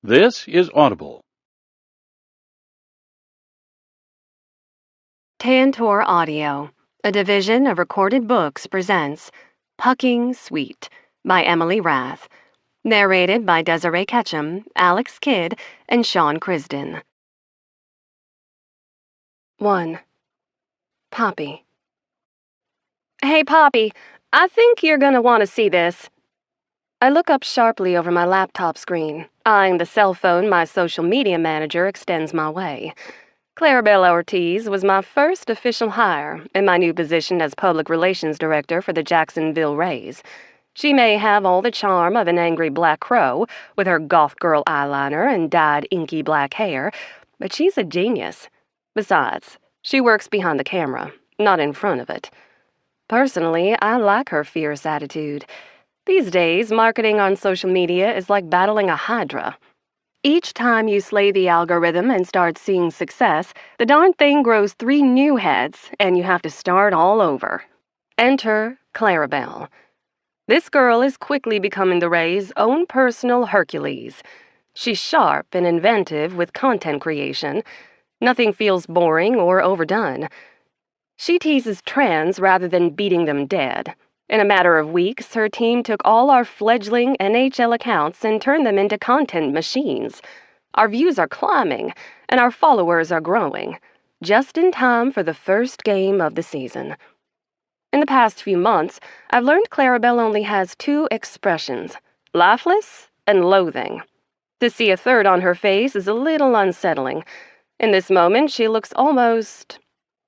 This is Audible. Tantor Audio, a division of Recorded Books, presents Pucking Sweet by Emily Rath, narrated by Desiree Ketchum, Alex Kidd, and Sean Crisden. 1. Poppy. Hey, Poppy, I think you're gonna want to see this. I look up sharply over my laptop screen, eyeing the cell phone my social media manager extends my way. Clarabelle Ortiz was my first official hire in my new position as Public Relations Director for the Jacksonville Rays. She may have all the charm of an angry black crow with her goth girl eyeliner and dyed inky black hair, but she's a genius. Besides, she works behind the camera, not in front of it. Personally, I like her fierce attitude. These days, marketing on social media is like battling a hydra. Each time you slay the algorithm and start seeing success, the darn thing grows 3 new heads, and you have to start all over. Enter Clarabelle. This girl is quickly becoming the Rays' own personal Hercules. She's sharp and inventive with content creation. Nothing feels boring or overdone. She teases trends rather than beating them dead. In a matter of weeks, her team took all our fledgling NHL accounts and turned them into content machines. Our views are climbing, and our followers are growing, just in time for the first game of the season. In the past few months, I've learned Clarabelle only has 2 expressions, lifeless and loathing. To see a third on her face is a little unsettling. In this moment, she looks almost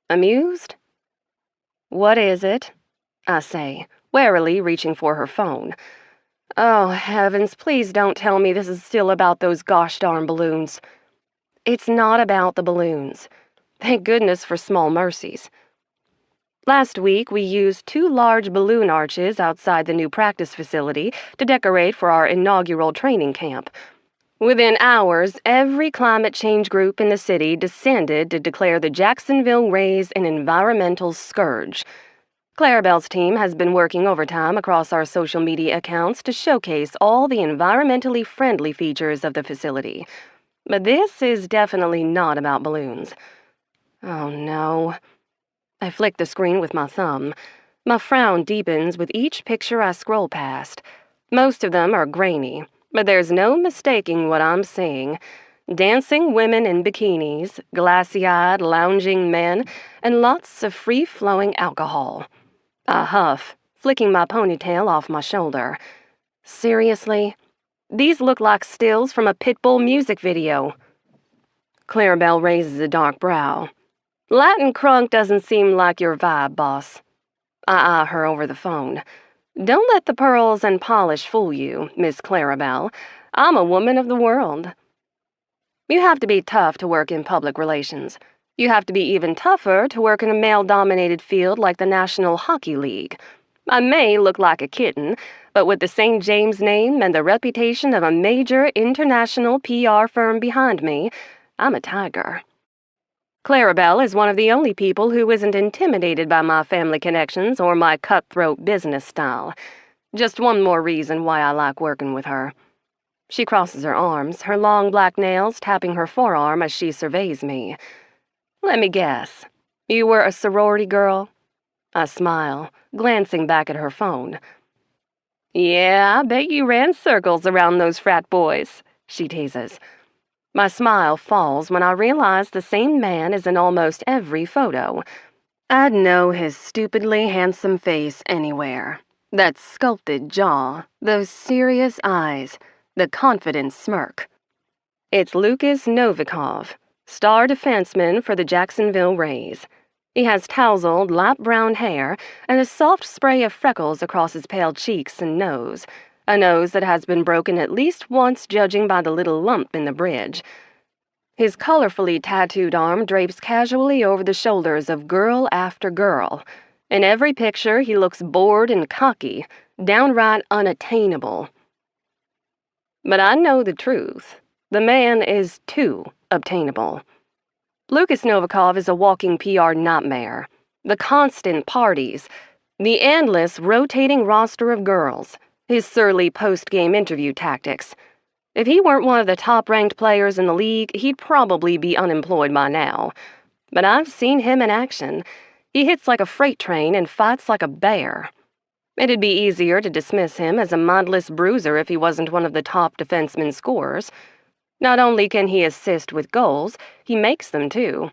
amused. "What is it?" I say, warily reaching for her phone. Oh, heavens, please don't tell me this is still about those gosh darn balloons. It's not about the balloons. Thank goodness for small mercies. Last week, we used 2 large balloon arches outside the new practice facility to decorate for our inaugural training camp. Within hours, every climate change group in the city descended to declare the Jacksonville Rays an environmental scourge. Clarabelle's team has been working overtime across our social media accounts to showcase all the environmentally friendly features of the facility. But this is definitely not about balloons. Oh no. I flick the screen with my thumb. My frown deepens with each picture I scroll past. Most of them are grainy, but there's no mistaking what I'm seeing. Dancing women in bikinis, glassy-eyed, lounging men, and lots of free-flowing alcohol. I huff, flicking my ponytail off my shoulder. Seriously? These look like stills from a Pitbull music video. Clarabelle raises a dark brow. Latin crunk doesn't seem like your vibe, boss. I eye her over the phone. Don't let the pearls and polish fool you, Miss Clarabelle. I'm a woman of the world. You have to be tough to work in public relations. You have to be even tougher to work in a male-dominated field like the National Hockey League. I may look like a kitten, but with the St. James name and the reputation of a major international PR firm behind me, I'm a tiger. Clarabelle is one of the only people who isn't intimidated by my family connections or my cutthroat business style. Just one more reason why I like working with her. She crosses her arms, her long black nails tapping her forearm as she surveys me. Let me guess. You were a sorority girl? I smile, glancing back at her phone. Yeah, I bet you ran circles around those frat boys, she teases. My smile falls when I realize the same man is in almost every photo. I'd know his stupidly handsome face anywhere. That sculpted jaw, those serious eyes, the confident smirk. It's Lukas Novikov, star defenseman for the Jacksonville Rays. He has tousled, light brown hair and a soft spray of freckles across his pale cheeks and nose, a nose that has been broken at least once judging by the little lump in the bridge. His colorfully tattooed arm drapes casually over the shoulders of girl after girl. In every picture, he looks bored and cocky, downright unattainable. But I know the truth. The man is too obtainable. Lukas Novikov is a walking PR nightmare. The constant parties, the endless rotating roster of girls, his surly post-game interview tactics. If he weren't one of the top-ranked players in the league, he'd probably be unemployed by now. But I've seen him in action. He hits like a freight train and fights like a bear. It'd be easier to dismiss him as a mindless bruiser if he wasn't one of the top defenseman scorers. Not only can he assist with goals, he makes them too.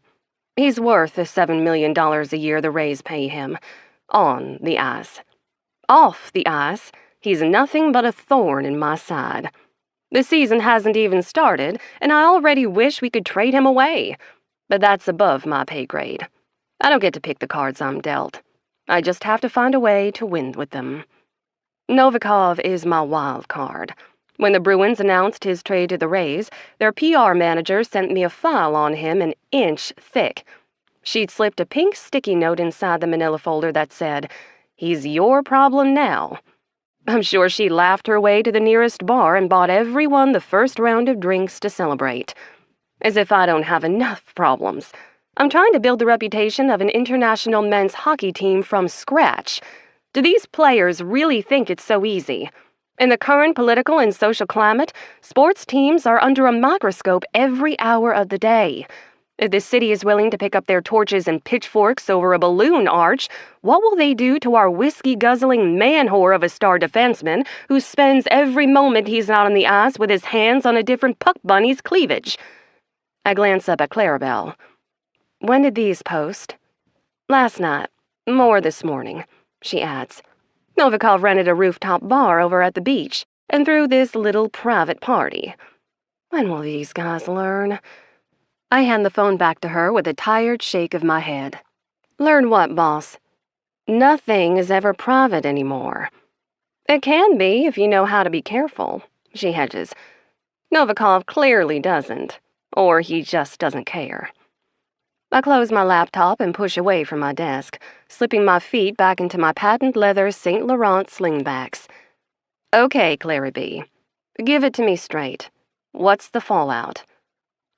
He's worth the $7 million a year the Rays pay him. On the ice. Off the ice, he's nothing but a thorn in my side. The season hasn't even started, and I already wish we could trade him away. But that's above my pay grade. I don't get to pick the cards I'm dealt. I just have to find a way to win with them. Novikov is my wild card. When the Bruins announced his trade to the Rays, their PR manager sent me a file on him an inch thick. She'd slipped a pink sticky note inside the manila folder that said, "He's your problem now." I'm sure she laughed her way to the nearest bar and bought everyone the first round of drinks to celebrate. As if I don't have enough problems. I'm trying to build the reputation of an international men's hockey team from scratch. Do these players really think it's so easy? In the current political and social climate, sports teams are under a microscope every hour of the day. If the city is willing to pick up their torches and pitchforks over a balloon arch, what will they do to our whiskey-guzzling man-whore of a star defenseman who spends every moment he's not on the ice with his hands on a different puck bunny's cleavage? I glance up at Clarabelle. When did these post? Last night. More this morning, she adds. Novikov rented a rooftop bar over at the beach and threw this little private party. When will these guys learn? I hand the phone back to her with a tired shake of my head. Learn what, boss? Nothing is ever private anymore. It can be if you know how to be careful, she hedges. Novikov clearly doesn't, or he just doesn't care. I close my laptop and push away from my desk, slipping my feet back into my patent leather St. Laurent slingbacks. Okay, Clary B. Give it to me straight. What's the fallout?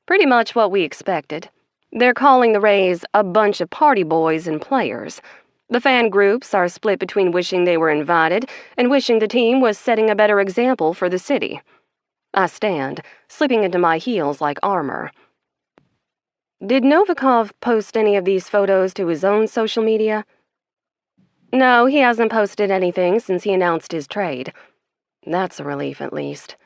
Pretty much what we expected. They're calling the Rays a bunch of party boys and players. The fan groups are split between wishing they were invited and wishing the team was setting a better example for the city. I stand, slipping into my heels like armor. Did Novikov post any of these photos to his own social media? No, he hasn't posted anything since he announced his trade. That's a relief, at least.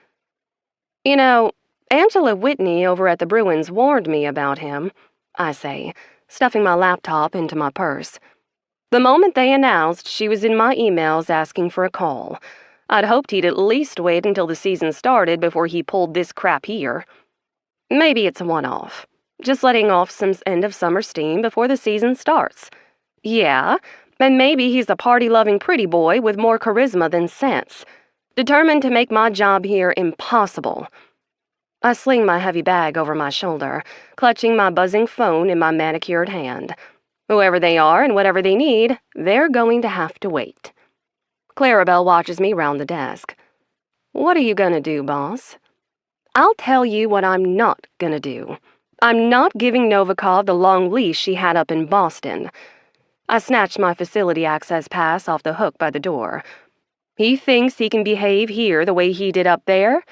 You know, Angela Whitney over at the Bruins warned me about him, I say, stuffing my laptop into my purse. The moment they announced, she was in my emails asking for a call. I'd hoped he'd at least wait until the season started before he pulled this crap here. Maybe it's a one-off. Just letting off some end-of-summer steam before the season starts. Yeah, and maybe he's a party-loving pretty boy with more charisma than sense, determined to make my job here impossible. I sling my heavy bag over my shoulder, clutching my buzzing phone in my manicured hand. Whoever they are and whatever they need, they're going to have to wait. Clarabelle watches me round the desk. What are you gonna do, boss? I'll tell you what I'm not gonna do. I'm not giving Novikov the long leash she had up in Boston. I snatched my facility access pass off the hook by the door. He thinks he can behave here the way he did up there?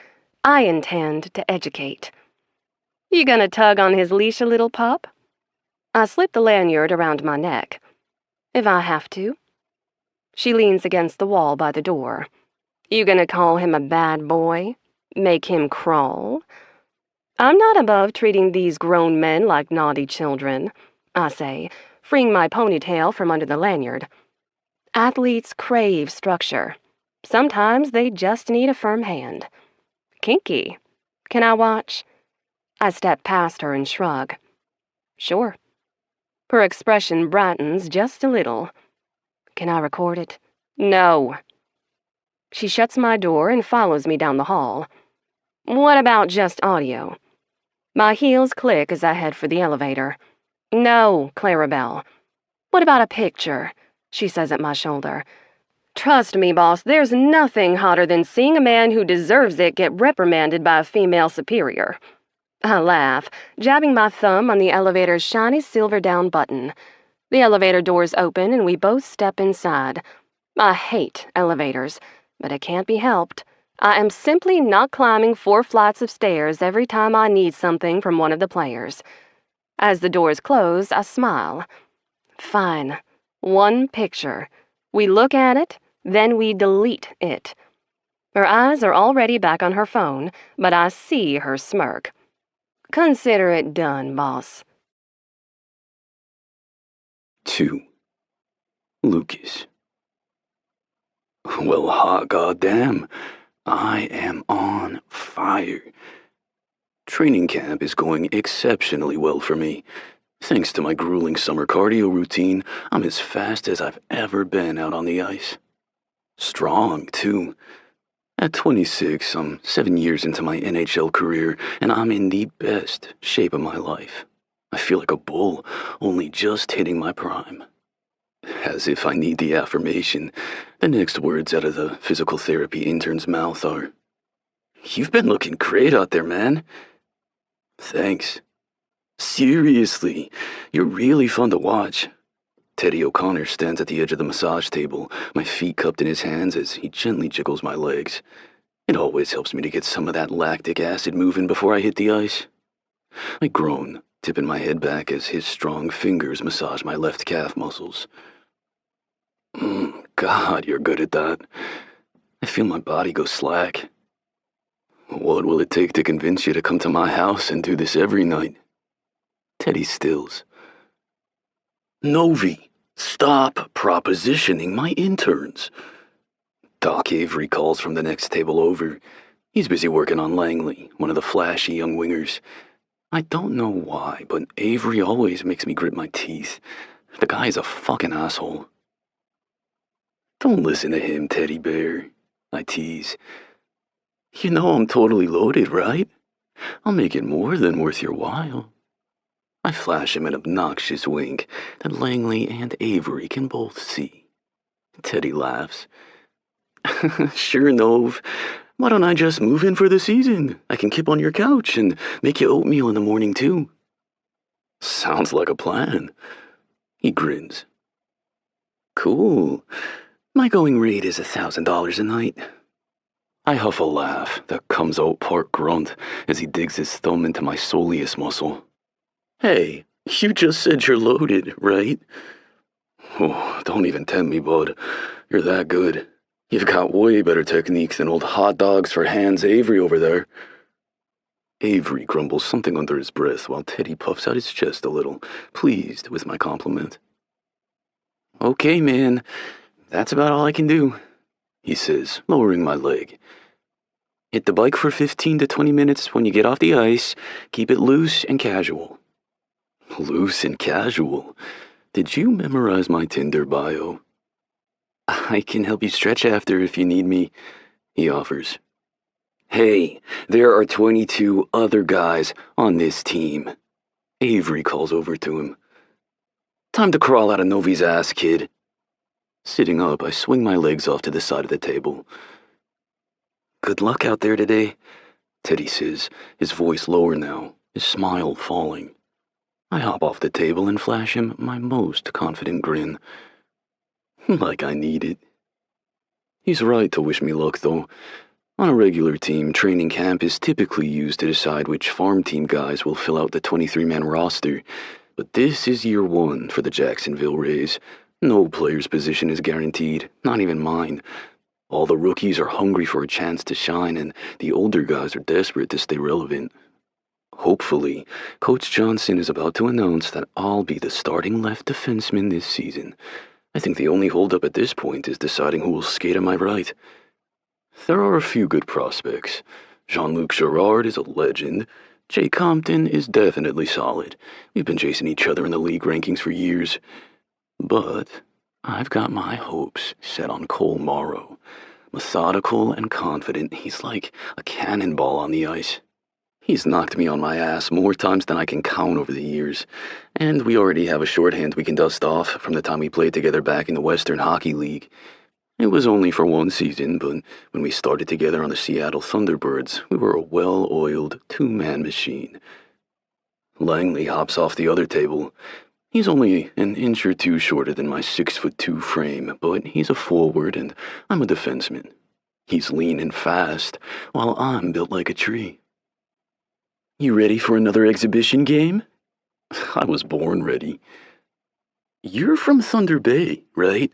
I intend to educate. You gonna tug on his leash a little, pup? I slip the lanyard around my neck. If I have to. She leans against the wall by the door. You gonna call him a bad boy? Make him crawl? I'm not above treating these grown men like naughty children, I say, freeing my ponytail from under the lanyard. Athletes crave structure. Sometimes they just need a firm hand. Kinky. Can I watch? I step past her and shrug. Sure. Her expression brightens just a little. Can I record it? No. She shuts my door and follows me down the hall. What about just audio? My heels click as I head for the elevator. No, Clarabelle. What about a picture? She says at my shoulder. Trust me, boss, there's nothing hotter than seeing a man who deserves it get reprimanded by a female superior. I laugh, jabbing my thumb on the elevator's shiny silver down button. The elevator doors open and we both step inside. I hate elevators, but it can't be helped. I am simply not climbing 4 flights of stairs every time I need something from one of the players. As the doors close, I smile. Fine. One picture. We look at it, then we delete it. Her eyes are already back on her phone, but I see her smirk. Consider it done, boss. 2. Lukas. Well, hot goddamn. I am on fire. Training camp is going exceptionally well for me. Thanks to my grueling summer cardio routine, I'm as fast as I've ever been out on the ice. Strong, too. At 26, I'm 7 years into my NHL career, and I'm in the best shape of my life. I feel like a bull, only just hitting my prime. As if I need the affirmation, the next words out of the physical therapy intern's mouth are, "You've been looking great out there, man." Thanks. Seriously, you're really fun to watch. Teddy O'Connor stands at the edge of the massage table, my feet cupped in his hands as he gently jiggles my legs. It always helps me to get some of that lactic acid moving before I hit the ice. I groan, tipping my head back as his strong fingers massage my left calf muscles. God, you're good at that. I feel my body go slack. What will it take to convince you to come to my house and do this every night? Teddy stills. Novi, stop propositioning my interns. Doc Avery calls from the next table over. He's busy working on Langley, one of the flashy young wingers. I don't know why, but Avery always makes me grit my teeth. The guy's a fucking asshole. Don't listen to him, teddy bear, I tease. You know I'm totally loaded, right? I'll make it more than worth your while. I flash him an obnoxious wink that Langley and Avery can both see. Teddy laughs. Sure, Nove. Why don't I just move in for the season? I can kip on your couch and make you oatmeal in the morning, too. Sounds like a plan. He grins. Cool. My going rate is $1,000 a night. I huff a laugh that comes out part grunt as he digs his thumb into my soleus muscle. Hey, you just said you're loaded, right? Oh, don't even tempt me, bud. You're that good. You've got way better technique than old hot dogs for hands Avery over there. Avery grumbles something under his breath while Teddy puffs out his chest a little, pleased with my compliment. Okay, man. That's about all I can do, he says, lowering my leg. Hit the bike for 15 to 20 minutes when you get off the ice. Keep it loose and casual. Loose and casual? Did you memorize my Tinder bio? I can help you stretch after if you need me, he offers. Hey, there are 22 other guys on this team. Avery calls over to him. Time to crawl out of Novi's ass, kid. Sitting up, I swing my legs off to the side of the table. Good luck out there today, Teddy says, his voice lower now, his smile falling. I hop off the table and flash him my most confident grin. Like I need it. He's right to wish me luck, though. On a regular team, training camp is typically used to decide which farm team guys will fill out the 23-man roster. But this is year 1 for the Jacksonville Rays. No player's position is guaranteed, not even mine. All the rookies are hungry for a chance to shine, and the older guys are desperate to stay relevant. Hopefully, Coach Johnson is about to announce that I'll be the starting left defenseman this season. I think the only holdup at this point is deciding who will skate on my right. There are a few good prospects. Jean-Luc Girard is a legend. Jay Compton is definitely solid. We've been chasing each other in the league rankings for years. But I've got my hopes set on Cole Morrow. Methodical and confident, he's like a cannonball on the ice. He's knocked me on my ass more times than I can count over the years, and we already have a shorthand we can dust off from the time we played together back in the Western Hockey League. It was only for one season, but when we started together on the Seattle Thunderbirds, we were a well-oiled two-man machine. Langley hops off the other table. He's only an inch or two shorter than my 6'2" frame, but he's a forward and I'm a defenseman. He's lean and fast, while I'm built like a tree. You ready for another exhibition game? I was born ready. You're from Thunder Bay, right?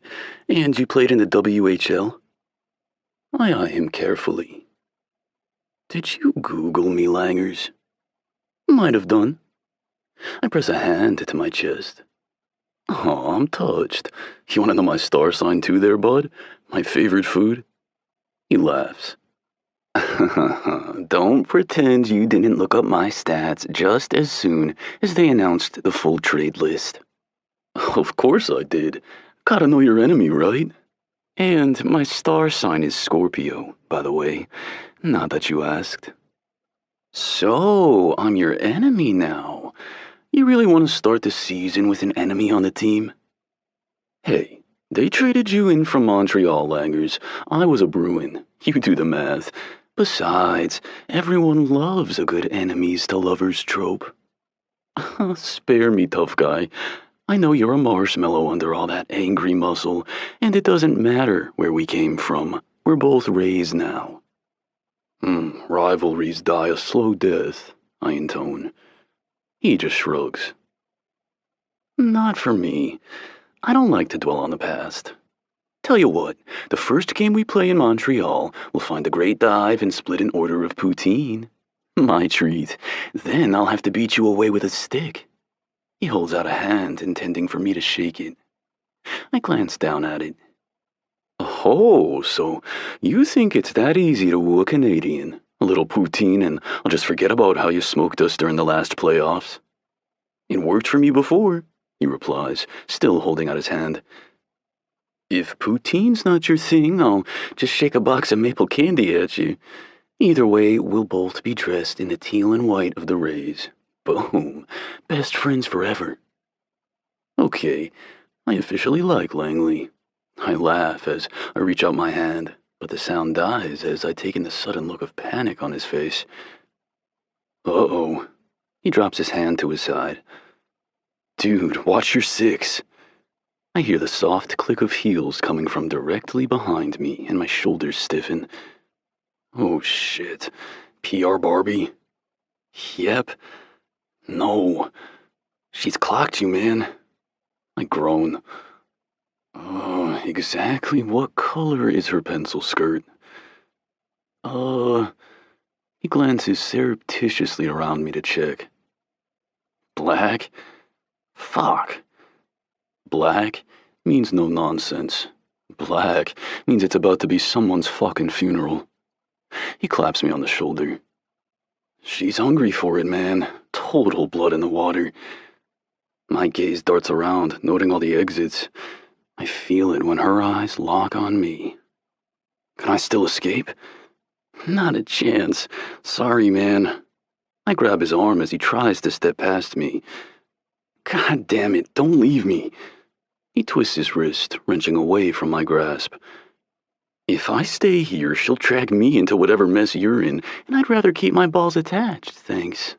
And you played in the WHL? I eye him carefully. Did you Google me, Langers? Might have done. I press a hand to my chest. Oh, I'm touched. You want to know my star sign too there, bud? My favorite food? He laughs. Don't pretend you didn't look up my stats just as soon as they announced the full trade list. Of course I did. Gotta know your enemy, right? And my star sign is Scorpio, by the way. Not that you asked. So, I'm your enemy now. You really want to start the season with an enemy on the team? Hey, they traded you in from Montreal, Langers. I was a Bruin. You do the math. Besides, everyone loves a good enemies to lovers trope. Spare me, tough guy. I know you're a marshmallow under all that angry muscle, and it doesn't matter where we came from. We're both Rays now. Rivalries die a slow death, I intone. He just shrugs. Not for me. I don't like to dwell on the past. Tell you what, the first game we play in Montreal, we'll find a great dive and split an order of poutine. My treat. Then I'll have to beat you away with a stick. He holds out a hand, intending for me to shake it. I glance down at it. Oh, so you think it's that easy to woo a Canadian? A little poutine and I'll just forget about how you smoked us during the last playoffs? It worked for me before, he replies, still holding out his hand. If poutine's not your thing, I'll just shake a box of maple candy at you. Either way, we'll both be dressed in the teal and white of the Rays. Boom. Best friends forever. Okay, I officially like Langley. I laugh as I reach out my hand, but the sound dies as I take in the sudden look of panic on his face. Uh-oh. He drops his hand to his side. Dude, watch your six. I hear the soft click of heels coming from directly behind me, and my shoulders stiffen. Oh shit. PR Barbie? Yep. No. She's clocked you, man. I groan. Oh, exactly what color is her pencil skirt? He glances surreptitiously around me to check. Black? Fuck. Black means no nonsense. Black means it's about to be someone's fucking funeral. He claps me on the shoulder. She's hungry for it, man. Total blood in the water. My gaze darts around, noting all the exits. I feel it when her eyes lock on me. Can I still escape? Not a chance. Sorry, man. I grab his arm as he tries to step past me. God damn it, don't leave me. He twists his wrist, wrenching away from my grasp. If I stay here, she'll drag me into whatever mess you're in, and I'd rather keep my balls attached, thanks.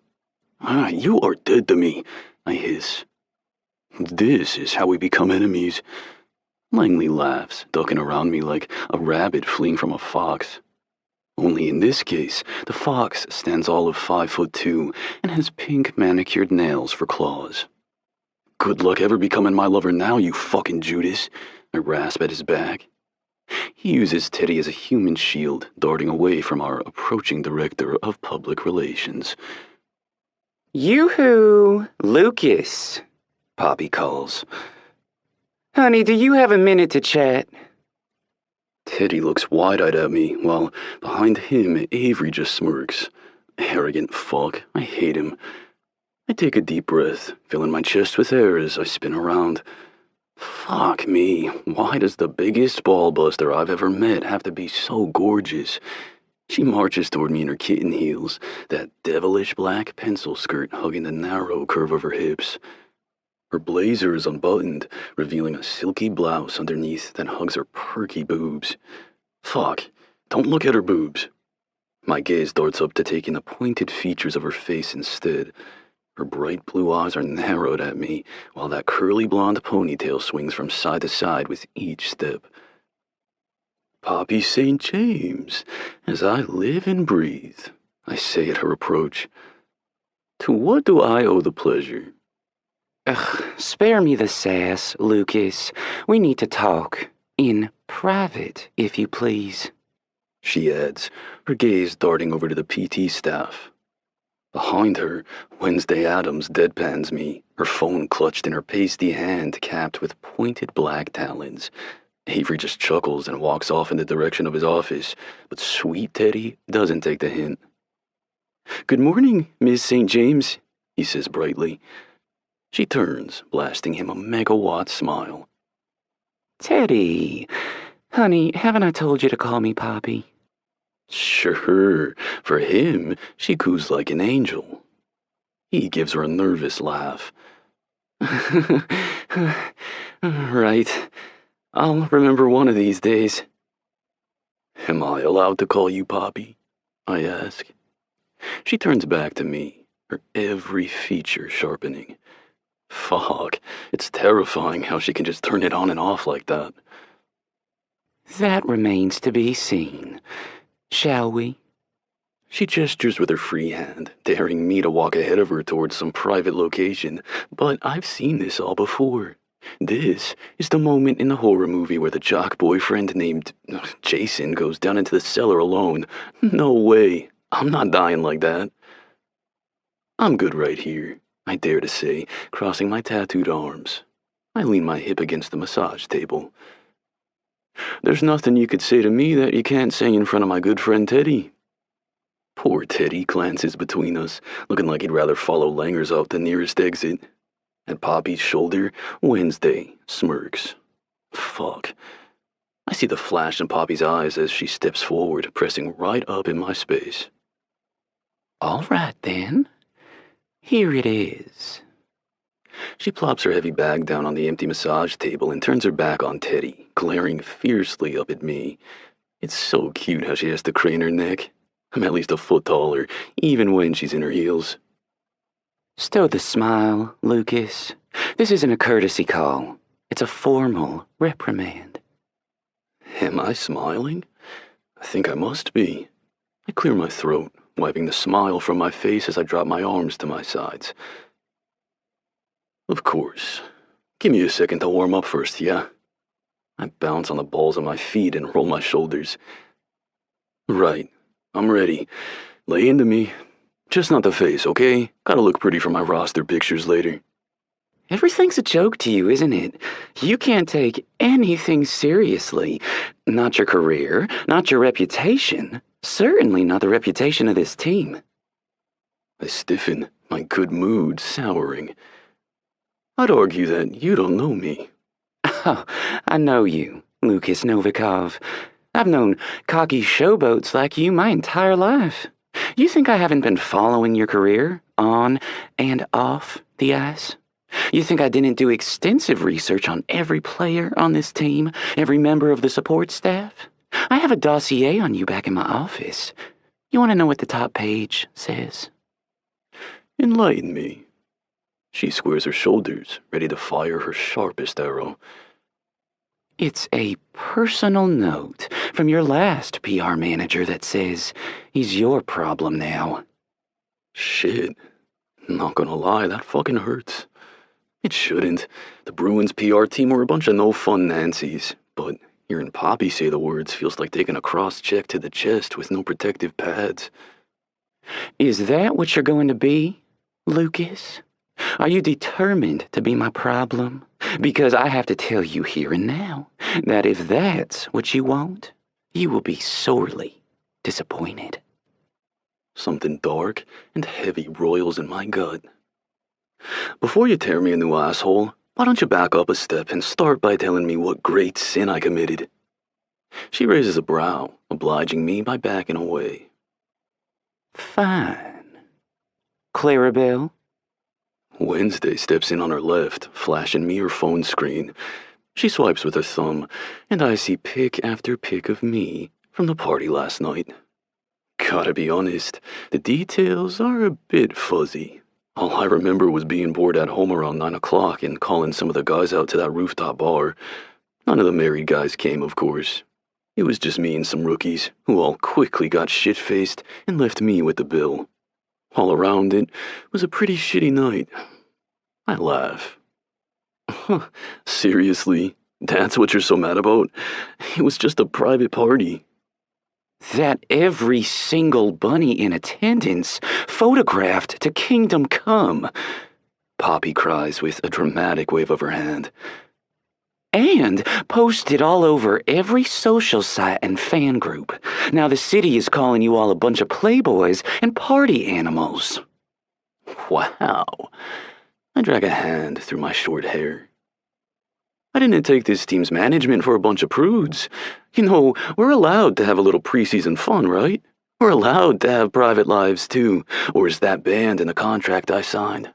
You are dead to me, I hiss. This is how we become enemies. Langley laughs, ducking around me like a rabbit fleeing from a fox. Only in this case, the fox stands all of 5'2" and has pink manicured nails for claws. Good luck ever becoming my lover now, you fucking Judas, I rasp at his back. He uses Teddy as a human shield, darting away from our approaching director of public relations. Yoo-hoo, Lukas, Poppy calls. Honey, do you have a minute to chat? Teddy looks wide-eyed at me, while behind him, Avery just smirks. Arrogant fuck, I hate him. I take a deep breath, filling my chest with air as I spin around. Fuck me, why does the biggest ballbuster I've ever met have to be so gorgeous? She marches toward me in her kitten heels, that devilish black pencil skirt hugging the narrow curve of her hips. Her blazer is unbuttoned, revealing a silky blouse underneath that hugs her perky boobs. Fuck, don't look at her boobs. My gaze darts up to take in the pointed features of her face instead. Her bright blue eyes are narrowed at me, while that curly blonde ponytail swings from side to side with each step. Poppy St. James, as I live and breathe, I say at her approach. To what do I owe the pleasure? Ugh, spare me the sass, Lukas. We need to talk. In private, if you please. She adds, her gaze darting over to the PT staff. Behind her, Wednesday Addams deadpans me, her phone clutched in her pasty hand capped with pointed black talons. Avery just chuckles and walks off in the direction of his office, but sweet Teddy doesn't take the hint. Good morning, Miss St. James, he says brightly. She turns, blasting him a megawatt smile. Teddy, honey, haven't I told you to call me Poppy? Sure, for him, she coos like an angel. He gives her a nervous laugh. Right, I'll remember one of these days. Am I allowed to call you Poppy? I ask. She turns back to me, her every feature sharpening. Fuck, it's terrifying how she can just turn it on and off like that. That remains to be seen. Shall we? She gestures with her free hand, daring me to walk ahead of her towards some private location, but I've seen this all before. This is the moment in the horror movie where the jock boyfriend named Jason goes down into the cellar alone. No way, I'm not dying like that. I'm good right here, I dare to say, crossing my tattooed arms. I lean my hip against the massage table. There's nothing you could say to me that you can't say in front of my good friend Teddy. Poor Teddy glances between us, looking like he'd rather follow Langers out the nearest exit. At Poppy's shoulder, Wednesday smirks. Fuck. I see the flash in Poppy's eyes as she steps forward, pressing right up in my space. All right, then. Here it is. She plops her heavy bag down on the empty massage table and turns her back on Teddy, glaring fiercely up at me. It's so cute how she has to crane her neck. I'm at least a foot taller, even when she's in her heels. Stow the smile, Lukas. This isn't a courtesy call. It's a formal reprimand. Am I smiling? I think I must be. I clear my throat, wiping the smile from my face as I drop my arms to my sides. Of course. Give me a second to warm up first, yeah? I bounce on the balls of my feet and roll my shoulders. Right. I'm ready. Lay into me. Just not the face, okay? Gotta look pretty for my roster pictures later. Everything's a joke to you, isn't it? You can't take anything seriously. Not your career, not your reputation. Certainly not the reputation of this team. I stiffen, my good mood souring. I'd argue that you don't know me. Oh, I know you, Lukas Novikov. I've known cocky showboats like you my entire life. You think I haven't been following your career, on and off the ice? You think I didn't do extensive research on every player on this team, every member of the support staff? I have a dossier on you back in my office. You want to know what the top page says? Enlighten me. She squares her shoulders, ready to fire her sharpest arrow. It's a personal note from your last PR manager that says he's your problem now. Shit. Not gonna lie, that fucking hurts. It shouldn't. The Bruins PR team were a bunch of no-fun Nancys, but hearing Poppy say the words feels like taking a cross-check to the chest with no protective pads. Is that what you're going to be, Lukas? Are you determined to be my problem? Because I have to tell you here and now that if that's what you want, you will be sorely disappointed. Something dark and heavy roils in my gut. Before you tear me a new asshole, why don't you back up a step and start by telling me what great sin I committed? She raises a brow, obliging me by backing away. Fine. Clarabelle? Wednesday steps in on her left, flashing me her phone screen. She swipes with her thumb, and I see pic after pic of me from the party last night. Gotta be honest, the details are a bit fuzzy. All I remember was being bored at home around 9 o'clock and calling some of the guys out to that rooftop bar. None of the married guys came, of course. It was just me and some rookies, who all quickly got shit-faced and left me with the bill. All around it was a pretty shitty night. I laugh. Seriously? That's what you're so mad about? It was just a private party. That every single bunny in attendance photographed to kingdom come, Poppy cries with a dramatic wave of her hand. and posted all over every social site and fan group. Now the city is calling you all a bunch of playboys and party animals. Wow. I drag a hand through my short hair. I didn't take this team's management for a bunch of prudes. You know, we're allowed to have a little preseason fun, right? We're allowed to have private lives too, or is that banned in the contract I signed?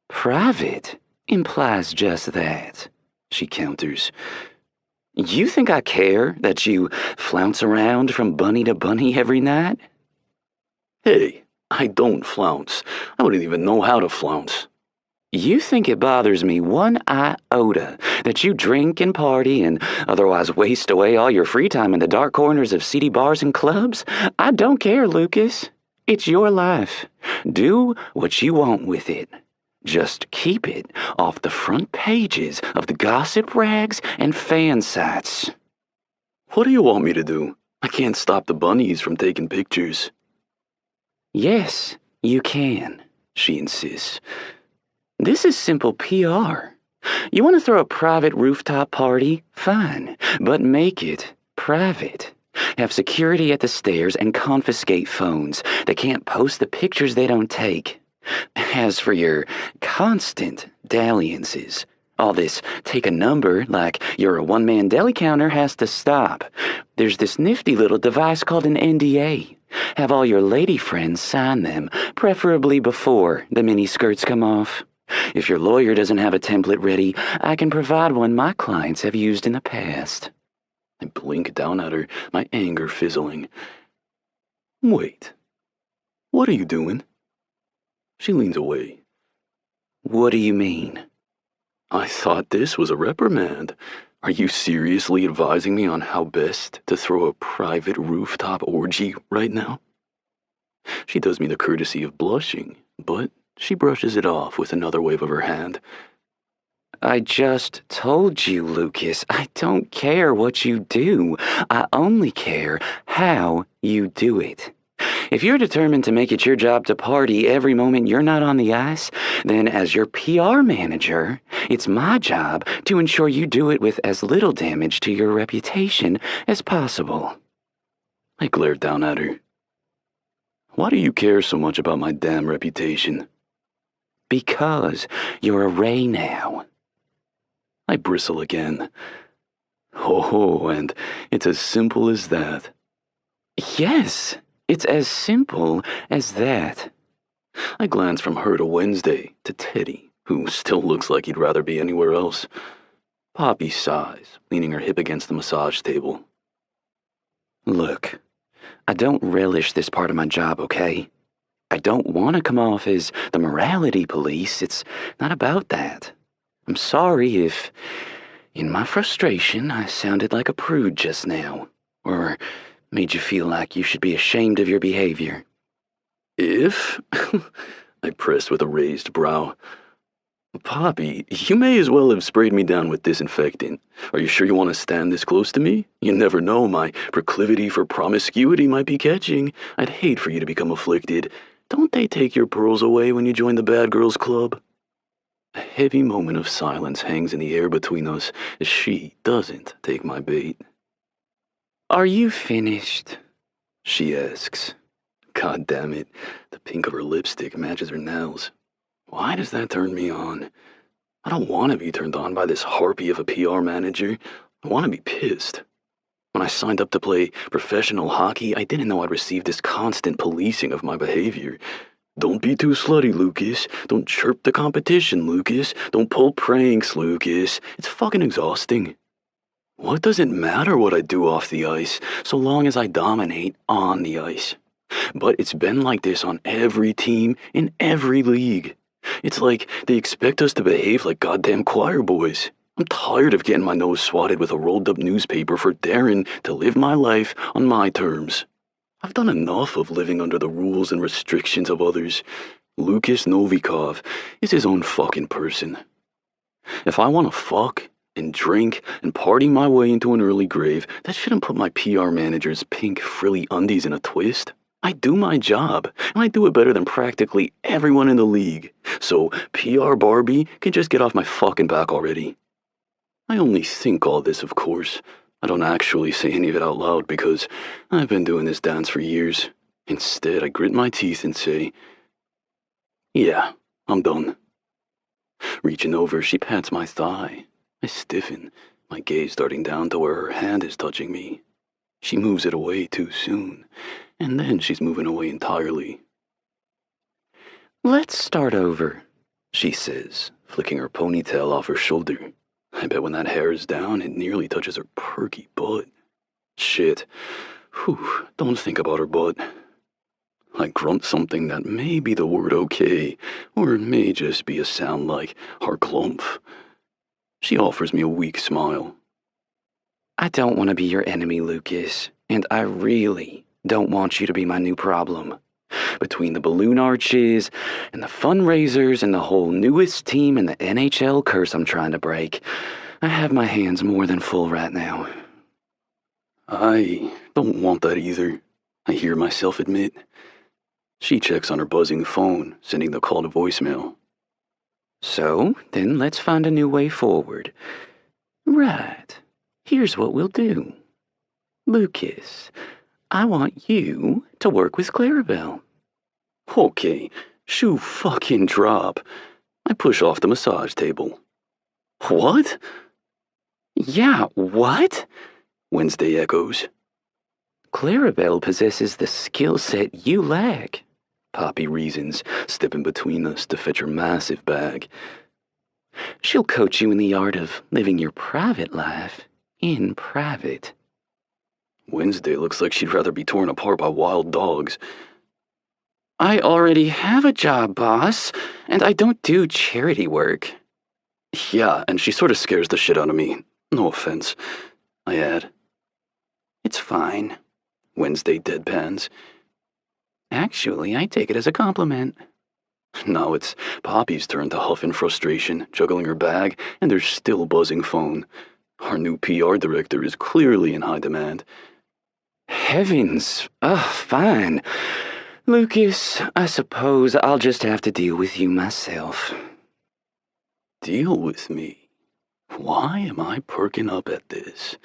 Private implies just that, she counters. You think I care that you flounce around from bunny to bunny every night? Hey, I don't flounce. I wouldn't even know how to flounce. You think it bothers me one iota that you drink and party and otherwise waste away all your free time in the dark corners of seedy bars and clubs? I don't care, Lukas. It's your life. Do what you want with it. Just keep it off the front pages of the gossip rags and fan sites. What do you want me to do? I can't stop the bunnies from taking pictures. Yes, you can, she insists. This is simple PR. You want to throw a private rooftop party? Fine, but make it private. Have security at the stairs and confiscate phones. They can't post the pictures they don't take. As for your constant dalliances, all this take a number like you're a one-man deli counter has to stop. There's this nifty little device called an NDA. Have all your lady friends sign them, preferably before the mini skirts come off. If your lawyer doesn't have a template ready, I can provide one my clients have used in the past. I blink down at her, my anger fizzling. Wait. What are you doing? She leans away. What do you mean? I thought this was a reprimand. Are you seriously advising me on how best to throw a private rooftop orgy right now? She does me the courtesy of blushing, but she brushes it off with another wave of her hand. I just told you, Lukas, I don't care what you do. I only care how you do it. If you're determined to make it your job to party every moment you're not on the ice, then as your PR manager, it's my job to ensure you do it with as little damage to your reputation as possible. I glare down at her. Why do you care so much about my damn reputation? Because you're a Ray now. I bristle again. Oh, and it's as simple as that. Yes, it's as simple as that. I glance from her to Wednesday to Teddy, who still looks like he'd rather be anywhere else. Poppy sighs, leaning her hip against the massage table. Look, I don't relish this part of my job, okay? I don't want to come off as the morality police. It's not about that. I'm sorry if, in my frustration, I sounded like a prude just now, or made you feel like you should be ashamed of your behavior. If? I pressed with a raised brow. Poppy, you may as well have sprayed me down with disinfectant. Are you sure you want to stand this close to me? You never know, my proclivity for promiscuity might be catching. I'd hate for you to become afflicted. Don't they take your pearls away when you join the bad girls club? A heavy moment of silence hangs in the air between us as she doesn't take my bait. Are you finished? She asks. God damn it, the pink of her lipstick matches her nails. Why does that turn me on? I don't want to be turned on by this harpy of a PR manager. I want to be pissed. When I signed up to play professional hockey, I didn't know I'd receive this constant policing of my behavior. Don't be too slutty, Lukas. Don't chirp the competition, Lukas. Don't pull pranks, Lukas. It's fucking exhausting. What does it matter what I do off the ice, so long as I dominate on the ice? But it's been like this on every team in every league. It's like they expect us to behave like goddamn choir boys. I'm tired of getting my nose swatted with a rolled-up newspaper for daring to live my life on my terms. I've done enough of living under the rules and restrictions of others. Lukas Novikov is his own fucking person. If I want to fuck and drink and party my way into an early grave, that shouldn't put my PR manager's pink frilly undies in a twist. I do my job, and I do it better than practically everyone in the league. So PR Barbie can just get off my fucking back already. I only think all this, of course. I don't actually say any of it out loud because I've been doing this dance for years. Instead, I grit my teeth and say, yeah, I'm done. Reaching over, she pats my thigh. I stiffen, my gaze darting down to where her hand is touching me. She moves it away too soon, and then she's moving away entirely. Let's start over, she says, flicking her ponytail off her shoulder. I bet when that hair is down, it nearly touches her perky butt. Shit. Whew, don't think about her butt. I grunt something that may be the word okay, or it may just be a sound like harklumpf. She offers me a weak smile. I don't want to be your enemy, Lukas, and I really don't want you to be my new problem. Between the balloon arches, and the fundraisers, and the whole newest team in the NHL curse I'm trying to break, I have my hands more than full right now. I don't want that either, I hear myself admit. She checks on her buzzing phone, sending the call to voicemail. So, then let's find a new way forward. Right. Here's what we'll do. Lukas, I want you to work with Clarabelle. Okay, shoe fucking drop. I push off the massage table. What? Yeah, what? Wednesday echoes. Clarabelle possesses the skill set you lack, Poppy reasons, stepping between us to fetch her massive bag. She'll coach you in the art of living your private life in private. Wednesday looks like she'd rather be torn apart by wild dogs. I already have a job, boss, and I don't do charity work. Yeah, and she sort of scares the shit out of me. No offense, I add. It's fine. Wednesday deadpans. Actually, I take it as a compliment. Now it's Poppy's turn to huff in frustration, juggling her bag, and her still buzzing phone. Our new PR director is clearly in high demand. Heavens, fine. Lukas, I suppose I'll just have to deal with you myself. Deal with me? Why am I perking up at this?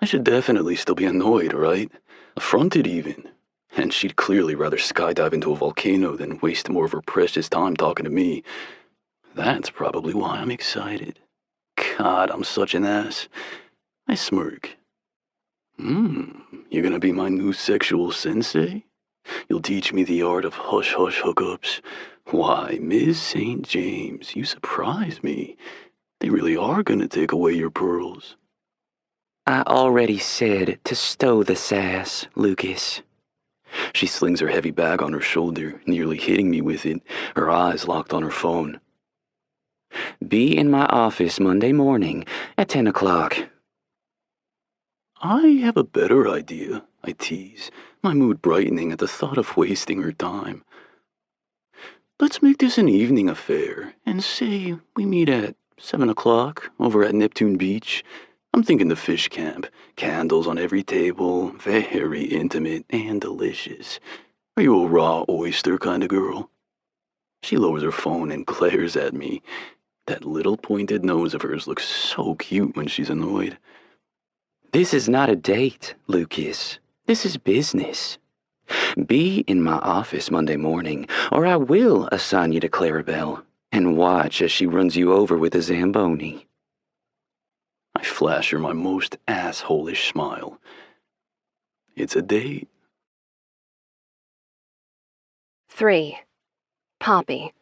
I should definitely still be annoyed, right? Affronted even. And she'd clearly rather skydive into a volcano than waste more of her precious time talking to me. That's probably why I'm excited. God, I'm such an ass. I smirk. You're gonna be my new sexual sensei? You'll teach me the art of hush-hush hookups. Why, Miss St. James, you surprise me. They really are gonna take away your pearls. I already said to stow the sass, Lukas. She slings her heavy bag on her shoulder, nearly hitting me with it, her eyes locked on her phone. Be in my office Monday morning at 10 o'clock. I have a better idea, I tease, my mood brightening at the thought of wasting her time. Let's make this an evening affair, and say we meet at 7 o'clock over at Neptune Beach. I'm thinking the fish camp, candles on every table, very intimate and delicious. Are you a raw oyster kind of girl? She lowers her phone and glares at me. That little pointed nose of hers looks so cute when she's annoyed. This is not a date, Lukas. This is business. Be in my office Monday morning, or I will assign you to Clarabelle, and watch as she runs you over with a Zamboni. I flash her my most asshole-ish smile. It's a date. 3. Poppy.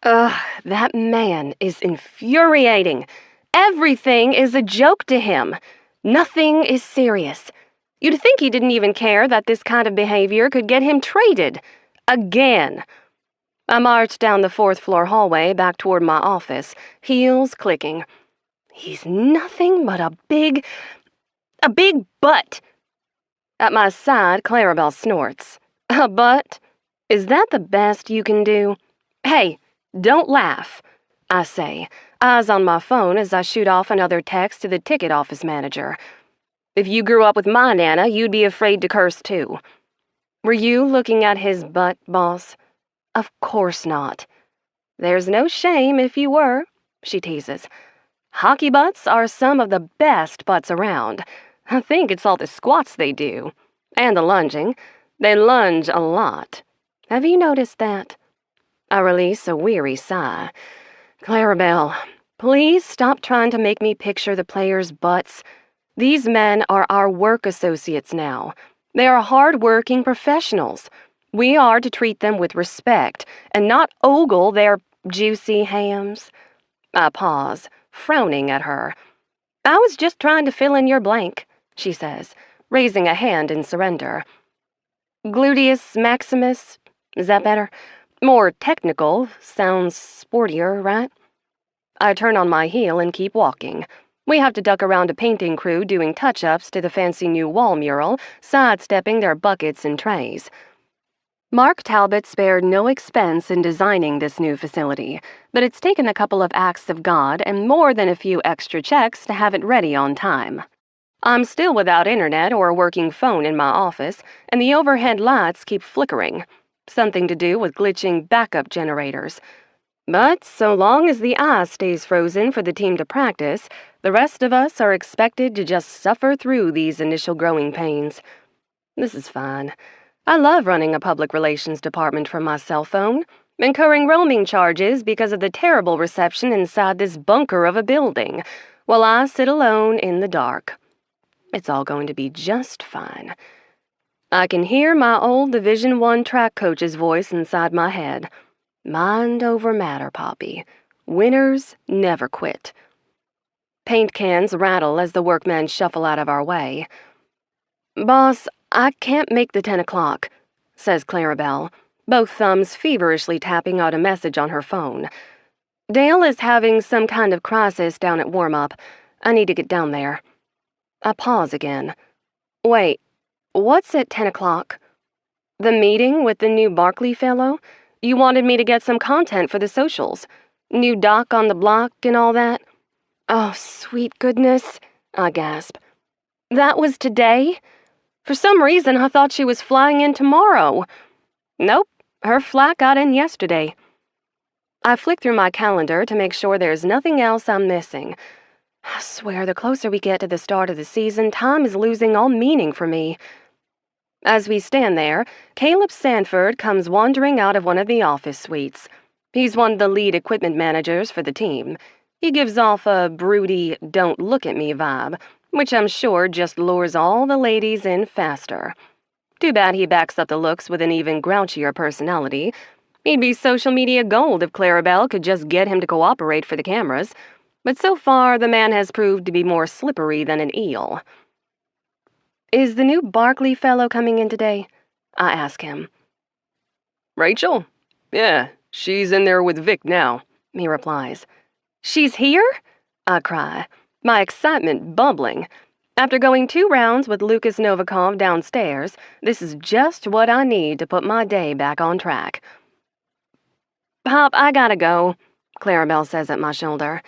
Ugh, that man is infuriating. Everything is a joke to him. Nothing is serious. You'd think he didn't even care that this kind of behavior could get him traded. Again. I marched down the 4th-floor hallway back toward my office, heels clicking. He's nothing but a big butt. At my side, Clarabelle snorts. A butt? Is that the best you can do? Hey, don't laugh, I say, eyes on my phone as I shoot off another text to the ticket office manager. If you grew up with my Nana, you'd be afraid to curse too. Were you looking at his butt, boss? Of course not. There's no shame if you were, she teases. Hockey butts are some of the best butts around. I think it's all the squats they do. And the lunging. They lunge a lot. Have you noticed that? I release a weary sigh. Clarabelle, please stop trying to make me picture the players' butts. These men are our work associates now. They are hard-working professionals. We are to treat them with respect and not ogle their juicy hams. I pause, frowning at her. I was just trying to fill in your blank, she says, raising a hand in surrender. Gluteus maximus, is that better? More technical, sounds sportier, right? I turn on my heel and keep walking. We have to duck around a painting crew doing touch-ups to the fancy new wall mural, sidestepping their buckets and trays. Mark Talbot spared no expense in designing this new facility, but it's taken a couple of acts of God and more than a few extra checks to have it ready on time. I'm still without internet or a working phone in my office, and the overhead lights keep flickering, something to do with glitching backup generators. But so long as the ice stays frozen for the team to practice, the rest of us are expected to just suffer through these initial growing pains. This is fine. I love running a public relations department from my cell phone, incurring roaming charges because of the terrible reception inside this bunker of a building, while I sit alone in the dark. It's all going to be just fine. I can hear my old Division I track coach's voice inside my head. Mind over matter, Poppy. Winners never quit. Paint cans rattle as the workmen shuffle out of our way. Boss, I can't make the 10 o'clock, says Clarabelle, both thumbs feverishly tapping out a message on her phone. Dale is having some kind of crisis down at warm-up. I need to get down there. I pause again. Wait, what's at 10 o'clock? The meeting with the new Barkley fellow? You wanted me to get some content for the socials. New doc on the block and all that? Oh, sweet goodness, I gasp. That was today? For some reason, I thought she was flying in tomorrow. Nope, her flight got in yesterday. I flick through my calendar to make sure there's nothing else I'm missing. I swear, the closer we get to the start of the season, time is losing all meaning for me. As we stand there, Caleb Sanford comes wandering out of one of the office suites. He's one of the lead equipment managers for the team. He gives off a broody, don't look at me vibe, which I'm sure just lures all the ladies in faster. Too bad he backs up the looks with an even grouchier personality. He'd be social media gold if Clarabelle could just get him to cooperate for the cameras. But so far, the man has proved to be more slippery than an eel. Is the new Barkley fellow coming in today? I ask him. Rachel? Yeah, she's in there with Vic now, he replies. She's here? I cry, my excitement bubbling. After going 2 rounds with Lukas Novikov downstairs, this is just what I need to put my day back on track. Pop, I gotta go, Clarabelle says at my shoulder.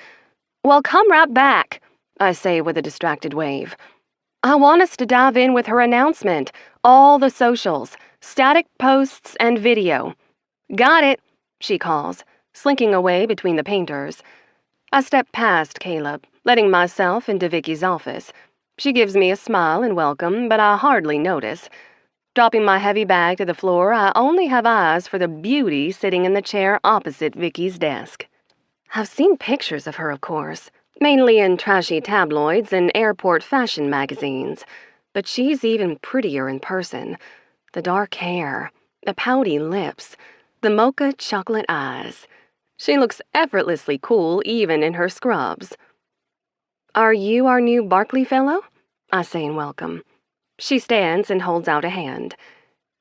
Well, come right back, I say with a distracted wave. I want us to dive in with her announcement, all the socials, static posts, and video. Got it, she calls, slinking away between the painters. I step past Caleb, letting myself into Vicky's office. She gives me a smile and welcome, but I hardly notice. Dropping my heavy bag to the floor, I only have eyes for the beauty sitting in the chair opposite Vicky's desk. I've seen pictures of her, of course, mainly in trashy tabloids and airport fashion magazines, but she's even prettier in person. The dark hair, the pouty lips, the mocha chocolate eyes. She looks effortlessly cool even in her scrubs. Are you our new Barkley fellow? I say in welcome. She stands and holds out a hand.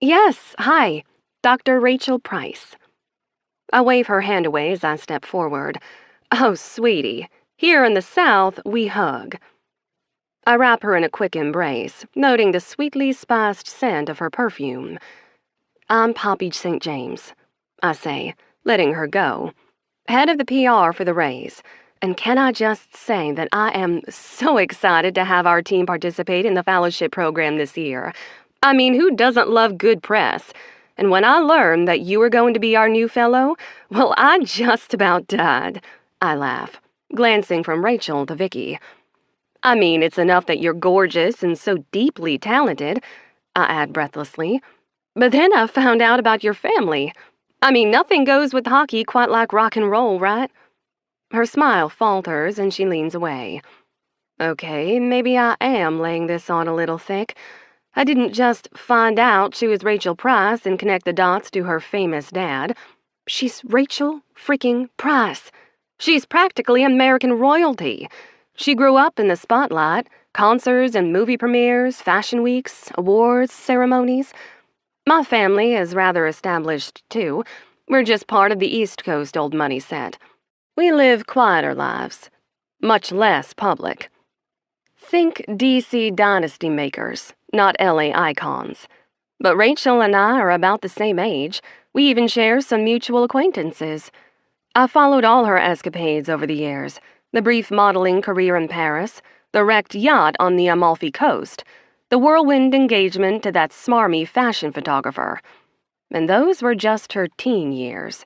Yes, hi, Dr. Rachel Price. I wave her hand away as I step forward. Oh, sweetie, here in the South, we hug. I wrap her in a quick embrace, noting the sweetly spiced scent of her perfume. I'm Poppy St. James, I say, letting her go, head of the PR for the Rays. And can I just say that I am so excited to have our team participate in the fellowship program this year. I mean, who doesn't love good press? And when I learned that you were going to be our new fellow, well, I just about died. I laugh, glancing from Rachel to Vicky. I mean, it's enough that you're gorgeous and so deeply talented, I add breathlessly. But then I found out about your family. I mean, nothing goes with hockey quite like rock and roll, right? Her smile falters and she leans away. Okay, maybe I am laying this on a little thick. I didn't just find out she was Rachel Price and connect the dots to her famous dad. She's Rachel freaking Price. She's practically American royalty. She grew up in the spotlight, concerts and movie premieres, fashion weeks, awards, ceremonies. My family is rather established, too. We're just part of the East Coast old money set. We live quieter lives, much less public. Think DC dynasty makers, not LA icons. But Rachel and I are about the same age. We even share some mutual acquaintances. I followed all her escapades over the years, the brief modeling career in Paris, the wrecked yacht on the Amalfi Coast, the whirlwind engagement to that smarmy fashion photographer. And those were just her teen years.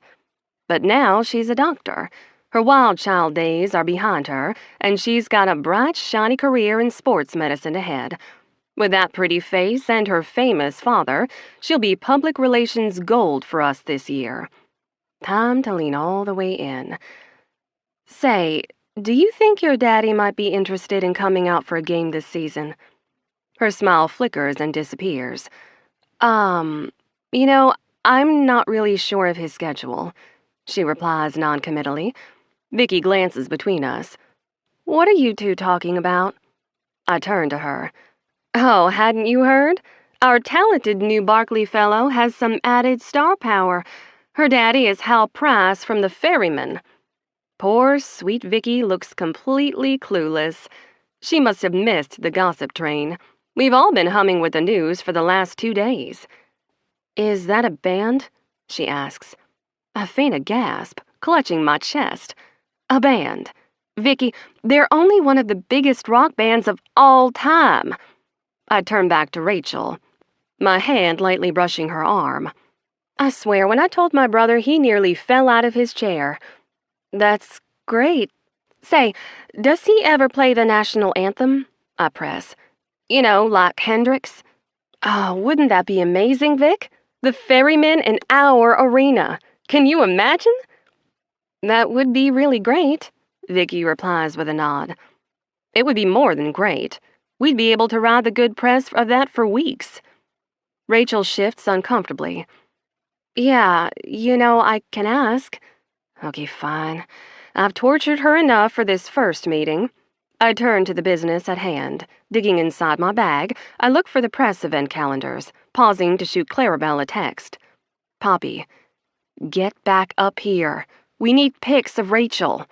But now she's a doctor. Her wild child days are behind her, and she's got a bright, shiny career in sports medicine ahead. With that pretty face and her famous father, she'll be public relations gold for us this year. Time to lean all the way in. Say, do you think your daddy might be interested in coming out for a game this season? Her smile flickers and disappears. I'm not really sure of his schedule, she replies noncommittally. Vicky glances between us. What are you two talking about? I turn to her. Oh, hadn't you heard? Our talented new Barkley fellow has some added star power. Her daddy is Hal Price from the Ferryman. Poor, sweet Vicky looks completely clueless. She must have missed the gossip train. We've all been humming with the news for the last 2 days. Is that a band? She asks. I feign a gasp, clutching my chest. A band. Vicky, they're only one of the biggest rock bands of all time. I turn back to Rachel, my hand lightly brushing her arm. I swear, when I told my brother, he nearly fell out of his chair. That's great. Say, does he ever play the national anthem? I press. You know, like Hendrix. Oh, wouldn't that be amazing, Vic? The Ferryman in our arena. Can you imagine? That would be really great, Vicky replies with a nod. It would be more than great. We'd be able to ride the good press of that for weeks. Rachel shifts uncomfortably. Yeah, I can ask. Okay, fine. I've tortured her enough for this first meeting. I turn to the business at hand. Digging inside my bag, I look for the press event calendars, pausing to shoot Clarabelle a text. Poppy, get back up here. We need pics of Rachel.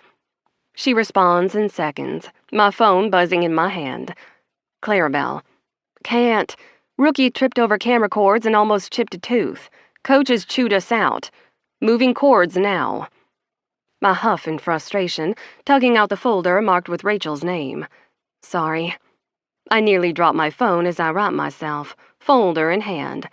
She responds in seconds, my phone buzzing in my hand. Clarabelle, can't. Rookie tripped over camera cords and almost chipped a tooth. Coaches chewed us out. Moving cords now. I huff in frustration, tugging out the folder marked with Rachel's name. Sorry. I nearly drop my phone as I write myself, folder in hand.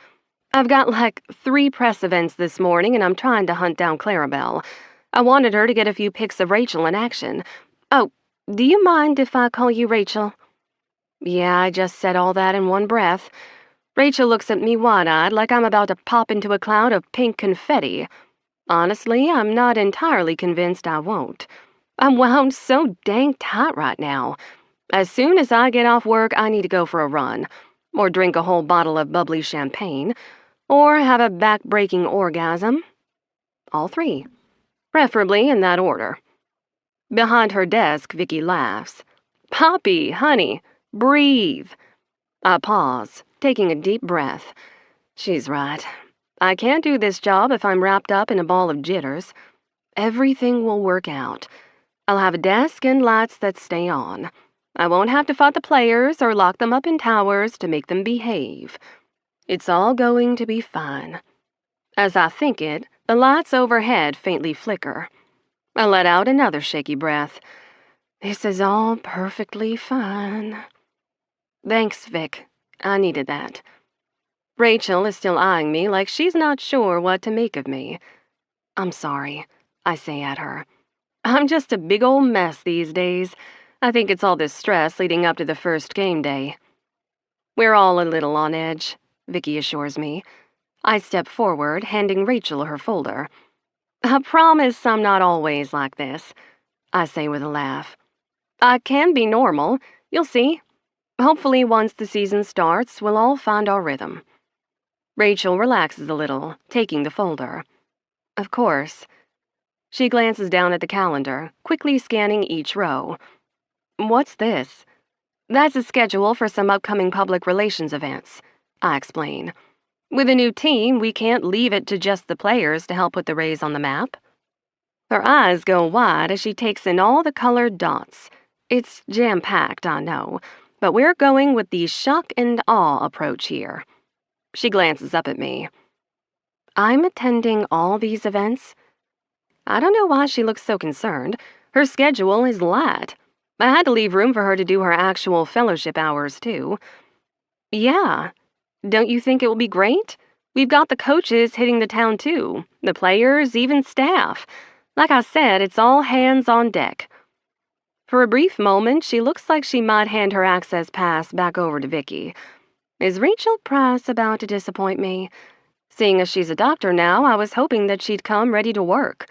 I've got like 3 press events this morning and I'm trying to hunt down Clarabelle. I wanted her to get a few pics of Rachel in action. Oh, do you mind if I call you Rachel? Yeah, I just said all that in one breath. Rachel looks at me wide-eyed like I'm about to pop into a cloud of pink confetti. Honestly, I'm not entirely convinced I won't. I'm wound so dang tight right now. As soon as I get off work, I need to go for a run, or drink a whole bottle of bubbly champagne, or have a back-breaking orgasm. All 3. Preferably in that order. Behind her desk, Vicky laughs. Poppy, honey, breathe. I pause, taking a deep breath. She's right. I can't do this job if I'm wrapped up in a ball of jitters. Everything will work out. I'll have a desk and lights that stay on. I won't have to fight the players or lock them up in towers to make them behave. It's all going to be fine. As I think it, the lights overhead faintly flicker. I let out another shaky breath. This is all perfectly fine. Thanks, Vic. I needed that. Rachel is still eyeing me like she's not sure what to make of me. I'm sorry, I say at her. I'm just a big old mess these days. I think it's all this stress leading up to the first game day. We're all a little on edge, Vicky assures me. I step forward, handing Rachel her folder. I promise I'm not always like this, I say with a laugh. I can be normal, you'll see. Hopefully once the season starts, we'll all find our rhythm. Rachel relaxes a little, taking the folder. Of course. She glances down at the calendar, quickly scanning each row. What's this? That's a schedule for some upcoming public relations events, I explain. With a new team, we can't leave it to just the players to help put the Rays on the map. Her eyes go wide as she takes in all the colored dots. It's jam-packed, I know, but we're going with the shock and awe approach here. She glances up at me. I'm attending all these events? I don't know why she looks so concerned. Her schedule is light. I had to leave room for her to do her actual fellowship hours, too. Yeah. Don't you think it will be great? We've got the coaches hitting the town, too. The players, even staff. Like I said, it's all hands on deck. For a brief moment, she looks like she might hand her access pass back over to Vicky. Is Rachel Price about to disappoint me? Seeing as she's a doctor now, I was hoping that she'd come ready to work.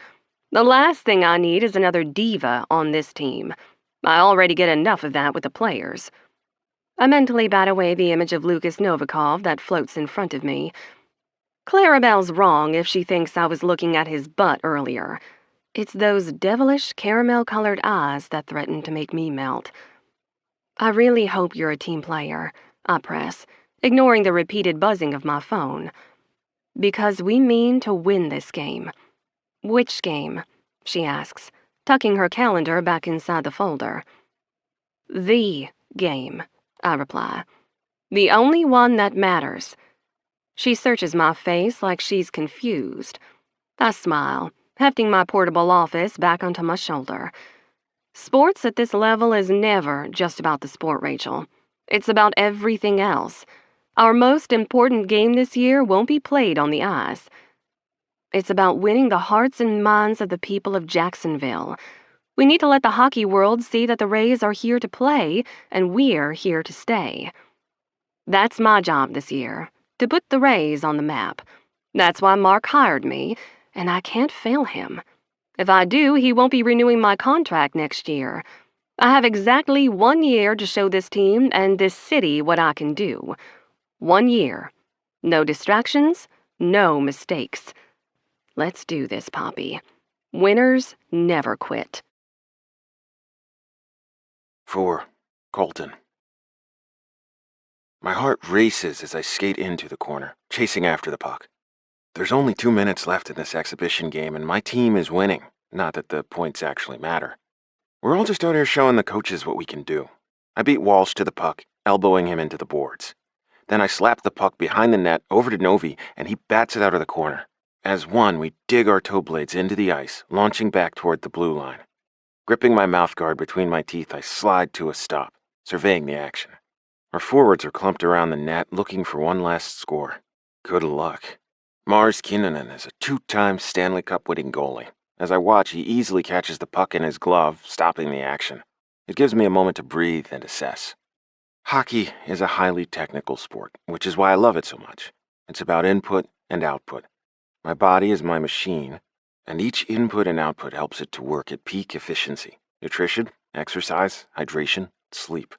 The last thing I need is another diva on this team. I already get enough of that with the players. I mentally bat away the image of Lukas Novikov that floats in front of me. Clarabelle's wrong if she thinks I was looking at his butt earlier. It's those devilish caramel-colored eyes that threaten to make me melt. I really hope you're a team player, I press, ignoring the repeated buzzing of my phone. Because we mean to win this game. Which game? She asks, tucking her calendar back inside the folder. The game, I reply. The only one that matters. She searches my face like she's confused. I smile, hefting my portable office back onto my shoulder. Sports at this level is never just about the sport, Rachel. It's about everything else. Our most important game this year won't be played on the ice. It's about winning the hearts and minds of the people of Jacksonville. We need to let the hockey world see that the Rays are here to play, and we're here to stay. That's my job this year, to put the Rays on the map. That's why Mark hired me, and I can't fail him. If I do, he won't be renewing my contract next year. I have exactly 1 year to show this team and this city what I can do. 1 year. No distractions, no mistakes. Let's do this, Poppy. Winners never quit. 4. Colton. My heart races as I skate into the corner, chasing after the puck. There's only 2 minutes left in this exhibition game, and my team is winning. Not that the points actually matter. We're all just out here showing the coaches what we can do. I beat Walsh to the puck, elbowing him into the boards. Then I slap the puck behind the net over to Novi, and he bats it out of the corner. As one, we dig our toe blades into the ice, launching back toward the blue line. Gripping my mouthguard between my teeth, I slide to a stop, surveying the action. Our forwards are clumped around the net, looking for one last score. Good luck. Mars Kinnunen is a 2-time Stanley Cup winning goalie. As I watch, he easily catches the puck in his glove, stopping the action. It gives me a moment to breathe and assess. Hockey is a highly technical sport, which is why I love it so much. It's about input and output. My body is my machine, and each input and output helps it to work at peak efficiency. Nutrition, exercise, hydration, sleep.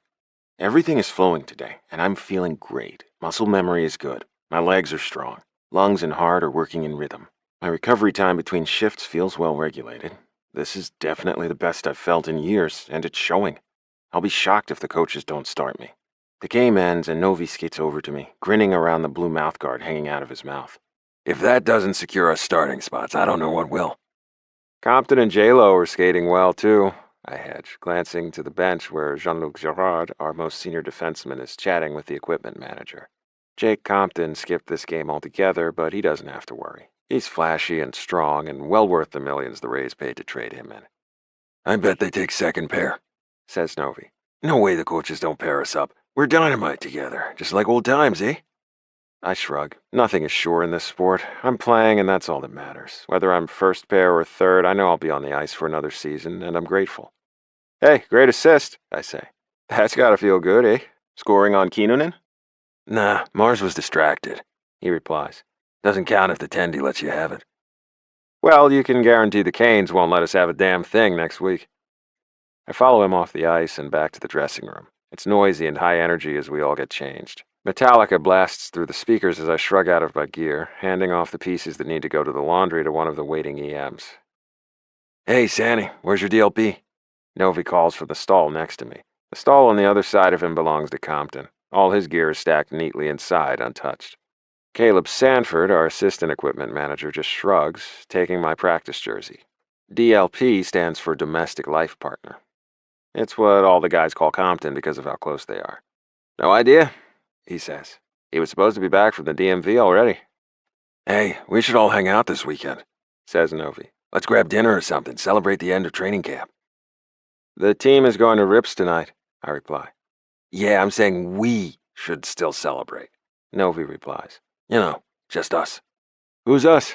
Everything is flowing today, and I'm feeling great. Muscle memory is good. My legs are strong. Lungs and heart are working in rhythm. My recovery time between shifts feels well regulated. This is definitely the best I've felt in years, and it's showing. I'll be shocked if the coaches don't start me. The game ends, and Novi skates over to me, grinning around the blue mouthguard hanging out of his mouth. If that doesn't secure us starting spots, I don't know what will. Compton and J-Lo are skating well, too, I hedge, glancing to the bench where Jean-Luc Girard, our most senior defenseman, is chatting with the equipment manager. Jake Compton skipped this game altogether, but he doesn't have to worry. He's flashy and strong and well worth the millions the Rays paid to trade him in. I bet they take second pair, says Novi. No way the coaches don't pair us up. We're dynamite together, just like old times, eh? I shrug. Nothing is sure in this sport. I'm playing, and that's all that matters. Whether I'm first pair or third, I know I'll be on the ice for another season, and I'm grateful. Hey, great assist, I say. That's gotta feel good, eh? Scoring on Kinnunen? Nah, Mars was distracted, he replies. Doesn't count if the Tendy lets you have it. Well, you can guarantee the Canes won't let us have a damn thing next week. I follow him off the ice and back to the dressing room. It's noisy and high energy as we all get changed. Metallica blasts through the speakers as I shrug out of my gear, handing off the pieces that need to go to the laundry to one of the waiting EMs. Hey, Sandy, where's your DLP? Novi calls from the stall next to me. The stall on the other side of him belongs to Compton. All his gear is stacked neatly inside, untouched. Caleb Sanford, our assistant equipment manager, just shrugs, taking my practice jersey. DLP stands for Domestic Life Partner. It's what all the guys call Compton because of how close they are. No idea, he says. He was supposed to be back from the DMV already. Hey, we should all hang out this weekend, says Novi. Let's grab dinner or something, celebrate the end of training camp. The team is going to Rips tonight, I reply. Yeah, I'm saying we should still celebrate, Novi replies. You know, just us. Who's us?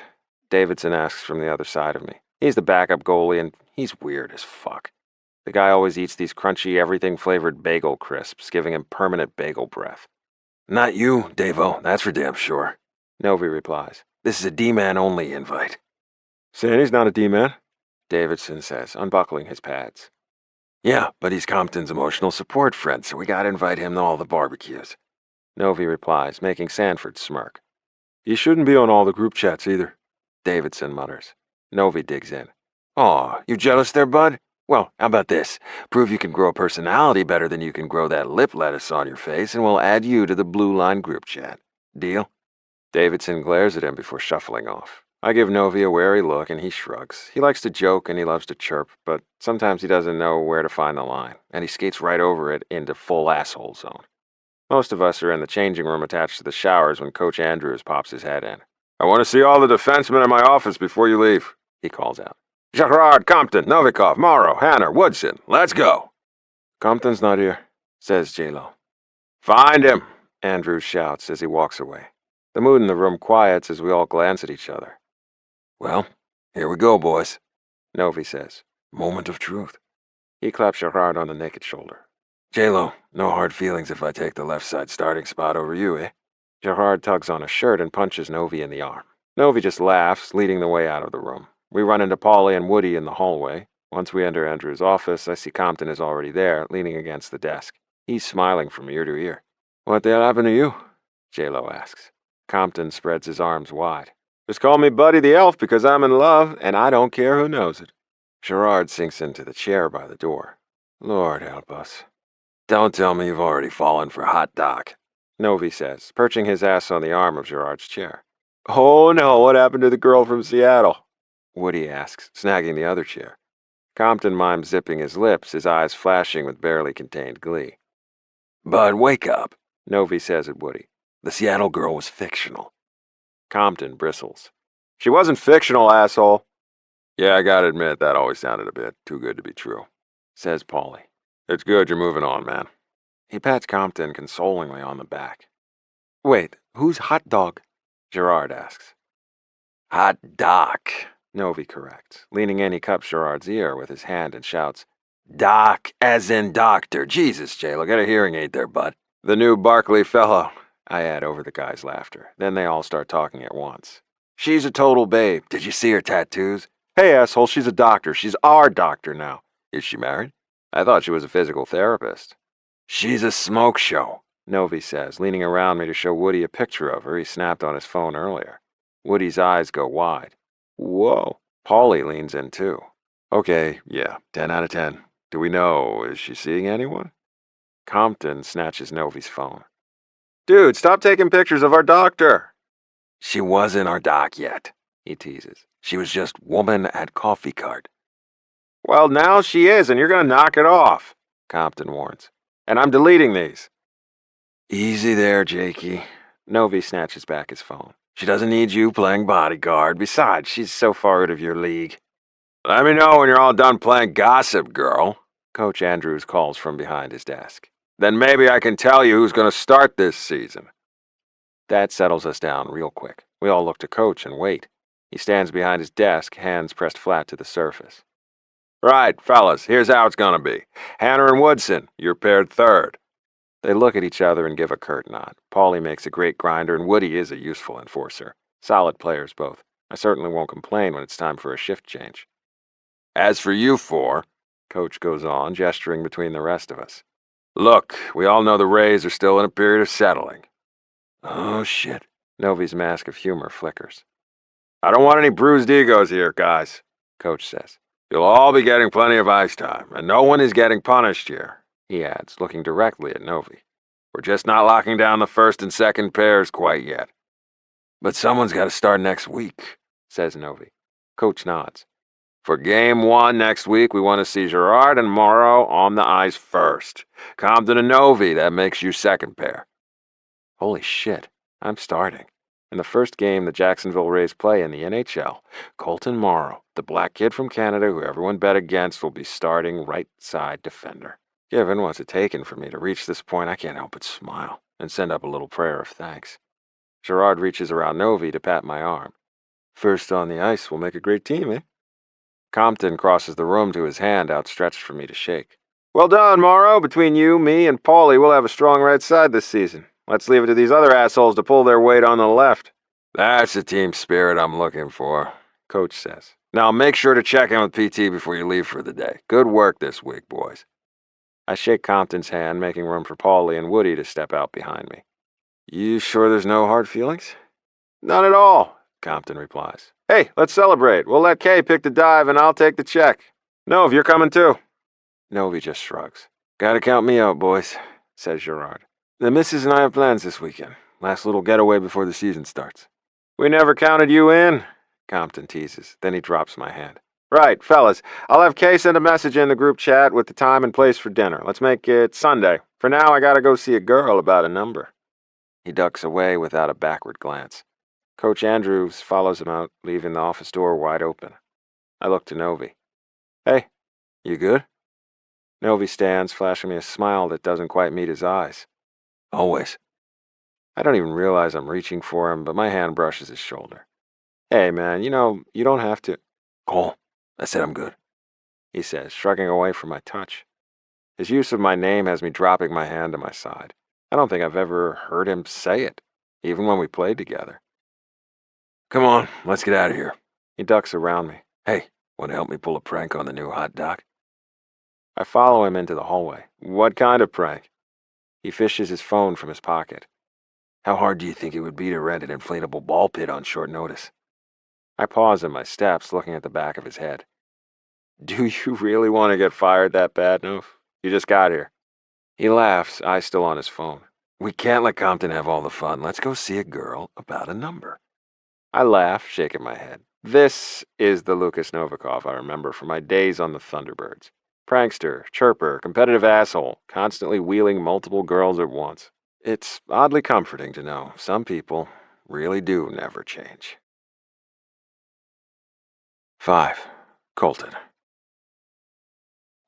Davidson asks from the other side of me. He's the backup goalie, and he's weird as fuck. The guy always eats these crunchy, everything-flavored bagel crisps, giving him permanent bagel breath. Not you, Davo, that's for damn sure, Novi replies. This is a D-man only invite. Sandy's not a D-man, Davidson says, unbuckling his pads. Yeah, but he's Compton's emotional support friend, so we gotta invite him to all the barbecues. Novi replies, making Sanford smirk. He shouldn't be on all the group chats either, Davidson mutters. Novi digs in. Aw, you jealous there, bud? Well, how about this? Prove you can grow a personality better than you can grow that lip lettuce on your face, and we'll add you to the Blue Line group chat. Deal? Davidson glares at him before shuffling off. I give Novi a wary look, and he shrugs. He likes to joke and he loves to chirp, but sometimes he doesn't know where to find the line, and he skates right over it into full asshole zone. Most of us are in the changing room attached to the showers when Coach Andrews pops his head in. I want to see all the defensemen in my office before you leave, he calls out. Girard, Compton, Novikov, Morrow, Hanner, Woodson, let's go. Compton's not here, says J-Lo. Find him, Andrews shouts as he walks away. The mood in the room quiets as we all glance at each other. Well, here we go, boys, Novi says. Moment of truth. He claps Girard on the naked shoulder. J-Lo, no hard feelings if I take the left side starting spot over you, eh? Girard tugs on a shirt and punches Novi in the arm. Novi just laughs, leading the way out of the room. We run into Polly and Woody in the hallway. Once we enter Andrew's office, I see Compton is already there, leaning against the desk. He's smiling from ear to ear. What the hell happened to you? J-Lo asks. Compton spreads his arms wide. Just call me Buddy the Elf because I'm in love, and I don't care who knows it. Girard sinks into the chair by the door. Lord help us. Don't tell me you've already fallen for Hot Doc, Novi says, perching his ass on the arm of Girard's chair. Oh no, what happened to the girl from Seattle? Woody asks, snagging the other chair. Compton mimes zipping his lips, his eyes flashing with barely contained glee. Bud, wake up, Novi says at Woody. The Seattle girl was fictional. Compton bristles. She wasn't fictional, asshole. Yeah, I gotta admit, that always sounded a bit too good to be true, says Paulie. It's good you're moving on, man. He pats Compton consolingly on the back. Wait, who's Hot Dog? Girard asks. Hot Doc, Novi corrects. Leaning in, he cups Girard's ear with his hand and shouts, Doc, as in doctor. Jesus, J-Lo, get a hearing aid there, bud. The new Barkley fellow, I add over the guy's laughter. Then they all start talking at once. She's a total babe. Did you see her tattoos? Hey, asshole, she's a doctor. She's our doctor now. Is she married? I thought she was a physical therapist. She's a smoke show, Novi says, leaning around me to show Woody a picture of her he snapped on his phone earlier. Woody's eyes go wide. Whoa. Paulie leans in too. Okay, yeah, 10 out of 10. Do we know, is she seeing anyone? Compton snatches Novi's phone. Dude, stop taking pictures of our doctor. She wasn't our doc yet, he teases. She was just woman at coffee cart. Well, now she is, and you're going to knock it off, Compton warns. And I'm deleting these. Easy there, Jakey. Novi snatches back his phone. She doesn't need you playing bodyguard. Besides, she's so far out of your league. Let me know when you're all done playing gossip, girl, Coach Andrews calls from behind his desk. Then maybe I can tell you who's going to start this season. That settles us down real quick. We all look to Coach and wait. He stands behind his desk, hands pressed flat to the surface. Right, fellas, here's how it's going to be. Hanner and Woodson, you're paired third. They look at each other and give a curt nod. Paulie makes a great grinder, and Woody is a useful enforcer. Solid players, both. I certainly won't complain when it's time for a shift change. As for you four, Coach goes on, gesturing between the rest of us. Look, we all know the Rays are still in a period of settling. Oh, shit. Novi's mask of humor flickers. I don't want any bruised egos here, guys, Coach says. You'll all be getting plenty of ice time, and no one is getting punished here, he adds, looking directly at Novi. We're just not locking down the first and second pairs quite yet. But someone's got to start next week, says Novi. Coach nods. For game 1 next week, we want to see Gerard and Morrow on the ice first. Compton and Novi, that makes you second pair. Holy shit, I'm starting. In the first game the Jacksonville Rays play in the NHL, Colton Morrow, the black kid from Canada who everyone bet against, will be starting right side defender. Given what's it taken for me to reach this point, I can't help but smile and send up a little prayer of thanks. Gerard reaches around Novi to pat my arm. First on the ice will make a great team, eh? Compton crosses the room to his hand outstretched for me to shake. Well done, Morrow. Between you, me, and Paulie, we'll have a strong right side this season. Let's leave it to these other assholes to pull their weight on the left. That's the team spirit I'm looking for, Coach says. Now make sure to check in with PT before you leave for the day. Good work this week, boys. I shake Compton's hand, making room for Paulie and Woody to step out behind me. You sure there's no hard feelings? None at all, Compton replies. Hey, let's celebrate. We'll let Kay pick the dive and I'll take the check. Nov, you're coming too. Novi just shrugs. Gotta count me out, boys, says Gerard. The missus and I have plans this weekend. Last little getaway before the season starts. We never counted you in, Compton teases. Then he drops my hand. Right, fellas. I'll have Kay send a message in the group chat with the time and place for dinner. Let's make it Sunday. For now, I gotta go see a girl about a number. He ducks away without a backward glance. Coach Andrews follows him out, leaving the office door wide open. I look to Novi. Hey, you good? Novi stands, flashing me a smile that doesn't quite meet his eyes. Always. I don't even realize I'm reaching for him, but my hand brushes his shoulder. Hey, man, you don't have to. Cole, I said I'm good, he says, shrugging away from my touch. His use of my name has me dropping my hand to my side. I don't think I've ever heard him say it, even when we played together. Come on, let's get out of here. He ducks around me. Hey, want to help me pull a prank on the new hot doc? I follow him into the hallway. What kind of prank? He fishes his phone from his pocket. How hard do you think it would be to rent an inflatable ball pit on short notice? I pause in my steps, looking at the back of his head. Do you really want to get fired that bad, Nov? You just got here. He laughs, eyes still on his phone. We can't let Compton have all the fun. Let's go see a girl about a number. I laugh, shaking my head. This is the Lukas Novikov I remember from my days on the Thunderbirds. Prankster, chirper, competitive asshole, constantly wheeling multiple girls at once. It's oddly comforting to know some people really do never change. 5. Colton.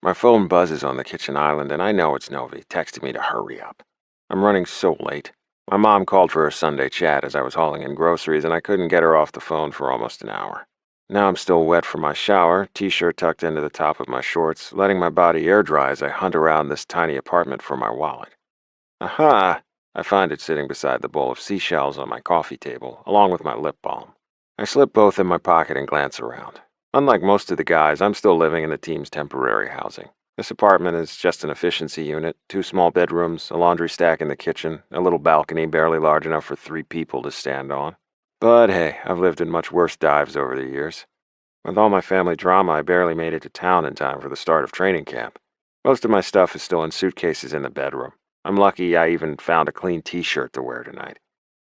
My phone buzzes on the kitchen island, and I know it's Novi, texting me to hurry up. I'm running so late. My mom called for a Sunday chat as I was hauling in groceries, and I couldn't get her off the phone for almost an hour. Now I'm still wet from my shower, t-shirt tucked into the top of my shorts, letting my body air dry as I hunt around this tiny apartment for my wallet. Aha! I find it sitting beside the bowl of seashells on my coffee table, along with my lip balm. I slip both in my pocket and glance around. Unlike most of the guys, I'm still living in the team's temporary housing. This apartment is just an efficiency unit, 2 small bedrooms, a laundry stack in the kitchen, a little balcony barely large enough for 3 people to stand on. But hey, I've lived in much worse dives over the years. With all my family drama, I barely made it to town in time for the start of training camp. Most of my stuff is still in suitcases in the bedroom. I'm lucky I even found a clean t-shirt to wear tonight.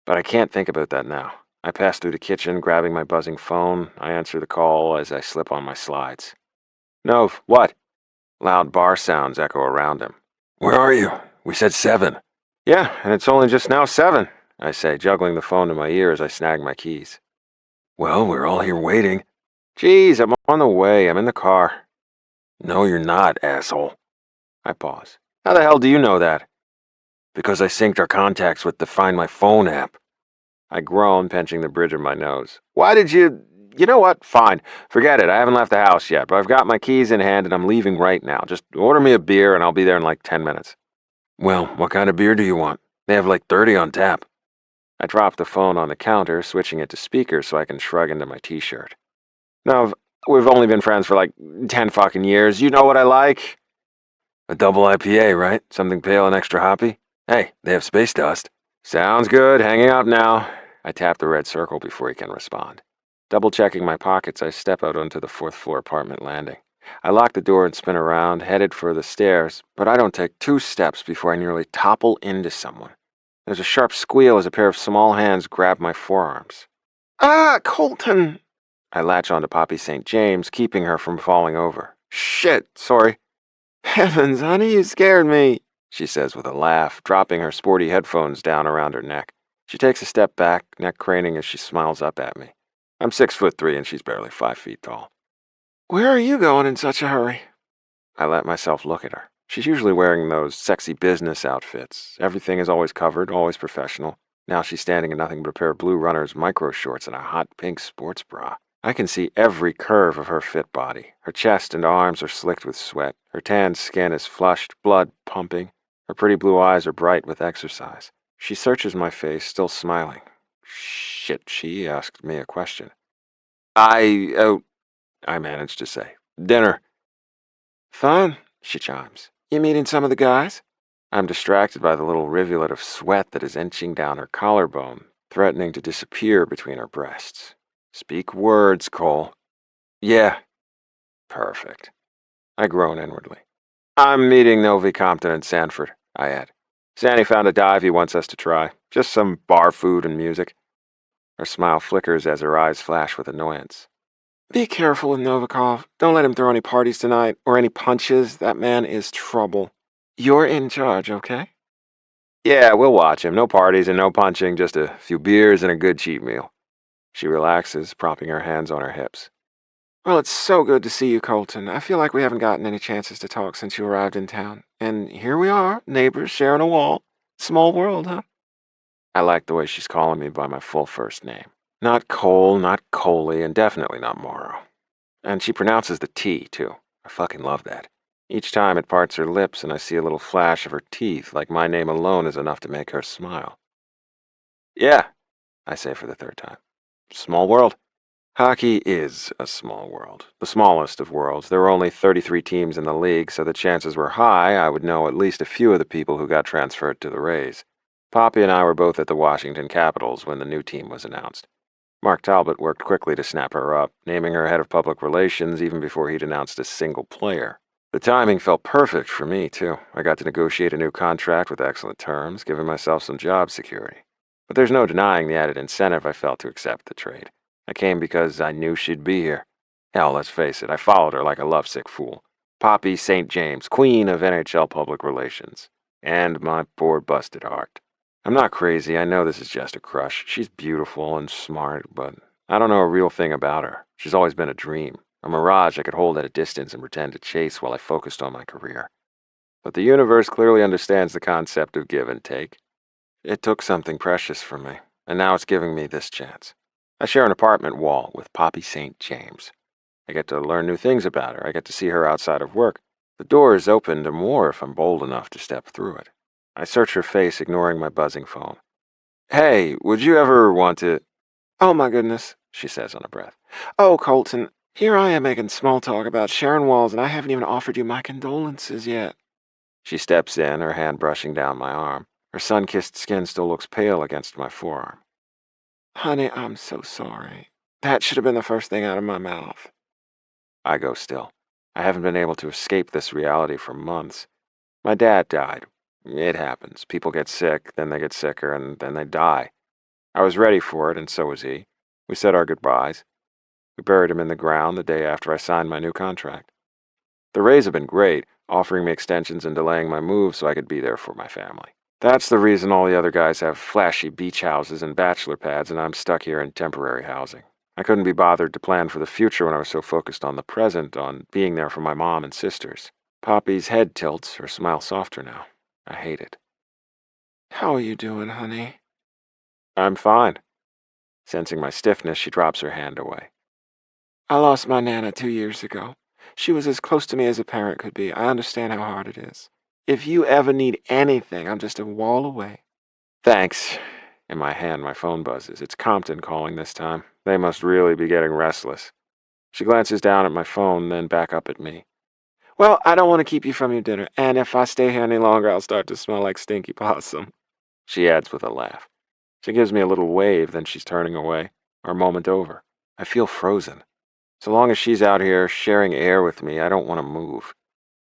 But I can't think about that now. I pass through the kitchen, grabbing my buzzing phone. I answer the call as I slip on my slides. Nov, what? Loud bar sounds echo around him. Where are you? We said 7. Yeah, and it's only just now 7, I say, juggling the phone to my ear as I snag my keys. Well, we're all here waiting. Geez, I'm on the way. I'm in the car. No, you're not, asshole. I pause. How the hell do you know that? Because I synced our contacts with the Find My Phone app. I groan, pinching the bridge of my nose. Why did you... You know what? Fine. Forget it. I haven't left the house yet, but I've got my keys in hand and I'm leaving right now. Just order me a beer and I'll be there in like 10 minutes. Well, what kind of beer do you want? They have like 30 on tap. I drop the phone on the counter, switching it to speaker so I can shrug into my t-shirt. No, we've only been friends for like 10 fucking years. You know what I like? A double IPA, right? Something pale and extra hoppy? Hey, they have space dust. Sounds good. Hanging up now. I tap the red circle before he can respond. Double-checking my pockets, I step out onto the 4th-floor apartment landing. I lock the door and spin around, headed for the stairs, but I don't take 2 steps before I nearly topple into someone. There's a sharp squeal as a pair of small hands grab my forearms. Ah, Colton! I latch onto Poppy St. James, keeping her from falling over. Shit, sorry. Heavens, honey, you scared me, she says with a laugh, dropping her sporty headphones down around her neck. She takes a step back, neck craning as she smiles up at me. I'm 6'3" and she's barely 5 feet tall. Where are you going in such a hurry? I let myself look at her. She's usually wearing those sexy business outfits. Everything is always covered, always professional. Now she's standing in nothing but a pair of Blue Runner's micro shorts and a hot pink sports bra. I can see every curve of her fit body. Her chest and arms are slicked with sweat. Her tanned skin is flushed, blood pumping. Her pretty blue eyes are bright with exercise. She searches my face, still smiling. Shit, she asked me a question. I managed to say. Dinner. Fun, she chimes. You meeting some of the guys? I'm distracted by the little rivulet of sweat that is inching down her collarbone, threatening to disappear between her breasts. Speak words, Cole. Yeah. Perfect. I groan inwardly. I'm meeting Novi, Compton, and Sanford, I add. Sandy found a dive he wants us to try. Just some bar food and music. Her smile flickers as her eyes flash with annoyance. Be careful with Novikov. Don't let him throw any parties tonight, or any punches. That man is trouble. You're in charge, okay? Yeah, we'll watch him. No parties and no punching, just a few beers and a good cheap meal. She relaxes, propping her hands on her hips. Well, it's so good to see you, Colton. I feel like we haven't gotten any chances to talk since you arrived in town. And here we are, neighbors sharing a wall. Small world, huh? I like the way she's calling me by my full first name. Not Cole, not Coley, and definitely not Morrow. And she pronounces the T, too. I fucking love that. Each time it parts her lips and I see a little flash of her teeth, like my name alone is enough to make her smile. Yeah, I say for the 3rd time. Small world. Hockey is a small world. The smallest of worlds. There were only 33 teams in the league, so the chances were high I would know at least a few of the people who got transferred to the Rays. Poppy and I were both at the Washington Capitals when the new team was announced. Mark Talbot worked quickly to snap her up, naming her head of public relations even before he'd announced a single player. The timing felt perfect for me, too. I got to negotiate a new contract with excellent terms, giving myself some job security. But there's no denying the added incentive I felt to accept the trade. I came because I knew she'd be here. Hell, let's face it, I followed her like a lovesick fool. Poppy St. James, queen of NHL public relations. And my poor busted heart. I'm not crazy, I know this is just a crush. She's beautiful and smart, but I don't know a real thing about her. She's always been a dream, a mirage I could hold at a distance and pretend to chase while I focused on my career. But the universe clearly understands the concept of give and take. It took something precious from me, and now it's giving me this chance. I share an apartment wall with Poppy St. James. I get to learn new things about her. I get to see her outside of work. The door is open to more if I'm bold enough to step through it. I search her face, ignoring my buzzing phone. Hey, would you ever want to... Oh my goodness, she says on a breath. Oh, Colton, here I am making small talk about sharing walls and I haven't even offered you my condolences yet. She steps in, her hand brushing down my arm. Her sun-kissed skin still looks pale against my forearm. Honey, I'm so sorry. That should have been the first thing out of my mouth. I go still. I haven't been able to escape this reality for months. My dad died. It happens. People get sick, then they get sicker, and then they die. I was ready for it, and so was he. We said our goodbyes. We buried him in the ground the day after I signed my new contract. The Rays have been great, offering me extensions and delaying my move so I could be there for my family. That's the reason all the other guys have flashy beach houses and bachelor pads, and I'm stuck here in temporary housing. I couldn't be bothered to plan for the future when I was so focused on the present, on being there for my mom and sisters. Poppy's head tilts, her smile softer now. I hate it. How are you doing, honey? I'm fine. Sensing my stiffness, she drops her hand away. I lost my Nana 2 years ago. She was as close to me as a parent could be. I understand how hard it is. If you ever need anything, I'm just a wall away. Thanks. In my hand, my phone buzzes. It's Compton calling this time. They must really be getting restless. She glances down at my phone, then back up at me. Well, I don't want to keep you from your dinner, and if I stay here any longer, I'll start to smell like stinky possum. She adds with a laugh. She gives me a little wave, then she's turning away. Our moment over. I feel frozen. So long as she's out here sharing air with me, I don't want to move.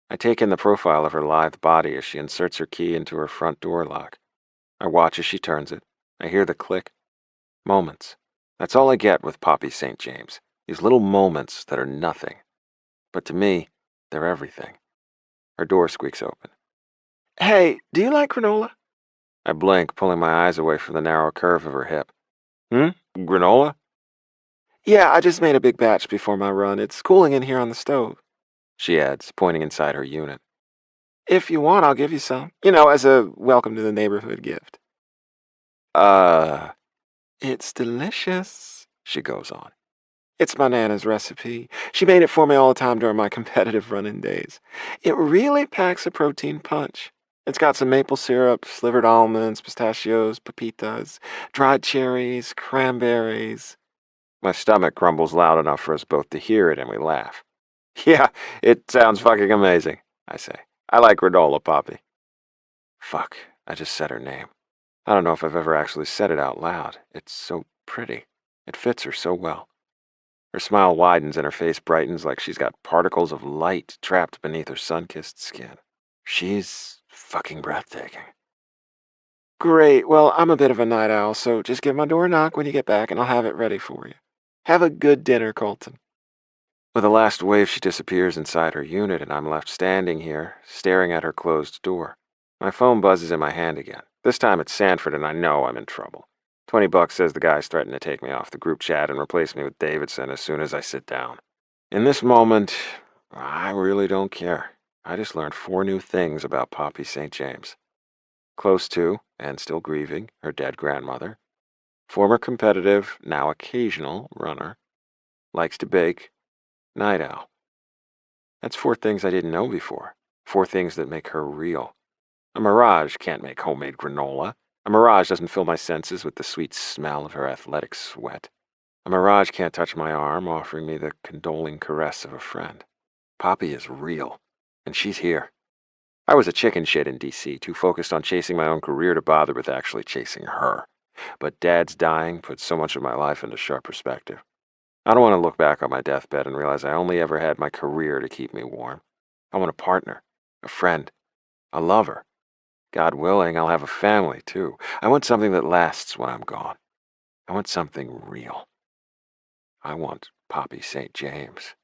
I take in the profile of her lithe body as she inserts her key into her front door lock. I watch as she turns it. I hear the click. Moments. That's all I get with Poppy St. James. These little moments that are nothing. But to me, they're everything. Her door squeaks open. Hey, do you like granola? I blink, pulling my eyes away from the narrow curve of her hip. Granola? Yeah, I just made a big batch before my run. It's cooling in here on the stove, she adds, pointing inside her unit. If you want, I'll give you some. As a welcome to the neighborhood gift. It's delicious, she goes on. It's my Nana's recipe. She made it for me all the time during my competitive running days. It really packs a protein punch. It's got some maple syrup, slivered almonds, pistachios, pepitas, dried cherries, cranberries. My stomach grumbles loud enough for us both to hear it, and we laugh. Yeah, it sounds fucking amazing, I say. I like granola, Poppy. Fuck, I just said her name. I don't know if I've ever actually said it out loud. It's so pretty. It fits her so well. Her smile widens and her face brightens like she's got particles of light trapped beneath her sun-kissed skin. She's fucking breathtaking. Great, well, I'm a bit of a night owl, so just give my door a knock when you get back and I'll have it ready for you. Have a good dinner, Colton. With a last wave, she disappears inside her unit and I'm left standing here, staring at her closed door. My phone buzzes in my hand again. This time it's Sanford and I know I'm in trouble. $20 says the guy's threatened to take me off the group chat and replace me with Davidson as soon as I sit down. In this moment, I really don't care. I just learned 4 new things about Poppy St. James. Close to, and still grieving, her dead grandmother. Former competitive, now occasional, runner. Likes to bake. Night owl. That's 4 things I didn't know before. 4 things that make her real. A mirage can't make homemade granola. A mirage doesn't fill my senses with the sweet smell of her athletic sweat. A mirage can't touch my arm, offering me the condoling caress of a friend. Poppy is real, and she's here. I was a chicken shit in D.C., too focused on chasing my own career to bother with actually chasing her. But Dad's dying put so much of my life into sharp perspective. I don't want to look back on my deathbed and realize I only ever had my career to keep me warm. I want a partner, a friend, a lover. God willing, I'll have a family, too. I want something that lasts when I'm gone. I want something real. I want Poppy St. James.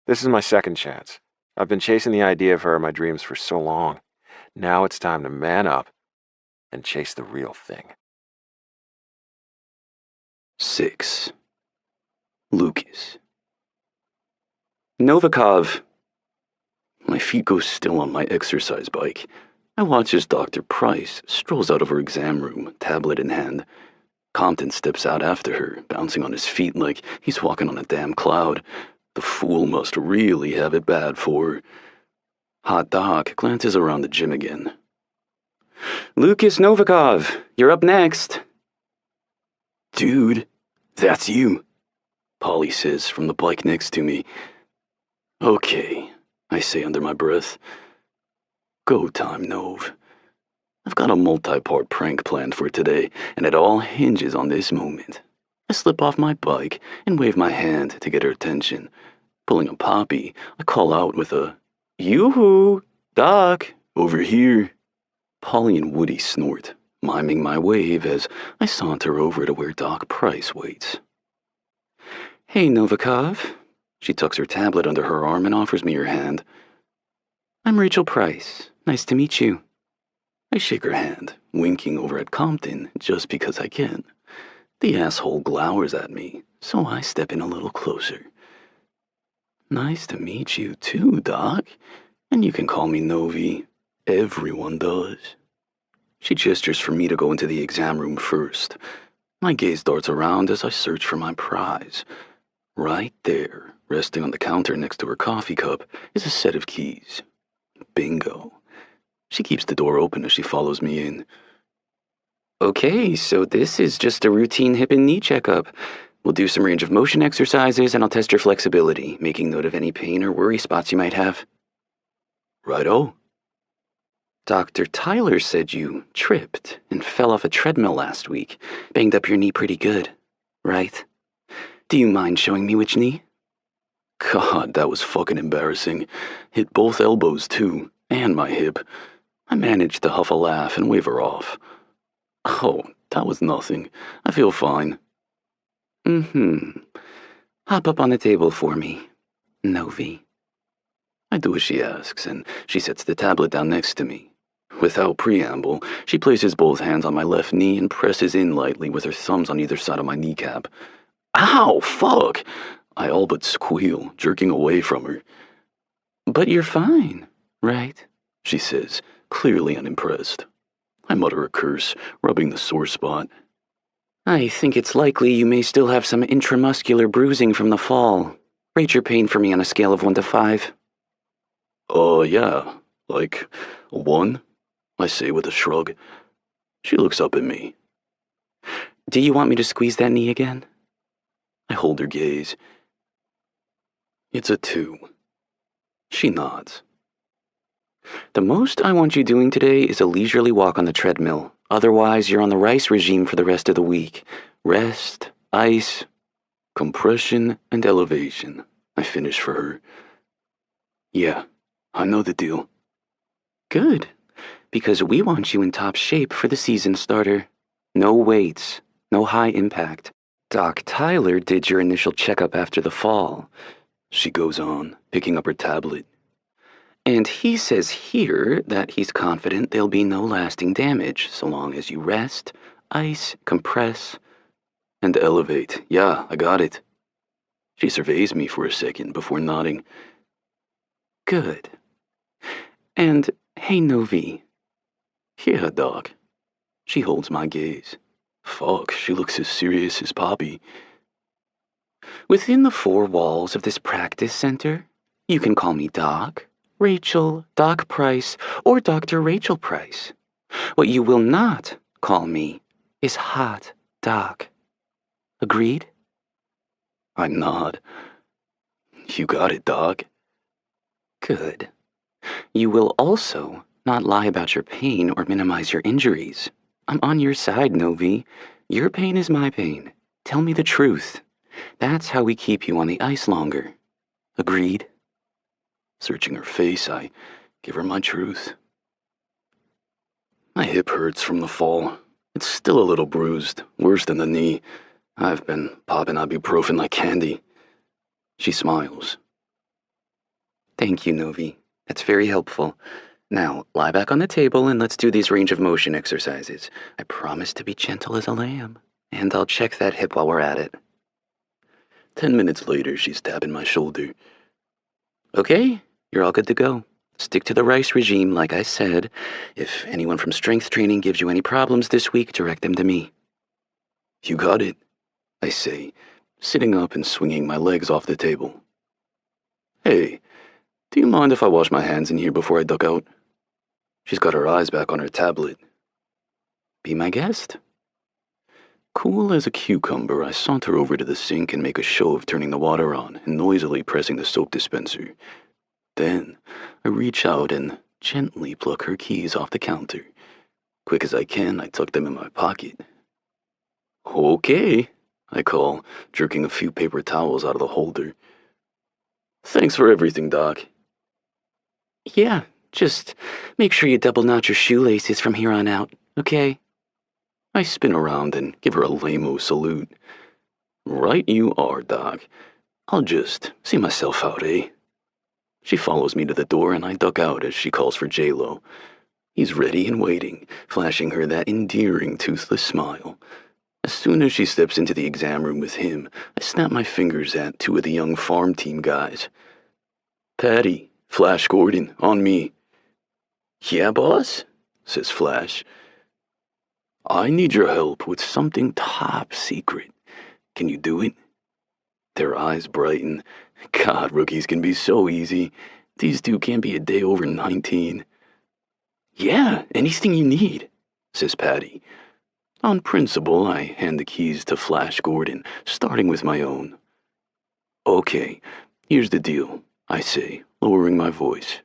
This is my second chance. I've been chasing the idea of her in my dreams for so long. Now it's time to man up and chase the real thing. 6. Lukas. Novikov. My feet go still on my exercise bike. I watch as Dr. Price strolls out of her exam room, tablet in hand. Compton steps out after her, bouncing on his feet like he's walking on a damn cloud. The fool must really have it bad for her. Hot Doc glances around the gym again. Lukas Novikov, you're up next. Dude, that's you, Polly says from the bike next to me. Okay, I say under my breath. Go time, Nov. I've got a multi-part prank planned for today, and it all hinges on this moment. I slip off my bike and wave my hand to get her attention. Pulling a Poppy, I call out with a, "Yoo-hoo, Doc, over here." Polly and Woody snort, miming my wave as I saunter over to where Doc Price waits. Hey, Novikov. She tucks her tablet under her arm and offers me her hand. I'm Rachel Price. Nice to meet you. I shake her hand, winking over at Compton just because I can. The asshole glowers at me, so I step in a little closer. Nice to meet you too, Doc. And you can call me Novi. Everyone does. She gestures for me to go into the exam room first. My gaze darts around as I search for my prize. Right there, resting on the counter next to her coffee cup, is a set of keys. Bingo. She keeps the door open as she follows me in. Okay, so this is just a routine hip and knee checkup. We'll do some range of motion exercises and I'll test your flexibility, making note of any pain or worry spots you might have. Righto. Dr. Tyler said you tripped and fell off a treadmill last week. Banged up your knee pretty good, right? Do you mind showing me which knee? God, that was fucking embarrassing. Hit both elbows too, and my hip. I managed to huff a laugh and wave her off. Oh, that was nothing. I feel fine. Hop up on the table for me, Novi. I do as she asks, and she sets the tablet down next to me. Without preamble, she places both hands on my left knee and presses in lightly with her thumbs on either side of my kneecap. Ow, fuck! I all but squeal, jerking away from her. But you're fine, right? She says, clearly unimpressed. I mutter a curse, rubbing the sore spot. I think it's likely you may still have some intramuscular bruising from the fall. Rate your pain for me on a scale of 1 to 5. Yeah, like a 1, I say with a shrug. She looks up at me. Do you want me to squeeze that knee again? I hold her gaze. It's a 2. She nods. The most I want you doing today is a leisurely walk on the treadmill. Otherwise, you're on the rice regime for the rest of the week. Rest, ice, compression, and elevation, I finish for her. Yeah, I know the deal. Good, because we want you in top shape for the season starter. No weights, no high impact. Doc Tyler did your initial checkup after the fall. She goes on, picking up her tablet. And he says here that he's confident there'll be no lasting damage so long as you rest, ice, compress, and elevate. Yeah, I got it. She surveys me for a second before nodding. Good. And, hey, Novi. Yeah, Doc. She holds my gaze. Fuck, she looks as serious as Barbie. Within the 4 walls of this practice center, you can call me Doc, Rachel, Doc Price, or Dr. Rachel Price. What you will not call me is Hot Doc. Agreed? I nod. You got it, Doc. Good. You will also not lie about your pain or minimize your injuries. I'm on your side, Novi. Your pain is my pain. Tell me the truth. That's how we keep you on the ice longer. Agreed? Searching her face, I give her my truth. My hip hurts from the fall. It's still a little bruised, worse than the knee. I've been popping ibuprofen like candy. She smiles. Thank you, Novi. That's very helpful. Now, lie back on the table and let's do these range of motion exercises. I promise to be gentle as a lamb, and I'll check that hip while we're at it. 10 minutes later, she's tapping my shoulder. Okay, you're all good to go. Stick to the rice regime, like I said. If anyone from strength training gives you any problems this week, direct them to me. You got it, I say, sitting up and swinging my legs off the table. Hey, do you mind if I wash my hands in here before I duck out? She's got her eyes back on her tablet. Be my guest. Cool as a cucumber, I saunter over to the sink and make a show of turning the water on and noisily pressing the soap dispenser. Then, I reach out and gently pluck her keys off the counter. Quick as I can, I tuck them in my pocket. Okay, I call, jerking a few paper towels out of the holder. Thanks for everything, Doc. Yeah, just make sure you double knot your shoelaces from here on out, okay? I spin around and give her a lame-o salute. Right you are, Doc. I'll just see myself out, eh? She follows me to the door and I duck out as she calls for J-Lo. He's ready and waiting, flashing her that endearing toothless smile. As soon as she steps into the exam room with him, I snap my fingers at two of the young farm team guys. Patty, Flash Gordon, on me. Yeah, boss, says Flash. I need your help with something top secret. Can you do it? Their eyes brighten. God, rookies can be so easy. These two can't be a day over 19. Yeah, anything you need, says Patty. On principle, I hand the keys to Flash Gordon, starting with my own. Okay, here's the deal, I say, lowering my voice.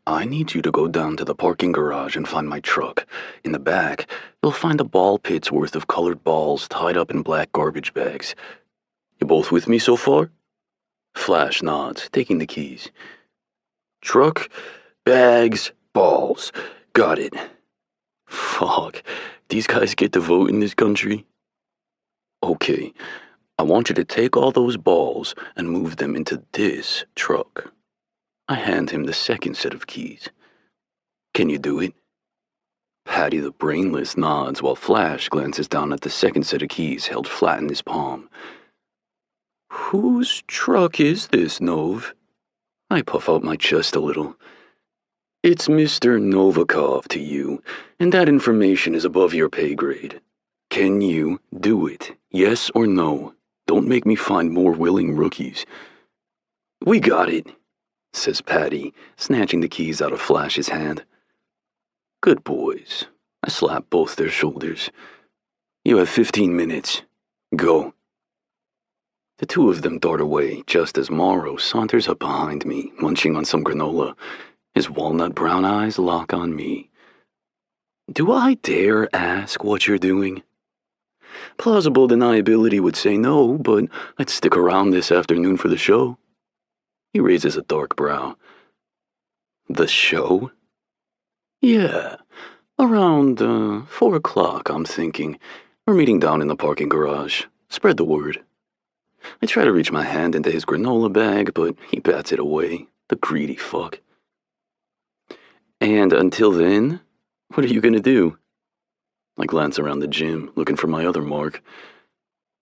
I need you to go down to the parking garage and find my truck. In the back, you'll find a ball pit's worth of colored balls tied up in black garbage bags. You both with me so far? Flash nods, taking the keys. Truck, bags, balls. Got it. Fuck, these guys get to vote in this country? Okay, I want you to take all those balls and move them into this truck. I hand him the second set of keys. Can you do it? Patty the brainless nods while Flash glances down at the second set of keys held flat in his palm. Whose truck is this, Nov? I puff out my chest a little. It's Mr. Novikov to you, and that information is above your pay grade. Can you do it? Yes or no? Don't make me find more willing rookies. We got it, says Patty, snatching the keys out of Flash's hand. Good boys. I slap both their shoulders. You have 15 minutes. Go. The two of them dart away just as Morrow saunters up behind me, munching on some granola. His walnut brown eyes lock on me. Do I dare ask what you're doing? Plausible deniability would say no, but I'd stick around this afternoon for the show. He raises a dark brow. The show? Yeah, around 4 o'clock, I'm thinking. We're meeting down in the parking garage. Spread the word. I try to reach my hand into his granola bag, but he bats it away, the greedy fuck. And until then, what are you gonna do? I glance around the gym, looking for my other mark.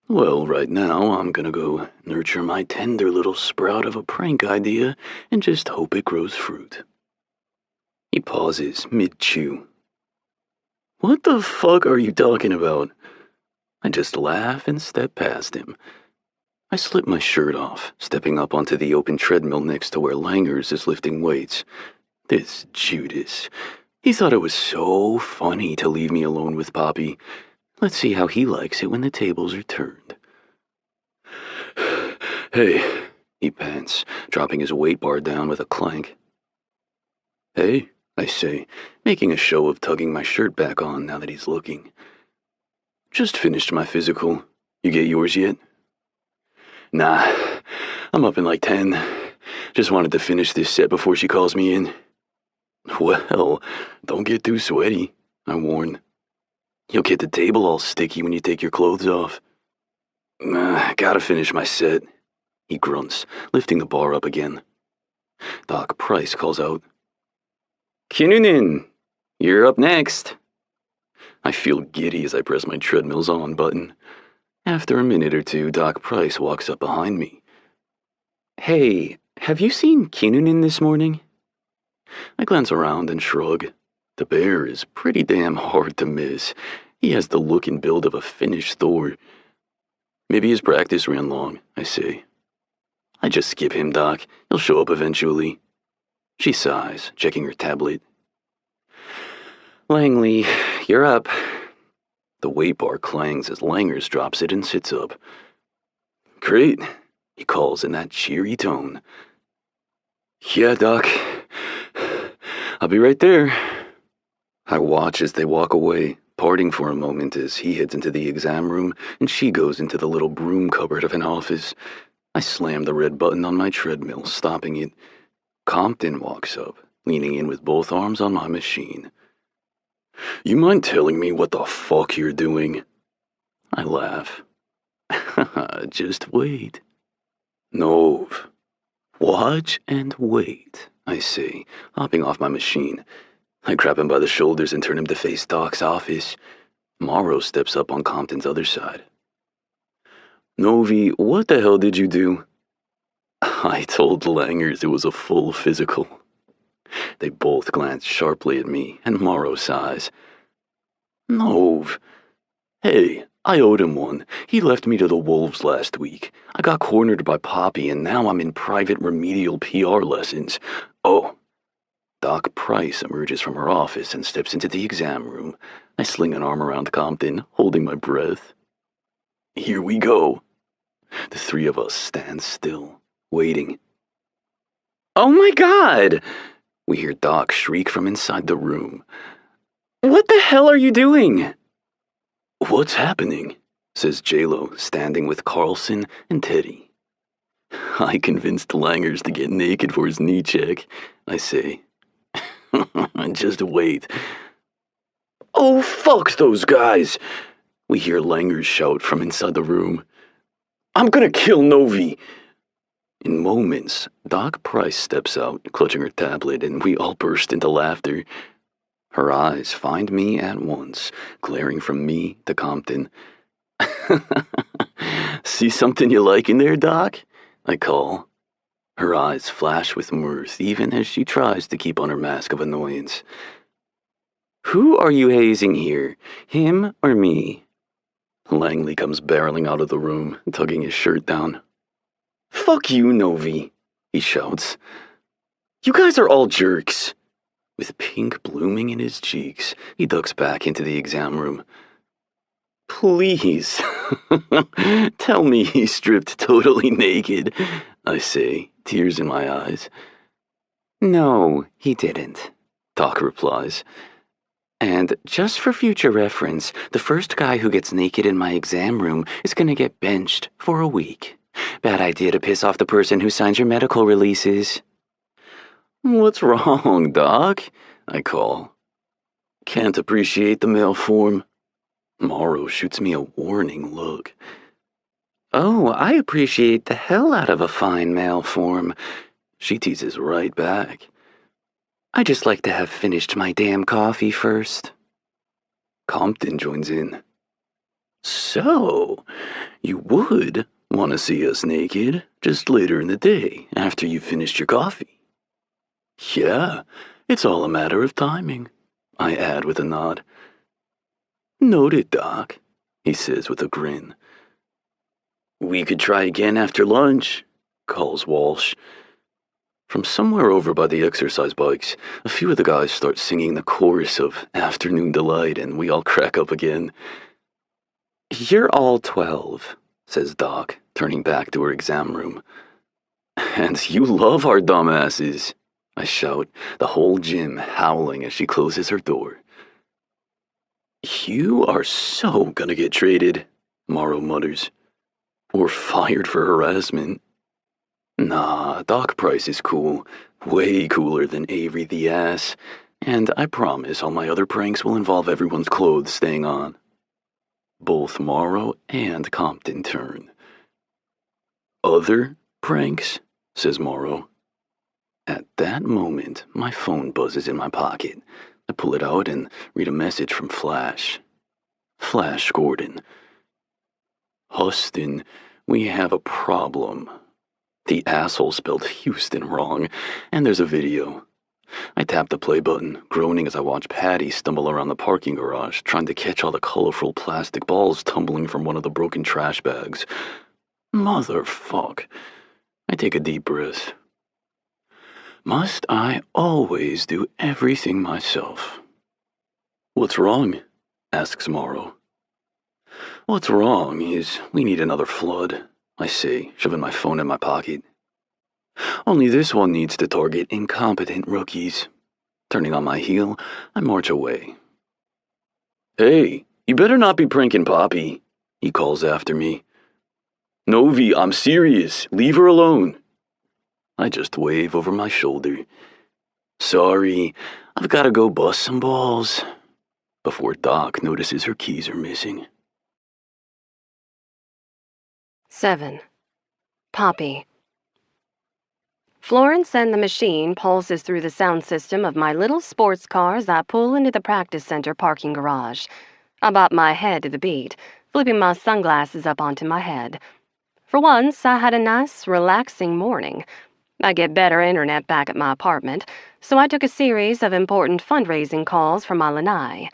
Well, right now, I'm gonna go nurture my tender little sprout of a prank idea and just hope it grows fruit. He pauses, mid-chew. What the fuck are you talking about? I just laugh and step past him. I slip my shirt off, stepping up onto the open treadmill next to where Langers is lifting weights. This Judas. He thought it was so funny to leave me alone with Poppy. Let's see how he likes it when the tables are turned. Hey, he pants, dropping his weight bar down with a clank. Hey, I say, making a show of tugging my shirt back on now that he's looking. Just finished my physical. You get yours yet? Nah, I'm up in like 10. Just wanted to finish this set before she calls me in. Well, don't get too sweaty, I warn. You'll get the table all sticky when you take your clothes off. Gotta finish my set, he grunts, lifting the bar up again. Doc Price calls out, Kinnunen, you're up next. I feel giddy as I press my treadmill's on button. After a minute or two, Doc Price walks up behind me. Hey, have you seen Kinnunen this morning? I glance around and shrug. The bear is pretty damn hard to miss. He has the look and build of a Finnish Thor. Maybe his practice ran long, I say. I just skip him, Doc. He'll show up eventually. She sighs, checking her tablet. Langley, you're up. The weight bar clangs as Langers drops it and sits up. Great, he calls in that cheery tone. Yeah, Doc. I'll be right there. I watch as they walk away, parting for a moment as he heads into the exam room and she goes into the little broom cupboard of an office. I slam the red button on my treadmill, stopping it. Compton walks up, leaning in with both arms on my machine. You mind telling me what the fuck you're doing? I laugh. Just wait. Nov. Watch and wait, I say, hopping off my machine. I grab him by the shoulders and turn him to face Doc's office. Morrow steps up on Compton's other side. Novi, what the hell did you do? I told Langers it was a full physical. They both glance sharply at me, and Morrow sighs. Nov. Hey, I owed him one. He left me to the wolves last week. I got cornered by Poppy, and now I'm in private remedial PR lessons. Oh. Doc Price emerges from her office and steps into the exam room. I sling an arm around Compton, holding my breath. Here we go. The three of us stand still, waiting. Oh my God! We hear Doc shriek from inside the room. What the hell are you doing? What's happening? Says J-Lo, standing with Carlson and Teddy. I convinced Langers to get naked for his knee check, I say. Just wait. Oh, fuck those guys! We hear Langers shout from inside the room. I'm gonna kill Novi! In moments, Doc Price steps out, clutching her tablet, and we all burst into laughter. Her eyes find me at once, glaring from me to Compton. See something you like in there, Doc? I call. Her eyes flash with mirth, even as she tries to keep on her mask of annoyance. Who are you hazing here, him or me? Langley comes barreling out of the room, tugging his shirt down. Fuck you, Novi, he shouts. You guys are all jerks. With pink blooming in his cheeks, he ducks back into the exam room. Please, tell me he stripped totally naked, I say, tears in my eyes. No, he didn't, Doc replies. And just for future reference, the first guy who gets naked in my exam room is gonna get benched for a week. Bad idea to piss off the person who signs your medical releases. What's wrong, Doc? I call. Can't appreciate the male form. Morrow shoots me a warning look. Oh, I appreciate the hell out of a fine male form. She teases right back. I just like to have finished my damn coffee first. Compton joins in. So, you would want to see us naked just later in the day after you've finished your coffee? Yeah, it's all a matter of timing, I add with a nod. Noted, Doc, he says with a grin. We could try again after lunch, calls Walsh. From somewhere over by the exercise bikes, a few of the guys start singing the chorus of Afternoon Delight, and we all crack up again. You're all 12, says Doc, turning back to her exam room. And you love our dumbasses, I shout, the whole gym howling as she closes her door. You are so gonna get traded, Morrow mutters. Or fired for harassment. Nah, Doc Price is cool. Way cooler than Avery the ass. And I promise all my other pranks will involve everyone's clothes staying on. Both Morrow and Compton turn. Other pranks? Says Morrow. At that moment, my phone buzzes in my pocket. I pull it out and read a message from Flash. Flash Gordon. Huston, we have a problem. The asshole spelled Houston wrong, and there's a video. I tap the play button, groaning as I watch Patty stumble around the parking garage, trying to catch all the colorful plastic balls tumbling from one of the broken trash bags. Motherfuck. I take a deep breath. Must I always do everything myself? What's wrong? Asks Morrow. What's wrong is we need another flood, I say, shoving my phone in my pocket. Only this one needs to target incompetent rookies. Turning on my heel, I march away. Hey, you better not be pranking Poppy, he calls after me. Novi, I'm serious. Leave her alone. I just wave over my shoulder. Sorry, I've got to go bust some balls. before Doc notices her keys are missing. 7. Poppy. Florence and the machine pulses through the sound system of my little sports car as I pull into the practice center parking garage. I bop my head to the beat, flipping my sunglasses up onto my head. For once, I had a nice, relaxing morning. I get better internet back at my apartment, so I took a series of important fundraising calls for my lanai.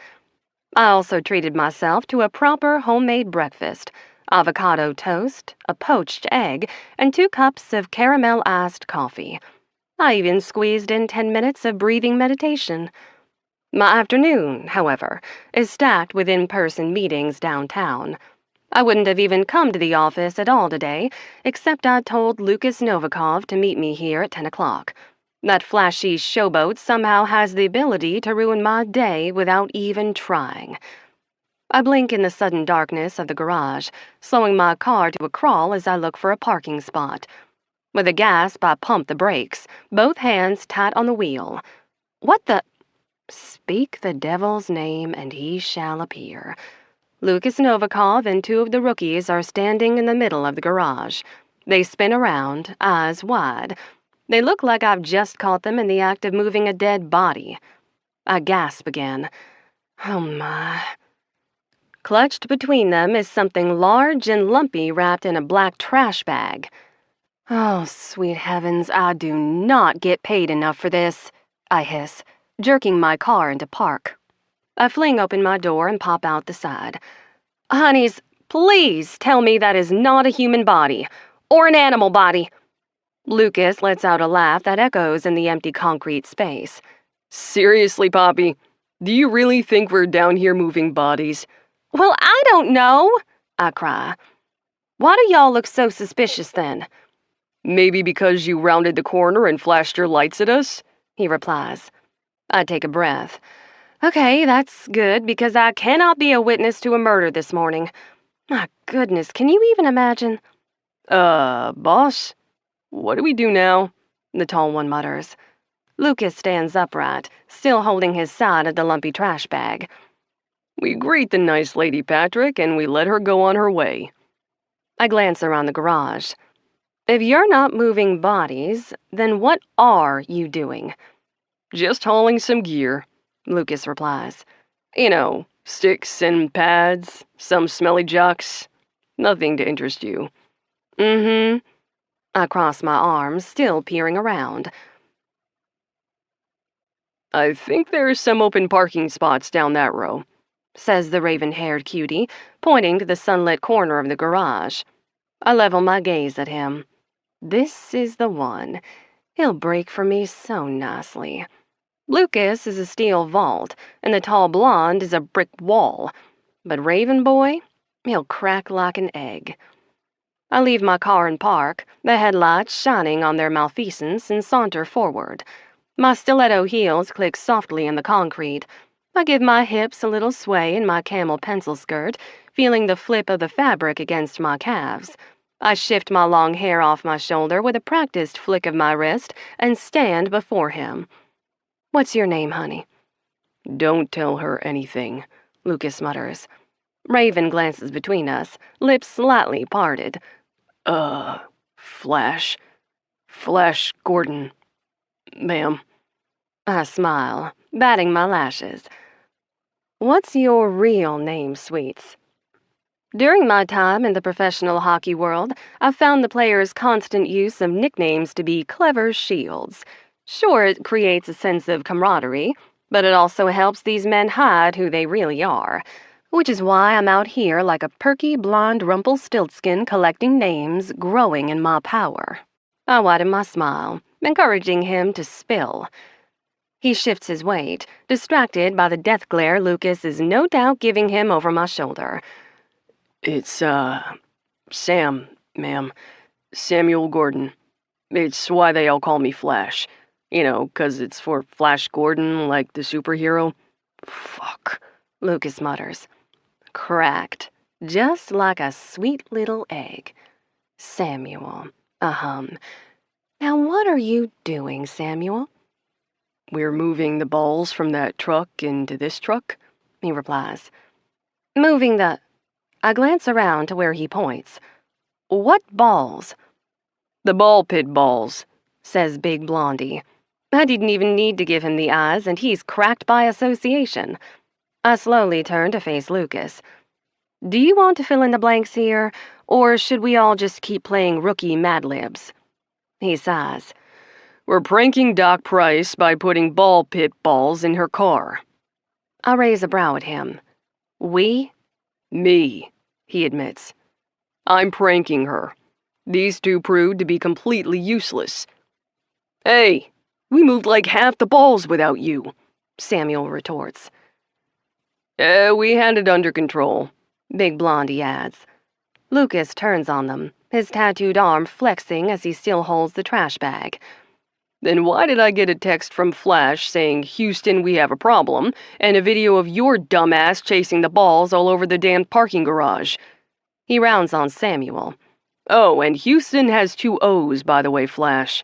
I also treated myself to a proper homemade breakfast: avocado toast, a poached egg, and 2 cups of caramel-iced coffee. I even squeezed in 10 minutes of breathing meditation. My afternoon, however, is stacked with in-person meetings downtown. I wouldn't have even come to the office at all today, except I told Lukas Novikov to meet me here at 10 o'clock. That flashy showboat somehow has the ability to ruin my day without even trying. I blink in the sudden darkness of the garage, slowing my car to a crawl as I look for a parking spot. With a gasp, I pump the brakes, both hands tight on the wheel. What the... Speak the devil's name and he shall appear. Lukas Novikov and 2 of the rookies are standing in the middle of the garage. They spin around, eyes wide. They look like I've just caught them in the act of moving a dead body. I gasp again. Oh my. Clutched between them is something large and lumpy wrapped in a black trash bag. Oh, sweet heavens, I do not get paid enough for this, I hiss, jerking my car into park. I fling open my door and pop out the side. Honeys, please tell me that is not a human body, or an animal body. Lukas lets out a laugh that echoes in the empty concrete space. Seriously, Poppy, do you really think we're down here moving bodies? Well, I don't know, I cry. Why do y'all look so suspicious then? Maybe because you rounded the corner and flashed your lights at us, he replies. I take a breath. Okay, that's good, because I cannot be a witness to a murder this morning. My goodness, can you even imagine? Boss? What do we do now? The tall one mutters. Lukas stands upright, still holding his side of the lumpy trash bag. We greet the nice Lady Patrick and we let her go on her way. I glance around the garage. If you're not moving bodies, then what are you doing? Just hauling some gear, Lukas replies. You know, sticks and pads, some smelly jocks. Nothing to interest you. Mm-hmm. I cross my arms, still peering around. I think there's some open parking spots down that row, says the raven-haired cutie, pointing to the sunlit corner of the garage. I level my gaze at him. This is the one. He'll break for me so nicely. Lukas is a steel vault, and the tall blonde is a brick wall. But Raven Boy, he'll crack like an egg. I leave my car in park, the headlights shining on their malfeasance, and saunter forward. My stiletto heels click softly in the concrete. I give my hips a little sway in my camel pencil skirt, feeling the flip of the fabric against my calves. I shift my long hair off my shoulder with a practiced flick of my wrist and stand before him. What's your name, honey? Don't tell her anything, Lukas mutters. Raven glances between us, lips slightly parted. Flash. Flash Gordon. Ma'am. I smile, batting my lashes. What's your real name, sweets? During my time in the professional hockey world, I've found the players' constant use of nicknames to be clever shields. Sure, it creates a sense of camaraderie, but it also helps these men hide who they really are, which is why I'm out here like a perky blonde Rumpelstiltskin collecting names, growing in my power. I widen my smile, encouraging him to spill. He shifts his weight, distracted by the death glare Lukas is no doubt giving him over my shoulder. It's, Sam, ma'am. Samuel Gordon. It's why they all call me Flash. You know, 'cause it's for Flash Gordon, like the superhero. Fuck, Lukas mutters. Cracked, just like a sweet little egg. Samuel, Now what are you doing, Samuel? We're moving the balls from that truck into this truck, he replies. Moving the... I glance around to where he points. What balls? The ball pit balls. Says Big Blondie. I didn't even need to give him the eyes, and he's cracked by association. I slowly turn to face Lukas. Do you want to fill in the blanks here, or should we all just keep playing rookie Mad Libs? He sighs. We're pranking Doc Price by putting ball pit balls in her car. I raise a brow at him. We? Me, he admits. I'm pranking her. These two proved to be completely useless. Hey, we moved like half the balls without you, Samuel retorts. We had it under control, Big Blondie adds. Lukas turns on them, his tattooed arm flexing as he still holds the trash bag. Then why did I get a text from Flash saying, Houston, we have a problem, and a video of your dumbass chasing the balls all over the damn parking garage? He rounds on Samuel. Oh, and Houston has 2 O's, by the way, Flash.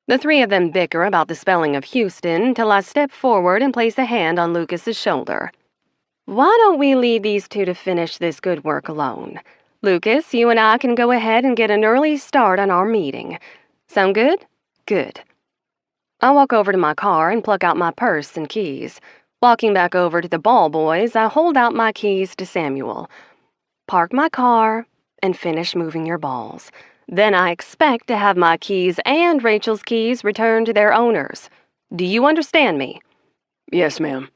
The three of them bicker about the spelling of Houston till I step forward and place a hand on Lucas's shoulder. Why don't we leave these two to finish this good work alone? Lukas, you and I can go ahead and get an early start on our meeting. Sound good? Good. I walk over to my car and pluck out my purse and keys. Walking back over to the ball boys, I hold out my keys to Samuel. Park my car and finish moving your balls. Then I expect to have my keys and Rachel's keys returned to their owners. Do you understand me? Yes, ma'am.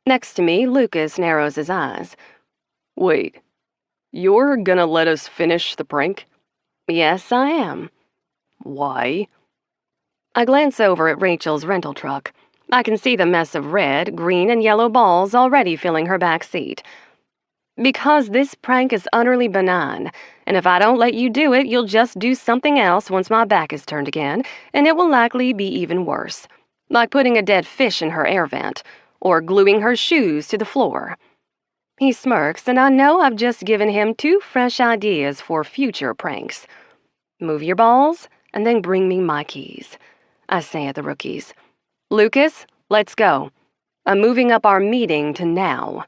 Next to me, Lukas narrows his eyes. Wait, you're gonna let us finish the prank? Yes, I am. Why? I glance over at Rachel's rental truck. I can see the mess of red, green, and yellow balls already filling her back seat. Because this prank is utterly benign, and if I don't let you do it, you'll just do something else once my back is turned again, and it will likely be even worse. Like putting a dead fish in her air vent, or gluing her shoes to the floor. He smirks, and I know I've just given him 2 fresh ideas for future pranks. Move your balls, and then bring me my keys, I say at the rookies. Lukas, let's go. I'm moving up our meeting to now.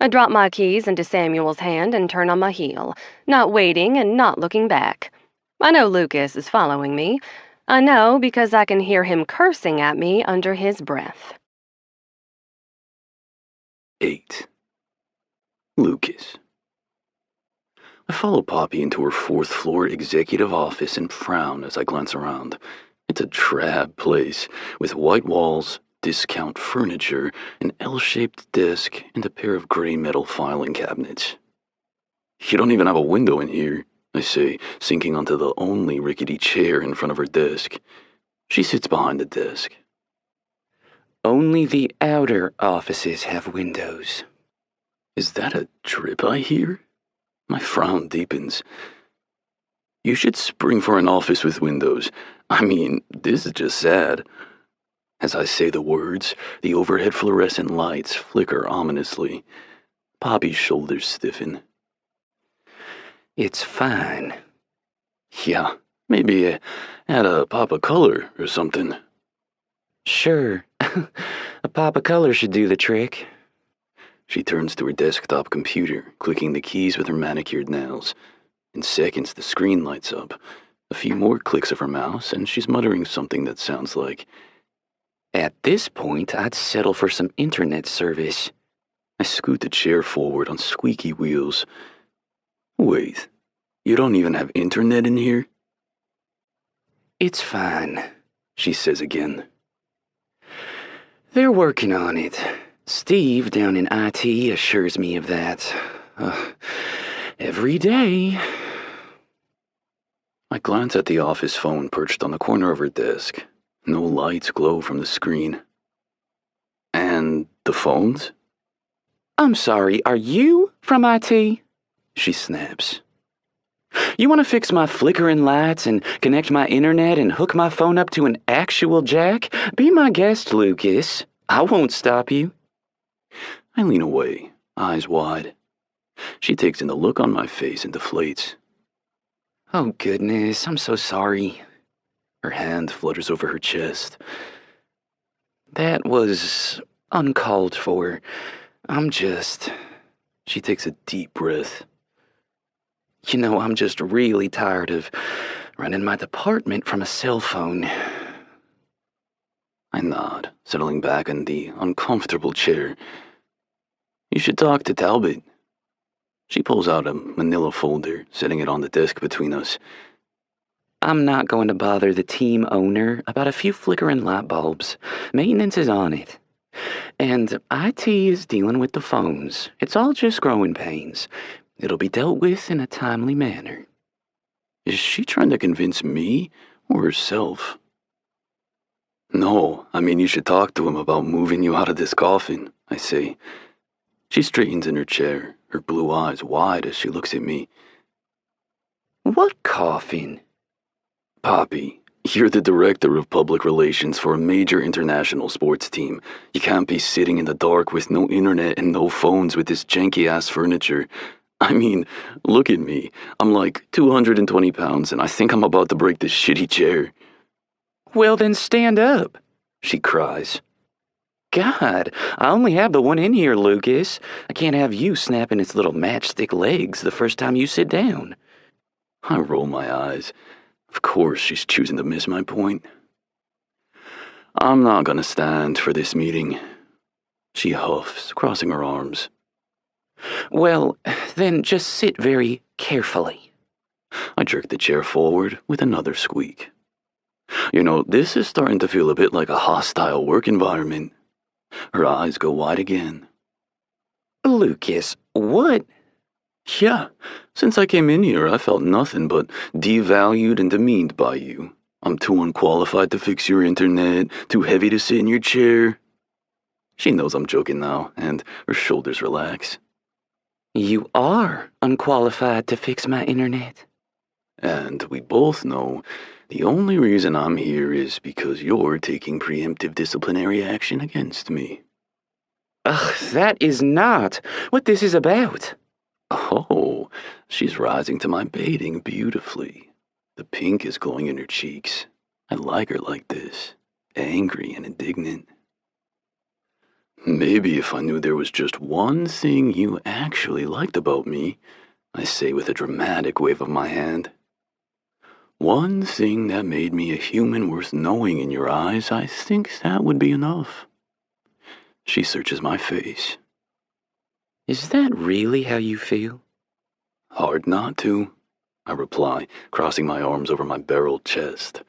I drop my keys into Samuel's hand and turn on my heel, not waiting and not looking back. I know Lukas is following me. I know because I can hear him cursing at me under his breath. 8. Lukas. I follow Poppy into her 4th-floor executive office and frown as I glance around. It's a drab place with white walls, discount furniture, an L-shaped desk, and a pair of gray metal filing cabinets. You don't even have a window in here, I say, sinking onto the only rickety chair in front of her desk. She sits behind the desk. Only the outer offices have windows. Is that a drip I hear? My frown deepens. You should spring for an office with windows. I mean, this is just sad. As I say the words, the overhead fluorescent lights flicker ominously. Poppy's shoulders stiffen. It's fine. Yeah, maybe add a pop of color or something. Sure. A pop of color should do the trick. She turns to her desktop computer, clicking the keys with her manicured nails. In seconds, the screen lights up. A few more clicks of her mouse, and she's muttering something that sounds like, At this point, I'd settle for some internet service. I scoot the chair forward on squeaky wheels. Wait, you don't even have internet in here? It's fine, She says again. they're working on it. Steve down in IT assures me of that. Every day. I glance at the office phone perched on the corner of her desk. No lights glow from the screen. And the phones? I'm sorry, are you from IT? She snaps. You want to fix my flickering lights and connect my internet and hook my phone up to an actual jack? Be my guest, Lukas. I won't stop you. I lean away, eyes wide. She takes in the look on my face and deflates. Oh, goodness, I'm so sorry. Her hand flutters over her chest. That was uncalled for. She takes a deep breath. I'm just really tired of running my department from a cell phone. I nod, settling back in the uncomfortable chair. You should talk to Talbot. She pulls out a manila folder, setting it on the desk between us. I'm not going to bother the team owner about a few flickering light bulbs. Maintenance is on it. And IT is dealing with the phones. It's all just growing pains. It'll be dealt with in a timely manner. Is she trying to convince me or herself? No, I mean you should talk to him about moving you out of this coffin, I say. She straightens in her chair, her blue eyes wide as she looks at me. What coffin? Poppy, you're the director of public relations for a major international sports team. You can't be sitting in the dark with no internet and no phones with this janky-ass furniture. I mean, look at me. I'm like 220 pounds and I think I'm about to break this shitty chair. Well, then stand up, she cries. God, I only have the one in here, Lucas. I can't have you snapping its little matchstick legs the first time you sit down. I roll my eyes. Of course she's choosing to miss my point. I'm not gonna stand for this meeting. She huffs, crossing her arms. Well, then just sit very carefully. I jerk the chair forward with another squeak. This is starting to feel a bit like a hostile work environment. Her eyes go wide again. Lucas, what? Yeah, since I came in here, I felt nothing but devalued and demeaned by you. I'm too unqualified to fix your internet, too heavy to sit in your chair. She knows I'm joking now, and her shoulders relax. You are unqualified to fix my internet. And we both know the only reason I'm here is because you're taking preemptive disciplinary action against me. Ugh, that is not what this is about. Oh, she's rising to my baiting beautifully. The pink is glowing in her cheeks. I like her like this, angry and indignant. Maybe if I knew there was just one thing you actually liked about me, I say with a dramatic wave of my hand. One thing that made me a human worth knowing in your eyes, I think that would be enough. She searches my face. Is that really how you feel? Hard not to, I reply, crossing my arms over my barreled chest.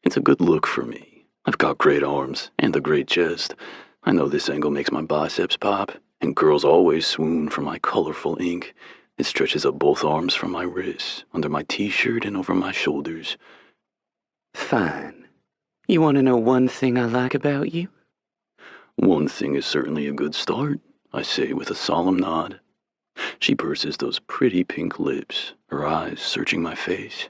It's a good look for me. I've got great arms and a great chest. I know this angle makes my biceps pop, and girls always swoon for my colorful ink. It stretches up both arms from my wrists, under my t-shirt and over my shoulders. Fine. You want to know one thing I like about you? One thing is certainly a good start, I say with a solemn nod. She purses those pretty pink lips, her eyes searching my face.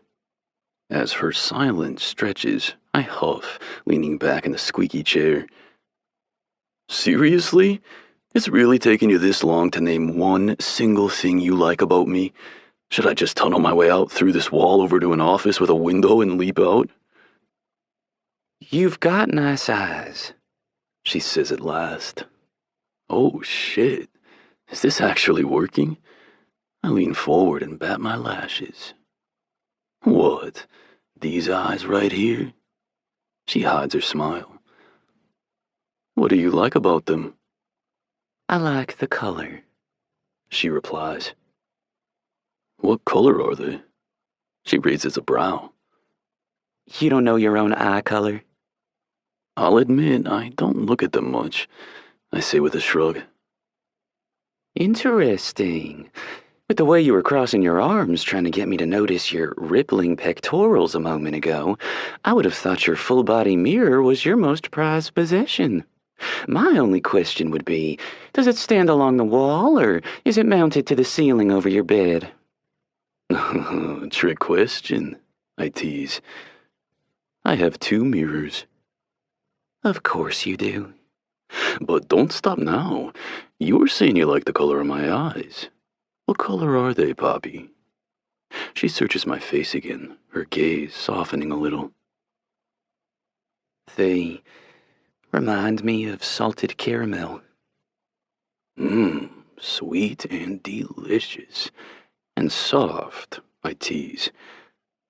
As her silence stretches, I huff, leaning back in the squeaky chair. Seriously? It's really taken you this long to name one single thing you like about me? Should I just tunnel my way out through this wall over to an office with a window and leap out? You've got nice eyes, she says at last. Oh shit, is this actually working? I lean forward and bat my lashes. What, these eyes right here? She hides her smile. What do you like about them? I like the color, she replies. What color are they? She raises a brow. You don't know your own eye color? I'll admit, I don't look at them much, I say with a shrug. Interesting. With the way you were crossing your arms trying to get me to notice your rippling pectorals a moment ago, I would have thought your full-body mirror was your most prized possession. My only question would be, does it stand along the wall, or is it mounted to the ceiling over your bed? Trick question, I tease. I have 2 mirrors. Of course you do. But don't stop now. You were saying you like the color of my eyes. What color are they, Poppy? She searches my face again, her gaze softening a little. They Remind me of salted caramel. Sweet and delicious. And soft, I tease.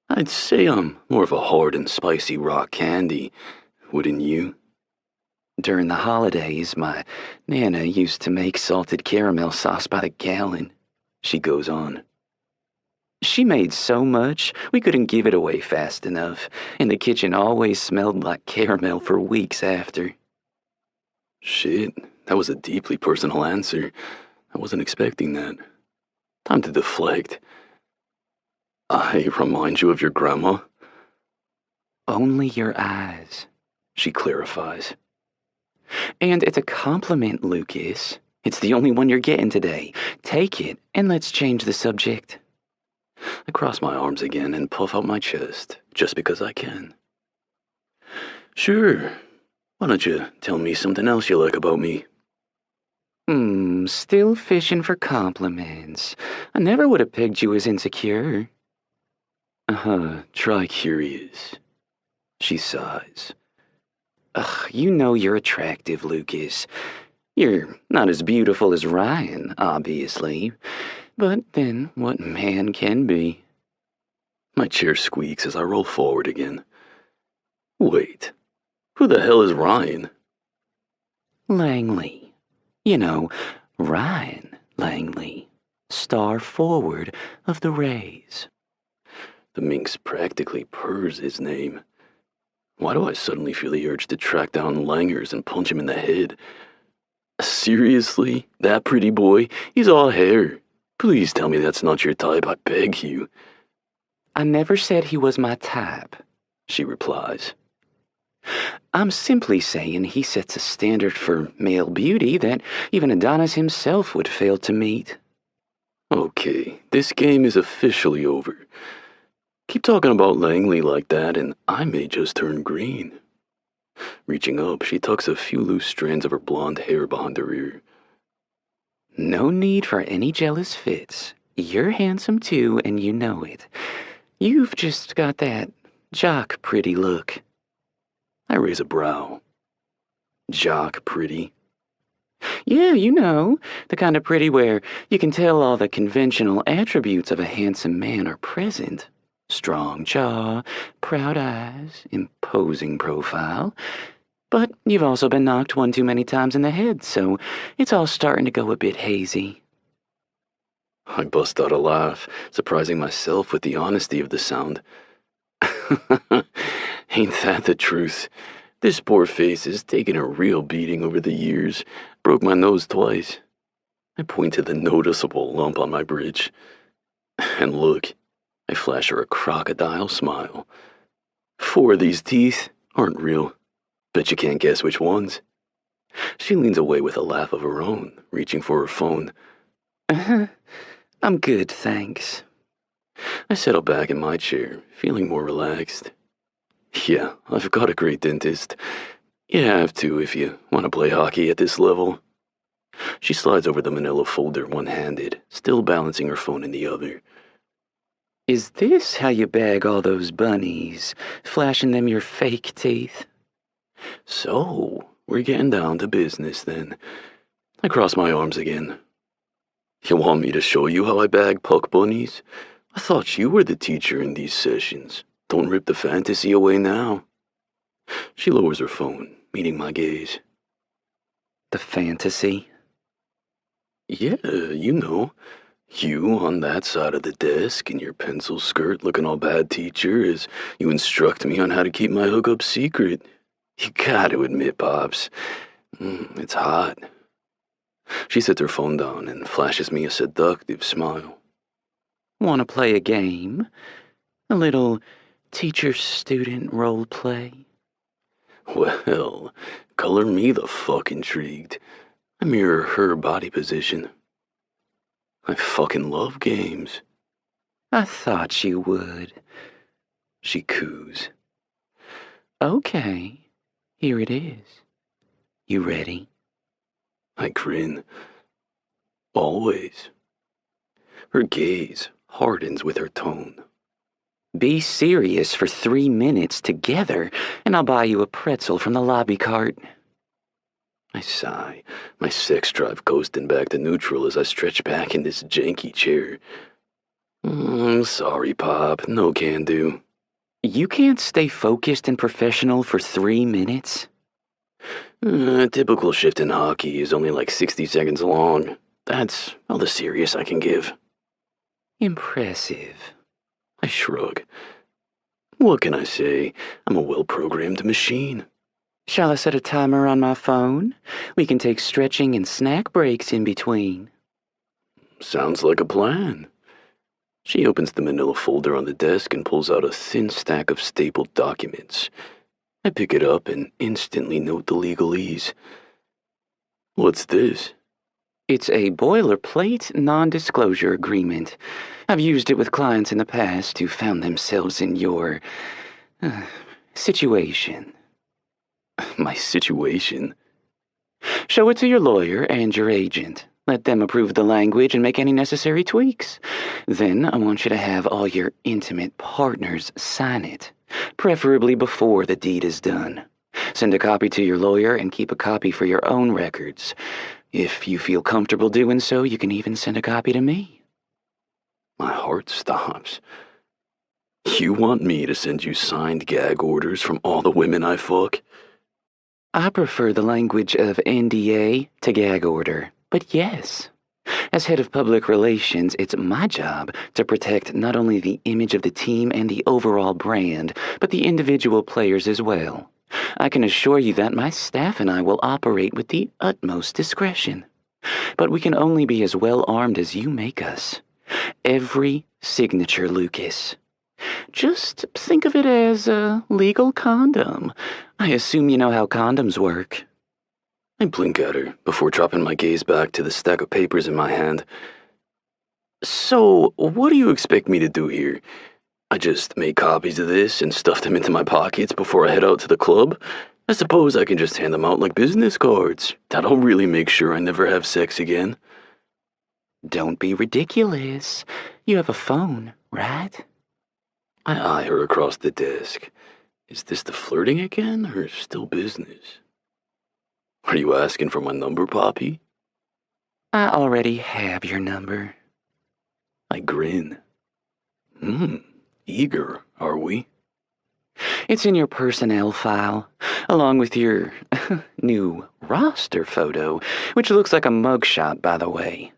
I'd say I'm more of a hard and spicy rock candy, wouldn't you? During the holidays, my Nana used to make salted caramel sauce by the gallon, she goes on. She made so much, we couldn't give it away fast enough, and the kitchen always smelled like caramel for weeks after. Shit, that was a deeply personal answer. I wasn't expecting that. Time to deflect. I remind you of your grandma? Only your eyes, she clarifies. And it's a compliment, Lucas. It's the only one you're getting today. Take it, and let's change the subject. I cross my arms again and puff out my chest, just because I can. Sure. Why don't you tell me something else you like about me? Still fishing for compliments. I never would have pegged you as insecure. Try curious. She sighs. Ugh, you know you're attractive, Lucas. You're not as beautiful as Ryan, obviously. But then, what man can be? My chair squeaks as I roll forward again. Wait, who the hell is Ryan? Langley. You know, Ryan Langley, star forward of the Rays. The minx practically purrs his name. Why do I suddenly feel the urge to track down Langers and punch him in the head? Seriously? That pretty boy? He's all hair. Please tell me that's not your type, I beg you. I never said he was my type, she replies. I'm simply saying he sets a standard for male beauty that even Adonis himself would fail to meet. Okay, this game is officially over. Keep talking about Langley like that and I may just turn green. Reaching up, she tucks a few loose strands of her blonde hair behind her ear. No need for any jealous fits. You're handsome too, and you know it. You've just got that jock pretty look. I raise a brow. Jock pretty? Yeah, you know, the kind of pretty where you can tell all the conventional attributes of a handsome man are present. Strong jaw, proud eyes, imposing profile. But you've also been knocked one too many times in the head, so it's all starting to go a bit hazy. I bust out a laugh, surprising myself with the honesty of the sound. Ain't that the truth? This poor face has taken a real beating over the years. Broke my nose twice. I point to the noticeable lump on my bridge. And look, I flash her a crocodile smile. 4 of these teeth aren't real. Bet you can't guess which ones. She leans away with a laugh of her own, reaching for her phone. I'm good, thanks. I settle back in my chair, feeling more relaxed. Yeah, I've got a great dentist. You have to if you want to play hockey at this level. She slides over the manila folder one-handed, still balancing her phone in the other. Is this how you bag all those bunnies, flashing them your fake teeth? So, we're getting down to business then. I cross my arms again. You want me to show you how I bag puck bunnies? I thought you were the teacher in these sessions. Don't rip the fantasy away now. She lowers her phone, meeting my gaze. The fantasy? Yeah, you know. You on that side of the desk in your pencil skirt looking all bad teacher as you instruct me on how to keep my hookup secret. You gotta admit, Pops, it's hot. She sets her phone down and flashes me a seductive smile. Want to play a game? A little teacher-student role play? Well, color me the fuck intrigued. I mirror her body position. I fucking love games. I thought you would. She coos. Okay, here it is. You ready? I grin. Always. Her gaze hardens with her tone. Be serious for 3 minutes together, and I'll buy you a pretzel from the lobby cart. I sigh, my sex drive coasting back to neutral as I stretch back in this janky chair. Sorry, Pop, no can do. You can't stay focused and professional for 3 minutes? A typical shift in hockey is only like 60 seconds long. That's all the serious I can give. Impressive. I shrug. What can I say? I'm a well-programmed machine. Shall I set a timer on my phone? We can take stretching and snack breaks in between. Sounds like a plan. She opens the manila folder on the desk and pulls out a thin stack of stapled documents. I pick it up and instantly note the legalese. What's this? It's a boilerplate non-disclosure agreement. I've used it with clients in the past who found themselves in your situation. My situation? Show it to your lawyer and your agent. Let them approve the language and make any necessary tweaks. Then I want you to have all your intimate partners sign it, preferably before the deed is done. Send a copy to your lawyer and keep a copy for your own records. If you feel comfortable doing so, you can even send a copy to me. My heart stops. You want me to send you signed gag orders from all the women I fuck? I prefer the language of NDA to gag order, but yes. As head of public relations, it's my job to protect not only the image of the team and the overall brand, but the individual players as well. I can assure you that my staff and I will operate with the utmost discretion. But we can only be as well armed as you make us. Every signature, Lukas. Just think of it as a legal condom. I assume you know how condoms work. I blink at her before dropping my gaze back to the stack of papers in my hand. So, what do you expect me to do here? I just make copies of this and stuff them into my pockets before I head out to the club? I suppose I can just hand them out like business cards. That'll really make sure I never have sex again. Don't be ridiculous. You have a phone, right? I eye her across the desk. Is this the flirting again, or still business? Are you asking for my number, Poppy? I already have your number. I grin. Eager, are we? It's in your personnel file, along with your new roster photo, which looks like a mugshot, by the way.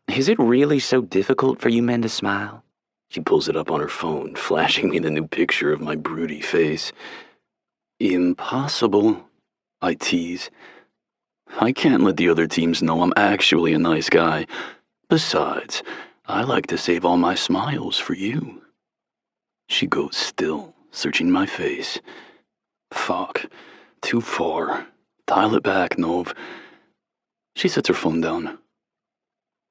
Is it really so difficult for you men to smile? She pulls it up on her phone, flashing me the new picture of my broody face. Impossible, I tease. I can't let the other teams know I'm actually a nice guy. Besides, I like to save all my smiles for you. She goes still, searching my face. Fuck. Too far. Dial it back, Nov. She sets her phone down.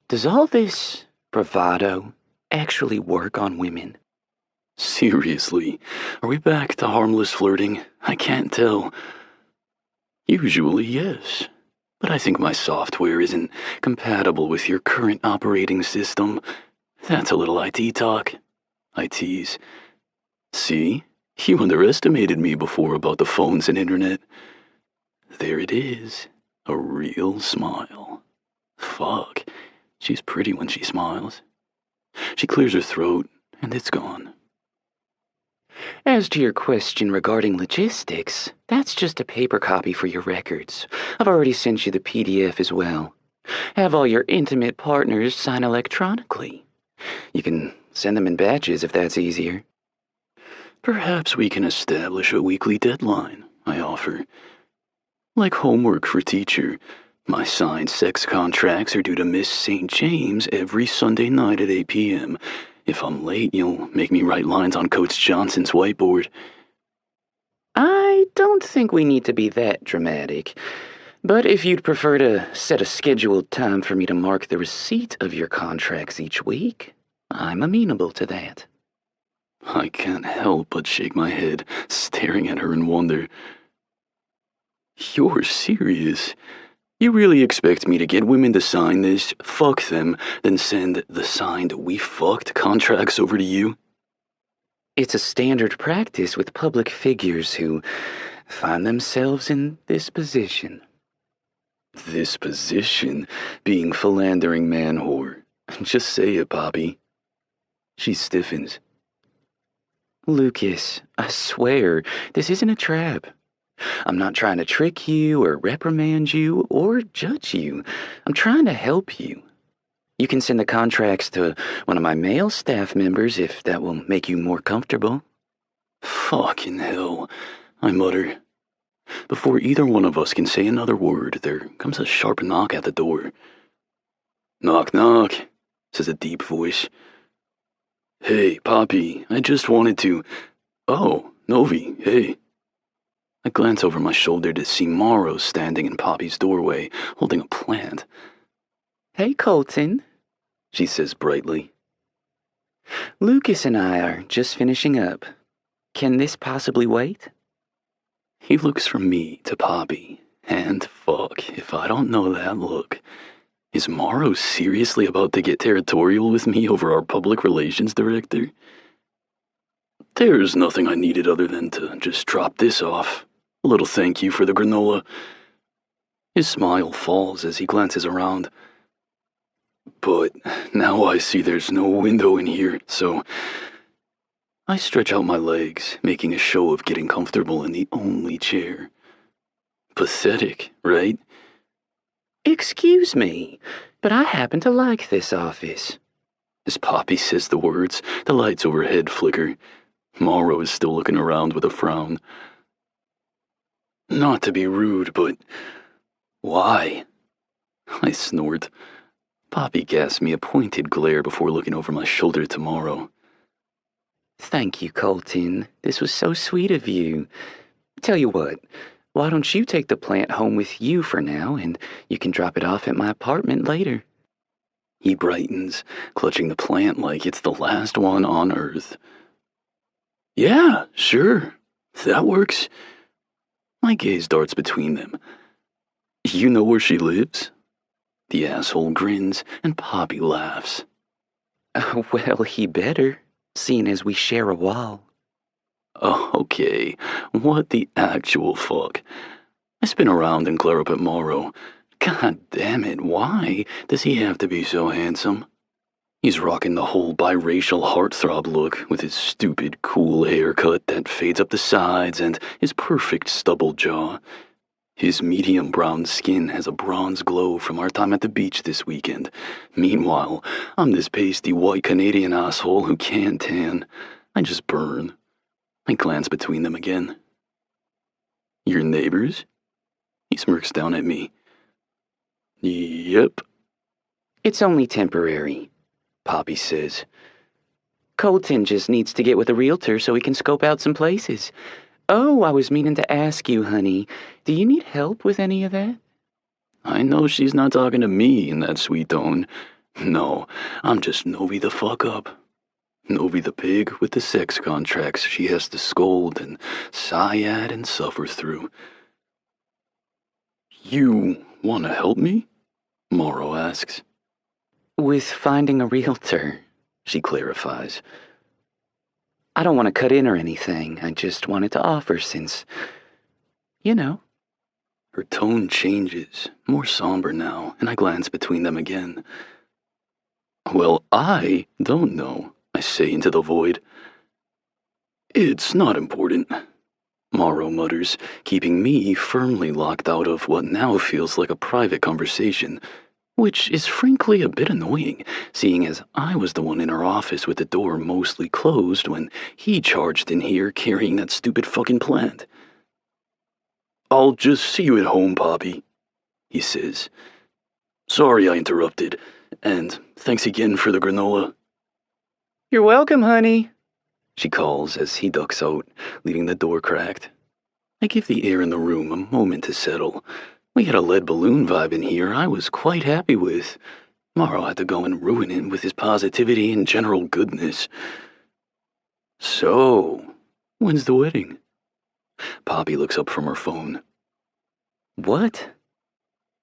Does all this bravado actually work on women? Seriously, are we back to harmless flirting? I can't tell. Usually, yes. But I think my software isn't compatible with your current operating system. That's a little IT talk. I tease. See? You underestimated me before about the phones and internet. There it is. A real smile. Fuck. She's pretty when she smiles. She clears her throat, and it's gone. As to your question regarding logistics, that's just a paper copy for your records. I've already sent you the PDF as well. Have all your intimate partners sign electronically. You can send them in batches if that's easier. Perhaps we can establish a weekly deadline, I offer. Like homework for teacher, my signed sex contracts are due to Miss St. James every Sunday night at 8 p.m., If I'm late, you'll make me write lines on Coach Johnson's whiteboard. I don't think we need to be that dramatic. But if you'd prefer to set a scheduled time for me to mark the receipt of your contracts each week, I'm amenable to that. I can't help but shake my head, staring at her in wonder. You're serious? You really expect me to get women to sign this, fuck them, then send the signed "we fucked" contracts over to you? It's a standard practice with public figures who find themselves in this position. This position being philandering man whore. Just say it, Poppy. She stiffens. Lucas, I swear, this isn't a trap. I'm not trying to trick you or reprimand you or judge you. I'm trying to help you. You can send the contracts to one of my male staff members if that will make you more comfortable. Fucking hell, I mutter. Before either one of us can say another word, there comes a sharp knock at the door. Knock, knock, says a deep voice. Hey, Poppy, I just wanted to... Oh, Novi, hey. I glance over my shoulder to see Morrow standing in Poppy's doorway, holding a plant. Hey, Colton, she says brightly. Lucas and I are just finishing up. Can this possibly wait? He looks from me to Poppy, and fuck if I don't know that look. Is Morrow seriously about to get territorial with me over our public relations director? There's nothing I needed other than to just drop this off. A little thank you for the granola. His smile falls as he glances around. But now I see there's no window in here, so I stretch out my legs, making a show of getting comfortable in the only chair. Pathetic, right? Excuse me, but I happen to like this office. As Poppy says the words, the lights overhead flicker. Morrow is still looking around with a frown. Not to be rude, but why? I snort. Poppy casts me a pointed glare before looking over my shoulder to Morrow. Thank you, Colton. This was so sweet of you. Tell you what, why don't you take the plant home with you for now, and you can drop it off at my apartment later? He brightens, clutching the plant like it's the last one on Earth. Yeah, sure. That works. My gaze darts between them. You know where she lives? The asshole grins, and Poppy laughs. Well, he better, seeing as we share a wall. Oh, okay. What the actual fuck? I spin around and glare up at Morrow. God damn it, why does he have to be so handsome? He's rocking the whole biracial heartthrob look with his stupid, cool haircut that fades up the sides and his perfect stubble jaw. His medium brown skin has a bronze glow from our time at the beach this weekend. Meanwhile, I'm this pasty white Canadian asshole who can't tan. I just burn. I glance between them again. Your neighbors? He smirks down at me. Yep. It's only temporary, Poppy says. Colton just needs to get with a realtor so he can scope out some places. Oh, I was meaning to ask you, honey, do you need help with any of that? I know she's not talking to me in that sweet tone. No, I'm just Novi the fuck up. Novi the pig with the sex contracts she has to scold and sigh at and suffer through. You want to help me? Morrow asks. With finding a realtor, she clarifies. I don't want to cut in or anything. I just wanted to offer since, you know. Her tone changes, more somber now, and I glance between them again. Well, I don't know, I say into the void. It's not important, Morrow mutters, keeping me firmly locked out of what now feels like a private conversation, which is frankly a bit annoying, seeing as I was the one in her office with the door mostly closed when he charged in here carrying that stupid fucking plant. I'll just see you at home, Poppy, he says. Sorry I interrupted, and thanks again for the granola. You're welcome, honey, she calls as he ducks out, leaving the door cracked. I give the air in the room a moment to settle. We had a lead balloon vibe in here I was quite happy with. Morrow had to go and ruin it with his positivity and general goodness. So, when's the wedding? Poppy looks up from her phone. What?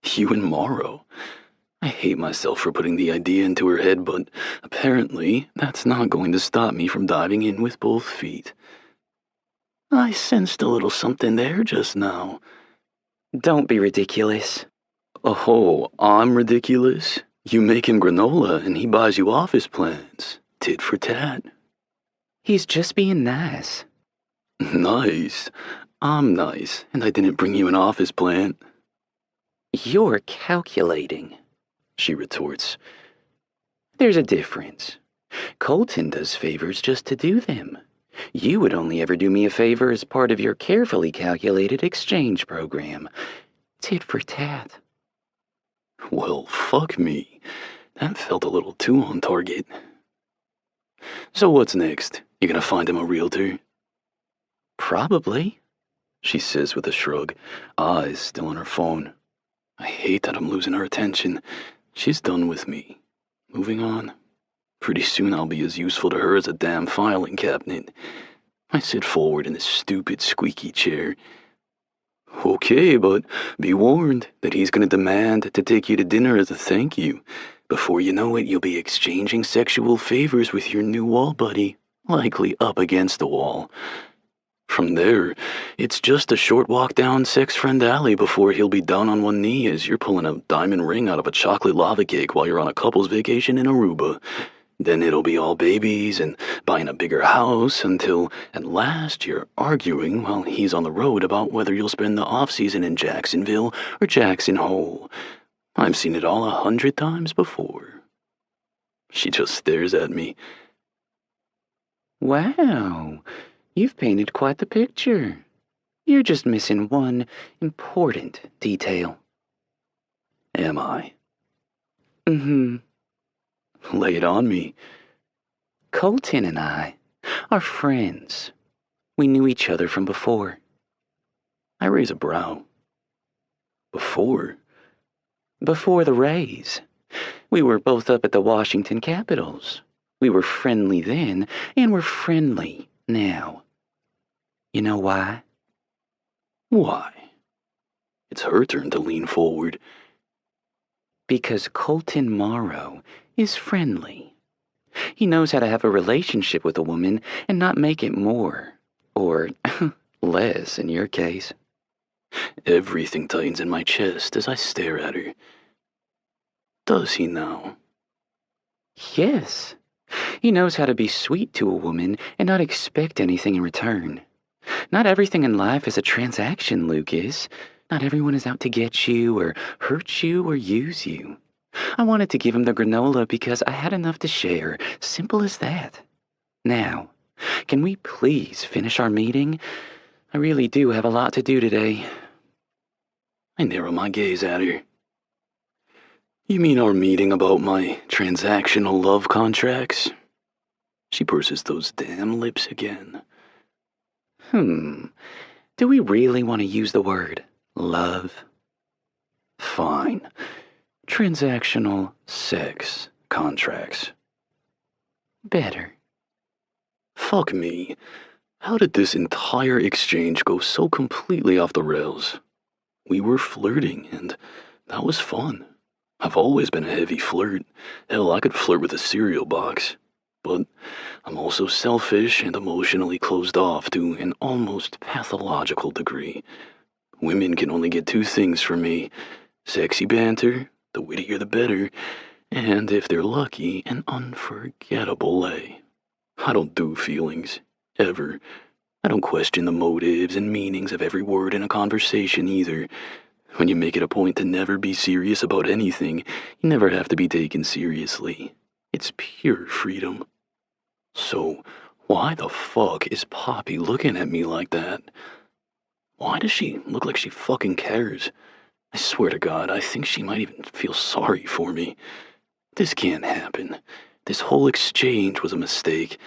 You and Morrow. I hate myself for putting the idea into her head, but apparently that's not going to stop me from diving in with both feet. I sensed a little something there just now. Don't be ridiculous. Oh, I'm ridiculous? You make him granola and he buys you office plans. Tit for tat. He's just being nice. Nice. I'm nice, and I didn't bring you an office plant. You're calculating, she retorts. There's a difference. Colton does favors just to do them. You would only ever do me a favor as part of your carefully calculated exchange program. Tit for tat. Well, fuck me. That felt a little too on target. So what's next? You gonna find him a realtor? Probably, she says with a shrug, eyes still on her phone. I hate that I'm losing her attention. She's done with me. Moving on. Pretty soon I'll be as useful to her as a damn filing cabinet. I sit forward in this stupid squeaky chair. Okay, but be warned that he's gonna demand to take you to dinner as a thank you. Before you know it, you'll be exchanging sexual favors with your new wall buddy, likely up against the wall. From there, it's just a short walk down Sex Friend Alley before he'll be down on one knee as you're pulling a diamond ring out of a chocolate lava cake while you're on a couple's vacation in Aruba. Then it'll be all babies and buying a bigger house until, at last, you're arguing while he's on the road about whether you'll spend the off-season in Jacksonville or Jackson Hole. I've seen it all 100 times before. She just stares at me. Wow, you've painted quite the picture. You're just missing one important detail. Am I? Mm-hmm. Lay it on me. Colton and I are friends. We knew each other from before. I raise a brow. Before? Before the Rays. We were both up at the Washington Capitals. We were friendly then, and we're friendly now. You know why? Why? It's her turn to lean forward. Because Colton Morrow is friendly. He knows how to have a relationship with a woman and not make it more, or less in your case. Everything tightens in my chest as I stare at her. Does he now? Yes. He knows how to be sweet to a woman and not expect anything in return. Not everything in life is a transaction, Lukas. Not everyone is out to get you or hurt you or use you. I wanted to give him the granola because I had enough to share. Simple as that. Now, can we please finish our meeting? I really do have a lot to do today. I narrow my gaze at her. You mean our meeting about my transactional love contracts? She purses those damn lips again. Do we really want to use the word love? Fine. Transactional sex contracts. Better. Fuck me. How did this entire exchange go so completely off the rails? We were flirting, and that was fun. I've always been a heavy flirt. Hell, I could flirt with a cereal box. But I'm also selfish and emotionally closed off to an almost pathological degree. Women can only get two things from me: sexy banter, the wittier the better, and if they're lucky, an unforgettable lay. I don't do feelings, ever. I don't question the motives and meanings of every word in a conversation either. When you make it a point to never be serious about anything, you never have to be taken seriously. It's pure freedom. So, why the fuck is Poppy looking at me like that? Why does she look like she fucking cares? I swear to God, I think she might even feel sorry for me. This can't happen. This whole exchange was a mistake.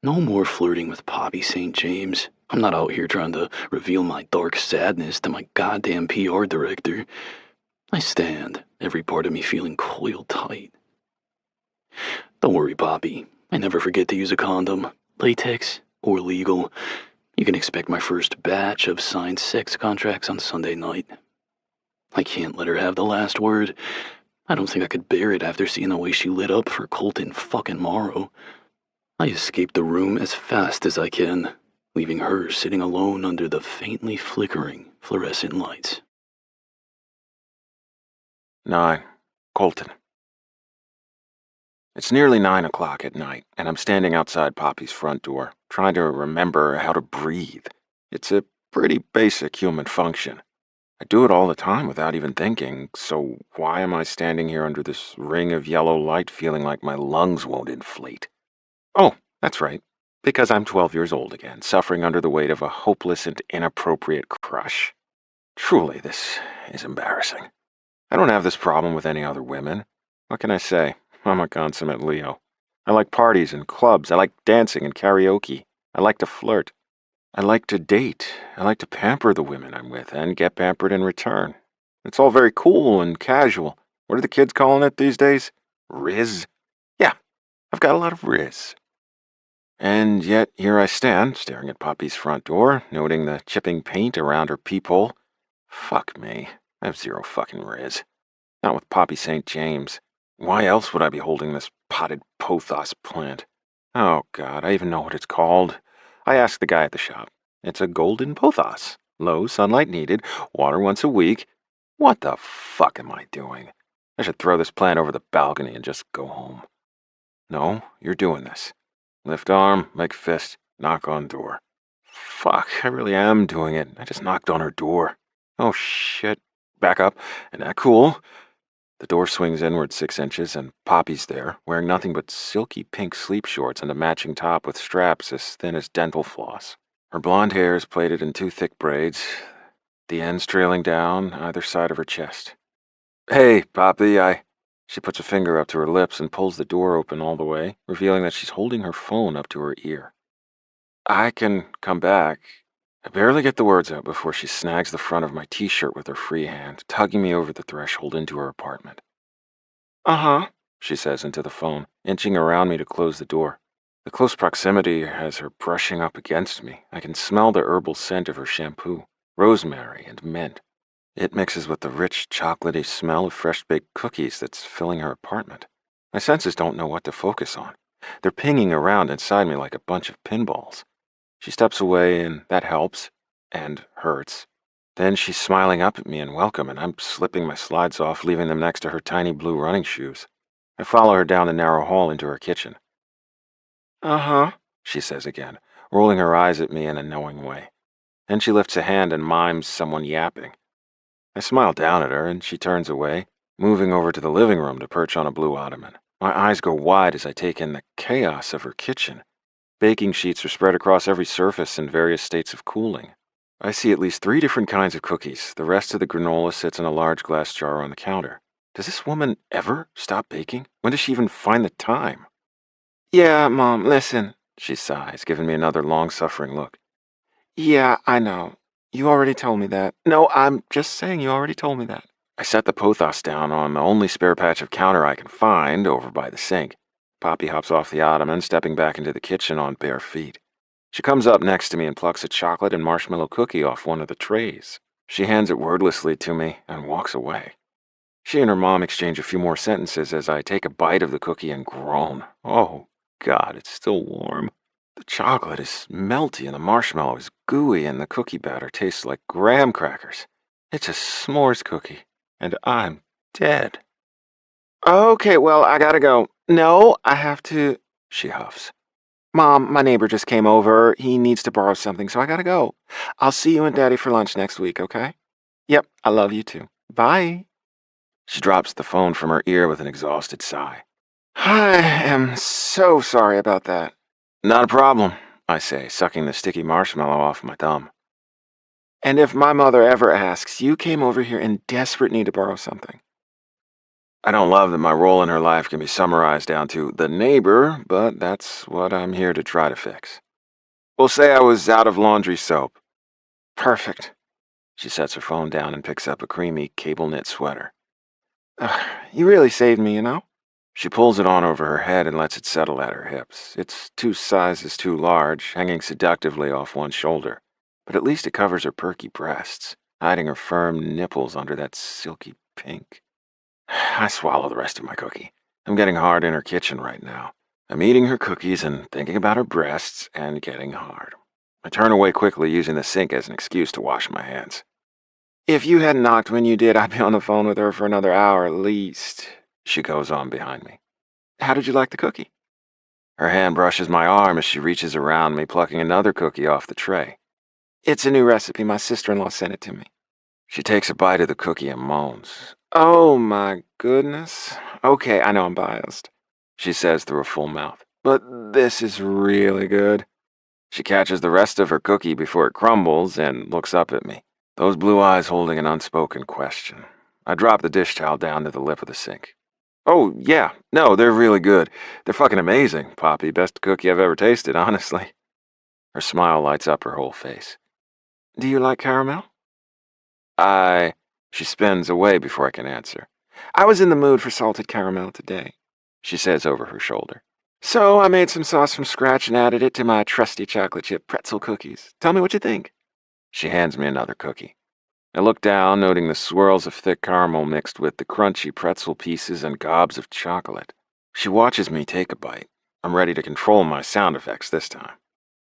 No more flirting with Poppy St. James. I'm not out here trying to reveal my dark sadness to my goddamn PR director. I stand, every part of me feeling coiled tight. Don't worry, Poppy. I never forget to use a condom, latex or legal. You can expect my first batch of signed sex contracts on Sunday night. I can't let her have the last word. I don't think I could bear it after seeing the way she lit up for Colton fucking Morrow. I escape the room as fast as I can, leaving her sitting alone under the faintly flickering fluorescent lights. 9. Colton. It's nearly 9 o'clock at night, and I'm standing outside Poppy's front door, trying to remember how to breathe. It's a pretty basic human function. I do it all the time without even thinking, so why am I standing here under this ring of yellow light feeling like my lungs won't inflate? Oh, that's right, because I'm 12 years old again, suffering under the weight of a hopeless and inappropriate crush. Truly, this is embarrassing. I don't have this problem with any other women. What can I say? I'm a consummate Leo. I like parties and clubs. I like dancing and karaoke. I like to flirt. I like to date. I like to pamper the women I'm with and get pampered in return. It's all very cool and casual. What are the kids calling it these days? Riz? Yeah, I've got a lot of riz. And yet here I stand, staring at Poppy's front door, noting the chipping paint around her peephole. Fuck me. I have zero fucking riz. Not with Poppy St. James. Why else would I be holding this potted pothos plant? Oh, God, I even know what it's called. I asked the guy at the shop. It's a golden pothos. Low sunlight needed, water once a week. What the fuck am I doing? I should throw this plant over the balcony and just go home. No, you're doing this. Lift arm, make fist, knock on door. Fuck, I really am doing it. I just knocked on her door. Oh, shit. Back up, and act cool. The door swings inward 6 inches, and Poppy's there, wearing nothing but silky pink sleep shorts and a matching top with straps as thin as dental floss. Her blonde hair is plaited in 2 thick braids, the ends trailing down either side of her chest. Hey, Poppy, She puts a finger up to her lips and pulls the door open all the way, revealing that she's holding her phone up to her ear. I can come back. I barely get the words out before she snags the front of my t-shirt with her free hand, tugging me over the threshold into her apartment. Uh-huh, she says into the phone, inching around me to close the door. The close proximity has her brushing up against me. I can smell the herbal scent of her shampoo, rosemary and mint. It mixes with the rich, chocolatey smell of fresh-baked cookies that's filling her apartment. My senses don't know what to focus on. They're pinging around inside me like a bunch of pinballs. She steps away, and that helps, and hurts. Then she's smiling up at me in welcome, and I'm slipping my slides off, leaving them next to her tiny blue running shoes. I follow her down the narrow hall into her kitchen. Uh-huh, she says again, rolling her eyes at me in a knowing way. Then she lifts a hand and mimes someone yapping. I smile down at her, and she turns away, moving over to the living room to perch on a blue ottoman. My eyes go wide as I take in the chaos of her kitchen. Baking sheets are spread across every surface in various states of cooling. I see at least 3 different kinds of cookies. The rest of the granola sits in a large glass jar on the counter. Does this woman ever stop baking? When does she even find the time? Yeah, Mom, listen, she sighs, giving me another long-suffering look. Yeah, I know. You already told me that. No, I'm just saying you already told me that. I set the pothos down on the only spare patch of counter I can find, over by the sink. Poppy hops off the ottoman, stepping back into the kitchen on bare feet. She comes up next to me and plucks a chocolate and marshmallow cookie off one of the trays. She hands it wordlessly to me and walks away. She and her mom exchange a few more sentences as I take a bite of the cookie and groan. Oh, God, it's still warm. The chocolate is melty and the marshmallow is gooey and the cookie batter tastes like graham crackers. It's a s'mores cookie, and I'm dead. Okay, well, I gotta go. No, I have to, she huffs. Mom, my neighbor just came over. He needs to borrow something, so I gotta go. I'll see you and Daddy for lunch next week, okay? Yep, I love you too. Bye. She drops the phone from her ear with an exhausted sigh. I am so sorry about that. Not a problem, I say, sucking the sticky marshmallow off my thumb. And if my mother ever asks, you came over here in desperate need to borrow something. I don't love that my role in her life can be summarized down to the neighbor, but that's what I'm here to try to fix. We'll say I was out of laundry soap. Perfect. She sets her phone down and picks up a creamy cable knit sweater. You really saved me, you know? She pulls it on over her head and lets it settle at her hips. It's 2 sizes too large, hanging seductively off one shoulder, but at least it covers her perky breasts, hiding her firm nipples under that silky pink. I swallow the rest of my cookie. I'm getting hard in her kitchen right now. I'm eating her cookies and thinking about her breasts and getting hard. I turn away quickly, using the sink as an excuse to wash my hands. If you hadn't knocked when you did, I'd be on the phone with her for another hour at least, she goes on behind me. How did you like the cookie? Her hand brushes my arm as she reaches around me, plucking another cookie off the tray. It's a new recipe. My sister-in-law sent it to me. She takes a bite of the cookie and moans. Oh my goodness. Okay, I know I'm biased, she says through a full mouth. But this is really good. She catches the rest of her cookie before it crumbles and looks up at me, those blue eyes holding an unspoken question. I drop the dish towel down to the lip of the sink. Oh, yeah. No, they're really good. They're fucking amazing, Poppy. Best cookie I've ever tasted, honestly. Her smile lights up her whole face. Do you like caramel? She spins away before I can answer. I was in the mood for salted caramel today, she says over her shoulder. So I made some sauce from scratch and added it to my trusty chocolate chip pretzel cookies. Tell me what you think. She hands me another cookie. I look down, noting the swirls of thick caramel mixed with the crunchy pretzel pieces and gobs of chocolate. She watches me take a bite. I'm ready to control my sound effects this time.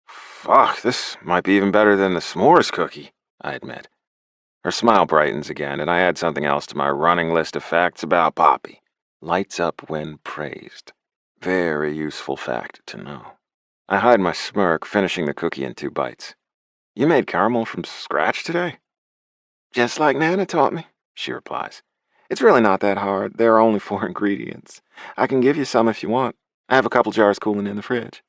Fuck, this might be even better than the s'mores cookie, I admit. Her smile brightens again, and I add something else to my running list of facts about Poppy. Lights up when praised. Very useful fact to know. I hide my smirk, finishing the cookie in 2 bites. You made caramel from scratch today? Just like Nana taught me, she replies. It's really not that hard. There are only 4 ingredients. I can give you some if you want. I have a couple jars cooling in the fridge.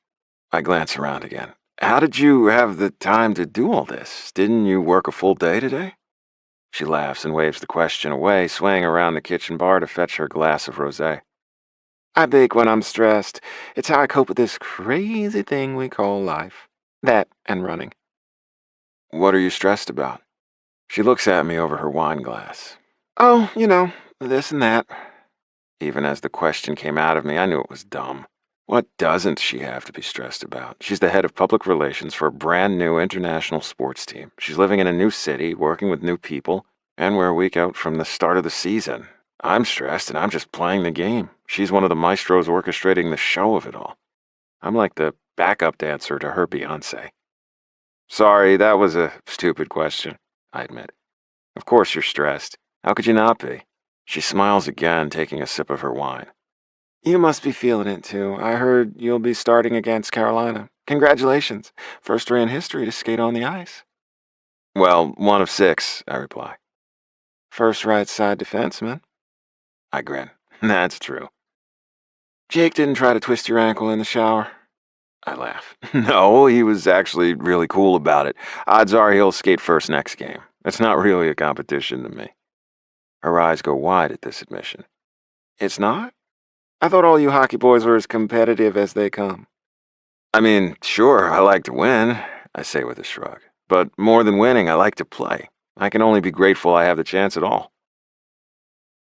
I glance around again. How did you have the time to do all this? Didn't you work a full day today? She laughs and waves the question away, swaying around the kitchen bar to fetch her glass of rosé. I bake when I'm stressed. It's how I cope with this crazy thing we call life. That and running. What are you stressed about? She looks at me over her wine glass. Oh, you know, this and that. Even as the question came out of me, I knew it was dumb. What doesn't she have to be stressed about? She's the head of public relations for a brand new international sports team. She's living in a new city, working with new people, and we're a week out from the start of the season. I'm stressed and I'm just playing the game. She's one of the maestros orchestrating the show of it all. I'm like the backup dancer to her Beyoncé. Sorry, that was a stupid question, I admit. Of course you're stressed. How could you not be? She smiles again, taking a sip of her wine. You must be feeling it, too. I heard you'll be starting against Carolina. Congratulations. First ray in history to skate on the ice. Well, 1 of 6, I reply. First right side defenseman. I grin. That's true. Jake didn't try to twist your ankle in the shower. I laugh. No, he was actually really cool about it. Odds are he'll skate first next game. It's not really a competition to me. Her eyes go wide at this admission. It's not? I thought all you hockey boys were as competitive as they come. I mean, sure, I like to win, I say with a shrug. But more than winning, I like to play. I can only be grateful I have the chance at all.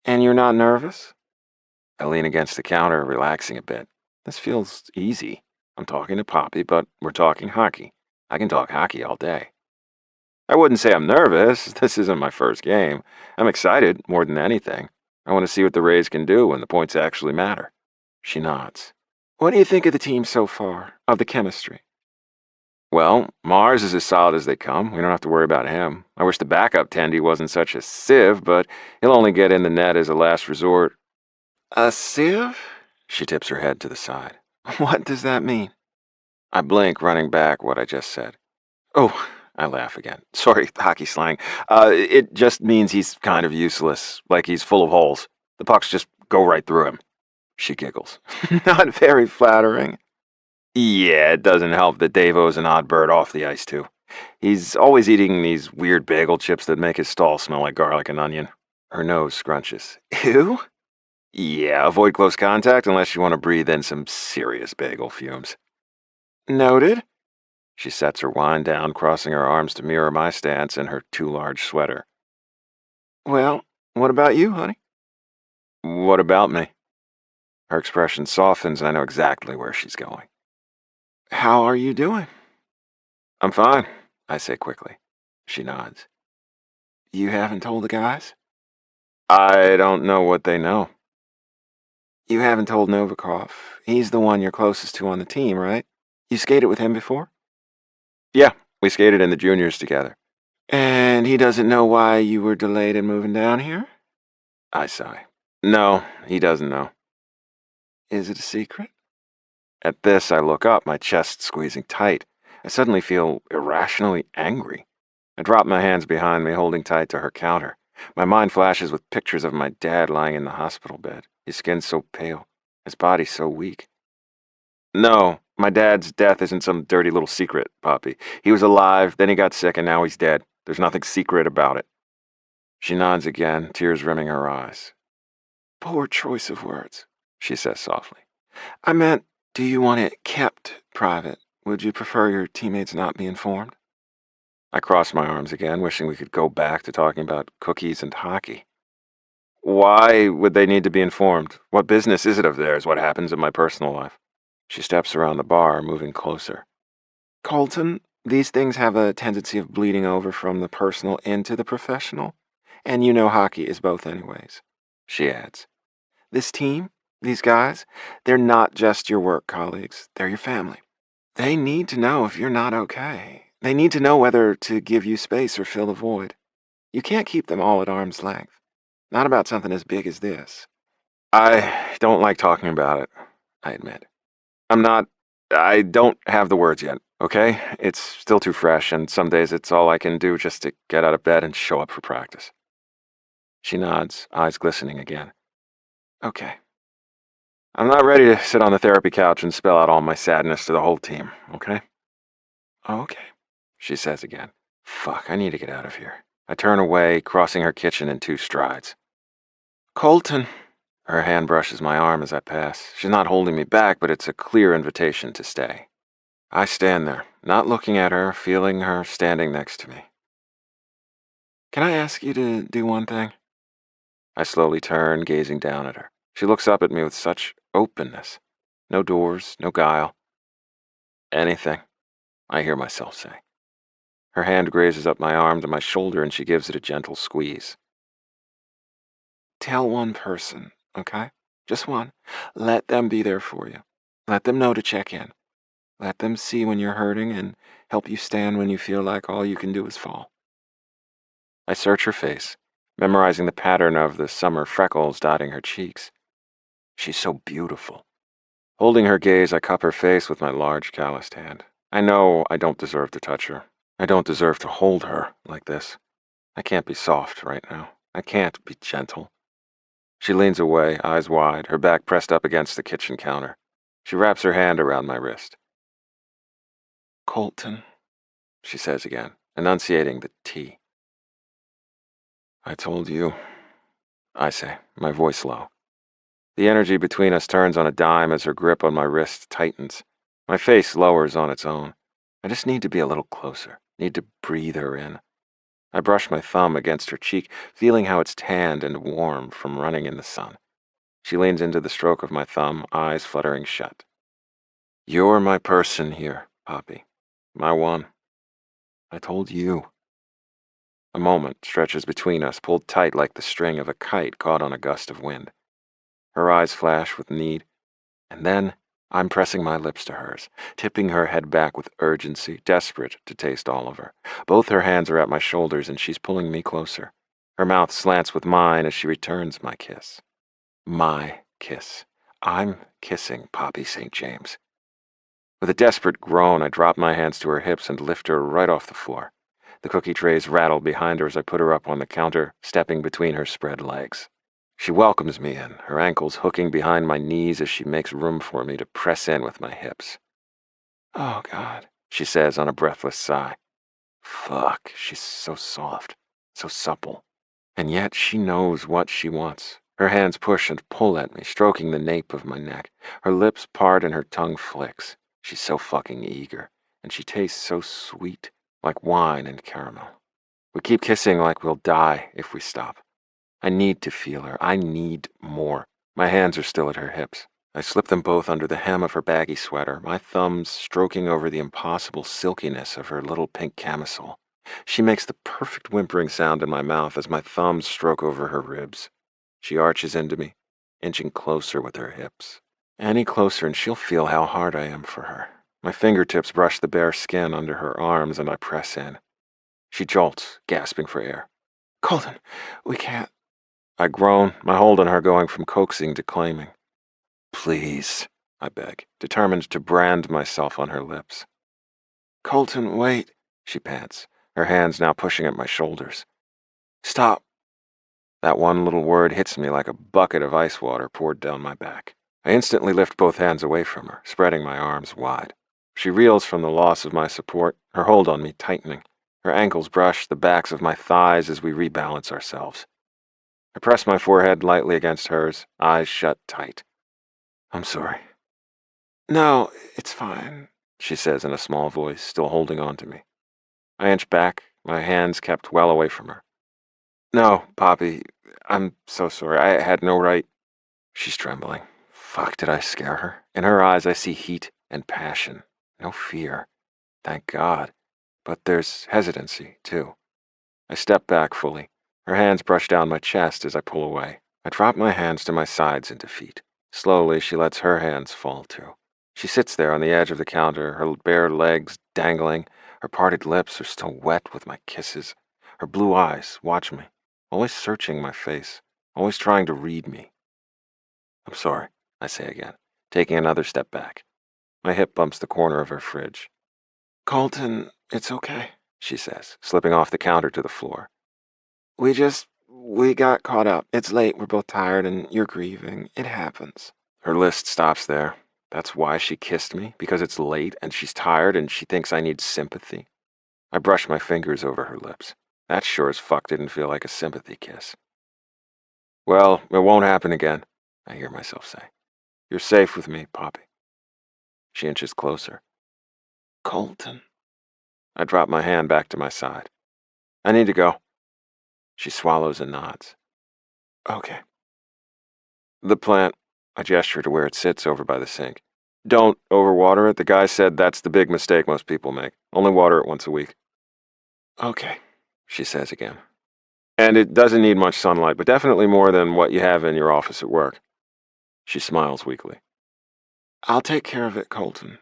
And you're not nervous? I lean against the counter, relaxing a bit. This feels easy. I'm talking to Poppy, but we're talking hockey. I can talk hockey all day. I wouldn't say I'm nervous. This isn't my first game. I'm excited more than anything. I want to see what the Rays can do when the points actually matter. She nods. What do you think of the team so far, of the chemistry? Well, Mars is as solid as they come. We don't have to worry about him. I wish the backup Tendy wasn't such a sieve, but he'll only get in the net as a last resort. A sieve? She tips her head to the side. What does that mean? I blink, running back what I just said. Oh, I laugh again. Sorry, hockey slang. It just means he's kind of useless, like he's full of holes. The pucks just go right through him. She giggles. Not very flattering. Yeah, it doesn't help that Davo's an odd bird off the ice, too. He's always eating these weird bagel chips that make his stall smell like garlic and onion. Her nose scrunches. Ew? Yeah, avoid close contact unless you want to breathe in some serious bagel fumes. Noted. She sets her wine down, crossing her arms to mirror my stance in her too large sweater. Well, what about you, honey? What about me? Her expression softens, and I know exactly where she's going. How are you doing? I'm fine, I say quickly. She nods. You haven't told the guys? I don't know what they know. You haven't told Novikov. He's the one you're closest to on the team, right? You skated with him before? Yeah, we skated in the juniors together. And he doesn't know why you were delayed in moving down here? I sigh. No, he doesn't know. Is it a secret? At this, I look up, my chest squeezing tight. I suddenly feel irrationally angry. I drop my hands behind me, holding tight to her counter. My mind flashes with pictures of my dad lying in the hospital bed, his skin so pale, his body so weak. No, my dad's death isn't some dirty little secret, Poppy. He was alive, then he got sick, and now he's dead. There's nothing secret about it. She nods again, tears rimming her eyes. Poor choice of words, she says softly. I meant, do you want it kept private? Would you prefer your teammates not be informed? I cross my arms again, wishing we could go back to talking about cookies and hockey. Why would they need to be informed? What business is it of theirs what happens in my personal life? She steps around the bar, moving closer. Colton, these things have a tendency of bleeding over from the personal into the professional, and you know hockey is both anyways, she adds. This team, these guys, they're not just your work colleagues, they're your family. They need to know if you're not okay. They need to know whether to give you space or fill the void. You can't keep them all at arm's length. Not about something as big as this. I don't like talking about it, I admit. I don't have the words yet, okay? It's still too fresh, and some days it's all I can do just to get out of bed and show up for practice. She nods, eyes glistening again. Okay. I'm not ready to sit on the therapy couch and spell out all my sadness to the whole team, okay? Okay, she says again. Fuck, I need to get out of here. I turn away, crossing her kitchen in 2 strides. Colton. Her hand brushes my arm as I pass. She's not holding me back, but it's a clear invitation to stay. I stand there, not looking at her, feeling her standing next to me. Can I ask you to do one thing? I slowly turn, gazing down at her. She looks up at me with such openness. No doors, no guile. Anything, I hear myself say. Her hand grazes up my arm to my shoulder and she gives it a gentle squeeze. Tell one person, okay? Just one. Let them be there for you. Let them know to check in. Let them see when you're hurting and help you stand when you feel like all you can do is fall. I search her face, memorizing the pattern of the summer freckles dotting her cheeks. She's so beautiful. Holding her gaze, I cup her face with my large calloused hand. I know I don't deserve to touch her. I don't deserve to hold her like this. I can't be soft right now. I can't be gentle. She leans away, eyes wide, her back pressed up against the kitchen counter. She wraps her hand around my wrist. Colton, she says again, enunciating the T. I told you, I say, my voice low. The energy between us turns on a dime as her grip on my wrist tightens. My face lowers on its own. I just need to be a little closer, need to breathe her in. I brush my thumb against her cheek, feeling how it's tanned and warm from running in the sun. She leans into the stroke of my thumb, eyes fluttering shut. You're my person here, Poppy. My one. I told you. A moment stretches between us, pulled tight like the string of a kite caught on a gust of wind. Her eyes flash with need, and then I'm pressing my lips to hers, tipping her head back with urgency, desperate to taste all of her. Both her hands are at my shoulders, and she's pulling me closer. Her mouth slants with mine as she returns my kiss. My kiss. I'm kissing Poppy St. James. With a desperate groan, I drop my hands to her hips and lift her right off the floor. The cookie trays rattle behind her as I put her up on the counter, stepping between her spread legs. She welcomes me in, her ankles hooking behind my knees as she makes room for me to press in with my hips. Oh, God, she says on a breathless sigh. Fuck, she's so soft, so supple. And yet she knows what she wants. Her hands push and pull at me, stroking the nape of my neck. Her lips part and her tongue flicks. She's so fucking eager, and she tastes so sweet, like wine and caramel. We keep kissing like we'll die if we stop. I need to feel her. I need more. My hands are still at her hips. I slip them both under the hem of her baggy sweater, my thumbs stroking over the impossible silkiness of her little pink camisole. She makes the perfect whimpering sound in my mouth as my thumbs stroke over her ribs. She arches into me, inching closer with her hips. Any closer and she'll feel how hard I am for her. My fingertips brush the bare skin under her arms and I press in. She jolts, gasping for air. Colton, we can't. I groan, my hold on her going from coaxing to claiming. Please, I beg, determined to brand myself on her lips. Colton, wait, she pants, her hands now pushing at my shoulders. Stop. That one little word hits me like a bucket of ice water poured down my back. I instantly lift both hands away from her, spreading my arms wide. She reels from the loss of my support, her hold on me tightening. Her ankles brush the backs of my thighs as we rebalance ourselves. I press my forehead lightly against hers, eyes shut tight. I'm sorry. No, it's fine, she says in a small voice, still holding on to me. I inch back, my hands kept well away from her. No, Poppy, I'm so sorry. I had no right. She's trembling. Fuck, did I scare her? In her eyes, I see heat and passion. No fear. Thank God. But there's hesitancy, too. I step back fully. Her hands brush down my chest as I pull away. I drop my hands to my sides in defeat. Slowly, she lets her hands fall, too. She sits there on the edge of the counter, her bare legs dangling. Her parted lips are still wet with my kisses. Her blue eyes watch me, always searching my face, always trying to read me. I'm sorry, I say again, taking another step back. My hip bumps the corner of her fridge. Colton, it's okay, she says, slipping off the counter to the floor. We got caught up. It's late, we're both tired, and you're grieving. It happens. Her list stops there. That's why she kissed me, because it's late, and she's tired, and she thinks I need sympathy. I brush my fingers over her lips. That sure as fuck didn't feel like a sympathy kiss. Well, it won't happen again, I hear myself say. You're safe with me, Poppy. She inches closer. Colton. I drop my hand back to my side. I need to go. She swallows and nods. Okay. The plant, I gesture to where it sits over by the sink. Don't overwater it. The guy said that's the big mistake most people make. Only water it once a week. Okay, she says again. And it doesn't need much sunlight, but definitely more than what you have in your office at work. She smiles weakly. I'll take care of it, Colton.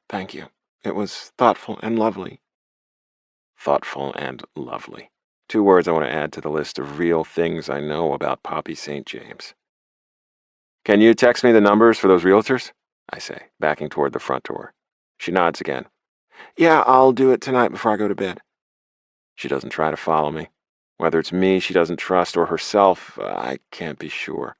Thank you. It was thoughtful and lovely. Thoughtful and lovely. 2 words I want to add to the list of real things I know about Poppy St. James. Can you text me the numbers for those realtors? I say, backing toward the front door. She nods again. Yeah, I'll do it tonight before I go to bed. She doesn't try to follow me. Whether it's me she doesn't trust or herself, I can't be sure.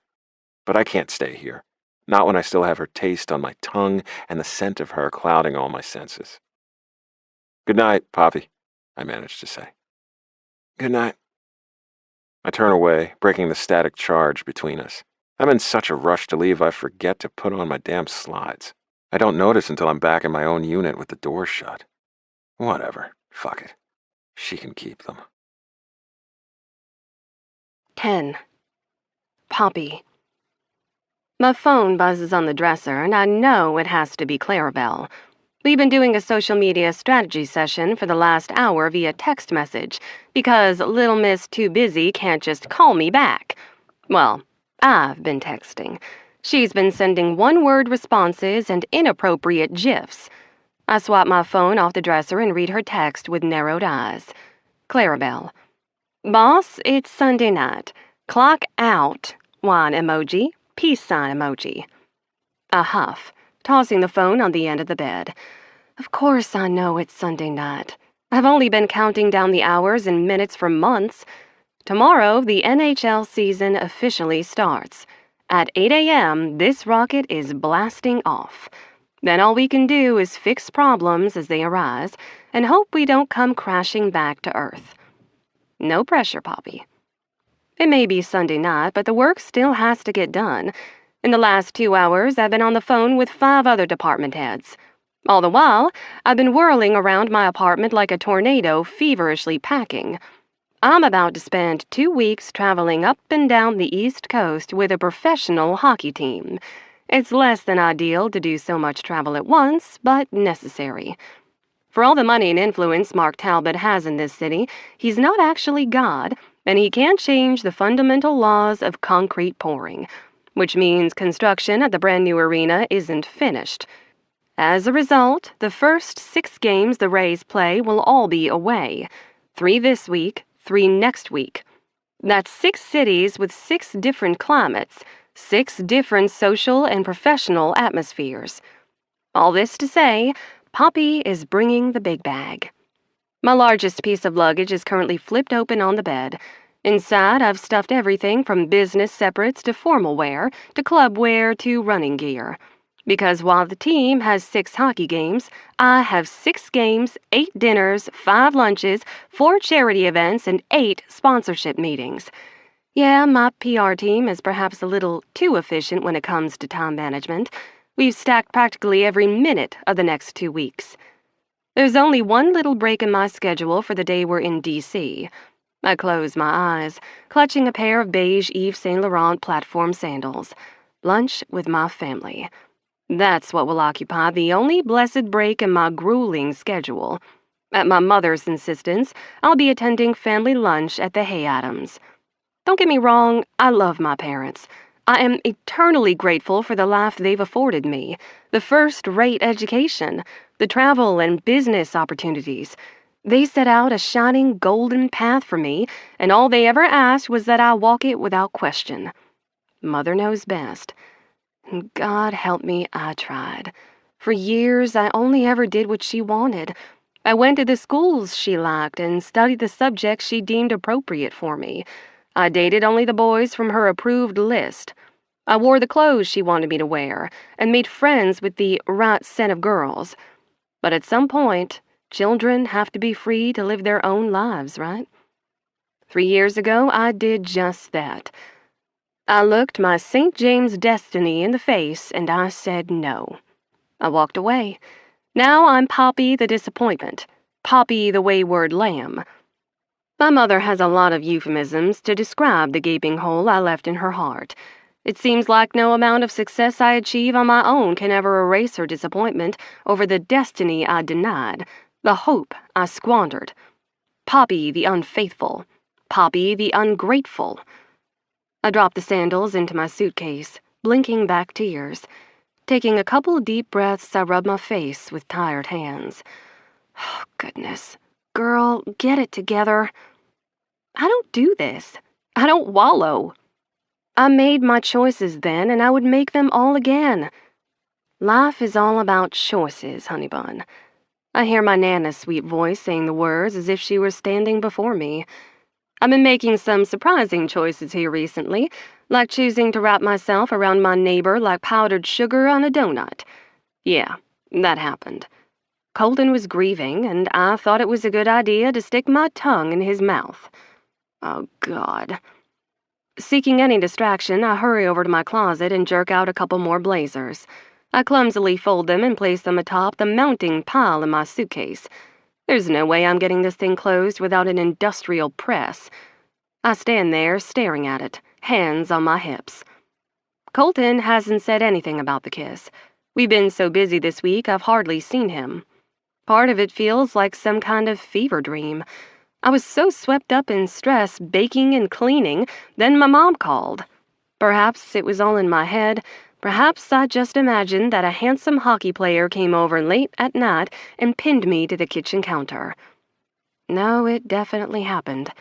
But I can't stay here. Not when I still have her taste on my tongue and the scent of her clouding all my senses. Good night, Poppy, I manage to say. Good night. I turn away, breaking the static charge between us. I'm in such a rush to leave I forget to put on my damn slides. I don't notice until I'm back in my own unit with the door shut. Whatever. Fuck it. She can keep them. 10. Poppy. My phone buzzes on the dresser, and I know it has to be Clarabelle. We've been doing a social media strategy session for the last hour via text message, because Little Miss Too Busy can't just call me back. Well, I've been texting. She's been sending one-word responses and inappropriate GIFs. I swap my phone off the dresser and read her text with narrowed eyes. Clarabelle. Boss, it's Sunday night. Clock out. Wine emoji. Peace sign emoji. A huff, tossing the phone on the end of the bed. Of course I know it's Sunday night. I've only been counting down the hours and minutes for months. Tomorrow, the NHL season officially starts. At 8 a.m., this rocket is blasting off. Then all we can do is fix problems as they arise and hope we don't come crashing back to Earth. No pressure, Poppy. It may be Sunday night, but the work still has to get done. In the last 2 hours, I've been on the phone with 5 other department heads. All the while, I've been whirling around my apartment like a tornado, feverishly packing. I'm about to spend 2 weeks traveling up and down the East Coast with a professional hockey team. It's less than ideal to do so much travel at once, but necessary. For all the money and influence Mark Talbot has in this city, he's not actually God, and he can't change the fundamental laws of concrete pouring, which means construction at the brand new arena isn't finished. As a result, the first 6 games the Rays play will all be away. 3 this week, 3 next week. That's 6 cities with 6 different climates, 6 different social and professional atmospheres. All this to say, Poppy is bringing the big bag. My largest piece of luggage is currently flipped open on the bed. Inside, I've stuffed everything from business separates to formal wear, to club wear to running gear. Because while the team has 6 hockey games, I have 6 games, 8 dinners, 5 lunches, 4 charity events, and 8 sponsorship meetings. Yeah, my PR team is perhaps a little too efficient when it comes to time management. We've stacked practically every minute of the next 2 weeks. There's only one little break in my schedule for the day we're in D.C. I close my eyes, clutching a pair of beige Yves Saint Laurent platform sandals. Lunch with my family. That's what will occupy the only blessed break in my grueling schedule. At my mother's insistence, I'll be attending family lunch at the Hay Adams. Don't get me wrong, I love my parents. I am eternally grateful for the life they've afforded me, the first-rate education, the travel and business opportunities. They set out a shining golden path for me, and all they ever asked was that I walk it without question. Mother knows best. And God help me, I tried. For years, I only ever did what she wanted. I went to the schools she liked and studied the subjects she deemed appropriate for me. I dated only the boys from her approved list. I wore the clothes she wanted me to wear and made friends with the right set of girls. But at some point, children have to be free to live their own lives, right? 3 years ago, I did just that. I looked my St. James destiny in the face and I said no. I walked away. Now I'm Poppy the disappointment, Poppy the wayward lamb. My mother has a lot of euphemisms to describe the gaping hole I left in her heart. It seems like no amount of success I achieve on my own can ever erase her disappointment over the destiny I denied, the hope I squandered. Poppy the unfaithful, Poppy the ungrateful. I dropped the sandals into my suitcase, blinking back tears. Taking a couple deep breaths, I rubbed my face with tired hands. Oh, goodness. Girl, get it together. I don't do this. I don't wallow. I made my choices then, and I would make them all again. Life is all about choices, honey bun. I hear my Nana's sweet voice saying the words as if she were standing before me. I've been making some surprising choices here recently, like choosing to wrap myself around my neighbor like powdered sugar on a donut. Yeah, that happened. Colton was grieving, and I thought it was a good idea to stick my tongue in his mouth. Oh, God. Seeking any distraction, I hurry over to my closet and jerk out a couple more blazers. I clumsily fold them and place them atop the mounting pile in my suitcase. There's no way I'm getting this thing closed without an industrial press. I stand there staring at it, hands on my hips. Colton hasn't said anything about the kiss. We've been so busy this week I've hardly seen him. Part of it feels like some kind of fever dream. I was so swept up in stress, baking and cleaning, then my mom called. Perhaps it was all in my head. Perhaps I just imagined that a handsome hockey player came over late at night and pinned me to the kitchen counter. No, it definitely happened.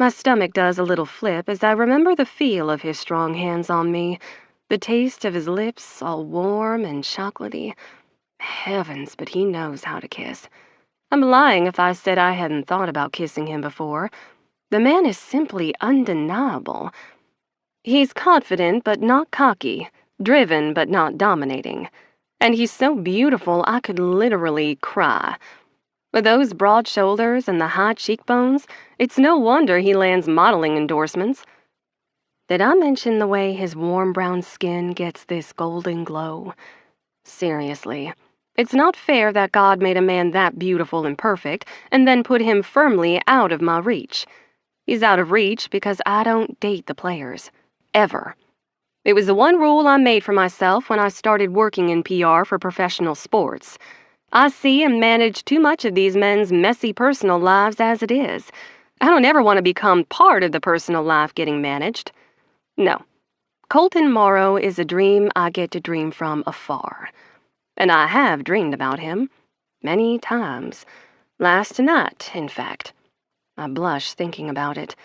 My stomach does a little flip as I remember the feel of his strong hands on me, the taste of his lips all warm and chocolatey. Heavens, but he knows how to kiss. I'm lying if I said I hadn't thought about kissing him before. The man is simply undeniable. He's confident but not cocky, driven but not dominating. And he's so beautiful I could literally cry. With those broad shoulders and the high cheekbones, it's no wonder he lands modeling endorsements. Did I mention the way his warm brown skin gets this golden glow? Seriously, it's not fair that God made a man that beautiful and perfect and then put him firmly out of my reach. He's out of reach because I don't date the players. Ever. It was the one rule I made for myself when I started working in PR for professional sports. I see and manage too much of these men's messy personal lives as it is. I don't ever want to become part of the personal life getting managed. No. Colton Morrow is a dream I get to dream from afar. And I have dreamed about him. Many times. Last night, in fact. I blush thinking about it.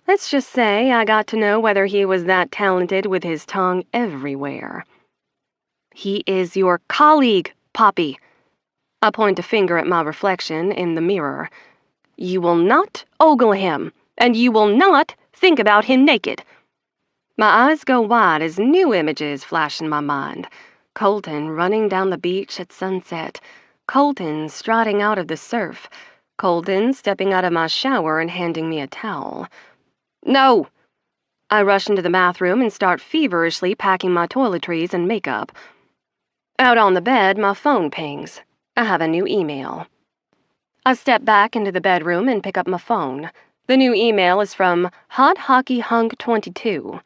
Let's just say I got to know whether he was that talented with his tongue everywhere. He is your colleague, Poppy. I point a finger at my reflection in the mirror. You will not ogle him, and you will not think about him naked. My eyes go wide as new images flash in my mind. Colton running down the beach at sunset. Colton striding out of the surf. Colton stepping out of my shower and handing me a towel. No! I rush into the bathroom and start feverishly packing my toiletries and makeup. Out on the bed, my phone pings. I have a new email. I step back into the bedroom and pick up my phone. The new email is from Hot Hockey Hunk 22.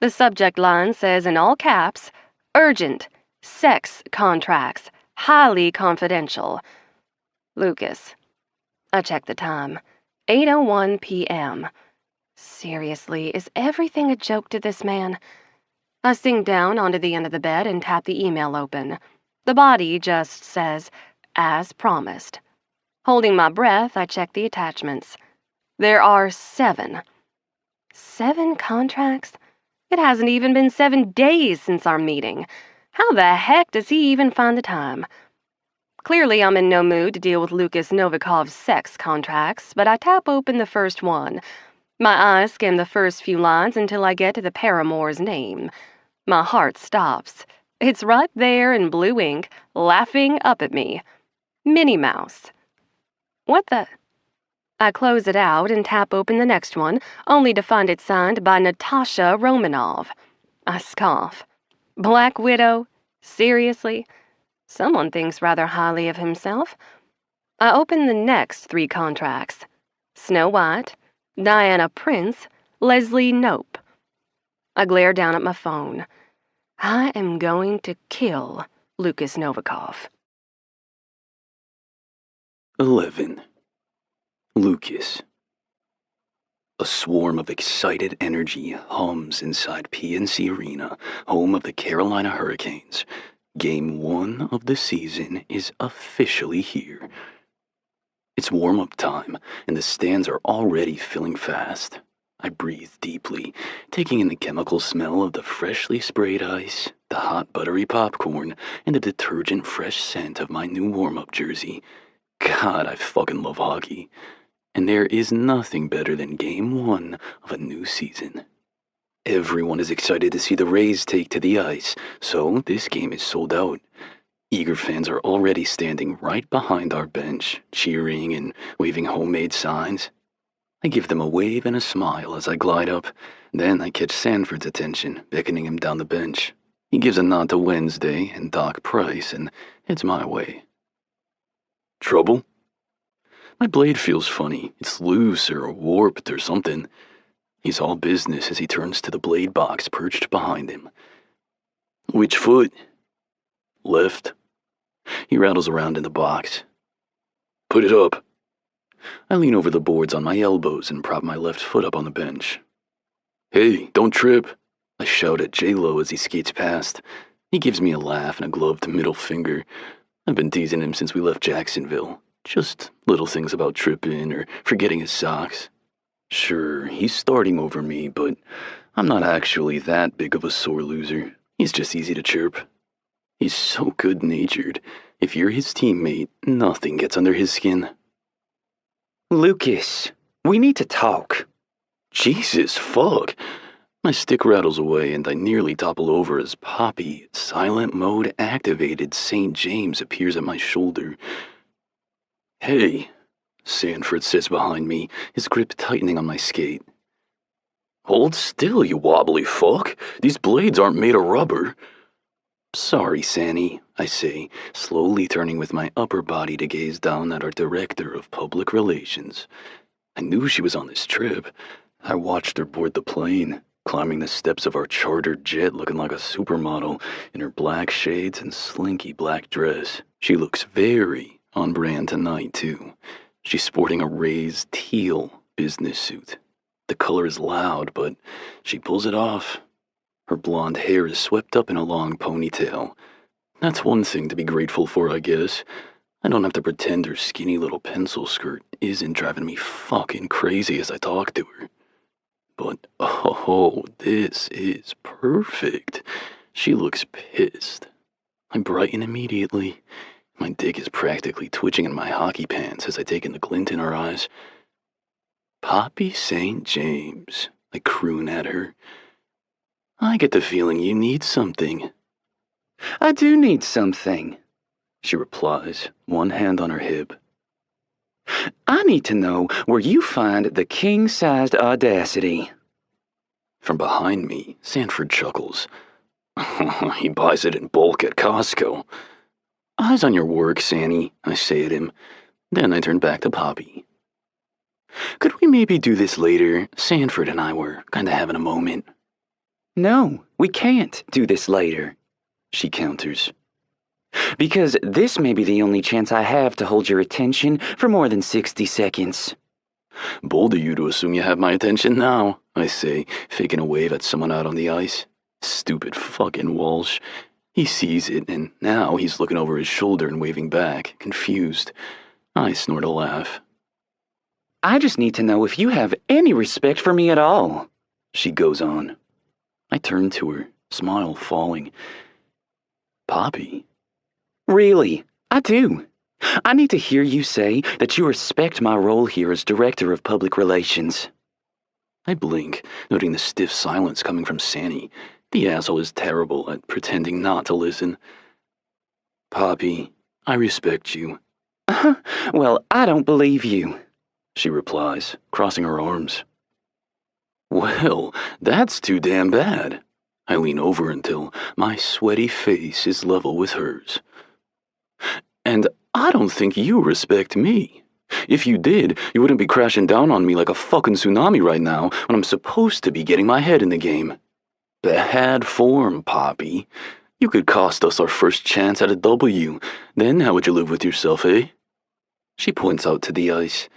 The subject line says in all caps, Urgent, Sex Contracts, Highly Confidential. Lucas. I check the time. 8:01 p.m. Seriously, is everything a joke to this man? I sink down onto the end of the bed and tap the email open. The body just says, as promised. Holding my breath, I check the attachments. There are 7. 7 contracts? It hasn't even been 7 days since our meeting. How the heck does he even find the time? Clearly, I'm in no mood to deal with Lukas Novikov's sex contracts, but I tap open the first one. My eyes skim the first few lines until I get to the paramour's name. My heart stops. It's right there in blue ink, laughing up at me. Minnie Mouse. What the? I close it out and tap open the next one, only to find it signed by Natasha Romanov. I scoff. Black Widow? Seriously? Someone thinks rather highly of himself. I open the next 3 contracts. Snow White, Diana Prince, Leslie Knope. I glare down at my phone. I am going to kill Lukas Novikov. 11. Lucas. A swarm of excited energy hums inside PNC Arena, home of the Carolina Hurricanes. Game 1 of the season is officially here. It's warm-up time, and the stands are already filling fast. I breathe deeply, taking in the chemical smell of the freshly sprayed ice, the hot buttery popcorn, and the detergent fresh scent of my new warm-up jersey. God, I fucking love hockey. And there is nothing better than Game 1 of a new season. Everyone is excited to see the Rays take to the ice, so this game is sold out. Eager fans are already standing right behind our bench, cheering and waving homemade signs. I give them a wave and a smile as I glide up. Then I catch Sanford's attention, beckoning him down the bench. He gives a nod to Wednesday and Doc Price and heads my way. Trouble? My blade feels funny. It's loose or warped or something. He's all business as he turns to the blade box perched behind him. Which foot? Left. He rattles around in the box. Put it up. I lean over the boards on my elbows and prop my left foot up on the bench. Hey, don't trip. I shout at J-Lo as he skates past. He gives me a laugh and a gloved middle finger. I've been teasing him since we left Jacksonville. Just little things about tripping or forgetting his socks. Sure, he's starting over me, but I'm not actually that big of a sore loser. He's just easy to chirp. He's so good-natured. If you're his teammate, nothing gets under his skin. Lucas, we need to talk. Jesus, fuck. My stick rattles away and I nearly topple over as Poppy, silent mode activated St. James appears at my shoulder. Hey, Sanford says behind me, his grip tightening on my skate. Hold still, you wobbly fuck. These blades aren't made of rubber. Sorry, Sanny, I say, slowly turning with my upper body to gaze down at our director of public relations. I knew she was on this trip. I watched her board the plane, climbing the steps of our chartered jet looking like a supermodel in her black shades and slinky black dress. She looks very on brand tonight, too. She's sporting a Rays teal business suit. The color is loud, but she pulls it off. Her blonde hair is swept up in a long ponytail. That's one thing to be grateful for, I guess. I don't have to pretend her skinny little pencil skirt isn't driving me fucking crazy as I talk to her. But, oh, this is perfect. She looks pissed. I brighten immediately. My dick is practically twitching in my hockey pants as I take in the glint in her eyes. Poppy St. James, I croon at her. I get the feeling you need something. I do need something, She replies, one hand on her hip. I need to know where you find the king-sized audacity. From behind me, Sanford chuckles. He buys it in bulk at Costco. Eyes on your work, Sanny, I say at him. Then I turn back to Poppy. Could we maybe do this later? Sanford and I were kinda having a moment. No, we can't do this later, she counters. Because this may be the only chance I have to hold your attention for more than 60 seconds. Bold of you to assume you have my attention now, I say, faking a wave at someone out on the ice. Stupid fucking Walsh. He sees it, and now he's looking over his shoulder and waving back, confused. I snort a laugh. I just need to know if you have any respect for me at all, she goes on. I turn to her, smile falling. Poppy? Really, I do. I need to hear you say that you respect my role here as Director of Public Relations. I blink, noting the stiff silence coming from Sanny. The asshole is terrible at pretending not to listen. Poppy, I respect you. Well, I don't believe you, She replies, crossing her arms. Well, that's too damn bad. I lean over until my sweaty face is level with hers. And I don't think you respect me. If you did, you wouldn't be crashing down on me like a fucking tsunami right now when I'm supposed to be getting my head in the game. Bad form, Poppy. You could cost us our first chance at a W. Then how would you live with yourself, eh? She points out to the ice.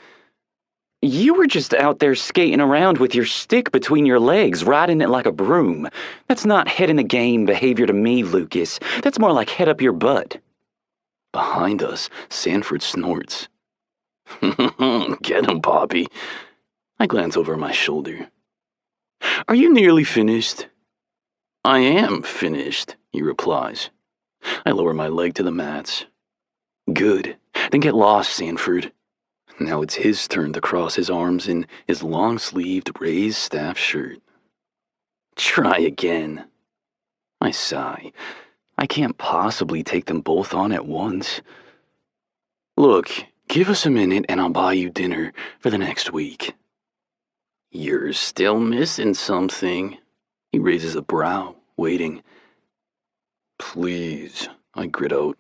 You were just out there skating around with your stick between your legs, riding it like a broom. That's not head in the game behavior to me, Lucas. That's more like head up your butt. Behind us, Sanford snorts. Get him, Poppy. I glance over my shoulder. Are you nearly finished? I am finished, he replies. I lower my leg to the mats. Good. Then get lost, Sanford. Now it's his turn to cross his arms in his long-sleeved Rays staff shirt. Try again. I sigh. I can't possibly take them both on at once. Look, give us a minute and I'll buy you dinner for the next week. You're still missing something. He raises a brow, waiting. Please, I grit out.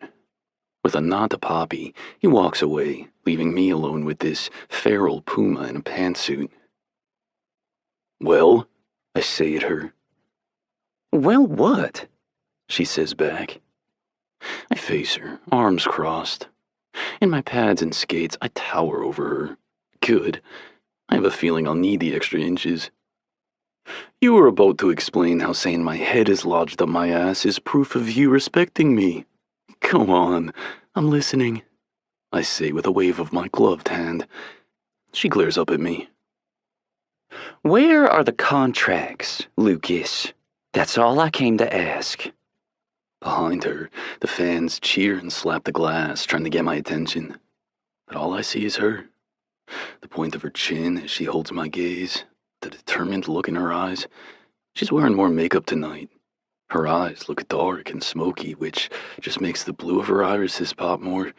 With a nod to Poppy, he walks away, leaving me alone with this feral puma in a pantsuit. Well, I say at her. Well, what? She says back. I face her, arms crossed. In my pads and skates, I tower over her. Good. I have a feeling I'll need the extra inches. You were about to explain how saying my head is lodged up my ass is proof of you respecting me. Come on, I'm listening, I say with a wave of my gloved hand. She glares up at me. Where are the contracts, Lucas? That's all I came to ask. Behind her, the fans cheer and slap the glass, trying to get my attention. But all I see is her. The point of her chin as she holds my gaze, the determined look in her eyes. She's wearing more makeup tonight. Her eyes look dark and smoky, which just makes the blue of her irises pop more.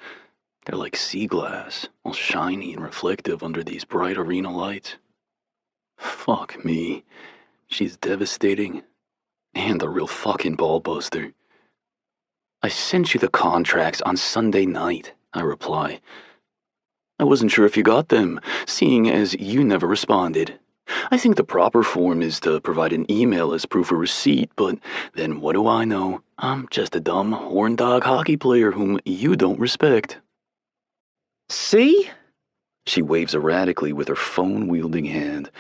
They're like sea glass, all shiny and reflective under these bright arena lights. Fuck me. She's devastating. And a real fucking ballbuster. I sent you the contracts on Sunday night, I reply. I wasn't sure if you got them, seeing as you never responded. I think the proper form is to provide an email as proof of receipt, but then what do I know? I'm just a dumb horn dog hockey player whom you don't respect. See? She waves erratically with her phone-wielding hand.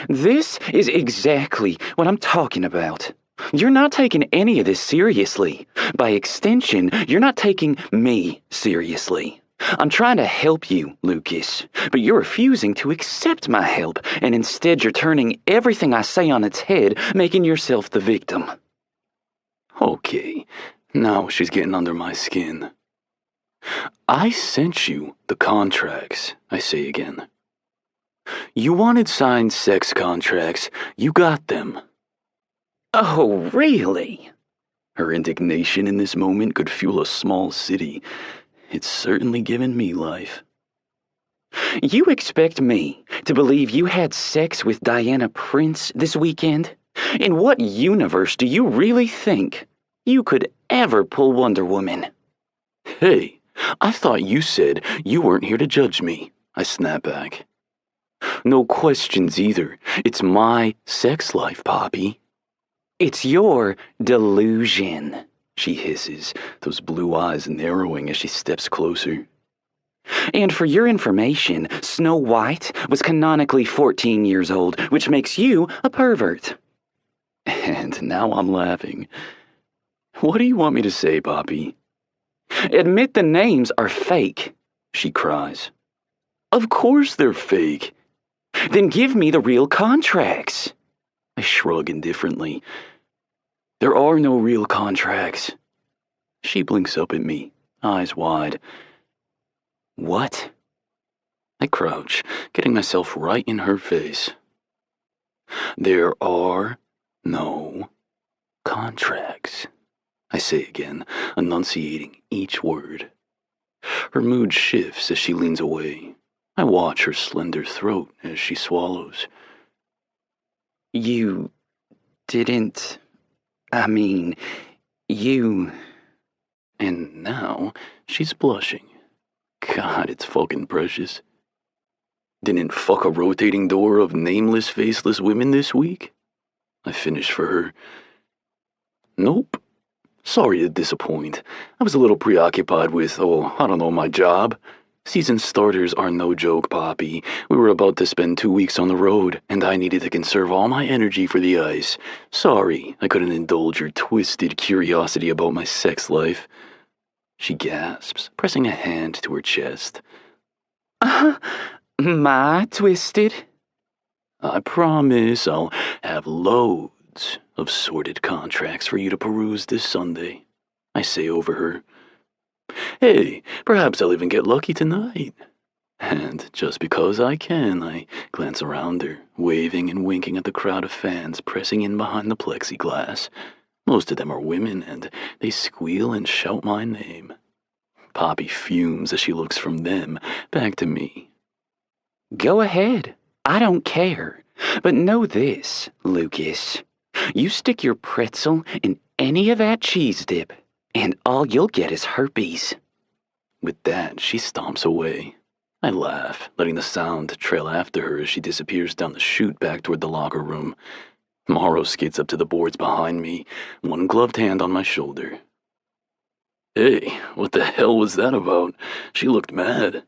This is exactly what I'm talking about. You're not taking any of this seriously. By extension, you're not taking me seriously. I'm trying to help you, Lukas, but you're refusing to accept my help, and instead you're turning everything I say on its head, making yourself the victim. Okay, now she's getting under my skin. I sent you the contracts, I say again. You wanted signed sex contracts. You got them. Oh, really? Her indignation in this moment could fuel a small city. It's certainly given me life. You expect me to believe you had sex with Diana Prince this weekend? In what universe do you really think you could ever pull Wonder Woman? Hey, I thought you said you weren't here to judge me, I snap back. No questions either. It's my sex life, Poppy. It's your delusion, she hisses, those blue eyes narrowing as she steps closer. And for your information, Snow White was canonically 14 years old, which makes you a pervert. And now I'm laughing. What do you want me to say, Poppy? Admit the names are fake, she cries. Of course they're fake. Then give me the real contracts. I shrug indifferently. There are no real contracts. She blinks up at me, eyes wide. What? I crouch, getting myself right in her face. There are no contracts, I say again, enunciating each word. Her mood shifts as she leans away. I watch her slender throat as she swallows. You didn't... you... And now she's blushing. God, it's fucking precious. Didn't fuck a rotating door of nameless, faceless women this week? I finish for her. Nope. Sorry to disappoint. I was a little preoccupied with, my job. Season starters are no joke, Poppy. We were about to spend 2 weeks on the road, and I needed to conserve all my energy for the ice. Sorry, I couldn't indulge your twisted curiosity about my sex life. She gasps, pressing a hand to her chest. My twisted? I promise I'll have loads of sorted contracts for you to peruse this Sunday, I say over her. Hey, perhaps I'll even get lucky tonight. And just because I can, I glance around her, waving and winking at the crowd of fans pressing in behind the plexiglass. Most of them are women, and they squeal and shout my name. Poppy fumes as she looks from them back to me. Go ahead. I don't care. But know this, Lukas. You stick your pretzel in any of that cheese dip, and all you'll get is herpes. With that, she stomps away. I laugh, letting the sound trail after her as she disappears down the chute back toward the locker room. Morrow skids up to the boards behind me, one gloved hand on my shoulder. Hey, what the hell was that about? She looked mad.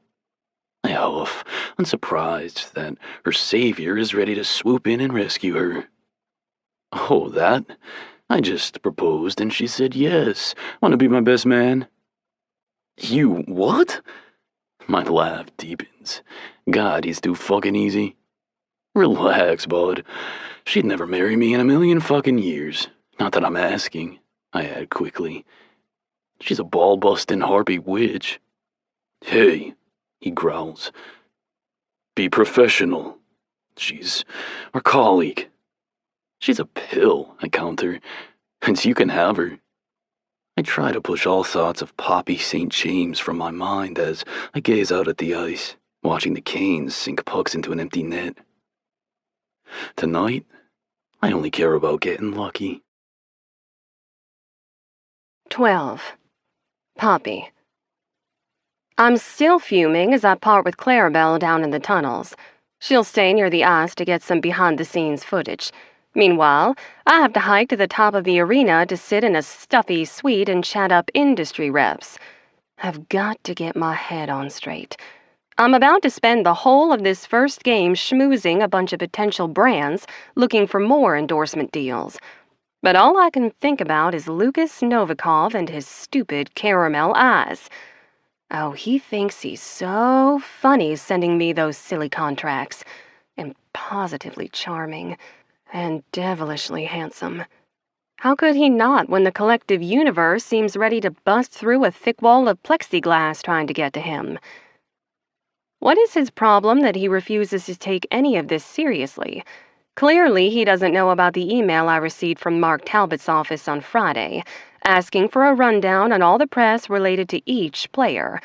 I huff, unsurprised that her savior is ready to swoop in and rescue her. Oh, that? I just proposed and she said yes. Want to be my best man? You what? My laugh deepens. God, he's too fucking easy. Relax, bud. She'd never marry me in a million fucking years. Not that I'm asking, I add quickly. She's a ball-busting harpy witch. Hey, he growls. Be professional. She's our colleague. She's a pill, I counter, and you can have her. I try to push all thoughts of Poppy St. James from my mind as I gaze out at the ice, watching the Canes sink pucks into an empty net. Tonight, I only care about getting lucky. 12. Poppy. I'm still fuming as I part with Clarabelle down in the tunnels. She'll stay near the ice to get some behind-the-scenes footage. Meanwhile, I have to hike to the top of the arena to sit in a stuffy suite and chat up industry reps. I've got to get my head on straight. I'm about to spend the whole of this first game schmoozing a bunch of potential brands looking for more endorsement deals. But all I can think about is Lukas Novikov and his stupid caramel eyes. Oh, he thinks he's so funny sending me those silly contracts, and positively charming, and devilishly handsome. How could he not when the collective universe seems ready to bust through a thick wall of plexiglass trying to get to him? What is his problem that he refuses to take any of this seriously? Clearly, he doesn't know about the email I received from Mark Talbot's office on Friday, asking for a rundown on all the press related to each player.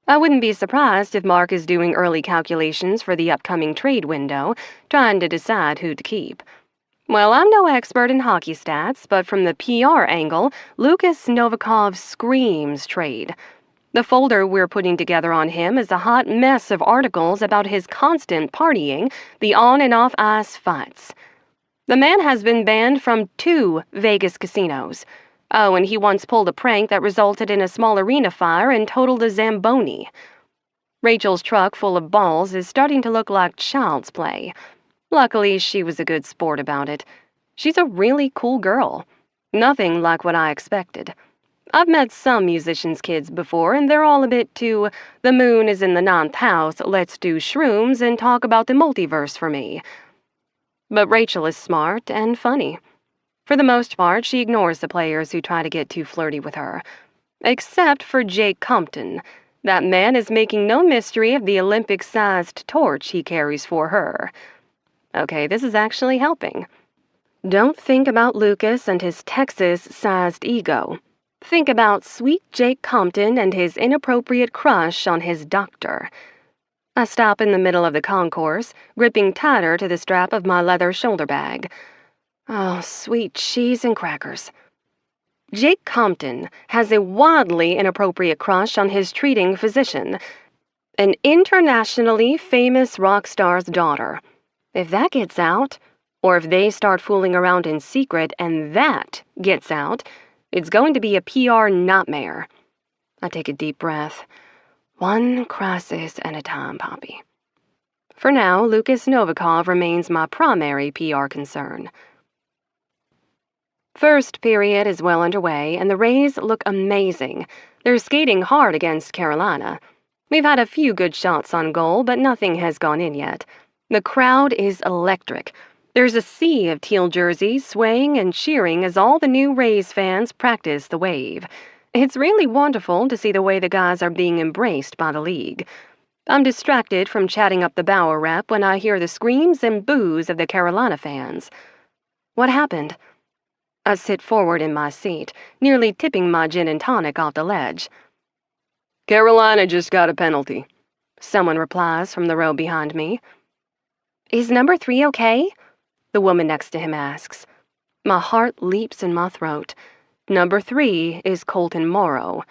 I wouldn't be surprised if Mark is doing early calculations for the upcoming trade window, trying to decide who to keep. Well, I'm no expert in hockey stats, but from the PR angle, Lukas Novikov screams trade. The folder we're putting together on him is a hot mess of articles about his constant partying, the on and off ice fights. The man has been banned from 2 Vegas casinos. Oh, and he once pulled a prank that resulted in a small arena fire and totaled a Zamboni. Rachel's truck full of balls is starting to look like child's play. Luckily, she was a good sport about it. She's a really cool girl. Nothing like what I expected. I've met some musicians' kids before, and they're all a bit too, the moon is in the 9th house, let's do shrooms and talk about the multiverse for me. But Rachel is smart and funny. For the most part, she ignores the players who try to get too flirty with her. Except for Jake Compton. That man is making no mystery of the Olympic-sized torch he carries for her. Okay, this is actually helping. Don't think about Lukas and his Texas-sized ego. Think about sweet Jake Compton and his inappropriate crush on his doctor. I stop in the middle of the concourse, gripping tighter to the strap of my leather shoulder bag. Oh, sweet cheese and crackers. Jake Compton has a wildly inappropriate crush on his treating physician, an internationally famous rock star's daughter. If that gets out, or if they start fooling around in secret and that gets out, it's going to be a PR nightmare. I take a deep breath. One crisis at a time, Poppy. For now, Lukas Novikov remains my primary PR concern. First period is well underway, and the Rays look amazing. They're skating hard against Carolina. We've had a few good shots on goal, but nothing has gone in yet. The crowd is electric. There's a sea of teal jerseys swaying and cheering as all the new Rays fans practice the wave. It's really wonderful to see the way the guys are being embraced by the league. I'm distracted from chatting up the Bauer rep when I hear the screams and boos of the Carolina fans. What happened? I sit forward in my seat, nearly tipping my gin and tonic off the ledge. Carolina just got a penalty. Someone replies from the row behind me. Is number 3 okay? The woman next to him asks. My heart leaps in my throat. Number 3 is Colton Morrow.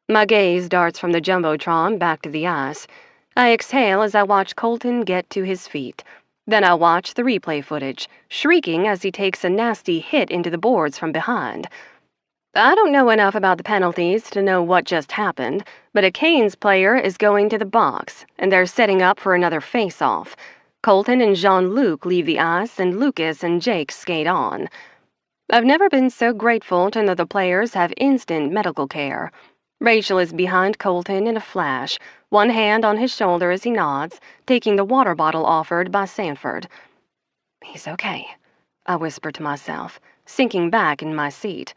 My gaze darts from the jumbotron back to the ice. I exhale as I watch Colton get to his feet. Then I watch the replay footage, shrieking as he takes a nasty hit into the boards from behind. I don't know enough about the penalties to know what just happened, but a Canes player is going to the box, and they're setting up for another face-off. Colton and Jean-Luc leave the ice, and Lukas and Jake skate on. I've never been so grateful to know the players have instant medical care. Rachel is behind Colton in a flash, one hand on his shoulder as he nods, taking the water bottle offered by Sanford. He's okay, I whisper to myself, sinking back in my seat.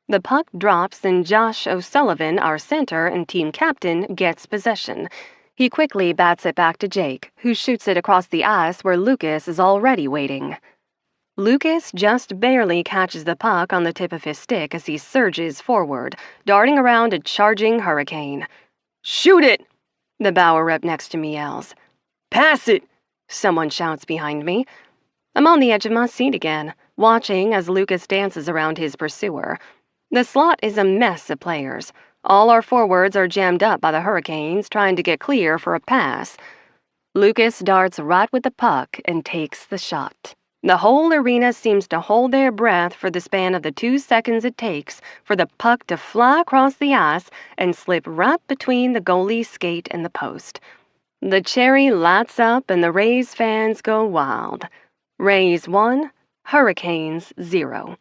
The puck drops and Josh O'Sullivan, our center and team captain, gets possession. He quickly bats it back to Jake, who shoots it across the ice where Lukas is already waiting. Lukas just barely catches the puck on the tip of his stick as he surges forward, darting around a charging hurricane. Shoot it! The Bauer rep next to me yells. Pass it! Someone shouts behind me. I'm on the edge of my seat again, watching as Lukas dances around his pursuer. The slot is a mess of players. All our forwards are jammed up by the Hurricanes trying to get clear for a pass. Lukas darts right with the puck and takes the shot. The whole arena seems to hold their breath for the span of the 2 seconds it takes for the puck to fly across the ice and slip right between the goalie's skate and the post. The cherry lights up and the Rays fans go wild. Rays 1, Hurricanes 0.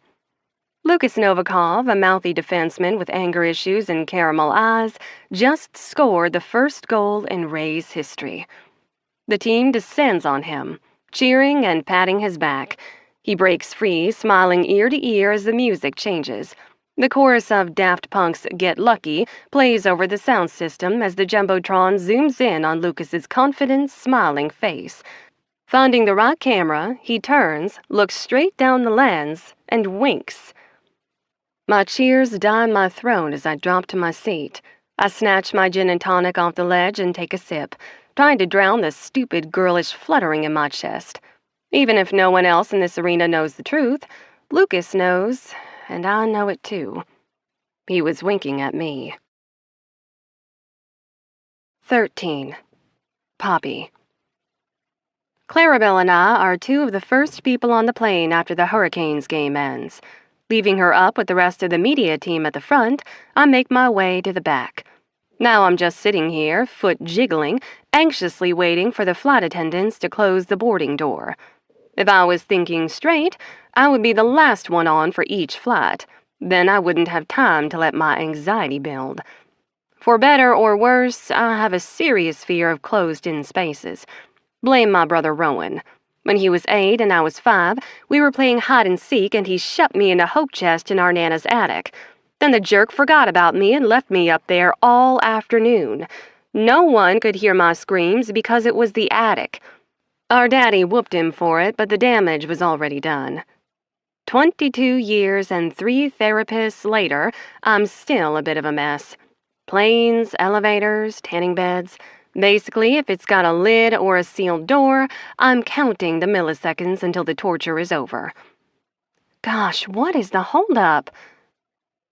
Lukas Novikov, a mouthy defenseman with anger issues and caramel eyes, just scored the first goal in Rays history. The team descends on him, cheering and patting his back. He breaks free, smiling ear to ear as the music changes. The chorus of Daft Punk's Get Lucky plays over the sound system as the Jumbotron zooms in on Lucas's confident, smiling face. Finding the right camera, he turns, looks straight down the lens, and winks. My cheers die in my throat as I drop to my seat. I snatch my gin and tonic off the ledge and take a sip, trying to drown the stupid girlish fluttering in my chest. Even if no one else in this arena knows the truth, Lukas knows, and I know it too. He was winking at me. 13. Poppy. Clarabelle and I are two of the first people on the plane after the Hurricanes game ends. Leaving her up with the rest of the media team at the front, I make my way to the back. Now I'm just sitting here, foot jiggling, anxiously waiting for the flight attendants to close the boarding door. If I was thinking straight, I would be the last one on for each flight. Then I wouldn't have time to let my anxiety build. For better or worse, I have a serious fear of closed-in spaces. Blame my brother Rowan. When he was 8 and I was 5, we were playing hide-and-seek and he shut me in a hope chest in our Nana's attic. Then the jerk forgot about me and left me up there all afternoon. No one could hear my screams because it was the attic. Our daddy whooped him for it, but the damage was already done. 22 years and 3 therapists later, I'm still a bit of a mess. Planes, elevators, tanning beds. Basically, if it's got a lid or a sealed door, I'm counting the milliseconds until the torture is over. Gosh, what is the holdup?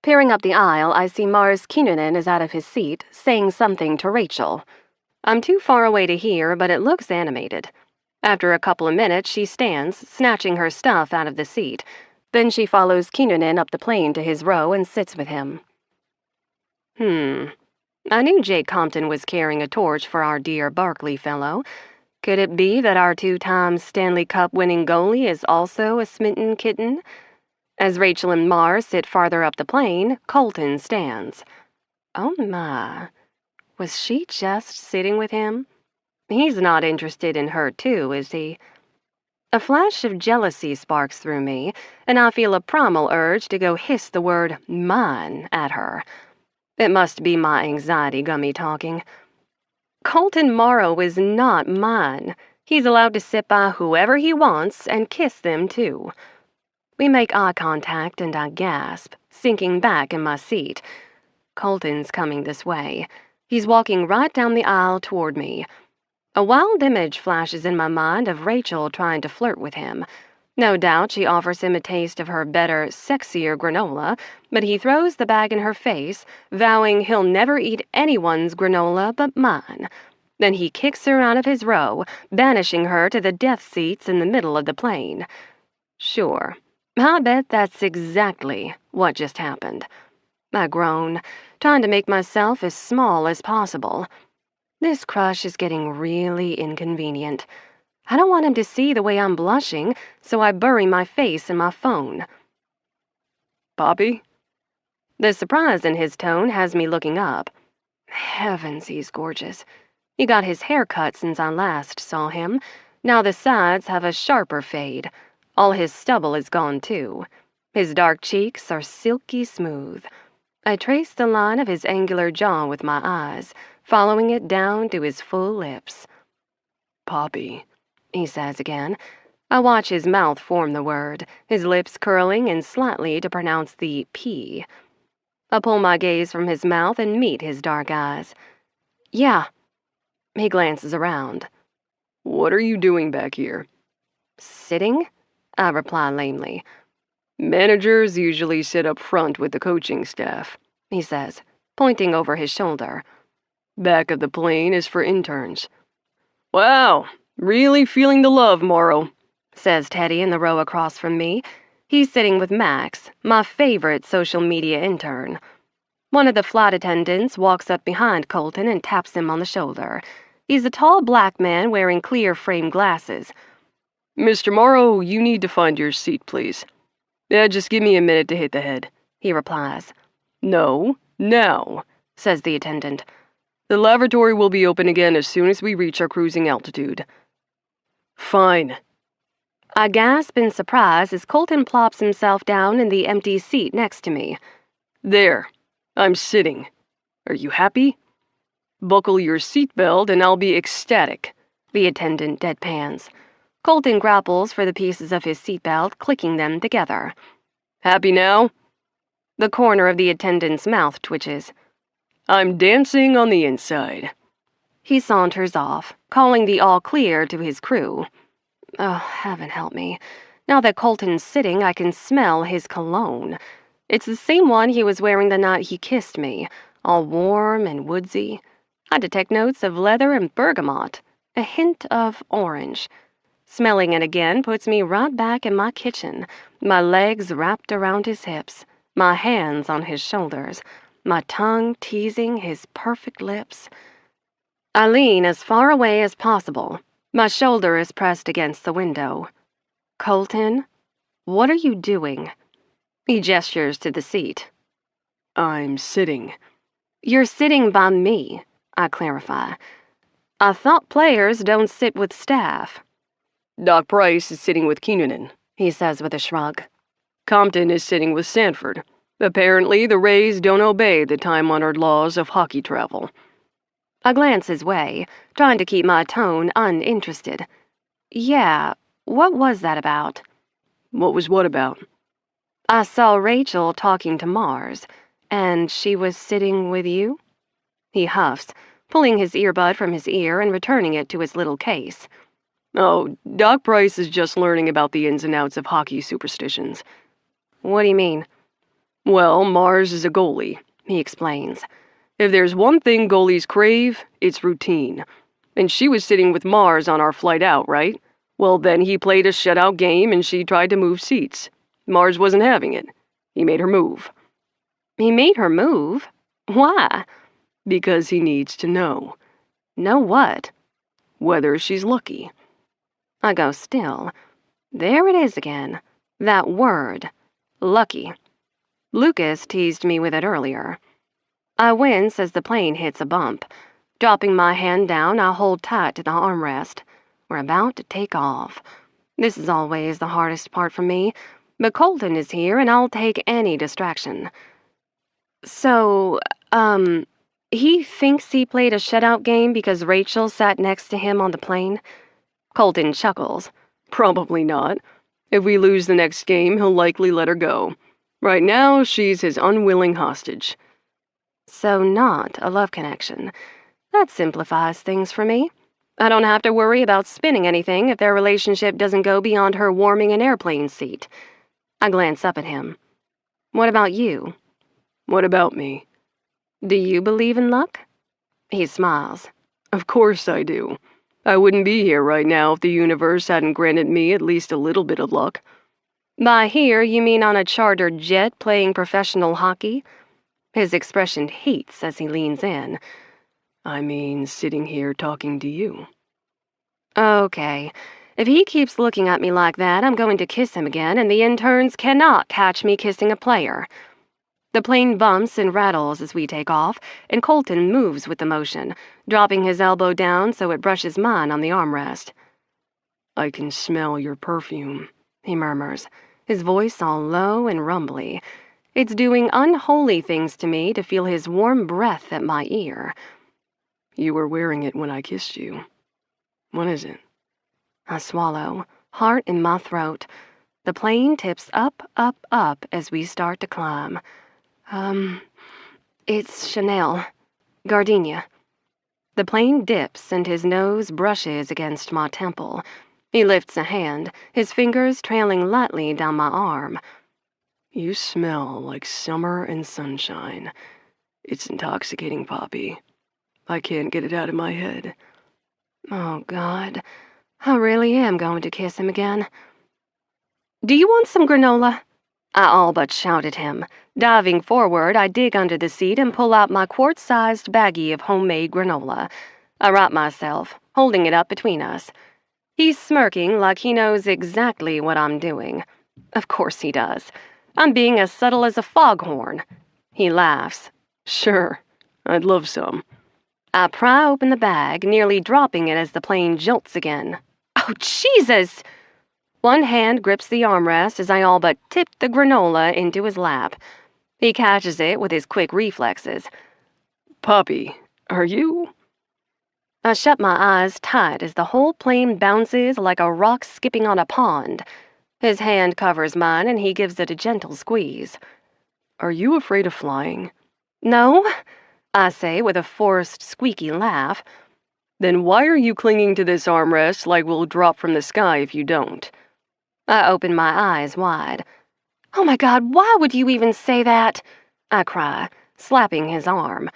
Peering up the aisle, I see Mars Kinnunen is out of his seat, saying something to Rachel. I'm too far away to hear, but it looks animated. After a couple of minutes, she stands, snatching her stuff out of the seat. Then she follows Kinnunen up the plane to his row and sits with him. I knew Jake Compton was carrying a torch for our dear Barkley fellow. Could it be that our 2-time Stanley Cup winning goalie is also a smitten kitten? As Rachel and Mars sit farther up the plane, Colton stands. Oh my, was she just sitting with him? He's not interested in her too, is he? A flash of jealousy sparks through me, and I feel a primal urge to go hiss the word mine at her. It must be my anxiety gummy talking. Colton Morrow is not mine. He's allowed to sit by whoever he wants and kiss them too. We make eye contact and I gasp, sinking back in my seat. Colton's coming this way. He's walking right down the aisle toward me. A wild image flashes in my mind of Rachel trying to flirt with him. No doubt she offers him a taste of her better, sexier granola, but he throws the bag in her face, vowing he'll never eat anyone's granola but mine. Then he kicks her out of his row, banishing her to the death seats in the middle of the plane. Sure, I bet that's exactly what just happened. I groan, trying to make myself as small as possible. This crush is getting really inconvenient. I don't want him to see the way I'm blushing, so I bury my face in my phone. Poppy? The surprise in his tone has me looking up. Heavens, he's gorgeous. He got his hair cut since I last saw him. Now the sides have a sharper fade. All his stubble is gone, too. His dark cheeks are silky smooth. I trace the line of his angular jaw with my eyes, following it down to his full lips. Poppy, he says again. I watch his mouth form the word, his lips curling in slightly to pronounce the P. I pull my gaze from his mouth and meet his dark eyes. Yeah. He glances around. What are you doing back here? Sitting? I reply lamely. Managers usually sit up front with the coaching staff, he says, pointing over his shoulder. Back of the plane is for interns. Wow, really feeling the love, Morrow, says Teddy in the row across from me. He's sitting with Max, my favorite social media intern. One of the flight attendants walks up behind Colton and taps him on the shoulder. He's a tall black man wearing clear frame glasses. Mr. Morrow, you need to find your seat, please. Yeah, just give me a minute to hit the head, he replies. No, now, says the attendant. The lavatory will be open again as soon as we reach our cruising altitude. Fine. I gasp in surprise as Colton plops himself down in the empty seat next to me. There, I'm sitting. Are you happy? Buckle your seatbelt and I'll be ecstatic, the attendant deadpans. Colton grapples for the pieces of his seatbelt, clicking them together. Happy now? The corner of the attendant's mouth twitches. I'm dancing on the inside. He saunters off, calling the all clear to his crew. Oh, heaven help me. Now that Colton's sitting, I can smell his cologne. It's the same one he was wearing the night he kissed me, all warm and woodsy. I detect notes of leather and bergamot, a hint of orange. Smelling it again puts me right back in my kitchen, my legs wrapped around his hips, my hands on his shoulders, my tongue teasing his perfect lips. I lean as far away as possible. My shoulder is pressed against the window. Colton, what are you doing? He gestures to the seat. I'm sitting. You're sitting by me, I clarify. I thought players don't sit with staff. Doc Price is sitting with Keenan, he says with a shrug. Compton is sitting with Sanford. Apparently, the Rays don't obey the time-honored laws of hockey travel. I glance his way, trying to keep my tone uninterested. Yeah, what was that about? What was what about? I saw Rachel talking to Mars, and she was sitting with you? He huffs, pulling his earbud from his ear and returning it to its little case. Oh, Doc Price is just learning about the ins and outs of hockey superstitions. What do you mean? Well, Mars is a goalie, he explains. If there's one thing goalies crave, it's routine. And she was sitting with Mars on our flight out, right? Well, then he played a shutout game and she tried to move seats. Mars wasn't having it. He made her move. He made her move? Why? Because he needs to know. Know what? Whether she's lucky. I go still. There it is again. That word. Lucky. Lukas teased me with it earlier. I wince as the plane hits a bump. Dropping my hand down, I hold tight to the armrest. We're about to take off. This is always the hardest part for me, but Colton is here and I'll take any distraction. So, he thinks he played a shutout game because Rachel sat next to him on the plane? Colton chuckles. Probably not. If we lose the next game, he'll likely let her go. Right now, she's his unwilling hostage. So not a love connection. That simplifies things for me. I don't have to worry about spinning anything if their relationship doesn't go beyond her warming an airplane seat. I glance up at him. What about you? What about me? Do you believe in luck? He smiles. Of course I do. I wouldn't be here right now if the universe hadn't granted me at least a little bit of luck. By here, you mean on a chartered jet playing professional hockey? His expression heats as he leans in. I mean, sitting here talking to you. Okay. If he keeps looking at me like that, I'm going to kiss him again, and the interns cannot catch me kissing a player. The plane bumps and rattles as we take off, and Colton moves with the motion, dropping his elbow down so it brushes mine on the armrest. I can smell your perfume, he murmurs, his voice all low and rumbly. It's doing unholy things to me to feel his warm breath at my ear. You were wearing it when I kissed you. What is it? I swallow, heart in my throat. The plane tips up, up, up as we start to climb. It's Chanel. Gardenia. The plane dips and his nose brushes against my temple. He lifts a hand, his fingers trailing lightly down my arm. You smell like summer and sunshine. It's intoxicating, Poppy. I can't get it out of my head. Oh, God. I really am going to kiss him again. Do you want some granola? I all but shout at him. Diving forward, I dig under the seat and pull out my quart-sized baggie of homemade granola. I wrap myself, holding it up between us. He's smirking like he knows exactly what I'm doing. Of course he does. I'm being as subtle as a foghorn. He laughs. Sure, I'd love some. I pry open the bag, nearly dropping it as the plane jolts again. Oh, Jesus! One hand grips the armrest as I all but tip the granola into his lap. He catches it with his quick reflexes. Poppy, are you? I shut my eyes tight as the whole plane bounces like a rock skipping on a pond. His hand covers mine and he gives it a gentle squeeze. Are you afraid of flying? No, I say with a forced, squeaky laugh. Then why are you clinging to this armrest like we'll drop from the sky if you don't? I open my eyes wide. Oh my God, why would you even say that? I cry, slapping his arm.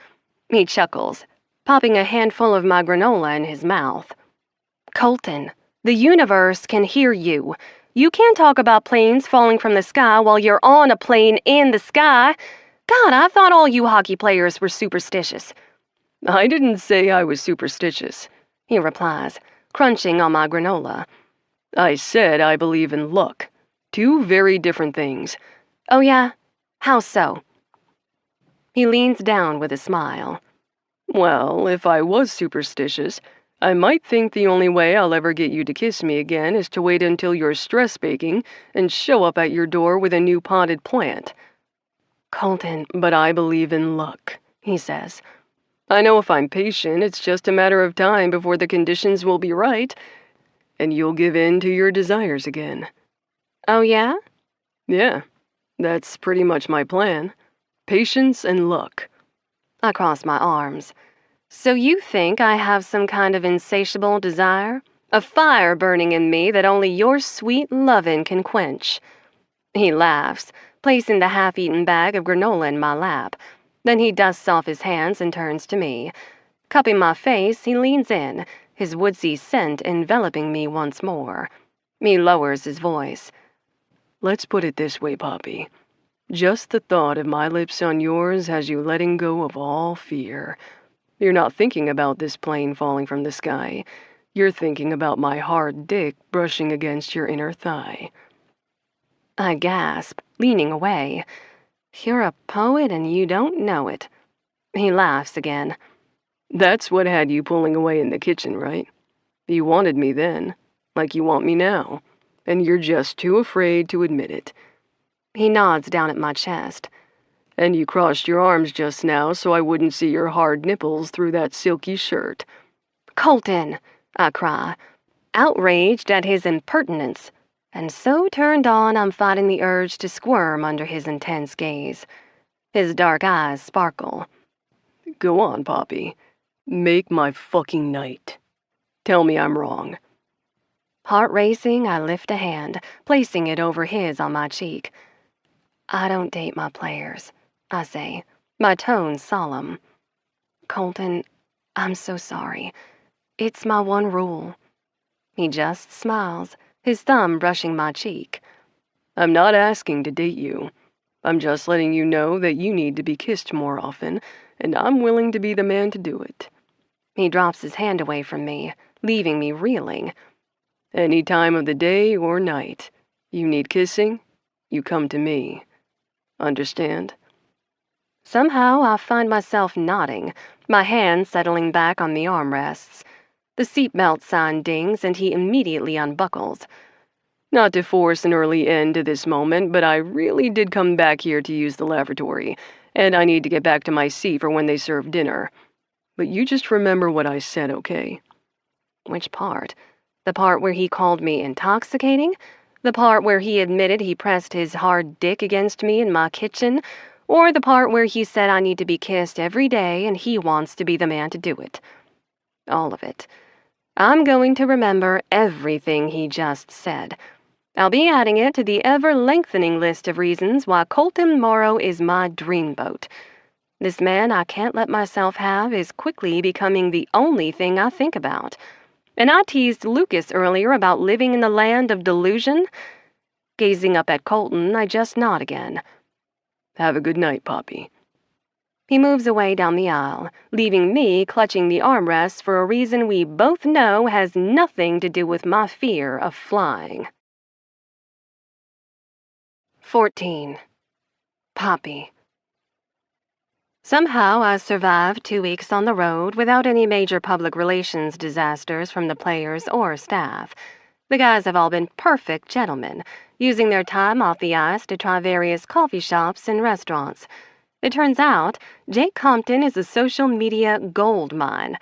He chuckles, popping a handful of my granola in his mouth. Colton, the universe can hear you. You can't talk about planes falling from the sky while you're on a plane in the sky. God, I thought all you hockey players were superstitious. I didn't say I was superstitious, he replies, crunching on my granola. I said I believe in luck. Two very different things. Oh yeah? How so? He leans down with a smile. Well, if I was superstitious, I might think the only way I'll ever get you to kiss me again is to wait until you're stress baking and show up at your door with a new potted plant. Colton, but I believe in luck, he says. I know if I'm patient, it's just a matter of time before the conditions will be right, and you'll give in to your desires again. Oh yeah? Yeah, that's pretty much my plan. Patience and luck. I cross my arms. So you think I have some kind of insatiable desire? A fire burning in me that only your sweet lovin' can quench? He laughs, placing the half-eaten bag of granola in my lap. Then he dusts off his hands and turns to me. Cupping my face, he leans in, his woodsy scent enveloping me once more. He lowers his voice. Let's put it this way, Poppy. Just the thought of my lips on yours has you letting go of all fear. You're not thinking about this plane falling from the sky. You're thinking about my hard dick brushing against your inner thigh. I gasp, leaning away. You're a poet and you don't know it. He laughs again. That's what had you pulling away in the kitchen, right? You wanted me then, like you want me now, and you're just too afraid to admit it. He nods down at my chest. And you crossed your arms just now so I wouldn't see your hard nipples through that silky shirt. Colton, I cry, outraged at his impertinence, and so turned on I'm fighting the urge to squirm under his intense gaze. His dark eyes sparkle. Go on, Poppy. Make my fucking night. Tell me I'm wrong. Heart racing, I lift a hand, placing it over his on my cheek. I don't date my players, I say, my tone solemn. Colton, I'm so sorry. It's my one rule. He just smiles, his thumb brushing my cheek. I'm not asking to date you. I'm just letting you know that you need to be kissed more often, and I'm willing to be the man to do it. He drops his hand away from me, leaving me reeling. Any time of the day or night, you need kissing, you come to me. Understand? Somehow I find myself nodding, my hand settling back on the armrests. The seatbelt sign dings and he immediately unbuckles. Not to force an early end to this moment, but I really did come back here to use the lavatory, and I need to get back to my seat for when they serve dinner. But you just remember what I said, okay? Which part? The part where he called me intoxicating? The part where he admitted he pressed his hard dick against me in my kitchen? Or the part where he said I need to be kissed every day and he wants to be the man to do it? All of it. I'm going to remember everything he just said. I'll be adding it to the ever-lengthening list of reasons why Colton Morrow is my dreamboat. This man I can't let myself have is quickly becoming the only thing I think about. And I teased Lukas earlier about living in the land of delusion. Gazing up at Colton, I just nod again. Have a good night, Poppy. He moves away down the aisle, leaving me clutching the armrests for a reason we both know has nothing to do with my fear of flying. 14. Poppy. Somehow I survived 2 weeks on the road without any major public relations disasters from the players or staff. The guys have all been perfect gentlemen, using their time off the ice to try various coffee shops and restaurants. It turns out Jake Compton is a social media gold mine.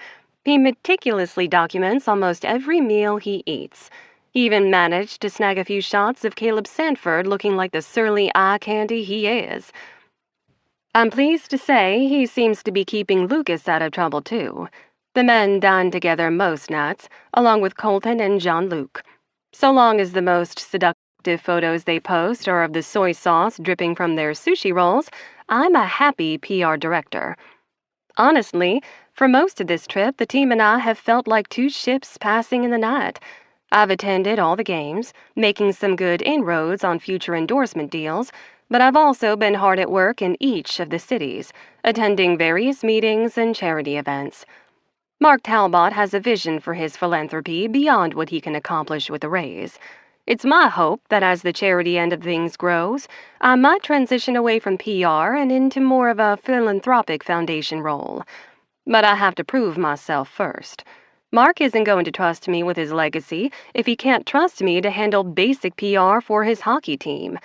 He meticulously documents almost every meal he eats. He even managed to snag a few shots of Caleb Sanford looking like the surly eye candy he is. I'm pleased to say he seems to be keeping Lukas out of trouble, too. The men dine together most nights, along with Colton and Jean-Luc. So long as the most seductive photos they post are of the soy sauce dripping from their sushi rolls, I'm a happy PR director. Honestly, for most of this trip, the team and I have felt like two ships passing in the night. I've attended all the games, making some good inroads on future endorsement deals, but I've also been hard at work in each of the cities, attending various meetings and charity events. Mark Talbot has a vision for his philanthropy beyond what he can accomplish with the Rays. It's my hope that as the charity end of things grows, I might transition away from PR and into more of a philanthropic foundation role. But I have to prove myself first. Mark isn't going to trust me with his legacy if he can't trust me to handle basic PR for his hockey team.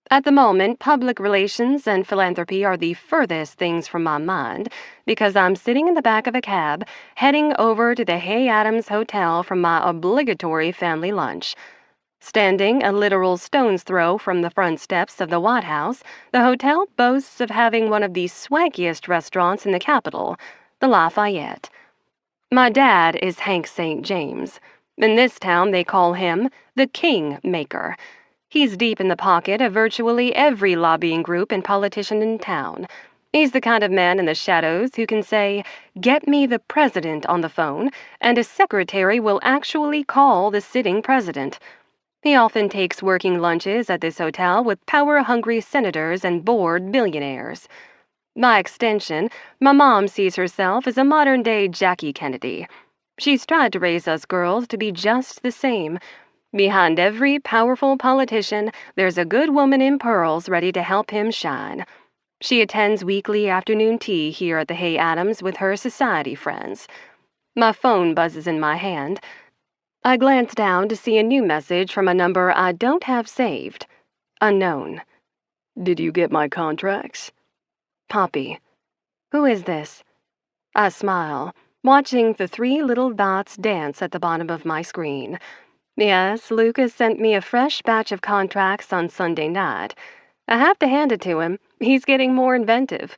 At the moment, public relations and philanthropy are the furthest things from my mind because I'm sitting in the back of a cab heading over to the Hay Adams Hotel from my obligatory family lunch. Standing a literal stone's throw from the front steps of the White House, the hotel boasts of having one of the swaggiest restaurants in the capital, the Lafayette. My dad is Hank St. James. In this town, they call him the King Maker. He's deep in the pocket of virtually every lobbying group and politician in town. He's the kind of man in the shadows who can say, "Get me the president on the phone," and a secretary will actually call the sitting president. He often takes working lunches at this hotel with power-hungry senators and bored billionaires. By extension, my mom sees herself as a modern-day Jackie Kennedy. She's tried to raise us girls to be just the same. Behind every powerful politician, there's a good woman in pearls ready to help him shine. She attends weekly afternoon tea here at the Hay Adams with her society friends. My phone buzzes in my hand. I glance down to see a new message from a number I don't have saved. Unknown. Did you get my contracts? Poppy. Who is this? I smile, watching the 3 little dots dance at the bottom of my screen. Yes, Lukas sent me a fresh batch of contracts on Sunday night. I have to hand it to him. He's getting more inventive.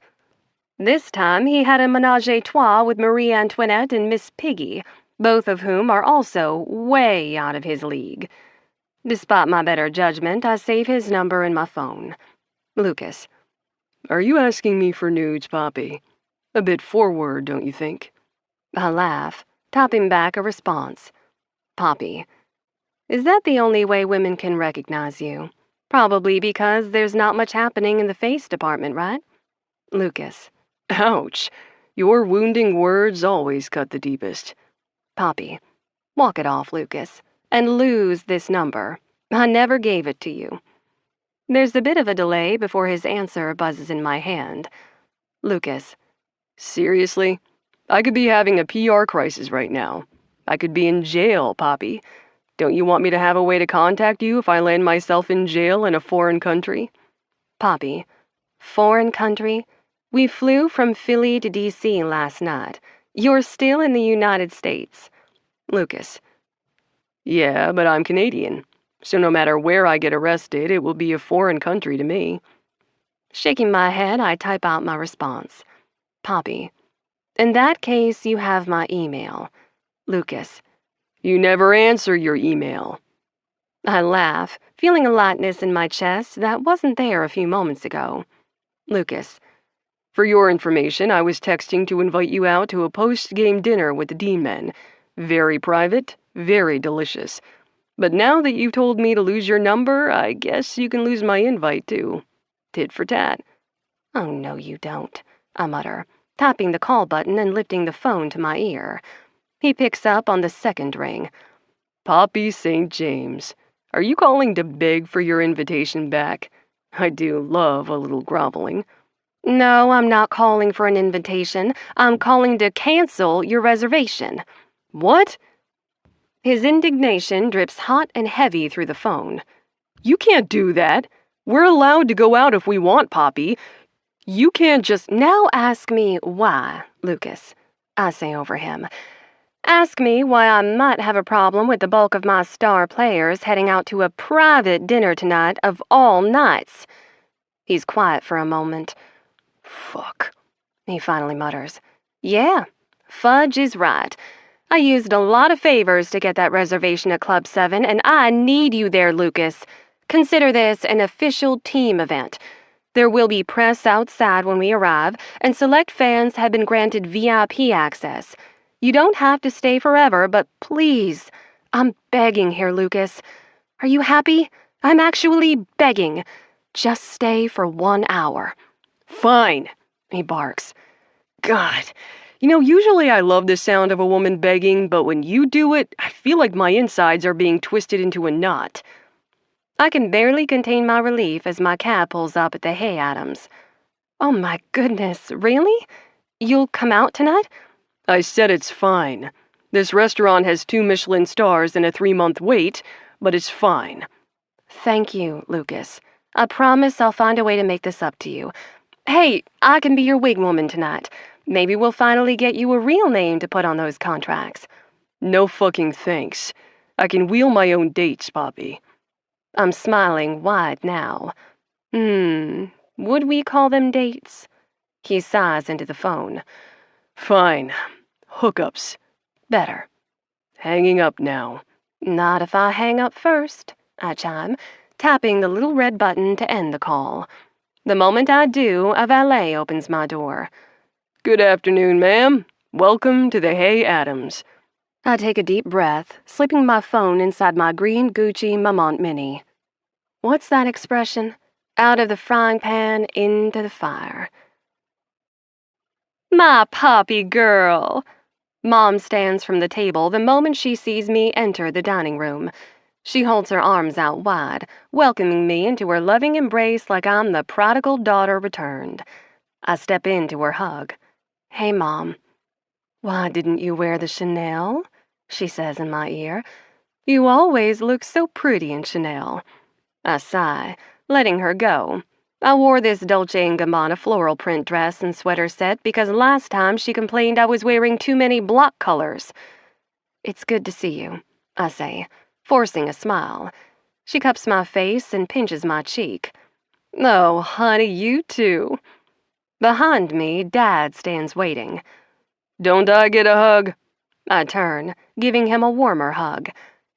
This time he had a menage a trois with Marie Antoinette and Miss Piggy, both of whom are also way out of his league. Despite my better judgment, I save his number in my phone. Lukas. Are you asking me for nudes, Poppy? A bit forward, don't you think? I laugh, topping back a response. Poppy. Is that the only way women can recognize you? Probably because there's not much happening in the face department, right? Lukas. Ouch. Your wounding words always cut the deepest. Poppy. Walk it off, Lukas, and lose this number. I never gave it to you. There's a bit of a delay before his answer buzzes in my hand. Lukas. Seriously? I could be having a PR crisis right now. I could be in jail, Poppy. Don't you want me to have a way to contact you if I land myself in jail in a foreign country? Poppy. Foreign country? We flew from Philly to D.C. last night. You're still in the United States. Lukas. Yeah, but I'm Canadian. So no matter where I get arrested, it will be a foreign country to me. Shaking my head, I type out my response. Poppy. In that case, you have my email. Lukas. You never answer your email. I laugh, feeling a lightness in my chest that wasn't there a few moments ago. Lukas. For your information, I was texting to invite you out to a post-game dinner with the D-men. Very private, very delicious. But now that you've told me to lose your number, I guess you can lose my invite, too. Tit for tat. Oh, no, you don't, I mutter, tapping the call button and lifting the phone to my ear. He picks up on the second ring. Poppy St. James, are you calling to beg for your invitation back? I do love a little groveling. No, I'm not calling for an invitation. I'm calling to cancel your reservation. What? His indignation drips hot and heavy through the phone. You can't do that. We're allowed to go out if we want, Poppy. You can't just... Now ask me why, Lukas, I say over him. Ask me why I might have a problem with the bulk of my star players heading out to a private dinner tonight of all nights. He's quiet for a moment. Fuck, he finally mutters. Yeah, Fudge is right. I used a lot of favors to get that reservation at Club 7, and I need you there, Lukas. Consider this an official team event. There will be press outside when we arrive, and select fans have been granted VIP access. You don't have to stay forever, but please, I'm begging here, Lukas. Are you happy? I'm actually begging. Just stay for 1 hour. Fine, he barks. God, usually I love the sound of a woman begging, but when you do it, I feel like my insides are being twisted into a knot. I can barely contain my relief as my cab pulls up at the Hay Adams. Oh my goodness, really? You'll come out tonight? I said it's fine. This restaurant has 2 Michelin stars and a 3-month wait, but it's fine. Thank you, Lukas. I promise I'll find a way to make this up to you. Hey, I can be your wig woman tonight. Maybe we'll finally get you a real name to put on those contracts. No fucking thanks. I can wheel my own dates, Poppy. I'm smiling wide now. Would we call them dates? He sighs into the phone. Fine. Hookups. Better. Hanging up now. Not if I hang up first, I chime, tapping the little red button to end the call. The moment I do, a valet opens my door. Good afternoon, ma'am. Welcome to the Hay Adams. I take a deep breath, slipping my phone inside my green Gucci Mamont Mini. What's that expression? Out of the frying pan, into the fire. My Poppy girl! Mom stands from the table the moment she sees me enter the dining room. She holds her arms out wide, welcoming me into her loving embrace like I'm the prodigal daughter returned. I step into her hug. Hey, Mom. Why didn't you wear the Chanel? She says in my ear. You always look so pretty in Chanel. I sigh, letting her go. I wore this Dolce & Gabbana floral print dress and sweater set because last time she complained I was wearing too many block colors. It's good to see you, I say, forcing a smile. She cups my face and pinches my cheek. Oh, honey, you too. Behind me, Dad stands waiting. Don't I get a hug? I turn, giving him a warmer hug.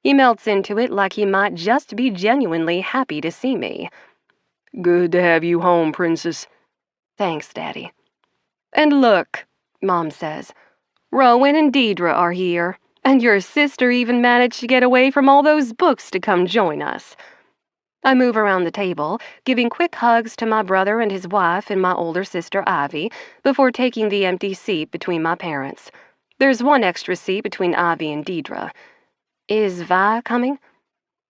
He melts into it like he might just be genuinely happy to see me. Good to have you home, Princess. Thanks, Daddy. And look, Mom says, Rowan and Deidre are here, and your sister even managed to get away from all those books to come join us. I move around the table, giving quick hugs to my brother and his wife and my older sister Ivy before taking the empty seat between my parents. There's one extra seat between Ivy and Deidre. Is Vi coming?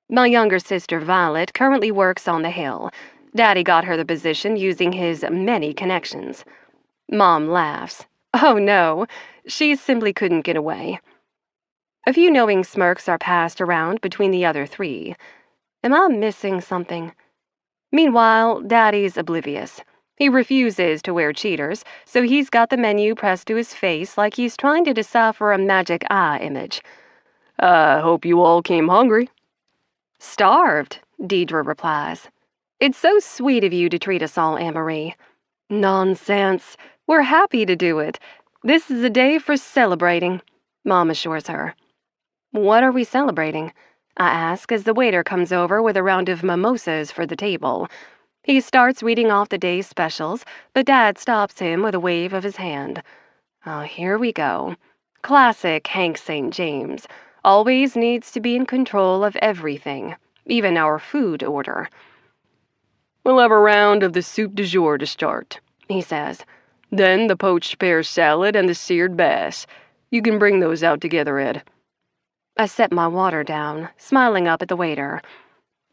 My younger sister Violet currently works on the Hill. Daddy got her the position using his many connections. Mom laughs. Oh no, she simply couldn't get away. A few knowing smirks are passed around between the other three. Am I missing something? Meanwhile, Daddy's oblivious. He refuses to wear cheaters, so he's got the menu pressed to his face like he's trying to decipher a magic eye image. I hope you all came hungry. Starved, Deidre replies. It's so sweet of you to treat us all, Anne-Marie. Nonsense. We're happy to do it. This is a day for celebrating, Mom assures her. What are we celebrating? I ask as the waiter comes over with a round of mimosas for the table. He starts reading off the day's specials, but Dad stops him with a wave of his hand. Oh, here we go. Classic Hank St. James. Always needs to be in control of everything, even our food order. We'll have a round of the soup du jour to start, he says. Then the poached pear salad and the seared bass. You can bring those out together, Ed. I set my water down, smiling up at the waiter.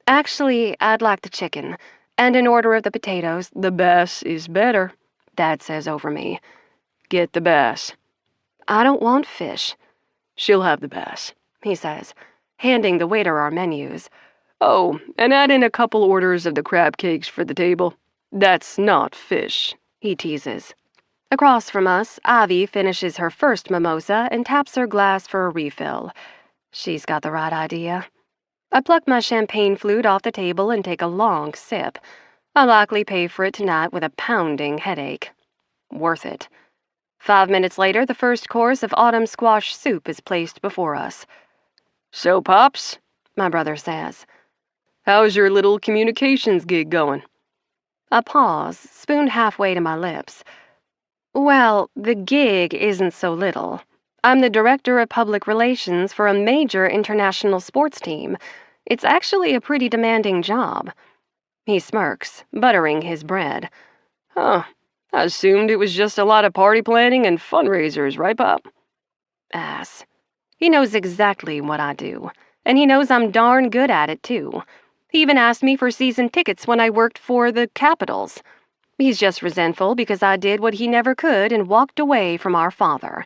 Actually, I'd like the chicken. And an order of the potatoes. The bass is better, Dad says over me. Get the bass. I don't want fish, She'll have the bass. he says, handing the waiter our menus. Oh, and add in a couple orders of the crab cakes for the table. That's not fish, he teases. Across from us, Avi finishes her first mimosa and taps her glass for a refill. She's got the right idea. I pluck my champagne flute off the table and take a long sip. I'll likely pay for it tonight with a pounding headache. Worth it. 5 minutes later, the first course of autumn squash soup is placed before us. So, Pops, My brother says. how's your little communications gig going? I pause, spoon halfway to my lips. Well, the gig isn't so little. I'm the director of public relations for a major international sports team. It's actually a pretty demanding job. He smirks, buttering his bread. Huh. I assumed it was just a lot of party planning and fundraisers, right, Pop? Ass. He knows exactly what I do, and he knows I'm darn good at it, too. He even asked me for season tickets when I worked for the Capitals. He's just resentful because I did what he never could and walked away from our father.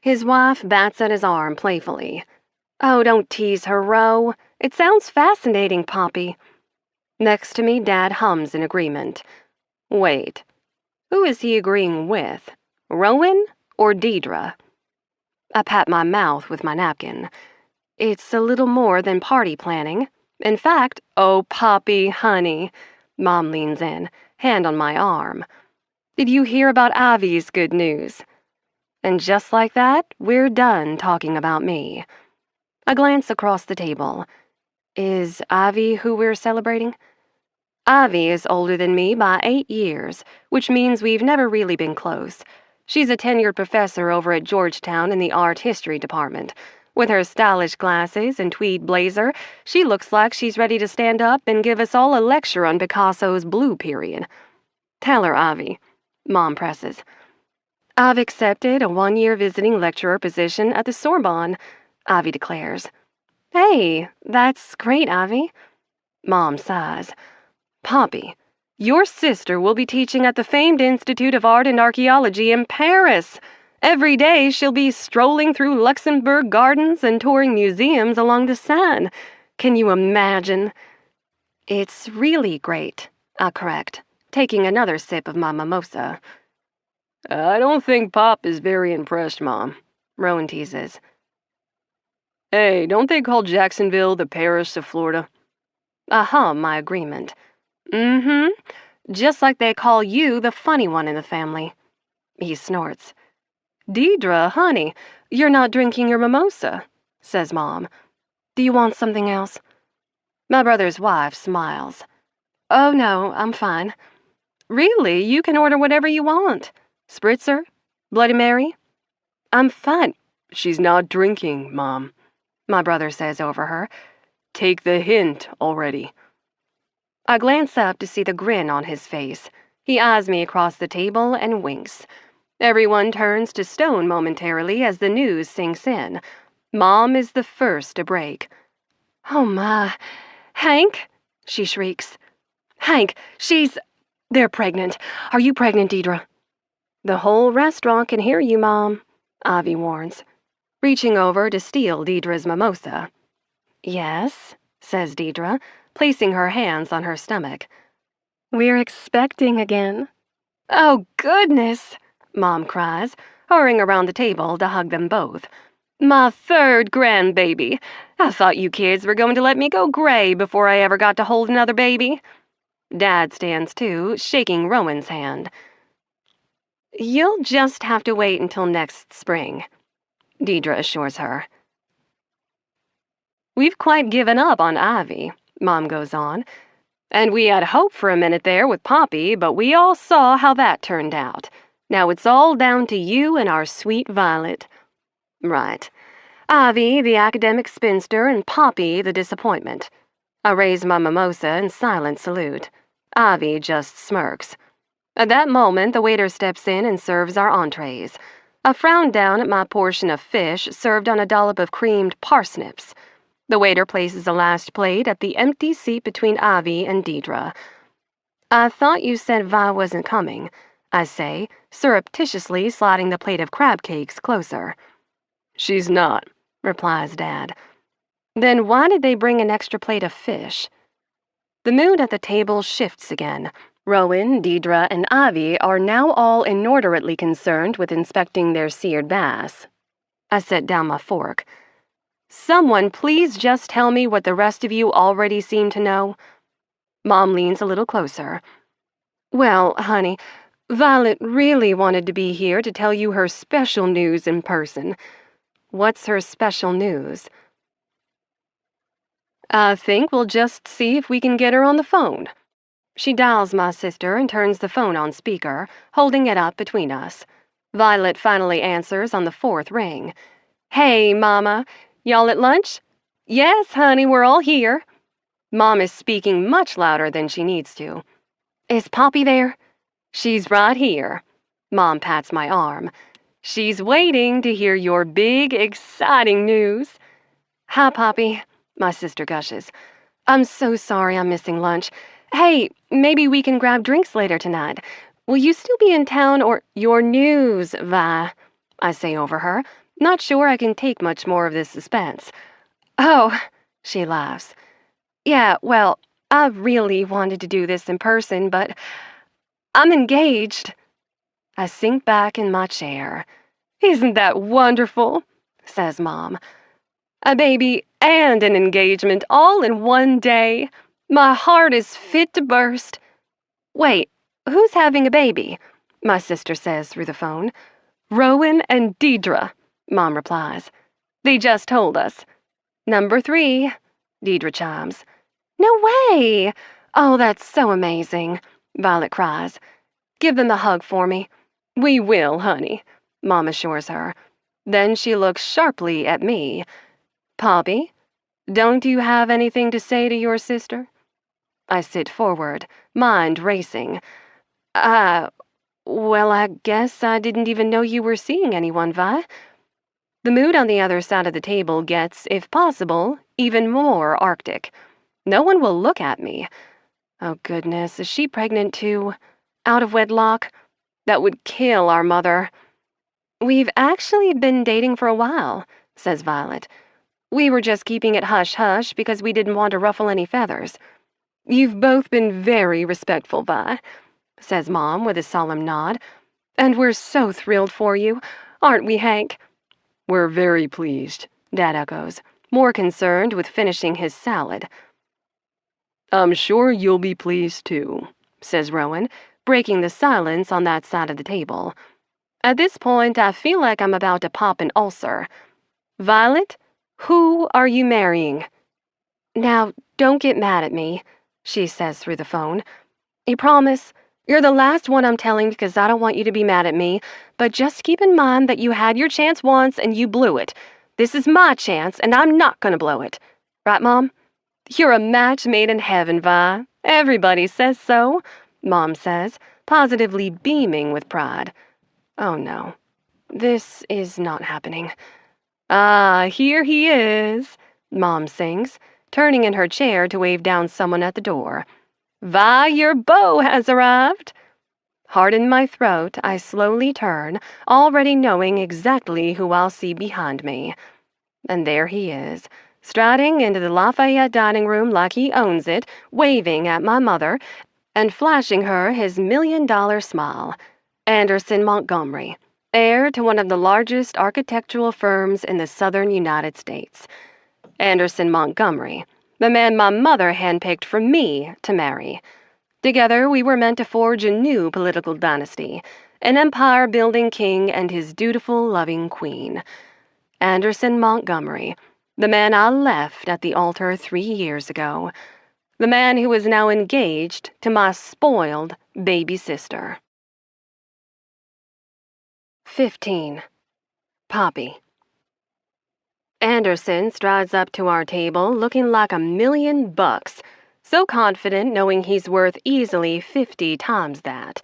His wife bats at his arm playfully. Oh, don't tease her, Ro. It sounds fascinating, Poppy. Next to me, Dad hums in agreement. Wait. Who is he agreeing with? Rowan or Deidre? I pat my mouth with my napkin. It's a little more than party planning. In fact, oh, Poppy, honey. Mom leans in, hand on my arm. Did you hear about Avi's good news? And just like that, we're done talking about me. I glance across the table. Is Avi who we're celebrating? Avi is older than me by 8 years, which means we've never really been close. She's a tenured professor over at Georgetown in the art history department. With her stylish glasses and tweed blazer, she looks like she's ready to stand up and give us all a lecture on Picasso's Blue Period. Tell her, Avi. Mom presses. I've accepted a 1-year visiting lecturer position at the Sorbonne, Avi declares. Hey, that's great, Avi. Mom sighs. Poppy, your sister will be teaching at the famed Institute of Art and Archaeology in Paris. Every day she'll be strolling through Luxembourg gardens and touring museums along the Seine. Can you imagine? It's really great, I correct, taking another sip of my mimosa. I don't think Pop is very impressed, Mom, Rowan teases. Hey, don't they call Jacksonville the Paris of Florida? I hum my agreement. Mm-hmm. Just like they call you the funny one in the family. He snorts. Deidre, honey, you're not drinking your mimosa, says Mom. Do you want something else? My brother's wife smiles. Oh, no, I'm fine. Really, you can order whatever you want. Spritzer? Bloody Mary? I'm fine. She's not drinking, Mom, my brother says over her. Take the hint already. I glance up to see the grin on his face. He eyes me across the table and winks. Everyone turns to stone momentarily as the news sinks in. Mom is the first to break. Oh, my. Hank? She shrieks. Hank, they're pregnant. Are you pregnant, Deidre? The whole restaurant can hear you, Mom, Avi warns, reaching over to steal Deidre's mimosa. Yes, says Deidre, placing her hands on her stomach. We're expecting again. Oh, goodness, Mom cries, hurrying around the table to hug them both. My third grandbaby. I thought you kids were going to let me go gray before I ever got to hold another baby. Dad stands too, shaking Rowan's hand. You'll just have to wait until next spring, Deidre assures her. We've quite given up on Ivy, Mom goes on. And we had hope for a minute there with Poppy, but we all saw how that turned out. Now it's all down to you and our sweet Violet. Right. Ivy, the academic spinster, and Poppy, the disappointment. I raise my mimosa in silent salute. Ivy just smirks. At that moment, the waiter steps in and serves our entrees. I frown down at my portion of fish served on a dollop of creamed parsnips. The waiter places the last plate at the empty seat between Ivy and Deidre. I thought you said Vi wasn't coming, I say, surreptitiously sliding the plate of crab cakes closer. She's not, replies Dad. Then why did they bring an extra plate of fish? The mood at the table shifts again. Rowan, Deidre, and Avi are now all inordinately concerned with inspecting their seared bass. I set down my fork. Someone please just tell me what the rest of you already seem to know. Mom leans a little closer. Well, honey, Violet really wanted to be here to tell you her special news in person. What's her special news? I think we'll just see if we can get her on the phone. She dials my sister and turns the phone on speaker, holding it up between us. Violet finally answers on the fourth ring. Hey, Mama, y'all at lunch? Yes, honey, we're all here. Mom is speaking much louder than she needs to. Is Poppy there? She's right here. Mom pats my arm. She's waiting to hear your big, exciting news. Hi, Poppy, my sister gushes. I'm so sorry I'm missing lunch. Hey, maybe we can grab drinks later tonight. Will you still be in town or your news, Vi? I say over her, not sure I can take much more of this suspense. Oh, she laughs. Yeah, well, I really wanted to do this in person, but I'm engaged. I sink back in my chair. Isn't that wonderful? Says Mom. A baby and an engagement all in one day. My heart is fit to burst. Wait, who's having a baby? My sister says through the phone. Rowan and Deidre, Mom replies. They just told us. Number 3, Deidre chimes. No way! Oh, that's so amazing, Violet cries. Give them a hug for me. We will, honey, Mom assures her. Then she looks sharply at me. Poppy, don't you have anything to say to your sister? I sit forward, mind racing. Well, I guess I didn't even know you were seeing anyone, Vi. The mood on the other side of the table gets, if possible, even more arctic. No one will look at me. Oh, goodness, is she pregnant too? Out of wedlock? That would kill our mother. We've actually been dating for a while, says Violet. We were just keeping it hush-hush because we didn't want to ruffle any feathers. You've both been very respectful, Vi, says Mom with a solemn nod. And we're so thrilled for you, aren't we, Hank? We're very pleased, Dad echoes, more concerned with finishing his salad. I'm sure you'll be pleased too, says Rowan, breaking the silence on that side of the table. At this point, I feel like I'm about to pop an ulcer. Violet, who are you marrying? Now, don't get mad at me, she says through the phone. You promise? You're the last one I'm telling because I don't want you to be mad at me, but just keep in mind that you had your chance once and you blew it. This is my chance, and I'm not gonna blow it. Right, Mom? You're a match made in heaven, Vi. Everybody says so, Mom says, positively beaming with pride. Oh, no. This is not happening. Ah, here he is, Mom sings, turning in her chair to wave down someone at the door. Vi, your beau has arrived. Heart in my throat, I slowly turn, already knowing exactly who I'll see behind me. And there he is, striding into the Lafayette dining room like he owns it, waving at my mother, and flashing her his $1 million smile. Anderson Montgomery, heir to one of the largest architectural firms in the southern United States. Anderson Montgomery, the man my mother handpicked for me to marry. Together, we were meant to forge a new political dynasty, an empire-building king and his dutiful, loving queen. Anderson Montgomery, the man I left at the altar 3 years ago. The man who is now engaged to my spoiled baby sister. 15. Poppy. Anderson strides up to our table looking like $1 million, so confident knowing he's worth easily 50 times that.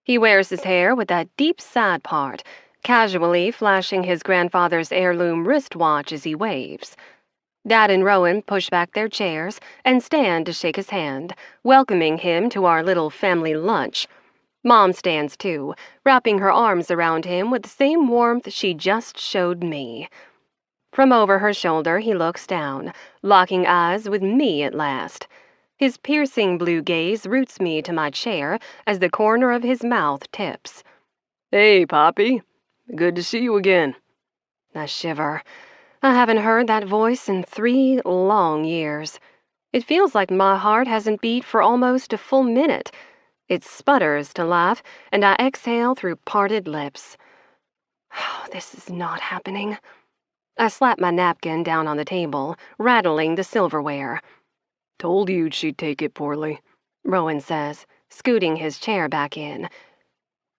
He wears his hair with that deep side part, casually flashing his grandfather's heirloom wristwatch as he waves. Dad and Rowan push back their chairs and stand to shake his hand, welcoming him to our little family lunch. Mom stands too, wrapping her arms around him with the same warmth she just showed me. From over her shoulder, he looks down, locking eyes with me at last. His piercing blue gaze roots me to my chair as the corner of his mouth tips. Hey, Poppy. Good to see you again. I shiver. I haven't heard that voice in 3 long years. It feels like my heart hasn't beat for almost a full minute. It sputters to laugh, and I exhale through parted lips. Oh, this is not happening. I slap my napkin down on the table, rattling the silverware. Told you she'd take it poorly, Rowan says, scooting his chair back in.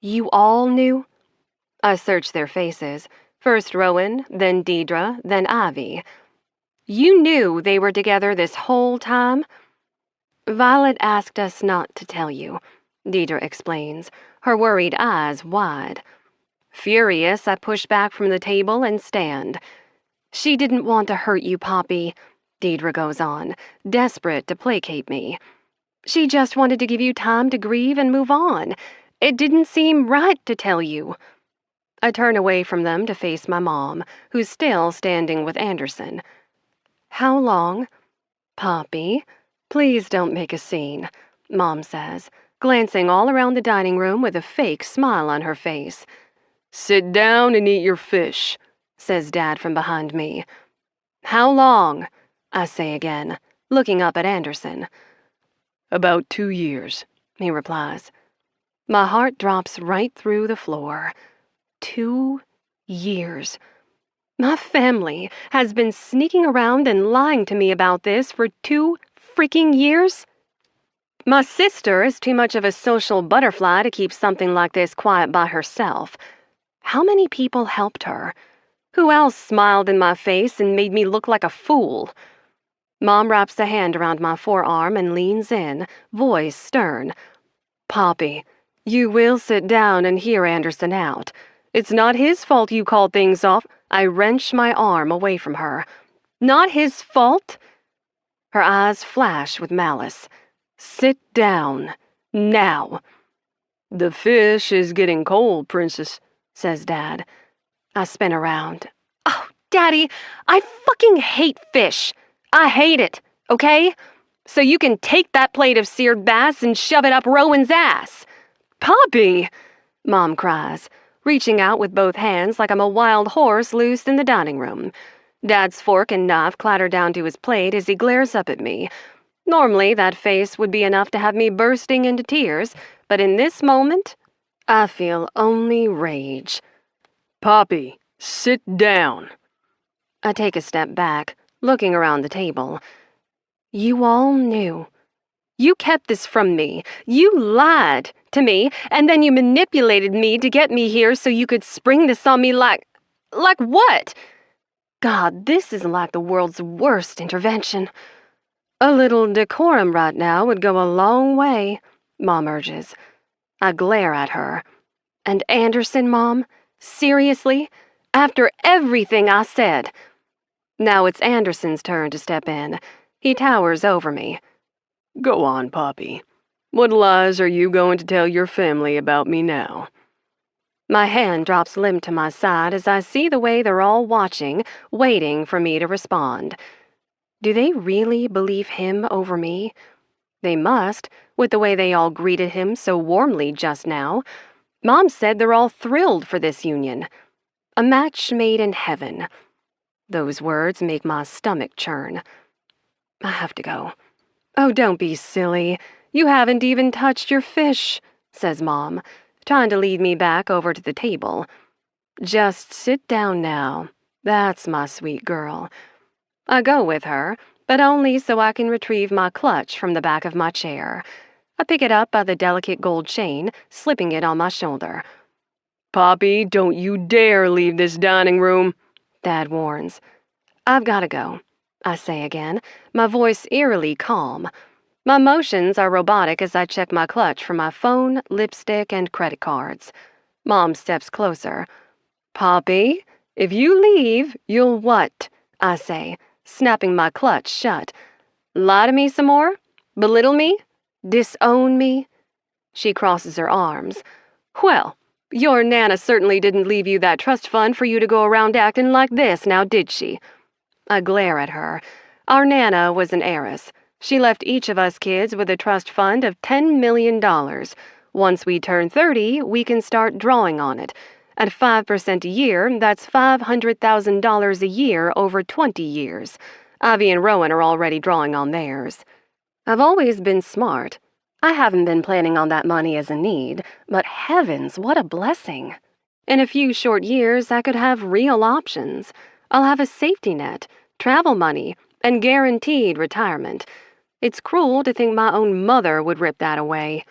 You all knew? I search their faces. First Rowan, then Deidre, then Ivy. You knew they were together this whole time? Violet asked us not to tell you, Deidre explains, her worried eyes wide. Furious, I push back from the table and stand. She didn't want to hurt you, Poppy, Deidre goes on, desperate to placate me. She just wanted to give you time to grieve and move on. It didn't seem right to tell you. I turn away from them to face my mom, who's still standing with Anderson. How long? Poppy, please don't make a scene, Mom says, glancing all around the dining room with a fake smile on her face. Sit down and eat your fish, says Dad from behind me. How long? I say again, looking up at Anderson. About 2 years, he replies. My heart drops right through the floor. 2 years. My family has been sneaking around and lying to me about this for 2 freaking years? My sister is too much of a social butterfly to keep something like this quiet by herself. How many people helped her? Who else smiled in my face and made me look like a fool? Mom wraps a hand around my forearm and leans in, voice stern. Poppy, you will sit down and hear Anderson out. It's not his fault you called things off. I wrench my arm away from her. Not his fault? Her eyes flash with malice. Sit down. Now. The fish is getting cold, Princess, says Dad. I spin around. Oh, Daddy, I fucking hate fish. I hate it, okay? So you can take that plate of seared bass and shove it up Rowan's ass. Poppy, Mom cries, reaching out with both hands like I'm a wild horse loosed in the dining room. Dad's fork and knife clatter down to his plate as he glares up at me. Normally, that face would be enough to have me bursting into tears, but in this moment, I feel only rage. Poppy, sit down. I take a step back, looking around the table. You all knew. You kept this from me. You lied to me, and then you manipulated me to get me here so you could spring this on me like what? God, this is like the world's worst intervention. A little decorum right now would go a long way, Mom urges. I glare at her. And Anderson, Mom? Seriously? After everything I said? Now it's Anderson's turn to step in. He towers over me. Go on, Poppy. What lies are you going to tell your family about me now? My hand drops limp to my side as I see the way they're all watching, waiting for me to respond. Do they really believe him over me? They must, with the way they all greeted him so warmly just now. Mom said they're all thrilled for this union. A match made in heaven. Those words make my stomach churn. I have to go. Oh, don't be silly. You haven't even touched your fish, says Mom, trying to lead me back over to the table. Just sit down now. That's my sweet girl. I go with her, but only so I can retrieve my clutch from the back of my chair. I pick it up by the delicate gold chain, slipping it on my shoulder. Poppy, don't you dare leave this dining room, Dad warns. I've got to go, I say again, my voice eerily calm. My motions are robotic as I check my clutch for my phone, lipstick, and credit cards. Mom steps closer. Poppy, if you leave, you'll what? I say, snapping my clutch shut. Lie to me some more? Belittle me? Disown me? She crosses her arms. Well, your Nana certainly didn't leave you that trust fund for you to go around acting like this, now did she? I glare at her. Our Nana was an heiress. She left each of us kids with a trust fund of $10 million. Once we turn 30, we can start drawing on it. At 5% a year, that's $500,000 a year over 20 years. Avi and Rowan are already drawing on theirs. I've always been smart. I haven't been planning on that money as a need, but heavens, what a blessing. In a few short years, I could have real options. I'll have a safety net, travel money, and guaranteed retirement. It's cruel to think my own mother would rip that away.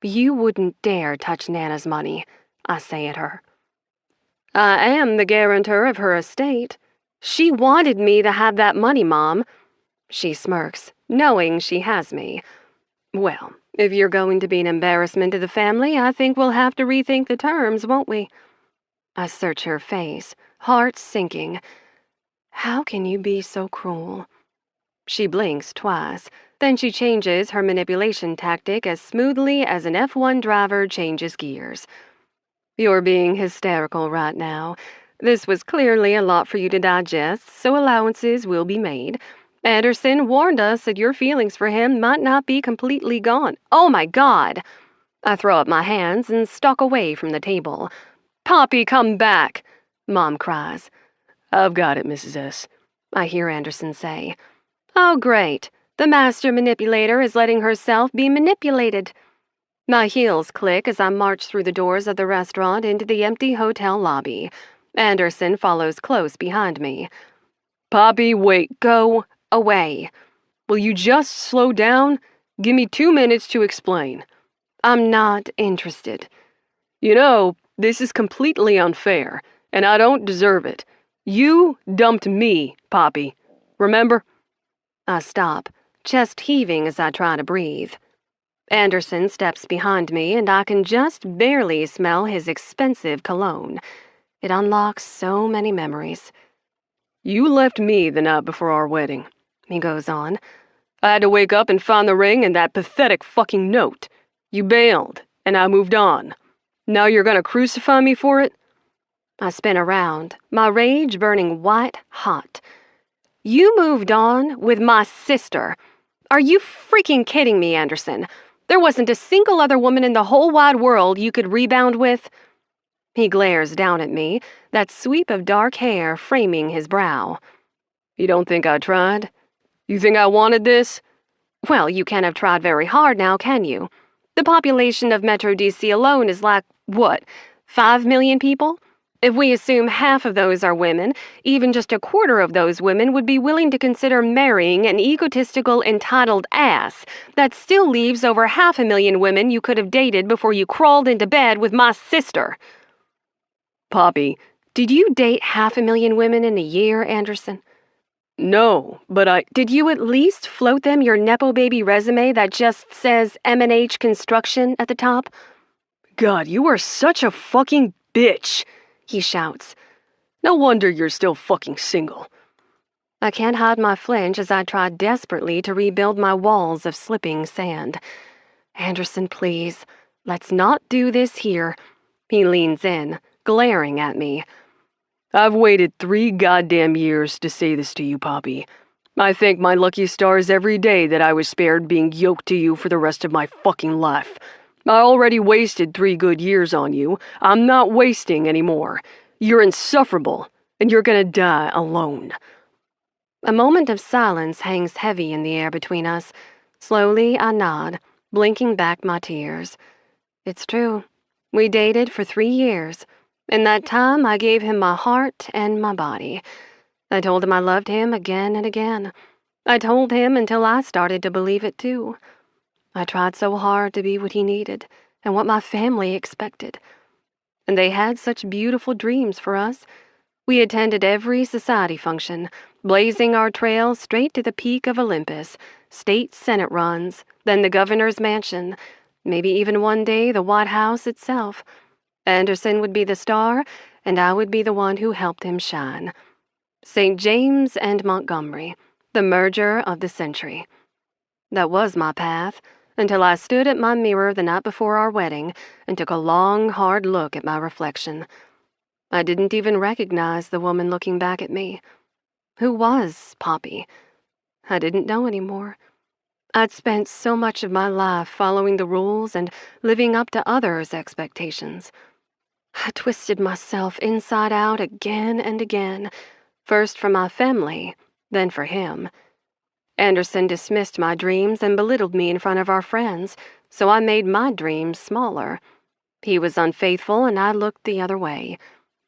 You wouldn't dare touch Nana's money, I say at her. I am the guarantor of her estate. She wanted me to have that money, Mom. She smirks, knowing she has me. Well, if you're going to be an embarrassment to the family, I think we'll have to rethink the terms, won't we? I search her face, heart sinking. How can you be so cruel? She blinks twice, then she changes her manipulation tactic as smoothly as an F1 driver changes gears. You're being hysterical right now. This was clearly a lot for you to digest, so allowances will be made. Anderson warned us that your feelings for him might not be completely gone. Oh my God! I throw up my hands and stalk away from the table. Poppy, come back! Mom cries. I've got it, Mrs. S. I hear Anderson say. Oh, great. The master manipulator is letting herself be manipulated. My heels click as I march through the doors of the restaurant into the empty hotel lobby. Anderson follows close behind me. Poppy, wait. Go away. Will you just slow down? Give me 2 minutes to explain. I'm not interested. You know, this is completely unfair, and I don't deserve it. You dumped me, Poppy. Remember? I stop, chest heaving as I try to breathe. Anderson steps behind me, and I can just barely smell his expensive cologne. It unlocks so many memories. You left me the night before our wedding, he goes on. I had to wake up and find the ring and that pathetic fucking note. You bailed, and I moved on. Now you're gonna crucify me for it? I spin around, my rage burning white hot. You moved on with my sister. Are you freaking kidding me, Anderson? There wasn't a single other woman in the whole wide world you could rebound with? He glares down at me, that sweep of dark hair framing his brow. You don't think I tried? You think I wanted this? Well, you can't have tried very hard now, can you? The population of Metro DC alone is like, what, 5 million people? If we assume half of those are women, even just a quarter of those women would be willing to consider marrying an egotistical, entitled ass. That still leaves over 500,000 women you could have dated before you crawled into bed with my sister. Poppy, did you date 500,000 women in a year, Anderson? No, but Did you at least float them your Nepo baby resume that just says M&H Construction at the top? God, you are such a fucking bitch, he shouts. No wonder you're still fucking single. I can't hide my flinch as I try desperately to rebuild my walls of slipping sand. Anderson, please, let's not do this here. He leans in, glaring at me. I've waited 3 goddamn years to say this to you, Poppy. I thank my lucky stars every day that I was spared being yoked to you for the rest of my fucking life. I already wasted 3 good years on you. I'm not wasting anymore. You're insufferable, and you're gonna die alone. A moment of silence hangs heavy in the air between us. Slowly, I nod, blinking back my tears. It's true. We dated for 3 years. In that time, I gave him my heart and my body. I told him I loved him again and again. I told him until I started to believe it too. I tried so hard to be what he needed and what my family expected. And they had such beautiful dreams for us. We attended every society function, blazing our trail straight to the peak of Olympus, state senate runs, then the governor's mansion, maybe even one day the White House itself. Anderson would be the star, and I would be the one who helped him shine. St. James and Montgomery, the merger of the century. That was my path, until I stood at my mirror the night before our wedding and took a long, hard look at my reflection. I didn't even recognize the woman looking back at me. Who was Poppy? I didn't know anymore. I'd spent so much of my life following the rules and living up to others' expectations. I twisted myself inside out again and again, first for my family, then for him. Anderson dismissed my dreams and belittled me in front of our friends, so I made my dreams smaller. He was unfaithful, and I looked the other way.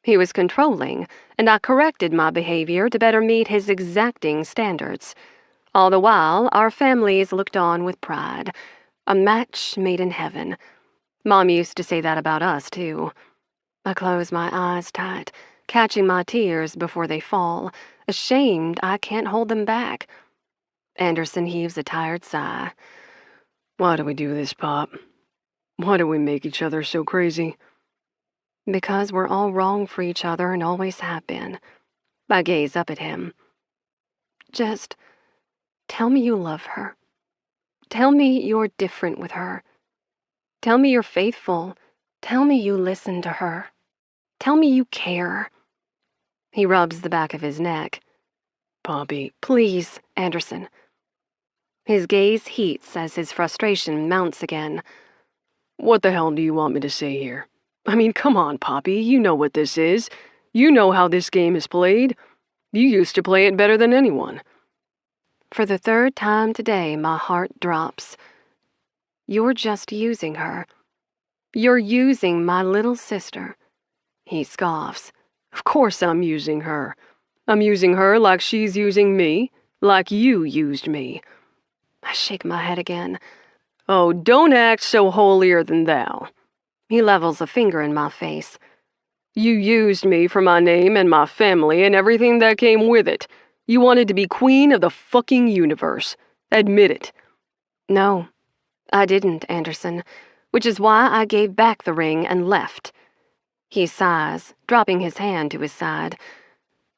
He was controlling, and I corrected my behavior to better meet his exacting standards. All the while, our families looked on with pride. A match made in heaven. Mom used to say that about us, too. I close my eyes tight, catching my tears before they fall, ashamed I can't hold them back. Anderson heaves a tired sigh. Why do we do this, Pop? Why do we make each other so crazy? Because we're all wrong for each other and always have been. I gaze up at him. Just tell me you love her. Tell me you're different with her. Tell me you're faithful. Tell me you listen to her. Tell me you care. He rubs the back of his neck. Poppy, Please, Anderson. His gaze heats as his frustration mounts again. what the hell do you want me to say here? I mean, come on, Poppy, you know what this is. You know how this game is played. You used to play it better than anyone. For the third time today, my heart drops. You're just using her. You're using my little sister. He scoffs. Of course I'm using her. I'm using her like she's using me, like you used me. I shake my head again. Oh, don't act so holier than thou. He levels a finger in my face. You used me for my name and my family and everything that came with it. You wanted to be queen of the fucking universe. Admit it. No, I didn't, Anderson, which is why I gave back the ring and left. He sighs, dropping his hand to his side.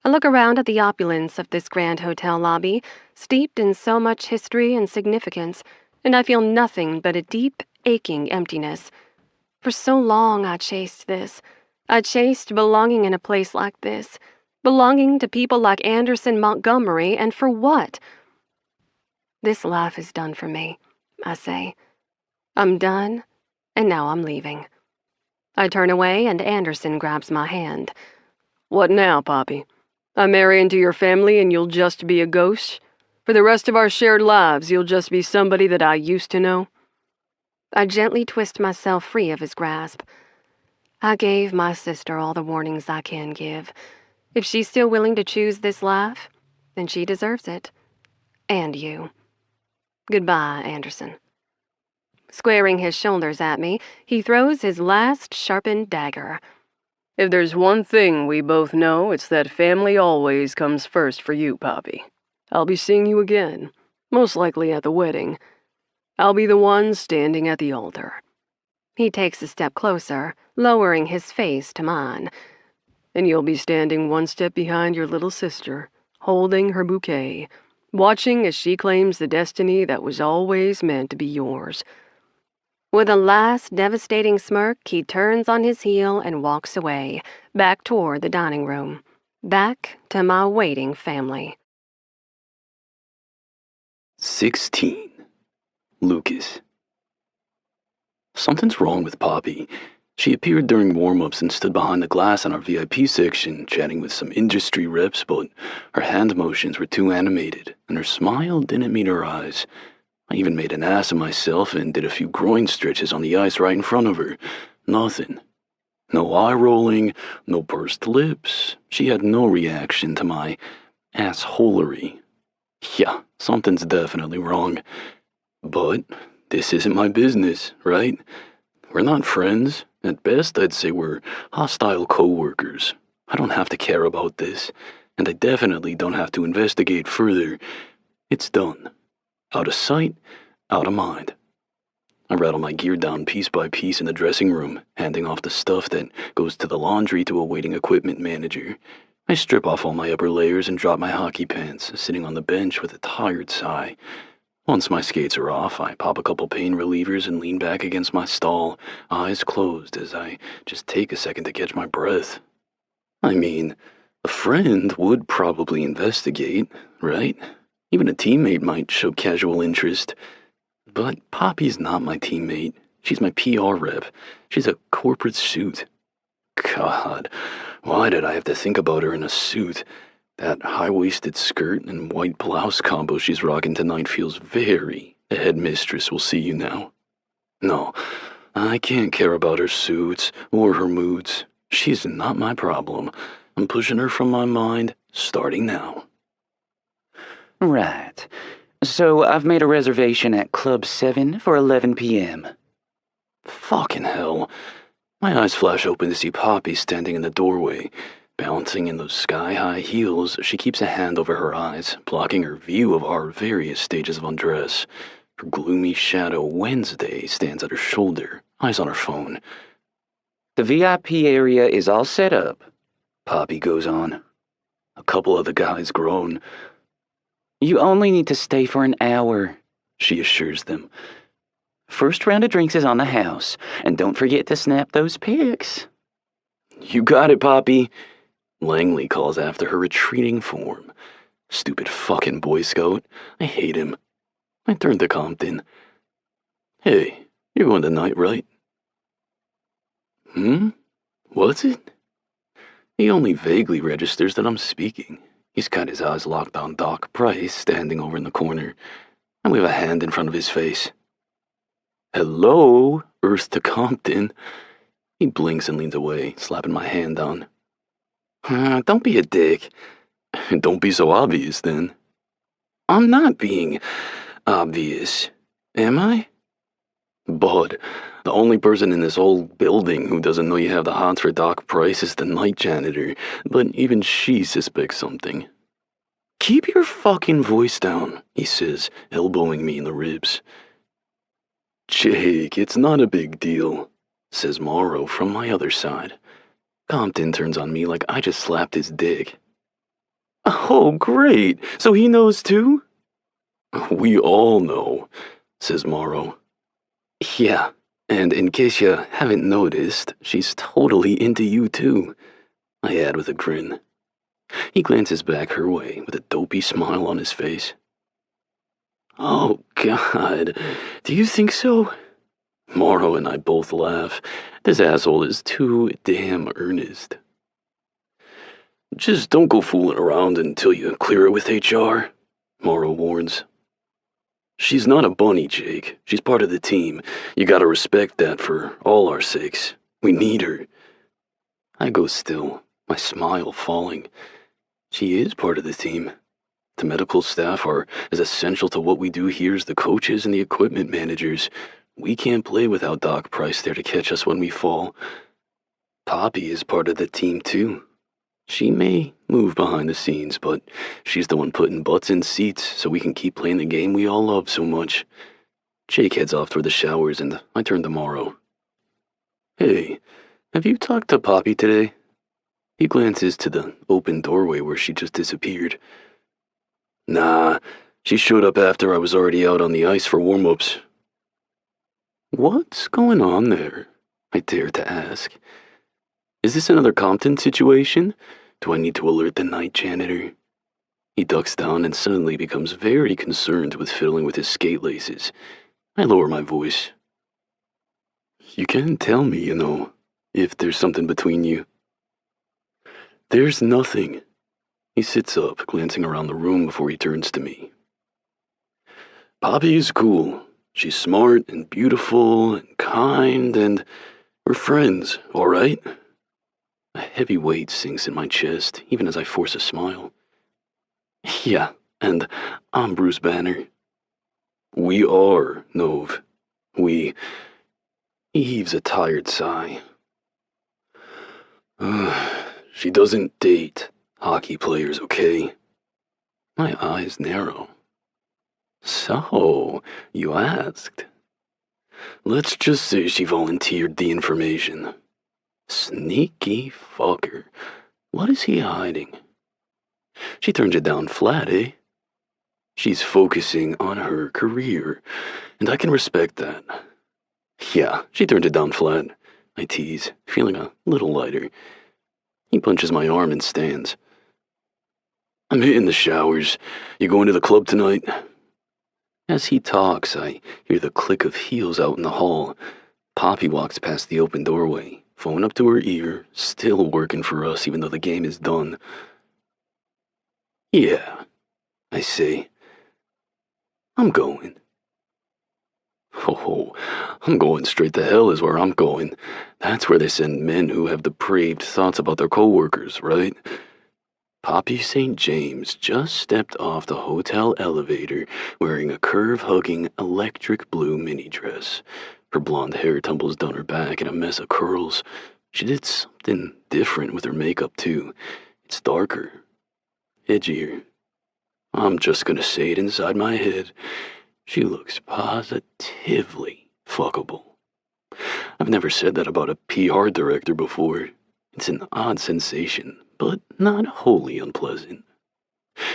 I look around at the opulence of this grand hotel lobby, steeped in so much history and significance, and I feel nothing but a deep, aching emptiness. For so long I chased this. I chased belonging in a place like this, belonging to people like Anderson Montgomery, and for what? This life is done for me, I say. I'm done, and now I'm leaving. I turn away, and Anderson grabs my hand. What now, Poppy? I marry into your family and you'll just be a ghost? For the rest of our shared lives, you'll just be somebody that I used to know? I gently twist myself free of his grasp. I gave my sister all the warnings I can give. If she's still willing to choose this life, then she deserves it. And you. Goodbye, Anderson. Squaring his shoulders at me, he throws his last sharpened dagger. If there's one thing we both know, it's that family always comes first for you, Poppy. I'll be seeing you again, most likely at the wedding. I'll be the one standing at the altar. He takes a step closer, lowering his face to mine. And you'll be standing one step behind your little sister, holding her bouquet, watching as she claims the destiny that was always meant to be yours. With a last devastating smirk, he turns on his heel and walks away, back toward the dining room, back to my waiting family. 16. Lukas. Something's wrong with Poppy. She appeared during warm-ups and stood behind the glass in our VIP section, chatting with some industry reps, but her hand motions were too animated, and her smile didn't meet her eyes. I even made an ass of myself and did a few groin stretches on the ice right in front of her. Nothing. No eye rolling, no pursed lips. She had no reaction to my assholery. Yeah, something's definitely wrong. But this isn't my business, right? We're not friends. At best, I'd say we're hostile co-workers. I don't have to care about this, and I definitely don't have to investigate further. It's done. Out of sight, out of mind. I rattle my gear down piece by piece in the dressing room, handing off the stuff that goes to the laundry to a waiting equipment manager. I strip off all my upper layers and drop my hockey pants, sitting on the bench with a tired sigh. Once my skates are off, I pop a couple pain relievers and lean back against my stall, eyes closed as I just take a second to catch my breath. I mean, a friend would probably investigate, right? Even a teammate might show casual interest. But Poppy's not my teammate. She's my PR rep. She's a corporate suit. God, why did I have to think about her in a suit? That high-waisted skirt and white blouse combo she's rocking tonight feels very the headmistress will see you now. No, I can't care about her suits or her moods. She's not my problem. I'm pushing her from my mind, starting now. Right. So I've made a reservation at Club 7 for 11 p.m. Fucking hell. My eyes flash open to see Poppy standing in the doorway. Balancing in those sky-high heels, she keeps a hand over her eyes, blocking her view of our various stages of undress. Her gloomy shadow Wednesday stands at her shoulder, eyes on her phone. The VIP area is all set up. Poppy goes on. A couple of the guys groan. You only need to stay for an hour, She assures them. First round of drinks is on the house, and don't forget to snap those pics. You got it, Poppy. Langley calls after her retreating form. Stupid fucking Boy Scout. I hate him. I turn to Compton. Hey, you're going tonight, right? What's it? He only vaguely registers that I'm speaking. He's got his eyes locked on Doc Price, standing over in the corner, and we have a hand in front of his face. Hello, Earth to Compton. He blinks and leans away, slapping my hand down. Don't be a dick. Don't be so obvious, then. I'm not being obvious, am I? Bud, the only person in this whole building who doesn't know you have the hots for Doc Price is the night janitor, but even she suspects something. Keep your fucking voice down, he says, elbowing me in the ribs. Jake, it's not a big deal, says Morrow from my other side. Compton turns on me like I just slapped his dick. Oh, great. So he knows too? We all know, says Morrow. Yeah, and in case you haven't noticed, she's totally into you too, I add with a grin. He glances back her way with a dopey smile on his face. Oh, God, do you think so? Morrow and I both laugh. This asshole is too damn earnest. Just don't go fooling around until you clear it with HR, Morrow warns. She's not a bunny, Jake. She's part of the team. You gotta respect that for all our sakes. We need her. I go still, my smile falling. She is part of the team. The medical staff are as essential to what we do here as the coaches and the equipment managers. We can't play without Doc Price there to catch us when we fall. Poppy is part of the team, too. She may move behind the scenes, but she's the one putting butts in seats so we can keep playing the game we all love so much. Jake heads off toward the showers, and I turn to Morrow. Hey, have you talked to Poppy today? He glances to the open doorway where she just disappeared. Nah, she showed up after I was already out on the ice for warm-ups. What's going on there? I dare to ask. Is this another Compton situation? Do I need to alert the night janitor? He ducks down and suddenly becomes very concerned with fiddling with his skate laces. I lower my voice. You can tell me, if there's something between you. There's nothing. He sits up, glancing around the room before he turns to me. Poppy is cool. She's smart and beautiful and kind, and we're friends, all right? A heavy weight sinks in my chest, even as I force a smile. Yeah, and I'm Bruce Banner. We are, Nov. He heaves a tired sigh. She doesn't date hockey players, okay? My eyes narrow. So, you asked. Let's just say she volunteered the information. Sneaky fucker. What is he hiding? She turned it down flat, eh? She's focusing on her career, and I can respect that. Yeah, she turned it down flat. I tease, feeling a little lighter. He punches my arm and stands. I'm hitting the showers. You going to the club tonight? As he talks, I hear the click of heels out in the hall. Poppy walks past the open doorway, phone up to her ear, still working for us even though the game is done. Yeah, I say. I'm going. Oh, I'm going straight to hell is where I'm going. That's where they send men who have depraved thoughts about their coworkers, right? Poppy St. James just stepped off the hotel elevator wearing a curve-hugging electric blue mini dress. Her blonde hair tumbles down her back in a mess of curls. She did something different with her makeup, too. It's darker, edgier. I'm just gonna say it inside my head. She looks positively fuckable. I've never said that about a PR director before. It's an odd sensation, but not wholly unpleasant.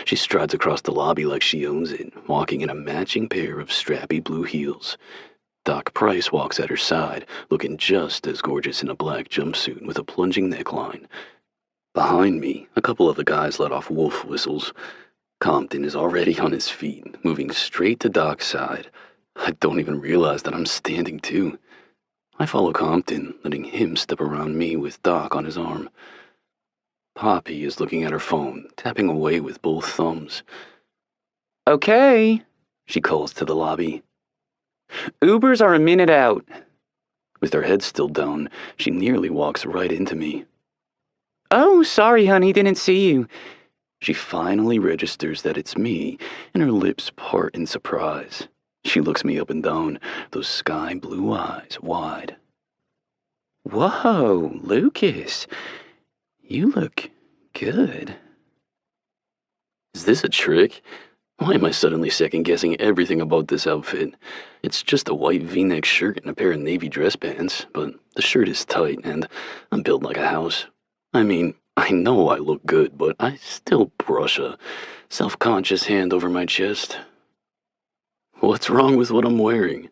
She strides across the lobby like she owns it, walking in a matching pair of strappy blue heels. Doc Price walks at her side, looking just as gorgeous in a black jumpsuit with a plunging neckline. Behind me, a couple of the guys let off wolf whistles. Compton is already on his feet, moving straight to Doc's side. I don't even realize that I'm standing too. I follow Compton, letting him step around me with Doc on his arm. Poppy is looking at her phone, tapping away with both thumbs. Okay, she calls to the lobby. Ubers are a minute out. With her head still down, she nearly walks right into me. Oh, sorry, honey, didn't see you. She finally registers that it's me, and her lips part in surprise. She looks me up and down, those sky blue eyes wide. Whoa, Lucas. You look good. Is this a trick? Why am I suddenly second-guessing everything about this outfit? It's just a white V-neck shirt and a pair of navy dress pants, but the shirt is tight, and I'm built like a house. I mean, I know I look good, but I still brush a self-conscious hand over my chest. What's wrong with what I'm wearing?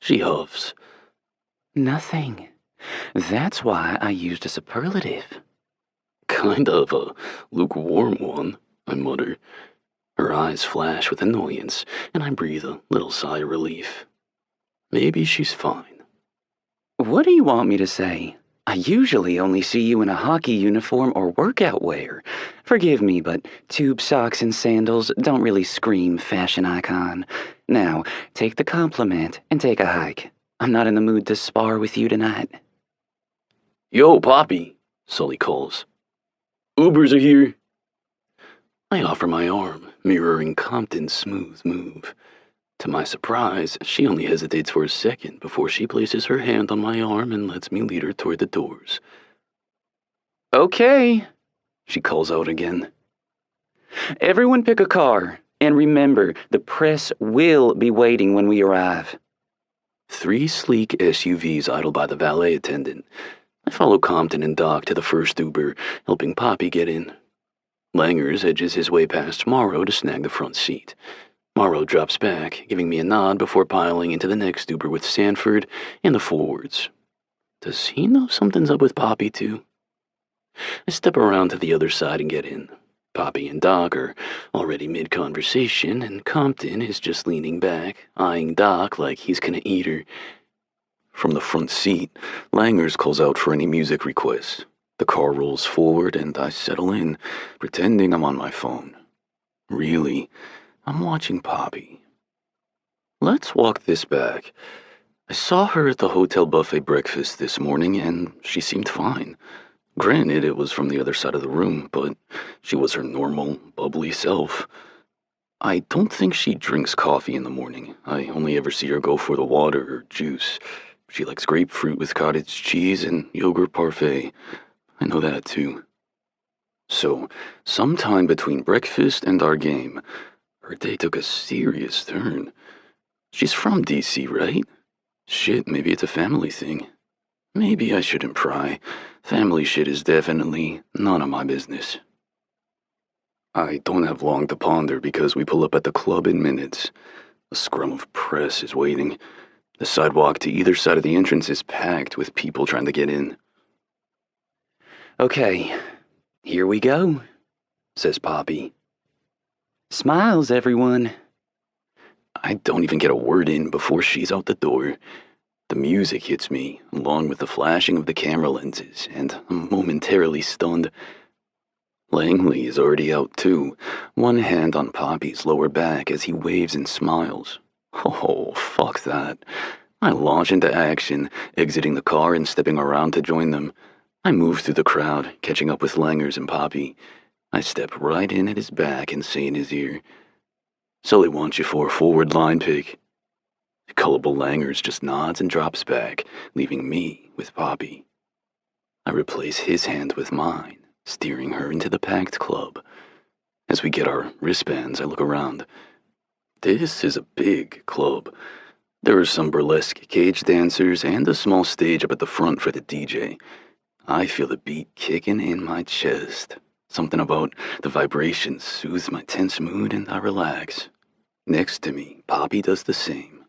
She huffs. Nothing. That's why I used a superlative. Kind of a lukewarm one, I mutter. Her eyes flash with annoyance, and I breathe a little sigh of relief. Maybe she's fine. What do you want me to say? I usually only see you in a hockey uniform or workout wear. Forgive me, but tube socks and sandals don't really scream fashion icon. Now, take the compliment and take a hike. I'm not in the mood to spar with you tonight. Yo, Poppy, Sully calls. Ubers are here. I offer my arm, mirroring Compton's smooth move. To my surprise, she only hesitates for a second before she places her hand on my arm and lets me lead her toward the doors. Okay, she calls out again. Everyone pick a car, and remember, the press will be waiting when we arrive. 3 sleek SUVs idle by the valet attendant. I follow Compton and Doc to the first Uber, helping Poppy get in. Langers edges his way past Morrow to snag the front seat. Morrow drops back, giving me a nod before piling into the next Uber with Sanford and the forwards. Does he know something's up with Poppy, too? I step around to the other side and get in. Poppy and Doc are already mid-conversation, and Compton is just leaning back, eyeing Doc like he's gonna eat her. From the front seat, Langers calls out for any music requests. The car rolls forward, and I settle in, pretending I'm on my phone. Really, I'm watching Poppy. Let's walk this back. I saw her at the hotel buffet breakfast this morning, and she seemed fine. Granted, it was from the other side of the room, but she was her normal, bubbly self. I don't think she drinks coffee in the morning. I only ever see her go for the water or juice. She likes grapefruit with cottage cheese and yogurt parfait. I know that, too. So, sometime between breakfast and our game, her day took a serious turn. She's from D.C., right? Shit, maybe it's a family thing. Maybe I shouldn't pry. Family shit is definitely none of my business. I don't have long to ponder because we pull up at the club in minutes. A scrum of press is waiting. The sidewalk to either side of the entrance is packed with people trying to get in. Okay, here we go, says Poppy. Smiles, everyone. I don't even get a word in before she's out the door. The music hits me, along with the flashing of the camera lenses, and I'm momentarily stunned. Langley is already out too, one hand on Poppy's lower back as he waves and smiles. Oh, fuck that. I launch into action, exiting the car and stepping around to join them. I move through the crowd, catching up with Langers and Poppy. I step right in at his back and say in his ear, "Sully wants you for a forward line pick." Gullible Langers just nods and drops back, leaving me with Poppy. I replace his hand with mine, steering her into the packed club. As we get our wristbands, I look around. This is a big club. There are some burlesque cage dancers and a small stage up at the front for the DJ. I feel the beat kicking in my chest. Something about the vibrations soothes my tense mood and I relax. Next to me, Poppy does the same.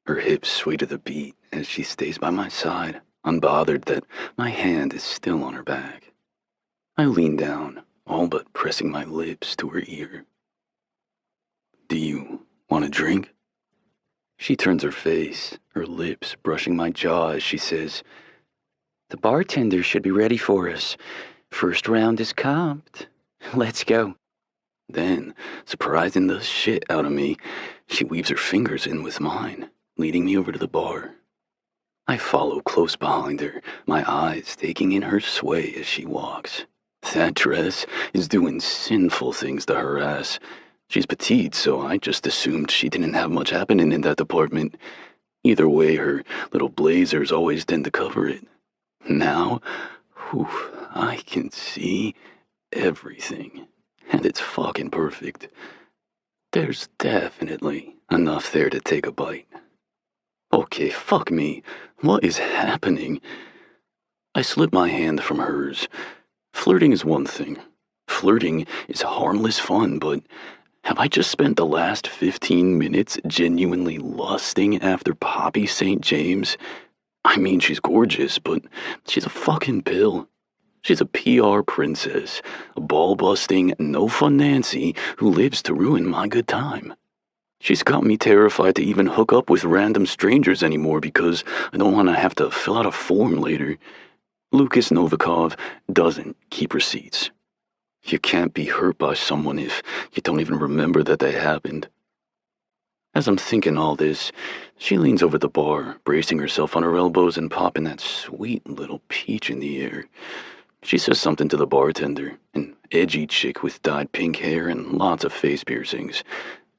Her hips sway to the beat as she stays by my side, unbothered that my hand is still on her back. I lean down, all but pressing my lips to her ear. "Do you want a drink?" She turns her face, her lips brushing my jaw as she says, The bartender should be ready for us. First round is comped. Let's go. Then, surprising the shit out of me, she weaves her fingers in with mine, leading me over to the bar. I follow close behind her, my eyes taking in her sway as she walks. That dress is doing sinful things to her ass. She's petite, so I just assumed she didn't have much happening in that department. Either way, her little blazers always tend to cover it. Now, I can see everything, and it's fucking perfect. There's definitely enough there to take a bite. Okay, fuck me. What is happening? I slip my hand from hers. Flirting is one thing. Flirting is harmless fun, but have I just spent the last 15 minutes genuinely lusting after Poppy St. James? I mean, she's gorgeous, but she's a fucking pill. She's a PR princess, a ball-busting, no-fun Nancy who lives to ruin my good time. She's got me terrified to even hook up with random strangers anymore because I don't want to have to fill out a form later. Lukas Novikov doesn't keep receipts. You can't be hurt by someone if you don't even remember that they happened. As I'm thinking all this, she leans over the bar, bracing herself on her elbows and popping that sweet little peach in the air. She says something to the bartender, an edgy chick with dyed pink hair and lots of face piercings.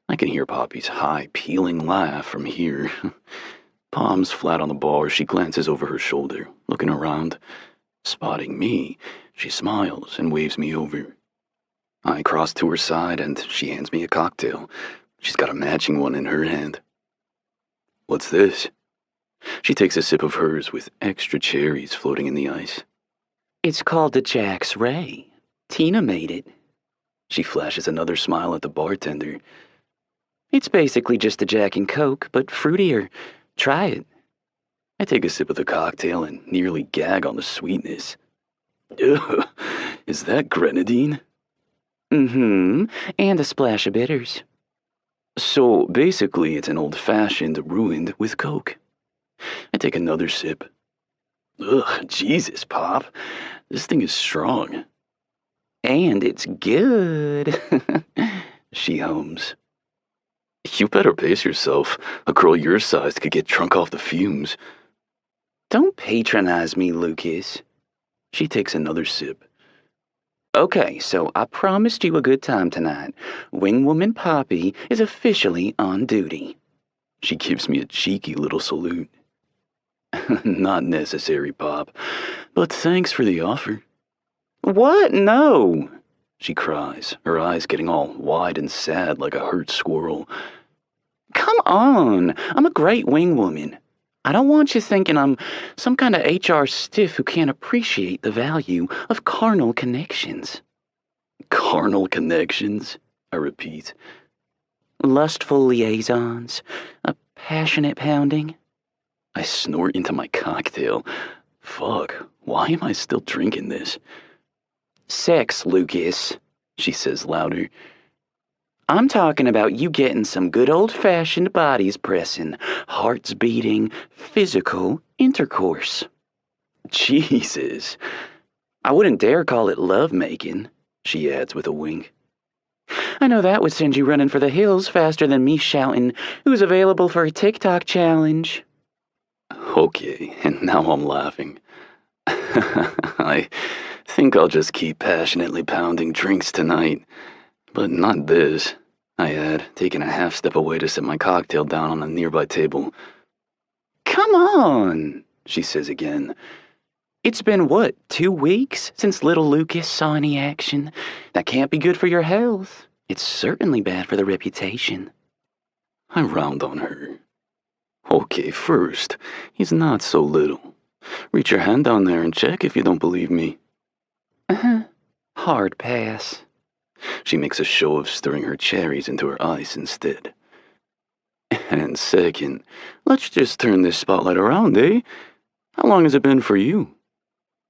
I can hear Poppy's high, peeling laugh from here. Palms flat on the bar, she glances over her shoulder, looking around. Spotting me, she smiles and waves me over. I cross to her side and she hands me a cocktail. She's got a matching one in her hand. "What's this?" She takes a sip of hers with extra cherries floating in the ice. It's called the Jack's Ray. Tina made it. She flashes another smile at the bartender. It's basically just a Jack and Coke, but fruitier. Try it. I take a sip of the cocktail and nearly gag on the sweetness. Ugh, is that grenadine? Mm-hmm, and a splash of bitters. So basically it's an old-fashioned ruined with Coke. I take another sip. Ugh, Jesus, Pop. This thing is strong. And it's good. She hums. You better pace yourself. A girl your size could get drunk off the fumes. Don't patronize me, Lucas. She takes another sip. Okay, so I promised you a good time tonight. Wingwoman Poppy is officially on duty. She gives me a cheeky little salute. Not necessary, Pop, but thanks for the offer. What? No! She cries, her eyes getting all wide and sad like a hurt squirrel. Come on! I'm a great wingwoman. I don't want you thinking I'm some kind of HR stiff who can't appreciate the value of carnal connections. Carnal connections? I repeat. Lustful liaisons, a passionate pounding. I snort into my cocktail. Fuck, why am I still drinking this? Sex, Lucas, she says louder. I'm talking about you getting some good old-fashioned bodies pressing, hearts beating, physical intercourse. Jesus. I wouldn't dare call it love-making, she adds with a wink. I know that would send you running for the hills faster than me shouting, "Who's available for a TikTok challenge?" Okay, and now I'm laughing. I think I'll just keep passionately pounding drinks tonight. But not this, I add, taking a half step away to set my cocktail down on a nearby table. Come on, she says again. It's been, 2 weeks since little Lucas saw any action? That can't be good for your health. It's certainly bad for the reputation. I round on her. Okay, first, he's not so little. Reach your hand down there and check if you don't believe me. Hard pass. She makes a show of stirring her cherries into her ice instead. And second, let's just turn this spotlight around, eh? How long has it been for you?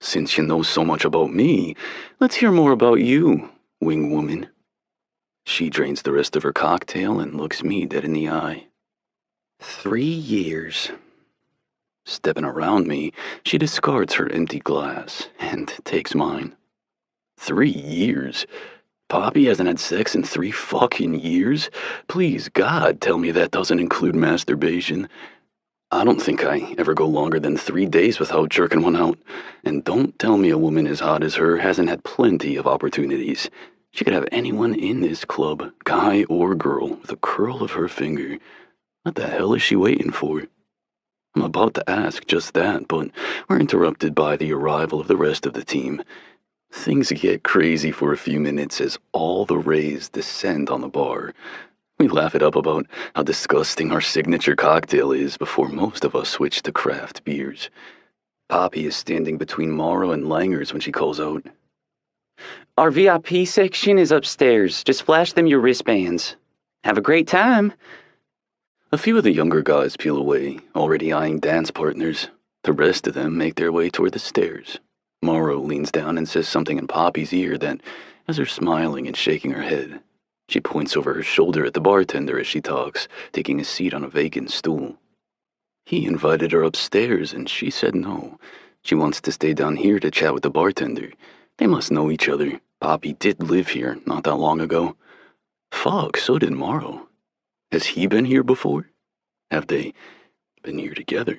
Since you know so much about me, let's hear more about you, wing woman. She drains the rest of her cocktail and looks me dead in the eye. 3 years. Stepping around me, she discards her empty glass and takes mine. 3 years? Poppy hasn't had sex in 3 fucking years? Please, God, tell me that doesn't include masturbation. I don't think I ever go longer than 3 days without jerking one out. And don't tell me a woman as hot as her hasn't had plenty of opportunities. She could have anyone in this club, guy or girl, with a curl of her finger. What the hell is she waiting for? I'm about to ask just that, but we're interrupted by the arrival of the rest of the team. Things get crazy for a few minutes as all the Rays descend on the bar. We laugh it up about how disgusting our signature cocktail is before most of us switch to craft beers. Poppy is standing between Morrow and Langer's when she calls out, Our VIP section is upstairs. Just flash them your wristbands. Have a great time. A few of the younger guys peel away, already eyeing dance partners. The rest of them make their way toward the stairs. Morrow leans down and says something in Poppy's ear that has her smiling and shaking her head. She points over her shoulder at the bartender as she talks, taking a seat on a vacant stool. He invited her upstairs and she said no. She wants to stay down here to chat with the bartender. They must know each other. Poppy did live here not that long ago. Fuck, so did Morrow. Has he been here before? Have they been here together?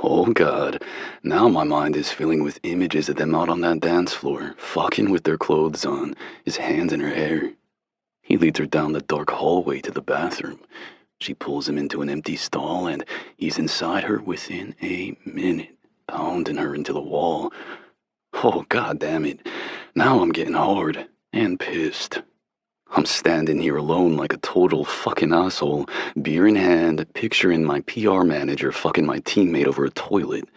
Oh God, now my mind is filling with images of them out on that dance floor, fucking with their clothes on, his hands in her hair. He leads her down the dark hallway to the bathroom. She pulls him into an empty stall and he's inside her within a minute, pounding her into the wall. Oh God damn it, now I'm getting hard and pissed. I'm standing here alone like a total fucking asshole, beer in hand, picturing my PR manager fucking my teammate over a toilet.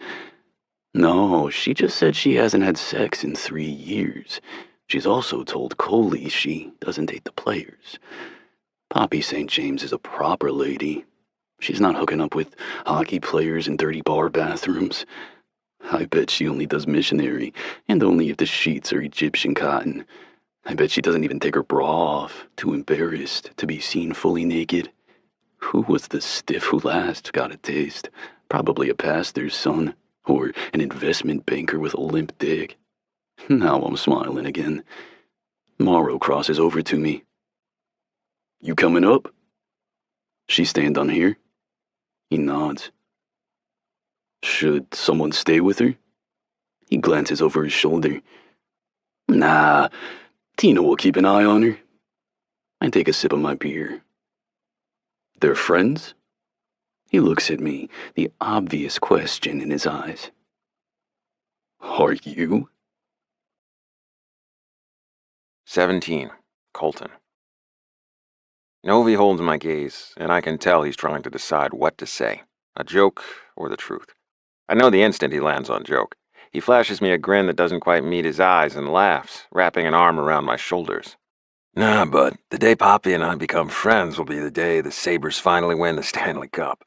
No, she just said she hasn't had sex in 3 years. She's also told Coley she doesn't date the players. Poppy St. James is a proper lady. She's not hooking up with hockey players in dirty bar bathrooms. I bet she only does missionary, and only if the sheets are Egyptian cotton. I bet she doesn't even take her bra off, too embarrassed to be seen fully naked. Who was the stiff who last got a taste? Probably a pastor's son, or an investment banker with a limp dick. Now I'm smiling again. Morrow crosses over to me. You coming up? She stand on here? He nods. Should someone stay with her? He glances over his shoulder. Nah, Tina will keep an eye on her. I take a sip of my beer. They're friends? He looks at me, the obvious question in his eyes. Are you? 17. Colton. Novi holds my gaze, and I can tell he's trying to decide what to say. A joke or the truth? I know the instant he lands on joke. He flashes me a grin that doesn't quite meet his eyes and laughs, wrapping an arm around my shoulders. Nah, bud, the day Poppy and I become friends will be the day the Sabres finally win the Stanley Cup.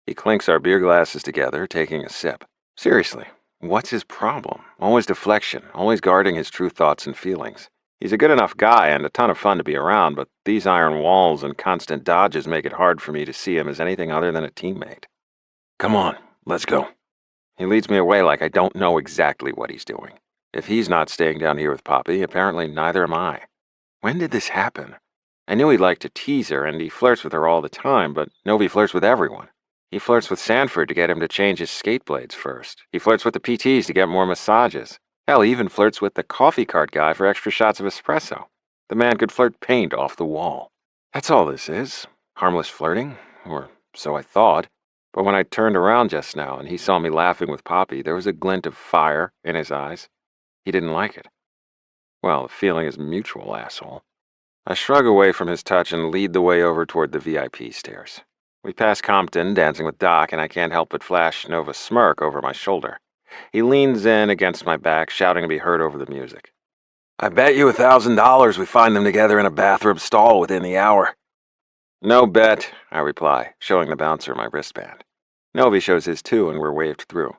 He clinks our beer glasses together, taking a sip. Seriously, what's his problem? Always deflection, always guarding his true thoughts and feelings. He's a good enough guy and a ton of fun to be around, but these iron walls and constant dodges make it hard for me to see him as anything other than a teammate. Come on, let's go. He leads me away like I don't know exactly what he's doing. If he's not staying down here with Poppy, apparently neither am I. When did this happen? I knew he liked to tease her, and he flirts with her all the time, but Novi flirts with everyone. He flirts with Sanford to get him to change his skate blades first. He flirts with the PTs to get more massages. Hell, he even flirts with the coffee cart guy for extra shots of espresso. The man could flirt paint off the wall. That's all this is. Harmless flirting, or so I thought. But when I turned around just now and he saw me laughing with Poppy, there was a glint of fire in his eyes. He didn't like it. Well, the feeling is mutual, asshole. I shrug away from his touch and lead the way over toward the VIP stairs. We pass Compton, dancing with Doc, and I can't help but flash Nova's smirk over my shoulder. He leans in against my back, shouting to be heard over the music. I bet you $1,000 we find them together in a bathroom stall within the hour. No bet, I reply, showing the bouncer my wristband. Novi shows his too, and we're waved through.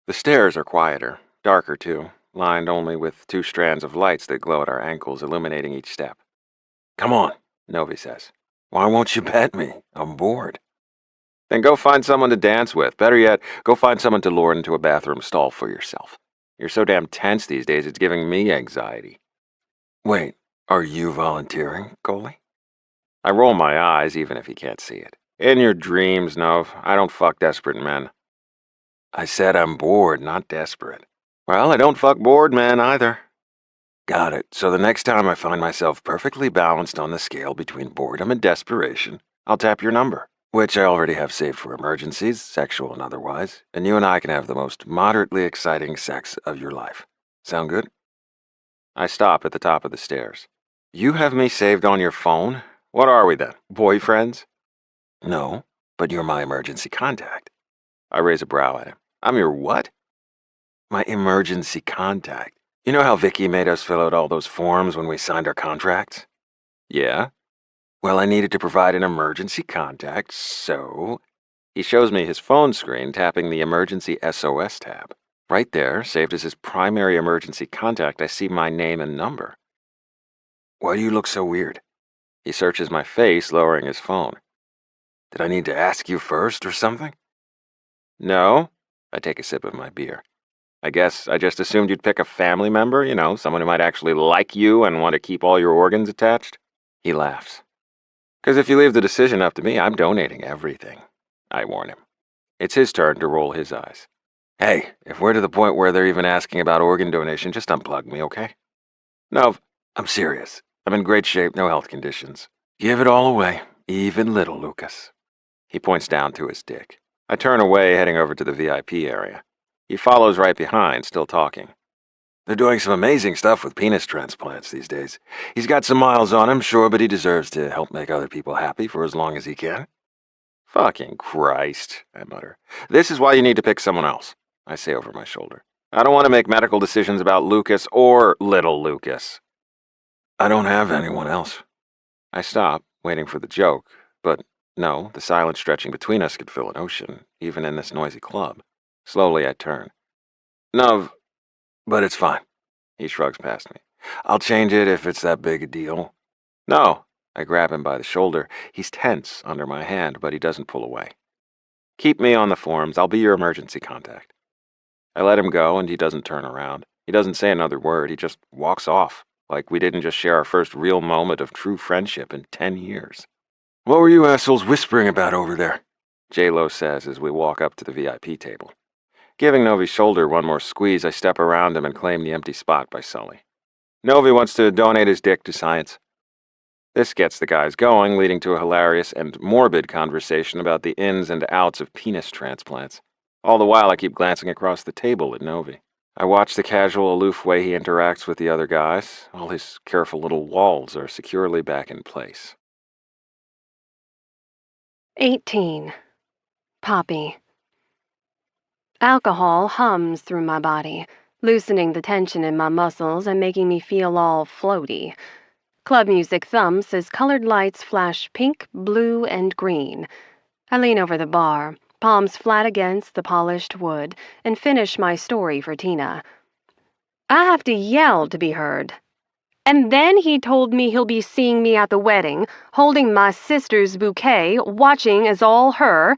The stairs are quieter, darker too, lined only with 2 strands of lights that glow at our ankles, illuminating each step. Come on, Novi says. Why won't you bet me? I'm bored. Then go find someone to dance with. Better yet, go find someone to lure into a bathroom stall for yourself. You're so damn tense these days, it's giving me anxiety. Wait, are you volunteering, Coley? I roll my eyes, even if he can't see it. In your dreams, Nov. I don't fuck desperate men. I said I'm bored, not desperate. Well, I don't fuck bored men either. Got it. So the next time I find myself perfectly balanced on the scale between boredom and desperation, I'll tap your number, which I already have saved for emergencies, sexual and otherwise, and you and I can have the most moderately exciting sex of your life. Sound good? I stop at the top of the stairs. You have me saved on your phone? What are we then, boyfriends? No, but you're my emergency contact. I raise a brow at him. I'm your what? My emergency contact. You know how Vicky made us fill out all those forms when we signed our contracts? Yeah. Well, I needed to provide an emergency contact, so... He shows me his phone screen, tapping the emergency SOS tab. Right there, saved as his primary emergency contact, I see my name and number. Why do you look so weird? He searches my face, lowering his phone. Did I need to ask you first or something? No. I take a sip of my beer. I guess I just assumed you'd pick a family member, someone who might actually like you and want to keep all your organs attached. He laughs. Because if you leave the decision up to me, I'm donating everything. I warn him. It's his turn to roll his eyes. Hey, if we're to the point where they're even asking about organ donation, just unplug me, okay? No, I'm serious. I'm in great shape, no health conditions. Give it all away, even little Lukas. He points down to his dick. I turn away, heading over to the VIP area. He follows right behind, still talking. They're doing some amazing stuff with penis transplants these days. He's got some miles on him, sure, but he deserves to help make other people happy for as long as he can. Fucking Christ, I mutter. This is why you need to pick someone else, I say over my shoulder. I don't want to make medical decisions about Lukas or little Lukas. I don't have anyone else. I stop, waiting for the joke, but no, the silence stretching between us could fill an ocean, even in this noisy club. Slowly I turn. No, but it's fine. He shrugs past me. I'll change it if it's that big a deal. No. I grab him by the shoulder. He's tense under my hand, but he doesn't pull away. Keep me on the forms. I'll be your emergency contact. I let him go, and he doesn't turn around. He doesn't say another word. He just walks off, like we didn't just share our first real moment of true friendship in 10 years. What were you assholes whispering about over there? J-Lo says as we walk up to the VIP table. Giving Novi's shoulder one more squeeze, I step around him and claim the empty spot by Sully. Novi wants to donate his dick to science. This gets the guys going, leading to a hilarious and morbid conversation about the ins and outs of penis transplants. All the while, I keep glancing across the table at Novi. I watch the casual, aloof way he interacts with the other guys. All his careful little walls are securely back in place. 18. Poppy. Alcohol hums through my body, loosening the tension in my muscles and making me feel all floaty. Club music thumps as colored lights flash pink, blue, and green. I lean over the bar, palms flat against the polished wood, and finish my story for Tina. I have to yell to be heard. And then he told me he'll be seeing me at the wedding, holding my sister's bouquet, watching as all her,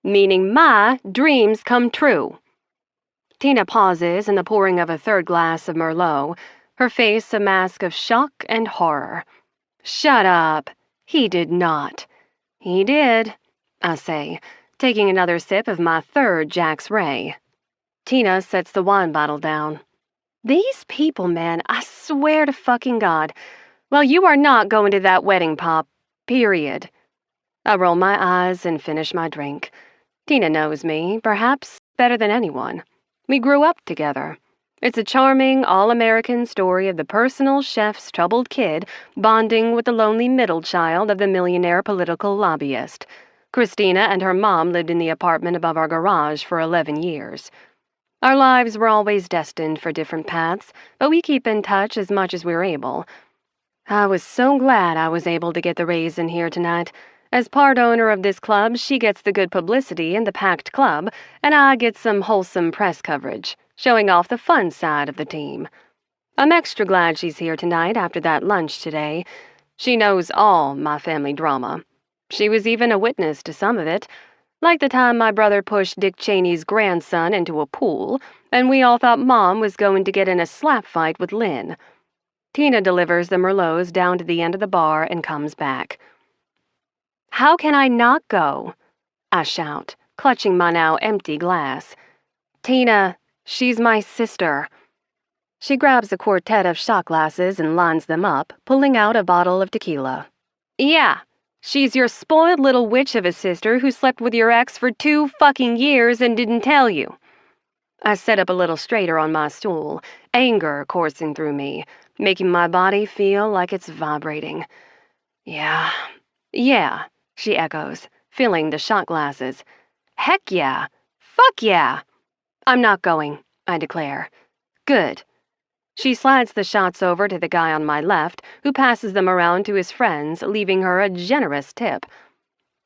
meaning my, dreams come true. Tina pauses in the pouring of a third glass of Merlot, her face a mask of shock and horror. Shut up. He did not. He did, I say, taking another sip of my third Jack's Ray. Tina sets the wine bottle down. These people, man, I swear to fucking God. Well, you are not going to that wedding, Pop. Period. I roll my eyes and finish my drink. Tina knows me, perhaps better than anyone. We grew up together. It's a charming, all-American story of the personal chef's troubled kid bonding with the lonely middle child of the millionaire political lobbyist. Christina and her mom lived in the apartment above our garage for 11 years. Our lives were always destined for different paths, but we keep in touch as much as we're able. I was so glad I was able to get the Rays in here tonight. As part owner of this club, she gets the good publicity in the packed club, and I get some wholesome press coverage, showing off the fun side of the team. I'm extra glad she's here tonight after that lunch today. She knows all my family drama. She was even a witness to some of it, like the time my brother pushed Dick Cheney's grandson into a pool, and we all thought Mom was going to get in a slap fight with Lynn. Tina delivers the Merlots down to the end of the bar and comes back. How can I not go? I shout, clutching my now empty glass. Tina, she's my sister. She grabs a quartet of shot glasses and lines them up, pulling out a bottle of tequila. Yeah, she's your spoiled little witch of a sister who slept with your ex for 2 fucking years and didn't tell you. I sit up a little straighter on my stool, anger coursing through me, making my body feel like it's vibrating. Yeah, she echoes, filling the shot glasses. Heck yeah. Fuck yeah. I'm not going, I declare. Good. She slides the shots over to the guy on my left, who passes them around to his friends, leaving her a generous tip.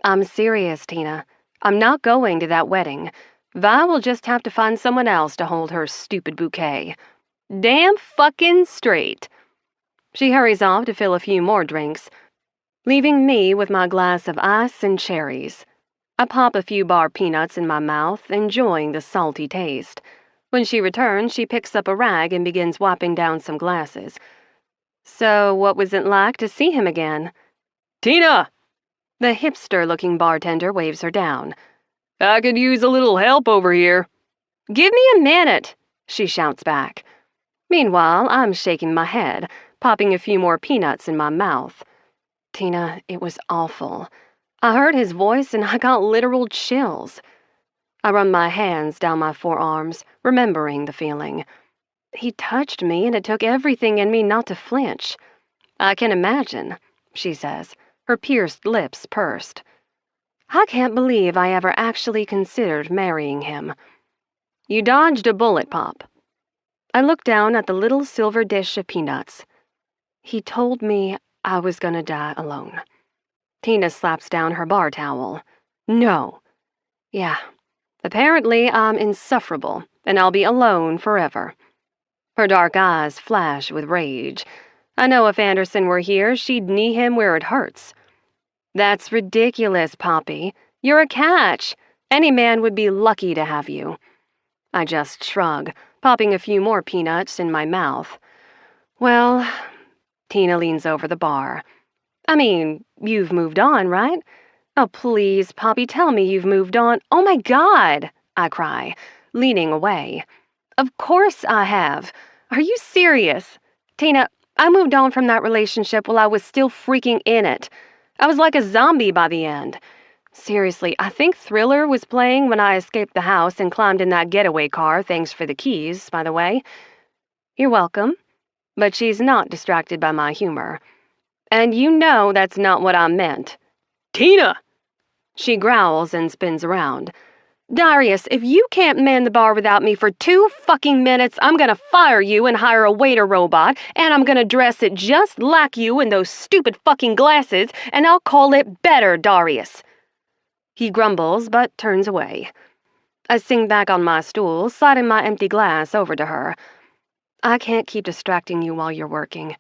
I'm serious, Tina. I'm not going to that wedding. Vi will just have to find someone else to hold her stupid bouquet. Damn fucking straight. She hurries off to fill a few more drinks, leaving me with my glass of ice and cherries. I pop a few bar peanuts in my mouth, enjoying the salty taste. When she returns, she picks up a rag and begins wiping down some glasses. So what was it like to see him again? Tina! The hipster-looking bartender waves her down. I could use a little help over here. Give me a minute, she shouts back. Meanwhile, I'm shaking my head, popping a few more peanuts in my mouth. Tina, it was awful. I heard his voice and I got literal chills. I run my hands down my forearms, remembering the feeling. He touched me and it took everything in me not to flinch. I can imagine, she says, her pierced lips pursed. I can't believe I ever actually considered marrying him. You dodged a bullet, Pop. I looked down at the little silver dish of peanuts. He told me I was gonna die alone. Tina slaps down her bar towel. No. Yeah. Apparently I'm insufferable, and I'll be alone forever. Her dark eyes flash with rage. I know if Anderson were here, she'd knee him where it hurts. That's ridiculous, Poppy. You're a catch. Any man would be lucky to have you. I just shrug, popping a few more peanuts in my mouth. Well, Tina leans over the bar. I mean, you've moved on, right? Oh, please, Poppy, tell me you've moved on. Oh, my God, I cry, leaning away. Of course I have. Are you serious? Tina, I moved on from that relationship while I was still freaking in it. I was like a zombie by the end. Seriously, I think Thriller was playing when I escaped the house and climbed in that getaway car, thanks for the keys, by the way. You're welcome. But she's not distracted by my humor. And you know that's not what I meant. Tina! She growls and spins around. Darius, if you can't man the bar without me for 2 fucking minutes, I'm gonna fire you and hire a waiter robot, and I'm gonna dress it just like you in those stupid fucking glasses, and I'll call it better, Darius. He grumbles, but turns away. I sink back on my stool, sliding my empty glass over to her. I can't keep distracting you while you're working.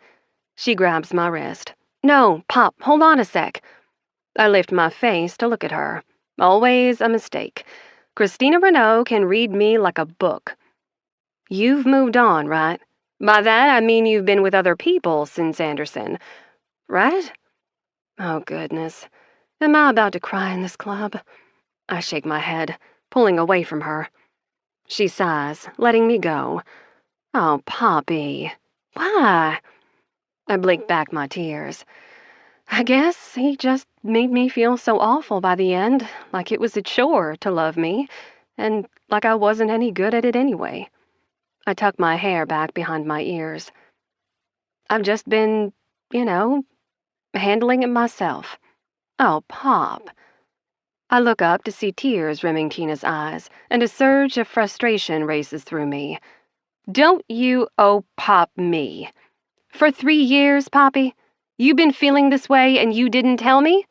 She grabs my wrist. No, Pop, hold on a sec. I lift my face to look at her. Always a mistake. Christina Renaud can read me like a book. You've moved on, right? By that, I mean you've been with other people since Anderson, right? Oh, goodness. Am I about to cry in this club? I shake my head, pulling away from her. She sighs, letting me go. Oh, Poppy. Why? I blink back my tears. I guess he just made me feel so awful by the end, like it was a chore to love me, and like I wasn't any good at it anyway. I tuck my hair back behind my ears. I've just been, handling it myself. Oh, Pop. I look up to see tears rimming Tina's eyes, and a surge of frustration races through me. Don't you Pop me. For 3 years, Poppy? You been feeling this way and you didn't tell me?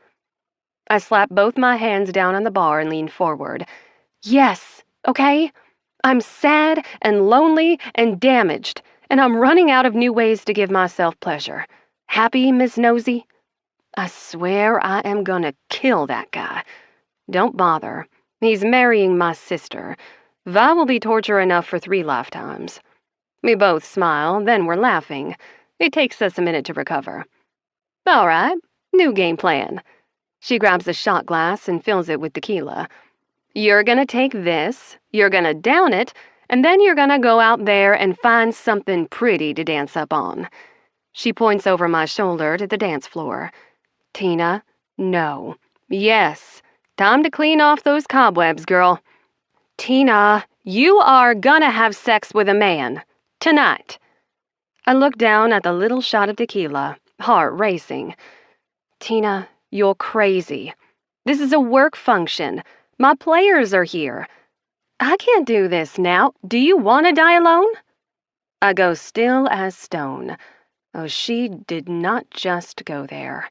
I slap both my hands down on the bar and lean forward. Yes, okay? I'm sad and lonely and damaged, and I'm running out of new ways to give myself pleasure. Happy, Miss Nosy? I swear I am gonna kill that guy. Don't bother. He's marrying my sister. That will be torture enough for 3 lifetimes. We both smile, then we're laughing. It takes us a minute to recover. All right, new game plan. She grabs a shot glass and fills it with tequila. You're gonna take this, you're gonna down it, and then you're gonna go out there and find something pretty to dance up on. She points over my shoulder to the dance floor. Tina, no. Yes. Time to clean off those cobwebs, girl. Tina, you are gonna have sex with a man. Tonight. I look down at the little shot of tequila, heart racing. Tina, you're crazy. This is a work function. My players are here. I can't do this now. Do you want to die alone? I go still as stone. Oh, she did not just go there.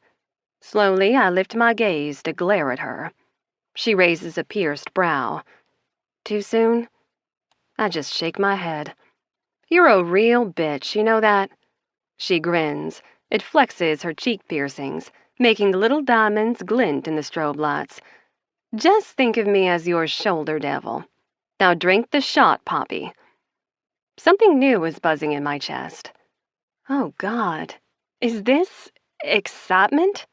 Slowly, I lift my gaze to glare at her. She raises a pierced brow. Too soon? I just shake my head. You're a real bitch, you know that? She grins. It flexes her cheek piercings, making the little diamonds glint in the strobe lights. Just think of me as your shoulder devil. Now drink the shot, Poppy. Something new is buzzing in my chest. Oh, God. Is this excitement?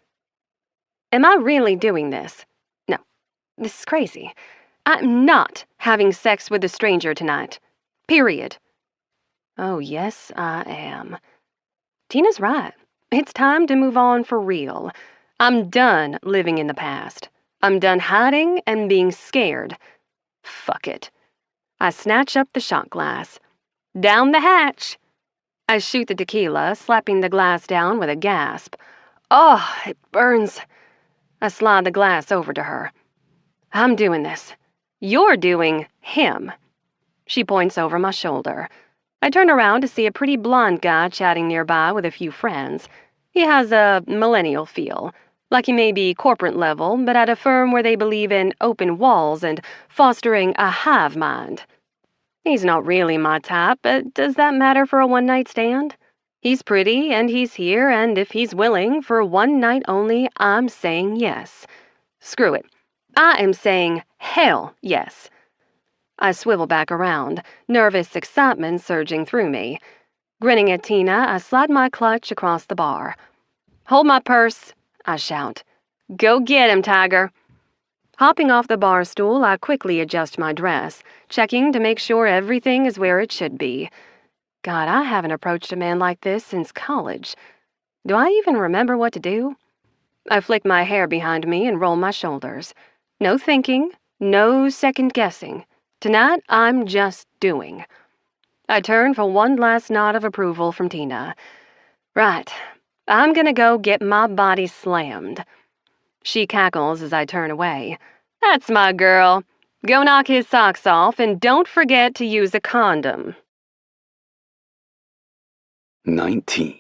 Am I really doing this? No, this is crazy. I'm not having sex with a stranger tonight. Period. Oh, yes, I am. Tina's right. It's time to move on for real. I'm done living in the past. I'm done hiding and being scared. Fuck it. I snatch up the shot glass. Down the hatch. I shoot the tequila, slapping the glass down with a gasp. Oh, it burns. I slide the glass over to her. I'm doing this. You're doing him. She points over my shoulder. I turn around to see a pretty blonde guy chatting nearby with a few friends. He has a millennial feel, like he may be corporate level, but at a firm where they believe in open walls and fostering a hive mind. He's not really my type, but does that matter for a one-night stand? He's pretty, and he's here, and if he's willing, for one night only, I'm saying yes. Screw it. I am saying hell yes. I swivel back around, nervous excitement surging through me. Grinning at Tina, I slide my clutch across the bar. Hold my purse, I shout. Go get him, Tiger. Hopping off the bar stool, I quickly adjust my dress, checking to make sure everything is where it should be. God, I haven't approached a man like this since college. Do I even remember what to do? I flick my hair behind me and roll my shoulders. No thinking, no second guessing. Tonight, I'm just doing. I turn for one last nod of approval from Tina. Right, I'm gonna go get my body slammed. She cackles as I turn away. That's my girl. Go knock his socks off and don't forget to use a condom. 19.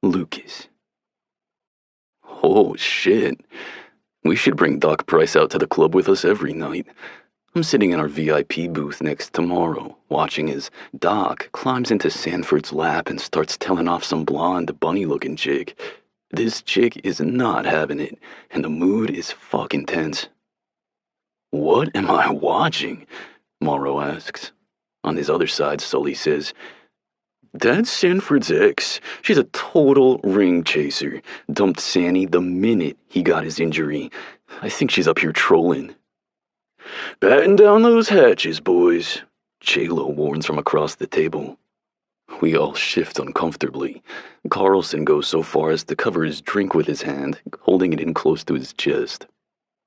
Lukas. Oh, shit. We should bring Doc Price out to the club with us every night. I'm sitting in our VIP booth next to Morrow, watching as Doc climbs into Sanford's lap and starts telling off some blonde, bunny-looking chick. This chick is not having it, and the mood is fucking tense. What am I watching? Morrow asks. On his other side, Sully says, That's Sanford's ex. She's a total ring chaser. Dumped Sandy the minute he got his injury. I think she's up here trolling. Batten down those hatches, boys, J-Lo warns from across the table. We all shift uncomfortably. Carlson goes so far as to cover his drink with his hand, holding it in close to his chest.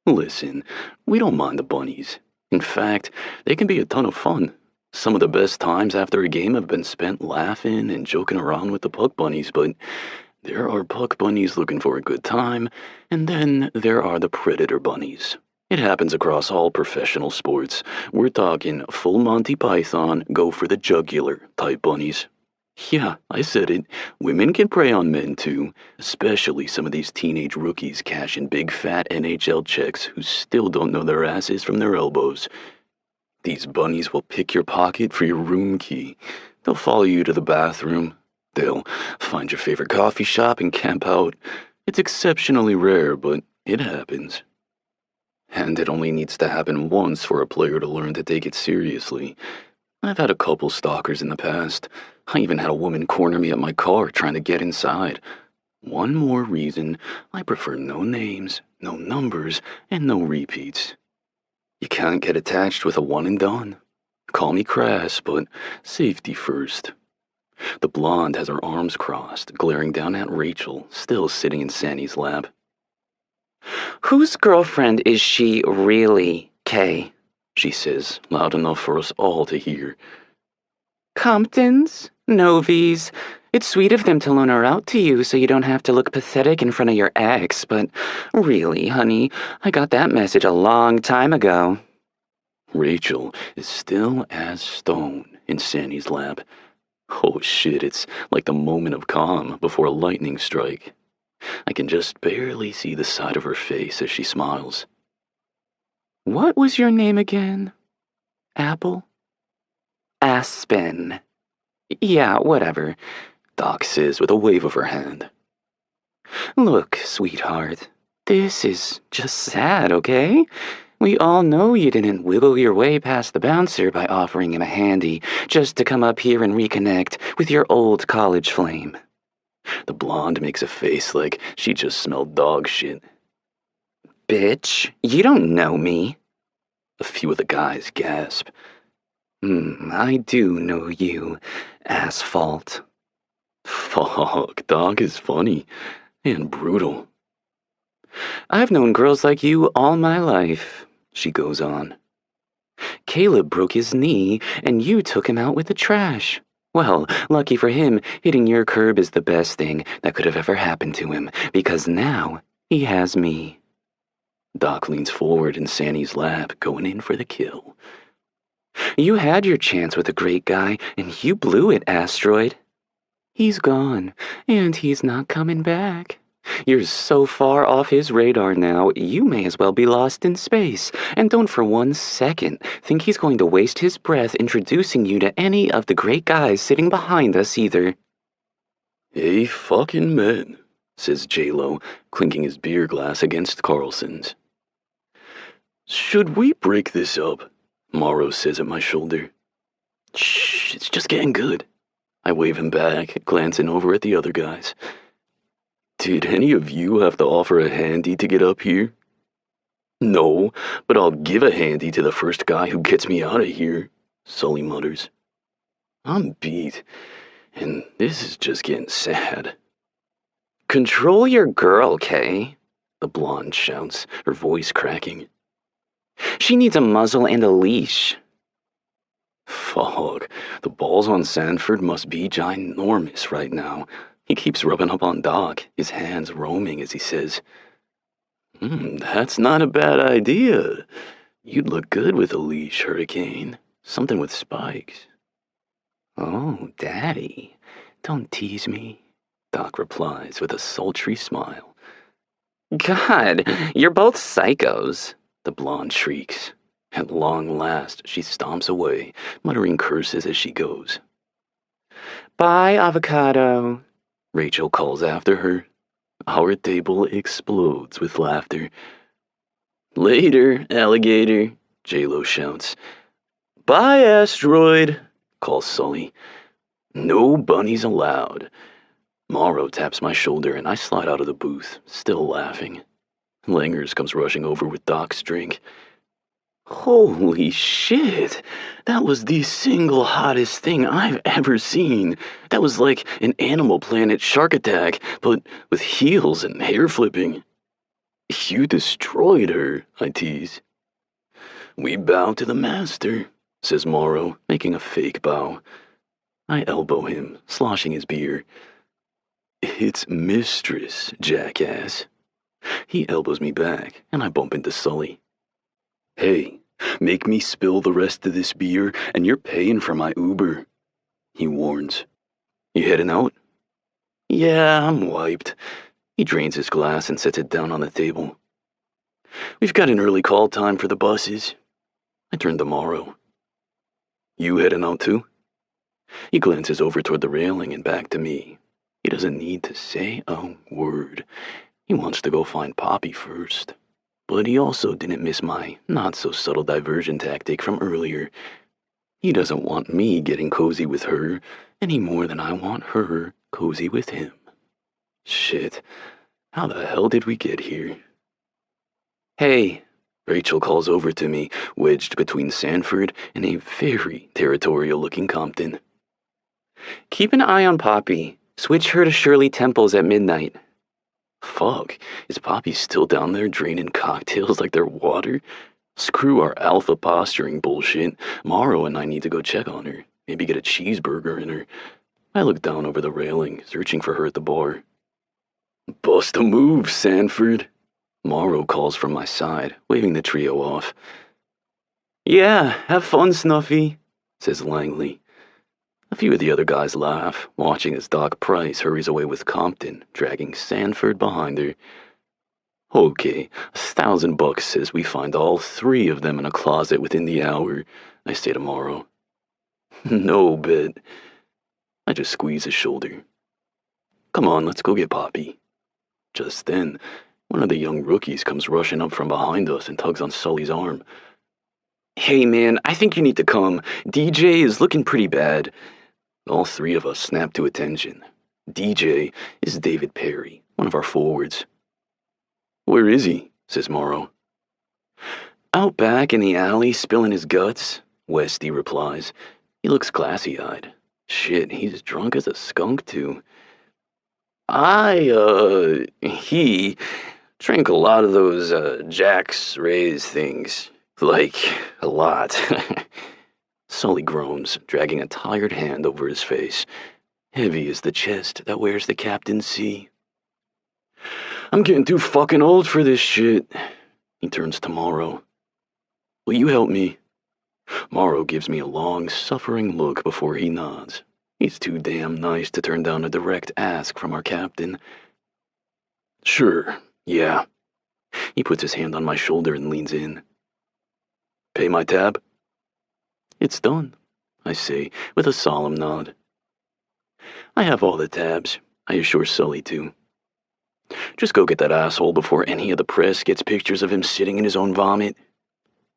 Listen, we don't mind the bunnies. In fact, they can be a ton of fun. Some of the best times after a game have been spent laughing and joking around with the puck bunnies, but there are puck bunnies looking for a good time, and then there are the predator bunnies. It happens across all professional sports. We're talking full Monty Python, go for the jugular type bunnies. Yeah, I said it. Women can prey on men too, especially some of these teenage rookies cashing big fat NHL checks who still don't know their asses from their elbows. These bunnies will pick your pocket for your room key. They'll follow you to the bathroom. They'll find your favorite coffee shop and camp out. It's exceptionally rare, but it happens. And it only needs to happen once for a player to learn to take it seriously. I've had a couple stalkers in the past. I even had a woman corner me at my car trying to get inside. One more reason I prefer no names, no numbers, and no repeats. You can't get attached with a one and done. Call me crass, but safety first. The blonde has her arms crossed, glaring down at Rachel, still sitting in Sandy's lap. Whose girlfriend is she really, Kay? She says, loud enough for us all to hear. Comptons? Novies? It's sweet of them to loan her out to you so you don't have to look pathetic in front of your ex, but really, honey, I got that message a long time ago. Rachel is still as stone in Sandy's lap. Oh shit, it's like the moment of calm before a lightning strike. I can just barely see the side of her face as she smiles. What was your name again? Apple? Aspen. Yeah, whatever, Doc says with a wave of her hand. Look, sweetheart, this is just sad, okay? We all know you didn't wiggle your way past the bouncer by offering him a handy just to come up here and reconnect with your old college flame. The blonde makes a face like she just smelled dog shit. Bitch, you don't know me. A few of the guys gasp. I do know you, asphalt. Fuck, Doc is funny and brutal. I've known girls like you all my life, she goes on. Caleb broke his knee, and you took him out with the trash. Well, lucky for him, hitting your curb is the best thing that could have ever happened to him, because now he has me. Doc leans forward in Sandy's lap, going in for the kill. You had your chance with a great guy, and you blew it, Asteroid. He's gone, and he's not coming back. You're so far off his radar now, you may as well be lost in space. And don't for 1 second think he's going to waste his breath introducing you to any of the great guys sitting behind us either. Hey, fucking man, says J-Lo, clinking his beer glass against Carlson's. Should we break this up? Morrow says at my shoulder. Shh, it's just getting good. I wave him back, glancing over at the other guys. Did any of you have to offer a handy to get up here? No, but I'll give a handy to the first guy who gets me out of here, Sully mutters. I'm beat, and this is just getting sad. Control your girl, Kay, the blonde shouts, her voice cracking. She needs a muzzle and a leash. Fuck, the balls on Sanford must be ginormous right now. He keeps rubbing up on Doc, his hands roaming as he says, That's not a bad idea. You'd look good with a leash, Hurricane. Something with spikes. Oh, Daddy, don't tease me, Doc replies with a sultry smile. God, you're both psychos. The blonde shrieks. At long last, she stomps away, muttering curses as she goes. Bye, avocado. Rachel calls after her. Our table explodes with laughter. Later, alligator, J-Lo shouts. Bye, asteroid, calls Sully. No bunnies allowed. Morrow taps my shoulder and I slide out of the booth, still laughing. Langers comes rushing over with Doc's drink. Holy shit! That was the single hottest thing I've ever seen. That was like an Animal Planet shark attack, but with heels and hair flipping. You destroyed her, I tease. We bow to the master, says Morrow, making a fake bow. I elbow him, sloshing his beer. It's mistress, jackass. He elbows me back, and I bump into Sully. Hey, make me spill the rest of this beer, and you're paying for my Uber, he warns. You heading out? Yeah, I'm wiped. He drains his glass and sets it down on the table. We've got an early call time for the buses. I turn to Morrow. You heading out too? He glances over toward the railing and back to me. He doesn't need to say a word. He wants to go find Poppy first. But he also didn't miss my not-so-subtle diversion tactic from earlier. He doesn't want me getting cozy with her any more than I want her cozy with him. Shit, how the hell did we get here? Hey, Rachel calls over to me, wedged between Sanford and a very territorial-looking Compton. Keep an eye on Poppy. Switch her to Shirley Temples at midnight. Fuck, is Poppy still down there draining cocktails like they're water? Screw our alpha posturing bullshit. Morrow and I need to go check on her. Maybe get a cheeseburger in her. I look down over the railing, searching for her at the bar. Bust a move, Sanford. Morrow calls from my side, waving the trio off. Yeah, have fun, Snuffy, says Langley. A few of the other guys laugh, watching as Doc Price hurries away with Compton, dragging Sanford behind her. Okay, $1,000 says we find all three of them in a closet within the hour, I say to Morrow. No bet. I just squeeze his shoulder. Come on, let's go get Poppy. Just then, one of the young rookies comes rushing up from behind us and tugs on Sully's arm. Hey man, I think you need to come. DJ is looking pretty bad. All three of us snap to attention. DJ is David Perry, one of our forwards. Where is he? Says Morrow. Out back in the alley, spilling his guts, Westy replies. He looks glassy-eyed. Shit, he's drunk as a skunk, too. He drank a lot of those, Jacksonville Rays things. Like, a lot. Sully groans, dragging a tired hand over his face. Heavy is the chest that wears the captain's C. I'm getting too fucking old for this shit. He turns to Morrow. Will you help me? Morrow gives me a long, suffering look before he nods. He's too damn nice to turn down a direct ask from our captain. Sure, yeah. He puts his hand on my shoulder and leans in. Pay my tab? It's done, I say, with a solemn nod. I have all the tabs, I assure Sully too. Just go get that asshole before any of the press gets pictures of him sitting in his own vomit.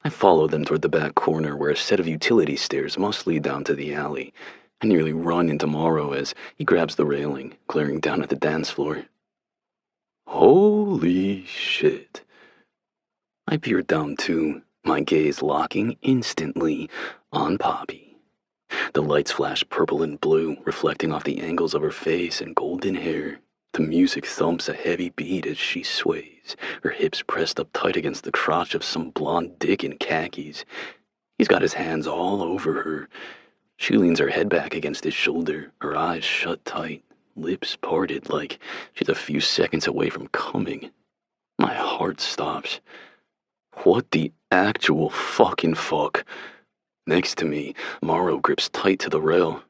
I follow them toward the back corner where a set of utility stairs must lead down to the alley. I nearly run into Morrow as he grabs the railing, glaring down at the dance floor. Holy shit. I peer down too, my gaze locking instantly on Poppy. The lights flash purple and blue, reflecting off the angles of her face and golden hair. The music thumps a heavy beat as she sways, her hips pressed up tight against the crotch of some blonde dick in khakis. He's got his hands all over her. She leans her head back against his shoulder, her eyes shut tight, lips parted like she's a few seconds away from coming. My heart stops. What the actual fucking fuck? Next to me, Morrow grips tight to the rail.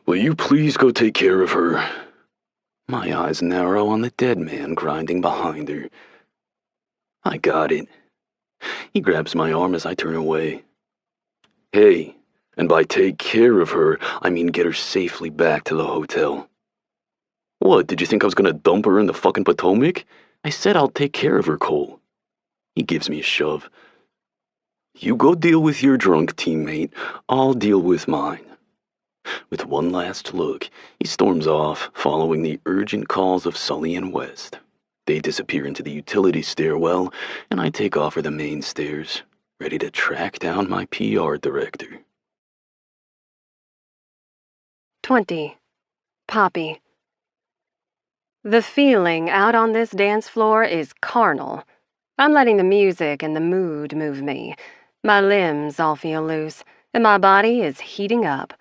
Will you please go take care of her? My eyes narrow on the dead man grinding behind her. I got it. He grabs my arm as I turn away. Hey, and by take care of her, I mean get her safely back to the hotel. What, did you think I was gonna dump her in the fucking Potomac? I said I'll take care of her, Cole. He gives me a shove. You go deal with your drunk teammate, I'll deal with mine. With one last look, he storms off, following the urgent calls of Sully and West. They disappear into the utility stairwell, and I take off for the main stairs, ready to track down my PR director. 20. Poppy. The feeling out on this dance floor is carnal. I'm letting the music and the mood move me. My limbs all feel loose, and my body is heating up.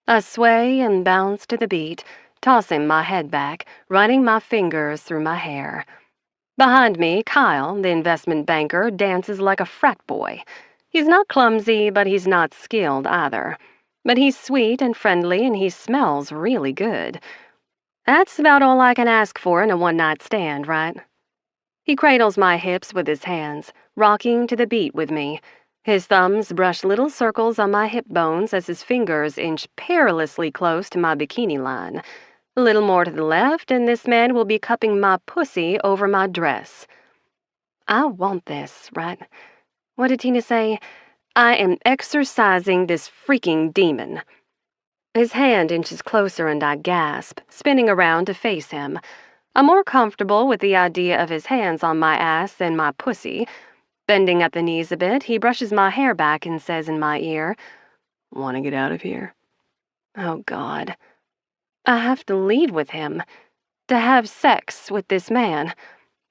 I sway and bounce to the beat, tossing my head back, running my fingers through my hair. Behind me, Kyle, the investment banker, dances like a frat boy. He's not clumsy, but he's not skilled either. But he's sweet and friendly, and he smells really good. That's about all I can ask for in a one-night stand, right? He cradles my hips with his hands, rocking to the beat with me. His thumbs brush little circles on my hip bones as his fingers inch perilously close to my bikini line. A little more to the left, and this man will be cupping my pussy over my dress. I want this, right? What did Tina say? I am exercising this freaking demon. His hand inches closer and I gasp, spinning around to face him. I'm more comfortable with the idea of his hands on my ass than my pussy. Bending at the knees a bit, he brushes my hair back and says in my ear, "Want to get out of here?" Oh, God. I have to leave with him. To have sex with this man.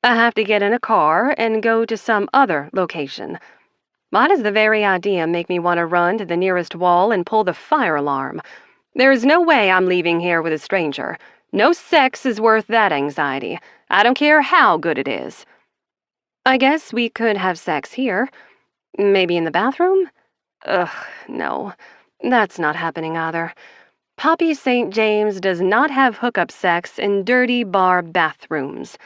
I have to get in a car and go to some other location. Why does the very idea make me want to run to the nearest wall and pull the fire alarm? There is no way I'm leaving here with a stranger. No sex is worth that anxiety. I don't care how good it is. I guess we could have sex here. Maybe in the bathroom? Ugh, no. That's not happening either. Poppy St. James does not have hookup sex in dirty bar bathrooms.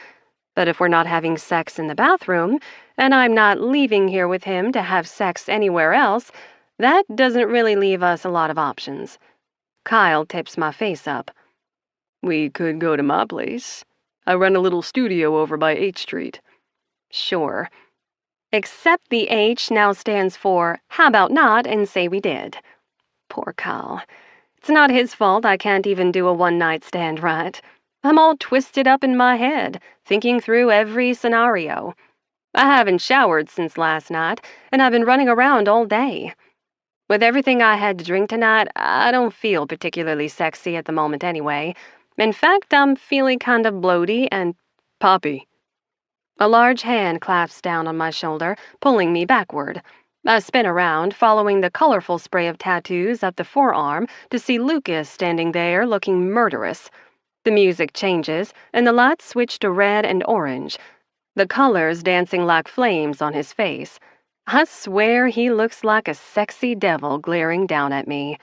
But if we're not having sex in the bathroom, and I'm not leaving here with him to have sex anywhere else, that doesn't really leave us a lot of options. Kyle tips my face up. We could go to my place. I run a little studio over by 8th Street. Sure. Except the H now stands for how about not and say we did. Poor Kyle. It's not his fault I can't even do a one-night stand right. I'm all twisted up in my head, thinking through every scenario. I haven't showered since last night, and I've been running around all day. With everything I had to drink tonight, I don't feel particularly sexy at the moment anyway. In fact, I'm feeling kind of bloaty and... Poppy. A large hand clasps down on my shoulder, pulling me backward. I spin around, following the colorful spray of tattoos up the forearm to see Lukas standing there looking murderous. The music changes, and the lights switch to red and orange, the colors dancing like flames on his face. I swear he looks like a sexy devil glaring down at me.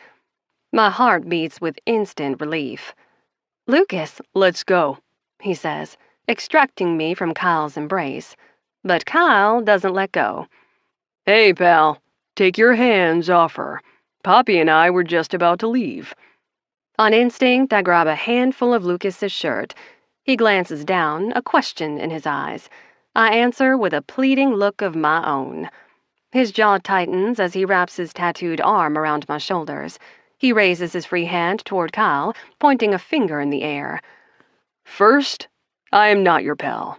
My heart beats with instant relief. "Lukas, Let's go," he says, extracting me from Kyle's embrace. But Kyle doesn't let go. "Hey, pal, take your hands off her. Poppy and I were just about to leave." On instinct, I grab a handful of Lukas's shirt. He glances down, a question in his eyes. I answer with a pleading look of my own. His jaw tightens as he wraps his tattooed arm around my shoulders. He raises his free hand toward Kyle, pointing a finger in the air. "First, I am not your pal.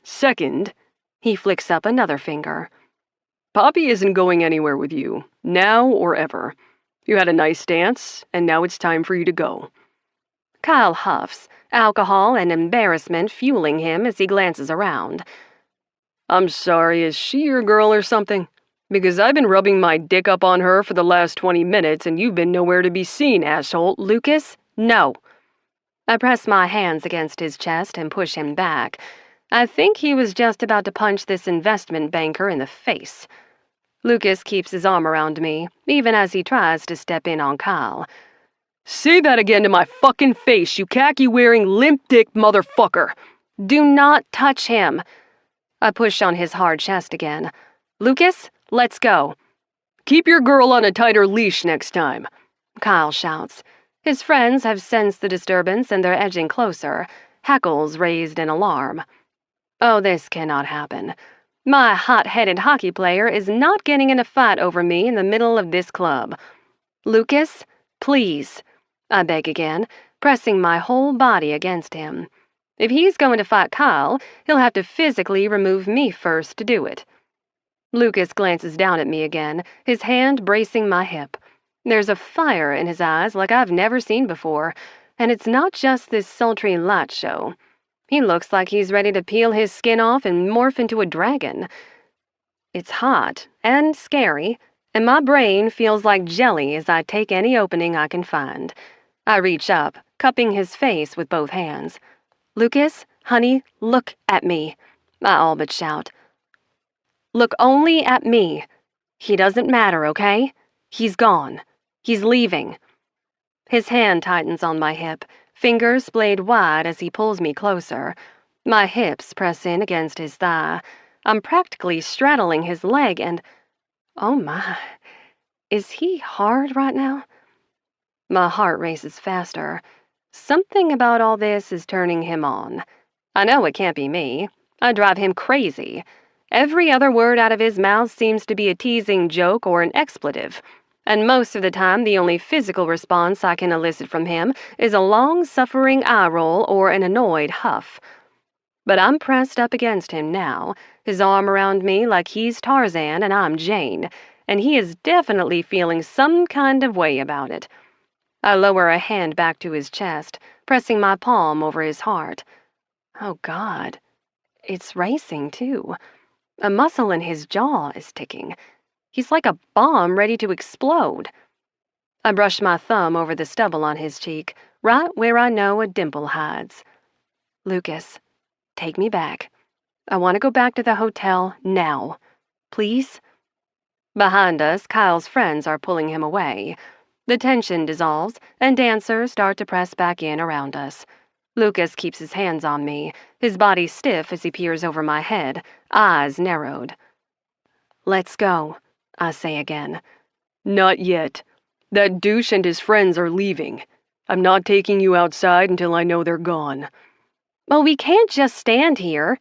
Second," he flicks up another finger. "Poppy isn't going anywhere with you, now or ever. You had a nice dance, and now it's time for you to go." Kyle huffs, alcohol and embarrassment fueling him as he glances around. "I'm sorry, is she your girl or something? Because I've been rubbing my dick up on her for the last 20 minutes, and you've been nowhere to be seen, asshole." "Lukas, no." I press my hands against his chest and push him back. I think he was just about to punch this investment banker in the face. Lukas keeps his arm around me, even as he tries to step in on Kyle. Say that again to my fucking face, you khaki-wearing limp-dick motherfucker. Do not touch him. I push on his hard chest again. Lukas, let's go. Keep your girl on a tighter leash next time, Kyle shouts. His friends have sensed the disturbance and they're edging closer, hackles raised in alarm. Oh, this cannot happen. My hot-headed hockey player is not getting in a fight over me in the middle of this club. Lukas, please, I beg again, pressing my whole body against him. If he's going to fight Kyle, he'll have to physically remove me first to do it. Lukas glances down at me again, his hand bracing my hip. There's a fire in his eyes like I've never seen before, and it's not just this sultry light show. He looks like he's ready to peel his skin off and morph into a dragon. It's hot and scary, and my brain feels like jelly as I take any opening I can find. I reach up, cupping his face with both hands. Lukas, honey, look at me, I all but shout. Look only at me. He doesn't matter, okay? He's gone. He's leaving. His hand tightens on my hip, fingers splayed wide as he pulls me closer. My hips press in against his thigh. I'm practically straddling his leg and... Oh my, is he hard right now? My heart races faster. Something about all this is turning him on. I know it can't be me. I drive him crazy. Every other word out of his mouth seems to be a teasing joke or an expletive. And most of the time, the only physical response I can elicit from him is a long-suffering eye roll or an annoyed huff. But I'm pressed up against him now, his arm around me like he's Tarzan and I'm Jane, and he is definitely feeling some kind of way about it. I lower a hand back to his chest, pressing my palm over his heart. Oh, God. It's racing, too. A muscle in his jaw is ticking. He's like a bomb ready to explode. I brush my thumb over the stubble on his cheek, right where I know a dimple hides. Lukas, take me back. I want to go back to the hotel now. Please? Behind us, Kyle's friends are pulling him away. The tension dissolves, and dancers start to press back in around us. Lukas keeps his hands on me, his body stiff as he peers over my head, eyes narrowed. Let's go, I say again. Not yet. That douche and his friends are leaving. I'm not taking you outside until I know they're gone. Well, we can't just stand here.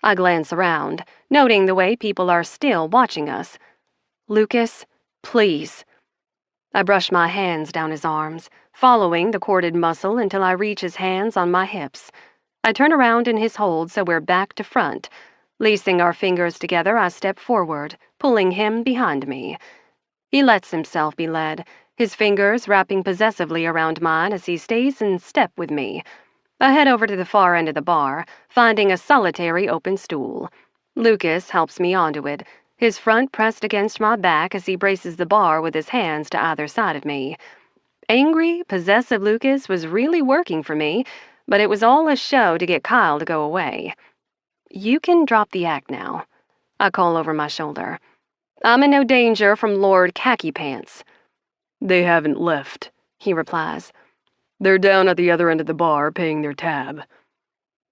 I glance around, noting the way people are still watching us. Lukas, please. I brush my hands down his arms, following the corded muscle until I reach his hands on my hips. I turn around in his hold so we're back to front. Lacing our fingers together, I step forward, pulling him behind me. He lets himself be led, his fingers wrapping possessively around mine as he stays in step with me. I head over to the far end of the bar, finding a solitary open stool. Lukas helps me onto it, his front pressed against my back as he braces the bar with his hands to either side of me. Angry, possessive Lukas was really working for me, but it was all a show to get Kyle to go away. You can drop the act now, I call over my shoulder. I'm in no danger from Lord Khaki Pants. They haven't left, he replies. They're down at the other end of the bar paying their tab.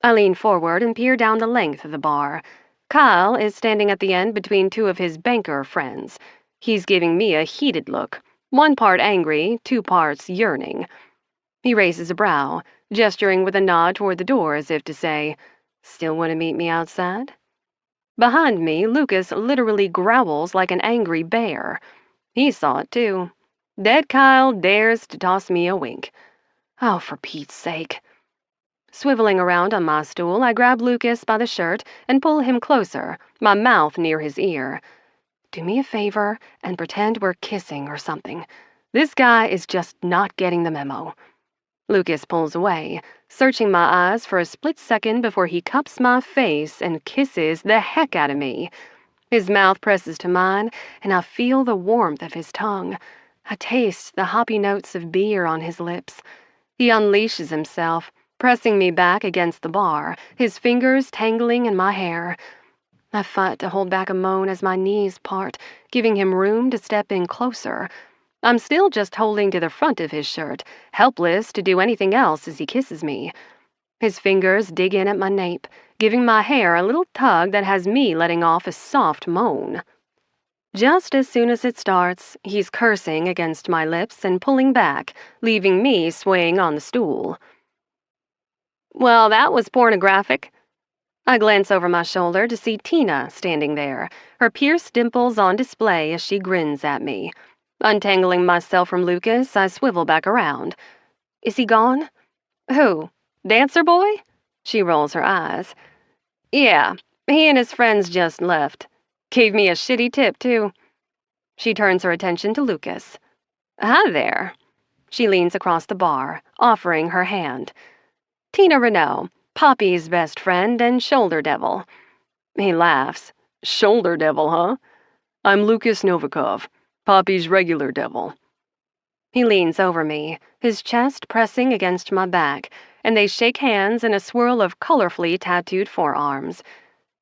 I lean forward and peer down the length of the bar. Kyle is standing at the end between two of his banker friends. He's giving me a heated look, one part angry, 2 parts yearning. He raises a brow, gesturing with a nod toward the door as if to say, "Still want to meet me outside?" Behind me, Lukas literally growls like an angry bear. He saw it too. Dead Kyle dares to toss me a wink. Oh, for Pete's sake. Swiveling around on my stool, I grab Lukas by the shirt and pull him closer, my mouth near his ear. Do me a favor and pretend we're kissing or something. This guy is just not getting the memo. Lukas pulls away, searching my eyes for a split second before he cups my face and kisses the heck out of me. His mouth presses to mine, and I feel the warmth of his tongue. I taste the hoppy notes of beer on his lips. He unleashes himself, pressing me back against the bar, his fingers tangling in my hair. I fight to hold back a moan as my knees part, giving him room to step in closer. I'm still just holding to the front of his shirt, helpless to do anything else as he kisses me. His fingers dig in at my nape, giving my hair a little tug that has me letting off a soft moan. Just as soon as it starts, he's cursing against my lips and pulling back, leaving me swaying on the stool. Well, that was pornographic. I glance over my shoulder to see Tina standing there, her pierced dimples on display as she grins at me. Untangling myself from Lukas, I swivel back around. Is he gone? Who? Dancer boy? She rolls her eyes. Yeah, he and his friends just left. Gave me a shitty tip, too. She turns her attention to Lukas. Hi there. She leans across the bar, offering her hand. Tina Renault, Poppy's best friend and shoulder devil. He laughs. Shoulder devil, huh? I'm Lukas Novikov, Poppy's regular devil. He leans over me, his chest pressing against my back, and they shake hands in a swirl of colorfully tattooed forearms.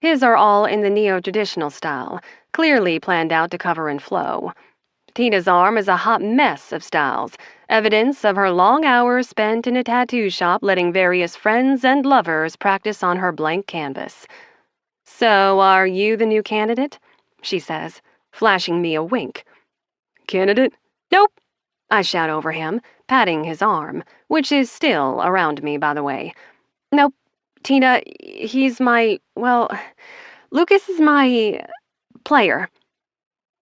His are all in the neo-traditional style, clearly planned out to cover and flow. Tina's arm is a hot mess of styles, evidence of her long hours spent in a tattoo shop letting various friends and lovers practice on her blank canvas. So, are you the new candidate? She says, flashing me a wink. Candidate? Nope, I shout over him, patting his arm, which is still around me, by the way. Nope, Tina, Lukas is my player.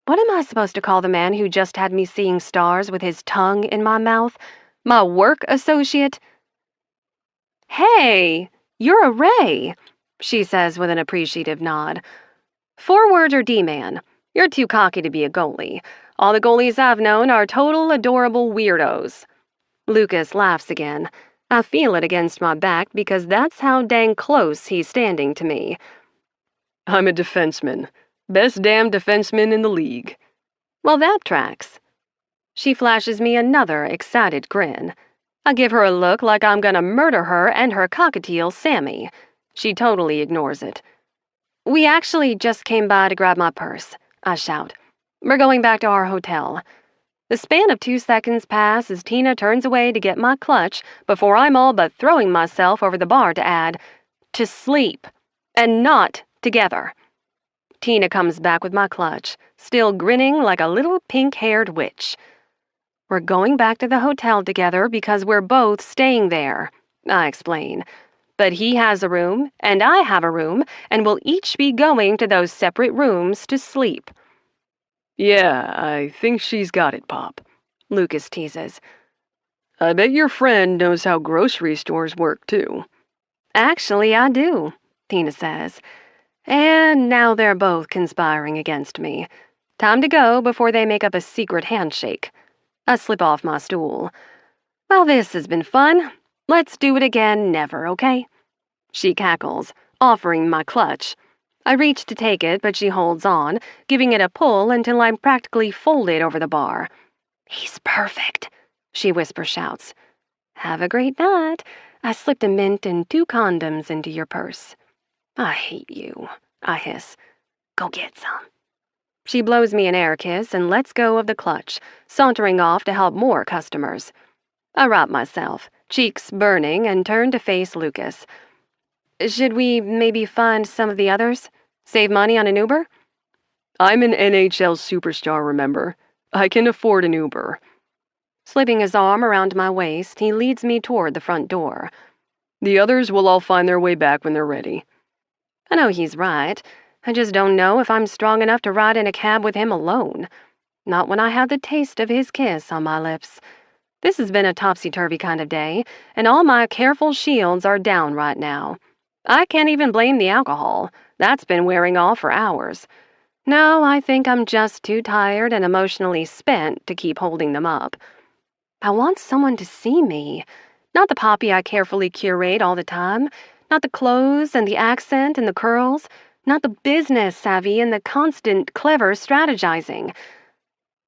What am I supposed to call the man who just had me seeing stars with his tongue in my mouth? My work associate? Hey, you're a Ray, she says with an appreciative nod. Forward or D-man? You're too cocky to be a goalie. All the goalies I've known are total adorable weirdos. Lukas laughs again. I feel it against my back because that's how dang close he's standing to me. I'm a defenseman. Best damn defenseman in the league. Well, that tracks. She flashes me another excited grin. I give her a look like I'm gonna murder her and her cockatiel Sammy. She totally ignores it. We actually just came by to grab my purse, I shout. We're going back to our hotel. The span of 2 seconds pass as Tina turns away to get my clutch before I'm all but throwing myself over the bar to add, to sleep, and not together. Tina comes back with my clutch, still grinning like a little pink-haired witch. We're going back to the hotel together because we're both staying there, I explain. But he has a room, and I have a room, and we'll each be going to those separate rooms to sleep. Yeah, I think she's got it, Pop, Lukas teases. I bet your friend knows how grocery stores work, too. Actually, I do, Tina says. And now they're both conspiring against me. Time to go before they make up a secret handshake. I slip off my stool. Well, this has been fun. Let's do it again never, okay? She cackles, offering my clutch. I reach to take it, but she holds on, giving it a pull until I'm practically folded over the bar. He's perfect, she whisper shouts. Have a great night. I slipped a mint and 2 condoms into your purse. I hate you, I hiss. Go get some. She blows me an air kiss and lets go of the clutch, sauntering off to help more customers. I wrap myself, cheeks burning, and turn to face Lukas. Should we maybe find some of the others? Save money on an Uber? I'm an NHL superstar, remember? I can afford an Uber. Slipping his arm around my waist, he leads me toward the front door. The others will all find their way back when they're ready. I know he's right. I just don't know if I'm strong enough to ride in a cab with him alone. Not when I have the taste of his kiss on my lips. This has been a topsy-turvy kind of day, and all my careful shields are down right now. I can't even blame the alcohol. That's been wearing off for hours. No, I think I'm just too tired and emotionally spent to keep holding them up. I want someone to see me. Not the Poppy I carefully curate all the time. Not the clothes and the accent and the curls. Not the business savvy and the constant clever strategizing.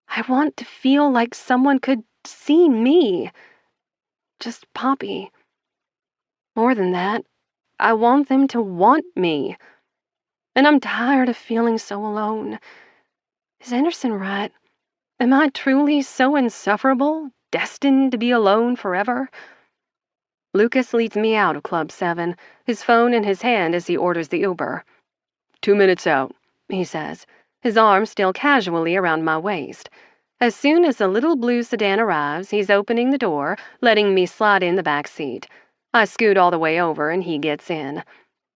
I want to feel like someone could see me. Just Poppy. More than that, I want them to want me. And I'm tired of feeling so alone. Is Anderson right? Am I truly so insufferable, destined to be alone forever? Lukas leads me out of Club 7, his phone in his hand as he orders the Uber. 2 minutes out, He says, his arm still casually around my waist. As soon as the little blue sedan arrives, he's opening the door, letting me slide in the back seat. I scoot all the way over and he gets in.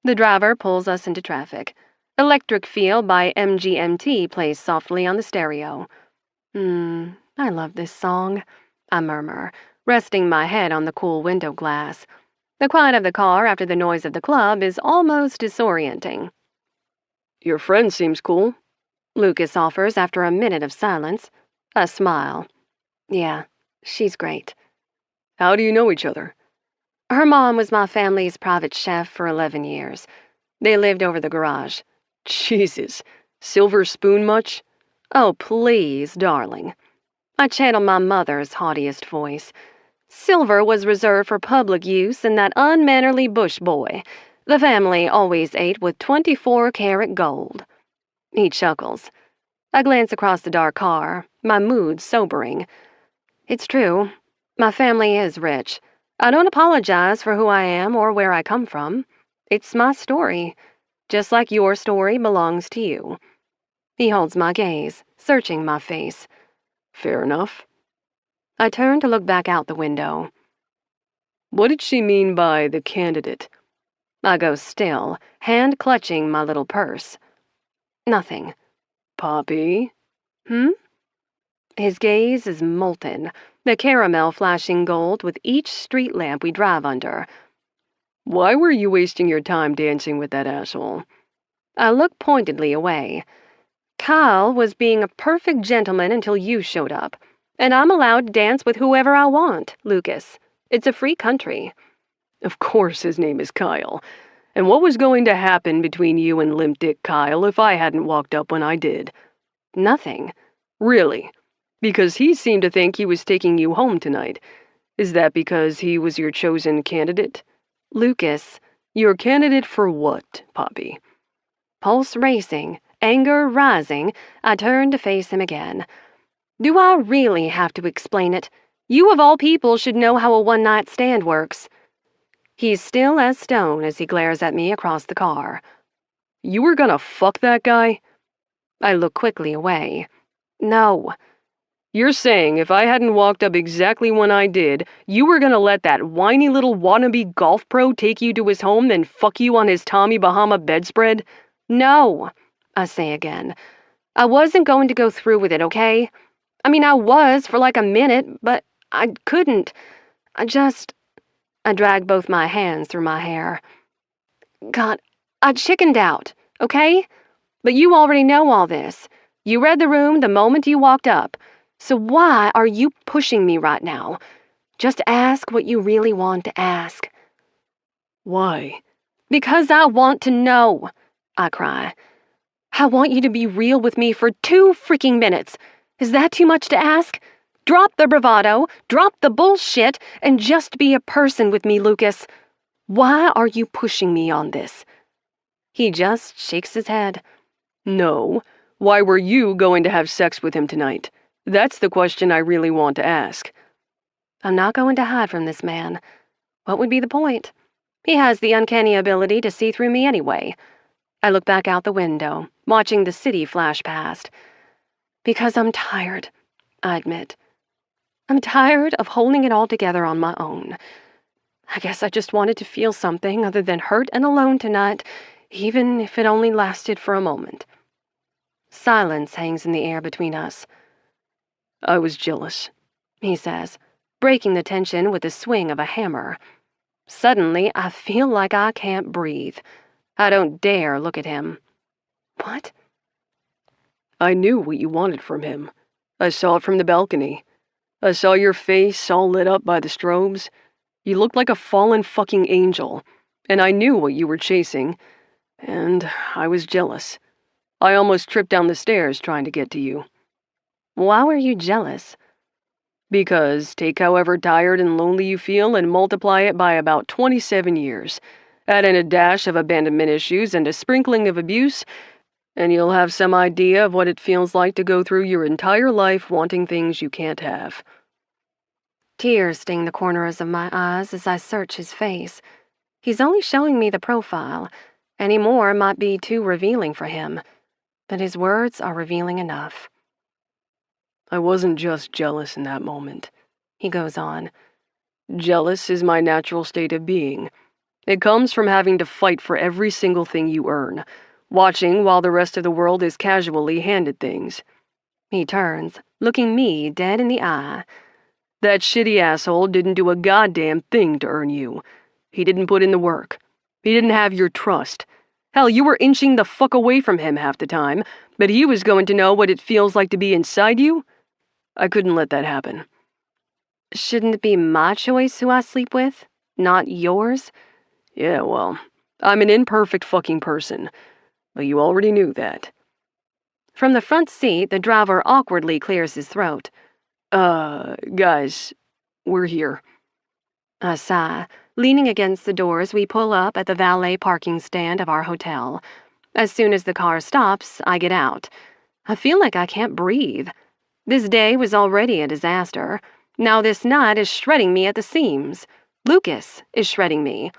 The driver pulls us into traffic. Electric Feel by MGMT plays softly on the stereo. I love this song, I murmur, resting my head on the cool window glass. The quiet of the car after the noise of the club is almost disorienting. Your friend seems cool. Lukas offers after a minute of silence. A smile. Yeah, she's great. How do you know each other? Her mom was my family's private chef for 11 years. They lived over the garage. Jesus. Silver spoon much? Oh, please, darling. I channel my mother's haughtiest voice. Silver was reserved for public use in that unmannerly bush boy. The family always ate with 24-karat gold. He chuckles. I glance across the dark car, my mood sobering. It's true. My family is rich. I don't apologize for who I am or where I come from. It's my story, just like your story belongs to you. He holds my gaze, searching my face. Fair enough. I turn to look back out the window. What did she mean by the candidate? I go still, hand clutching my little purse. Nothing. Poppy? His gaze is molten, the caramel flashing gold with each street lamp we drive under. Why were you wasting your time dancing with that asshole? I look pointedly away. Kyle was being a perfect gentleman until you showed up. And I'm allowed to dance with whoever I want, Lukas. It's a free country. Of course his name is Kyle. And what was going to happen between you and Limp Dick Kyle if I hadn't walked up when I did? Nothing. Really? Because he seemed to think he was taking you home tonight. Is that because he was your chosen candidate? Lukas. Your candidate for what, Poppy? Pulse racing, anger rising, I turn to face him again. Do I really have to explain it? You of all people should know how a one-night stand works. He's still as stone as he glares at me across the car. You were gonna fuck that guy? I look quickly away. No. You're saying if I hadn't walked up exactly when I did, you were gonna let that whiny little wannabe golf pro take you to his home, then fuck you on his Tommy Bahama bedspread? No, I say again. I wasn't going to go through with it, okay? I mean, I was for like a minute, but I couldn't. I drag both my hands through my hair. God, I chickened out, okay? But you already know all this. You read the room the moment you walked up. So why are you pushing me right now? Just ask what you really want to ask. Why? Because I want to know, I cry. I want you to be real with me for 2 freaking minutes. Is that too much to ask? Drop the bravado, drop the bullshit, and just be a person with me, Lukas. Why are you pushing me on this? He just shakes his head. No. Why were you going to have sex with him tonight? That's the question I really want to ask. I'm not going to hide from this man. What would be the point? He has the uncanny ability to see through me anyway. I look back out the window, watching the city flash past. Because I'm tired, I admit. I'm tired of holding it all together on my own. I guess I just wanted to feel something other than hurt and alone tonight, even if it only lasted for a moment. Silence hangs in the air between us. I was jealous, he says, breaking the tension with the swing of a hammer. Suddenly, I feel like I can't breathe. I don't dare look at him. What? I knew what you wanted from him. I saw it from the balcony. I saw your face all lit up by the strobes. You looked like a fallen fucking angel, and I knew what you were chasing, and I was jealous. I almost tripped down the stairs trying to get to you. Why were you jealous? Because take however tired and lonely you feel and multiply it by about 27 years. Add in a dash of abandonment issues and a sprinkling of abuse, and you'll have some idea of what it feels like to go through your entire life wanting things you can't have. Tears sting the corners of my eyes as I search his face. He's only showing me the profile. Any more might be too revealing for him, but his words are revealing enough. I wasn't just jealous in that moment, he goes on. Jealous is my natural state of being. It comes from having to fight for every single thing you earn, watching while the rest of the world is casually handed things. He turns, looking me dead in the eye. That shitty asshole didn't do a goddamn thing to earn you. He didn't put in the work. He didn't have your trust. Hell, you were inching the fuck away from him half the time, but he was going to know what it feels like to be inside you? I couldn't let that happen. Shouldn't it be my choice who I sleep with, not yours? Yeah, well, I'm an imperfect fucking person, but you already knew that. From the front seat, the driver awkwardly clears his throat. Guys, we're here. I sigh, leaning against the door as we pull up at the valet parking stand of our hotel. As soon as the car stops, I get out. I feel like I can't breathe. This day was already a disaster. Now this night is shredding me at the seams. Lukas is shredding me.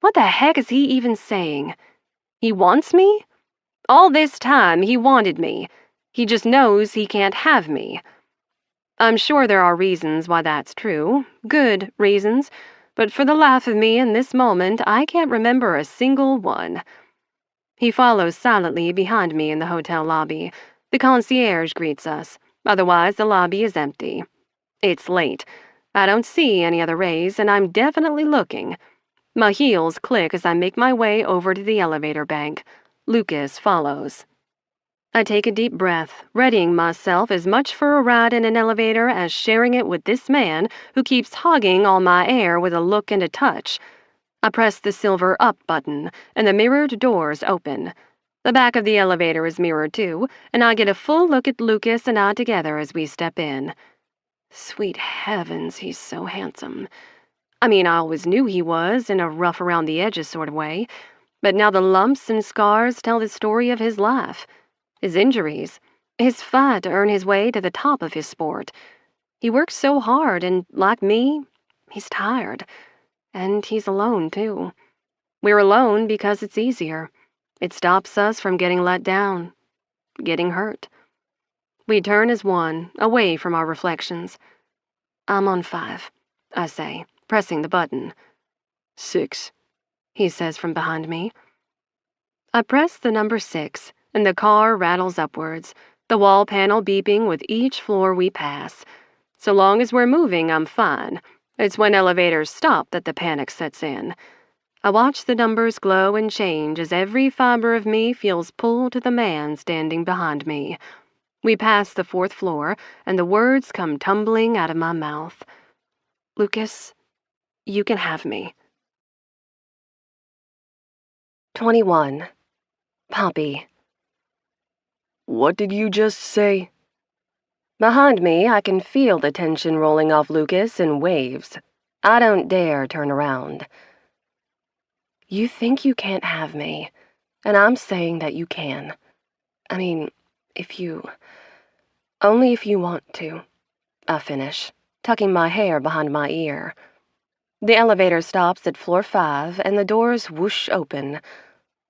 What the heck is he even saying? He wants me? All this time he wanted me. He just knows he can't have me. I'm sure there are reasons why that's true, good reasons, but for the life of me in this moment, I can't remember a single one. He follows silently behind me in the hotel lobby. The concierge greets us. Otherwise, the lobby is empty. It's late. I don't see any other Rays, and I'm definitely looking. My heels click as I make my way over to the elevator bank. Lukas follows. I take a deep breath, readying myself as much for a ride in an elevator as sharing it with this man who keeps hogging all my air with a look and a touch. I press the silver up button, and the mirrored doors open. The back of the elevator is mirrored too, and I get a full look at Lukas and I together as we step in. Sweet heavens, he's so handsome. I mean, I always knew he was, in a rough around the edges sort of way, but now the lumps and scars tell the story of his life. His injuries, his fight to earn his way to the top of his sport. He works so hard, and like me, he's tired. And he's alone, too. We're alone because it's easier. It stops us from getting let down, getting hurt. We turn as one, away from our reflections. I'm on 5, I say, pressing the button. 6, he says from behind me. I press the number 6, and the car rattles upwards, the wall panel beeping with each floor we pass. So long as we're moving, I'm fine. It's when elevators stop that the panic sets in. I watch the numbers glow and change as every fiber of me feels pulled to the man standing behind me. We pass the 4th floor, and the words come tumbling out of my mouth. Lukas, you can have me. 21. Poppy. What did you just say? Behind me, I can feel the tension rolling off Lukas in waves. I don't dare turn around. You think you can't have me, and I'm saying that you can. I mean, only if you want to. I finish, tucking my hair behind my ear. The elevator stops at floor 5, and the doors whoosh open.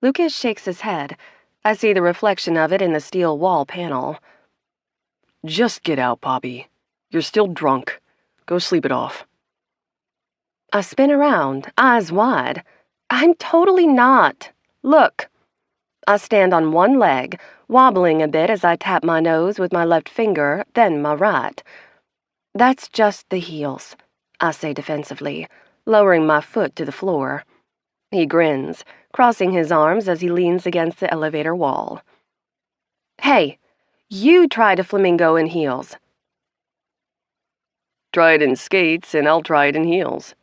Lukas shakes his head. I see the reflection of it in the steel wall panel. Just get out, Poppy. You're still drunk. Go sleep it off. I spin around, eyes wide. I'm totally not. Look. I stand on one leg, wobbling a bit as I tap my nose with my left finger, then my right. That's just the heels, I say defensively, lowering my foot to the floor. He grins, crossing his arms as he leans against the elevator wall. Hey, you try to flamingo in heels. Try it in skates, and I'll try it in heels.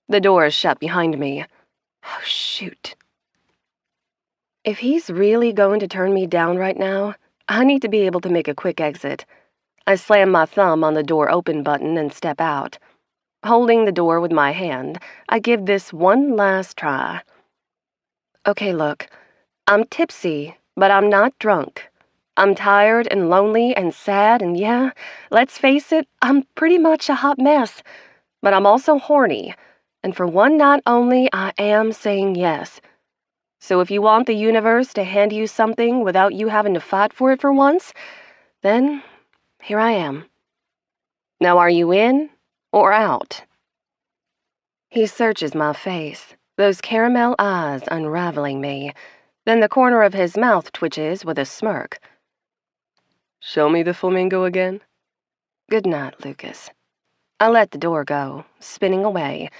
The door is shut behind me. Oh, shoot. If he's really going to turn me down right now, I need to be able to make a quick exit. I slam my thumb on the door open button and step out. Holding the door with my hand, I give this one last try. Okay, look, I'm tipsy, but I'm not drunk. I'm tired and lonely and sad, and yeah, let's face it, I'm pretty much a hot mess. But I'm also horny, and for one night only, I am saying yes. So if you want the universe to hand you something without you having to fight for it for once, then here I am. Now are you in or out? He searches my face, those caramel eyes unraveling me. Then the corner of his mouth twitches with a smirk. Show me the flamingo again? Good night, Lukas. I let the door go, spinning away.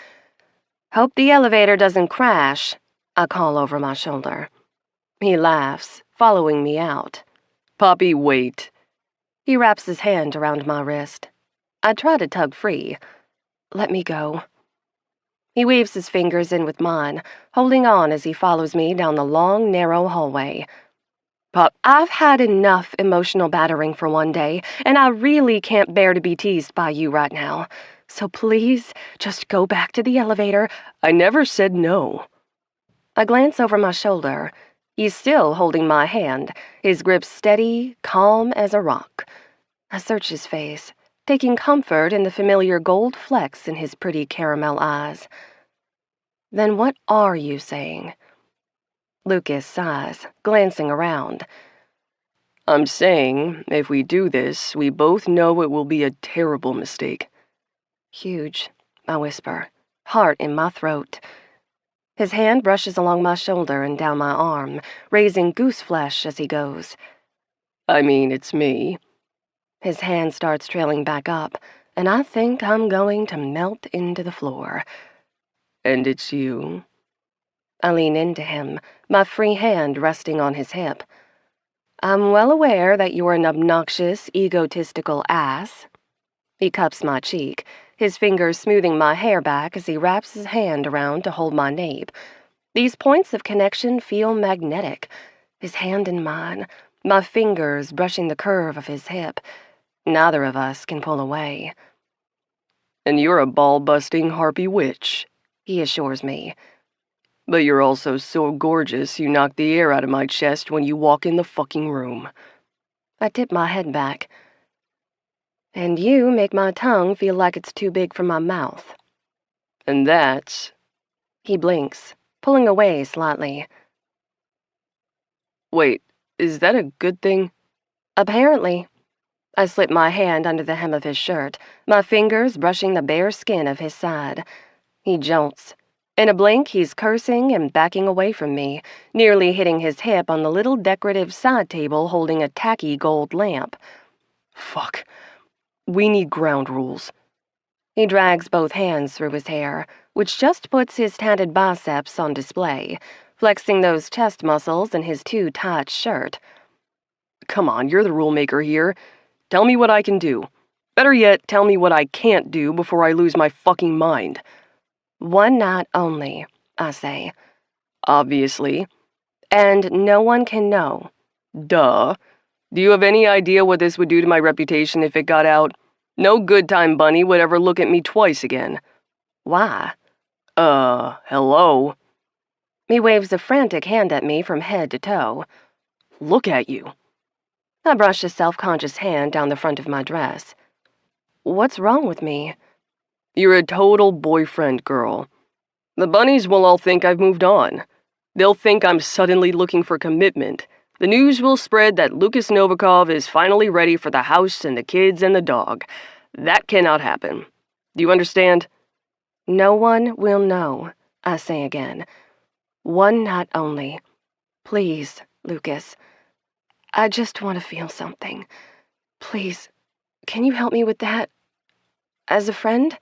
Hope the elevator doesn't crash, I call over my shoulder. He laughs, following me out. Poppy, wait. He wraps his hand around my wrist. I try to tug free. Let me go. He weaves his fingers in with mine, holding on as he follows me down the long, narrow hallway. I've had enough emotional battering for one day, and I really can't bear to be teased by you right now. So please, just go back to the elevator. I never said no. I glance over my shoulder. He's still holding my hand, his grip steady, calm as a rock. I search his face, taking comfort in the familiar gold flecks in his pretty caramel eyes. Then what are you saying? Lukas sighs, glancing around. I'm saying, if we do this, we both know it will be a terrible mistake. Huge, I whisper, heart in my throat. His hand brushes along my shoulder and down my arm, raising goose flesh as he goes. I mean, it's me. His hand starts trailing back up, and I think I'm going to melt into the floor. And it's you. I lean into him, my free hand resting on his hip. I'm well aware that you're an obnoxious, egotistical ass. He cups my cheek, his fingers smoothing my hair back as he wraps his hand around to hold my nape. These points of connection feel magnetic. His hand in mine, my fingers brushing the curve of his hip. Neither of us can pull away. And you're a ball-busting harpy witch, he assures me. But you're also so gorgeous you knock the air out of my chest when you walk in the fucking room. I tip my head back. And you make my tongue feel like it's too big for my mouth. And that's... He blinks, pulling away slightly. Wait, is that a good thing? Apparently. I slip my hand under the hem of his shirt, my fingers brushing the bare skin of his side. He jolts. In a blink, he's cursing and backing away from me, nearly hitting his hip on the little decorative side table holding a tacky gold lamp. Fuck. We need ground rules. He drags both hands through his hair, which just puts his tatted biceps on display, flexing those chest muscles in his too-tight shirt. Come on, you're the rule maker here. Tell me what I can do. Better yet, tell me what I can't do before I lose my fucking mind. One night only, I say. Obviously. And no one can know. Duh. Do you have any idea what this would do to my reputation if it got out? No good time bunny would ever look at me twice again. Why? Hello? He waves a frantic hand at me from head to toe. Look at you. I brush a self-conscious hand down the front of my dress. What's wrong with me? You're a total boyfriend girl. The bunnies will all think I've moved on. They'll think I'm suddenly looking for commitment. The news will spread that Lukas Novikov is finally ready for the house and the kids and the dog. That cannot happen. Do you understand? No one will know, I say again. One night only. Please, Lukas. I just want to feel something. Please, can you help me with that? As a friend?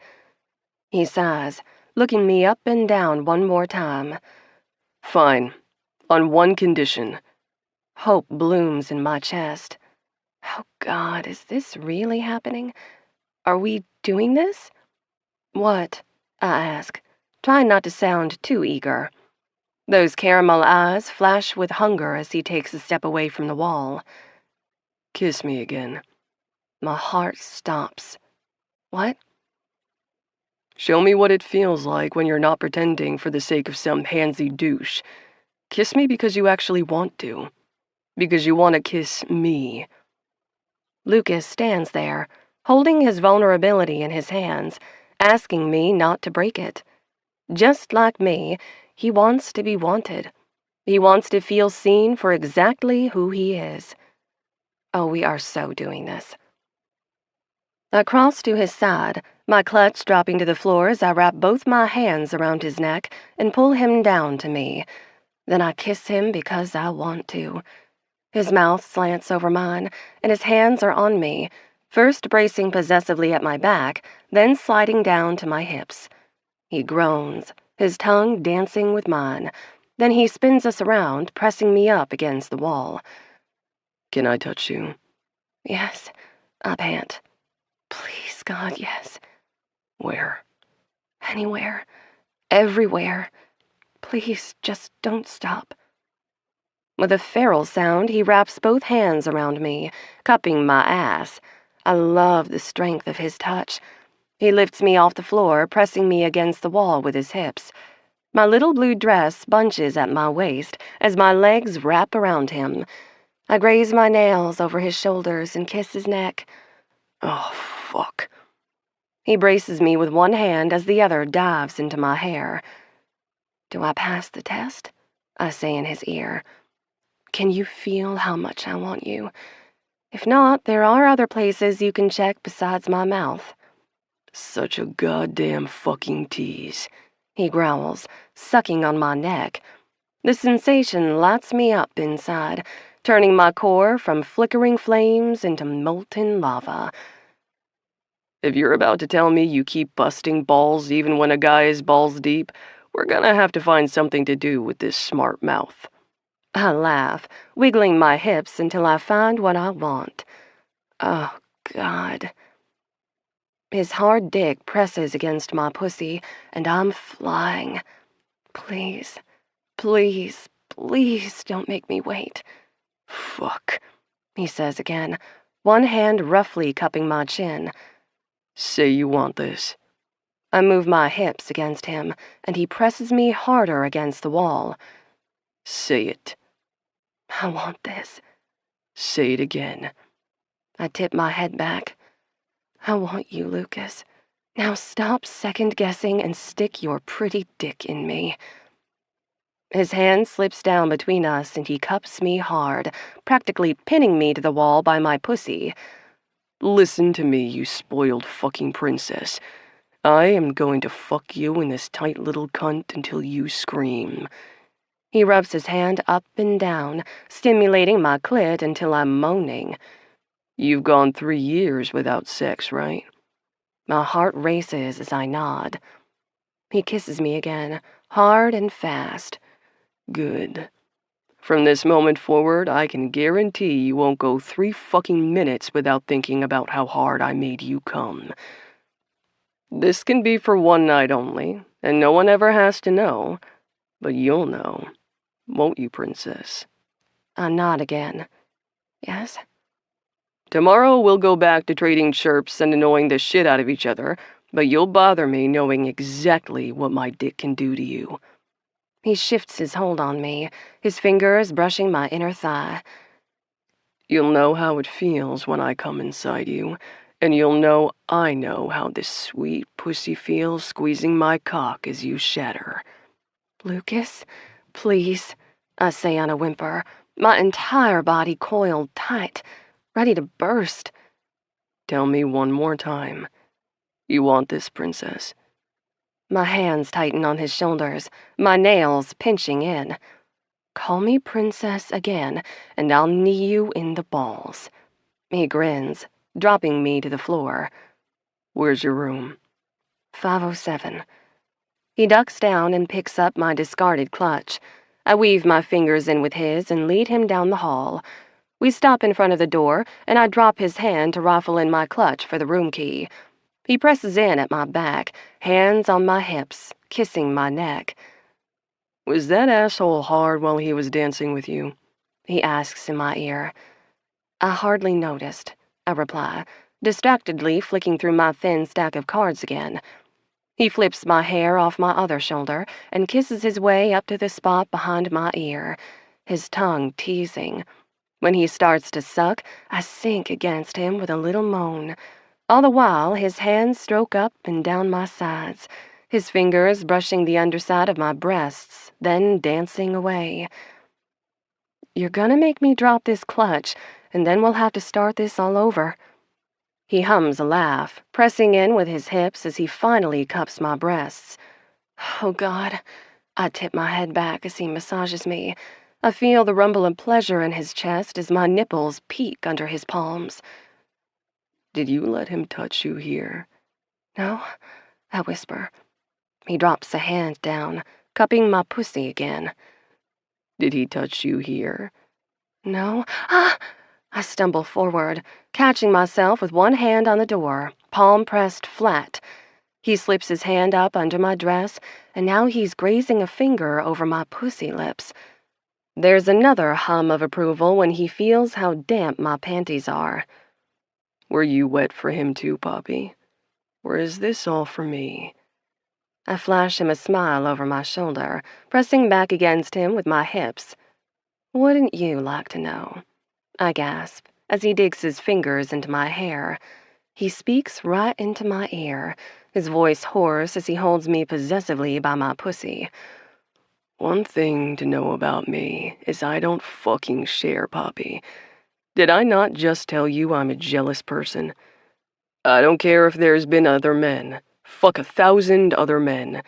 He sighs, looking me up and down one more time. Fine. On one condition. Hope blooms in my chest. Oh, God, is this really happening? Are we doing this? What? I ask, trying not to sound too eager. Those caramel eyes flash with hunger as he takes a step away from the wall. Kiss me again. My heart stops. What? Show me what it feels like when you're not pretending for the sake of some handsy douche. Kiss me because you actually want to. Because you want to kiss me. Lukas stands there, holding his vulnerability in his hands, asking me not to break it. Just like me, he wants to be wanted. He wants to feel seen for exactly who he is. Oh, we are so doing this. I cross to his side, my clutch dropping to the floor as I wrap both my hands around his neck and pull him down to me. Then I kiss him because I want to. His mouth slants over mine, and his hands are on me, first bracing possessively at my back, then sliding down to my hips. He groans, his tongue dancing with mine. Then he spins us around, pressing me up against the wall. Can I touch you? Yes, I pant. Please, God, yes. Where? Anywhere. Everywhere. Please, just don't stop. With a feral sound, he wraps both hands around me, cupping my ass. I love the strength of his touch. He lifts me off the floor, pressing me against the wall with his hips. My little blue dress bunches at my waist as my legs wrap around him. I graze my nails over his shoulders and kiss his neck. Oh, fuck. He braces me with one hand as the other dives into my hair. Do I pass the test? I say in his ear. Can you feel how much I want you? If not, there are other places you can check besides my mouth. Such a goddamn fucking tease, he growls, sucking on my neck. The sensation lights me up inside, turning my core from flickering flames into molten lava. If you're about to tell me you keep busting balls even when a guy is balls deep, we're gonna have to find something to do with this smart mouth. I laugh, wiggling my hips until I find what I want. Oh, God. His hard dick presses against my pussy, and I'm flying. Please, please, please don't make me wait. Fuck, he says again, one hand roughly cupping my chin. Say you want this. I move my hips against him, and he presses me harder against the wall. Say it. I want this. Say it again. I tip my head back. I want you, Lukas. Now stop second-guessing and stick your pretty dick in me. His hand slips down between us and he cups me hard, practically pinning me to the wall by my pussy. Listen to me, you spoiled fucking princess. I am going to fuck you in this tight little cunt until you scream. He rubs his hand up and down, stimulating my clit until I'm moaning. You've gone 3 years without sex, right? My heart races as I nod. He kisses me again, hard and fast. Good. From this moment forward, I can guarantee you won't go 3 fucking minutes without thinking about how hard I made you come. This can be for one night only, and no one ever has to know. But you'll know, won't you, princess? I nod again. Yes? Tomorrow we'll go back to trading chirps and annoying the shit out of each other, but you'll bother me knowing exactly what my dick can do to you. He shifts his hold on me, his fingers brushing my inner thigh. You'll know how it feels when I come inside you, and you'll know I know how this sweet pussy feels squeezing my cock as you shatter. Lukas, please, I say on a whimper, my entire body coiled tight, ready to burst. Tell me one more time. You want this, princess? My hands tighten on his shoulders, my nails pinching in. Call me princess again, and I'll knee you in the balls. He grins, dropping me to the floor. Where's your room? 507. He ducks down and picks up my discarded clutch. I weave my fingers in with his and lead him down the hall. We stop in front of the door, and I drop his hand to rifle in my clutch for the room key. He presses in at my back, hands on my hips, kissing my neck. Was that asshole hard while he was dancing with you? He asks in my ear. I hardly noticed, I reply, distractedly flicking through my thin stack of cards again. He flips my hair off my other shoulder and kisses his way up to the spot behind my ear, his tongue teasing. When he starts to suck, I sink against him with a little moan. All the while, his hands stroke up and down my sides, his fingers brushing the underside of my breasts, then dancing away. You're gonna make me drop this clutch, and then we'll have to start this all over. He hums a laugh, pressing in with his hips as he finally cups my breasts. Oh, God. I tip my head back as he massages me. I feel the rumble of pleasure in his chest as my nipples peek under his palms. Did you let him touch you here? No, I whisper. He drops a hand down, cupping my pussy again. Did he touch you here? No. Ah! I stumble forward, catching myself with one hand on the door, palm pressed flat. He slips his hand up under my dress, and now he's grazing a finger over my pussy lips. There's another hum of approval when he feels how damp my panties are. Were you wet for him too, Poppy? Or is this all for me? I flash him a smile over my shoulder, pressing back against him with my hips. Wouldn't you like to know? I gasp as he digs his fingers into my hair. He speaks right into my ear, his voice hoarse as he holds me possessively by my pussy. One thing to know about me is I don't fucking share, Poppy. Did I not just tell you I'm a jealous person? I don't care if there's been other men. Fuck 1,000 other men.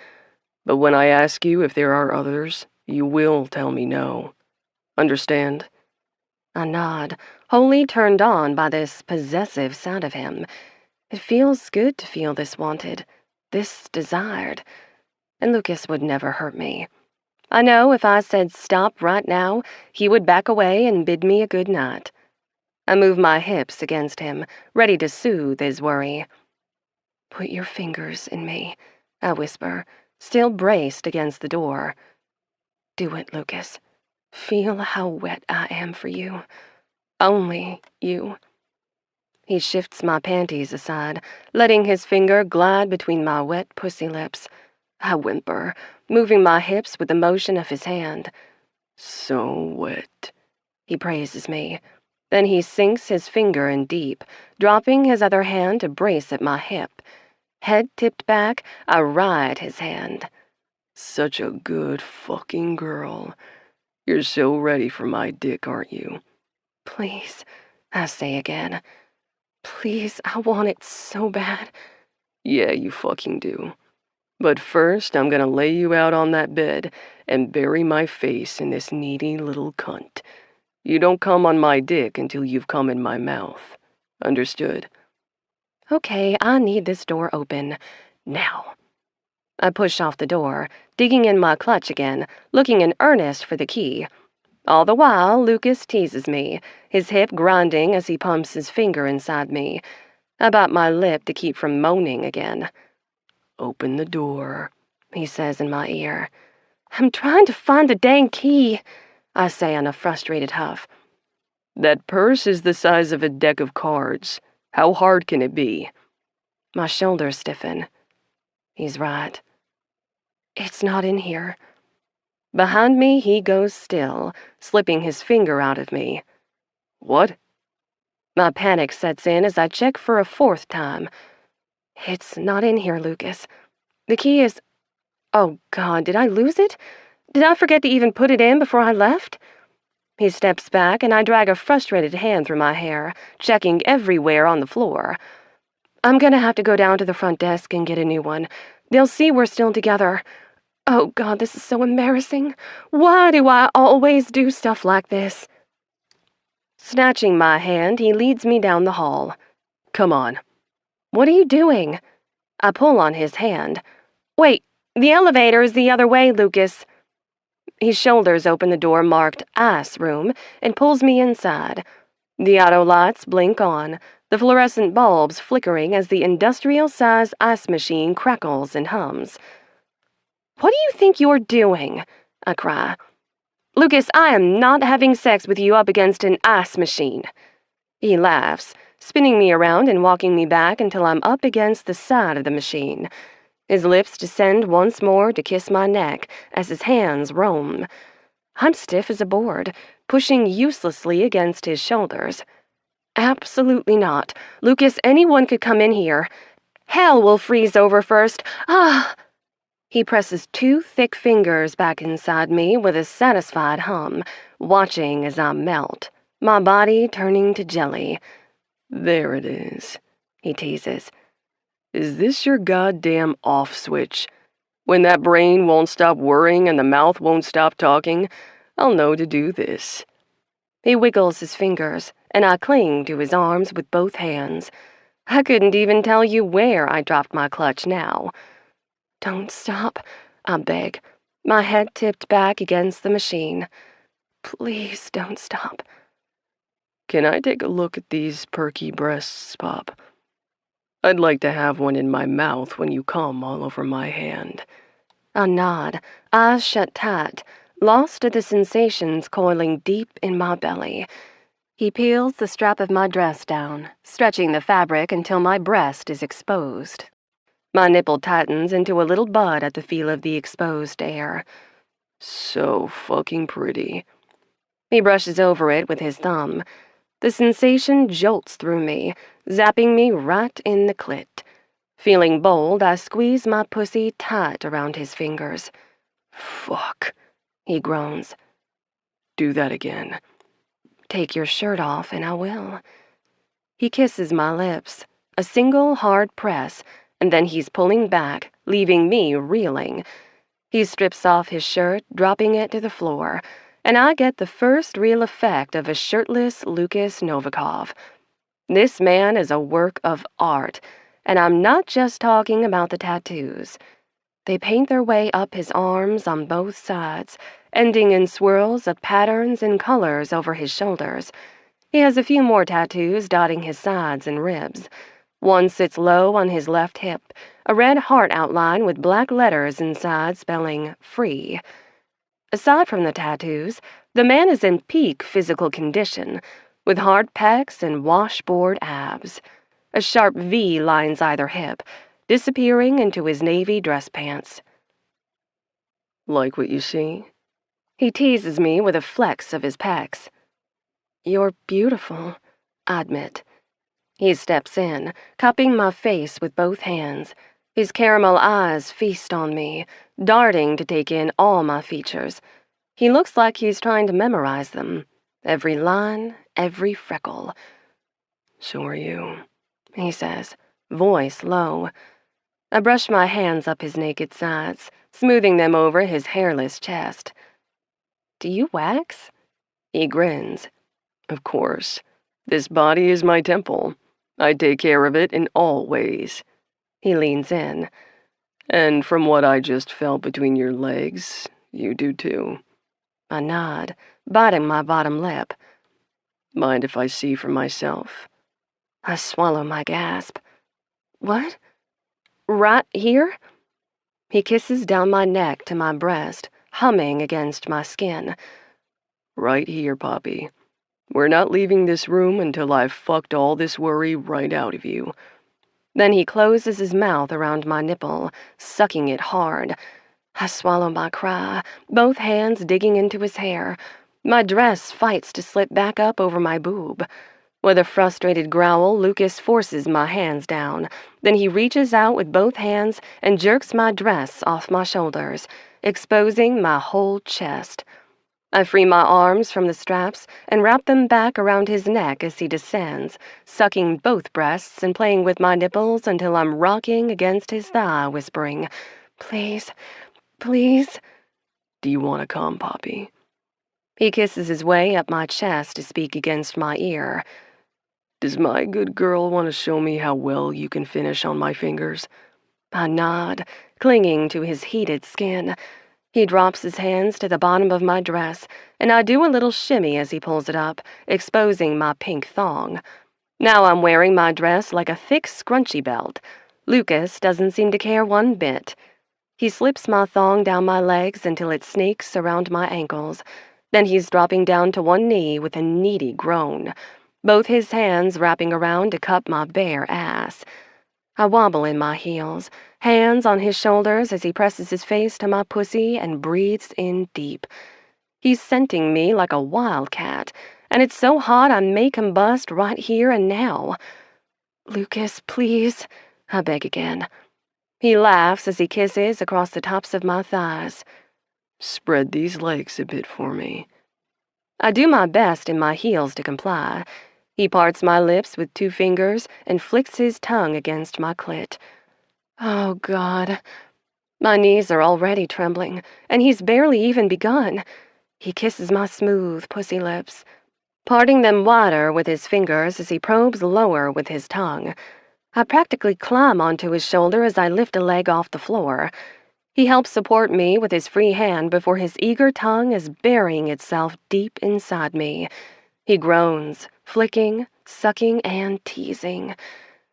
But when I ask you if there are others, you will tell me no. Understand? I nod, wholly turned on by this possessive side of him. It feels good to feel this wanted, this desired. And Lukas would never hurt me. I know if I said stop right now, he would back away and bid me a good night. I move my hips against him, ready to soothe his worry. Put your fingers in me, I whisper, still braced against the door. Do it, Lukas. Feel how wet I am for you. Only you. He shifts my panties aside, letting his finger glide between my wet pussy lips. I whimper, moving my hips with the motion of his hand. So wet. He praises me. Then he sinks his finger in deep, dropping his other hand to brace at my hip. Head tipped back, I ride his hand. Such a good fucking girl. You're so ready for my dick, aren't you? Please, I say again. Please, I want it so bad. Yeah, you fucking do. But first, I'm gonna lay you out on that bed and bury my face in this needy little cunt. You don't come on my dick until you've come in my mouth. Understood? Okay, I need this door open. Now. I push off the door, digging in my clutch again, looking in earnest for the key. All the while, Lukas teases me, his hip grinding as he pumps his finger inside me. I bite my lip to keep from moaning again. Open the door, he says in my ear. I'm trying to find the dang key, I say on a frustrated huff. That purse is the size of a deck of cards. How hard can it be? My shoulders stiffen. He's right. It's not in here. Behind me, he goes still, slipping his finger out of me. What? My panic sets in as I check for a fourth time. It's not in here, Lukas. The key is... Oh, God, did I lose it? Did I forget to even put it in before I left? He steps back, and I drag a frustrated hand through my hair, checking everywhere on the floor. I'm gonna have to go down to the front desk and get a new one. They'll see we're still together. Oh, God, this is so embarrassing. Why do I always do stuff like this? Snatching my hand, he leads me down the hall. Come on. What are you doing? I pull on his hand. Wait, the elevator is the other way, Lukas. He shoulders open the door marked Ice Room and pulls me inside. The auto lights blink on, the fluorescent bulbs flickering as the industrial-size ice machine crackles and hums. What do you think you're doing? I cry. Lukas, I am not having sex with you up against an ice machine. He laughs, spinning me around and walking me back until I'm up against the side of the machine. His lips descend once more to kiss my neck as his hands roam. I'm stiff as a board, pushing uselessly against his shoulders. Absolutely not. Lukas, anyone could come in here. Hell will freeze over first. Ah! He presses 2 thick fingers back inside me with a satisfied hum, watching as I melt, my body turning to jelly. There it is, he teases. Is this your goddamn off switch? When that brain won't stop worrying and the mouth won't stop talking, I'll know to do this. He wiggles his fingers, and I cling to his arms with both hands. I couldn't even tell you where I dropped my clutch now. Don't stop, I beg, my head tipped back against the machine. Please don't stop. Can I take a look at these perky breasts, Pop? I'd like to have one in my mouth when you come all over my hand. I nod, eyes shut tight, lost to the sensations coiling deep in my belly. He peels the strap of my dress down, stretching the fabric until my breast is exposed. My nipple tightens into a little bud at the feel of the exposed air. So fucking pretty. He brushes over it with his thumb. The sensation jolts through me, zapping me right in the clit. Feeling bold, I squeeze my pussy tight around his fingers. Fuck, he groans. Do that again. Take your shirt off and I will. He kisses my lips, a single hard press, and then he's pulling back, leaving me reeling. He strips off his shirt, dropping it to the floor, and I get the first real effect of a shirtless Lukas Novikov. This man is a work of art, and I'm not just talking about the tattoos. They paint their way up his arms on both sides, ending in swirls of patterns and colors over his shoulders. He has a few more tattoos dotting his sides and ribs. One sits low on his left hip, a red heart outline with black letters inside spelling free. Aside from the tattoos, the man is in peak physical condition, with hard pecs and washboard abs. A sharp V lines either hip, disappearing into his navy dress pants. Like what you see? He teases me with a flex of his pecs. You're beautiful, I admit. He steps in, cupping my face with both hands. His caramel eyes feast on me, darting to take in all my features. He looks like he's trying to memorize them. Every line, every freckle. So are you, he says, voice low. I brush my hands up his naked sides, smoothing them over his hairless chest. Do you wax? He grins. Of course. This body is my temple. I take care of it in all ways. He leans in. And from what I just felt between your legs, you do too. I nod, biting my bottom lip. Mind if I see for myself? I swallow my gasp. What? Right here? He kisses down my neck to my breast, humming against my skin. Right here, Poppy. We're not leaving this room until I've fucked all this worry right out of you. Then he closes his mouth around my nipple, sucking it hard. I swallow my cry, both hands digging into his hair. My dress fights to slip back up over my boob. With a frustrated growl, Lukas forces my hands down. Then he reaches out with both hands and jerks my dress off my shoulders, exposing my whole chest. I free my arms from the straps and wrap them back around his neck as he descends, sucking both breasts and playing with my nipples until I'm rocking against his thigh, whispering, "Please, please." Do you want to come, Poppy? He kisses his way up my chest to speak against my ear. Does my good girl want to show me how well you can finish on my fingers? I nod, clinging to his heated skin. He drops his hands to the bottom of my dress, and I do a little shimmy as he pulls it up, exposing my pink thong. Now I'm wearing my dress like a thick scrunchy belt. Lukas doesn't seem to care one bit. He slips my thong down my legs until it snakes around my ankles. Then he's dropping down to one knee with a needy groan. both his hands wrapping around to cup my bare ass. I wobble in my heels, hands on his shoulders as he presses his face to my pussy and breathes in deep. He's scenting me like a wildcat, and it's so hot I make him bust right here and now. "Lukas, please," I beg again. He laughs as he kisses across the tops of my thighs. Spread these legs a bit for me. I do my best in my heels to comply. He parts my lips with 2 fingers and flicks his tongue against my clit. Oh, God. My knees are already trembling, and he's barely even begun. He kisses my smooth pussy lips, parting them wider with his fingers as he probes lower with his tongue. I practically climb onto his shoulder as I lift a leg off the floor. He helps support me with his free hand before his eager tongue is burying itself deep inside me. He groans, flicking, sucking, and teasing.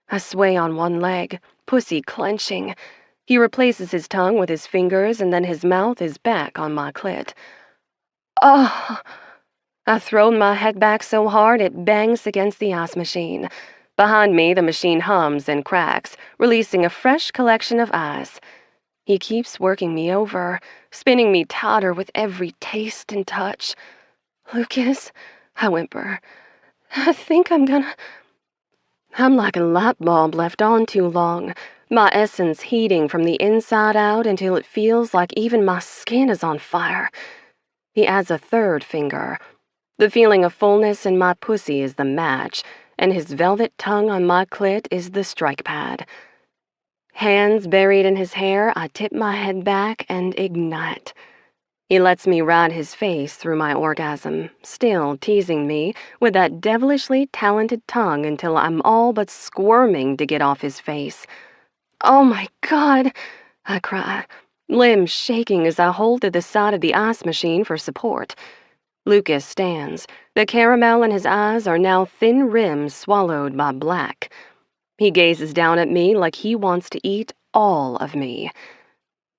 I sway on one leg, pussy clenching. He replaces his tongue with his fingers, and then his mouth is back on my clit. Oh! I throw my head back so hard it bangs against the ice machine. Behind me, the machine hums and cracks, releasing a fresh collection of ice. He keeps working me over, spinning me tighter with every taste and touch. "Lukas," I whimper, "I think I'm like a light bulb left on too long, my essence heating from the inside out until it feels like even my skin is on fire." He adds a 3rd finger. The feeling of fullness in my pussy is the match, and his velvet tongue on my clit is the strike pad. Hands buried in his hair, I tip my head back and ignite. He lets me ride his face through my orgasm, still teasing me with that devilishly talented tongue until I'm all but squirming to get off his face. "Oh my God," I cry, limbs shaking as I hold to the side of the ice machine for support. Lukas stands. The caramel in his eyes are now thin rims swallowed by black. He gazes down at me like he wants to eat all of me.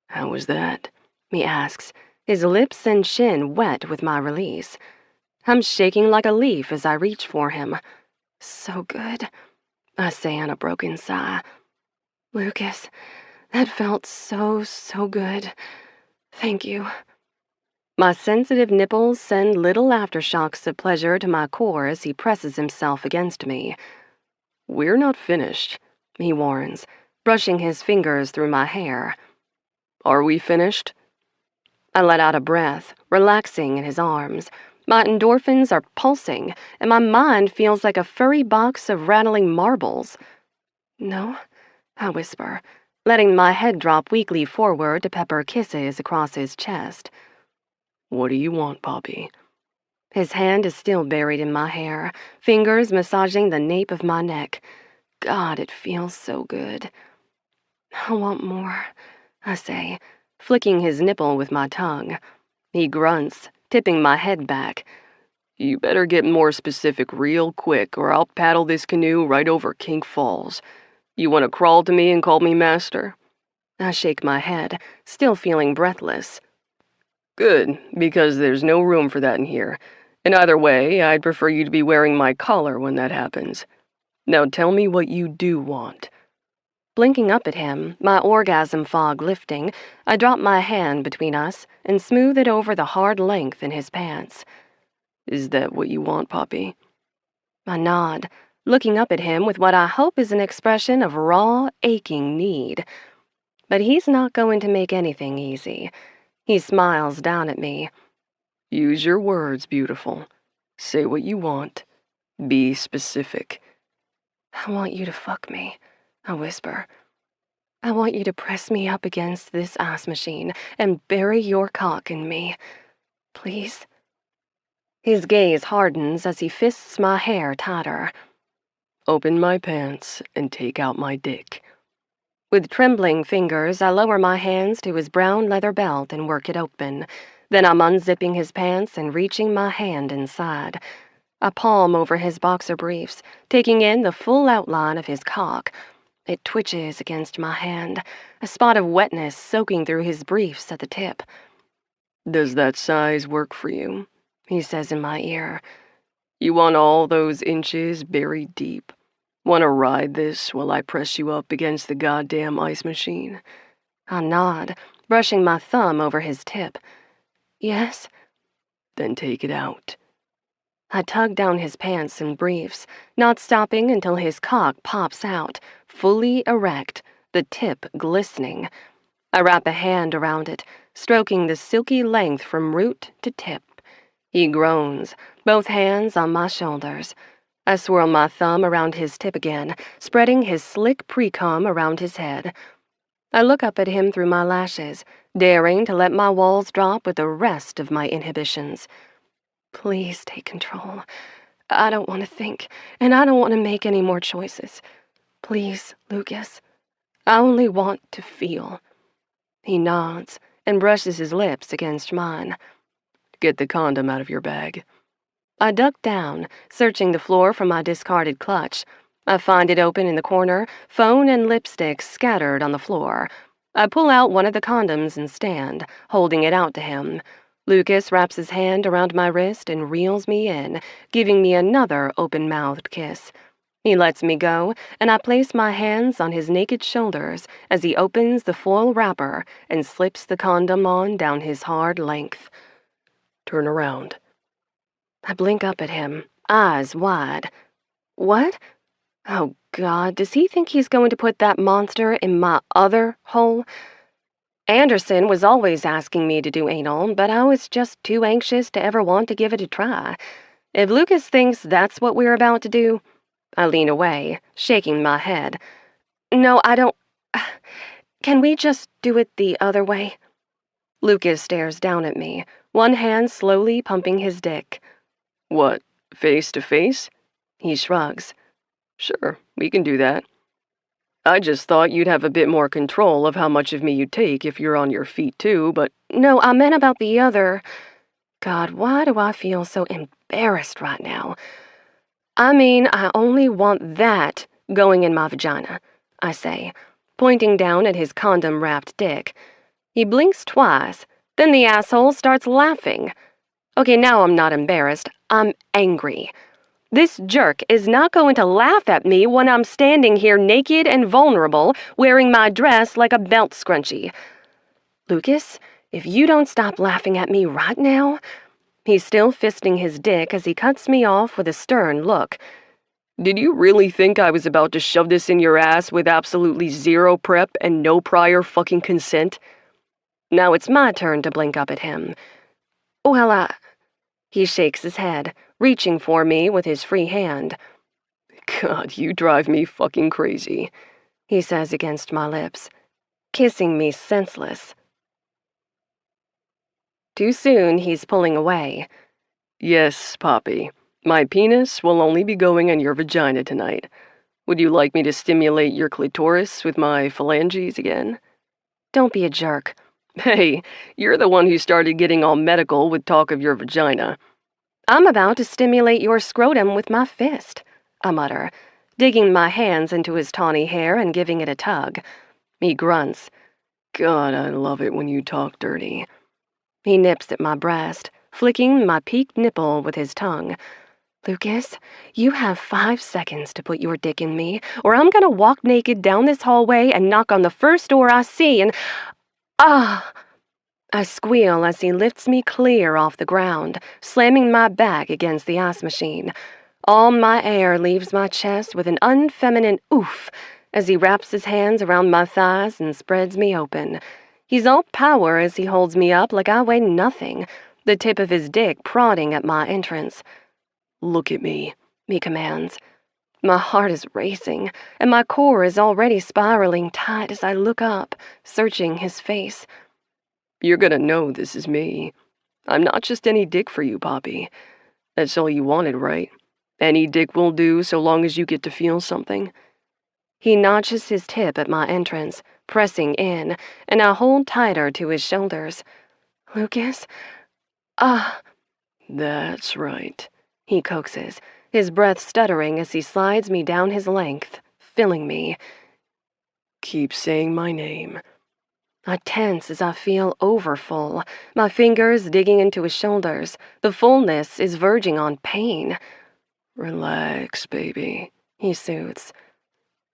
How was that? He asks, his lips and chin wet with my release. I'm shaking like a leaf as I reach for him. "So good," I say on a broken sigh. "Lukas, that felt so good. Thank you." My sensitive nipples send little aftershocks of pleasure to my core as he presses himself against me. "We're not finished," he warns, brushing his fingers through my hair. "Are we finished?" I let out a breath, relaxing in his arms. My endorphins are pulsing, and my mind feels like a furry box of rattling marbles. "No," I whisper, letting my head drop weakly forward to pepper kisses across his chest. "What do you want, Barbie?" His hand is still buried in my hair, fingers massaging the nape of my neck. God, it feels so good. "I want more," I say, flicking his nipple with my tongue. He grunts, tipping my head back. "You better get more specific real quick, or I'll paddle this canoe right over Kink Falls. You want to crawl to me and call me master?" I shake my head, still feeling breathless. "Good, because there's no room for that in here. And either way, I'd prefer you to be wearing my collar when that happens. Now tell me what you do want." Blinking up at him, my orgasm fog lifting, I drop my hand between us and smooth it over the hard length in his pants. "Is that what you want, Poppy?" I nod, looking up at him with what I hope is an expression of raw, aching need. But he's not going to make anything easy. He smiles down at me. "Use your words, beautiful. Say what you want. Be specific." "I want you to fuck me," I whisper. "I want you to press me up against this ice machine and bury your cock in me. Please?" His gaze hardens as he fists my hair tighter. "Open my pants and take out my dick." With trembling fingers, I lower my hands to his brown leather belt and work it open. Then I'm unzipping his pants and reaching my hand inside. I palm over his boxer briefs, taking in the full outline of his cock. It twitches against my hand, a spot of wetness soaking through his briefs at the tip. "Does that size work for you?" he says in my ear. You want all those inches buried deep? Want to ride this while I press you up against the goddamn ice machine? I nod, brushing my thumb over his tip. Yes? Then take it out. I tug down his pants and briefs, not stopping until his cock pops out, fully erect, the tip glistening. I wrap a hand around it, stroking the silky length from root to tip. He groans, both hands on my shoulders. I swirl my thumb around his tip again, spreading his slick pre-cum around his head. I look up at him through my lashes, daring to let my walls drop with the rest of my inhibitions. Please take control. I don't want to think, and I don't want to make any more choices. Please, Lukas. I only want to feel. He nods and brushes his lips against mine. Get the condom out of your bag. I duck down, searching the floor for my discarded clutch. I find it open in the corner, phone and lipstick scattered on the floor. I pull out one of the condoms and stand, holding it out to him. Lukas wraps his hand around my wrist and reels me in, giving me another open-mouthed kiss. He lets me go, and I place my hands on his naked shoulders as he opens the foil wrapper and slips the condom on down his hard length. Turn around. I blink up at him, eyes wide. What? Oh, God, does he think he's going to put that monster in my other hole? Anderson was always asking me to do anal, but I was just too anxious to ever want to give it a try. If Lukas thinks that's what we're about to do, I lean away, shaking my head. No, I don't. Can we just do it the other way? Lukas stares down at me, one hand slowly pumping his dick. What, face to face? He shrugs. Sure, we can do that. I just thought you'd have a bit more control of how much of me you take if you're on your feet too, but... No, I meant about the other. God, why do I feel so embarrassed right now? I mean, I only want that going in my vagina, I say, pointing down at his condom-wrapped dick. He blinks twice, then the asshole starts laughing. Okay, now I'm not embarrassed. I'm angry. This jerk is not going to laugh at me when I'm standing here naked and vulnerable, wearing my dress like a belt scrunchie. Lukas, if you don't stop laughing at me right now... He's still fisting his dick as he cuts me off with a stern look. Did you really think I was about to shove this in your ass with absolutely zero prep and no prior fucking consent? Now it's my turn to blink up at him. Well, He shakes his head, reaching for me with his free hand. God, you drive me fucking crazy, he says against my lips, kissing me senseless. Too soon, he's pulling away. Yes, Poppy. My penis will only be going in your vagina tonight. Would you like me to stimulate your clitoris with my phalanges again? Don't be a jerk. Hey, you're the one who started getting all medical with talk of your vagina. I'm about to stimulate your scrotum with my fist, I mutter, digging my hands into his tawny hair and giving it a tug. He grunts. God, I love it when you talk dirty. He nips at my breast, flicking my peaked nipple with his tongue. Lukas, you have 5 seconds to put your dick in me, or I'm gonna walk naked down this hallway and knock on the first door I see and... Ah! I squeal as he lifts me clear off the ground, slamming my back against the ice machine. All my air leaves my chest with an unfeminine oof as he wraps his hands around my thighs and spreads me open. He's all power as he holds me up like I weigh nothing, the tip of his dick prodding at my entrance. Look at me, he commands. My heart is racing, and my core is already spiraling tight as I look up, searching his face. You're gonna know this is me. I'm not just any dick for you, Poppy. That's all you wanted, right? Any dick will do so long as you get to feel something. He notches his tip at my entrance, pressing in, and I hold tighter to his shoulders. Lukas? That's right, he coaxes, his breath stuttering as he slides me down his length, filling me. Keep saying my name. I tense as I feel overfull, my fingers digging into his shoulders. The fullness is verging on pain. Relax, baby, he soothes.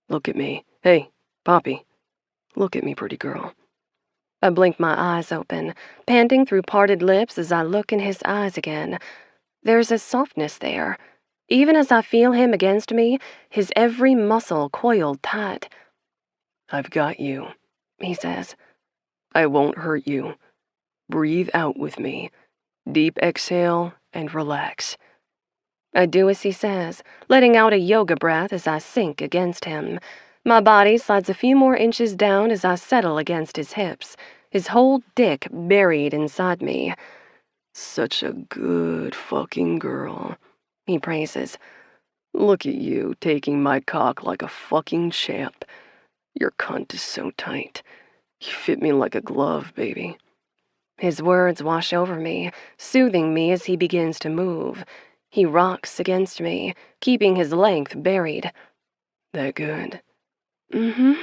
Look at me. Hey, Poppy. Look at me, pretty girl. I blink my eyes open, panting through parted lips as I look in his eyes again. There's a softness there. Even as I feel him against me, his every muscle coiled tight. I've got you, He says. I won't hurt you. Breathe out with me. Deep exhale and relax. I do as he says, letting out a yoga breath as I sink against him. My body slides a few more inches down as I settle against his hips, his whole dick buried inside me. Such a good fucking girl, He praises. Look at you taking my cock like a fucking champ. Your cunt is so tight. You fit me like a glove, baby. His words wash over me, soothing me as he begins to move. He rocks against me, keeping his length buried. That good? Mm-hmm.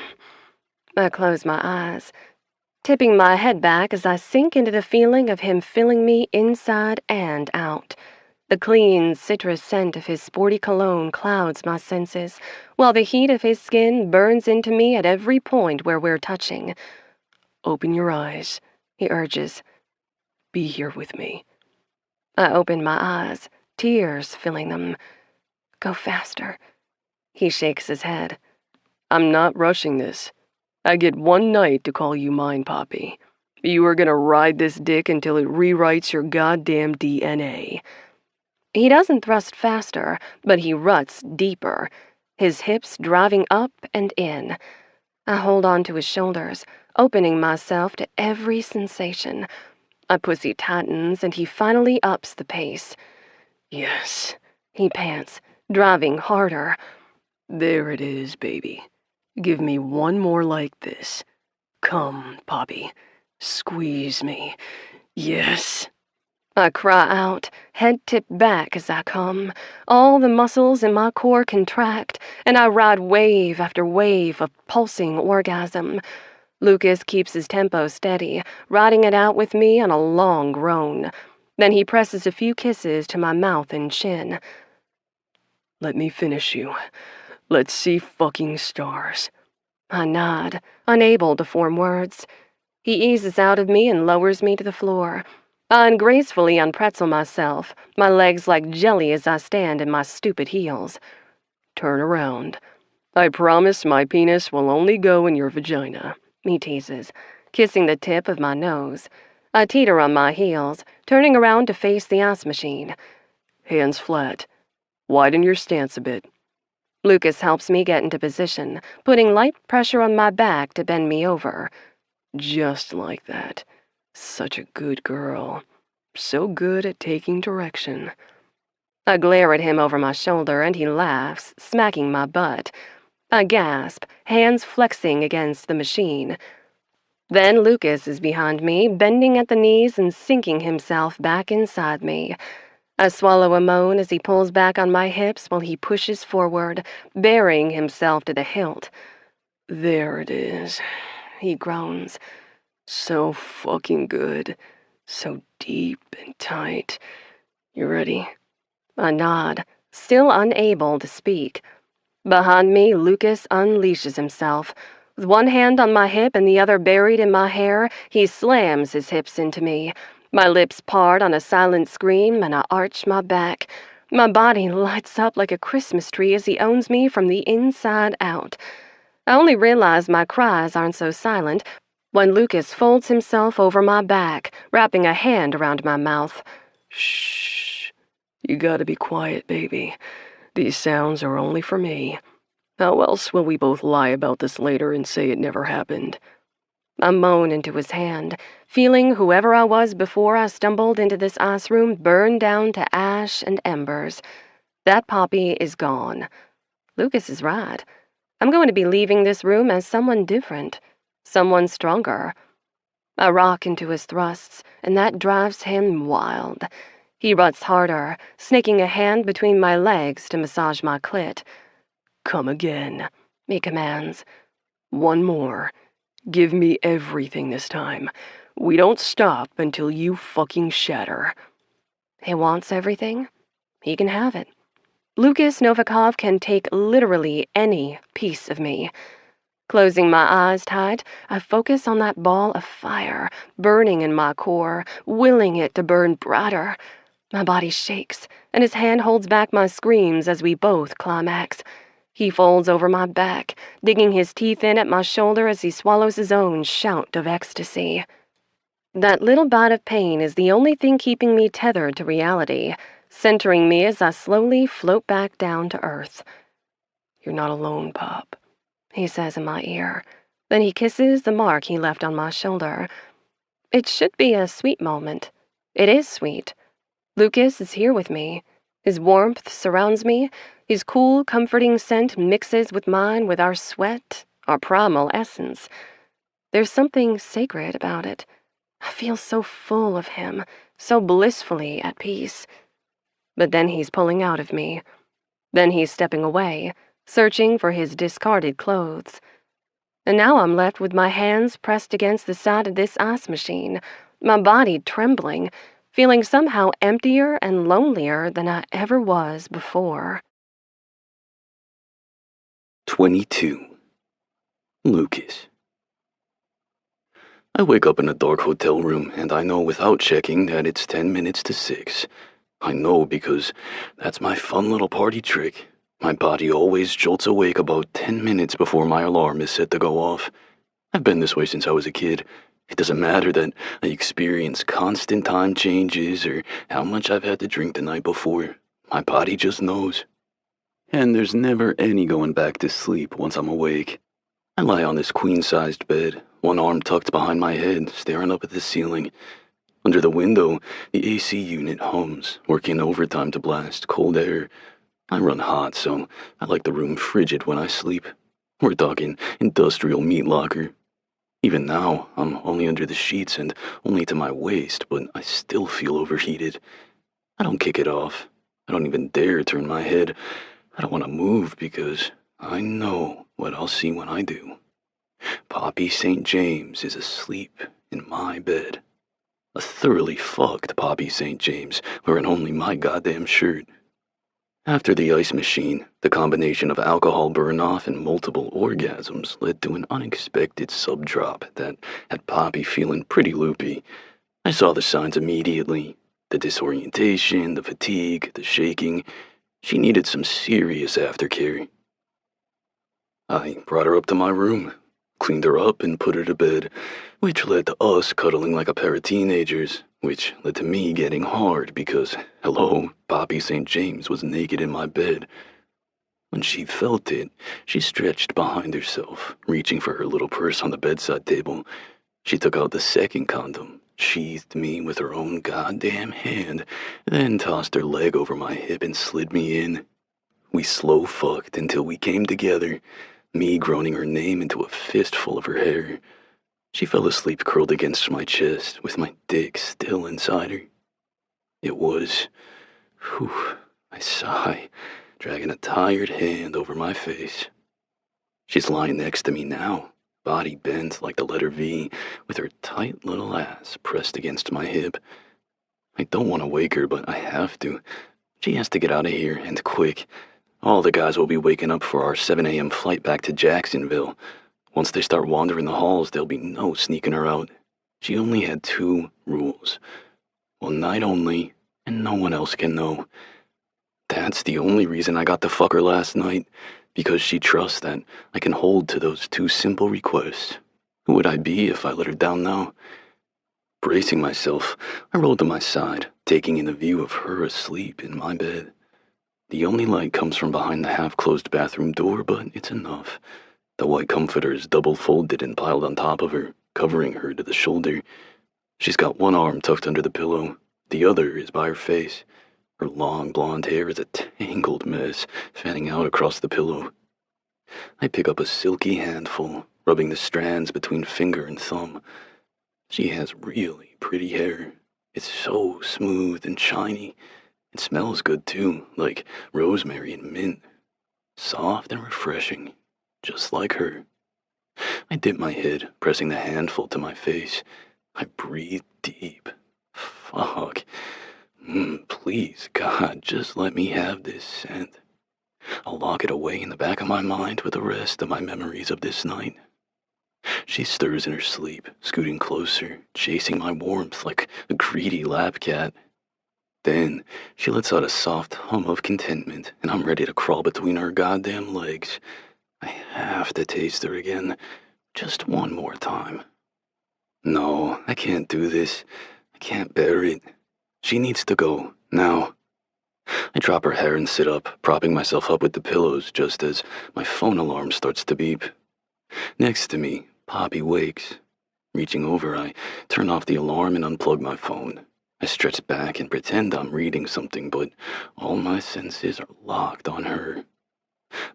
I close my eyes, tipping my head back as I sink into the feeling of him filling me inside and out. The clean, citrus scent of his sporty cologne clouds my senses, while the heat of his skin burns into me at every point where we're touching. Open your eyes, He urges. Be here with me. I open my eyes, tears filling them. Go faster. He shakes his head. I'm not rushing this. I get one night to call you mine, Poppy. You are gonna ride this dick until it rewrites your goddamn DNA. He doesn't thrust faster, but he ruts deeper, his hips driving up and in. I hold on to his shoulders, opening myself to every sensation. My pussy tightens, and he finally ups the pace. Yes, He pants, driving harder. there it is, baby. Give me one more like this. Come, Poppy. Squeeze me. Yes. I cry out, head tipped back as I come. All the muscles in my core contract, and I ride wave after wave of pulsing orgasm. Lukas keeps his tempo steady, riding it out with me on a long groan. Then he presses a few kisses to my mouth and chin. Let me finish you. Let's see fucking stars. I nod, unable to form words. He eases out of me and lowers me to the floor. I ungracefully unpretzel myself, my legs like jelly as I stand in my stupid heels. Turn around. I promise my penis will only go in your vagina, He teases, kissing the tip of my nose. I teeter on my heels, turning around to face the ice machine. Hands flat. Widen your stance a bit. Lukas helps me get into position, putting light pressure on my back to bend me over. Just like that. Such a good girl. So good at taking direction. I glare at him over my shoulder, and he laughs, smacking my butt. I gasp, hands flexing against the machine. Then Lukas is behind me, bending at the knees and sinking himself back inside me. I swallow a moan as he pulls back on my hips while he pushes forward, burying himself to the hilt. There it is, He groans. so fucking good, so deep and tight. You ready? I nod, still unable to speak. Behind me, Lukas unleashes himself. With one hand on my hip and the other buried in my hair, he slams his hips into me. My lips part on a silent scream, and I arch my back. My body lights up like a Christmas tree as he owns me from the inside out. I only realize my cries aren't so silent when Lukas folds himself over my back, wrapping a hand around my mouth. Shh. You gotta be quiet, baby. These sounds are only for me. How else will we both lie about this later and say it never happened? I moan into his hand, feeling whoever I was before I stumbled into this ice room burn down to ash and embers. That Poppy is gone. Lukas is right. I'm going to be leaving this room as someone different, someone stronger. I rock into his thrusts, and that drives him wild. He ruts harder, snaking a hand between my legs to massage my clit. Come again. He commands. One more. Give me everything this time. We don't stop until you fucking shatter. He wants everything. He can have it. Lukas Novikov can take literally any piece of me. Closing my eyes tight, I focus on that ball of fire, burning in my core, willing it to burn brighter. My body shakes, and his hand holds back my screams as we both climax. He folds over my back, digging his teeth in at my shoulder as he swallows his own shout of ecstasy. That little bite of pain is the only thing keeping me tethered to reality, centering me as I slowly float back down to earth. "You're not alone, Pop," he says in my ear. Then he kisses the mark he left on my shoulder. It should be a sweet moment. It is sweet. Lukas is here with me. His warmth surrounds me. His cool, comforting scent mixes with mine with our sweat, our primal essence. There's something sacred about it. I feel so full of him, so blissfully at peace. But then he's pulling out of me. Then he's stepping away, searching for his discarded clothes. And now I'm left with my hands pressed against the side of this ice machine, my body trembling, feeling somehow emptier and lonelier than I ever was before. 22. Lukas. I wake up in a dark hotel room, and I know without checking that it's 10 minutes to 6. I know because that's my fun little party trick. My body always jolts awake about 10 minutes before my alarm is set to go off. I've been this way since I was a kid. It doesn't matter that I experience constant time changes or how much I've had to drink the night before. My body just knows. And there's never any going back to sleep once I'm awake. I lie on this queen-sized bed, one arm tucked behind my head, staring up at the ceiling. Under the window, the AC unit hums, working overtime to blast cold air. I run hot, so I like the room frigid when I sleep. We're talking industrial meat locker. Even now, I'm only under the sheets and only to my waist, but I still feel overheated. I don't kick it off. I don't even dare turn my head. I don't want to move because I know what I'll see when I do. Poppy St. James is asleep in my bed. A thoroughly fucked Poppy St. James, wearing only my goddamn shirt. After the ice machine, the combination of alcohol burn-off and multiple orgasms led to an unexpected sub-drop that had Poppy feeling pretty loopy. I saw the signs immediately. The disorientation, the fatigue, the shaking. She needed some serious aftercare. I brought her up to my room, cleaned her up and put her to bed, which led to us cuddling like a pair of teenagers, which led to me getting hard because, hello, Poppy St. James was naked in my bed. When she felt it, she stretched behind herself, reaching for her little purse on the bedside table. She took out the second condom, sheathed me with her own goddamn hand, then tossed her leg over my hip and slid me in. We slow fucked until we came together, me groaning her name into a fistful of her hair. She fell asleep curled against my chest, with my dick still inside her. It was... I sigh, dragging a tired hand over my face. She's lying next to me now, body bent like the letter V, with her tight little ass pressed against my hip. I don't want to wake her, but I have to. She has to get out of here, and quick. All the guys will be waking up for our 7 a.m. flight back to Jacksonville. Once they start wandering the halls, there'll be no sneaking her out. She only had 2 rules. One night only, and no one else can know. That's the only reason I got to fuck her last night, because she trusts that I can hold to those 2 simple requests. Who would I be if I let her down now? Bracing myself, I rolled to my side, taking in a view of her asleep in my bed. The only light comes from behind the half-closed bathroom door, but it's enough. The white comforter is double-folded and piled on top of her, covering her to the shoulder. She's got one arm tucked under the pillow. The other is by her face. Her long blonde hair is a tangled mess, fanning out across the pillow. I pick up a silky handful, rubbing the strands between finger and thumb. She has really pretty hair. It's so smooth and shiny. It smells good too, like rosemary and mint. Soft and refreshing, just like her. I dip my head, pressing the handful to my face. I breathe deep. Fuck. Please, God, just let me have this scent. I'll lock it away in the back of my mind with the rest of my memories of this night. She stirs in her sleep, scooting closer, chasing my warmth like a greedy lap cat. Then she lets out a soft hum of contentment, and I'm ready to crawl between her goddamn legs. I have to taste her again, just one more time. No, I can't do this. I can't bear it. She needs to go, now. I drop her hair and sit up, propping myself up with the pillows just as my phone alarm starts to beep. Next to me, Poppy wakes. Reaching over, I turn off the alarm and unplug my phone. I stretch back and pretend I'm reading something, but all my senses are locked on her.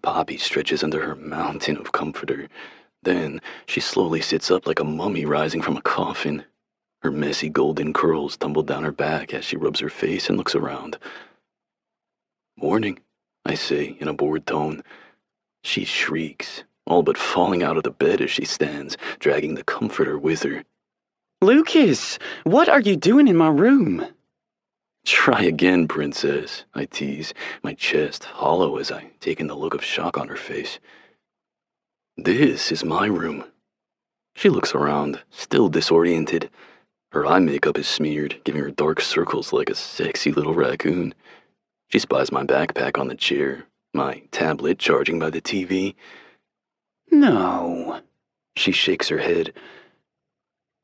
Poppy stretches under her mountain of comforter. Then she slowly sits up like a mummy rising from a coffin. Her messy golden curls tumble down her back as she rubs her face and looks around. "Morning," I say in a bored tone. She shrieks, all but falling out of the bed as she stands, dragging the comforter with her. Lukas, what are you doing in my room? "Try again, princess," I tease, my chest hollow as I take in the look of shock on her face. "This is my room." She looks around, still disoriented. Her eye makeup is smeared, giving her dark circles like a sexy little raccoon. She spies my backpack on the chair, my tablet charging by the TV. No. She shakes her head.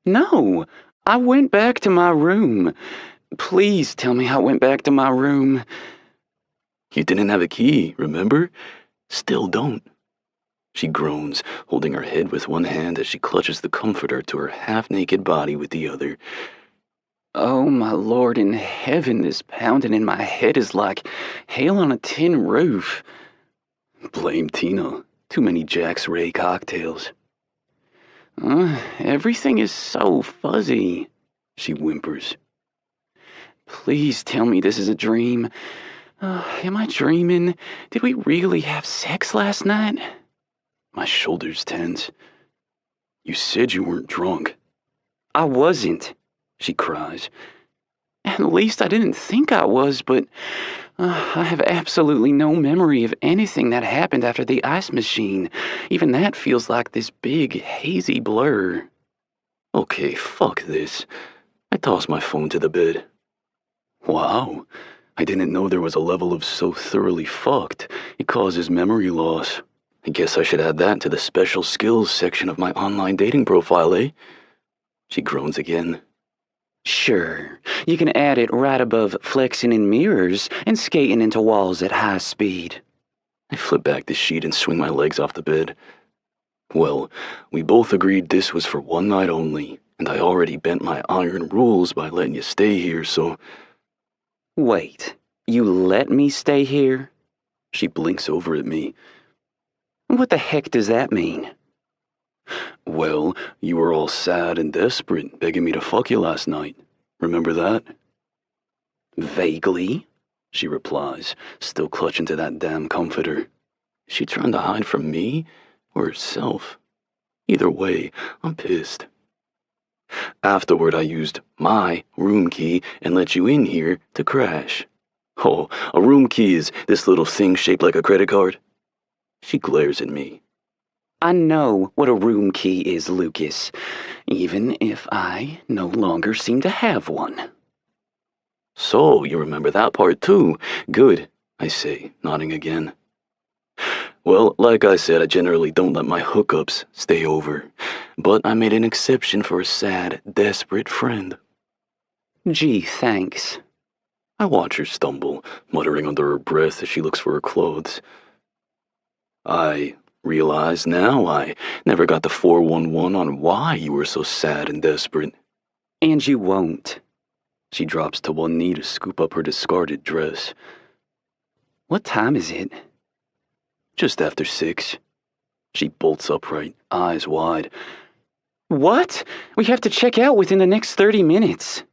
No, I went back to my room. Please tell me I went back to my room. "You didn't have a key, remember? Still don't." She groans, holding her head with one hand as she clutches the comforter to her half-naked body with the other. Oh, my Lord in heaven, this pounding in my head is like hail on a tin roof. Blame Tina. Too many Jack's Ray cocktails. Everything is so fuzzy, she whimpers. Please tell me this is a dream. Am I dreaming? Did we really have sex last night? My shoulders tense. "You said you weren't drunk." I wasn't, she cries. At least I didn't think I was, but I have absolutely no memory of anything that happened after the ice machine. Even that feels like this big, hazy blur. Okay, fuck this. I toss my phone to the bed. Wow, I didn't know there was a level of so thoroughly fucked it causes memory loss. I guess I should add that to the special skills section of my online dating profile, eh? She groans again. Sure, you can add it right above flexing in mirrors and skating into walls at high speed. I flip back the sheet and swing my legs off the bed. Well, we both agreed this was for one night only, and I already bent my iron rules by letting you stay here, so... Wait, you let me stay here? She blinks over at me. What the heck does that mean? Well, you were all sad and desperate, begging me to fuck you last night. Remember that? Vaguely, she replies, still clutching to that damn comforter. Is she trying to hide from me or herself? Either way, I'm pissed. Afterward, I used my room key and let you in here to crash. Oh, a room key is this little thing shaped like a credit card? She glares at me. I know what a room key is, Lukas, even if I no longer seem to have one. So, you remember that part too. Good, I say, nodding again. Well, like I said, I generally don't let my hookups stay over, but I made an exception for a sad, desperate friend. Gee, thanks. I watch her stumble, muttering under her breath as she looks for her clothes. I realize now I never got the 411 on why you were so sad and desperate. And you won't. She drops to one knee to scoop up her discarded dress. What time is it? Just after 6. She bolts upright, eyes wide. What? We have to check out within the next 30 minutes.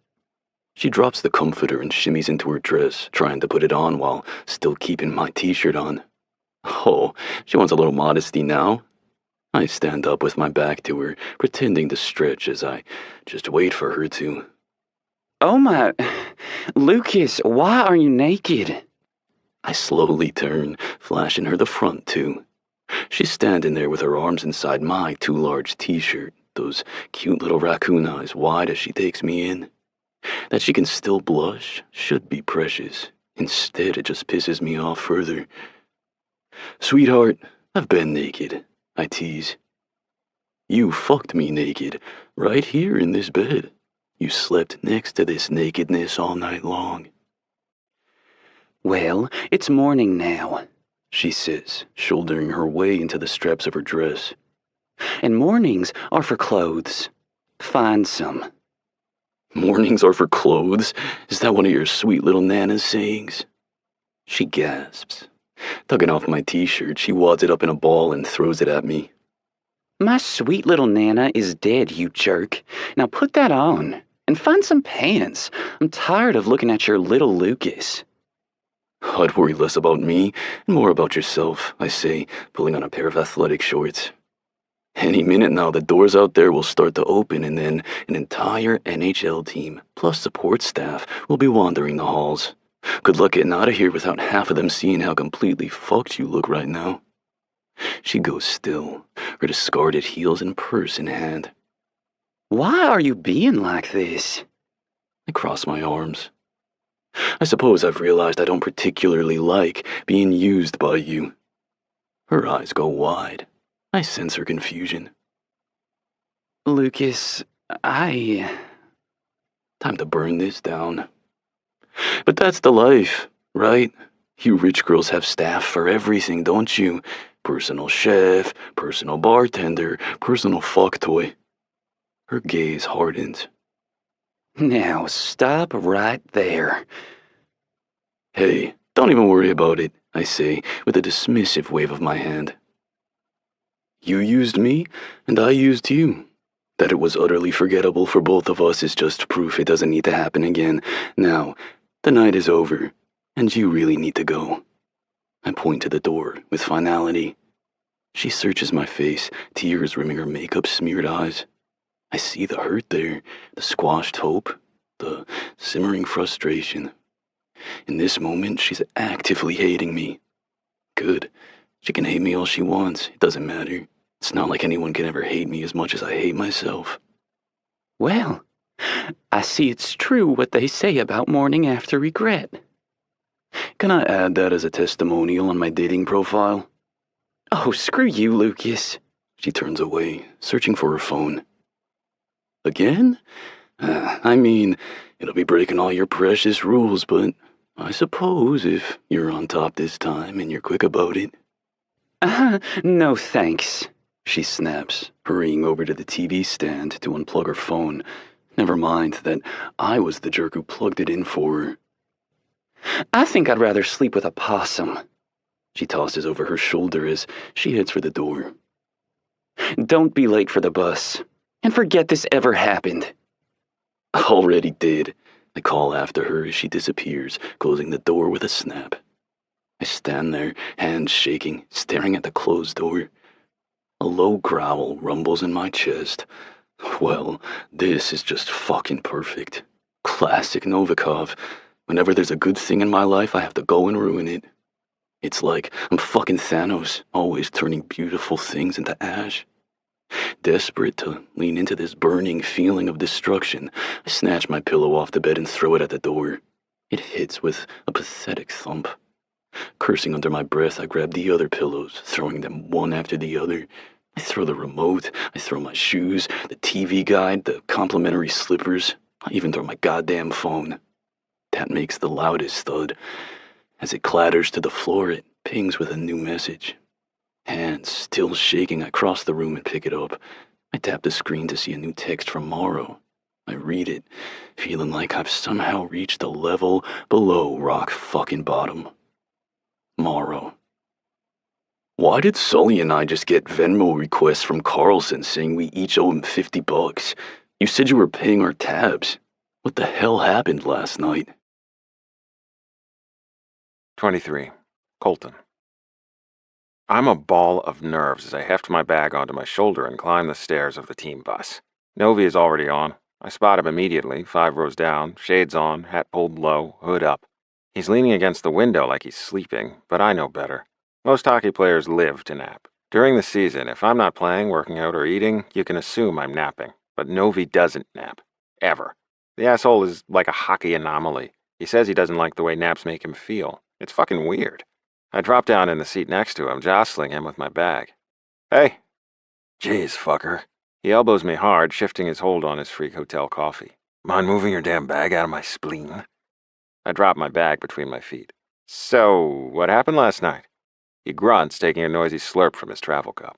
She drops the comforter and shimmies into her dress, trying to put it on while still keeping my t-shirt on. Oh, she wants a little modesty now. I stand up with my back to her, pretending to stretch as I just wait for her to. Oh my... Lukas, why are you naked? I slowly turn, flashing her the front, too. She's standing there with her arms inside my too large t-shirt, those cute little raccoon eyes wide as she takes me in. That she can still blush should be precious. Instead, it just pisses me off further. Sweetheart, I've been naked, I tease. You fucked me naked, right here in this bed. You slept next to this nakedness all night long. Well, it's morning now, She says, shouldering her way into the straps of her dress. and mornings are for clothes. Find some. Mornings are for clothes? Is that one of your sweet little Nana's sayings? She gasps. Tugging off my t-shirt, she wads it up in a ball and throws it at me. My sweet little Nana is dead, you jerk. Now put that on, and find some pants. I'm tired of looking at your little Lukas. I'd worry less about me and more about yourself, I say, pulling on a pair of athletic shorts. Any minute now, the doors out there will start to open, and then an entire NHL team, plus support staff, will be wandering the halls. Good luck getting out of here without half of them seeing how completely fucked you look right now. She goes still, her discarded heels and purse in hand. Why are you being like this? I cross my arms. I suppose I've realized I don't particularly like being used by you. Her eyes go wide. I sense her confusion. Lukas, Time to burn this down. But that's the life, right? You rich girls have staff for everything, don't you? Personal chef, personal bartender, personal fuck toy. Her gaze hardens. Now stop right there. Hey, don't even worry about it, I say, with a dismissive wave of my hand. You used me, and I used you. That it was utterly forgettable for both of us is just proof it doesn't need to happen again. Now, the night is over, and you really need to go. I point to the door with finality. She searches my face, tears rimming her makeup-smeared eyes. I see the hurt there, the squashed hope, the simmering frustration. In this moment, she's actively hating me. Good. She can hate me all she wants. It doesn't matter. It's not like anyone can ever hate me as much as I hate myself. Well, I see it's true what they say about mourning after regret. Can I add that as a testimonial on my dating profile? Oh, screw you, Lukas. She turns away, searching for her phone. Again? I mean, it'll be breaking all your precious rules, but I suppose if you're on top this time and you're quick about it. No thanks. She snaps, hurrying over to the TV stand to unplug her phone. Never mind that I was the jerk who plugged it in for her. I think I'd rather sleep with a possum. She tosses over her shoulder as she heads for the door. Don't be late for the bus. And forget this ever happened. Already did. I call after her as she disappears, closing the door with a snap. I stand there, hands shaking, staring at the closed door. A low growl rumbles in my chest. Well, this is just fucking perfect. Classic Novikov. Whenever there's a good thing in my life, I have to go and ruin it. It's like I'm fucking Thanos, always turning beautiful things into ash. Desperate to lean into this burning feeling of destruction, I snatch my pillow off the bed and throw it at the door. It hits with a pathetic thump. Cursing under my breath, I grab the other pillows, throwing them one after the other. I throw the remote, I throw my shoes, the TV guide, the complimentary slippers. I even throw my goddamn phone. That makes the loudest thud. As it clatters to the floor, it pings with a new message. Hands still shaking, I cross the room and pick it up. I tap the screen to see a new text from Morrow. I read it, feeling like I've somehow reached a level below rock fucking bottom. Morrow. Why did Sully and I just get Venmo requests from Carlson saying we each owe him $50? You said you were paying our tabs. What the hell happened last night? 23. Colton. I'm a ball of nerves as I heft my bag onto my shoulder and climb the stairs of the team bus. Novi is already on. I spot him immediately, 5 rows down, shades on, hat pulled low, hood up. He's leaning against the window like he's sleeping, but I know better. Most hockey players live to nap. During the season, if I'm not playing, working out, or eating, you can assume I'm napping. But Novi doesn't nap. Ever. The asshole is like a hockey anomaly. He says he doesn't like the way naps make him feel. It's fucking weird. I drop down in the seat next to him, jostling him with my bag. Hey. Jeez, fucker. He elbows me hard, shifting his hold on his freak hotel coffee. Mind moving your damn bag out of my spleen? I drop my bag between my feet. So, what happened last night? He grunts, taking a noisy slurp from his travel cup.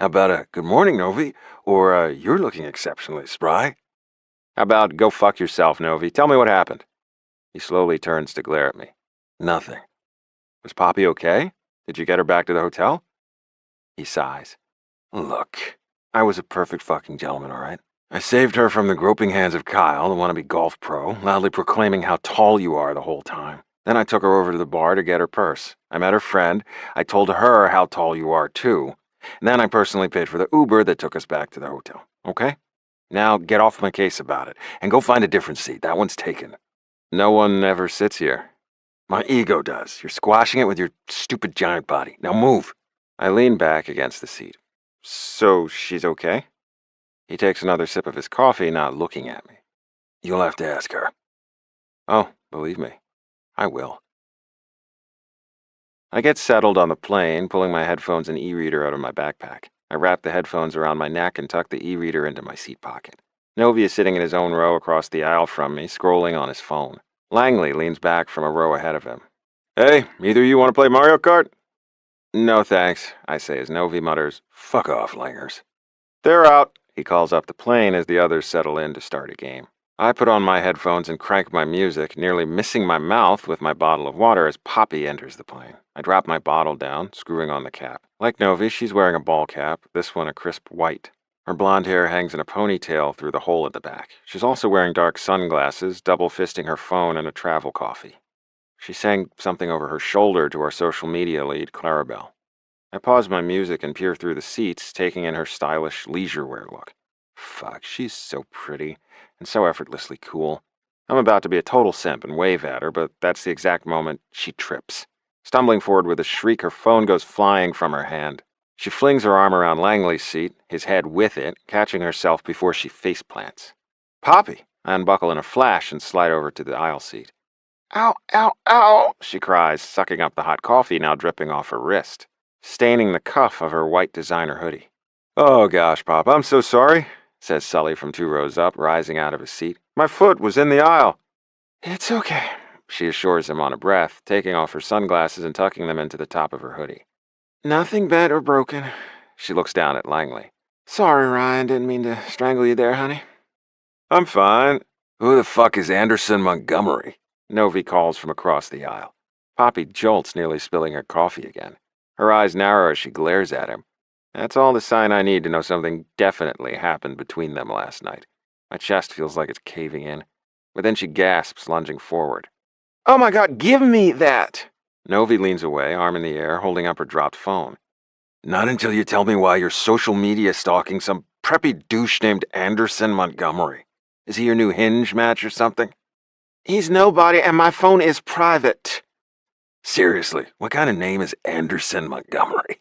How about a good morning, Novi? Or you're looking exceptionally spry? How about go fuck yourself, Novi? Tell me what happened. He slowly turns to glare at me. Nothing. Was Poppy okay? Did you get her back to the hotel? He sighs. Look, I was a perfect fucking gentleman, all right? I saved her from the groping hands of Kyle, the wannabe golf pro, loudly proclaiming how tall you are the whole time. Then I took her over to the bar to get her purse. I met her friend. I told her how tall you are, too. And then I personally paid for the Uber that took us back to the hotel. Okay? Now get off my case about it, and go find a different seat. That one's taken. No one ever sits here. My ego does. You're squashing it with your stupid giant body. Now move. I lean back against the seat. So she's okay? He takes another sip of his coffee, not looking at me. You'll have to ask her. Oh, believe me. I will. I get settled on the plane, pulling my headphones and e-reader out of my backpack. I wrap the headphones around my neck and tuck the e-reader into my seat pocket. Novi is sitting in his own row across the aisle from me, scrolling on his phone. Langley leans back from a row ahead of him. Hey, either you want to play Mario Kart? No thanks, I say as Novi mutters, Fuck off, Langers. They're out, he calls up the plane as the others settle in to start a game. I put on my headphones and crank my music, nearly missing my mouth with my bottle of water as Poppy enters the plane. I drop my bottle down, screwing on the cap. Like Novi, she's wearing a ball cap, this one a crisp white. Her blonde hair hangs in a ponytail through the hole at the back. She's also wearing dark sunglasses, double-fisting her phone and a travel coffee. She's saying something over her shoulder to our social media lead, Clarabelle. I pause my music and peer through the seats, taking in her stylish leisure wear look. Fuck, she's so pretty, and so effortlessly cool. I'm about to be a total simp and wave at her, but that's the exact moment she trips. Stumbling forward with a shriek, her phone goes flying from her hand. She flings her arm around Langley's seat, his head with it, catching herself before she face plants. Poppy! I unbuckle in a flash and slide over to the aisle seat. Ow, ow, ow, she cries, sucking up the hot coffee now dripping off her wrist, staining the cuff of her white designer hoodie. Oh gosh, Pop, I'm so sorry, says Sully from 2 rows up, rising out of his seat. My foot was in the aisle. It's okay, she assures him on a breath, taking off her sunglasses and tucking them into the top of her hoodie. Nothing bent or broken. She looks down at Langley. Sorry, Ryan, didn't mean to strangle you there, honey. I'm fine. Who the fuck is Anderson Montgomery? Novi calls from across the aisle. Poppy jolts, nearly spilling her coffee again. Her eyes narrow as she glares at him. That's all the sign I need to know something definitely happened between them last night. My chest feels like it's caving in. But then she gasps, lunging forward. Oh my God, give me that! Novi leans away, arm in the air, holding up her dropped phone. Not until you tell me why you're social media stalking some preppy douche named Anderson Montgomery. Is he your new Hinge match or something? He's nobody, and my phone is private. Seriously, what kind of name is Anderson Montgomery?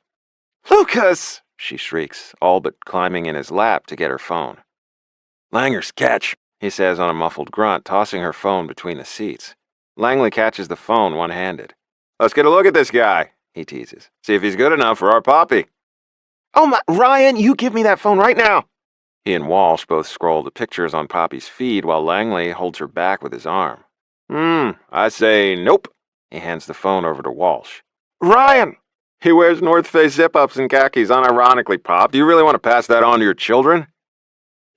Lukas! She shrieks, all but climbing in his lap to get her phone. Langers, catch, he says on a muffled grunt, tossing her phone between the seats. Langley catches the phone one-handed. Let's get a look at this guy, he teases. See if he's good enough for our Poppy. Oh my, Ryan, you give me that phone right now! He and Walsh both scroll the pictures on Poppy's feed while Langley holds her back with his arm. I say nope. He hands the phone over to Walsh. Ryan! He wears North Face zip-ups and khakis unironically, Pop. Do you really want to pass that on to your children?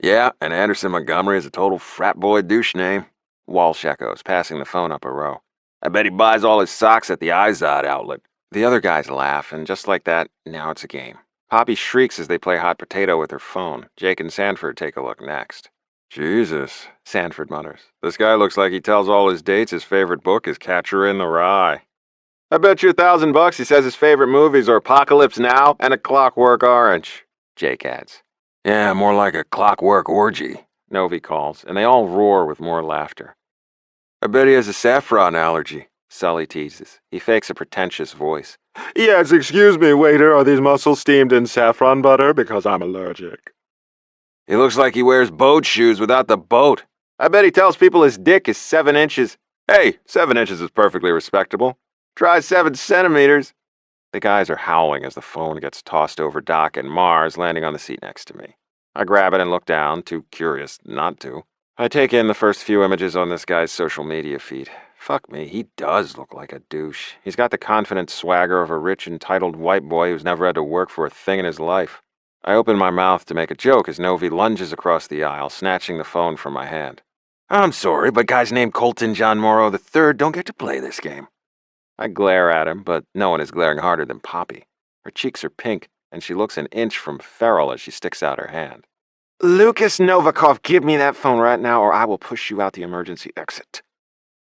Yeah, and Anderson Montgomery is a total frat boy douche name. Walsh echoes, passing the phone up a row. I bet he buys all his socks at the Izod outlet. The other guys laugh, and just like that, now it's a game. Poppy shrieks as they play hot potato with her phone. Jake and Sanford take a look next. Jesus, Sanford mutters. This guy looks like he tells all his dates his favorite book is Catcher in the Rye. I bet you $1,000 he says his favorite movies are Apocalypse Now and A Clockwork Orange, Jake adds. Yeah, more like a clockwork orgy, Novi calls, and they all roar with more laughter. I bet he has a saffron allergy. Sully teases. He fakes a pretentious voice. Yes, excuse me, waiter. Are these mussels steamed in saffron butter? Because I'm allergic. He looks like he wears boat shoes without the boat. I bet he tells people his dick is 7 inches. Hey, 7 inches is perfectly respectable. Try 7 centimeters. The guys are howling as the phone gets tossed over Doc and Mars, landing on the seat next to me. I grab it and look down, too curious not to. I take in the first few images on this guy's social media feed. Fuck me, he does look like a douche. He's got the confident swagger of a rich, entitled white boy who's never had to work for a thing in his life. I open my mouth to make a joke as Novi lunges across the aisle, snatching the phone from my hand. I'm sorry, but guys named Colton John Morrow III don't get to play this game. I glare at him, but no one is glaring harder than Poppy. Her cheeks are pink, and she looks an inch from feral as she sticks out her hand. Lukas Novikov, give me that phone right now, or I will push you out the emergency exit.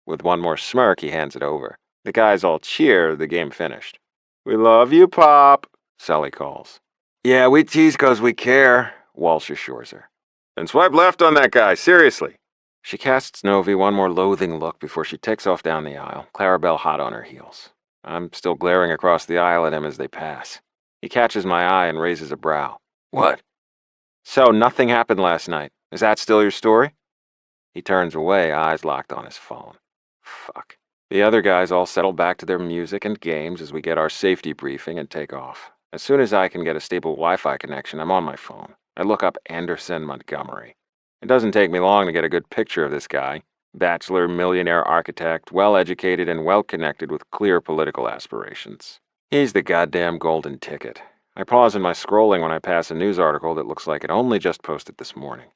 With one more smirk, he hands it over. The guys all cheer, the game finished. We love you, Pop, Sully calls. Yeah, we tease 'cause we care, Walsh assures her. And swipe left on that guy, seriously. She casts Novi one more loathing look before she takes off down the aisle, Clarabelle hot on her heels. I'm still glaring across the aisle at him as they pass. He catches my eye and raises a brow. What? So, nothing happened last night. Is that still your story? He turns away, eyes locked on his phone. Fuck. The other guys all settle back to their music and games as we get our safety briefing and take off. As soon as I can get a stable Wi-Fi connection, I'm on my phone. I look up Anderson Montgomery. It doesn't take me long to get a good picture of this guy. Bachelor, millionaire architect, well-educated and well-connected with clear political aspirations. He's the goddamn golden ticket. I pause in my scrolling when I pass a news article that looks like it only just posted this morning.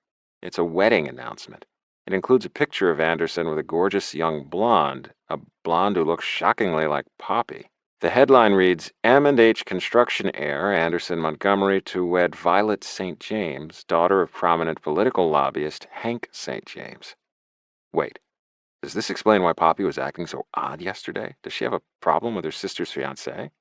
It's a wedding announcement. It includes a picture of Anderson with a gorgeous young blonde, a blonde who looks shockingly like Poppy. The headline reads, M&H construction heir Anderson Montgomery to wed Violet St. James, daughter of prominent political lobbyist Hank St. James. Wait, does this explain why Poppy was acting so odd yesterday? Does she have a problem with her sister's fiancé?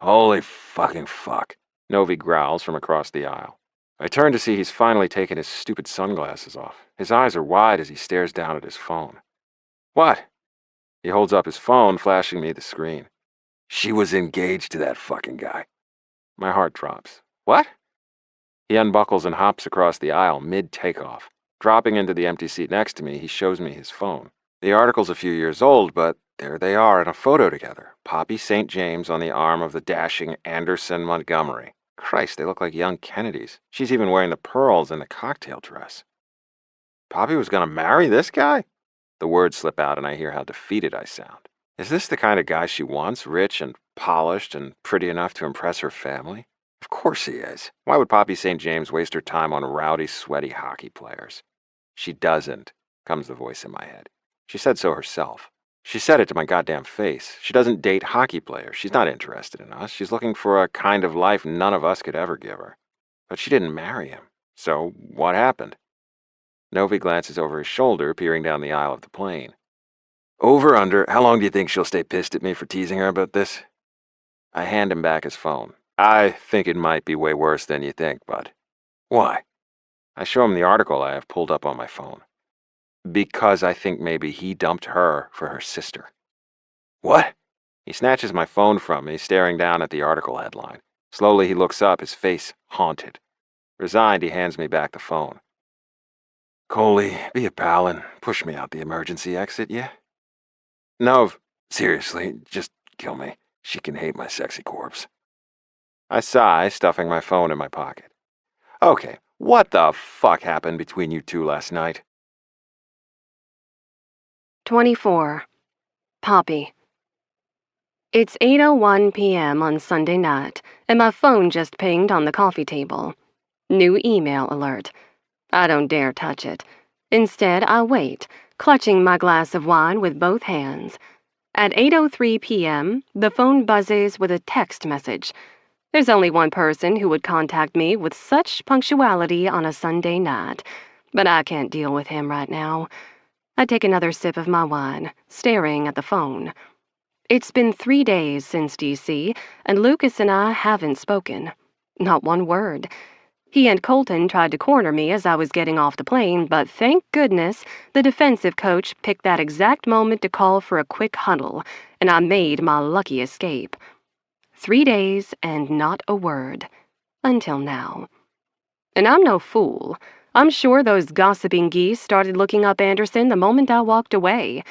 Holy fucking fuck, Novi growls from across the aisle. I turn to see he's finally taken his stupid sunglasses off. His eyes are wide as he stares down at his phone. What? He holds up his phone, flashing me the screen. She was engaged to that fucking guy. My heart drops. What? He unbuckles and hops across the aisle mid-takeoff. Dropping into the empty seat next to me, he shows me his phone. The article's a few years old, but there they are in a photo together. Poppy St. James on the arm of the dashing Anderson Montgomery. Christ, they look like young Kennedys. She's even wearing the pearls in the cocktail dress. Poppy was gonna marry this guy? The words slip out and I hear how defeated I sound. Is this the kind of guy she wants, rich and polished and pretty enough to impress her family? Of course he is. Why would Poppy St. James waste her time on rowdy, sweaty hockey players? She doesn't, comes the voice in my head. She said so herself. She said it to my goddamn face. She doesn't date hockey players. She's not interested in us. She's looking for a kind of life none of us could ever give her. But she didn't marry him. So what happened? Novi glances over his shoulder, peering down the aisle of the plane. Over, under, how long do you think she'll stay pissed at me for teasing her about this? I hand him back his phone. I think it might be way worse than you think, bud. Why? I show him the article I have pulled up on my phone. Because I think maybe he dumped her for her sister. What? He snatches my phone from me, staring down at the article headline. Slowly he looks up, his face haunted. Resigned, he hands me back the phone. Coley, be a pal and push me out the emergency exit, yeah? No, seriously, just kill me. She can hate my sexy corpse. I sigh, stuffing my phone in my pocket. Okay, what the fuck happened between you two last night? 24. Poppy. It's 8:01 p.m. on Sunday night, and my phone just pinged on the coffee table. New email alert. I don't dare touch it. Instead, I wait, clutching my glass of wine with both hands. At 8:03 p.m., the phone buzzes with a text message. There's only one person who would contact me with such punctuality on a Sunday night, but I can't deal with him right now. I take another sip of my wine, staring at the phone. It's been 3 days since D.C., and Lukas and I haven't spoken. Not one word. He and Colton tried to corner me as I was getting off the plane, but thank goodness the defensive coach picked that exact moment to call for a quick huddle, and I made my lucky escape. 3 days and not a word. Until now. And I'm no fool. I'm sure those gossiping geese started looking up Anderson the moment I walked away.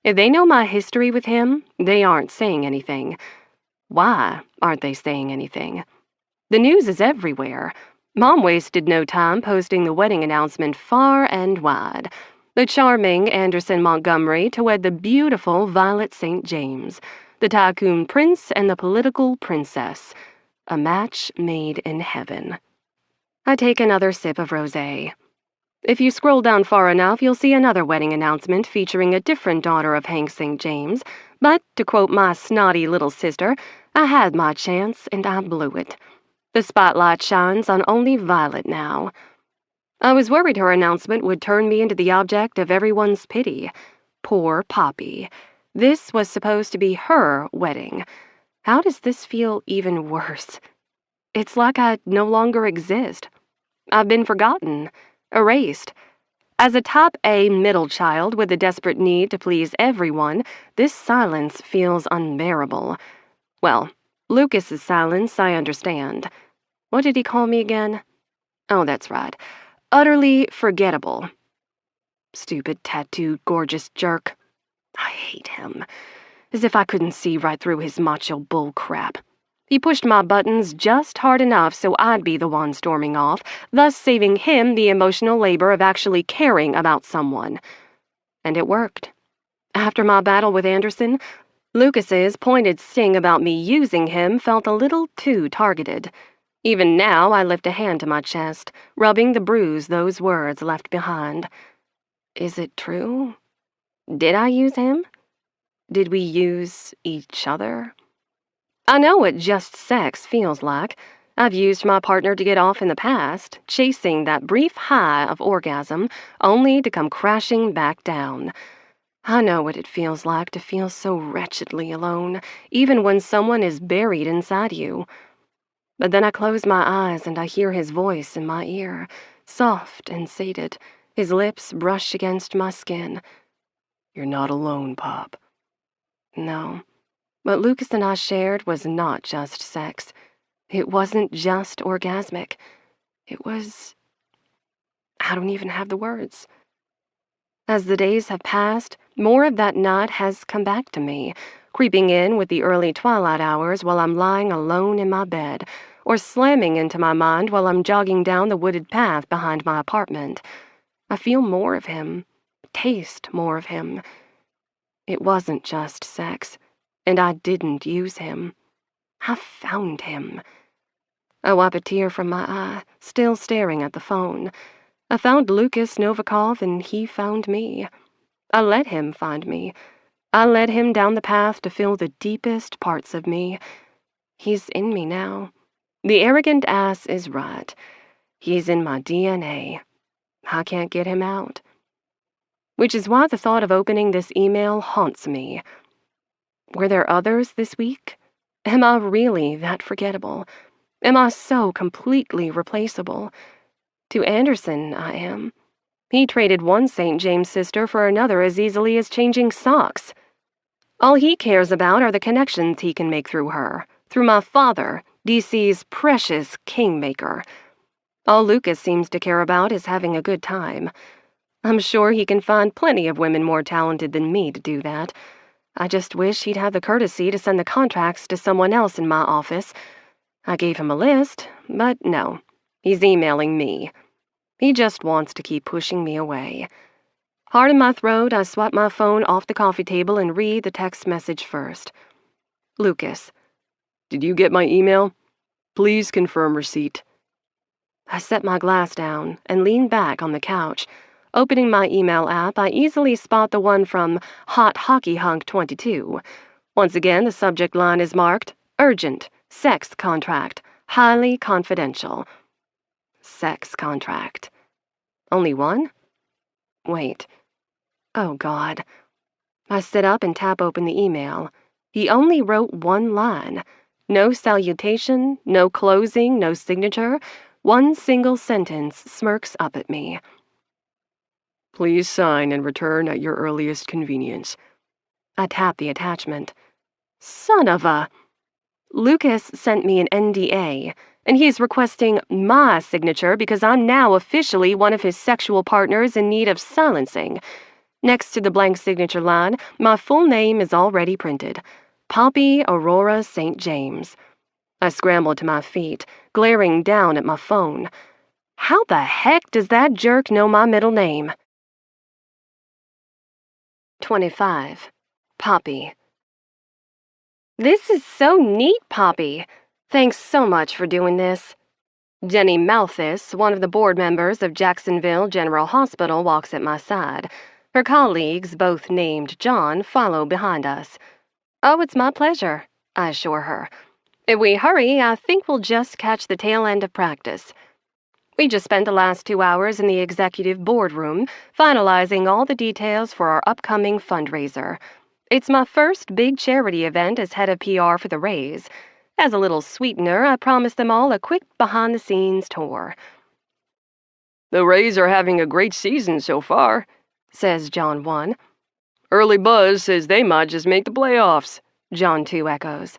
If they know my history with him, they aren't saying anything. Why aren't they saying anything? The news is everywhere. Mom wasted no time posting the wedding announcement far and wide. The charming Anderson Montgomery to wed the beautiful Violet St. James, the tycoon prince and the political princess. A match made in heaven. I take another sip of rosé. If you scroll down far enough, you'll see another wedding announcement featuring a different daughter of Hank St. James. But, to quote my snotty little sister, I had my chance and I blew it. The spotlight shines on only Violet now. I was worried her announcement would turn me into the object of everyone's pity. Poor Poppy. This was supposed to be her wedding. How does this feel even worse? It's like I no longer exist. I've been forgotten, erased. As a top-A middle child with a desperate need to please everyone, this silence feels unbearable. Well, Lukas's silence I understand. What did he call me again? Oh, that's right. Utterly forgettable. Stupid, tattooed, gorgeous jerk. I hate him. As if I couldn't see right through his macho bull crap. He pushed my buttons just hard enough so I'd be the one storming off, thus saving him the emotional labor of actually caring about someone. And it worked. After my battle with Anderson, Lukas's pointed sting about me using him felt a little too targeted. Even now, I lift a hand to my chest, rubbing the bruise those words left behind. Is it true? Did I use him? Did we use each other? I know what just sex feels like. I've used my partner to get off in the past, chasing that brief high of orgasm, only to come crashing back down. I know what it feels like to feel so wretchedly alone, even when someone is buried inside you. But then I close my eyes and I hear his voice in my ear, soft and sated, his lips brush against my skin. You're not alone, Pop. No. What Lukas and I shared was not just sex. It wasn't just orgasmic. It was... I don't even have the words. As the days have passed, more of that night has come back to me, creeping in with the early twilight hours while I'm lying alone in my bed, or slamming into my mind while I'm jogging down the wooded path behind my apartment. I feel more of him, taste more of him. It wasn't just sex. And I didn't use him. I found him. I wipe a tear from my eye, still staring at the phone. I found Lukas Novikov and he found me. I let him find me. I led him down the path to fill the deepest parts of me. He's in me now. The arrogant ass is right. He's in my DNA. I can't get him out. Which is why the thought of opening this email haunts me. Were there others this week? Am I really that forgettable? Am I so completely replaceable? To Anderson, I am. He traded one St. James sister for another as easily as changing socks. All he cares about are the connections he can make through her, through my father, DC's precious kingmaker. All Lukas seems to care about is having a good time. I'm sure he can find plenty of women more talented than me to do that. I just wish he'd have the courtesy to send the contracts to someone else in my office. I gave him a list, but no, he's emailing me. He just wants to keep pushing me away. Heart in my throat, I swipe my phone off the coffee table and read the text message first. Lukas. Did you get my email? Please confirm receipt. I set my glass down and lean back on the couch. Opening my email app, I easily spot the one from Hot Hockey Hunk 22. Once again, the subject line is marked, Urgent, Sex Contract, Highly Confidential. Sex contract. Only one? Wait. Oh, God. I sit up and tap open the email. He only wrote one line. No salutation, no closing, no signature. One single sentence smirks up at me. Please sign and return at your earliest convenience. I tap the attachment. Son of a... Lukas sent me an NDA, and he's requesting my signature because I'm now officially one of his sexual partners in need of silencing. Next to the blank signature line, my full name is already printed. Poppy Aurora St. James. I scramble to my feet, glaring down at my phone. How the heck does that jerk know my middle name? 25. Poppy. This is so neat, Poppy. Thanks so much for doing this. Jenny Malthus, one of the board members of Jacksonville General Hospital, walks at my side. Her colleagues, both named John, follow behind us. Oh, it's my pleasure, I assure her. If we hurry, I think we'll just catch the tail end of practice. We just spent the last 2 hours in the executive boardroom, finalizing all the details for our upcoming fundraiser. It's my first big charity event as head of PR for the Rays. As a little sweetener, I promised them all a quick behind-the-scenes tour. The Rays are having a great season so far, says John 1. Early buzz says they might just make the playoffs, John 2 echoes.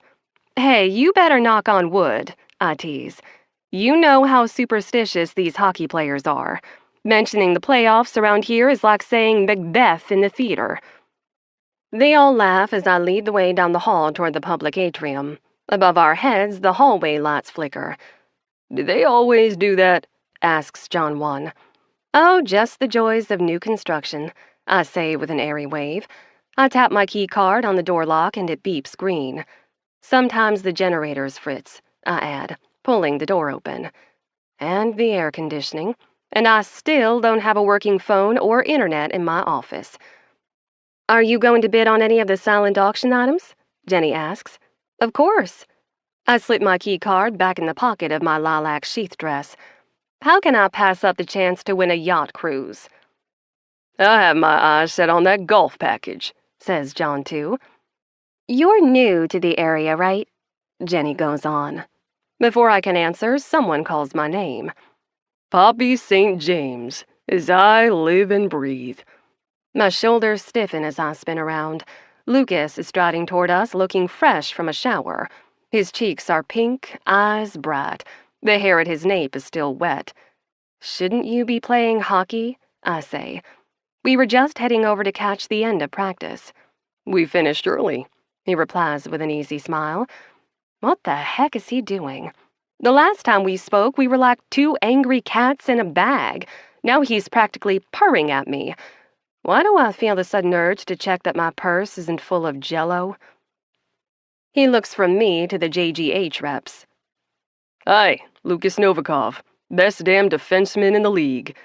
Hey, you better knock on wood, I tease. You know how superstitious these hockey players are. Mentioning the playoffs around here is like saying Macbeth in the theater. They all laugh as I lead the way down the hall toward the public atrium. Above our heads, the hallway lights flicker. Do they always do that? Asks John 1. Oh, just the joys of new construction, I say with an airy wave. I tap my key card on the door lock and it beeps green. Sometimes the generators fritz, I add, pulling the door open. And the air conditioning. And I still don't have a working phone or internet in my office. Are you going to bid on any of the silent auction items? Jenny asks. Of course. I slip my key card back in the pocket of my lilac sheath dress. How can I pass up the chance to win a yacht cruise? I have my eyes set on that golf package, says John 2. You're new to the area, right? Jenny goes on. Before I can answer, someone calls my name. Poppy St. James, as I live and breathe. My shoulders stiffen as I spin around. Lukas is striding toward us, looking fresh from a shower. His cheeks are pink, eyes bright. The hair at his nape is still wet. Shouldn't you be playing hockey? I say. We were just heading over to catch the end of practice. We finished early, he replies with an easy smile. What the heck is he doing? The last time we spoke, we were like two angry cats in a bag. Now he's practically purring at me. Why do I feel the sudden urge to check that my purse isn't full of Jell-O? He looks from me to the JGH reps. Hi, Lukas Novikov, best damn defenseman in the league.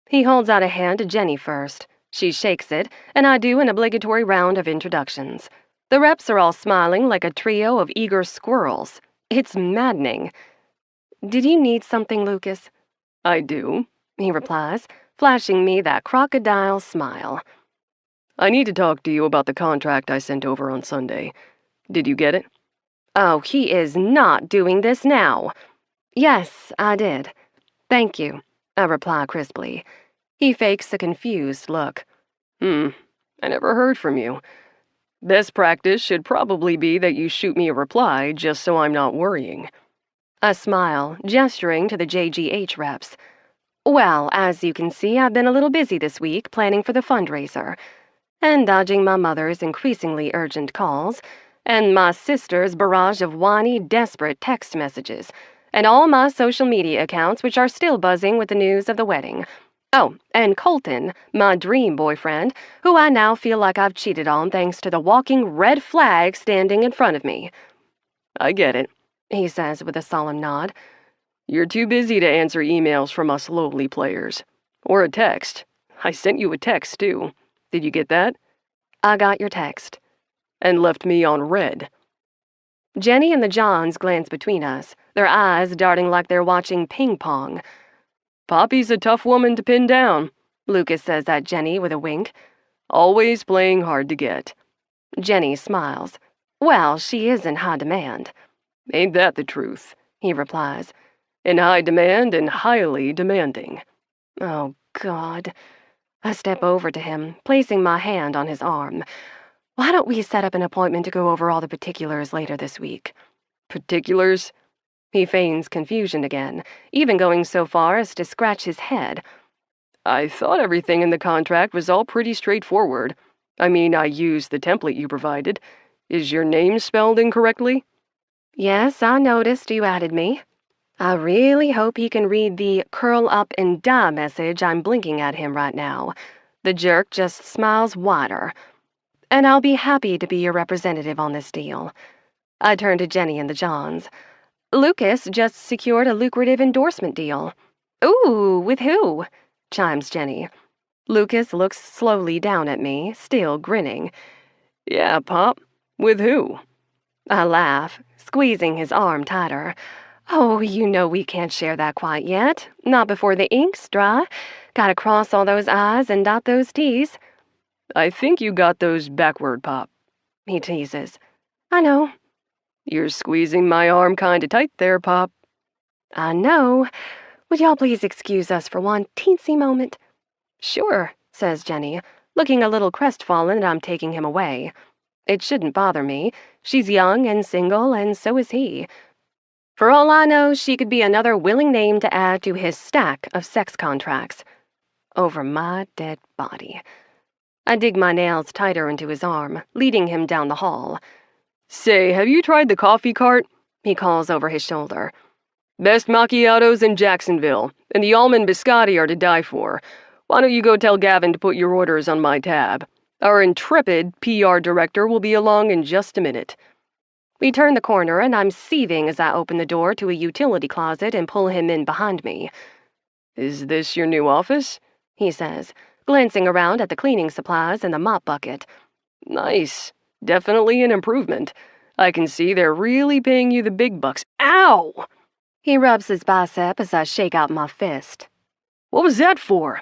He holds out a hand to Jenny first. She shakes it, and I do an obligatory round of introductions. The reps are all smiling like a trio of eager squirrels. It's maddening. Did you need something, Lukas? I do, he replies, flashing me that crocodile smile. I need to talk to you about the contract I sent over on Sunday. Did you get it? Oh, he is not doing this now. Yes, I did. Thank you, I reply crisply. He fakes a confused look. I never heard from you. Best practice should probably be that you shoot me a reply just so I'm not worrying. I smile, gesturing to the JGH reps. Well, as you can see, I've been a little busy this week planning for the fundraiser, and dodging my mother's increasingly urgent calls, and my sister's barrage of whiny, desperate text messages, and all my social media accounts which are still buzzing with the news of the wedding. Oh, and Colton, my dream boyfriend, who I now feel like I've cheated on thanks to the walking red flag standing in front of me. I get it, he says with a solemn nod. You're too busy to answer emails from us lowly players. Or a text. I sent you a text, too. Did you get that? I got your text. And left me on red. Jenny and the Johns glance between us, their eyes darting like they're watching ping pong. Poppy's a tough woman to pin down, Lukas says at Jenny with a wink. Always playing hard to get. Jenny smiles. Well, she is in high demand. Ain't that the truth, he replies. In high demand and highly demanding. Oh, God. I step over to him, placing my hand on his arm. Why don't we set up an appointment to go over all the particulars later this week? Particulars? He feigns confusion again, even going so far as to scratch his head. I thought everything in the contract was all pretty straightforward. I mean, I used the template you provided. Is your name spelled incorrectly? Yes, I noticed you added me. I really hope he can read the curl up and die message I'm blinking at him right now. The jerk just smiles wider. And I'll be happy to be your representative on this deal. I turn to Jenny and the Johns. Lukas just secured a lucrative endorsement deal. Ooh, with who? Chimes Jenny. Lukas looks slowly down at me, still grinning. Yeah, Pop. With who? I laugh, squeezing his arm tighter. Oh, you know we can't share that quite yet. Not before the ink's dry. Gotta cross all those I's and dot those T's. I think you got those backward, Pop. He teases. I know. You're squeezing my arm kinda tight there, Pop. I know. Would y'all please excuse us for one teensy moment? Sure, says Jenny, looking a little crestfallen that I'm taking him away. It shouldn't bother me. She's young and single, and so is he. For all I know, she could be another willing name to add to his stack of sex contracts. Over my dead body. I dig my nails tighter into his arm, leading him down the hall. Say, have you tried the coffee cart? He calls over his shoulder. Best macchiatos in Jacksonville, and the almond biscotti are to die for. Why don't you go tell Gavin to put your orders on my tab? Our intrepid PR director will be along in just a minute. We turn the corner, and I'm seething as I open the door to a utility closet and pull him in behind me. Is this your new office? He says, glancing around at the cleaning supplies and the mop bucket. Nice. Definitely an improvement. I can see they're really paying you the big bucks. Ow! He rubs his bicep as I shake out my fist. What was that for?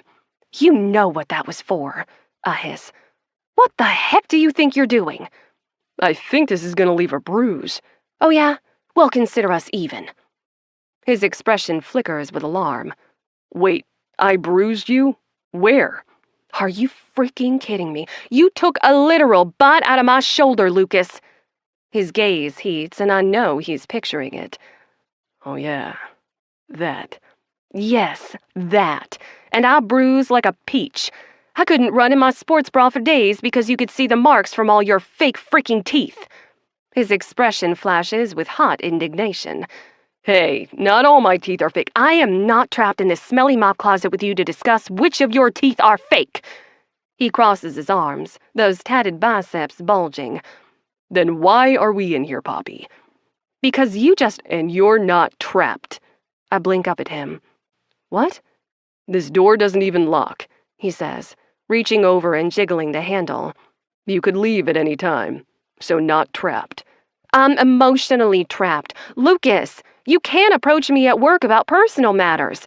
You know what that was for, I hiss. What the heck do you think you're doing? I think this is gonna leave a bruise. Oh yeah? Well, consider us even. His expression flickers with alarm. Wait, I bruised you? Where? Are you freaking kidding me? You took a literal bite out of my shoulder, Lukas. His gaze heats, and I know he's picturing it. Oh yeah, that. Yes, that. And I bruise like a peach. I couldn't run in my sports bra for days because you could see the marks from all your fake freaking teeth. His expression flashes with hot indignation. Hey, not all my teeth are fake. I am not trapped in this smelly mop closet with you to discuss which of your teeth are fake. He crosses his arms, those tatted biceps bulging. Then why are we in here, Poppy? Because you just... And you're not trapped. I blink up at him. What? This door doesn't even lock, he says, reaching over and jiggling the handle. You could leave at any time, so not trapped. I'm emotionally trapped. Lukas, you can't approach me at work about personal matters.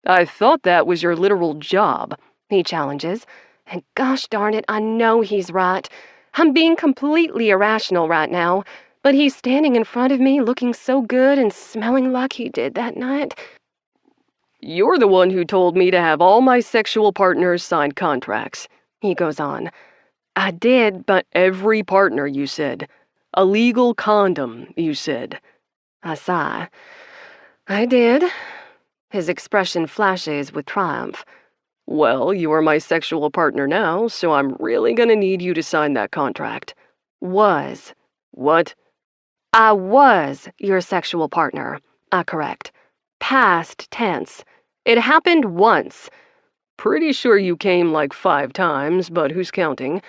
I thought that was your literal job, he challenges. And gosh darn it, I know he's right. I'm being completely irrational right now, but he's standing in front of me looking so good and smelling like he did that night. You're the one who told me to have all my sexual partners sign contracts, he goes on. I did, but every partner, you said. A legal condom, you said. I sigh. I did. His expression flashes with triumph. Well, you are my sexual partner now, so I'm really gonna need you to sign that contract. Was. What? I was your sexual partner, I correct. Past tense. It happened once. Pretty sure you came like 5 times, but who's counting?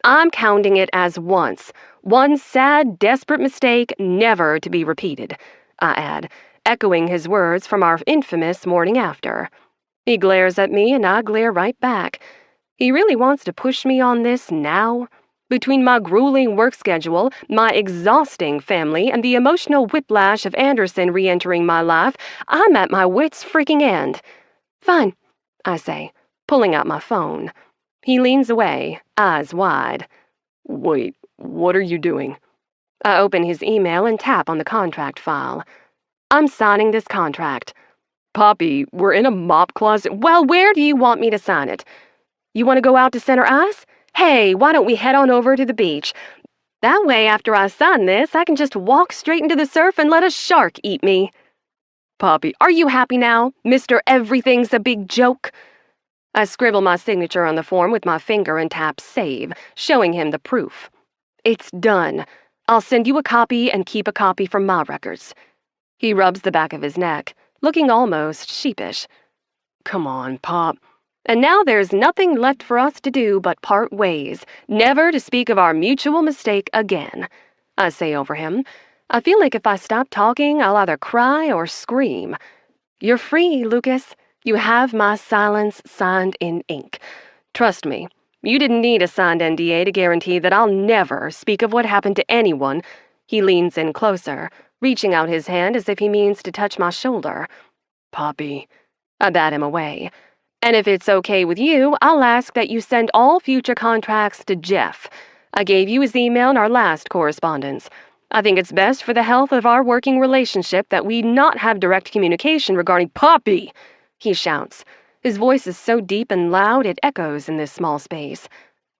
I'm counting it as once. One sad, desperate mistake never to be repeated, I add, echoing his words from our infamous morning after. He glares at me and I glare right back. He really wants to push me on this now? Between my grueling work schedule, my exhausting family, and the emotional whiplash of Anderson re-entering my life, I'm at my wits' freaking end. Fine, I say, pulling out my phone. He leans away, eyes wide. Wait, what are you doing? I open his email and tap on the contract file. I'm signing this contract. Poppy, we're in a mop closet. Well, where do you want me to sign it? You want to go out to center ice? Hey, why don't we head on over to the beach? That way, after I sign this, I can just walk straight into the surf and let a shark eat me. Poppy, Are you happy now, Mr. Everything's a Big Joke? I scribble my signature on the form with my finger and tap save, showing him the proof. It's done. I'll send you a copy and keep a copy for my records. He rubs the back of his neck, looking almost sheepish. come on, Pop. And now there's nothing left for us to do but part ways, never to speak of our mutual mistake again. I say over him. I feel like if I stop talking, I'll either cry or scream. You're free, Lukas. You have my silence signed in ink. Trust me, you didn't need a signed NDA to guarantee that I'll never speak of what happened to anyone. He leans in closer, reaching out his hand as if he means to touch my shoulder. Poppy. I bat him away. And if it's okay with you, I'll ask that you send all future contracts to Jeff. I gave you his email in our last correspondence. I think it's best for the health of our working relationship that we not have direct communication regarding Poppy! He shouts. His voice is so deep and loud it echoes in this small space.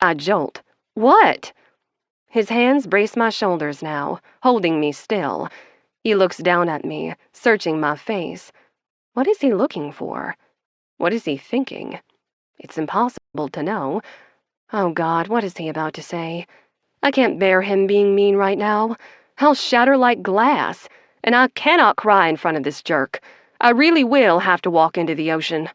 I jolt. What? His hands brace my shoulders now, holding me still. He looks down at me, searching my face. What is he looking for? What is he thinking? It's impossible to know. Oh God, what is he about to say? I can't bear him being mean right now. I'll shatter like glass, and I cannot cry in front of this jerk. I really will have to walk into the ocean.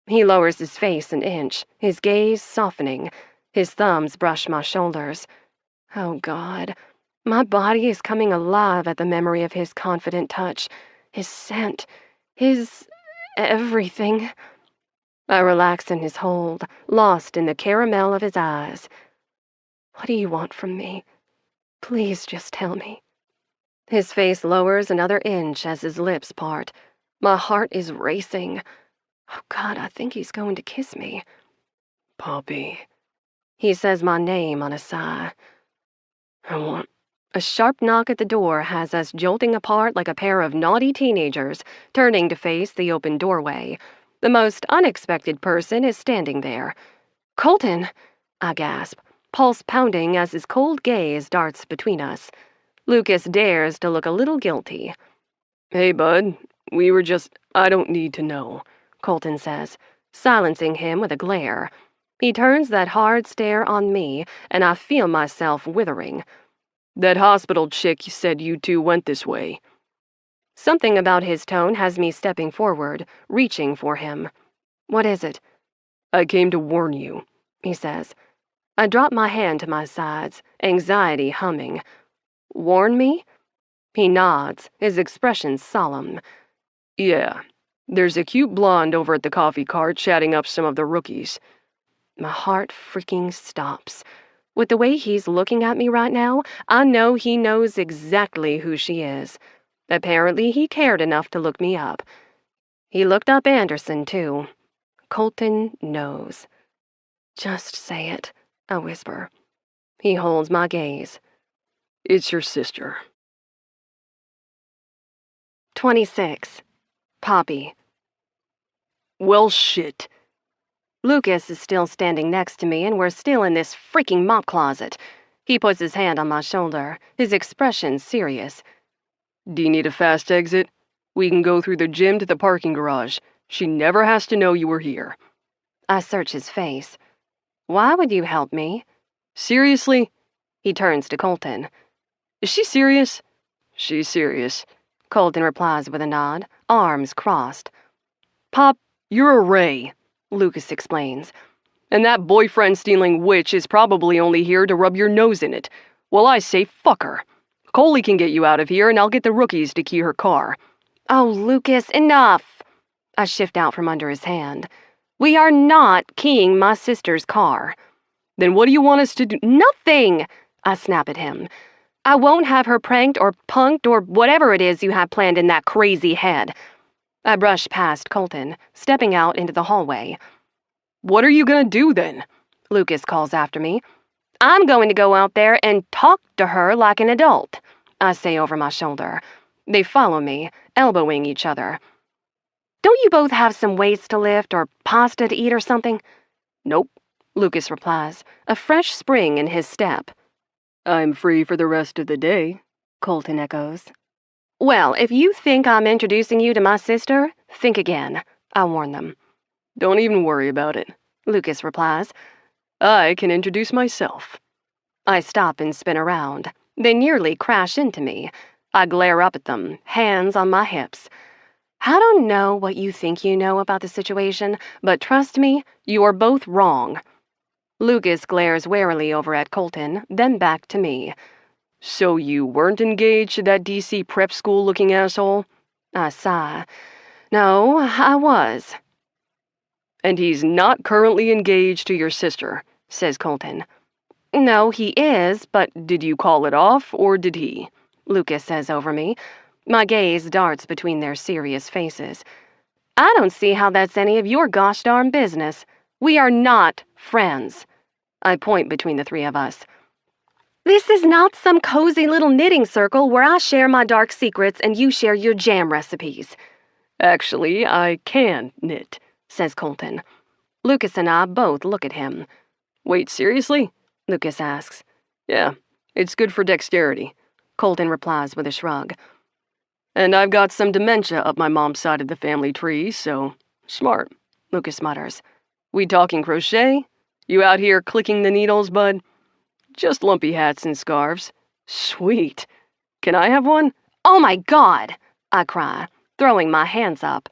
He lowers his face an inch, his gaze softening. His thumbs brush my shoulders. Oh God, my body is coming alive at the memory of his confident touch, his scent, his everything. I relax in his hold, lost in the caramel of his eyes. What do you want from me? Please just tell me. His face lowers another inch as his lips part. My heart is racing. Oh God, I think he's going to kiss me. Poppy. He says my name on a sigh. I want... A sharp knock at the door has us jolting apart like a pair of naughty teenagers, turning to face the open doorway. The most unexpected person is standing there. Colton, I gasp, pulse pounding as his cold gaze darts between us. Lukas dares to look a little guilty. Hey, bud. We were just... I don't need to know, Colton says, silencing him with a glare. He turns that hard stare on me, and I feel myself withering. That hospital chick said you two went this way. Something about his tone has me stepping forward, reaching for him. What is it? I came to warn you, he says. I drop my hand to my sides, anxiety humming. Warn me? He nods, his expression solemn. Yeah, there's a cute blonde over at the coffee cart chatting up some of the rookies. My heart freaking stops. With the way he's looking at me right now, I know he knows exactly who she is. Apparently, he cared enough to look me up. He looked up Anderson, too. Colton knows. Just say it, I whisper. He holds my gaze. It's your sister. 26. Poppy. Well, shit. Lukas is still standing next to me, and we're still in this freaking mop closet. He puts his hand on my shoulder, his expression serious. Do you need a fast exit? We can go through the gym to the parking garage. She never has to know you were here. I search his face. Why would you help me? Seriously? He turns to Colton. Is she serious? She's serious. Colton replies with a nod, arms crossed. Pop, you're a Ray, Lukas explains. And that boyfriend-stealing witch is probably only here to rub your nose in it. Well, I say fuck her. Coley can get you out of here, and I'll get the rookies to key her car. Oh, Lukas, enough! I shift out from under his hand. We are not keying my sister's car. Then what do you want us to do? Nothing! I snap at him. I won't have her pranked or punked or whatever it is you have planned in that crazy head. I brush past Colton, stepping out into the hallway. What are you gonna do then? Lukas calls after me. I'm going to go out there and talk to her like an adult, I say over my shoulder. They follow me, elbowing each other. Don't you both have some weights to lift or pasta to eat or something? Nope, Lukas replies, a fresh spring in his step. I'm free for the rest of the day, Colton echoes. Well, if you think I'm introducing you to my sister, think again, I warn them. Don't even worry about it, Lukas replies. I can introduce myself. I stop and spin around. They nearly crash into me. I glare up at them, hands on my hips. I don't know what you think you know about the situation, but trust me, you are both wrong. Lukas glares warily over at Colton, then back to me. So you weren't engaged to that DC prep school-looking asshole? I sigh. No, I was. And he's not currently engaged to your sister, says Colton. No, he is, but Did you call it off, or did he? Lukas says over me. My gaze darts between their serious faces. I don't see how that's any of your gosh darn business. We are not friends. I point between the three of us. This is not some cozy little knitting circle where I share my dark secrets and you share your jam recipes. Actually, I can knit, says Colton. Lukas and I both look at him. Wait, seriously? Lukas asks. Yeah, it's good for dexterity, Colton replies with a shrug. And I've got some dementia up my mom's side of the family tree, so smart, Lukas mutters. We talking crochet? You out here clicking the needles, bud? Just lumpy hats and scarves. Sweet. Can I have one? Oh my God, I cry, throwing my hands up.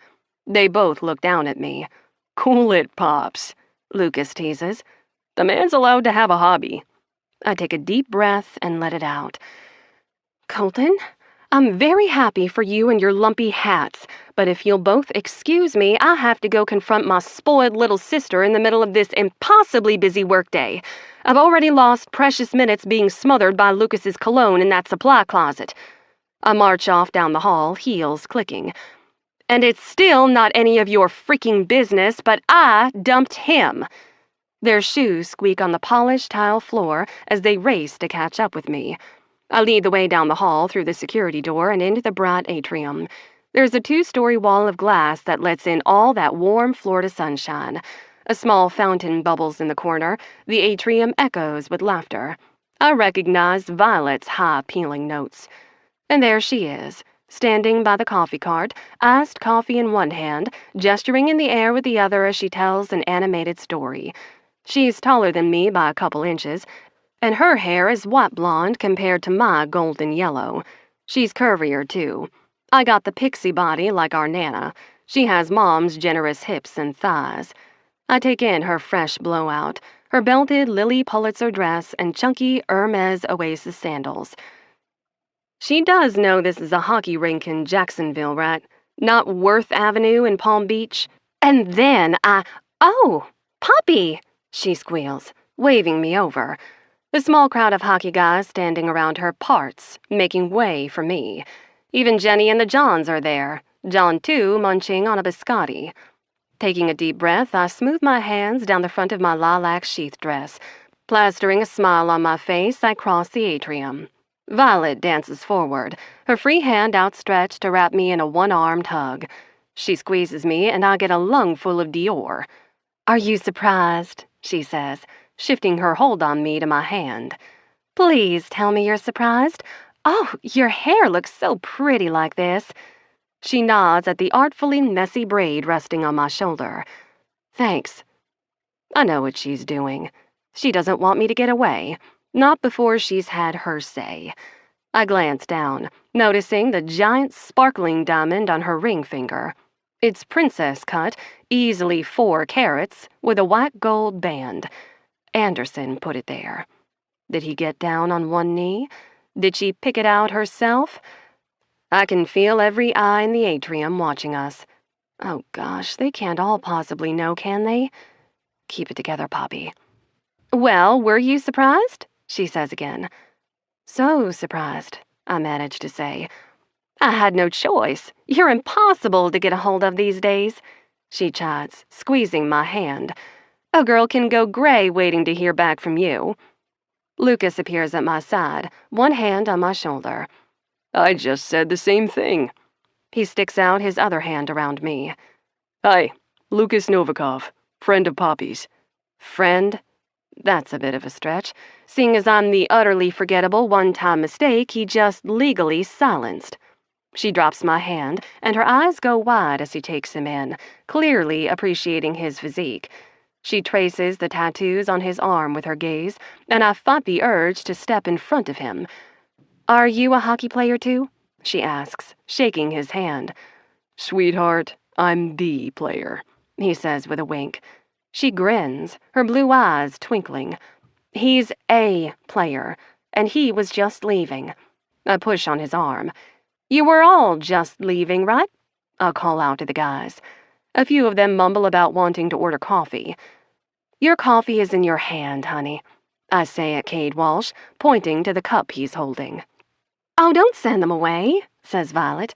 They both look down at me. Cool it, Pops, Lukas teases. The man's allowed to have a hobby. I take a deep breath and let it out. Colton, I'm very happy for you and your lumpy hats, but if you'll both excuse me, I have to go confront my spoiled little sister in the middle of this impossibly busy workday. I've already lost precious minutes being smothered by Lukas's cologne in that supply closet. I march off down the hall, heels clicking. And it's still not any of your freaking business, but I dumped him. Their shoes squeak on the polished tile floor as they race to catch up with me. I lead the way down the hall through the security door and into the bright atrium. There's a 2-story wall of glass that lets in all that warm Florida sunshine. A small fountain bubbles in the corner. The atrium echoes with laughter. I recognize Violet's high, pealing notes. And there she is, standing by the coffee cart, iced coffee in one hand, gesturing in the air with the other as she tells an animated story. She's taller than me by a couple inches, and her hair is white blonde compared to my golden yellow. She's curvier, too. I got the pixie body like our Nana. She has Mom's generous hips and thighs. I take in her fresh blowout, her belted Lily Pulitzer dress, and chunky Hermes Oasis sandals. She does know this is a hockey rink in Jacksonville, right? Not Worth Avenue in Palm Beach. And then Oh, Poppy, she squeals, waving me over. The small crowd of hockey guys standing around her parts, making way for me. Even Jenny and the Johns are there, John too munching on a biscotti. Taking a deep breath, I smooth my hands down the front of my lilac sheath dress. Plastering a smile on my face, I cross the atrium. Violet dances forward, her free hand outstretched to wrap me in a one-armed hug. She squeezes me, and I get a lungful of Dior. Are you surprised? She says, shifting her hold on me to my hand. Please tell me you're surprised. Oh, your hair looks so pretty like this. She nods at the artfully messy braid resting on my shoulder. Thanks. I know what she's doing. She doesn't want me to get away. Not before she's had her say. I glance down, noticing the giant sparkling diamond on her ring finger. It's princess cut, easily 4 carats, with a white gold band. Anderson put it there. Did he get down on one knee? Did she pick it out herself? I can feel every eye in the atrium watching us. Oh gosh, they can't all possibly know, can they? Keep it together, Poppy. Well, were you surprised? She says again. So surprised, I managed to say. I had no choice. You're impossible to get a hold of these days, she chats, squeezing my hand. A girl can go gray waiting to hear back from you. Lukas appears at my side, one hand on my shoulder. I just said the same thing. He sticks out his other hand around me. Hi, Lukas Novikov, friend of Poppy's. Friend? That's a bit of a stretch, seeing as I'm the utterly forgettable one-time mistake he just legally silenced. She drops my hand, and her eyes go wide as she takes him in, clearly appreciating his physique. She traces the tattoos on his arm with her gaze, and I fought the urge to step in front of him. Are you a hockey player too? She asks, shaking his hand. Sweetheart, I'm the player, he says with a wink. She grins, her blue eyes twinkling. He's a player, and he was just leaving. I push on his arm. You were all just leaving, right? I'll call out to the guys. A few of them mumble about wanting to order coffee. Your coffee is in your hand, honey, I say at Cade Walsh, pointing to the cup he's holding. Oh, don't send them away, says Violet.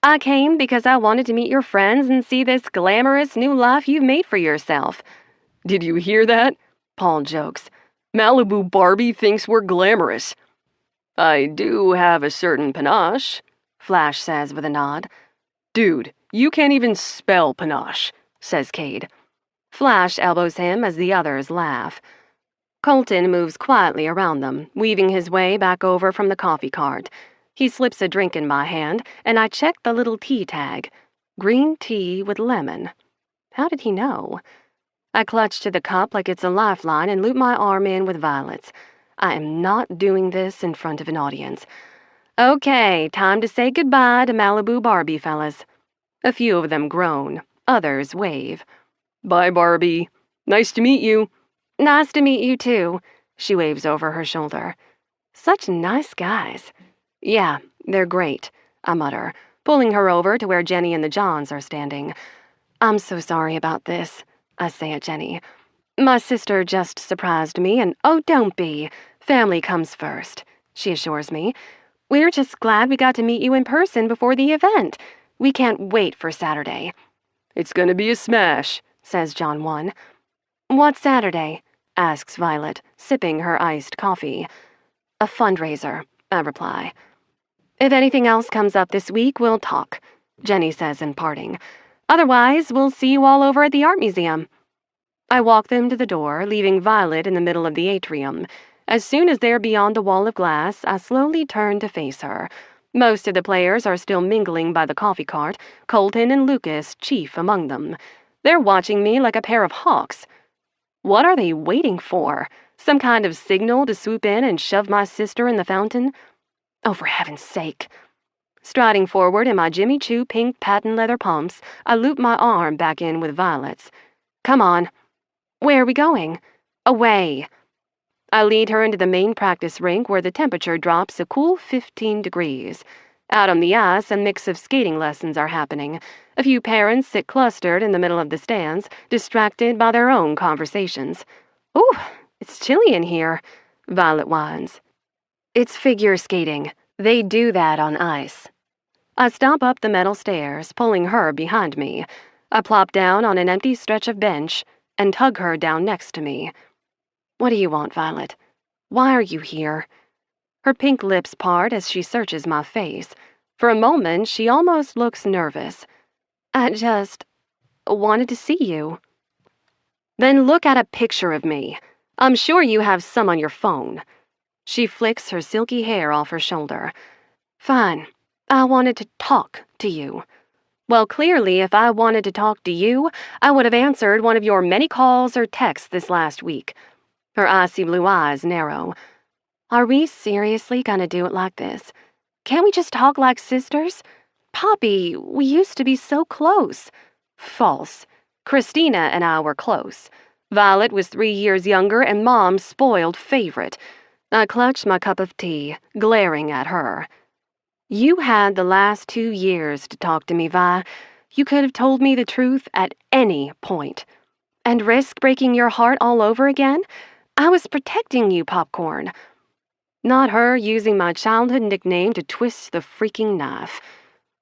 I came because I wanted to meet your friends and see this glamorous new life you've made for yourself. Did you hear that? Paul jokes. Malibu Barbie thinks we're glamorous. I do have a certain panache, Flash says with a nod. Dude, you can't even spell panache, says Cade. Flash elbows him as the others laugh. Colton moves quietly around them, weaving his way back over from the coffee cart. He slips a drink in my hand, and I check the little tea tag. Green tea with lemon. How did he know? I clutch to the cup like it's a lifeline and loop my arm in with Violet's. I am not doing this in front of an audience. Okay, time to say goodbye to Malibu Barbie, fellas. A few of them groan. Others wave. Bye, Barbie. Nice to meet you. Nice to meet you, too. She waves over her shoulder. Such nice guys. Yeah, they're great, I mutter, pulling her over to where Jenny and the Johns are standing. I'm so sorry about this, I say at Jenny. My sister just surprised me, and oh, don't be. Family comes first, she assures me. We're just glad we got to meet you in person before the event. We can't wait for Saturday. It's gonna be a smash, says John 1. What's Saturday? Asks Violet, sipping her iced coffee. A fundraiser, I reply. If anything else comes up this week, we'll talk, Jenny says in parting. Otherwise, we'll see you all over at the art museum. I walk them to the door, leaving Violet in the middle of the atrium. As soon as they're beyond the wall of glass, I slowly turn to face her. Most of the players are still mingling by the coffee cart, Colton and Lukas chief among them. They're watching me like a pair of hawks. What are they waiting for? Some kind of signal to swoop in and shove my sister in the fountain? Oh, for heaven's sake. Striding forward in my Jimmy Choo pink patent leather pumps, I loop my arm back in with Violet's. Come on. Where are we going? Away. I lead her into the main practice rink where the temperature drops a cool 15 degrees. Out on the ice, a mix of skating lessons are happening. A few parents sit clustered in the middle of the stands, distracted by their own conversations. Ooh, it's chilly in here, Violet whines. It's figure skating. They do that on ice. I stomp up the metal stairs, pulling her behind me. I plop down on an empty stretch of bench and tug her down next to me. What do you want, Violet? Why are you here? Her pink lips part as she searches my face. For a moment, she almost looks nervous. I just wanted to see you. Then look at a picture of me. I'm sure you have some on your phone. She flicks her silky hair off her shoulder. Fine. I wanted to talk to you. Well, clearly, if I wanted to talk to you, I would have answered one of your many calls or texts this last week. Her icy blue eyes narrow. Are we seriously gonna do it like this? Can't we just talk like sisters? Poppy, we used to be so close. False. Christina and I were close. Violet was 3 years younger and Mom's spoiled favorite. I clutched my cup of tea, glaring at her. You had the last 2 years to talk to me, Vi. You could have told me the truth at any point. And risk breaking your heart all over again? I was protecting you, Popcorn. Not her using my childhood nickname to twist the freaking knife.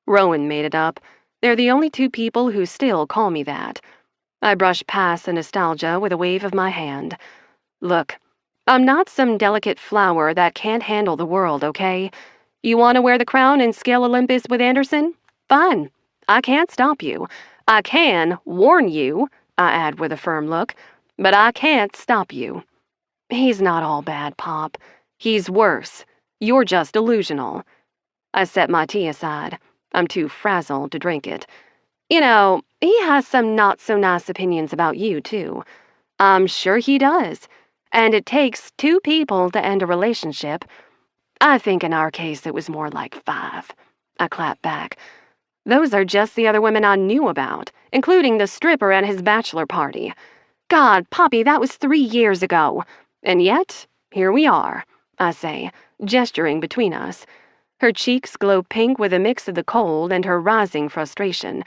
Rowan made it up. They're the only 2 people who still call me that. I brush past the nostalgia with a wave of my hand. Look, I'm not some delicate flower that can't handle the world, okay? You want to wear the crown and scale Olympus with Anderson? Fine. I can't stop you. I can warn you, I add with a firm look, but I can't stop you. He's not all bad, Pop. He's worse. You're just delusional. I set my tea aside. I'm too frazzled to drink it. You know, he has some not-so-nice opinions about you, too. I'm sure he does. And it takes 2 people to end a relationship. I think in our case it was more like 5. I clapped back. Those are just the other women I knew about, including the stripper at his bachelor party. God, Poppy, that was 3 years ago. And yet, here we are, I say, gesturing between us. Her cheeks glow pink with a mix of the cold and her rising frustration.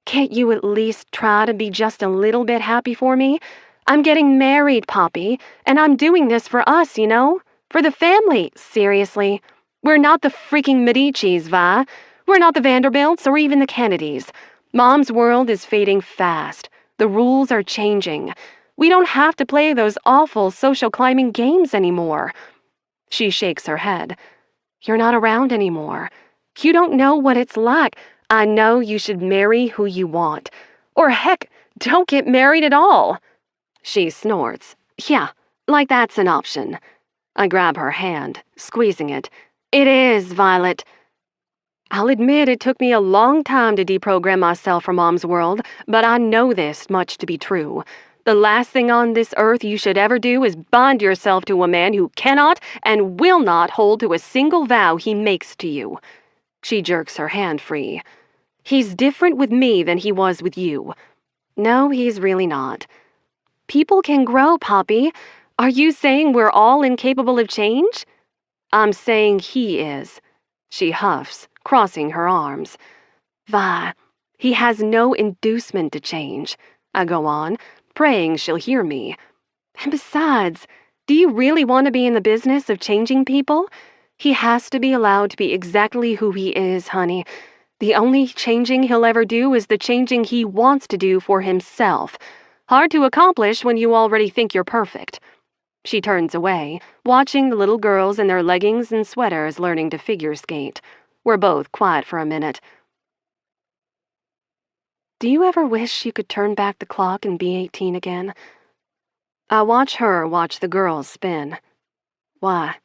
Can't you at least try to be just a little bit happy for me? I'm getting married, Poppy, and I'm doing this for us, you know? For the family, seriously. We're not the freaking Medicis, Vi. We're not the Vanderbilts or even the Kennedys. Mom's world is fading fast. The rules are changing. We don't have to play those awful social climbing games anymore. She shakes her head. You're not around anymore. You don't know what it's like. I know you should marry who you want. Or heck, don't get married at all. She snorts. Yeah, like that's an option. I grab her hand, squeezing it. It is, Violet. I'll admit it took me a long time to deprogram myself from Mom's world, but I know this much to be true. The last thing on this earth you should ever do is bind yourself to a man who cannot and will not hold to a single vow he makes to you. She jerks her hand free. He's different with me than he was with you. No, he's really not. People can grow, Poppy. Are you saying we're all incapable of change? I'm saying he is. She huffs, crossing her arms. Vi, he has no inducement to change. I go on, praying she'll hear me. And besides, do you really want to be in the business of changing people? He has to be allowed to be exactly who he is, honey. The only changing he'll ever do is the changing he wants to do for himself. Hard to accomplish when you already think you're perfect. She turns away, watching the little girls in their leggings and sweaters learning to figure skate. We're both quiet for a minute. Do you ever wish you could turn back the clock and be 18 again? I watch her watch the girls spin. Why?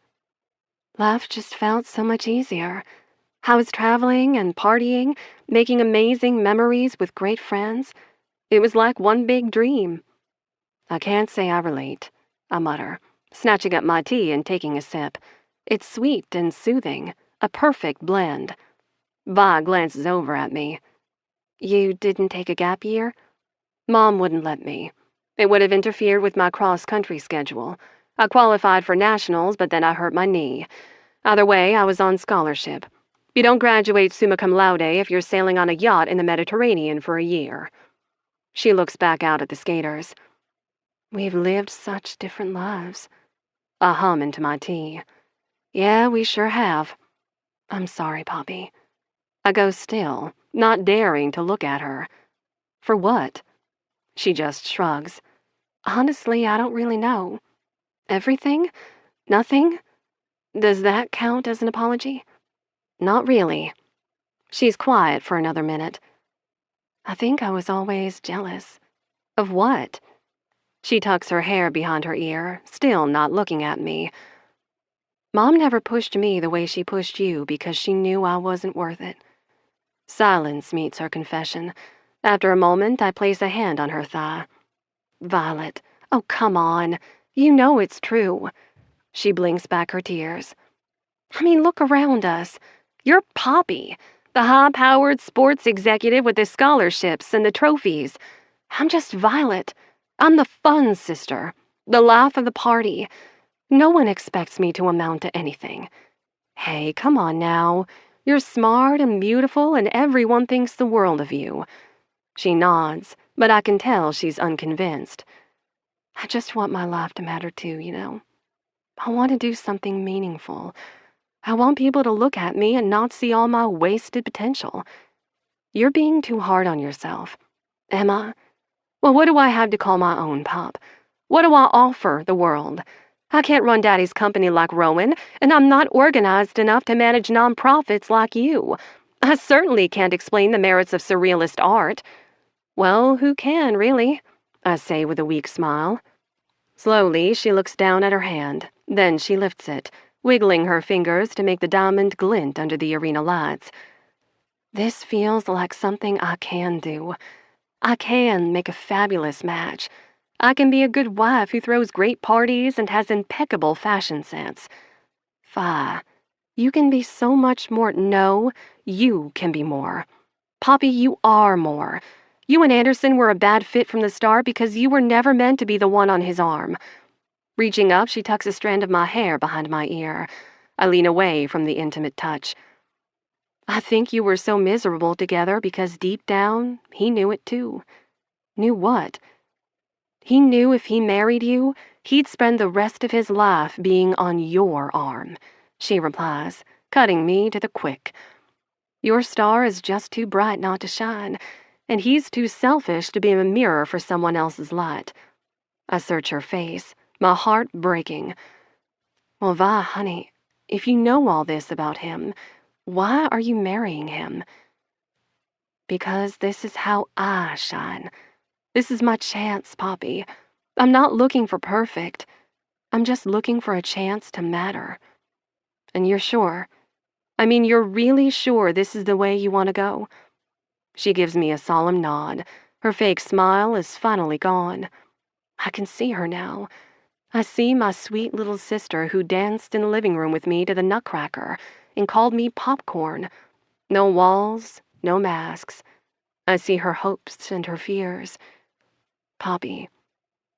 Life just felt so much easier. I was traveling and partying, making amazing memories with great friends. It was like one big dream. I can't say I relate, I mutter, snatching up my tea and taking a sip. It's sweet and soothing, a perfect blend. Vi glances over at me. You didn't take a gap year? Mom wouldn't let me. It would have interfered with my cross-country schedule. I qualified for nationals, but then I hurt my knee. Either way, I was on scholarship. You don't graduate summa cum laude if you're sailing on a yacht in the Mediterranean for a year. She looks back out at the skaters. We've lived such different lives. I hum into my tea. Yeah, we sure have. I'm sorry, Poppy. I go still, not daring to look at her. For what? She just shrugs. Honestly, I don't really know. Everything? Nothing? Does that count as an apology? Not really. She's quiet for another minute. I think I was always jealous. Of what? She tucks her hair behind her ear, still not looking at me. Mom never pushed me the way she pushed you because she knew I wasn't worth it. Silence meets her confession. After a moment, I place a hand on her thigh. Violet, oh, come on. You know it's true. She blinks back her tears. I mean, look around us. You're Poppy, the high-powered sports executive with the scholarships and the trophies. I'm just Violet. I'm the fun sister, the laugh of the party. No one expects me to amount to anything. Hey, come on now. You're smart and beautiful, and everyone thinks the world of you. She nods, but I can tell she's unconvinced. I just want my life to matter too, you know. I want to do something meaningful. I want people to look at me and not see all my wasted potential. You're being too hard on yourself. Am I? Well, what do I have to call my own, Pop? What do I offer the world? I can't run Daddy's company like Rowan, and I'm not organized enough to manage nonprofits like you. I certainly can't explain the merits of surrealist art. Well, who can, really? I say with a weak smile. Slowly, she looks down at her hand. Then she lifts it, wiggling her fingers to make the diamond glint under the arena lights. This feels like something I can do. I can make a fabulous match. I can be a good wife who throws great parties and has impeccable fashion sense. Fie. You can be so much more. No, you can be more. Poppy, you are more. You and Anderson were a bad fit from the start because you were never meant to be the one on his arm. Reaching up, she tucks a strand of my hair behind my ear. I lean away from the intimate touch. I think you were so miserable together because deep down, he knew it too. Knew what? He knew if he married you, he'd spend the rest of his life being on your arm, she replies, cutting me to the quick. Your star is just too bright not to shine, and he's too selfish to be a mirror for someone else's light. I search her face, my heart breaking. Well, Vi, honey, if you know all this about him, why are you marrying him? Because this is how I shine. This is my chance, Poppy. I'm not looking for perfect. I'm just looking for a chance to matter. And you're sure? I mean, you're really sure this is the way you want to go? She gives me a solemn nod. Her fake smile is finally gone. I can see her now. I see my sweet little sister who danced in the living room with me to the Nutcracker and called me popcorn. No walls, no masks. I see her hopes and her fears. Poppy,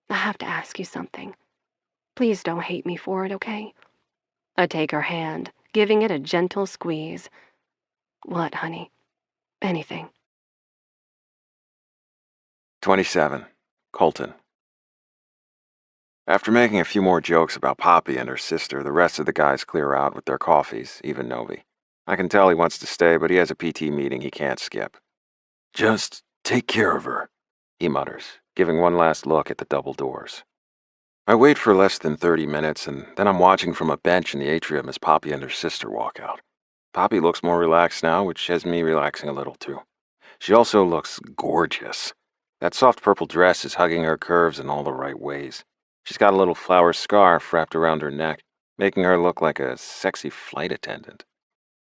I have to ask you something. Please don't hate me for it, okay? I take her hand, giving it a gentle squeeze. What, honey? Anything. 27. Colton. After making a few more jokes about Poppy and her sister, the rest of the guys clear out with their coffees, even Novi. I can tell he wants to stay, but he has a PT meeting he can't skip. Just take care of her, he mutters, giving one last look at the double doors. I wait for less than 30 minutes, and then I'm watching from a bench in the atrium as Poppy and her sister walk out. Poppy looks more relaxed now, which has me relaxing a little too. She also looks gorgeous. That soft purple dress is hugging her curves in all the right ways. She's got a little flower scarf wrapped around her neck, making her look like a sexy flight attendant.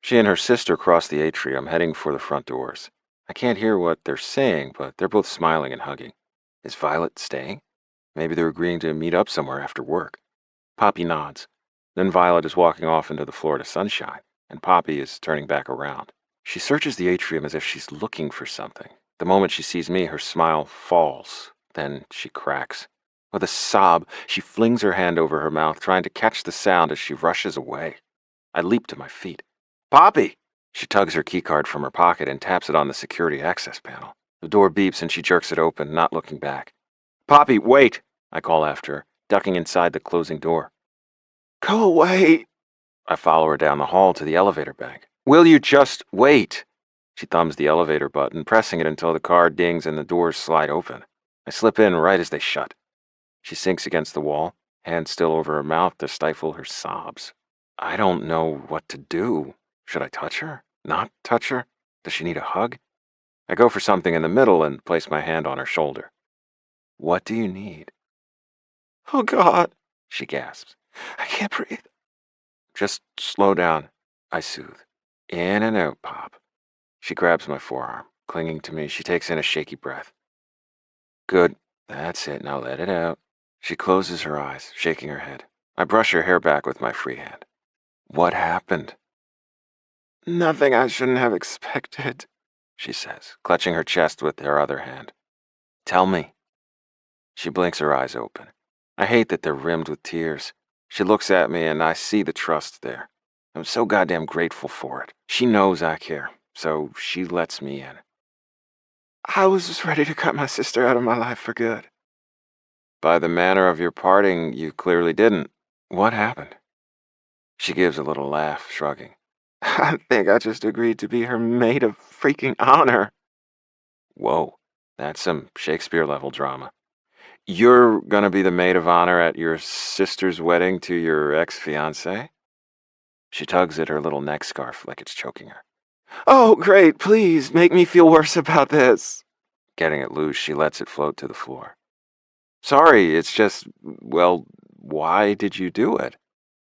She and her sister cross the atrium, heading for the front doors. I can't hear what they're saying, but they're both smiling and hugging. Is Violet staying? Maybe they're agreeing to meet up somewhere after work. Poppy nods. Then Violet is walking off into the Florida sunshine, and Poppy is turning back around. She searches the atrium as if she's looking for something. The moment she sees me, her smile falls. Then she cracks. With a sob, she flings her hand over her mouth, trying to catch the sound as she rushes away. I leap to my feet. Poppy! She tugs her keycard from her pocket and taps it on the security access panel. The door beeps and she jerks it open, not looking back. Poppy, wait! I call after her, ducking inside the closing door. Go away! I follow her down the hall to the elevator bank. Will you just wait? She thumbs the elevator button, pressing it until the car dings and the doors slide open. I slip in right as they shut. She sinks against the wall, hand still over her mouth to stifle her sobs. I don't know what to do. Should I touch her? Not touch her? Does she need a hug? I go for something in the middle and place my hand on her shoulder. What do you need? Oh, God, she gasps. I can't breathe. Just slow down, I soothe. In and out, Pop. She grabs my forearm. Clinging to me, she takes in a shaky breath. Good. That's it. Now let it out. She closes her eyes, shaking her head. I brush her hair back with my free hand. What happened? Nothing I shouldn't have expected, she says, clutching her chest with her other hand. Tell me. She blinks her eyes open. I hate that they're rimmed with tears. She looks at me and I see the trust there. I'm so goddamn grateful for it. She knows I care, so she lets me in. I was ready to cut my sister out of my life for good. By the manner of your parting, you clearly didn't. What happened? She gives a little laugh, shrugging. I think I just agreed to be her maid of freaking honor. Whoa, that's some Shakespeare-level drama. You're gonna be the maid of honor at your sister's wedding to your ex-fiancé? She tugs at her little neck scarf like it's choking her. Oh, great, please, make me feel worse about this. Getting it loose, she lets it float to the floor. Sorry, it's just, well, why did you do it?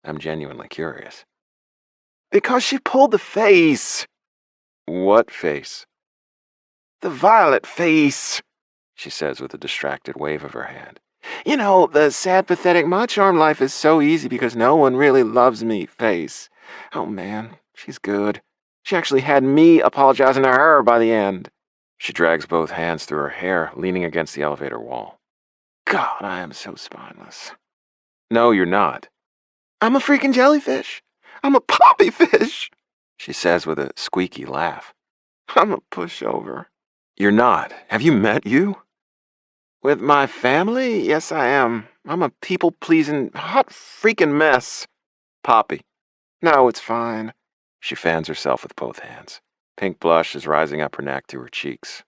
I'm genuinely curious. Because she pulled the face. What face? The violet face, she says with a distracted wave of her hand. You know, the sad, pathetic, my charm life is so easy because no one really loves me face. Oh man, she's good. She actually had me apologizing to her by the end. She drags both hands through her hair, leaning against the elevator wall. God, I am so spineless. No, you're not. I'm a freaking jellyfish. I'm a poppy fish, she says with a squeaky laugh. I'm a pushover. You're not. Have you met you? With my family? Yes, I am. I'm a people-pleasing, hot freaking mess. Poppy. No, it's fine. She fans herself with both hands. Pink blush is rising up her neck to her cheeks.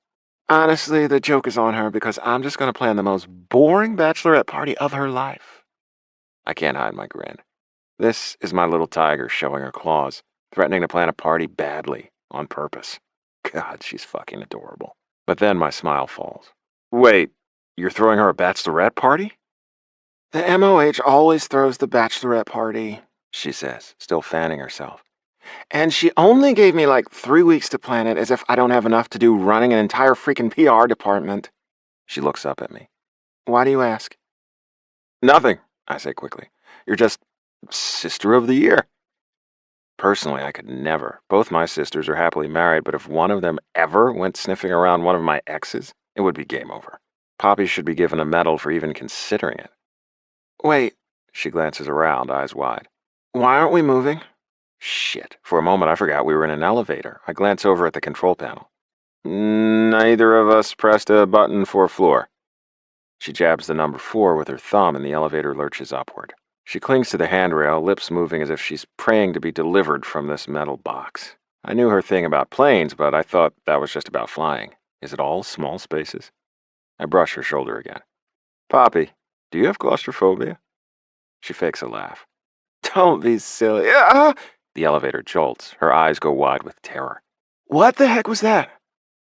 Honestly, the joke is on her because I'm just going to plan the most boring bachelorette party of her life. I can't hide my grin. This is my little tiger showing her claws, threatening to plan a party badly, on purpose. God, she's fucking adorable. But then my smile falls. Wait, you're throwing her a bachelorette party? The MOH always throws the bachelorette party, she says, still fanning herself. And she only gave me like 3 weeks to plan it, as if I don't have enough to do running an entire freaking PR department. She looks up at me. Why do you ask? Nothing, I say quickly. You're just sister of the year. Personally, I could never. Both my sisters are happily married, but if one of them ever went sniffing around one of my exes, it would be game over. Poppy should be given a medal for even considering it. Wait, she glances around, eyes wide. Why aren't we moving? Shit, for a moment I forgot we were in an elevator. I glance over at the control panel. Neither of us pressed a button for floor. She jabs the number 4 with her thumb and the elevator lurches upward. She clings to the handrail, lips moving as if she's praying to be delivered from this metal box. I knew her thing about planes, but I thought that was just about flying. Is it all small spaces? I brush her shoulder again. Poppy, do you have claustrophobia? She fakes a laugh. Don't be silly. The elevator jolts. Her eyes go wide with terror. What the heck was that?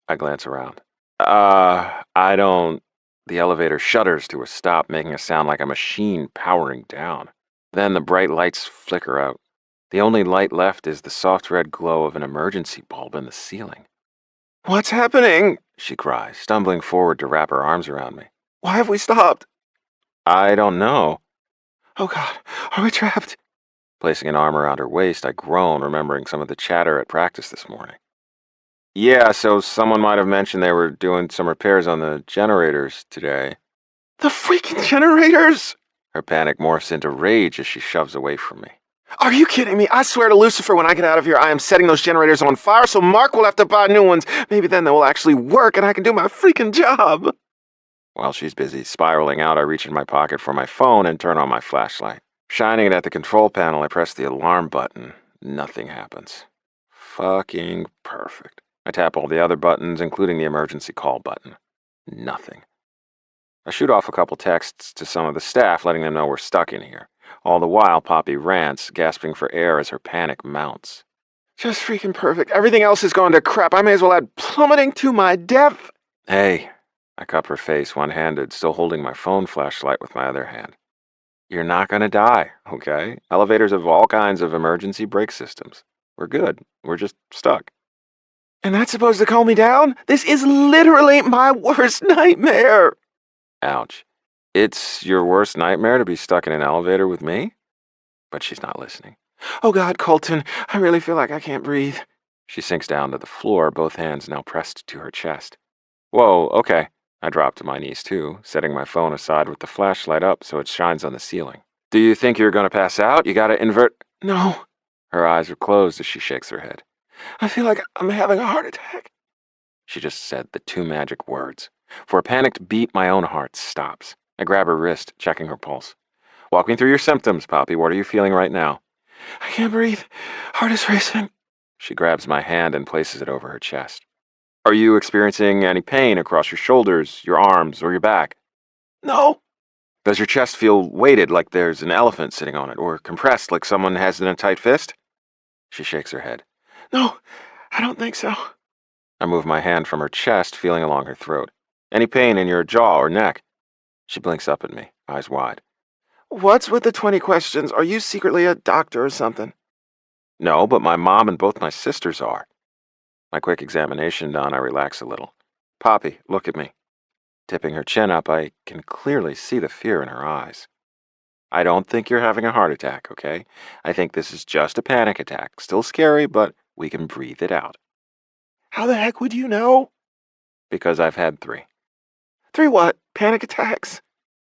I glance around. I don't... The elevator shudders to a stop, making a sound like a machine powering down. Then the bright lights flicker out. The only light left is the soft red glow of an emergency bulb in the ceiling. What's happening? She cries, stumbling forward to wrap her arms around me. Why have we stopped? I don't know. Oh God, are we trapped? Placing an arm around her waist, I groan, remembering some of the chatter at practice this morning. Yeah, so someone might have mentioned they were doing some repairs on the generators today. The freaking generators! Her panic morphs into rage as she shoves away from me. Are you kidding me? I swear to Lucifer, when I get out of here, I am setting those generators on fire so Mark will have to buy new ones. Maybe then they will actually work and I can do my freaking job. While she's busy spiraling out, I reach in my pocket for my phone and turn on my flashlight. Shining it at the control panel, I press the alarm button. Nothing happens. Fucking perfect. I tap all the other buttons, including the emergency call button. Nothing. I shoot off a couple texts to some of the staff, letting them know we're stuck in here. All the while, Poppy rants, gasping for air as her panic mounts. Just freaking perfect. Everything else has gone to crap. I may as well add plummeting to my death. Hey. I cup her face one-handed, still holding my phone flashlight with my other hand. You're not gonna die, okay? Elevators have all kinds of emergency brake systems. We're good. We're just stuck. And that's supposed to calm me down? This is literally my worst nightmare. Ouch. It's your worst nightmare to be stuck in an elevator with me? But she's not listening. Oh God, Colton, I really feel like I can't breathe. She sinks down to the floor, both hands now pressed to her chest. Whoa, okay. I drop to my knees too, setting my phone aside with the flashlight up so it shines on the ceiling. Do you think you're gonna pass out? You gotta invert... No. Her eyes are closed as she shakes her head. I feel like I'm having a heart attack. She just said the 2 magic words. For a panicked beat, my own heart stops. I grab her wrist, checking her pulse. Walk me through your symptoms, Poppy. What are you feeling right now? I can't breathe. Heart is racing. She grabs my hand and places it over her chest. Are you experiencing any pain across your shoulders, your arms, or your back? No. Does your chest feel weighted like there's an elephant sitting on it, or compressed like someone has it in a tight fist? She shakes her head. No, I don't think so. I move my hand from her chest, feeling along her throat. Any pain in your jaw or neck? She blinks up at me, eyes wide. What's with the 20 questions? Are you secretly a doctor or something? No, but my mom and both my sisters are. My quick examination done, I relax a little. Poppy, look at me. Tipping her chin up, I can clearly see the fear in her eyes. I don't think you're having a heart attack, okay? I think this is just a panic attack. Still scary, but we can breathe it out. How the heck would you know? Because I've had 3. 3 what? Panic attacks?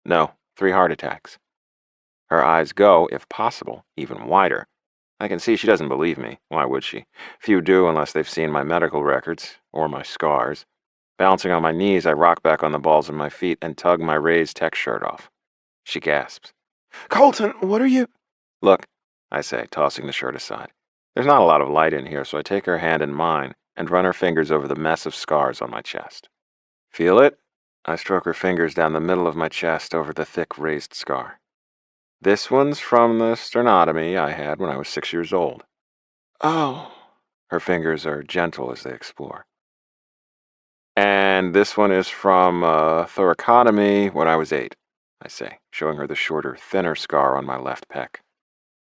No, 3 heart attacks. Her eyes go, if possible, even wider. I can see she doesn't believe me. Why would she? Few do unless they've seen my medical records, or my scars. Bouncing on my knees, I rock back on the balls of my feet and tug my Rays tech shirt off. She gasps. Colton, what are you? Look, I say, tossing the shirt aside. There's not a lot of light in here, so I take her hand in mine and run her fingers over the mess of scars on my chest. Feel it? I stroke her fingers down the middle of my chest over the thick raised scar. This one's from the sternotomy I had when I was 6 years old. Oh. Her fingers are gentle as they explore. And this one is from a thoracotomy when I was 8, I say, showing her the shorter, thinner scar on my left pec.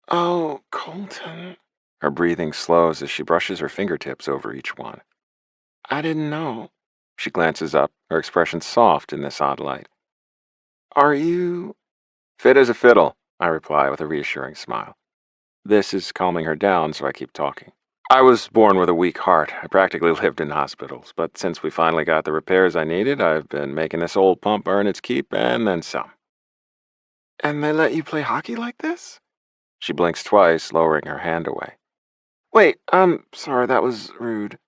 Oh, Colton. Her breathing slows as she brushes her fingertips over each one. I didn't know. She glances up, her expression soft in this odd light. Are you... Fit as a fiddle, I reply with a reassuring smile. This is calming her down, so I keep talking. I was born with a weak heart. I practically lived in hospitals, but since we finally got the repairs I needed, I've been making this old pump earn its keep and then some. And they let you play hockey like this? She blinks twice, lowering her hand away. Wait, I'm sorry, that was rude.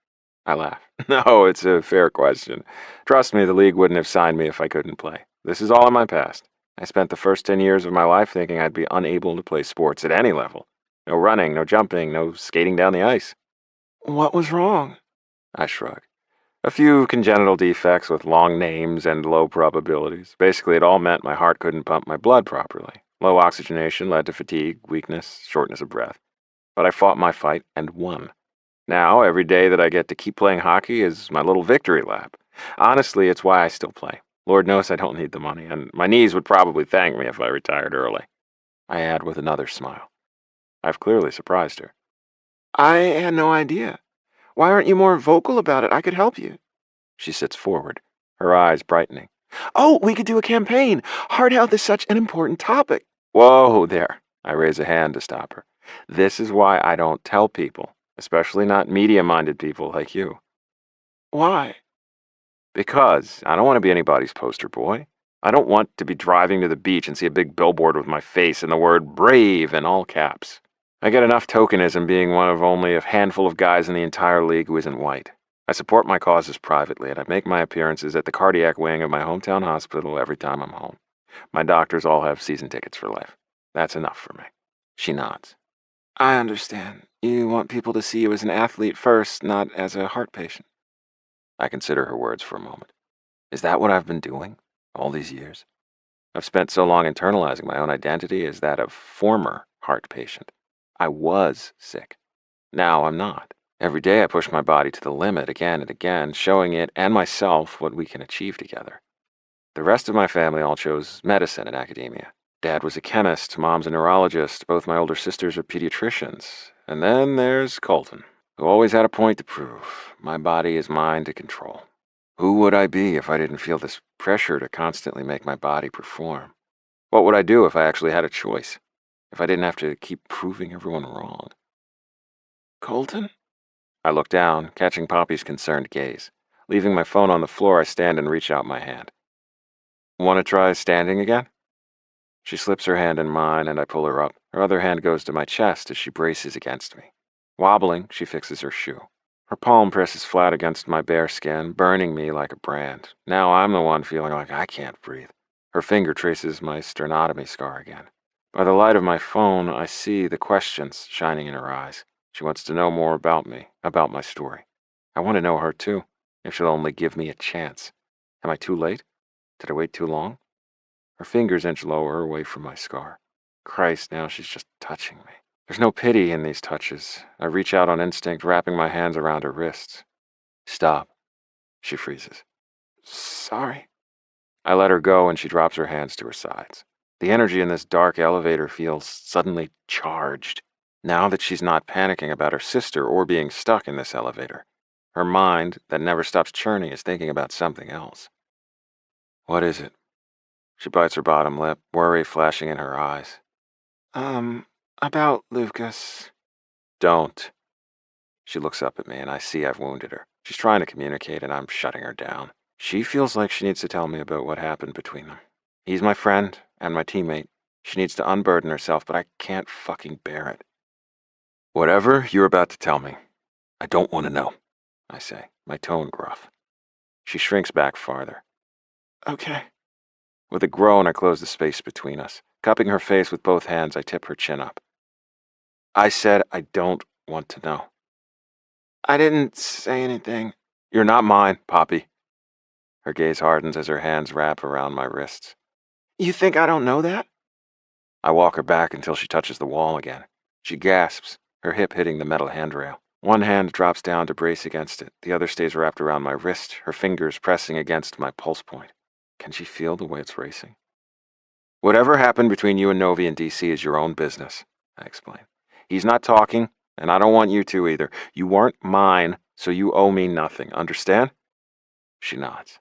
I laugh. No, it's a fair question. Trust me, the league wouldn't have signed me if I couldn't play. This is all in my past. I spent the first 10 years of my life thinking I'd be unable to play sports at any level. No running, no jumping, no skating down the ice. What was wrong? I shrug. A few congenital defects with long names and low probabilities. Basically, it all meant my heart couldn't pump my blood properly. Low oxygenation led to fatigue, weakness, shortness of breath. But I fought my fight and won. Now, every day that I get to keep playing hockey is my little victory lap. Honestly, it's why I still play. Lord knows I don't need the money, and my knees would probably thank me if I retired early. I add with another smile. I've clearly surprised her. I had no idea. Why aren't you more vocal about it? I could help you. She sits forward, her eyes brightening. Oh, we could do a campaign. Heart health is such an important topic. Whoa there. I raise a hand to stop her. This is why I don't tell people, especially not media-minded people like you. Why? Because I don't want to be anybody's poster boy. I don't want to be driving to the beach and see a big billboard with my face and the word brave in all caps. I get enough tokenism being one of only a handful of guys in the entire league who isn't white. I support my causes privately, and I make my appearances at the cardiac wing of my hometown hospital every time I'm home. My doctors all have season tickets for life. That's enough for me. She nods. I understand. You want people to see you as an athlete first, not as a heart patient. I consider her words for a moment. Is that what I've been doing all these years? I've spent so long internalizing my own identity as that of former heart patient. I was sick. Now I'm not. Every day I push my body to the limit again and again, showing it and myself what we can achieve together. The rest of my family all chose medicine and academia. Dad was a chemist, Mom's a neurologist, both my older sisters are pediatricians. And then there's Colton, who always had a point to prove. My body is mine to control. Who would I be if I didn't feel this pressure to constantly make my body perform? What would I do if I actually had a choice? If I didn't have to keep proving everyone wrong? Colton? I look down, catching Poppy's concerned gaze. Leaving my phone on the floor, I stand and reach out my hand. Want to try standing again? She slips her hand in mine, and I pull her up. Her other hand goes to my chest as she braces against me. Wobbling, she fixes her shoe. Her palm presses flat against my bare skin, burning me like a brand. Now I'm the one feeling like I can't breathe. Her finger traces my sternotomy scar again. By the light of my phone, I see the questions shining in her eyes. She wants to know more about me, about my story. I want to know her too, if she'll only give me a chance. Am I too late? Did I wait too long? Her fingers inch lower away from my scar. Christ, now she's just touching me. There's no pity in these touches. I reach out on instinct, wrapping my hands around her wrists. Stop. She freezes. Sorry. I let her go and she drops her hands to her sides. The energy in this dark elevator feels suddenly charged. Now that she's not panicking about her sister or being stuck in this elevator, her mind, that never stops churning, is thinking about something else. What is it? She bites her bottom lip, worry flashing in her eyes. About Lukas. Don't. She looks up at me and I see I've wounded her. She's trying to communicate and I'm shutting her down. She feels like she needs to tell me about what happened between them. He's my friend and my teammate. She needs to unburden herself, but I can't fucking bear it. Whatever you're about to tell me, I don't want to know, I say, my tone gruff. She shrinks back farther. Okay. With a groan, I close the space between us. Cupping her face with both hands, I tip her chin up. I said I don't want to know. I didn't say anything. You're not mine, Poppy. Her gaze hardens as her hands wrap around my wrists. You think I don't know that? I walk her back until she touches the wall again. She gasps, her hip hitting the metal handrail. One hand drops down to brace against it. The other stays wrapped around my wrist, her fingers pressing against my pulse point. Can she feel the way it's racing? Whatever happened between you and Novi in D.C. is your own business, I explain. He's not talking, and I don't want you to either. You weren't mine, so you owe me nothing. Understand? She nods.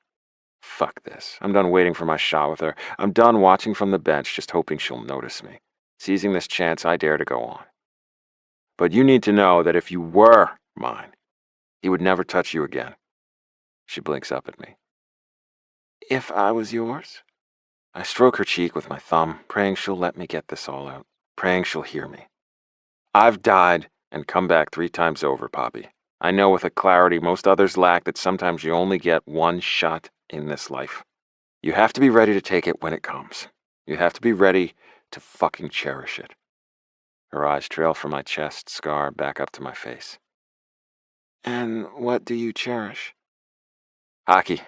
Fuck this. I'm done waiting for my shot with her. I'm done watching from the bench, just hoping she'll notice me. Seizing this chance, I dare to go on. But you need to know that if you were mine, he would never touch you again. She blinks up at me. If I was yours? I stroke her cheek with my thumb, praying she'll let me get this all out, praying she'll hear me. I've died and come back 3 times over, Poppy. I know with a clarity most others lack that sometimes you only get one shot in this life. You have to be ready to take it when it comes. You have to be ready to fucking cherish it. Her eyes trail from my chest scar back up to my face. And what do you cherish? Hockey,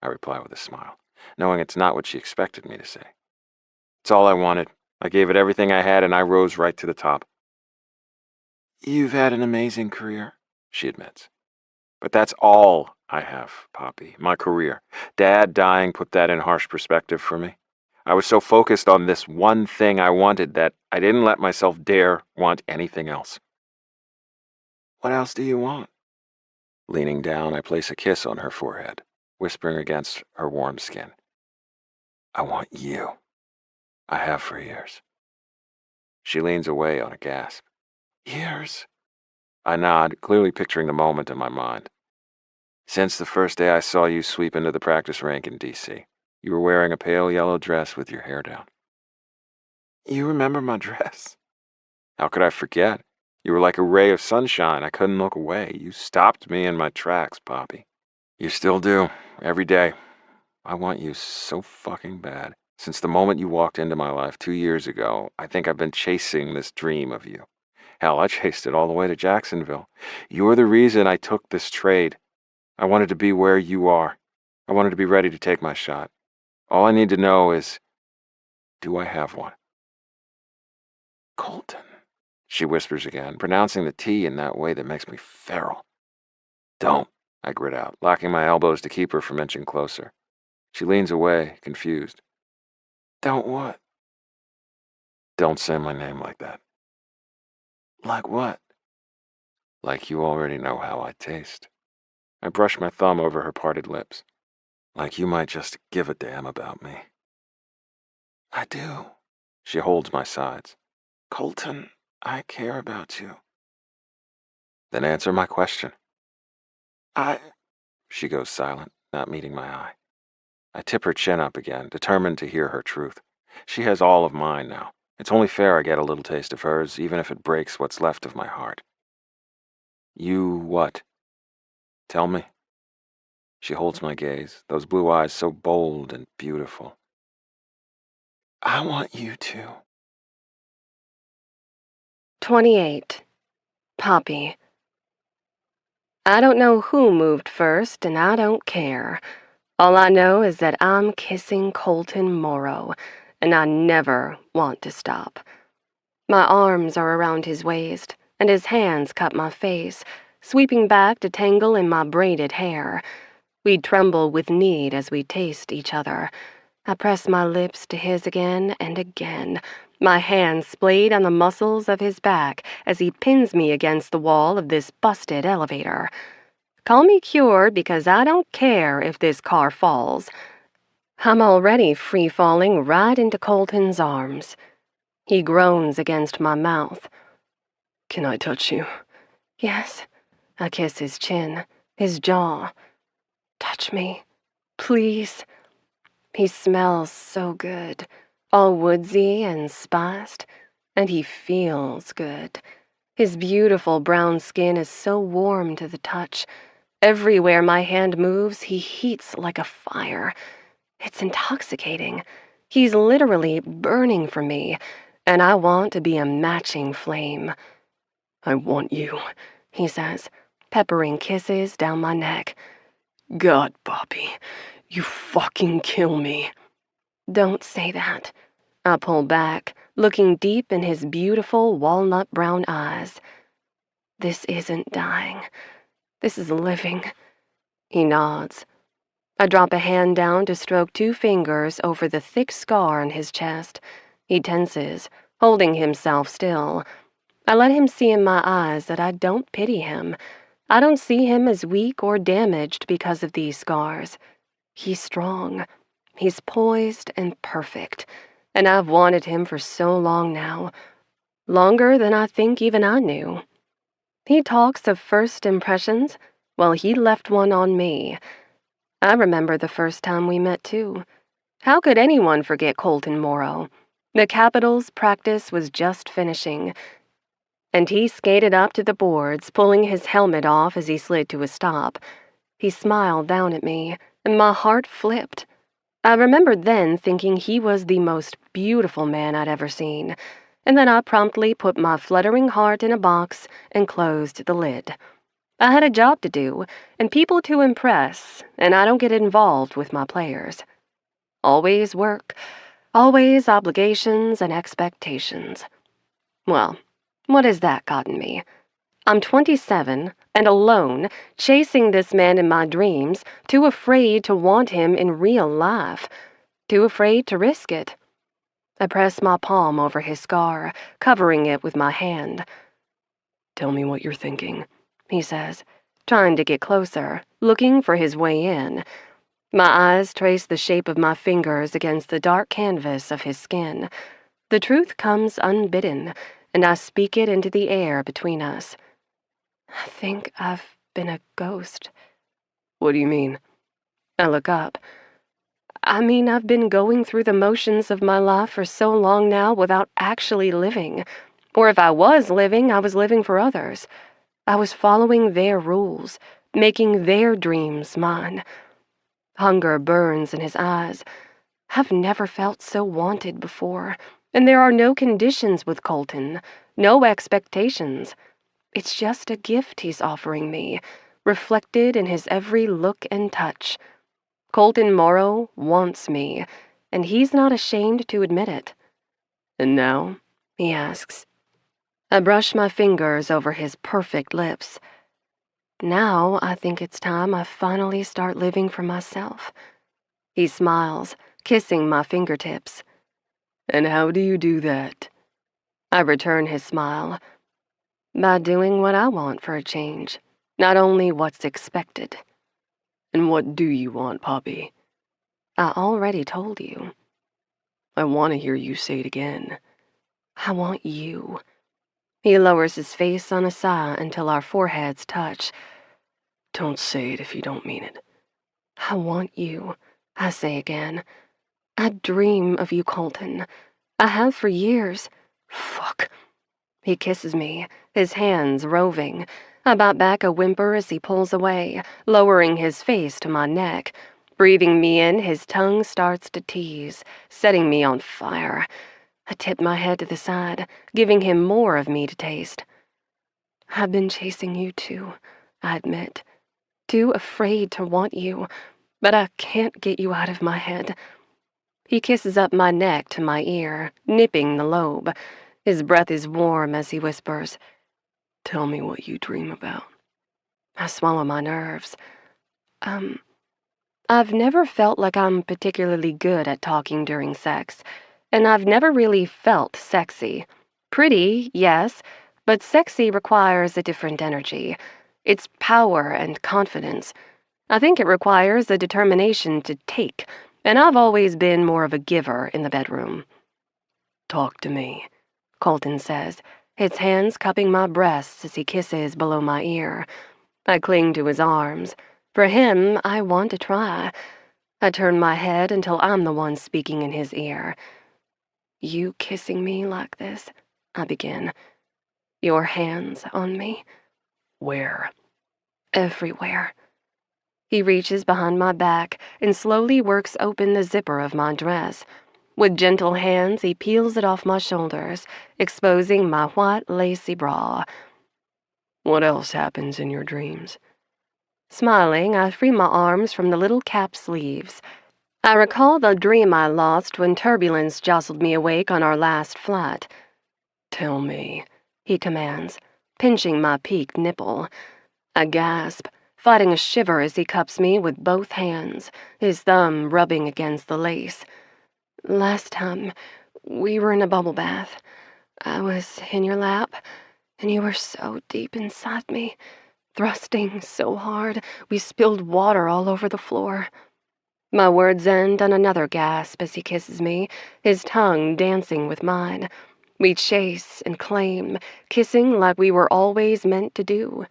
I reply with a smile, knowing it's not what she expected me to say. It's all I wanted. I gave it everything I had and I rose right to the top. You've had an amazing career, she admits. But that's all I have, Poppy, my career. Dad dying put that in harsh perspective for me. I was so focused on this one thing I wanted that I didn't let myself dare want anything else. What else do you want? Leaning down, I place a kiss on her forehead, whispering against her warm skin. I want you. I have for years. She leans away on a gasp. Years? I nod, clearly picturing the moment in my mind. Since the first day I saw you sweep into the practice rink in D.C., you were wearing a pale yellow dress with your hair down. You remember my dress? How could I forget? You were like a ray of sunshine. I couldn't look away. You stopped me in my tracks, Poppy. You still do, every day. I want you so fucking bad. Since the moment you walked into my life 2 years ago, I think I've been chasing this dream of you. Hell, I chased it all the way to Jacksonville. You're the reason I took this trade. I wanted to be where you are. I wanted to be ready to take my shot. All I need to know is, do I have one? Colton, she whispers again, pronouncing the T in that way that makes me feral. Don't, I grit out, locking my elbows to keep her from inching closer. She leans away, confused. Don't what? Don't say my name like that. Like what? Like you already know how I taste. I brush my thumb over her parted lips. Like you might just give a damn about me. I do. She holds my sides. Colton, I care about you. Then answer my question. She goes silent, not meeting my eye. I tip her chin up again, determined to hear her truth. She has all of mine now. It's only fair I get a little taste of hers, even if it breaks what's left of my heart. You what? Tell me. She holds my gaze, those blue eyes so bold and beautiful. I want you to. 28. Poppy. I don't know who moved first, and I don't care. All I know is that I'm kissing Colton Morrow, and I never want to stop. My arms are around his waist, and his hands cup my face, sweeping back to tangle in my braided hair. We'd tremble with need as we taste each other. I press my lips to his again and again, my hands splayed on the muscles of his back as he pins me against the wall of this busted elevator. Call me cured because I don't care if this car falls. I'm already free-falling right into Colton's arms. He groans against my mouth. Can I touch you? Yes. I kiss his chin, his jaw. Touch me, please. He smells so good, all woodsy and spiced, and he feels good. His beautiful brown skin is so warm to the touch. Everywhere my hand moves, he heats like a fire. It's intoxicating. He's literally burning for me, and I want to be a matching flame. I want you, he says, peppering kisses down my neck. God, Bobby, you fucking kill me. Don't say that. I pull back, looking deep in his beautiful walnut brown eyes. This isn't dying. This is living. He nods. I drop a hand down to stroke 2 fingers over the thick scar on his chest. He tenses, holding himself still. I let him see in my eyes that I don't pity him. I don't see him as weak or damaged because of these scars. He's strong. He's poised and perfect. And I've wanted him for so long now. Longer than I think even I knew. He talks of first impressions. Well, he left one on me. I remember the first time we met, too. How could anyone forget Colton Morrow? The Capitals' practice was just finishing, and he skated up to the boards, pulling his helmet off as he slid to a stop. He smiled down at me, and my heart flipped. I remembered then thinking he was the most beautiful man I'd ever seen, and then I promptly put my fluttering heart in a box and closed the lid. I had a job to do, and people to impress, and I don't get involved with my players. Always work, always obligations and expectations. Well, what has that gotten me? I'm 27 and alone, chasing this man in my dreams, too afraid to want him in real life, too afraid to risk it. I press my palm over his scar, covering it with my hand. Tell me what you're thinking, he says, trying to get closer, looking for his way in. My eyes trace the shape of my fingers against the dark canvas of his skin. The truth comes unbidden, and I speak it into the air between us. I think I've been a ghost. What do you mean? I look up. I mean, I've been going through the motions of my life for so long now without actually living. Or if I was living, I was living for others. I was following their rules, making their dreams mine. Hunger burns in his eyes. I've never felt so wanted before, and there are no conditions with Colton, no expectations. It's just a gift he's offering me, reflected in his every look and touch. Colton Morrow wants me, and he's not ashamed to admit it. And now? He asks. I brush my fingers over his perfect lips. Now I think it's time I finally start living for myself. He smiles, kissing my fingertips. And how do you do that? I return his smile. By doing what I want for a change, not only what's expected. And what do you want, Poppy? I already told you. I want to hear you say it again. I want you. He lowers his face on a sigh until our foreheads touch. Don't say it if you don't mean it. I want you, I say again. I dream of you, Colton. I have for years. Fuck. He kisses me, his hands roving. I bite back a whimper as he pulls away, lowering his face to my neck. Breathing me in, his tongue starts to tease, setting me on fire. I tip my head to the side, giving him more of me to taste. I've been chasing you too, I admit. Too afraid to want you, but I can't get you out of my head. He kisses up my neck to my ear, nipping the lobe. His breath is warm as he whispers, Tell me what you dream about. I swallow my nerves. I've never felt like I'm particularly good at talking during sex, and I've never really felt sexy. Pretty, yes, but sexy requires a different energy. It's power and confidence. I think it requires a determination to take, and I've always been more of a giver in the bedroom. Talk to me, Colton says, his hands cupping my breasts as he kisses below my ear. I cling to his arms. For him, I want to try. I turn my head until I'm the one speaking in his ear. You kissing me like this? I begin. Your hands on me? Where? Everywhere. He reaches behind my back and slowly works open the zipper of my dress. With gentle hands, he peels it off my shoulders, exposing my white, lacy bra. What else happens in your dreams? Smiling, I free my arms from the little cap sleeves. I recall the dream I lost when turbulence jostled me awake on our last flight. Tell me, he commands, pinching my peaked nipple. I gasp, fighting a shiver as he cups me with both hands, his thumb rubbing against the lace. Last time, we were in a bubble bath. I was in your lap, and you were so deep inside me. Thrusting so hard, we spilled water all over the floor. My words end on another gasp as he kisses me, his tongue dancing with mine. We chase and claim, kissing like we were always meant to do.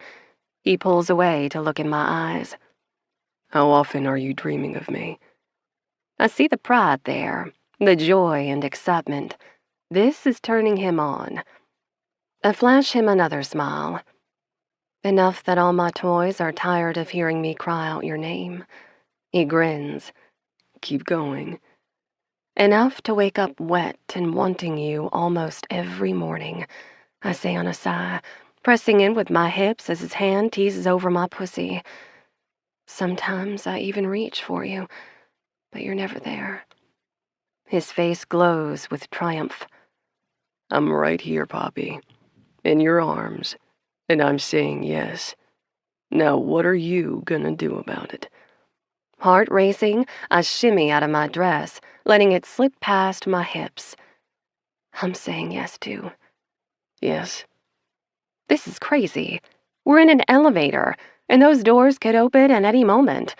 He pulls away to look in my eyes. How often are you dreaming of me? I see the pride there, the joy and excitement. This is turning him on. I flash him another smile. Enough that all my toys are tired of hearing me cry out your name. He grins. Keep going. Enough to wake up wet and wanting you almost every morning, I say on a sigh, pressing in with my hips as his hand teases over my pussy. Sometimes I even reach for you, but you're never there. His face glows with triumph. I'm right here, Poppy, in your arms, and I'm saying yes. Now what are you gonna do about it? Heart racing, I shimmy out of my dress, letting it slip past my hips. I'm saying yes, too. Yes. This is crazy. We're in an elevator, and those doors could open at any moment.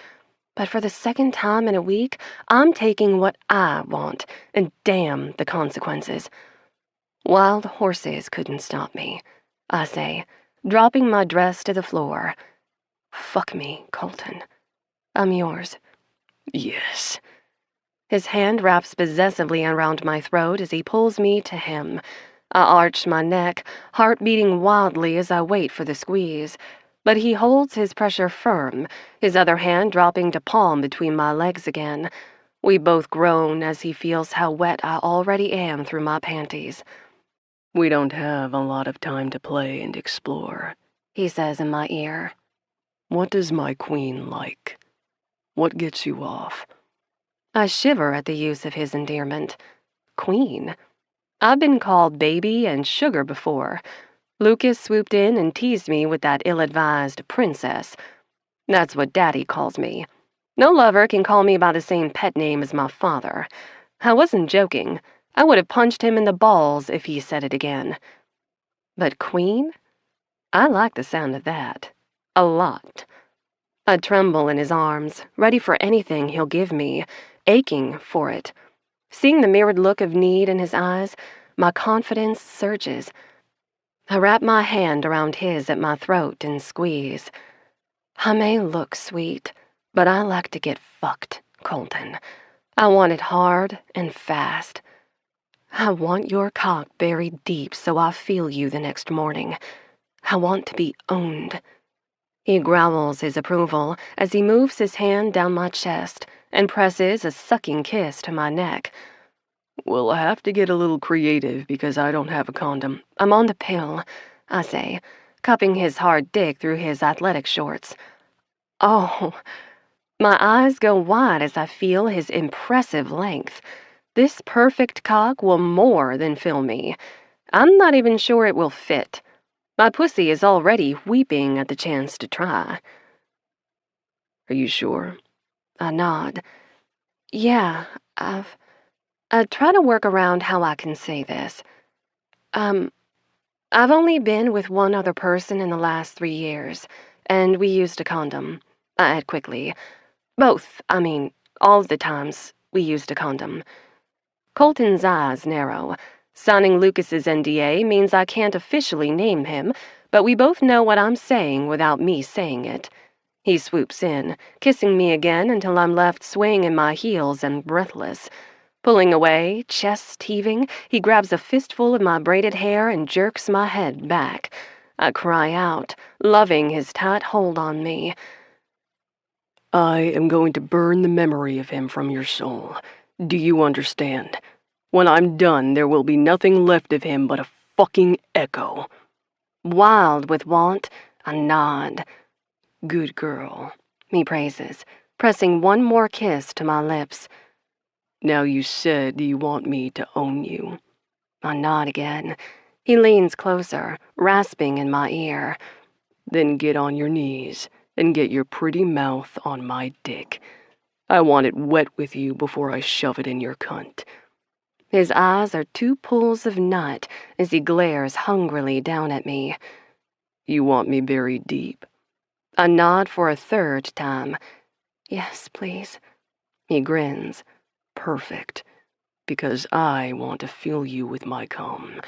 But for the second time in a week, I'm taking what I want, and damn the consequences. Wild horses couldn't stop me, I say, dropping my dress to the floor. Fuck me, Colton. I'm yours. Yes. His hand wraps possessively around my throat as he pulls me to him. I arch my neck, heart beating wildly as I wait for the squeeze. But he holds his pressure firm, his other hand dropping to palm between my legs again. We both groan as he feels how wet I already am through my panties. We don't have a lot of time to play and explore, he says in my ear. What does my queen like? What gets you off? I shiver at the use of his endearment. Queen. I've been called baby and sugar before. Lukas swooped in and teased me with that ill-advised princess. That's what Daddy calls me. No lover can call me by the same pet name as my father. I wasn't joking. I would have punched him in the balls if he said it again. But Queen? I like the sound of that. A lot. I tremble in his arms, ready for anything he'll give me, aching for it. Seeing the mirrored look of need in his eyes, my confidence surges. I wrap my hand around his at my throat and squeeze. I may look sweet, but I like to get fucked, Colton. I want it hard and fast. I want your cock buried deep so I feel you the next morning. I want to be owned. He growls his approval as he moves his hand down my chest and presses a sucking kiss to my neck. We'll have to get a little creative because I don't have a condom. I'm on the pill, I say, cupping his hard dick through his athletic shorts. Oh, my eyes go wide as I feel his impressive length. This perfect cock will more than fill me. I'm not even sure it will fit. My pussy is already weeping at the chance to try. Are you sure? I nod. Yeah, I try to work around how I can say this. I've only been with one other person in the last 3 years, and we used a condom. I add quickly. Both, all of the times we used a condom. Colton's eyes narrow. Signing Lucas's NDA means I can't officially name him, but we both know what I'm saying without me saying it. He swoops in, kissing me again until I'm left swaying in my heels and breathless. Pulling away, chest heaving, he grabs a fistful of my braided hair and jerks my head back. I cry out, loving his tight hold on me. I am going to burn the memory of him from your soul. Do you understand? When I'm done, there will be nothing left of him but a fucking echo. Wild with want, I nod. Good girl, He praises, pressing one more kiss to my lips. Now you said you want me to own you. I nod again. He leans closer, rasping in my ear. Then get on your knees and get your pretty mouth on my dick. I want it wet with you before I shove it in your cunt. His eyes are 2 pools of nut as he glares hungrily down at me. You want me buried deep? I nod for a 3rd time. Yes, please. He grins. Perfect. Because I want to fill you with my cum.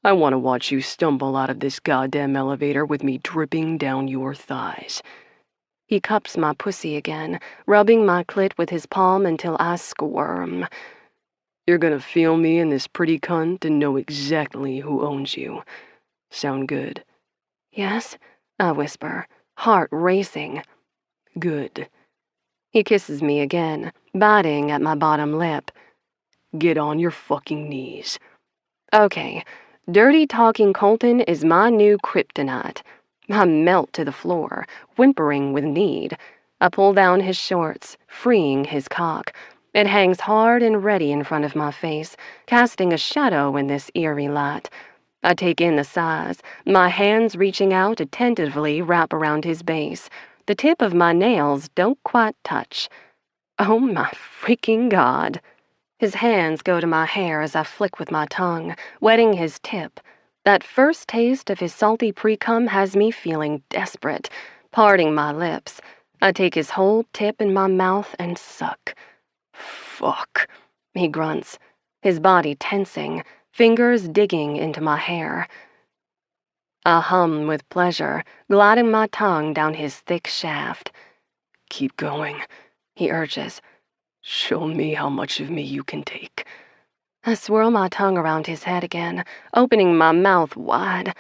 I want to watch you stumble out of this goddamn elevator with me dripping down your thighs. He cups my pussy again, rubbing my clit with his palm until I squirm. You're gonna feel me in this pretty cunt and know exactly who owns you. Sound good? Yes, I whisper, heart racing. Good. He kisses me again, biting at my bottom lip. Get on your fucking knees. Okay, dirty talking Colton is my new kryptonite. I melt to the floor, whimpering with need. I pull down his shorts, freeing his cock. It hangs hard and ready in front of my face, casting a shadow in this eerie light. I take in the size, my hands reaching out to tentatively wrap around his base. The tip of my nails don't quite touch. Oh my freaking God. His hands go to my hair as I flick with my tongue, wetting his tip. That first taste of his salty pre-cum has me feeling desperate, parting my lips. I take his whole tip in my mouth and suck. Fuck, he grunts, his body tensing, fingers digging into my hair. I hum with pleasure, gliding my tongue down his thick shaft. Keep going, he urges. Show me how much of me you can take. I swirl my tongue around his head again, opening my mouth wide.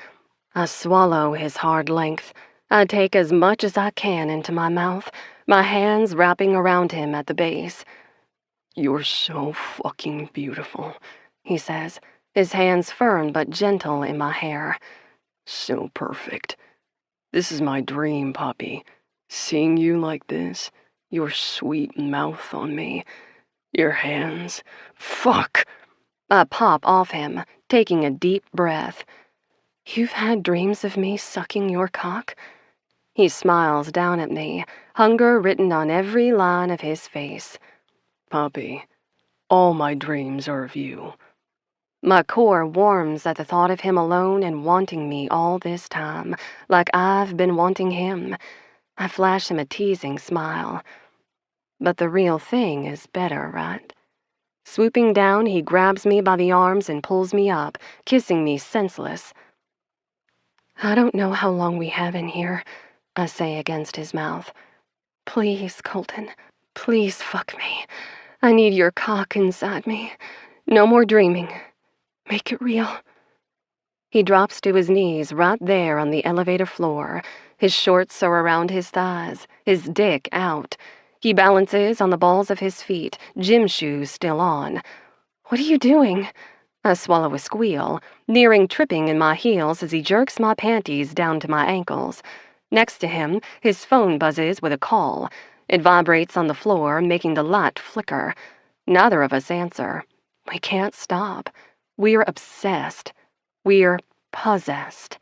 I swallow his hard length. I take as much as I can into my mouth, my hands wrapping around him at the base. You're so fucking beautiful, he says, his hands firm but gentle in my hair. So perfect. This is my dream, Poppy. Seeing you like this, your sweet mouth on me, your hands. Fuck! I pop off him, taking a deep breath. You've had dreams of me sucking your cock? He smiles down at me, hunger written on every line of his face. Poppy, all my dreams are of you. My core warms at the thought of him alone and wanting me all this time, like I've been wanting him. I flash him a teasing smile. But the real thing is better, right? Swooping down, he grabs me by the arms and pulls me up, kissing me senseless. I don't know how long we have in here, I say against his mouth. Please, Colton, please fuck me. I need your cock inside me. No more dreaming. Make it real. He drops to his knees right there on the elevator floor. His shorts are around his thighs, his dick out. He balances on the balls of his feet, gym shoes still on. What are you doing? I swallow a squeal, nearing tripping in my heels as he jerks my panties down to my ankles. Next to him, his phone buzzes with a call. It vibrates on the floor, making the light flicker. Neither of us answer. We can't stop. We're obsessed. We're possessed.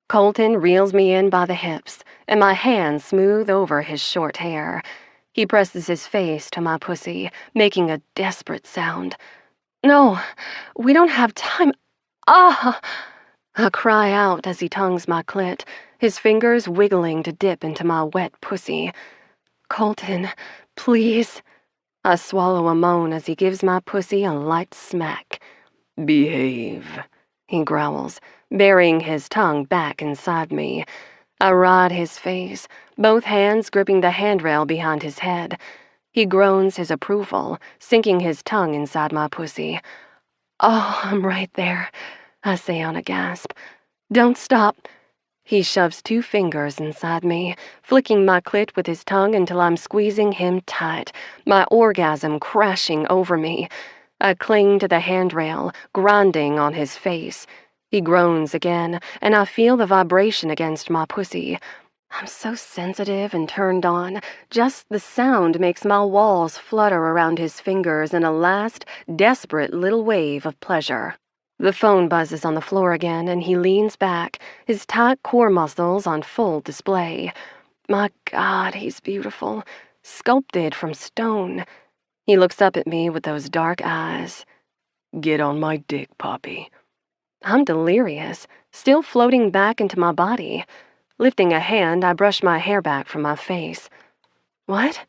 Colton reels me in by the hips, and my hands smooth over his short hair. He presses his face to my pussy, making a desperate sound. No, we don't have time. Ah! I cry out as he tongues my clit, his fingers wiggling to dip into my wet pussy. Colton, please. I swallow a moan as he gives my pussy a light smack. Behave, He growls, burying his tongue back inside me. I ride his face, both hands gripping the handrail behind his head. He groans his approval, sinking his tongue inside my pussy. Oh, I'm right there, I say on a gasp. Don't stop. He shoves 2 fingers inside me, flicking my clit with his tongue until I'm squeezing him tight, my orgasm crashing over me. I cling to the handrail, grinding on his face. He groans again, and I feel the vibration against my pussy. I'm so sensitive and turned on. Just the sound makes my walls flutter around his fingers in a last, desperate little wave of pleasure. The phone buzzes on the floor again, and he leans back, his tight core muscles on full display. My God, he's beautiful, sculpted from stone. He looks up at me with those dark eyes. Get on my dick, Poppy. I'm delirious, still floating back into my body. Lifting a hand, I brush my hair back from my face. What?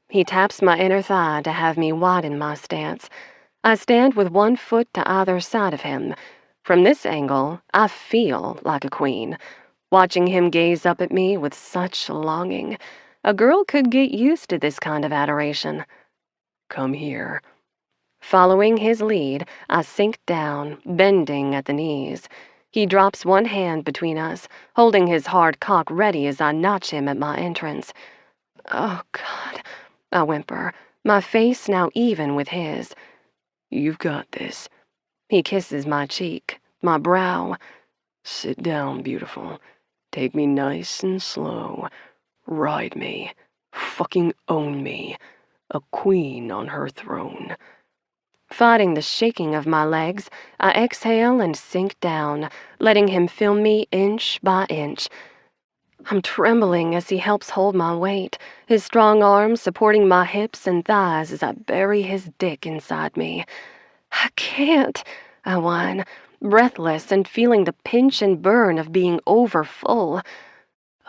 He taps my inner thigh to have me widen my stance. I stand with 1 foot to either side of him. From this angle, I feel like a queen, watching him gaze up at me with such longing. A girl could get used to this kind of adoration. Come here. Following his lead, I sink down, bending at the knees. He drops 1 hand between us, holding his hard cock ready as I notch him at my entrance. Oh, God, I whimper, my face now even with his. You've got this. He kisses my cheek, my brow. Sit down, beautiful. Take me nice and slow. Ride me. Fucking own me. A queen on her throne. Fighting the shaking of my legs, I exhale and sink down, letting him feel me inch by inch. I'm trembling as he helps hold my weight, his strong arms supporting my hips and thighs as I bury his dick inside me. I can't, I whine, breathless and feeling the pinch and burn of being over full.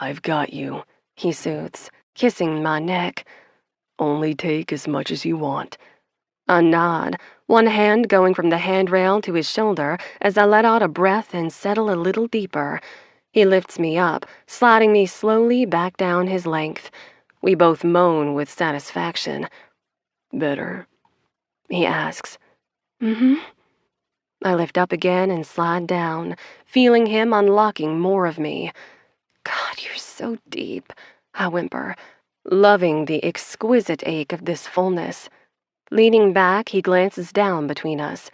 I've got you, he soothes, kissing my neck. Only take as much as you want. I nod, 1 hand going from the handrail to his shoulder as I let out a breath and settle a little deeper. He lifts me up, sliding me slowly back down his length. We both moan with satisfaction. Better? He asks. Mm-hmm. I lift up again and slide down, feeling him unlocking more of me. God, you're so deep, I whimper, loving the exquisite ache of this fullness. Leaning back, he glances down between us.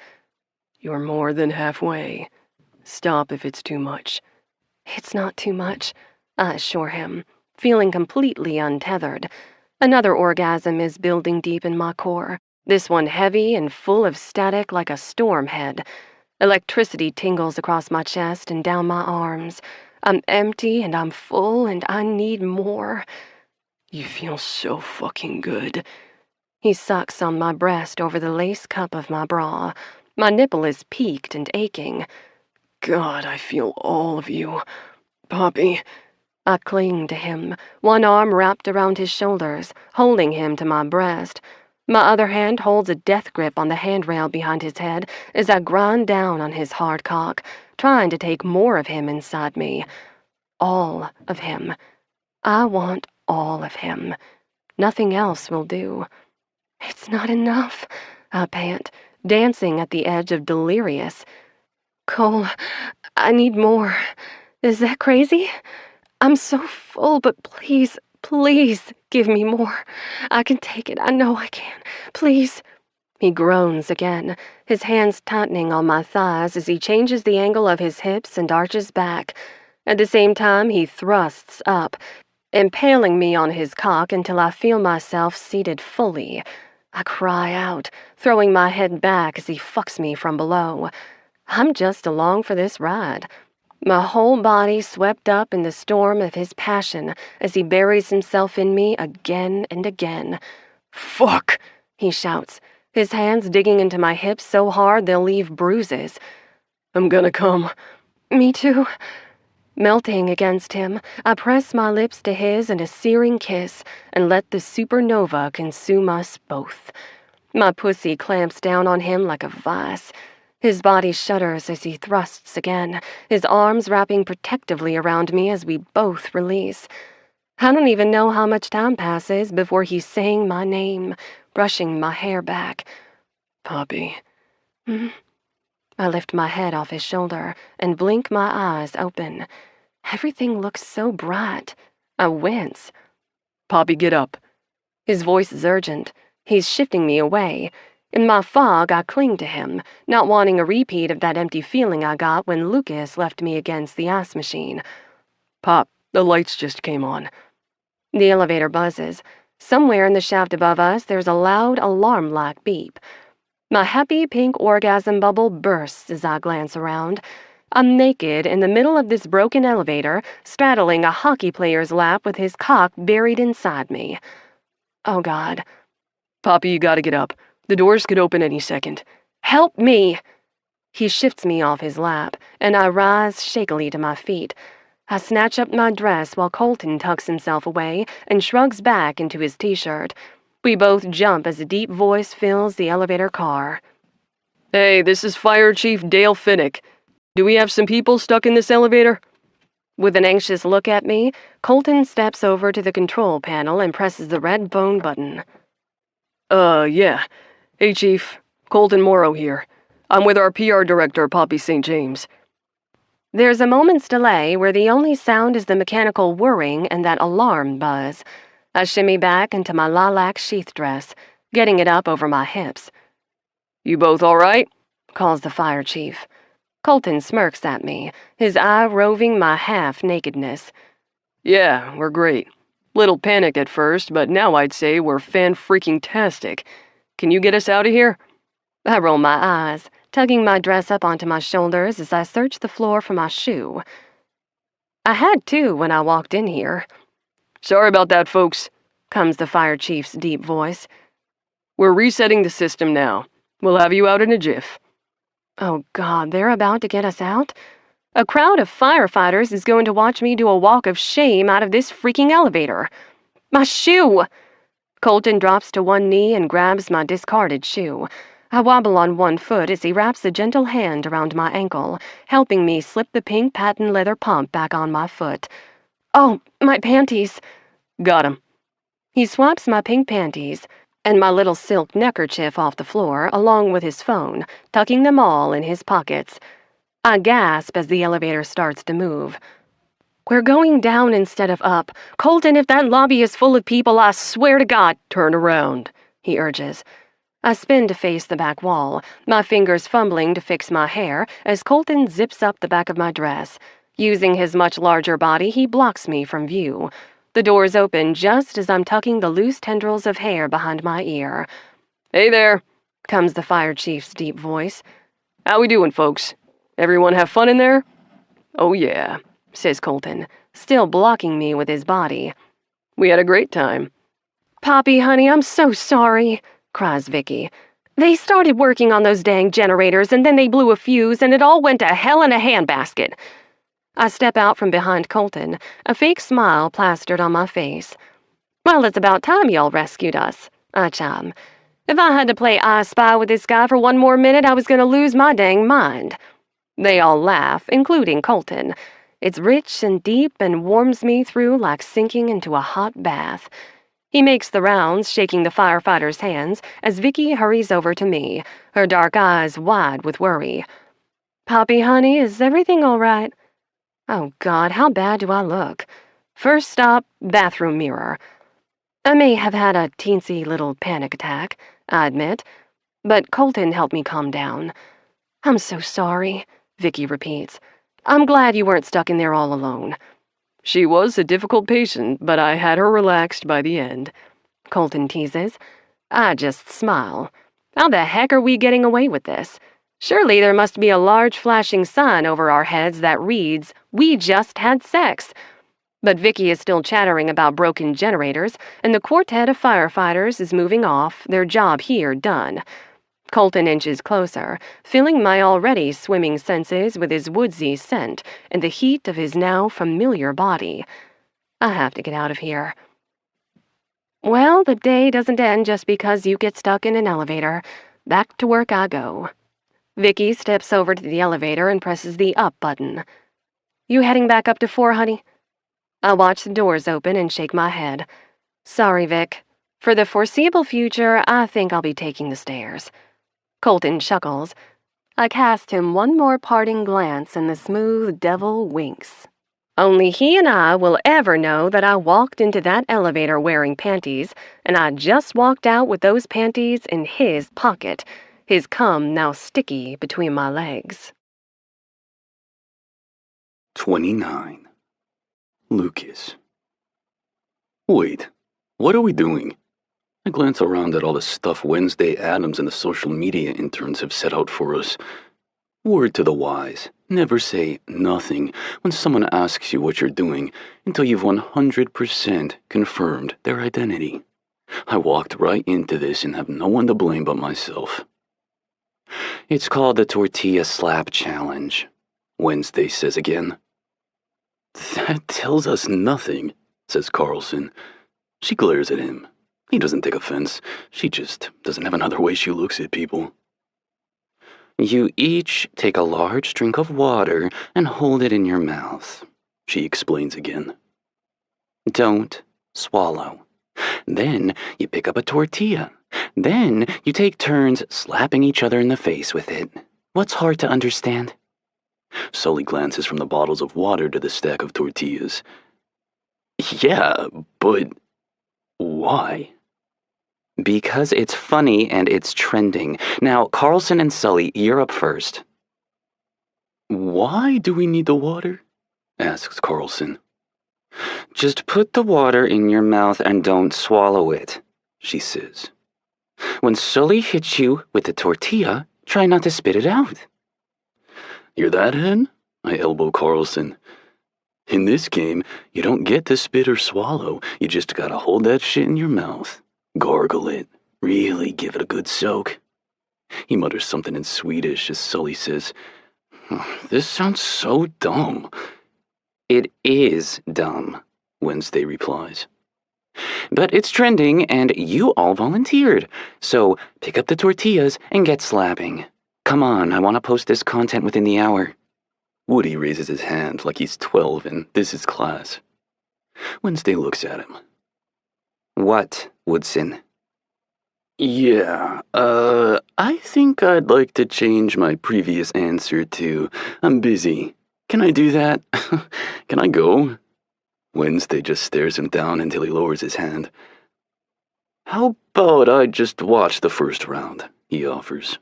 You're more than halfway. Stop if it's too much. It's not too much, I assure him, feeling completely untethered. Another orgasm is building deep in my core, this one heavy and full of static like a storm head. Electricity tingles across my chest and down my arms. I'm empty and I'm full and I need more. You feel so fucking good. He sucks on my breast over the lace cup of my bra. My nipple is peaked and aching. God, I feel all of you. Poppy. I cling to him, 1 arm wrapped around his shoulders, holding him to my breast. My other hand holds a death grip on the handrail behind his head as I grind down on his hard cock, trying to take more of him inside me. All of him. I want all of him. Nothing else will do. It's not enough, I pant, dancing at the edge of delirious. Cole, I need more. Is that crazy? I'm so full, but please, please give me more. I can take it. I know I can. Please. He groans again, his hands tightening on my thighs as he changes the angle of his hips and arches back. At the same time, he thrusts up, impaling me on his cock until I feel myself seated fully. I cry out, throwing my head back as he fucks me from below. I'm just along for this ride. My whole body swept up in the storm of his passion as he buries himself in me again and again. Fuck! He shouts, his hands digging into my hips so hard they'll leave bruises. I'm gonna come. Me too. Melting against him, I press my lips to his in a searing kiss and let the supernova consume us both. My pussy clamps down on him like a vice. His body shudders as he thrusts again, his arms wrapping protectively around me as we both release. I don't even know how much time passes before he's saying my name, brushing my hair back. Poppy. I lift my head off his shoulder and blink my eyes open. Everything looks so bright. I wince. Poppy, get up. His voice is urgent. He's shifting me away. In my fog, I cling to him, not wanting a repeat of that empty feeling I got when Lukas left me against the ice machine. Pop, the lights just came on. The elevator buzzes. Somewhere in the shaft above us, there's a loud alarm-like beep. My happy pink orgasm bubble bursts as I glance around. I'm naked in the middle of this broken elevator, straddling a hockey player's lap with his cock buried inside me. Oh, God. Poppy, you gotta get up. The doors could open any second. Help me! He shifts me off his lap, and I rise shakily to my feet. I snatch up my dress while Colton tucks himself away and shrugs back into his t-shirt. We both jump as a deep voice fills the elevator car. Hey, this is Fire Chief Dale Finnick. Do we have some people stuck in this elevator? With an anxious look at me, Colton steps over to the control panel and presses the red phone button. Yeah. Hey, Chief. Colton Morrow here. I'm with our PR director, Poppy St. James. There's a moment's delay where the only sound is the mechanical whirring and that alarm buzz. I shimmy back into my lilac sheath dress, getting it up over my hips. You both all right? Calls the fire chief. Colton smirks at me, his eye roving my half-nakedness. Yeah, we're great. Little panicked at first, but now I'd say we're fan-freaking-tastic. Can you get us out of here? I roll my eyes, tugging my dress up onto my shoulders as I search the floor for my shoe. I had two when I walked in here. Sorry about that, folks, comes the fire chief's deep voice. We're resetting the system now. We'll have you out in a jiff. Oh, God, they're about to get us out? A crowd of firefighters is going to watch me do a walk of shame out of this freaking elevator. My shoe! Colton drops to one knee and grabs my discarded shoe. I wobble on one foot as he wraps a gentle hand around my ankle, helping me slip the pink patent leather pump back on my foot. Oh, my panties. Got 'em. He swaps my pink panties and my little silk neckerchief off the floor, along with his phone, tucking them all in his pockets. I gasp as the elevator starts to move. We're going down instead of up. Colton, if that lobby is full of people, I swear to God. Turn around, he urges. I spin to face the back wall, my fingers fumbling to fix my hair as Colton zips up the back of my dress. Using his much larger body, he blocks me from view. The doors open just as I'm tucking the loose tendrils of hair behind my ear. Hey there, comes the fire chief's deep voice. How we doing, folks? Everyone have fun in there? Oh, yeah, says Colton, still blocking me with his body. We had a great time. Poppy, honey, I'm so sorry, cries Vicky. They started working on those dang generators, and then they blew a fuse, and it all went to hell in a handbasket. I step out from behind Colton, a fake smile plastered on my face. Well, it's about time y'all rescued us, I chime. If I had to play I Spy with this guy for one more minute, I was going to lose my dang mind. They all laugh, including Colton. It's rich and deep and warms me through like sinking into a hot bath. He makes the rounds, shaking the firefighter's hands, as Vicky hurries over to me, her dark eyes wide with worry. Poppy, honey, is everything all right? Oh, God, how bad do I look? First stop, bathroom mirror. I may have had a teensy little panic attack, I admit, but Colton helped me calm down. I'm so sorry, Vicky repeats. I'm glad you weren't stuck in there all alone. She was a difficult patient, but I had her relaxed by the end, Colton teases. I just smile. How the heck are we getting away with this? Surely there must be a large flashing sign over our heads that reads, "We just had sex." But Vicky is still chattering about broken generators, and the quartet of firefighters is moving off, their job here done. Colton inches closer, filling my already swimming senses with his woodsy scent and the heat of his now familiar body. I have to get out of here. Well, the day doesn't end just because you get stuck in an elevator. Back to work I go. Vicky steps over to the elevator and presses the up button. You heading back up to 4, honey? I watch the doors open and shake my head. Sorry, Vic. For the foreseeable future, I think I'll be taking the stairs. Colton chuckles. I cast him one more parting glance and the smooth devil winks. Only he and I will ever know that I walked into that elevator wearing panties, and I just walked out with those panties in his pocket, his cum now sticky between my legs. 29. Lukas. Wait, what are we doing? I glance around at all the stuff Wednesday Addams and the social media interns have set out for us. Word to the wise, never say nothing when someone asks you what you're doing until you've 100% confirmed their identity. I walked right into this and have no one to blame but myself. It's called the Tortilla Slap Challenge, Wednesday says again. That tells us nothing, says Carlson. She glares at him. He doesn't take offense. She just doesn't have another way she looks at people. You each take a large drink of water and hold it in your mouth, she explains again. Don't swallow. Then you pick up a tortilla. Then you take turns slapping each other in the face with it. What's hard to understand? Sully glances from the bottles of water to the stack of tortillas. Yeah, but why? Because it's funny and it's trending. Now, Carlson and Sully, you're up first. Why do we need the water? Asks Carlson. Just put the water in your mouth and don't swallow it, she says. When Sully hits you with the tortilla, try not to spit it out. You're that hen? I elbow Carlson. In this game, you don't get to spit or swallow. You just gotta hold that shit in your mouth. Gargle it. Really give it a good soak. He mutters something in Swedish as Sully says, This sounds so dumb. It is dumb, Wednesday replies. But it's trending and you all volunteered. So pick up the tortillas and get slapping. Come on, I want to post this content within the hour. Woody raises his hand like he's 12 and this is class. Wednesday looks at him. What, Woodson? Yeah, I think I'd like to change my previous answer to, I'm busy. Can I do that? Can I go? Wednesday just stares him down until he lowers his hand. How about I just watch the first round, he offers.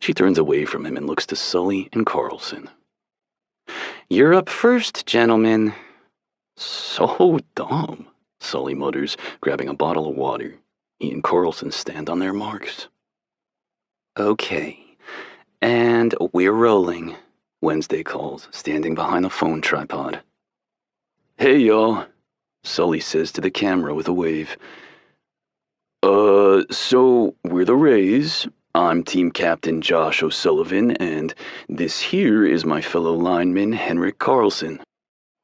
She turns away from him and looks to Sully and Carlson. You're up first, gentlemen. So dumb, Sully mutters, grabbing a bottle of water. He and Carlson stand on their marks. Okay, and we're rolling, Wednesday calls, standing behind the phone tripod. Hey, y'all, Sully says to the camera with a wave. So we're the Rays. I'm team captain Josh O'Sullivan, and this here is my fellow lineman Henrik Carlson.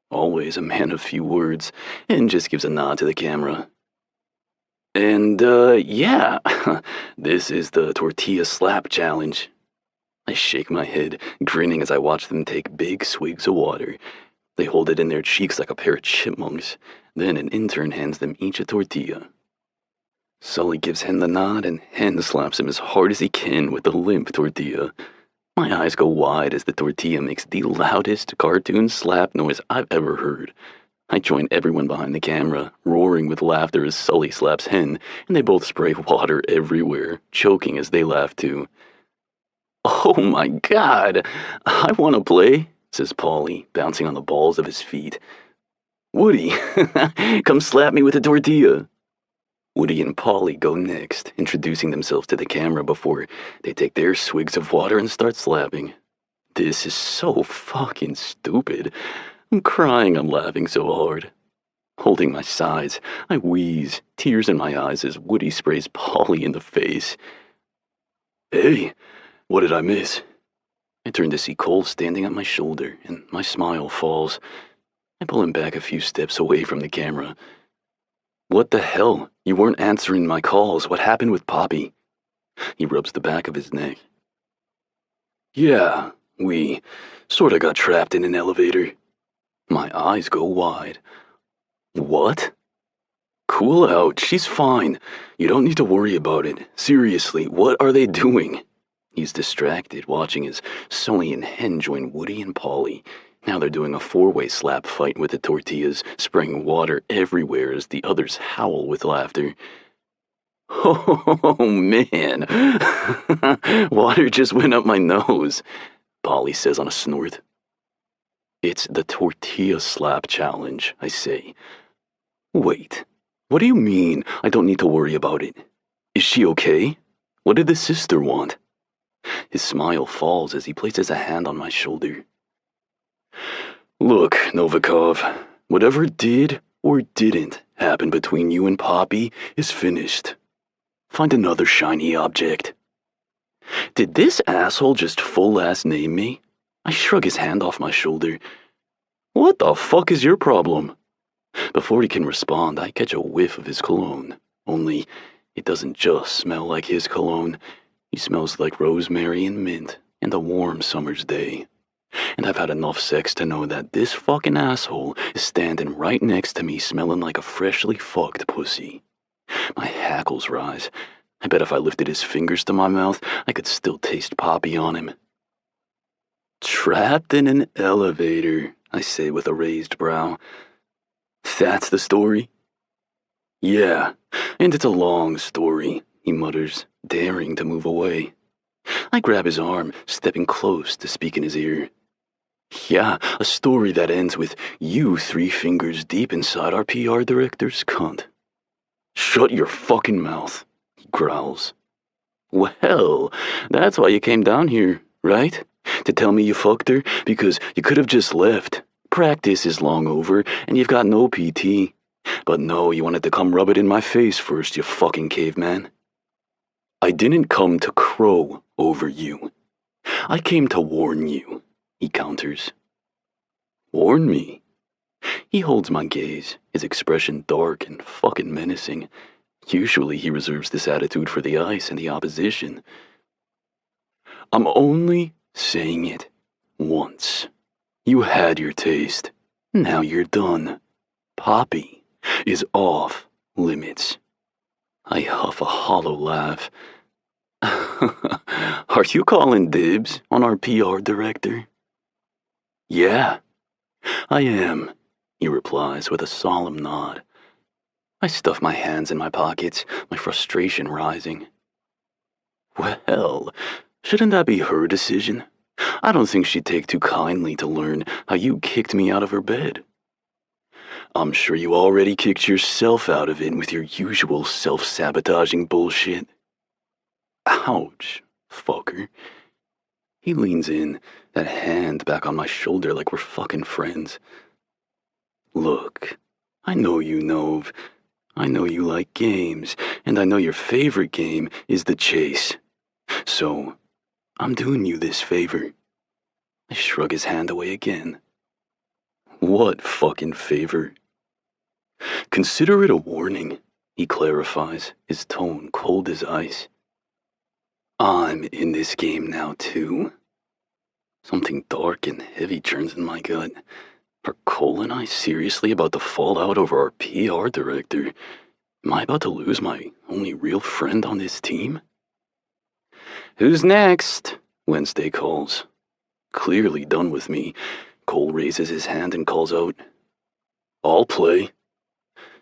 Always a man of few words, and just gives a nod to the camera. And, yeah, this is the Tortilla Slap Challenge. I shake my head, grinning as I watch them take big swigs of water. They hold it in their cheeks like a pair of chipmunks. Then an intern hands them each a tortilla. Sully gives Hen the nod, and Hen slaps him as hard as he can with the limp tortilla. My eyes go wide as the tortilla makes the loudest cartoon slap noise I've ever heard. I join everyone behind the camera, roaring with laughter as Sully slaps Hen, and they both spray water everywhere, choking as they laugh too. Oh my God! I want to play, says Paulie, bouncing on the balls of his feet. Woody, come slap me with a tortilla. Woody and Polly go next, introducing themselves to the camera before they take their swigs of water and start slapping. This is so fucking stupid. I'm crying, I'm laughing so hard. Holding my sides, I wheeze, tears in my eyes as Woody sprays Polly in the face. Hey, what did I miss? I turn to see Cole standing at my shoulder, and my smile falls. I pull him back a few steps away from the camera. What the hell? You weren't answering my calls. What happened with Poppy? He rubs the back of his neck. Yeah, we sorta got trapped in an elevator. My eyes go wide. What? Cool out, she's fine. You don't need to worry about it. Seriously, what are they doing? He's distracted, watching as Sully and Hen join Woody and Polly. Now they're doing a four-way slap fight with the tortillas, spraying water everywhere as the others howl with laughter. Oh, man. Water just went up my nose, Polly says on a snort. It's the tortilla slap challenge, I say. Wait, what do you mean I don't need to worry about it? Is she okay? What did the sister want? His smile falls as he places a hand on my shoulder. Look, Novikov, whatever did or didn't happen between you and Poppy is finished. Find another shiny object. Did this asshole just full-ass name me? I shrug his hand off my shoulder. What the fuck is your problem? Before he can respond, I catch a whiff of his cologne. Only, it doesn't just smell like his cologne. He smells like rosemary and mint and a warm summer's day. And I've had enough sex to know that this fucking asshole is standing right next to me smelling like a freshly fucked pussy. My hackles rise. I bet if I lifted his fingers to my mouth, I could still taste Poppy on him. Trapped in an elevator, I say with a raised brow. That's the story? Yeah, and it's a long story, he mutters, daring to move away. I grab his arm, stepping close to speak in his ear. Yeah, a story that ends with you 3 fingers deep inside our PR director's cunt. Shut your fucking mouth, he growls. Well, that's why you came down here, right? To tell me you fucked her? Because you could have just left. Practice is long over, and you've got no PT. But no, you wanted to come rub it in my face first, you fucking caveman. I didn't come to crow over you. I came to warn you, he counters. Warn me? He holds my gaze, his expression dark and fucking menacing. Usually he reserves this attitude for the ice and the opposition. I'm only saying it once. You had your taste. Now you're done. Poppy is off limits. I huff a hollow laugh. Are you calling dibs on our PR director? Yeah, I am, he replies with a solemn nod. I stuff my hands in my pockets, my frustration rising. Well, shouldn't that be her decision? I don't think she'd take too kindly to learn how you kicked me out of her bed. I'm sure you already kicked yourself out of it with your usual self-sabotaging bullshit. Ouch, fucker. He leans in, that hand back on my shoulder like we're fucking friends. Look, I know you, Nov. I know you like games, and I know your favorite game is the chase. So, I'm doing you this favor. I shrug his hand away again. What fucking favor? Consider it a warning, he clarifies, his tone cold as ice. I'm in this game now, too. Something dark and heavy churns in my gut. Are Cole and I seriously about to fall out over our PR director? Am I about to lose my only real friend on this team? Who's next? Wednesday calls. Clearly done with me, Cole raises his hand and calls out, I'll play.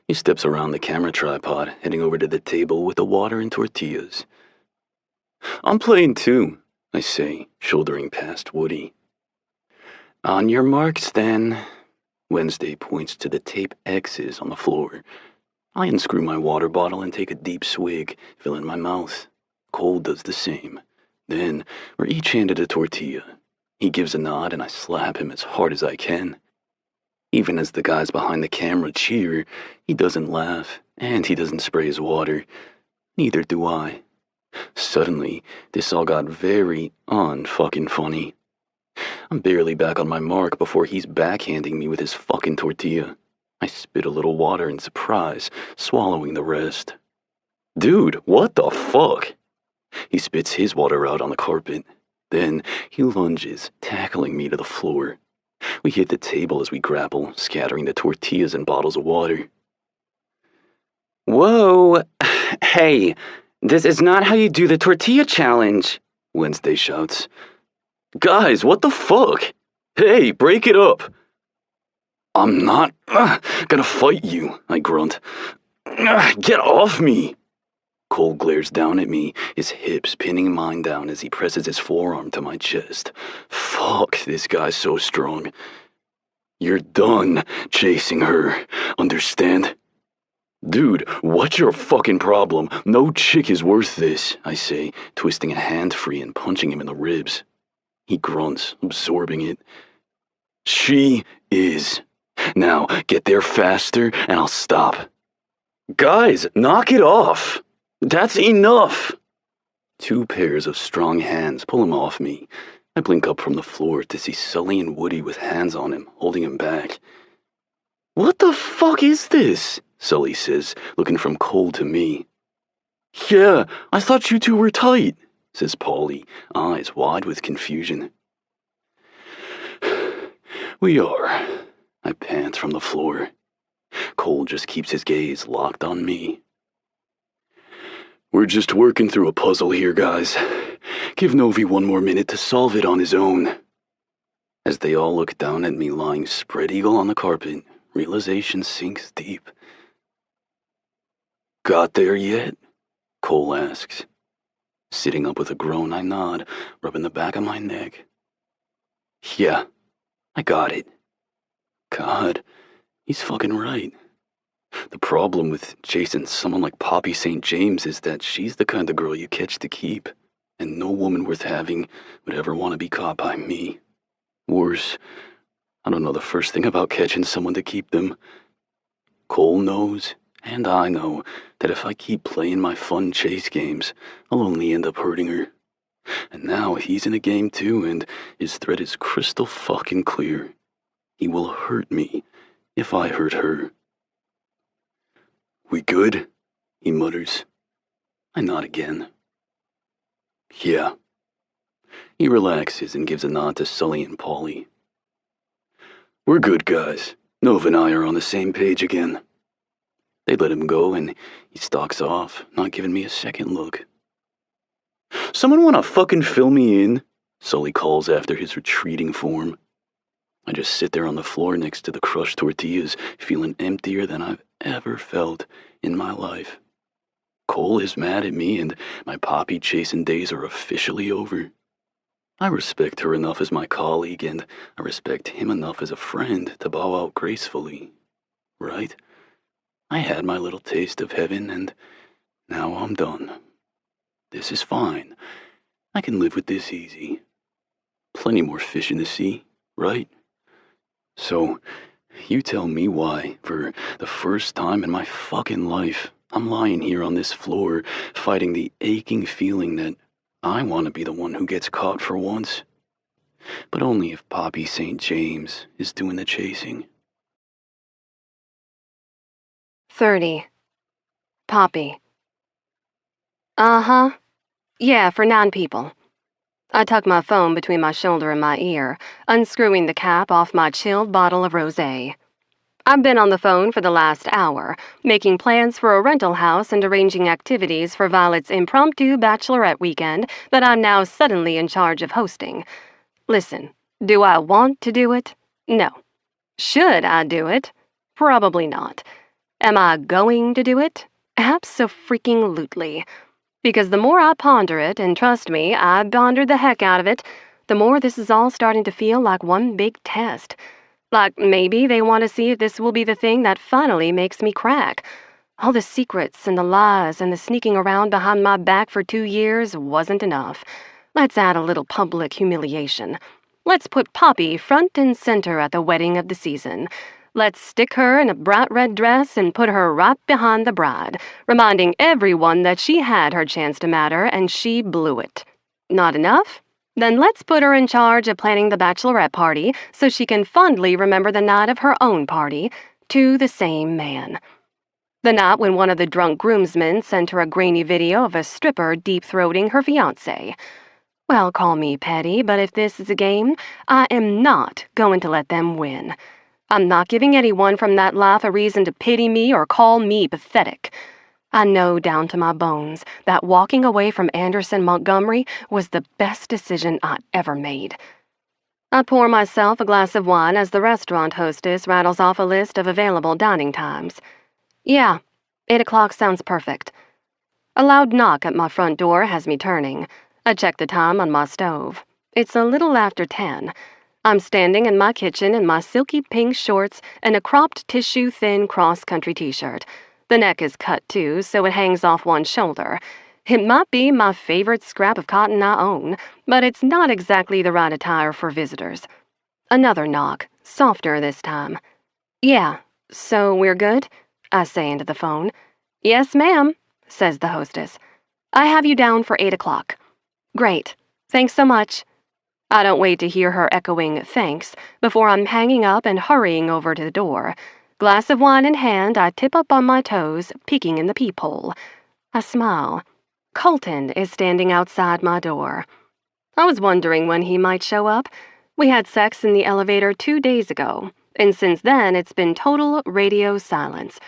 He steps around the camera tripod, heading over to the table with the water and tortillas. I'm playing too, I say, shouldering past Woody. On your marks, then. Wednesday points to the tape X's on the floor. I unscrew my water bottle and take a deep swig, filling my mouth. Cole does the same. Then, we're each handed a tortilla. He gives a nod and I slap him as hard as I can. Even as the guys behind the camera cheer, he doesn't laugh, and he doesn't spray his water. Neither do I. Suddenly, this all got very unfucking funny. I'm barely back on my mark before he's backhanding me with his fucking tortilla. I spit a little water in surprise, swallowing the rest. Dude, what the fuck? He spits his water out on the carpet. Then he lunges, tackling me to the floor. We hit the table as we grapple, scattering the tortillas and bottles of water. Whoa! Hey, this is not how you do the tortilla challenge, Wednesday shouts. Guys, what the fuck? Hey, break it up! I'm not gonna fight you, I grunt. Get off me! Cole glares down at me, his hips pinning mine down as he presses his forearm to my chest. Fuck, this guy's so strong. You're done chasing her, understand? Dude, what's your fucking problem? No chick is worth this, I say, twisting a hand free and punching him in the ribs. He grunts, absorbing it. She is. Now, get there faster and I'll stop. Guys, knock it off! That's enough! 2 pairs of strong hands pull him off me. I blink up from the floor to see Sully and Woody with hands on him, holding him back. What the fuck is this? Sully says, looking from Cole to me. Yeah, I thought you two were tight, says Paulie, eyes wide with confusion. We are, I pant from the floor. Cole just keeps his gaze locked on me. We're just working through a puzzle here, guys. Give Novi 1 more minute to solve it on his own. As they all look down at me lying spread eagle on the carpet, realization sinks deep. Got there yet? Cole asks. Sitting up with a groan, I nod, rubbing the back of my neck. Yeah, I got it. God, he's fucking right. The problem with chasing someone like Poppy St. James is that she's the kind of girl you catch to keep, and no woman worth having would ever want to be caught by me. Worse, I don't know the first thing about catching someone to keep them. Cole knows, and I know, that if I keep playing my fun chase games, I'll only end up hurting her. And now he's in a game too, and his threat is crystal fucking clear. He will hurt me if I hurt her. We good? He mutters. I nod again. Yeah. He relaxes and gives a nod to Sully and Paulie. We're good, guys. Nova and I are on the same page again. They let him go and he stalks off, not giving me a second look. Someone wanna fucking fill me in? Sully calls after his retreating form. I just sit there on the floor next to the crushed tortillas, feeling emptier than I've ever felt in my life. Cole is mad at me and my poppy chasing days are officially over. I respect her enough as my colleague and I respect him enough as a friend to bow out gracefully. Right? I had my little taste of heaven and now I'm done. This is fine. I can live with this easy. Plenty more fish in the sea, right? So, you tell me why, for the first time in my fucking life, I'm lying here on this floor, fighting the aching feeling that I want to be the one who gets caught for once. But only if Poppy St. James is doing the chasing. 30. Poppy. Uh-huh. Yeah, for 9 people. I tuck my phone between my shoulder and my ear, unscrewing the cap off my chilled bottle of rosé. I've been on the phone for the last hour, making plans for a rental house and arranging activities for Violet's impromptu bachelorette weekend that I'm now suddenly in charge of hosting. Listen, do I want to do it? No. Should I do it? Probably not. Am I going to do it? Abso-freaking-lutely. Because the more I ponder it, and trust me, I pondered the heck out of it, the more this is all starting to feel like one big test. Like maybe they want to see if this will be the thing that finally makes me crack. All the secrets and the lies and the sneaking around behind my back for 2 years wasn't enough. Let's add a little public humiliation. Let's put Poppy front and center at the wedding of the season. Let's stick her in a bright red dress and put her right behind the bride, reminding everyone that she had her chance to matter and she blew it. Not enough? Then let's put her in charge of planning the bachelorette party so she can fondly remember the night of her own party to the same man. The night when one of the drunk groomsmen sent her a grainy video of a stripper deep-throating her fiancé. Well, call me petty, but if this is a game, I am not going to let them win. I'm not giving anyone from that life a reason to pity me or call me pathetic. I know down to my bones that walking away from Anderson Montgomery was the best decision I ever made. I pour myself a glass of wine as the restaurant hostess rattles off a list of available dining times. Yeah, 8 o'clock sounds perfect. A loud knock at my front door has me turning. I check the time on my stove. It's a little after 10. I'm standing in my kitchen in my silky pink shorts and a cropped tissue-thin cross-country t-shirt. The neck is cut, too, so it hangs off one shoulder. It might be my favorite scrap of cotton I own, but it's not exactly the right attire for visitors. Another knock, softer this time. Yeah, so we're good? I say into the phone. Yes, ma'am, says the hostess. I have you down for 8 o'clock. Great. Thanks so much. I don't wait to hear her echoing thanks before I'm hanging up and hurrying over to the door. Glass of wine in hand, I tip up on my toes, peeking in the peephole. I smile. Colton is standing outside my door. I was wondering when he might show up. We had sex in the elevator 2 days ago, and since then it's been total radio silence.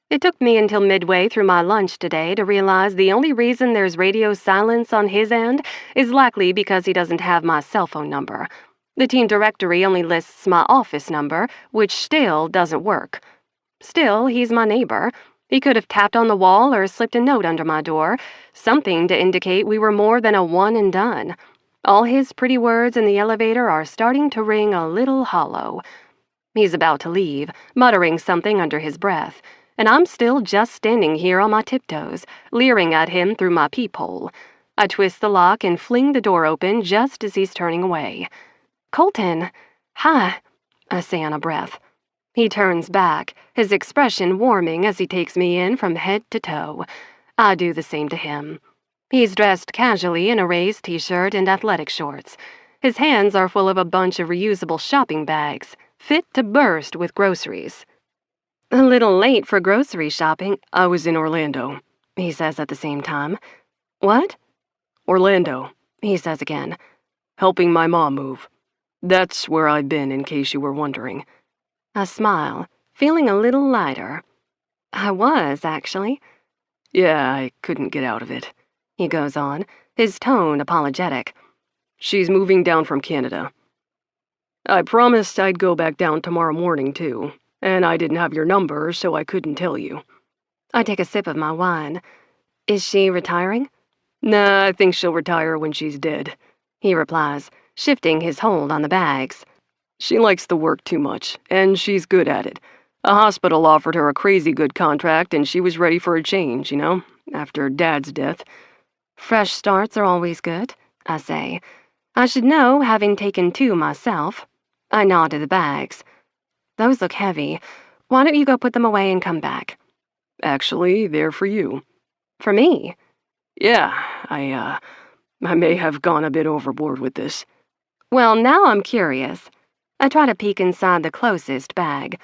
It took me until midway through my lunch today to realize the only reason there's radio silence on his end is likely because he doesn't have my cell phone number. The team directory only lists my office number, which still doesn't work. Still, he's my neighbor. He could have tapped on the wall or slipped a note under my door, something to indicate we were more than a one and done. All his pretty words in the elevator are starting to ring a little hollow. He's about to leave, muttering something under his breath, and I'm still just standing here on my tiptoes, leering at him through my peephole. I twist the lock and fling the door open just as he's turning away. Colton, hi, I say on a breath. He turns back, his expression warming as he takes me in from head to toe. I do the same to him. He's dressed casually in a Rays t-shirt and athletic shorts. His hands are full of a bunch of reusable shopping bags, fit to burst with groceries. A little late for grocery shopping. I was in Orlando, he says at the same time. What? Orlando, he says again. Helping my mom move. That's where I've been, in case you were wondering. I smile, feeling a little lighter. I was, actually. Yeah, I couldn't get out of it, he goes on, his tone apologetic. She's moving down from Canada. I promised I'd go back down tomorrow morning, too, and I didn't have your number, so I couldn't tell you. I take a sip of my wine. Is she retiring? Nah, I think she'll retire when she's dead, he replies, shifting his hold on the bags. She likes the work too much, and she's good at it. A hospital offered her a crazy good contract, and she was ready for a change, after Dad's death. Fresh starts are always good, I say. I should know, having taken 2 myself. I nod to the bags. Those look heavy. Why don't you go put them away and come back? Actually, they're for you. For me? Yeah, I may have gone a bit overboard with this. Well, now I'm curious. I try to peek inside the closest bag.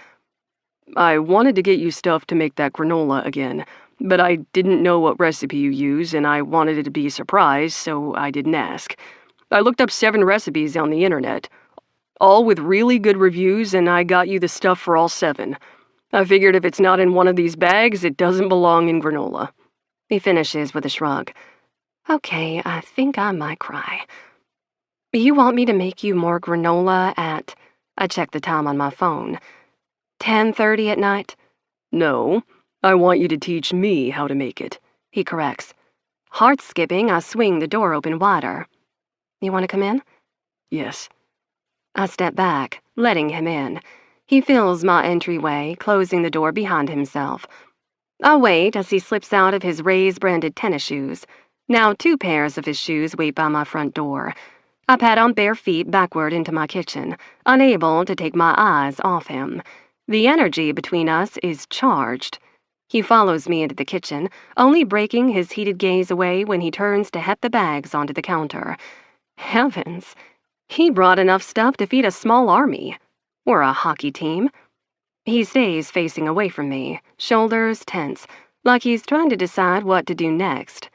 I wanted to get you stuff to make that granola again, but I didn't know what recipe you use, and I wanted it to be a surprise, so I didn't ask. I looked up 7 recipes on the internet, all with really good reviews, and I got you the stuff for all 7. I figured if it's not in one of these bags, it doesn't belong in granola. He finishes with a shrug. Okay, I think I might cry. You want me to make you more granola at... I check the time on my phone. 10:30 at night? No, I want you to teach me how to make it, he corrects. Heart skipping, I swing the door open wider. You want to come in? Yes. I step back, letting him in. He fills my entryway, closing the door behind himself. I wait as he slips out of his Rays-branded tennis shoes. Now 2 pairs of his shoes wait by my front door. I pad on bare feet backward into my kitchen, unable to take my eyes off him. The energy between us is charged. He follows me into the kitchen, only breaking his heated gaze away when he turns to heap the bags onto the counter. Heavens, he brought enough stuff to feed a small army. We're a hockey team. He stays facing away from me, shoulders tense, like he's trying to decide what to do next.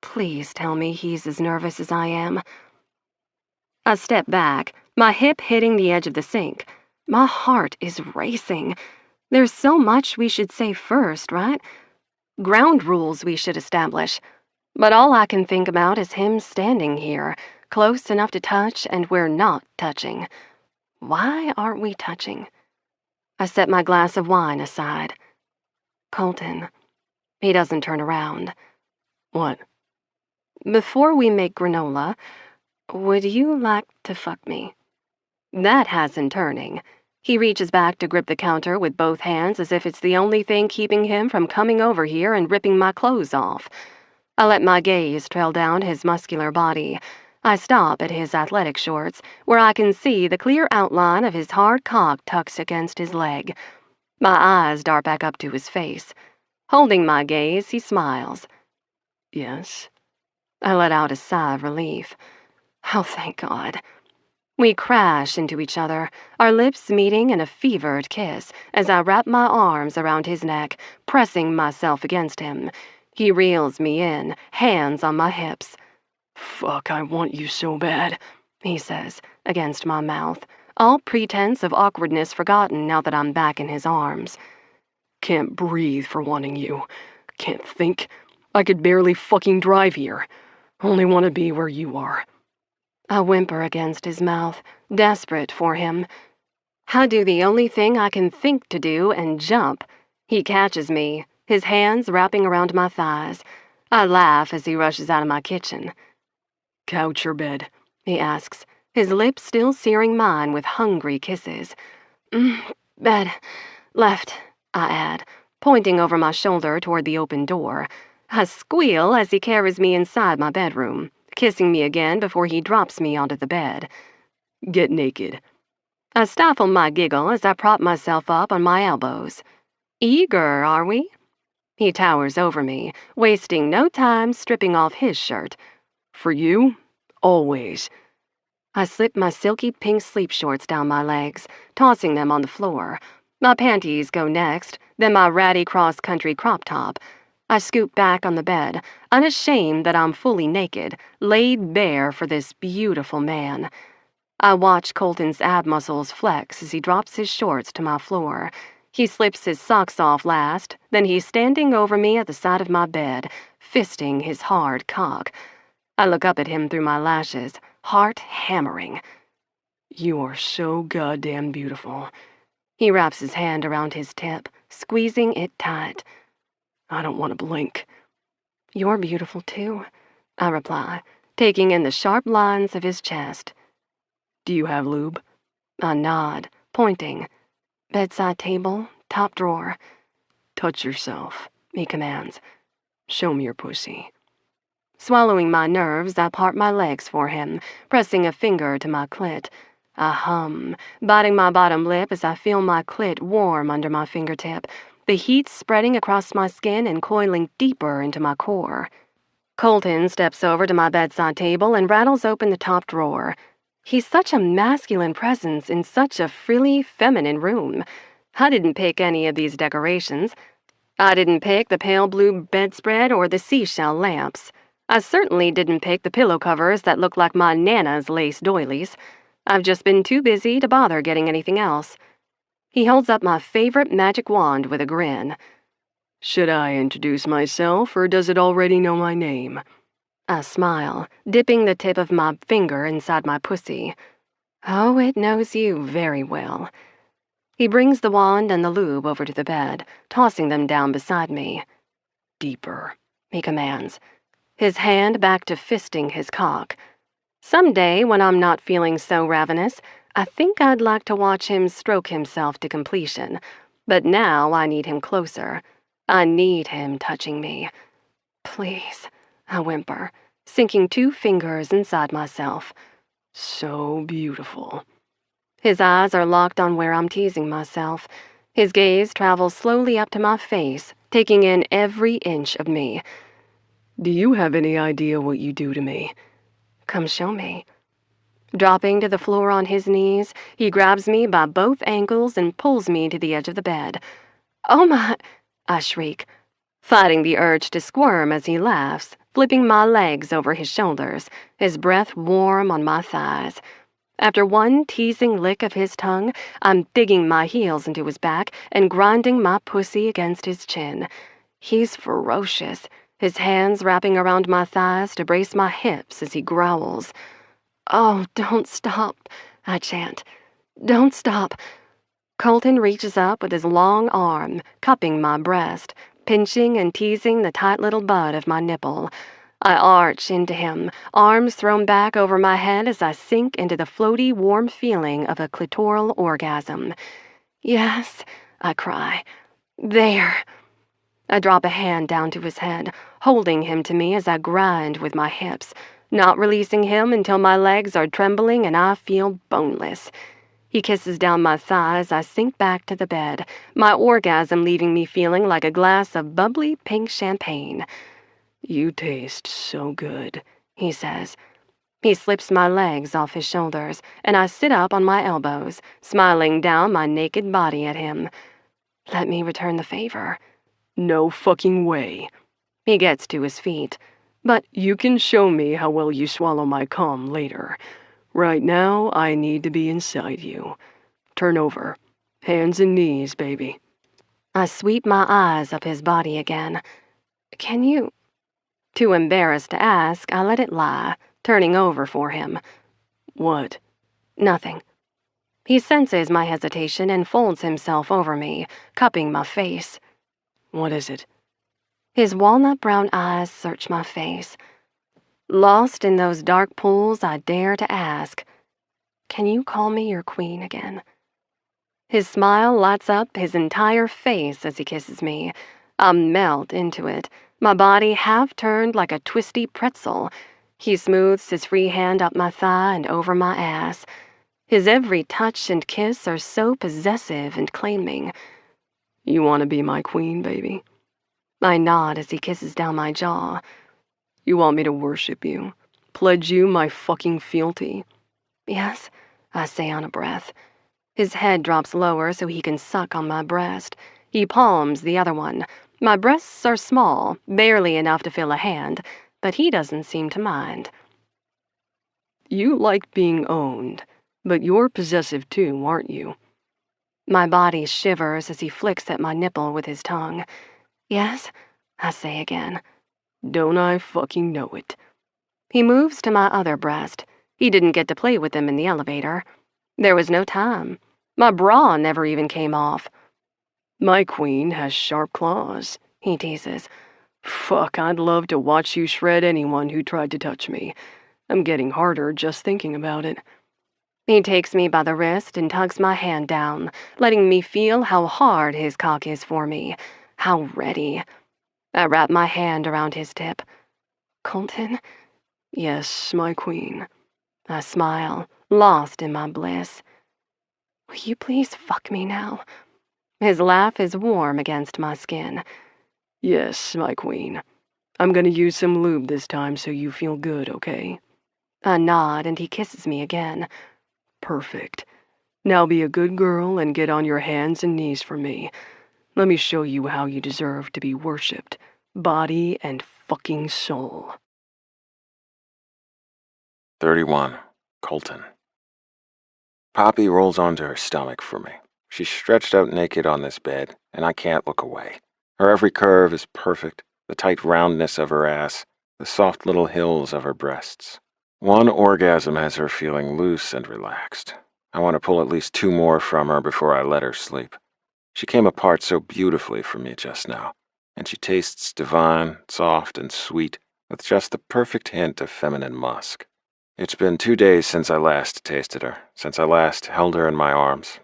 Please tell me he's as nervous as I am. I step back, my hip hitting the edge of the sink. My heart is racing. There's so much we should say first, right? Ground rules we should establish. But all I can think about is him standing here, close enough to touch, and we're not touching. Why aren't we touching? I set my glass of wine aside. Colton. He doesn't turn around. What? Before we make granola, would you like to fuck me? That has him turning. He reaches back to grip the counter with both hands as if it's the only thing keeping him from coming over here and ripping my clothes off. I let my gaze trail down his muscular body. I stop at his athletic shorts, where I can see the clear outline of his hard cock tucked against his leg. My eyes dart back up to his face. Holding my gaze, he smiles. Yes? I let out a sigh of relief. Oh, thank God. We crash into each other, our lips meeting in a fevered kiss as I wrap my arms around his neck, pressing myself against him. He reels me in, hands on my hips. Fuck, I want you so bad, he says, against my mouth, all pretense of awkwardness forgotten now that I'm back in his arms. Can't breathe for wanting you. Can't think. I could barely fucking drive here. Only want to be where you are. I whimper against his mouth, desperate for him. I do the only thing I can think to do and jump. He catches me, his hands wrapping around my thighs. I laugh as he rushes out of my kitchen. Couch or bed? He asks, his lips still searing mine with hungry kisses. Bed. Left, I add, pointing over my shoulder toward the open door. I squeal as he carries me inside my bedroom, kissing me again before he drops me onto the bed. Get naked. I stifle my giggle as I prop myself up on my elbows. Eager, are we? He towers over me, wasting no time stripping off his shirt. For you, always. I slip my silky pink sleep shorts down my legs, tossing them on the floor. My panties go next, then my ratty cross-country crop top. I scoop back on the bed, unashamed that I'm fully naked, laid bare for this beautiful man. I watch Colton's ab muscles flex as he drops his shorts to my floor. He slips his socks off last, then he's standing over me at the side of my bed, fisting his hard cock. I look up at him through my lashes, heart hammering. You are so goddamn beautiful. He wraps his hand around his tip, squeezing it tight. I don't want to blink. You're beautiful too, I reply, taking in the sharp lines of his chest. Do you have lube? I nod, pointing. Bedside table, top drawer. Touch yourself, he commands. Show me your pussy. Swallowing my nerves, I part my legs for him, pressing a finger to my clit. I hum, biting my bottom lip as I feel my clit warm under my fingertip, the heat spreading across my skin and coiling deeper into my core. Colton steps over to my bedside table and rattles open the top drawer. He's such a masculine presence in such a frilly, feminine room. I didn't pick any of these decorations. I didn't pick the pale blue bedspread or the seashell lamps. I certainly didn't pick the pillow covers that look like my Nana's lace doilies. I've just been too busy to bother getting anything else. He holds up my favorite magic wand with a grin. Should I introduce myself, or does it already know my name? I smile, dipping the tip of my finger inside my pussy. Oh, it knows you very well. He brings the wand and the lube over to the bed, tossing them down beside me. Deeper, he commands, his hand back to fisting his cock. Someday, when I'm not feeling so ravenous, I think I'd like to watch him stroke himself to completion, but now I need him closer. I need him touching me. Please, I whimper, sinking 2 fingers inside myself. So beautiful. His eyes are locked on where I'm teasing myself. His gaze travels slowly up to my face, taking in every inch of me. Do you have any idea what you do to me? Come show me. Dropping to the floor on his knees, he grabs me by both ankles and pulls me to the edge of the bed. Oh my, I shriek, fighting the urge to squirm as he laughs, flipping my legs over his shoulders, his breath warm on my thighs. After one teasing lick of his tongue, I'm digging my heels into his back and grinding my pussy against his chin. He's ferocious, his hands wrapping around my thighs to brace my hips as he growls. Oh, don't stop, I chant. Don't stop. Colton reaches up with his long arm, cupping my breast, pinching and teasing the tight little bud of my nipple. I arch into him, arms thrown back over my head as I sink into the floaty, warm feeling of a clitoral orgasm. Yes, I cry. There. I drop a hand down to his head, holding him to me as I grind with my hips, not releasing him until my legs are trembling and I feel boneless. He kisses down my thigh as I sink back to the bed, my orgasm leaving me feeling like a glass of bubbly pink champagne. You taste so good, he says. He slips my legs off his shoulders, and I sit up on my elbows, smiling down my naked body at him. Let me return the favor. No fucking way. He gets to his feet. But you can show me how well you swallow my cum later. Right now, I need to be inside you. Turn over. Hands and knees, baby. I sweep my eyes up his body again. Can you? Too embarrassed to ask, I let it lie, turning over for him. What? Nothing. He senses my hesitation and folds himself over me, cupping my face. What is it? His walnut-brown eyes search my face. Lost in those dark pools, I dare to ask, can you call me your queen again? His smile lights up his entire face as he kisses me. I melt into it, my body half turned like a twisty pretzel. He smooths his free hand up my thigh and over my ass. His every touch and kiss are so possessive and claiming. You want to be my queen, baby? I nod as he kisses down my jaw. You want me to worship you? Pledge you my fucking fealty? Yes, I say on a breath. His head drops lower so he can suck on my breast. He palms the other one. My breasts are small, barely enough to fill a hand, but he doesn't seem to mind. You like being owned, but you're possessive too, aren't you? My body shivers as he flicks at my nipple with his tongue. Yes, I say again. Don't I fucking know it? He moves to my other breast. He didn't get to play with them in the elevator. There was no time. My bra never even came off. My queen has sharp claws, he teases. Fuck, I'd love to watch you shred anyone who tried to touch me. I'm getting harder just thinking about it. He takes me by the wrist and tugs my hand down, letting me feel how hard his cock is for me, how ready. I wrap my hand around his tip. Colton? Yes, my queen. I smile, lost in my bliss. Will you please fuck me now? His laugh is warm against my skin. Yes, my queen. I'm gonna use some lube this time so you feel good, okay? I nod and he kisses me again. Perfect. Now be a good girl and get on your hands and knees for me. Let me show you how you deserve to be worshipped, body and fucking soul. 31. Colton. Poppy rolls onto her stomach for me. She's stretched out naked on this bed, and I can't look away. Her every curve is perfect, the tight roundness of her ass, the soft little hills of her breasts. One orgasm has her feeling loose and relaxed. I want to pull at least 2 more from her before I let her sleep. She came apart so beautifully for me just now, and she tastes divine, soft, and sweet, with just the perfect hint of feminine musk. It's been 2 days since I last tasted her, since I last held her in my arms.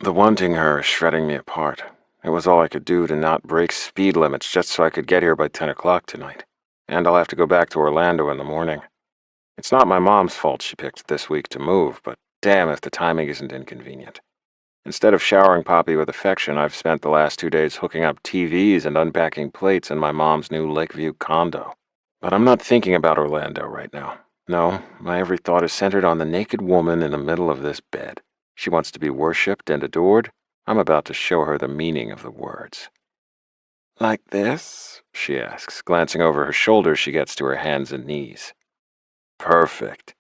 The wanting her is shredding me apart. It was all I could do to not break speed limits just so I could get here by 10 o'clock tonight. And I'll have to go back to Orlando in the morning. It's not my mom's fault she picked this week to move, but damn if the timing isn't inconvenient. Instead of showering Poppy with affection, I've spent the last 2 days hooking up TVs and unpacking plates in my mom's new Lakeview condo. But I'm not thinking about Orlando right now. No, my every thought is centered on the naked woman in the middle of this bed. She wants to be worshipped and adored. I'm about to show her the meaning of the words. Like this? She asks, glancing over her shoulder. She gets to her hands and knees. Perfect.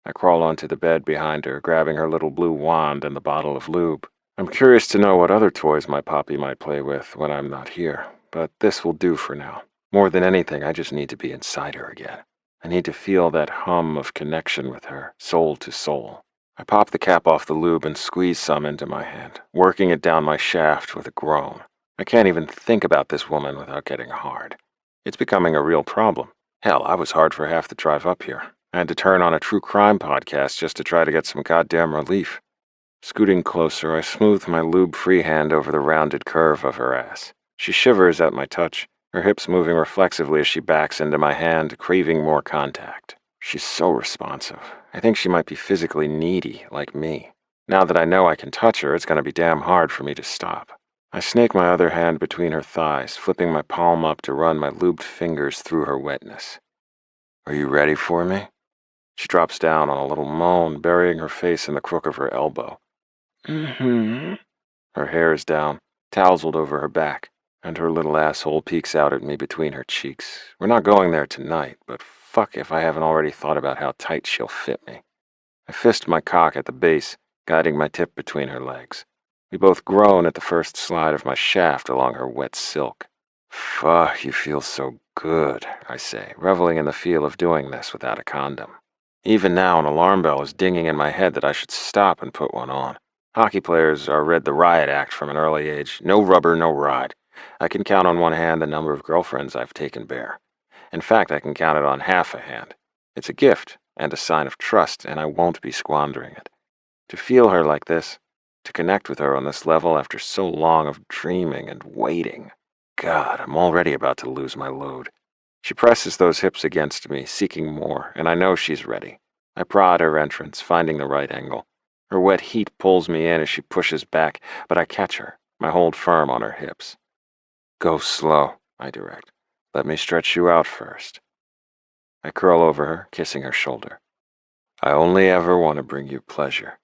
I crawl onto the bed behind her, grabbing her little blue wand and the bottle of lube. I'm curious to know what other toys my Poppy might play with when I'm not here, but this will do for now. More than anything, I just need to be inside her again. I need to feel that hum of connection with her, soul to soul. I pop the cap off the lube and squeeze some into my hand, working it down my shaft with a groan. I can't even think about this woman without getting hard. It's becoming a real problem. Hell, I was hard for half the drive up here. I had to turn on a true crime podcast just to try to get some goddamn relief. Scooting closer, I smooth my lube-free hand over the rounded curve of her ass. She shivers at my touch, her hips moving reflexively as she backs into my hand, craving more contact. She's so responsive. I think she might be physically needy, like me. Now that I know I can touch her, it's going to be damn hard for me to stop. I snake my other hand between her thighs, flipping my palm up to run my lubed fingers through her wetness. Are you ready for me? She drops down on a little moan, burying her face in the crook of her elbow. Mm-hmm. Her hair is down, tousled over her back, and her little asshole peeks out at me between her cheeks. We're not going there tonight, but fuck if I haven't already thought about how tight she'll fit me. I fist my cock at the base, guiding my tip between her legs. We both groan at the first slide of my shaft along her wet silk. Fuck, you feel so good, I say, reveling in the feel of doing this without a condom. Even now, an alarm bell is dinging in my head that I should stop and put one on. Hockey players are read the riot act from an early age. No rubber, no ride. I can count on one hand the number of girlfriends I've taken bare. In fact, I can count it on half a hand. It's a gift and a sign of trust, and I won't be squandering it. To feel her like this, to connect with her on this level after so long of dreaming and waiting. God, I'm already about to lose my load. She presses those hips against me, seeking more, and I know she's ready. I prod her entrance, finding the right angle. Her wet heat pulls me in as she pushes back, but I catch her, my hold firm on her hips. Go slow, I direct. Let me stretch you out first. I curl over her, kissing her shoulder. I only ever want to bring you pleasure.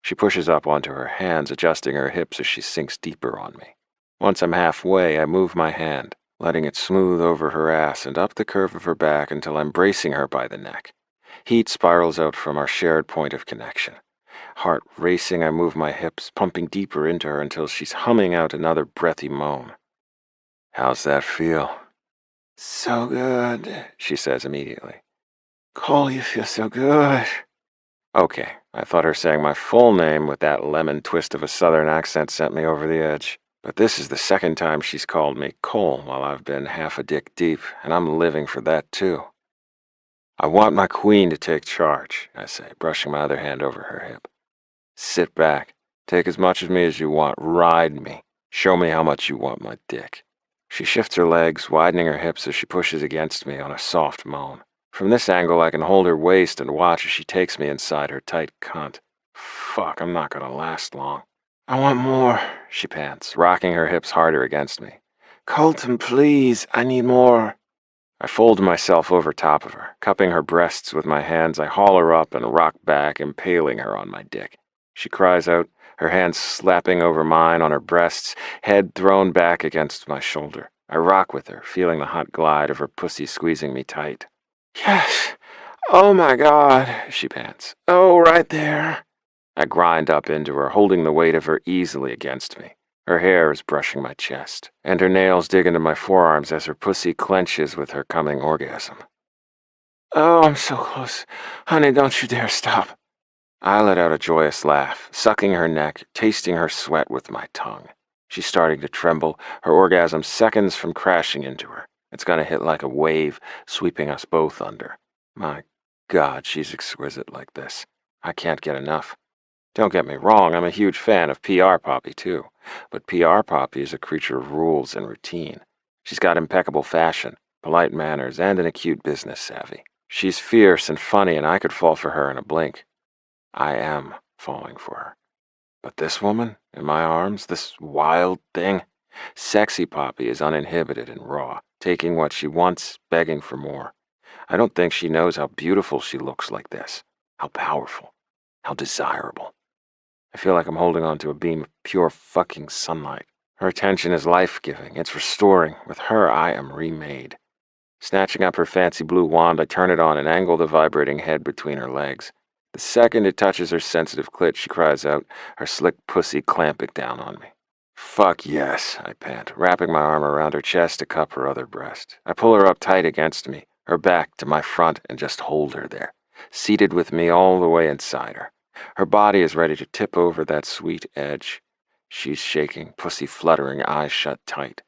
She pushes up onto her hands, adjusting her hips as she sinks deeper on me. Once I'm halfway, I move my hand, letting it smooth over her ass and up the curve of her back until I'm bracing her by the neck. Heat spirals out from our shared point of connection. Heart racing, I move my hips, pumping deeper into her until she's humming out another breathy moan. How's that feel? So good, she says immediately. Cole, you feel so good. Okay, I thought her saying my full name with that lemon twist of a southern accent sent me over the edge. But this is the second time she's called me Cole while I've been half a dick deep, and I'm living for that too. I want my queen to take charge, I say, brushing my other hand over her hip. Sit back. Take as much of me as you want. Ride me. Show me how much you want my dick. She shifts her legs, widening her hips as she pushes against me on a soft moan. From this angle, I can hold her waist and watch as she takes me inside her tight cunt. Fuck, I'm not gonna last long. I want more, she pants, rocking her hips harder against me. Colton, please, I need more. I fold myself over top of her, cupping her breasts with my hands. I haul her up and rock back, impaling her on my dick. She cries out, her hands slapping over mine on her breasts, head thrown back against my shoulder. I rock with her, feeling the hot glide of her pussy squeezing me tight. Yes! Oh my God, she pants. Oh, right there. I grind up into her, holding the weight of her easily against me. Her hair is brushing my chest, and her nails dig into my forearms as her pussy clenches with her coming orgasm. Oh, I'm so close. Honey, don't you dare stop. I let out a joyous laugh, sucking her neck, tasting her sweat with my tongue. She's starting to tremble, her orgasm seconds from crashing into her. It's gonna hit like a wave, sweeping us both under. My God, she's exquisite like this. I can't get enough. Don't get me wrong, I'm a huge fan of PR Poppy, too. But PR Poppy is a creature of rules and routine. She's got impeccable fashion, polite manners, and an acute business savvy. She's fierce and funny, and I could fall for her in a blink. I am falling for her. But this woman, in my arms, this wild thing, sexy Poppy is uninhibited and raw, taking what she wants, begging for more. I don't think she knows how beautiful she looks like this, how powerful, how desirable. I feel like I'm holding on to a beam of pure fucking sunlight. Her attention is life-giving, it's restoring. With her, I am remade. Snatching up her fancy blue wand, I turn it on and angle the vibrating head between her legs. The second it touches her sensitive clit, she cries out, her slick pussy clamping down on me. Fuck yes, I pant, wrapping my arm around her chest to cup her other breast. I pull her up tight against me, her back to my front, and just hold her there, seated with me all the way inside her. Her body is ready to tip over that sweet edge. She's shaking, pussy fluttering, eyes shut tight.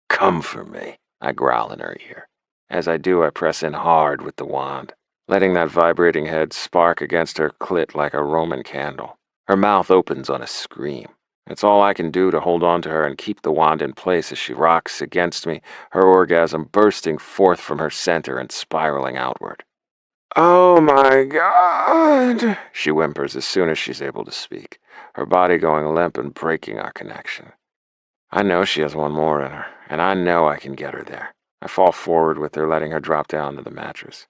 Come for me, I growl in her ear. As I do, I press in hard with the wand, letting that vibrating head spark against her clit like a Roman candle. Her mouth opens on a scream. It's all I can do to hold on to her and keep the wand in place as she rocks against me, her orgasm bursting forth from her center and spiraling outward. Oh my God, she whimpers as soon as she's able to speak, her body going limp and breaking our connection. I know she has one more in her, and I know I can get her there. I fall forward with her, letting her drop down to the mattress.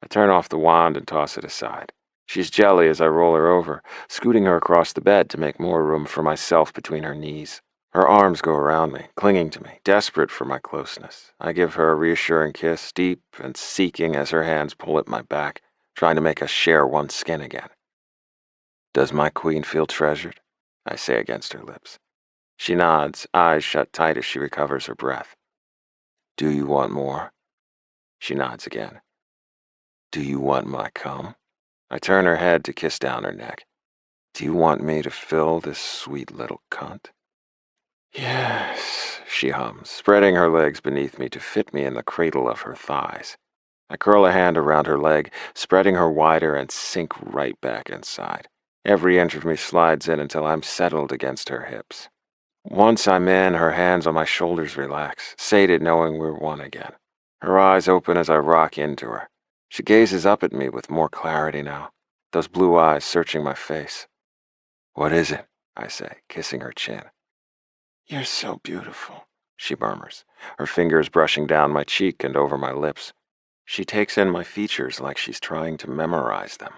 I turn off the wand and toss it aside. She's jelly as I roll her over, scooting her across the bed to make more room for myself between her knees. Her arms go around me, clinging to me, desperate for my closeness. I give her a reassuring kiss, deep and seeking as her hands pull at my back, trying to make us share one skin again. Does my queen feel treasured? I say against her lips. She nods, eyes shut tight as she recovers her breath. Do you want more? She nods again. Do you want my cum? I turn her head to kiss down her neck. Do you want me to fill this sweet little cunt? Yes, she hums, spreading her legs beneath me to fit me in the cradle of her thighs. I curl a hand around her leg, spreading her wider and sink right back inside. Every inch of me slides in until I'm settled against her hips. Once I'm in, her hands on my shoulders relax, sated knowing we're one again. Her eyes open as I rock into her. She gazes up at me with more clarity now, those blue eyes searching my face. What is it? I say, kissing her chin. You're so beautiful, she murmurs, her fingers brushing down my cheek and over my lips. She takes in my features like she's trying to memorize them.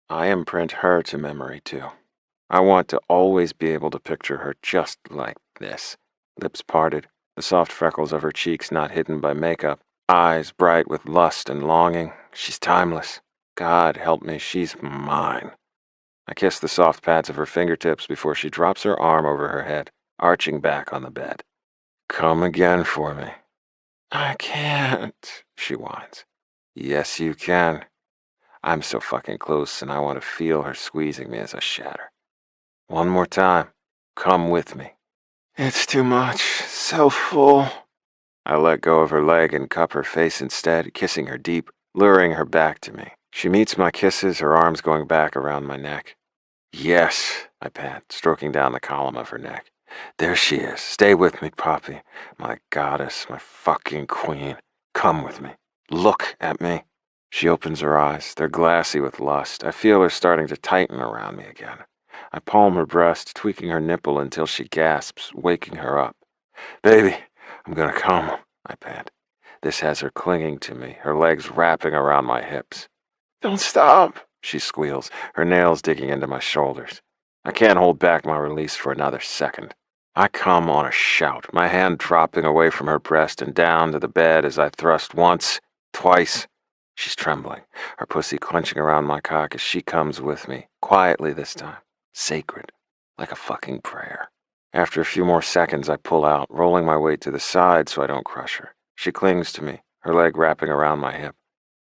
I imprint her to memory, too. I want to always be able to picture her just like this, lips parted, the soft freckles of her cheeks not hidden by makeup, eyes bright with lust and longing. She's timeless. God help me, she's mine. I kiss the soft pads of her fingertips before she drops her arm over her head, arching back on the bed. Come again for me. I can't, she whines. Yes, you can. I'm so fucking close and I want to feel her squeezing me as I shatter. One more time. Come with me. It's too much. So full. I let go of her leg and cup her face instead, kissing her deep, luring her back to me. She meets my kisses, her arms going back around my neck. Yes, I pant, stroking down the column of her neck. There she is. Stay with me, Poppy. My goddess, my fucking queen. Come with me. Look at me. She opens her eyes. They're glassy with lust. I feel her starting to tighten around me again. I palm her breast, tweaking her nipple until she gasps, waking her up. Baby, I'm gonna come, I pant. This has her clinging to me, her legs wrapping around my hips. Don't stop, she squeals, her nails digging into my shoulders. I can't hold back my release for another second. I come on a shout, my hand dropping away from her breast and down to the bed as I thrust once, twice. She's trembling, her pussy clenching around my cock as she comes with me, quietly this time, sacred, like a fucking prayer. After a few more seconds, I pull out, rolling my weight to the side so I don't crush her. She clings to me, her leg wrapping around my hip.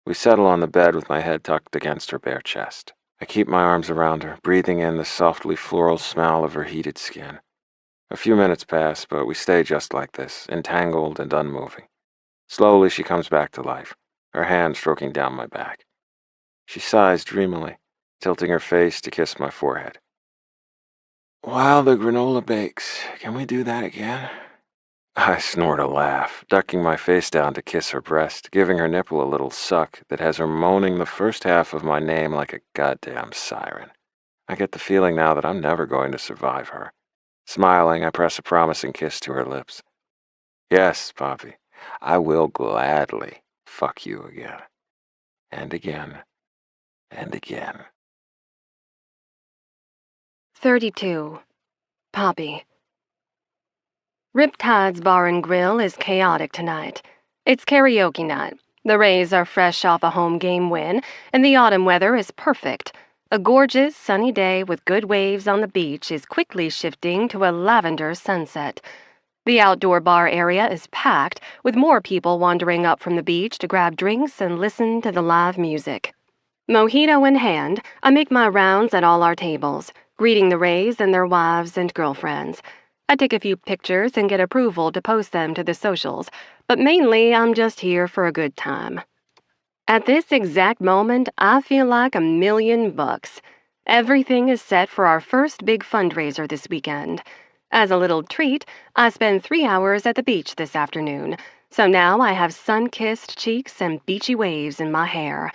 We settle on the bed with my head tucked against her bare chest. I keep my arms around her, breathing in the softly floral smell of her heated skin. A few minutes pass, but we stay just like this, entangled and unmoving. Slowly, she comes back to life, her hand stroking down my back. She sighs dreamily, tilting her face to kiss my forehead. While the granola bakes, can we do that again? I snort a laugh, ducking my face down to kiss her breast, giving her nipple a little suck that has her moaning the first half of my name like a goddamn siren. I get the feeling now that I'm never going to survive her. Smiling, I press a promising kiss to her lips. Yes, Poppy, I will gladly fuck you again. And again. And again. 32. Poppy. Riptide's Bar and Grill is chaotic tonight. It's karaoke night. The Rays are fresh off a home game win, and the autumn weather is perfect. A gorgeous, sunny day with good waves on the beach is quickly shifting to a lavender sunset. The outdoor bar area is packed, with more people wandering up from the beach to grab drinks and listen to the live music. Mojito in hand, I make my rounds at all our tables, greeting the Rays and their wives and girlfriends. I take a few pictures and get approval to post them to the socials, but mainly I'm just here for a good time. At this exact moment, I feel like $1,000,000. Everything is set for our first big fundraiser this weekend. As a little treat, I spent 3 hours at the beach this afternoon, so now I have sun-kissed cheeks and beachy waves in my hair.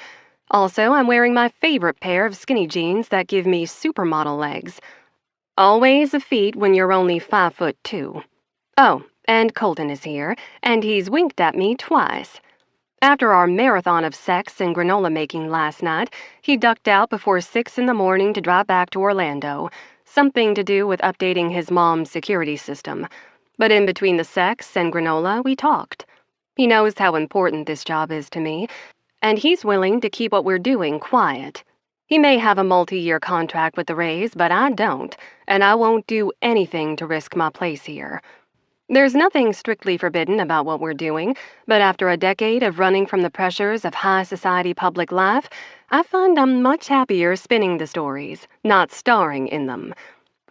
Also, I'm wearing my favorite pair of skinny jeans that give me supermodel legs. Always a feat when you're only 5'2". Oh, and Colton is here, and he's winked at me twice. After our marathon of sex and granola making last night, he ducked out before 6 in the morning to drive back to Orlando, something to do with updating his mom's security system. But in between the sex and granola, we talked. He knows how important this job is to me, and he's willing to keep what we're doing quiet. He may have a multi-year contract with the Rays, but I don't, and I won't do anything to risk my place here. There's nothing strictly forbidden about what we're doing, but after a decade of running from the pressures of high society public life, I find I'm much happier spinning the stories, not starring in them.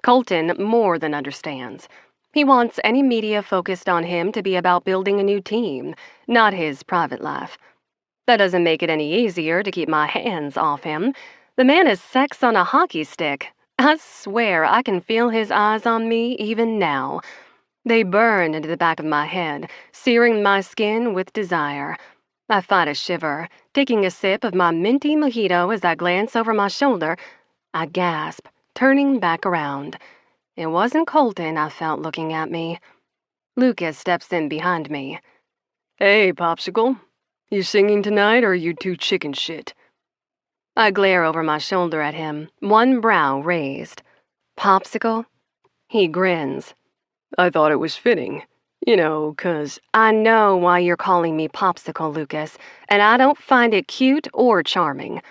Colton more than understands. He wants any media focused on him to be about building a new team, not his private life. That doesn't make it any easier to keep my hands off him. The man is sex on a hockey stick. I swear I can feel his eyes on me even now. They burn into the back of my head, searing my skin with desire. I fight a shiver, taking a sip of my minty mojito as I glance over my shoulder. I gasp, turning back around. It wasn't Colton I felt looking at me. Lukas steps in behind me. Hey, Popsicle. You singing tonight, or are you too chicken shit? I glare over my shoulder at him, one brow raised. Popsicle? He grins. I thought it was fitting. 'Cause I know why you're calling me Popsicle, Lukas, and I don't find it cute or charming.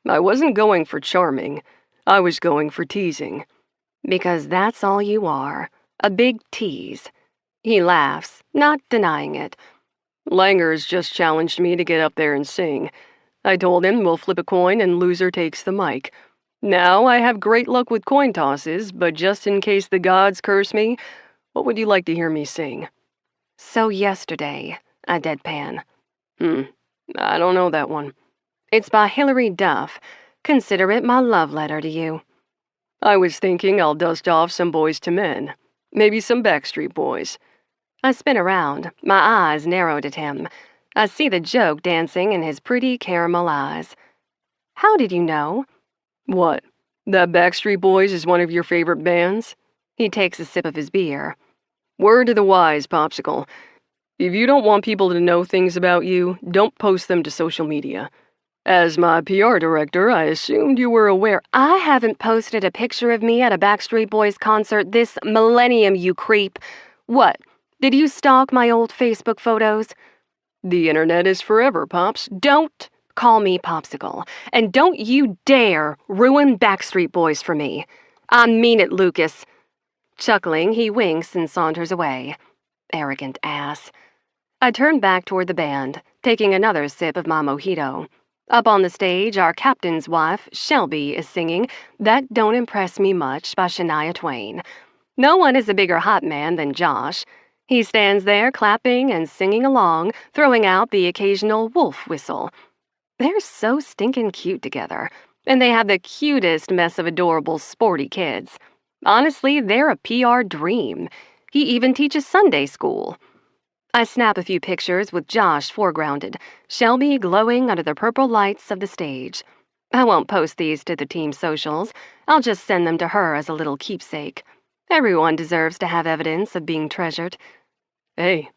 I wasn't going for charming. I was going for teasing. Because that's all you are, a big tease. He laughs, not denying it. Langer's just challenged me to get up there and sing. I told him we'll flip a coin and loser takes the mic. Now I have great luck with coin tosses, but just in case the gods curse me, what would you like to hear me sing? So yesterday, I deadpan. I don't know that one. It's by Hilary Duff. Consider it my love letter to you. I was thinking I'll dust off some Boys to Men. Maybe some Backstreet Boys. I spin around, my eyes narrowed at him. I see the joke dancing in his pretty caramel eyes. How did you know? What? That Backstreet Boys is one of your favorite bands? He takes a sip of his beer. Word to the wise, Popsicle. If you don't want people to know things about you, don't post them to social media. As my PR director, I assumed you were aware. I haven't posted a picture of me at a Backstreet Boys concert this millennium, you creep. What? Did you stalk my old Facebook photos? The internet is forever, Pops. Don't call me Popsicle, and don't you dare ruin Backstreet Boys for me. I mean it, Lukas. Chuckling, he winks and saunters away. Arrogant ass. I turn back toward the band, taking another sip of my mojito. Up on the stage, our captain's wife, Shelby, is singing That Don't Impress Me Much by Shania Twain. No one is a bigger hot man than Josh. He stands there clapping and singing along, throwing out the occasional wolf whistle. They're so stinking cute together. And they have the cutest mess of adorable, sporty kids. Honestly, they're a PR dream. He even teaches Sunday school. I snap a few pictures with Josh foregrounded, Shelby glowing under the purple lights of the stage. I won't post these to the team socials. I'll just send them to her as a little keepsake. Everyone deserves to have evidence of being treasured. Hey.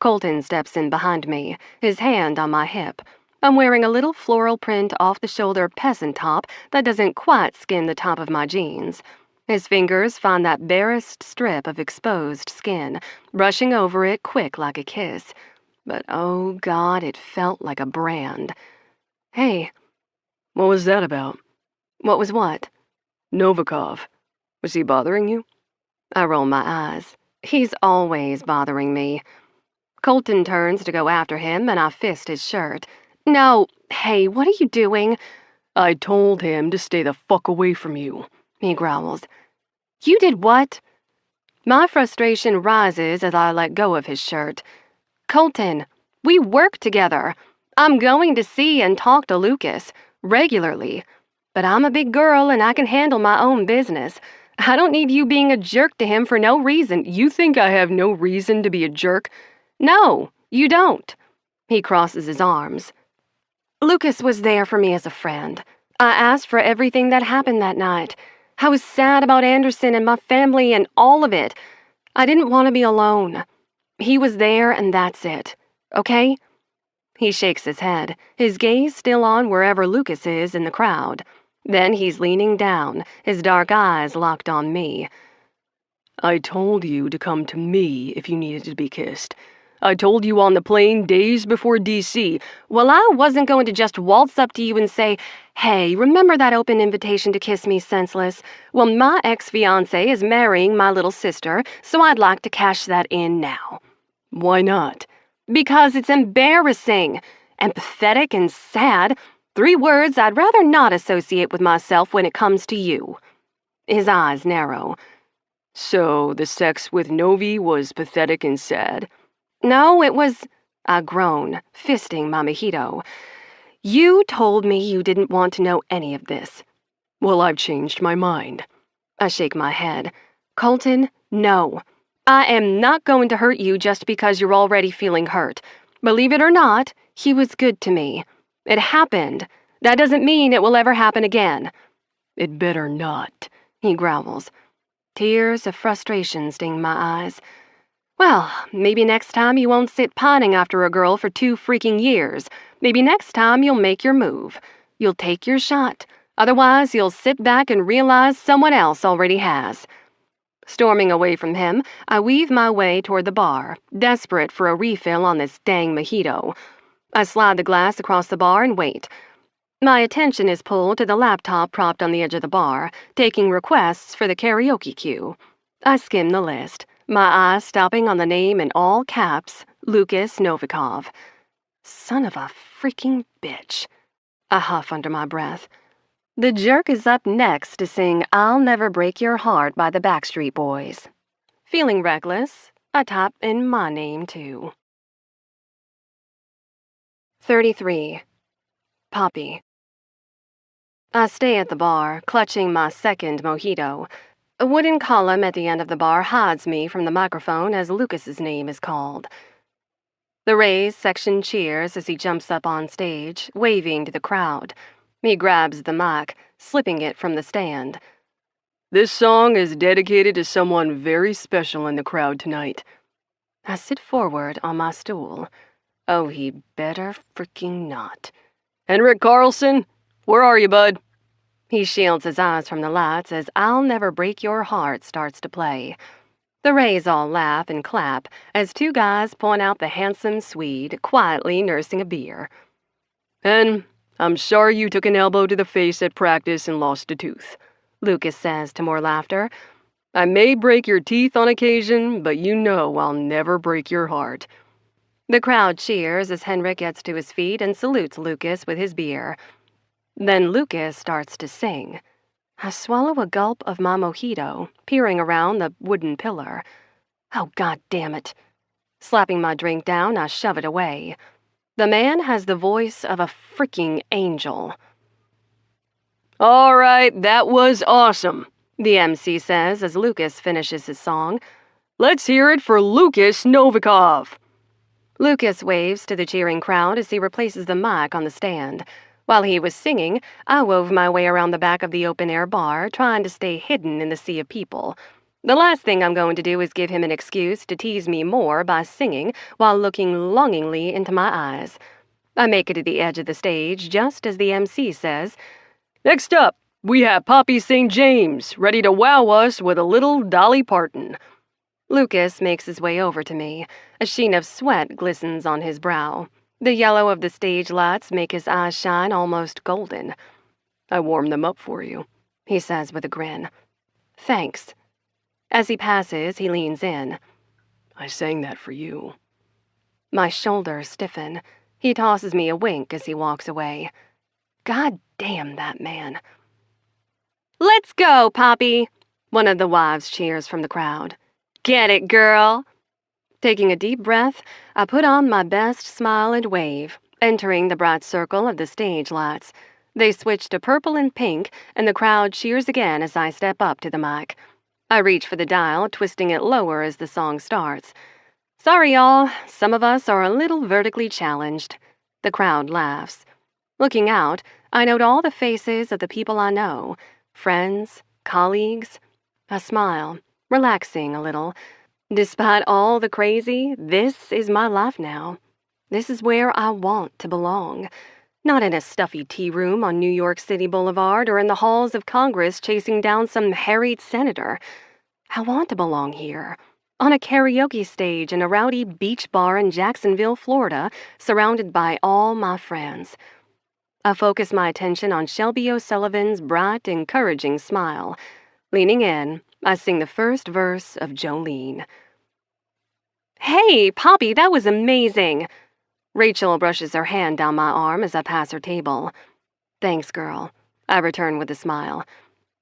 Colton steps in behind me, his hand on my hip. I'm wearing a little floral print off-the-shoulder peasant top that doesn't quite skim the top of my jeans. His fingers find that barest strip of exposed skin, brushing over it quick like a kiss. But oh God, it felt like a brand. Hey. What was that about? What was what? Novikov. Was he bothering you? I roll my eyes. He's always bothering me. Colton turns to go after him, and I fist his shirt. No, hey, what are you doing? I told him to stay the fuck away from you, he growls. You did what? My frustration rises as I let go of his shirt. Colton, we work together. I'm going to see and talk to Lukas regularly. But I'm a big girl and I can handle my own business. I don't need you being a jerk to him for no reason. You think I have no reason to be a jerk? No, you don't. He crosses his arms. Lukas was there for me as a friend. I asked for everything that happened that night. I was sad about Anderson and my family and all of it. I didn't want to be alone. He was there and that's it. Okay? He shakes his head, his gaze still on wherever Lukas is in the crowd. Then he's leaning down, his dark eyes locked on me. I told you to come to me if you needed to be kissed. I told you on the plane days before D.C. Well, I wasn't going to just waltz up to you and say, hey, remember that open invitation to kiss me senseless? Well, my ex-fiancé is marrying my little sister, so I'd like to cash that in now. Why not? Because it's embarrassing and pathetic and sad. 3 words I'd rather not associate with myself when it comes to you. His eyes narrow. So the sex with Novi was pathetic and sad? No, it was... I groan, fisting my mojito. You told me you didn't want to know any of this. Well, I've changed my mind. I shake my head. Colton, no. I am not going to hurt you just because you're already feeling hurt. Believe it or not, he was good to me. It happened. That doesn't mean it will ever happen again. It better not, he growls. Tears of frustration sting my eyes. Well, maybe next time you won't sit pining after a girl for 2 freaking years. Maybe next time you'll make your move. You'll take your shot. Otherwise, you'll sit back and realize someone else already has. Storming away from him, I weave my way toward the bar, desperate for a refill on this dang mojito. I slide the glass across the bar and wait. My attention is pulled to the laptop propped on the edge of the bar, taking requests for the karaoke queue. I skim the list, my eyes stopping on the name in all caps, Lukas Novikov. Son of a freaking bitch. I huff under my breath. The jerk is up next to sing I'll Never Break Your Heart by the Backstreet Boys. Feeling reckless, I type in my name too. 33. Poppy. I stay at the bar, clutching my second mojito. A wooden column at the end of the bar hides me from the microphone as Lukas's name is called. The Rays section cheers as he jumps up on stage, waving to the crowd. He grabs the mic, slipping it from the stand. This song is dedicated to someone very special in the crowd tonight. I sit forward on my stool. Oh, he better freaking not. Henrik Carlson, where are you, bud? He shields his eyes from the lights as I'll Never Break Your Heart starts to play. The Rays all laugh and clap as 2 guys point out the handsome Swede quietly nursing a beer. Hen, I'm sorry you took an elbow to the face at practice and lost a tooth, Lukas says to more laughter. I may break your teeth on occasion, but you know I'll never break your heart. The crowd cheers as Henrik gets to his feet and salutes Lukas with his beer. Then Lukas starts to sing. I swallow a gulp of my mojito, peering around the wooden pillar. Oh, God damn it. Slapping my drink down, I shove it away. The man has the voice of a freaking angel. All right, that was awesome, the MC says as Lukas finishes his song. Let's hear it for Lukas Novikov. Lukas waves to the cheering crowd as he replaces the mic on the stand. While he was singing, I wove my way around the back of the open-air bar, trying to stay hidden in the sea of people. The last thing I'm going to do is give him an excuse to tease me more by singing while looking longingly into my eyes. I make it to the edge of the stage just as the MC says, Next up, we have Poppy St. James, ready to wow us with a little Dolly Parton. Lukas makes his way over to me. A sheen of sweat glistens on his brow. The yellow of the stage lights make his eyes shine almost golden. I warmed them up for you, he says with a grin. Thanks. As he passes, he leans in. I sang that for you. My shoulders stiffen. He tosses me a wink as he walks away. God damn that man. Let's go, Poppy! One of the wives cheers from the crowd. Get it, girl! Taking a deep breath, I put on my best smile and wave, entering the bright circle of the stage lights. They switch to purple and pink, and the crowd cheers again as I step up to the mic. I reach for the dial, twisting it lower as the song starts. Sorry, y'all. Some of us are a little vertically challenged. The crowd laughs. Looking out, I note all the faces of the people I know. Friends, colleagues. I smile, relaxing a little. Despite all the crazy, this is my life now. This is where I want to belong. Not in a stuffy tea room on New York City Boulevard or in the halls of Congress chasing down some harried senator. I want to belong here, on a karaoke stage in a rowdy beach bar in Jacksonville, Florida, surrounded by all my friends. I focus my attention on Shelby O'Sullivan's bright, encouraging smile. Leaning in, I sing the first verse of Jolene. Hey, Poppy, that was amazing! Rachel brushes her hand down my arm as I pass her table. Thanks, girl, I return with a smile.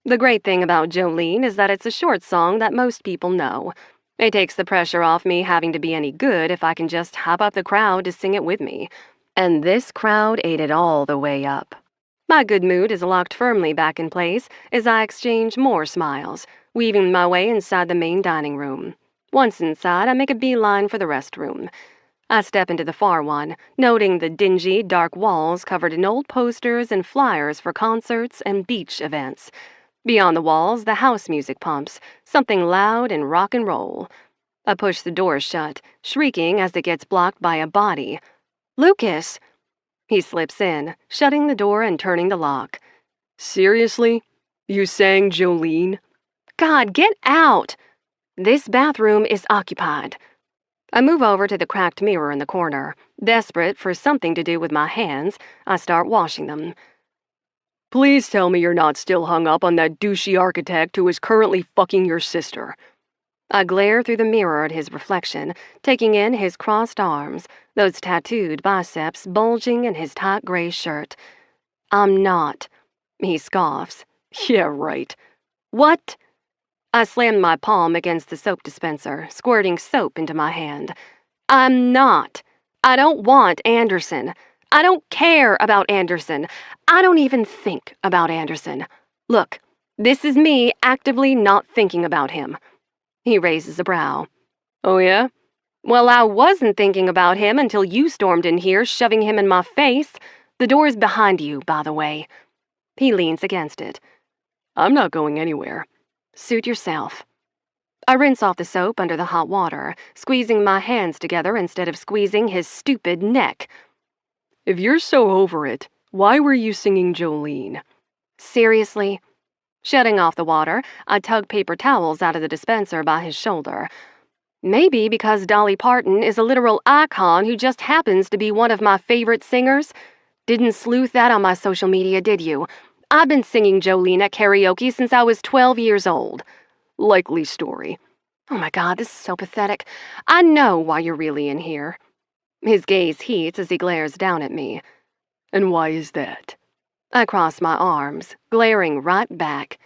The great thing about Jolene is that it's a short song that most people know. It takes the pressure off me having to be any good if I can just hop up the crowd to sing it with me. And this crowd ate it all the way up. My good mood is locked firmly back in place as I exchange more smiles, weaving my way inside the main dining room. Once inside, I make a beeline for the restroom. I step into the far one, noting the dingy, dark walls covered in old posters and flyers for concerts and beach events. Beyond the walls, the house music pumps, something loud and rock and roll. I push the door shut, shrieking as it gets blocked by a body. Lukas! He slips in, shutting the door and turning the lock. Seriously? You sang Jolene? God, get out! This bathroom is occupied. I move over to the cracked mirror in the corner. Desperate for something to do with my hands, I start washing them. Please tell me you're not still hung up on that douchey architect who is currently fucking your sister. I glare through the mirror at his reflection, taking in his crossed arms, those tattooed biceps bulging in his tight gray shirt. I'm not. He scoffs. Yeah, right. What? I slam my palm against the soap dispenser, squirting soap into my hand. I'm not. I don't want Anderson. I don't care about Anderson. I don't even think about Anderson. Look, this is me actively not thinking about him. He raises a brow. Oh, yeah? Well, I wasn't thinking about him until you stormed in here, shoving him in my face. The door's behind you, by the way. He leans against it. I'm not going anywhere. Suit yourself. I rinse off the soap under the hot water, squeezing my hands together instead of squeezing his stupid neck. If you're so over it, why were you singing Jolene? Seriously? Shutting off the water, I tug paper towels out of the dispenser by his shoulder. Maybe because Dolly Parton is a literal icon who just happens to be one of my favorite singers. Didn't sleuth that on my social media, did you? I've been singing Jolene at karaoke since I was 12 years old. Likely story. Oh my God, this is so pathetic. I know why you're really in here. His gaze heats as he glares down at me. And why is that? I cross my arms, glaring right back.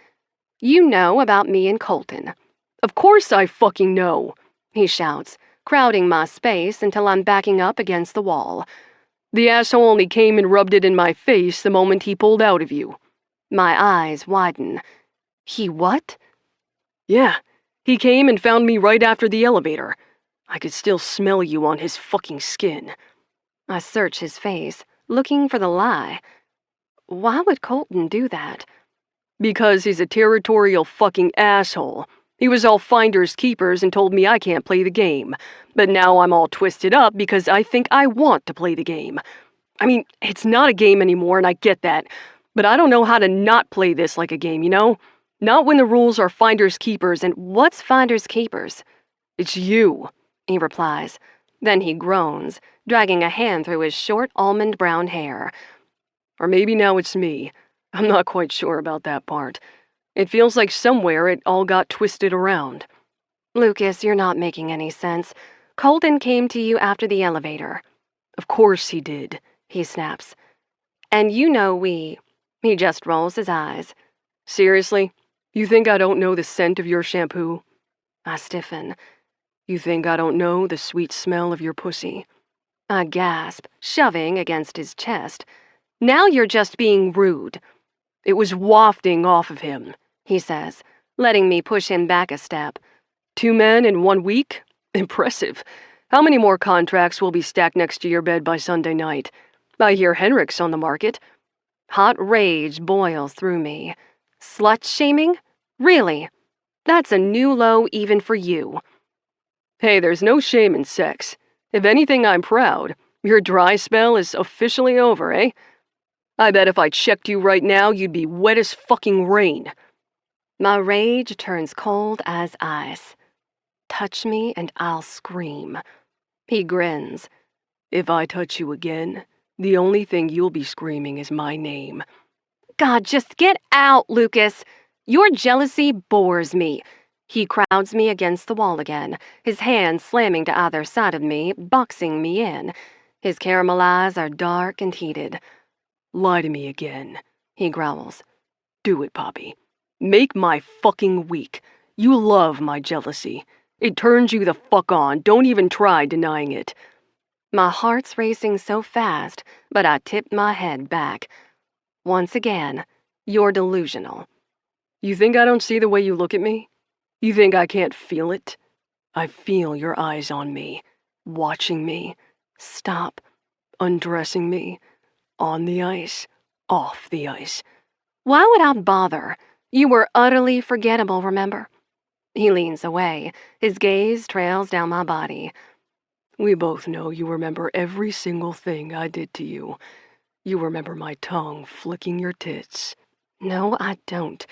You know about me and Colton. Of course I fucking know, he shouts, crowding my space until I'm backing up against the wall. The asshole only came and rubbed it in my face the moment he pulled out of you. My eyes widen. He what? Yeah, he came and found me right after the elevator. I could still smell you on his fucking skin. I search his face, looking for the lie. Why would Colton do that? Because he's a territorial fucking asshole. He was all finders keepers and told me I can't play the game. But now I'm all twisted up because I think I want to play the game. I mean, it's not a game anymore and I get that. But I don't know how to not play this like a game, you know? Not when the rules are finders keepers and What's finders keepers? it's you. He replies. Then he groans, dragging a hand through his short almond brown hair. Or maybe now it's me. I'm not quite sure about that part. It feels like somewhere it all got twisted around. Lukas, you're not making any sense. Colton came to you after the elevator. Of course he did. He snaps. And you know He just rolls his eyes. Seriously? You think I don't know the scent of your shampoo? I stiffen. You think I don't know the sweet smell of your pussy? I gasp, shoving against his chest. Now you're just being rude, It was wafting off of him. he says, letting me push him back a step. 2 men in 1 week? Impressive. How many more contracts will be stacked next to your bed by Sunday night? I hear Henrik's on the market. Hot rage boils through me. Slut-shaming? Really? That's a new low even for you. Hey, there's no shame in sex. If anything, I'm proud. Your dry spell is officially over, eh? I bet if I checked you right now, you'd be wet as fucking rain. My rage turns cold as ice. Touch me and I'll scream. He grins. If I touch you again, the only thing you'll be screaming is my name. God, just get out, Lukas. Your jealousy bores me. He crowds me against the wall again, his hands slamming to either side of me, boxing me in. His caramel eyes are dark and heated. Lie to me again, He growls. Do it, Poppy. Make my fucking week. You love my jealousy. It turns you the fuck on. Don't even try denying it. My heart's racing so fast, but I tip my head back. Once again, you're delusional. You think I don't see the way you look at me? You think I can't feel it? I feel your eyes on me, watching me. Stop. Undressing me. On the ice. Off the ice. Why would I bother? You were utterly forgettable, remember? He leans away. His gaze trails down my body. We both know you remember every single thing I did to you. You remember my tongue flicking your tits. No, I don't.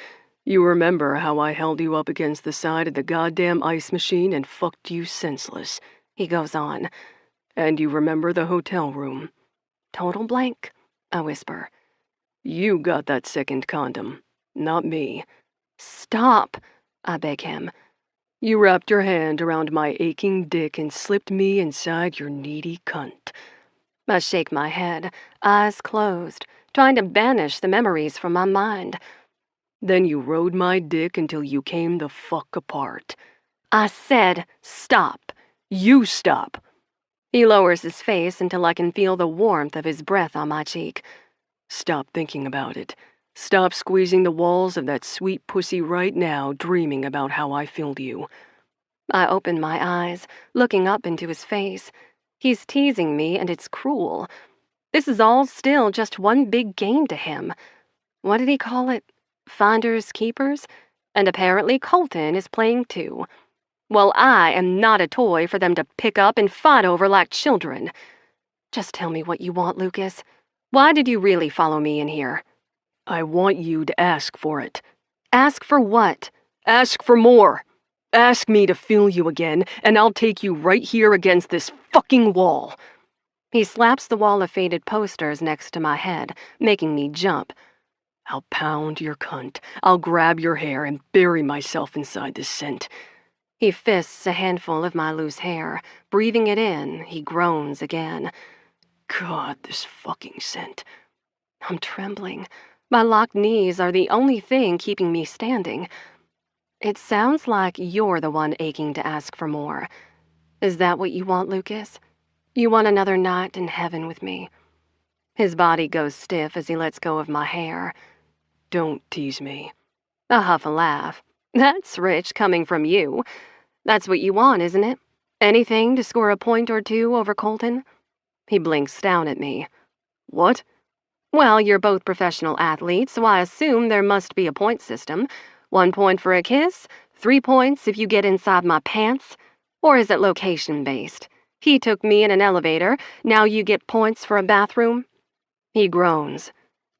You remember how I held you up against the side of the goddamn ice machine and fucked you senseless. He goes on. And you remember the hotel room. Total blank, I whisper. You got that second condom, not me. Stop, I beg him. You wrapped your hand around my aching dick and slipped me inside your needy cunt. I shake my head, eyes closed, trying to banish the memories from my mind. Then you rode my dick until you came the fuck apart. I said, stop. You stop. He lowers his face until I can feel the warmth of his breath on my cheek. Stop thinking about it. Stop squeezing the walls of that sweet pussy right now, dreaming about how I filled you. I open my eyes, looking up into his face. He's teasing me, and it's cruel. This is all still just one big game to him. What did he call it? Finders keepers? And apparently Colton is playing too. Well, I am not a toy for them to pick up and fight over like children. Just tell me what you want, Lukas. Why did you really follow me in here? I want you to ask for it. Ask for what? Ask for more. Ask me to fill you again, and I'll take you right here against this fucking wall. He slaps the wall of faded posters next to my head, making me jump. I'll pound your cunt. I'll grab your hair and bury myself inside the scent. He fists a handful of my loose hair. Breathing it in, he groans again. God, this fucking scent. I'm trembling. My locked knees are the only thing keeping me standing. It sounds like you're the one aching to ask for more. Is that what you want, Lukas? You want another night in heaven with me? His body goes stiff as he lets go of my hair. Don't tease me. A huff and laugh. That's rich coming from you. That's what you want, isn't it? Anything to score a point or two over Colton? He blinks down at me. What? Well, you're both professional athletes, so I assume there must be a point system. 1 point for a kiss, 3 points if you get inside my pants. Or is it location-based? He took me in an elevator, now you get points for a bathroom? He groans.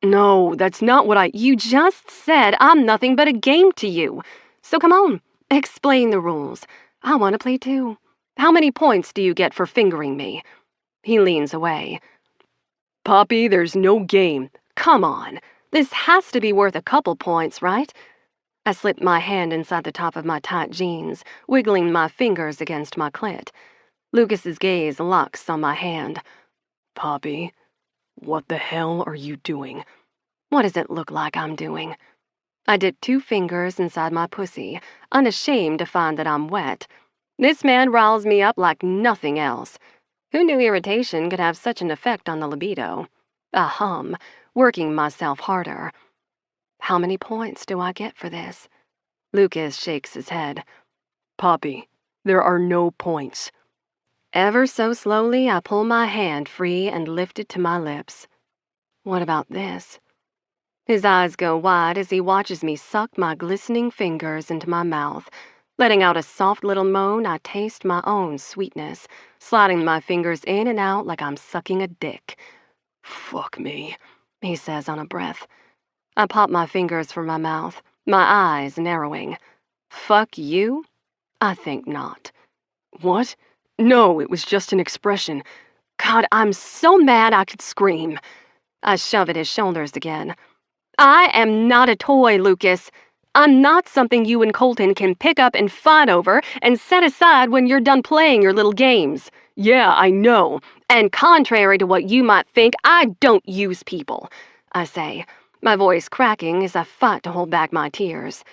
No, that's not what I... You just said I'm nothing but a game to you. So come on, explain the rules. I want to play too. How many points do you get for fingering me? He leans away. Poppy, there's no game. Come on. This has to be worth a couple points, right? I slip my hand inside the top of my tight jeans, wiggling my fingers against my clit. Lucas's gaze locks on my hand. Poppy, what the hell are you doing? What does it look like I'm doing? I dip 2 fingers inside my pussy, unashamed to find that I'm wet. This man riles me up like nothing else. Who knew irritation could have such an effect on the libido? I hum, working myself harder. How many points do I get for this? Lucas shakes his head. Poppy, there are no points. Ever so slowly, I pull my hand free and lift it to my lips. What about this? His eyes go wide as he watches me suck my glistening fingers into my mouth. Letting out a soft little moan, I taste my own sweetness, sliding my fingers in and out like I'm sucking a dick. Fuck me, he says on a breath. I pop my fingers from my mouth, my eyes narrowing. Fuck you? I think not. What? No, it was just an expression. God, I'm so mad I could scream. I shove at his shoulders again. I am not a toy, Lucas. I'm not something you and Colton can pick up and fight over and set aside when you're done playing your little games. Yeah, I know. And contrary to what you might think, I don't use people, I say, my voice cracking as I fight to hold back my tears.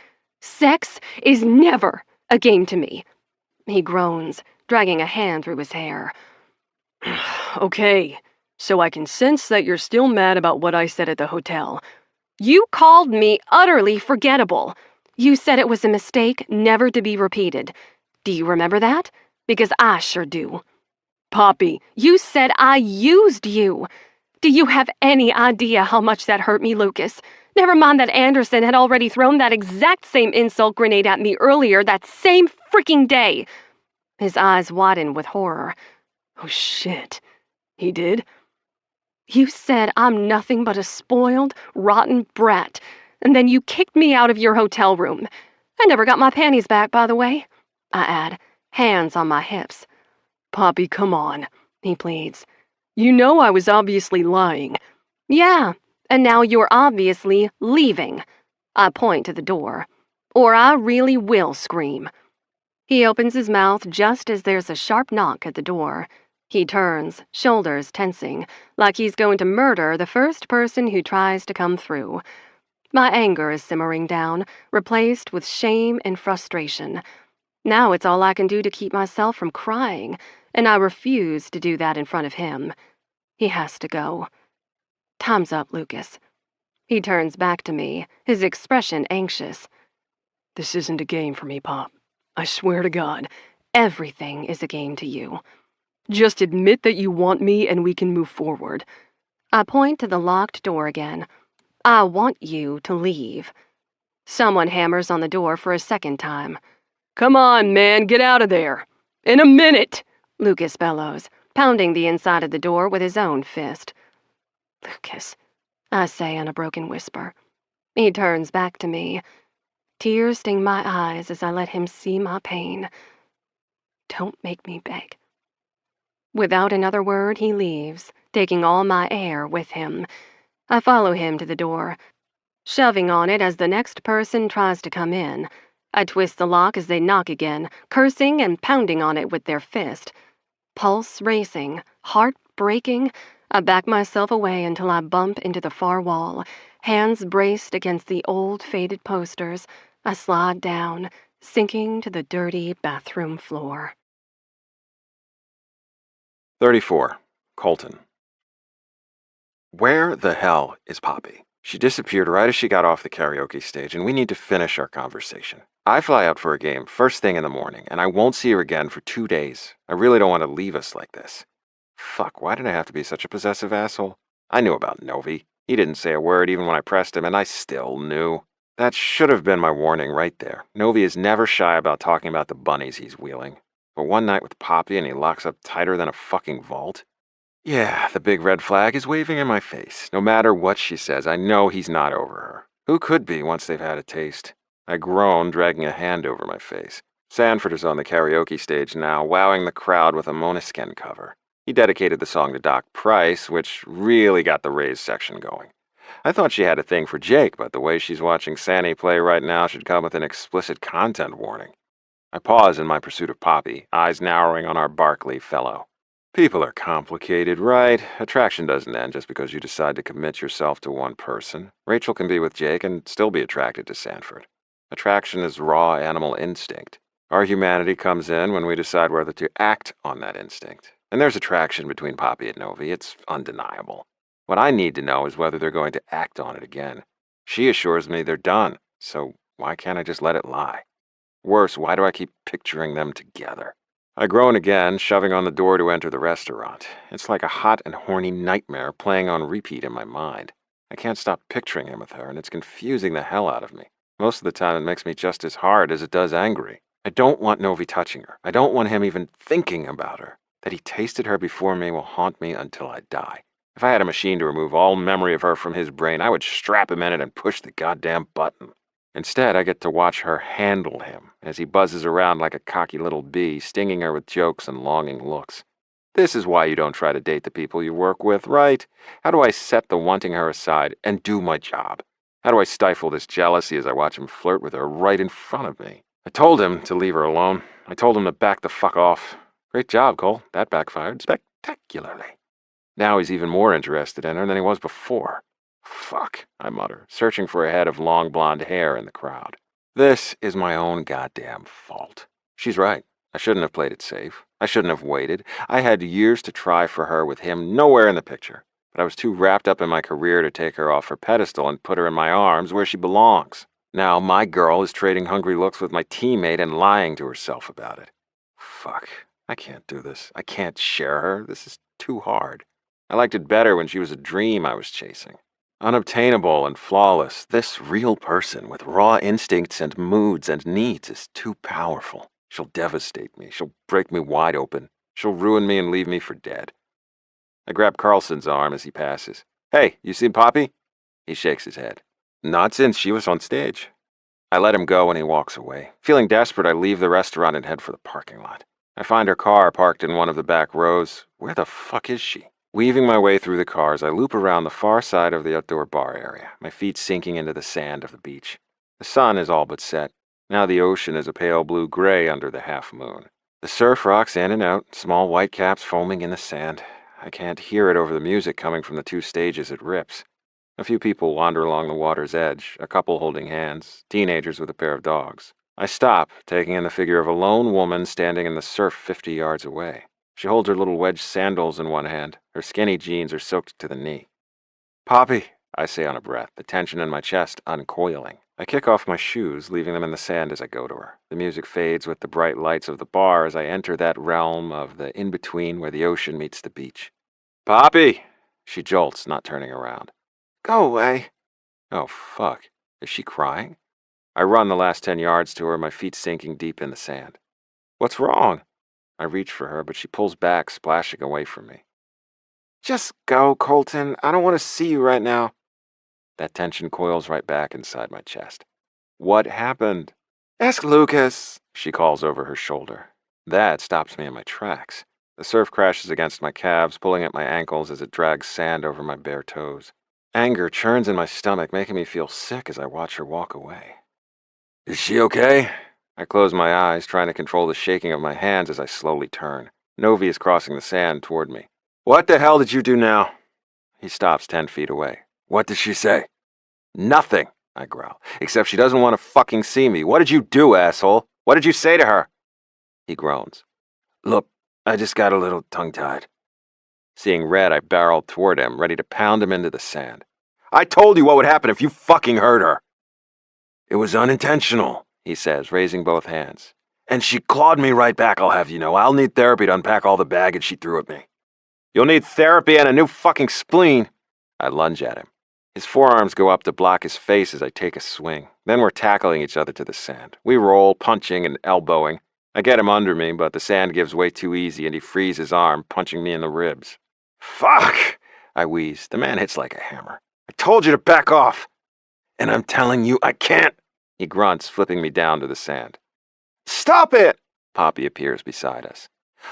Sex is never a game to me. He groans, dragging a hand through his hair. Okay, so I can sense that you're still mad about what I said at the hotel. You called me utterly forgettable. You said it was a mistake never to be repeated. Do you remember that? Because I sure do. Poppy, you said I used you. Do you have any idea how much that hurt me, Lucas? Never mind that Anderson had already thrown that exact same insult grenade at me earlier that same freaking day. His eyes widen with horror. Oh shit. He did? You said I'm nothing but a spoiled, rotten brat, and then you kicked me out of your hotel room. I never got my panties back, by the way, I add, hands on my hips. Poppy, come on, he pleads. You know I was obviously lying. Yeah, and now you're obviously leaving. I point to the door. Or I really will scream. He opens his mouth just as there's a sharp knock at the door. He turns, shoulders tensing, like he's going to murder the first person who tries to come through. My anger is simmering down, replaced with shame and frustration. Now it's all I can do to keep myself from crying, and I refuse to do that in front of him. He has to go. Time's up, Lucas. He turns back to me, his expression anxious. This isn't a game for me, Pop. I swear to God. Everything is a game to you. Just admit that you want me and we can move forward. I point to the locked door again. I want you to leave. Someone hammers on the door for a second time. Come on, man, get out of there. In a minute, Lucas bellows, pounding the inside of the door with his own fist. Lucas, I say in a broken whisper. He turns back to me. Tears sting my eyes as I let him see my pain. Don't make me beg. Without another word, he leaves, taking all my air with him. I follow him to the door, shoving on it as the next person tries to come in. I twist the lock as they knock again, cursing and pounding on it with their fist. Pulse racing, heart breaking, I back myself away until I bump into the far wall. Hands braced against the old faded posters, I slide down, sinking to the dirty bathroom floor. 34. Colton. Where the hell is Poppy? She disappeared right as she got off the karaoke stage, and we need to finish our conversation. I fly out for a game first thing in the morning, and I won't see her again for 2 days. I really don't want to leave us like this. Fuck, why did I have to be such a possessive asshole? I knew about Novi. He didn't say a word even when I pressed him, and I still knew. That should have been my warning right there. Novi is never shy about talking about the bunnies he's wheeling. But one night with Poppy and he locks up tighter than a fucking vault? Yeah, the big red flag is waving in my face. No matter what she says, I know he's not over her. Who could be once they've had a taste? I groan, dragging a hand over my face. Sanford is on the karaoke stage now, wowing the crowd with a Måneskin cover. He dedicated the song to Doc Price, which really got the Rays section going. I thought she had a thing for Jake, but the way she's watching Sandy play right now should come with an explicit content warning. I pause in my pursuit of Poppy, eyes narrowing on our Barkley fellow. People are complicated, right? Attraction doesn't end just because you decide to commit yourself to one person. Rachel can be with Jake and still be attracted to Sanford. Attraction is raw animal instinct. Our humanity comes in when we decide whether to act on that instinct. And there's attraction between Poppy and Novi. It's undeniable. What I need to know is whether they're going to act on it again. She assures me they're done, so why can't I just let it lie? Worse, why do I keep picturing them together? I groan again, shoving on the door to enter the restaurant. It's like a hot and horny nightmare playing on repeat in my mind. I can't stop picturing him with her, and it's confusing the hell out of me. Most of the time it makes me just as hard as it does angry. I don't want Novi touching her. I don't want him even thinking about her. That he tasted her before me will haunt me until I die. If I had a machine to remove all memory of her from his brain, I would strap him in it and push the goddamn button. Instead, I get to watch her handle him as he buzzes around like a cocky little bee, stinging her with jokes and longing looks. This is why you don't try to date the people you work with, right? How do I set the wanting her aside and do my job? How do I stifle this jealousy as I watch him flirt with her right in front of me? I told him to leave her alone. I told him to back the fuck off. Great job, Cole. That backfired spectacularly. Now he's even more interested in her than he was before. Fuck, I mutter, searching for a head of long blonde hair in the crowd. This is my own goddamn fault. She's right. I shouldn't have played it safe. I shouldn't have waited. I had years to try for her with him nowhere in the picture. But I was too wrapped up in my career to take her off her pedestal and put her in my arms where she belongs. Now my girl is trading hungry looks with my teammate and lying to herself about it. Fuck, I can't do this. I can't share her. This is too hard. I liked it better when she was a dream I was chasing. Unobtainable and flawless, this real person with raw instincts and moods and needs is too powerful. She'll devastate me. She'll break me wide open. She'll ruin me and leave me for dead. I grab Carlson's arm as he passes. Hey, you seen Poppy? He shakes his head. Not since she was on stage. I let him go when he walks away. Feeling desperate, I leave the restaurant and head for the parking lot. I find her car parked in one of the back rows. Where the fuck is she? Weaving my way through the cars, I loop around the far side of the outdoor bar area, my feet sinking into the sand of the beach. The sun is all but set. Now the ocean is a pale blue-gray under the half moon. The surf rocks in and out, small white caps foaming in the sand. I can't hear it over the music coming from the two stages it rips. A few people wander along the water's edge, a couple holding hands, teenagers with a pair of dogs. I stop, taking in the figure of a lone woman standing in the surf 50 yards away. She holds her little wedge sandals in one hand. Her skinny jeans are soaked to the knee. Poppy, I say on a breath, the tension in my chest uncoiling. I kick off my shoes, leaving them in the sand as I go to her. The music fades with the bright lights of the bar as I enter that realm of the in-between where the ocean meets the beach. Poppy! She jolts, not turning around. Go away. Oh, fuck. Is she crying? I run the last 10 yards to her, my feet sinking deep in the sand. What's wrong? I reach for her, but she pulls back, splashing away from me. Just go, Colton. I don't want to see you right now. That tension coils right back inside my chest. What happened? Ask Lukas, she calls over her shoulder. That stops me in my tracks. The surf crashes against my calves, pulling at my ankles as it drags sand over my bare toes. Anger churns in my stomach, making me feel sick as I watch her walk away. Is she okay? I close my eyes, trying to control the shaking of my hands as I slowly turn. Novi is crossing the sand toward me. What the hell did you do now? He stops 10 feet away. What did she say? Nothing, I growl, except she doesn't want to fucking see me. What did you do, asshole? What did you say to her? He groans. Look, I just got a little tongue-tied. Seeing red, I barreled toward him, ready to pound him into the sand. I told you what would happen if you fucking hurt her. It was unintentional, he says, raising both hands. And she clawed me right back, I'll have you know. I'll need therapy to unpack all the baggage she threw at me. You'll need therapy and a new fucking spleen. I lunge at him. His forearms go up to block his face as I take a swing. Then we're tackling each other to the sand. We roll, punching and elbowing. I get him under me, but the sand gives way too easy and he frees his arm, punching me in the ribs. Fuck! I wheeze. The man hits like a hammer. I told you to back off. And I'm telling you, I can't. He grunts, flipping me down to the sand. Stop it! Poppy appears beside us.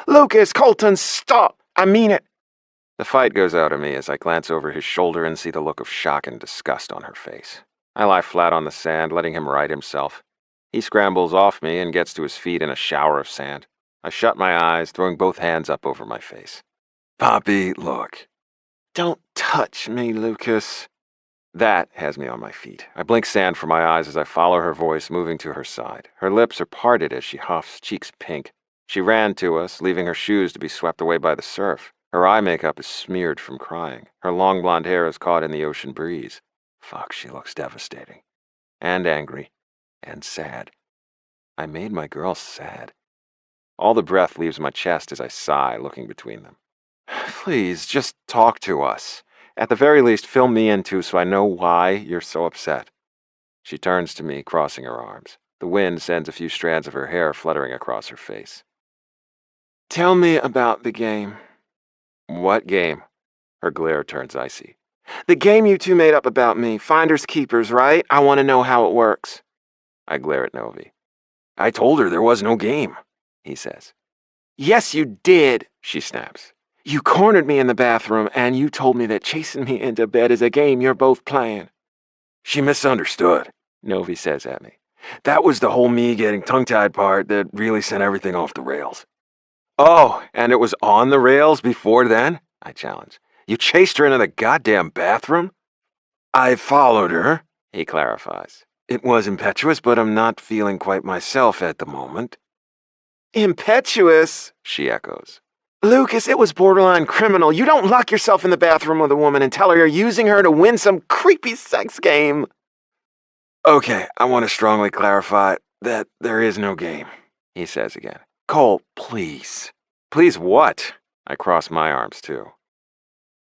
Lukas, Colton, stop! I mean it! The fight goes out of me as I glance over his shoulder and see the look of shock and disgust on her face. I lie flat on the sand, letting him right himself. He scrambles off me and gets to his feet in a shower of sand. I shut my eyes, throwing both hands up over my face. Poppy, look. Don't touch me, Lukas. That has me on my feet. I blink sand from my eyes as I follow her voice moving to her side. Her lips are parted as she huffs, cheeks pink. She ran to us, leaving her shoes to be swept away by the surf. Her eye makeup is smeared from crying. Her long blonde hair is caught in the ocean breeze. Fuck, she looks devastating. And angry. And sad. I made my girl sad. All the breath leaves my chest as I sigh, looking between them. Please, just talk to us. At the very least, fill me in too so I know why you're so upset. She turns to me, crossing her arms. The wind sends a few strands of her hair fluttering across her face. Tell me about the game. What game? Her glare turns icy. The game you two made up about me. Finders keepers, right? I want to know how it works. I glare at Novi. I told her there was no game, he says. Yes, you did, she snaps. You cornered me in the bathroom, and you told me that chasing me into bed is a game you're both playing. She misunderstood, Novi says at me. That was the whole me getting tongue-tied part that really sent everything off the rails. Oh, and it was on the rails before then? I challenge. You chased her into the goddamn bathroom? I followed her, he clarifies. It was impetuous, but I'm not feeling quite myself at the moment. Impetuous, she echoes. Lukas, it was borderline criminal. You don't lock yourself in the bathroom with a woman and tell her you're using her to win some creepy sex game. Okay, I want to strongly clarify that there is no game, he says again. Cole, please. Please what? I cross my arms too.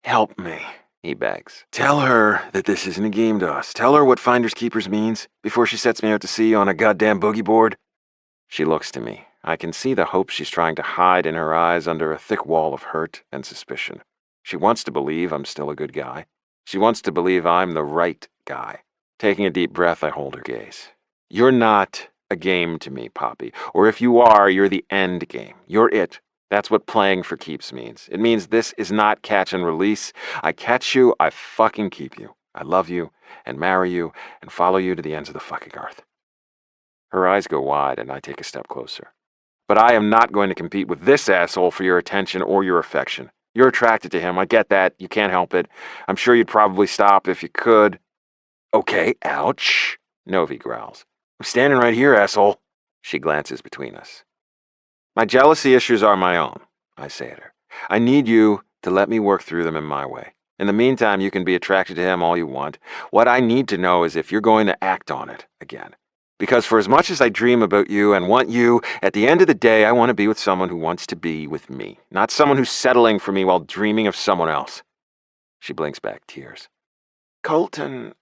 Help me, he begs. Tell her that this isn't a game to us. Tell her what Finders Keepers means before she sets me out to sea on a goddamn boogie board. She looks to me. I can see the hope she's trying to hide in her eyes under a thick wall of hurt and suspicion. She wants to believe I'm still a good guy. She wants to believe I'm the right guy. Taking a deep breath, I hold her gaze. You're not a game to me, Poppy. Or if you are, you're the end game. You're it. That's what playing for keeps means. It means this is not catch and release. I catch you, I fucking keep you. I love you, and marry you, and follow you to the ends of the fucking earth. Her eyes go wide, and I take a step closer. But I am not going to compete with this asshole for your attention or your affection. You're attracted to him, I get that. You can't help it. I'm sure you'd probably stop if you could. Okay, ouch, Novi growls. I'm standing right here, asshole. She glances between us. My jealousy issues are my own, I say at her. I need you to let me work through them in my way. In the meantime, you can be attracted to him all you want. What I need to know is if you're going to act on it again. Because for as much as I dream about you and want you, at the end of the day, I want to be with someone who wants to be with me, not someone who's settling for me while dreaming of someone else. She blinks back tears. Colton,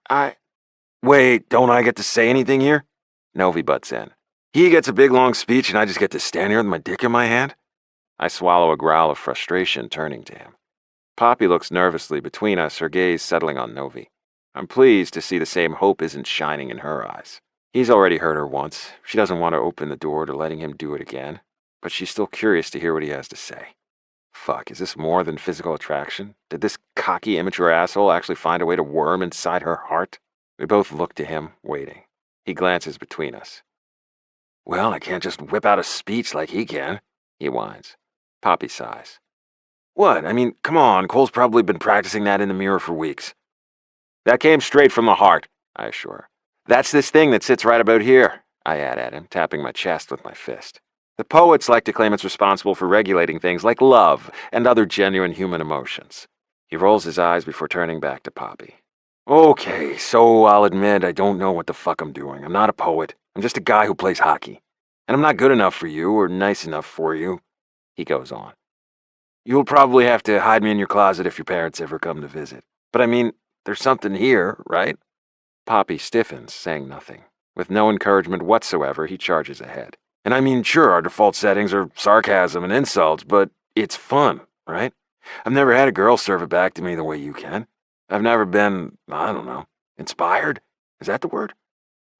Wait, don't I get to say anything here? Novi butts in. He gets a big long speech and I just get to stand here with my dick in my hand? I swallow a growl of frustration, turning to him. Poppy looks nervously between us, her gaze settling on Novi. I'm pleased to see the same hope isn't shining in her eyes. He's already hurt her once. She doesn't want to open the door to letting him do it again, but she's still curious to hear what he has to say. Fuck, is this more than physical attraction? Did this cocky, immature asshole actually find a way to worm inside her heart? We both look to him, waiting. He glances between us. Well, I can't just whip out a speech like he can, he whines. Poppy sighs. What? I mean, come on, Cole's probably been practicing that in the mirror for weeks. That came straight from the heart, I assure her. That's this thing that sits right about here, I add at him, tapping my chest with my fist. The poets like to claim it's responsible for regulating things like love and other genuine human emotions. He rolls his eyes before turning back to Poppy. Okay, so I'll admit I don't know what the fuck I'm doing. I'm not a poet. I'm just a guy who plays hockey. And I'm not good enough for you or nice enough for you, he goes on. You'll probably have to hide me in your closet if your parents ever come to visit. But I mean, there's something here, right? Poppy stiffens, saying nothing. With no encouragement whatsoever, he charges ahead. And I mean, sure, our default settings are sarcasm and insults, but it's fun, right? I've never had a girl serve it back to me the way you can. I've never been, I don't know, inspired? Is that the word?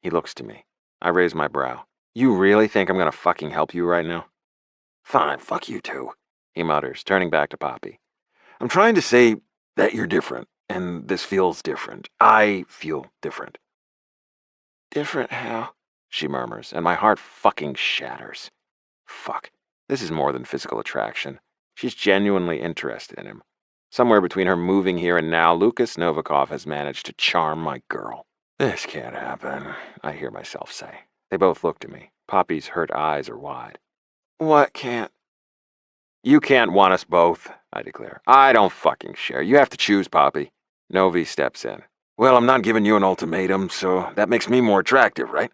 He looks to me. I raise my brow. You really think I'm gonna fucking help you right now? Fine, fuck you too, he mutters, turning back to Poppy. I'm trying to say that you're different, and this feels different. I feel different. Different how? She murmurs, and my heart fucking shatters. Fuck. This is more than physical attraction. She's genuinely interested in him. Somewhere between her moving here and now, Lukas Novikov has managed to charm my girl. This can't happen, I hear myself say. They both look at me. Poppy's hurt eyes are wide. What can't? You can't want us both, I declare. I don't fucking share. You have to choose, Poppy. Novi steps in. Well, I'm not giving you an ultimatum, so that makes me more attractive, right?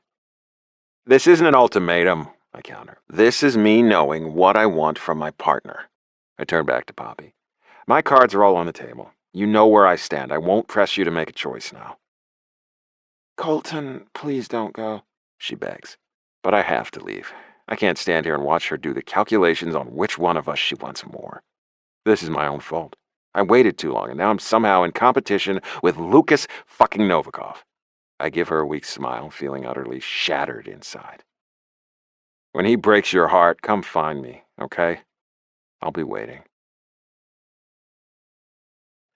This isn't an ultimatum, I counter. This is me knowing what I want from my partner. I turn back to Poppy. My cards are all on the table. You know where I stand. I won't press you to make a choice now. Colton, please don't go, she begs. But I have to leave. I can't stand here and watch her do the calculations on which one of us she wants more. This is my own fault. I waited too long, and now I'm somehow in competition with Lukas fucking Novikov. I give her a weak smile, feeling utterly shattered inside. When he breaks your heart, come find me, okay? I'll be waiting.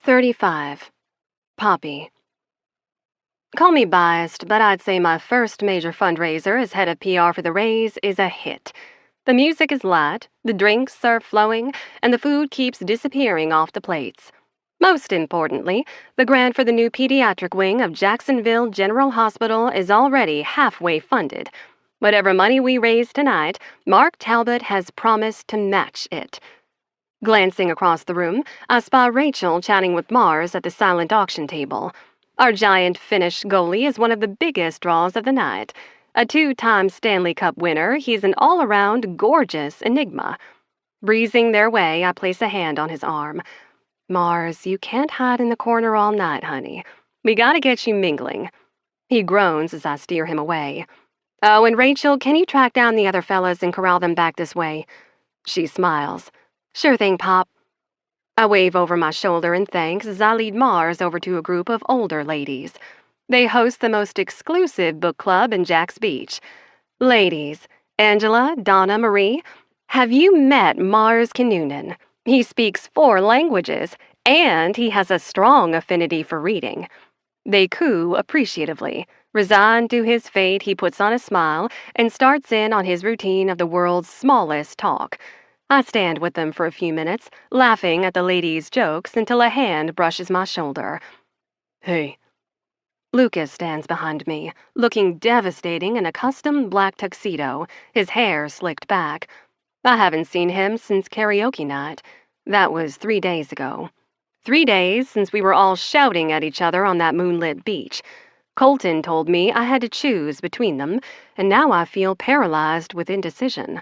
35. Poppy. Call me biased, but I'd say my first major fundraiser as head of PR for the Rays is a hit. The music is light, the drinks are flowing, and the food keeps disappearing off the plates. Most importantly, the grant for the new pediatric wing of Jacksonville General Hospital is already halfway funded. Whatever money we raise tonight, Mark Talbot has promised to match it. Glancing across the room, I spy Rachel chatting with Mars at the silent auction table. Our giant Finnish goalie is one of the biggest draws of the night. A 2-time Stanley Cup winner, he's an all-around gorgeous enigma. Breezing their way, I place a hand on his arm. Mars, you can't hide in the corner all night, honey. We gotta get you mingling. He groans as I steer him away. Oh, and Rachel, can you track down the other fellas and corral them back this way? She smiles. Sure thing, Pop. I wave over my shoulder in thanks as I lead Mars over to a group of older ladies. They host the most exclusive book club in Jack's Beach. Ladies, Angela, Donna, Marie, have you met Mars Kinnunen? He speaks 4 languages, and he has a strong affinity for reading. They coo appreciatively. Resigned to his fate, he puts on a smile and starts in on his routine of the world's smallest talk. I stand with them for a few minutes, laughing at the ladies' jokes until a hand brushes my shoulder. Hey. Lukas stands behind me, looking devastating in a custom black tuxedo, his hair slicked back. I haven't seen him since karaoke night. That was 3 days ago. 3 days since we were all shouting at each other on that moonlit beach. Colton told me I had to choose between them, and now I feel paralyzed with indecision.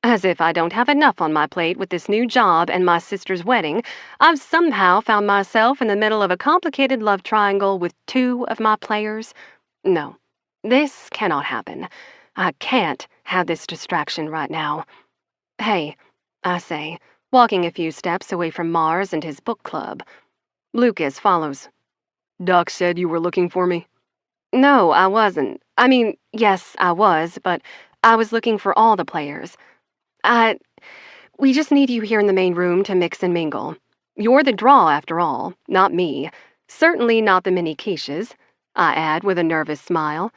As if I don't have enough on my plate with this new job and my sister's wedding, I've somehow found myself in the middle of a complicated love triangle with 2 of my players. No, this cannot happen. I can't have this distraction right now. Hey, I say, walking a few steps away from Mars and his book club. Lukas follows. Doc said you were looking for me? No, I wasn't. I mean, yes, I was, but I was looking for all the players. We just need you here in the main room to mix and mingle. You're the draw, after all, not me. Certainly not the mini quiches, I add with a nervous smile.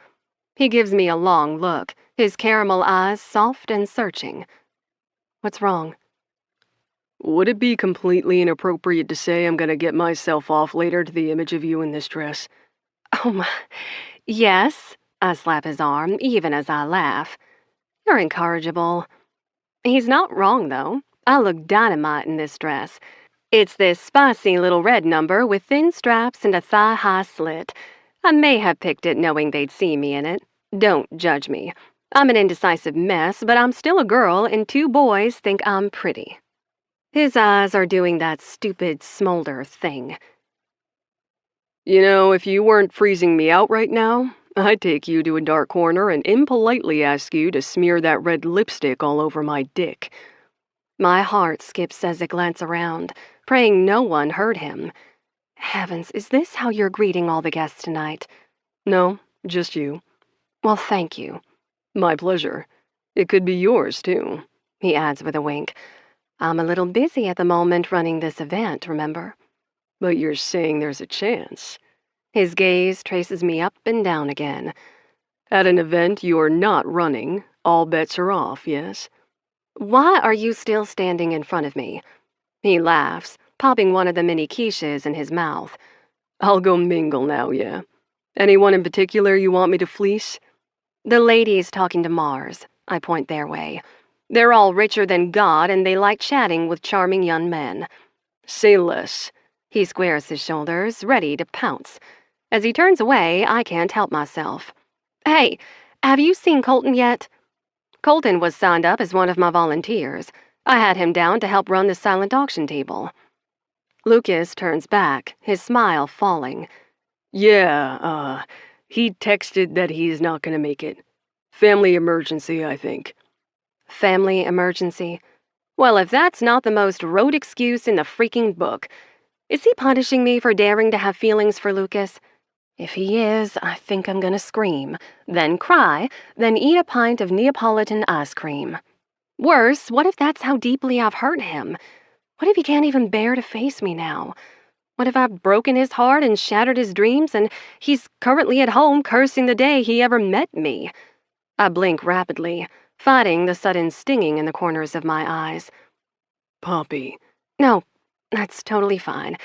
He gives me a long look, his caramel eyes soft and searching. What's wrong? Would it be completely inappropriate to say I'm gonna get myself off later to the image of you in this dress? Oh, my. Yes, I slap his arm, even as I laugh. You're incorrigible. He's not wrong, though. I look dynamite in this dress. It's this spicy little red number with thin straps and a thigh-high slit. I may have picked it knowing they'd see me in it. Don't judge me. I'm an indecisive mess, but I'm still a girl, and 2 boys think I'm pretty. His eyes are doing that stupid smolder thing. You know, if you weren't freezing me out right now, I'd take you to a dark corner and impolitely ask you to smear that red lipstick all over my dick. My heart skips as I glance around, praying no one heard him. Heavens, is this how you're greeting all the guests tonight? No, just you. Well, thank you. My pleasure. It could be yours, too, he adds with a wink. I'm a little busy at the moment running this event, remember? But you're saying there's a chance. His gaze traces me up and down again. At an event you're not running, all bets are off, yes? Why are you still standing in front of me? He laughs, popping one of the mini quiches in his mouth. I'll go mingle now, yeah? Anyone in particular you want me to fleece? The ladies talking to Mars. I point their way. They're all richer than God, and they like chatting with charming young men. Say less. He squares his shoulders, ready to pounce. As he turns away, I can't help myself. Hey, have you seen Colton yet? Colton was signed up as one of my volunteers. I had him down to help run the silent auction table. Lukas turns back, his smile falling. Yeah, he texted that he's not gonna make it. Family emergency, I think. Family emergency? Well, if that's not the most rote excuse in the freaking book. Is he punishing me for daring to have feelings for Lukas? If he is, I think I'm gonna scream, then cry, then eat a pint of Neapolitan ice cream. Worse, what if that's how deeply I've hurt him? What if he can't even bear to face me now? What if I've broken his heart and shattered his dreams, and he's currently at home cursing the day he ever met me? I blink rapidly, fighting the sudden stinging in the corners of my eyes. Poppy. No, that's totally fine.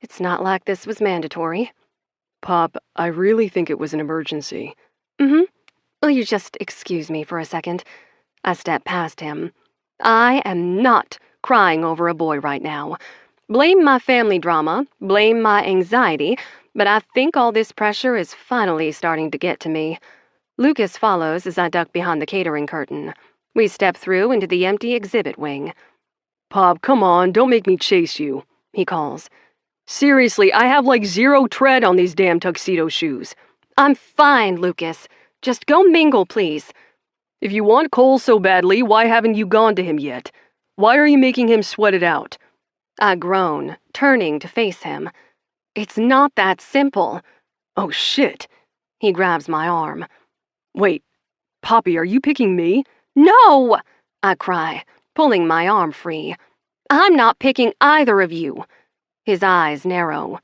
It's not like this was mandatory. Pop, I really think it was an emergency. Mm-hmm. Will you just excuse me for a second? I step past him. I am not crying over a boy right now. Blame my family drama, blame my anxiety, but I think all this pressure is finally starting to get to me. Lukas follows as I duck behind the catering curtain. We step through into the empty exhibit wing. Pop, come on, don't make me chase you, he calls. Seriously, I have like 0 tread on these damn tuxedo shoes. I'm fine, Lukas. Just go mingle, please. If you want Cole so badly, why haven't you gone to him yet? Why are you making him sweat it out? I groan, turning to face him. It's not that simple. Oh, shit. He grabs my arm. Wait, Poppy, are you picking me? No! I cry, pulling my arm free. I'm not picking either of you. His eyes narrow.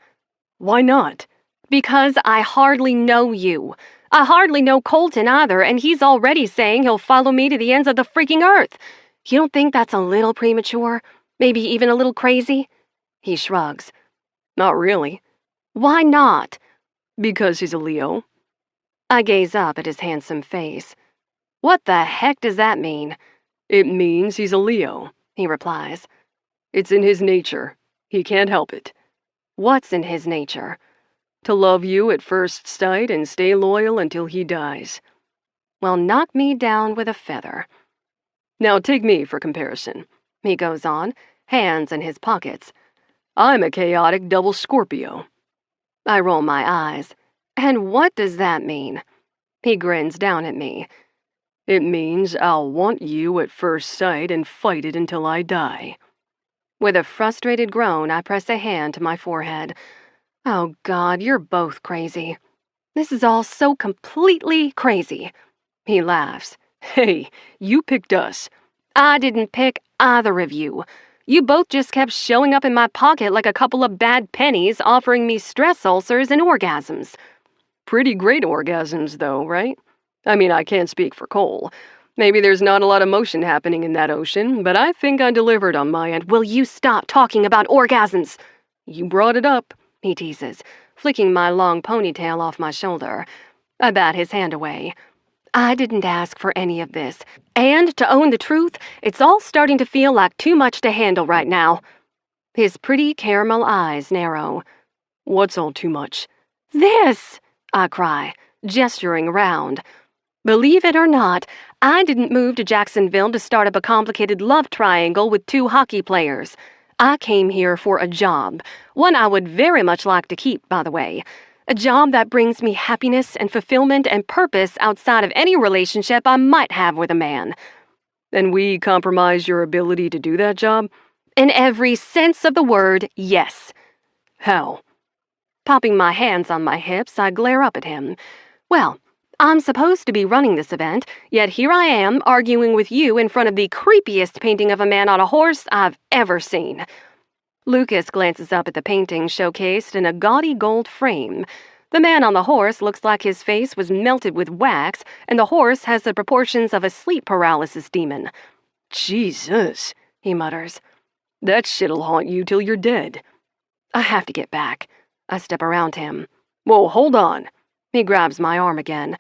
Why not? Because I hardly know you. I hardly know Colton either, and he's already saying he'll follow me to the ends of the freaking earth. You don't think that's a little premature? Maybe even a little crazy? He shrugs. Not really. Why not? Because he's a Leo. I gaze up at his handsome face. What the heck does that mean? It means he's a Leo, he replies. It's in his nature. He can't help it. What's in his nature? To love you at first sight and stay loyal until he dies. Well, knock me down with a feather. Now take me for comparison, he goes on, hands in his pockets. I'm a chaotic double Scorpio. I roll my eyes. And what does that mean? He grins down at me. It means I'll want you at first sight and fight it until I die. With a frustrated groan, I press a hand to my forehead. Oh, God, you're both crazy. This is all so completely crazy. He laughs. Hey, you picked us. I didn't pick either of you. You both just kept showing up in my pocket like a couple of bad pennies, offering me stress ulcers and orgasms. Pretty great orgasms, though, right? I mean, I can't speak for Cole. Maybe there's not a lot of motion happening in that ocean, but I think I delivered on my end. Will you stop talking about orgasms? You brought it up, he teases, flicking my long ponytail off my shoulder. I bat his hand away. I didn't ask for any of this. And to own the truth, it's all starting to feel like too much to handle right now. His pretty caramel eyes narrow. What's all too much? This! I cry, gesturing around. Believe it or not, I didn't move to Jacksonville to start up a complicated love triangle with 2 hockey players. I came here for a job, one I would very much like to keep, by the way. A job that brings me happiness and fulfillment and purpose outside of any relationship I might have with a man. And we compromise your ability to do that job? In every sense of the word, yes. How? Popping my hands on my hips, I glare up at him. Well, I'm supposed to be running this event, yet here I am arguing with you in front of the creepiest painting of a man on a horse I've ever seen. Lukas glances up at the painting showcased in a gaudy gold frame. The man on the horse looks like his face was melted with wax, and the horse has the proportions of a sleep paralysis demon. Jesus, he mutters. That shit'll haunt you till you're dead. I have to get back. I step around him. Whoa, hold on. He grabs my arm again.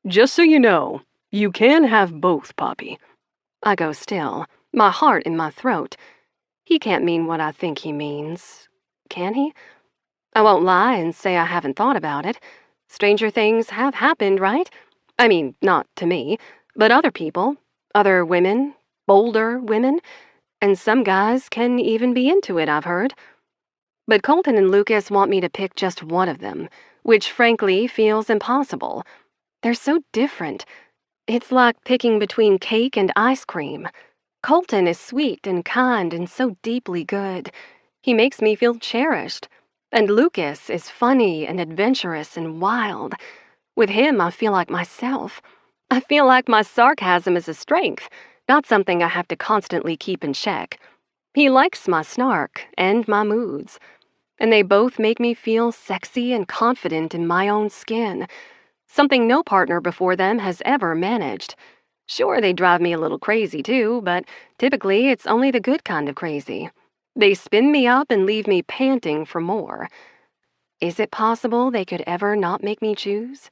Just so you know, you can have both, Poppy. I go still, my heart in my throat. He can't mean what I think he means. Can he? I won't lie and say I haven't thought about it. Stranger things have happened, right? I mean, not to me, but other people, other women, bolder women, and some guys can even be into it, I've heard. But Colton and Lukas want me to pick just one of them, which frankly feels impossible. They're so different. It's like picking between cake and ice cream. Colton is sweet and kind and so deeply good. He makes me feel cherished. And Lukas is funny and adventurous and wild. With him, I feel like myself. I feel like my sarcasm is a strength, not something I have to constantly keep in check. He likes my snark and my moods. And they both make me feel sexy and confident in my own skin, something no partner before them has ever managed. Sure, they drive me a little crazy too, but typically it's only the good kind of crazy. They spin me up and leave me panting for more. Is it possible they could ever not make me choose?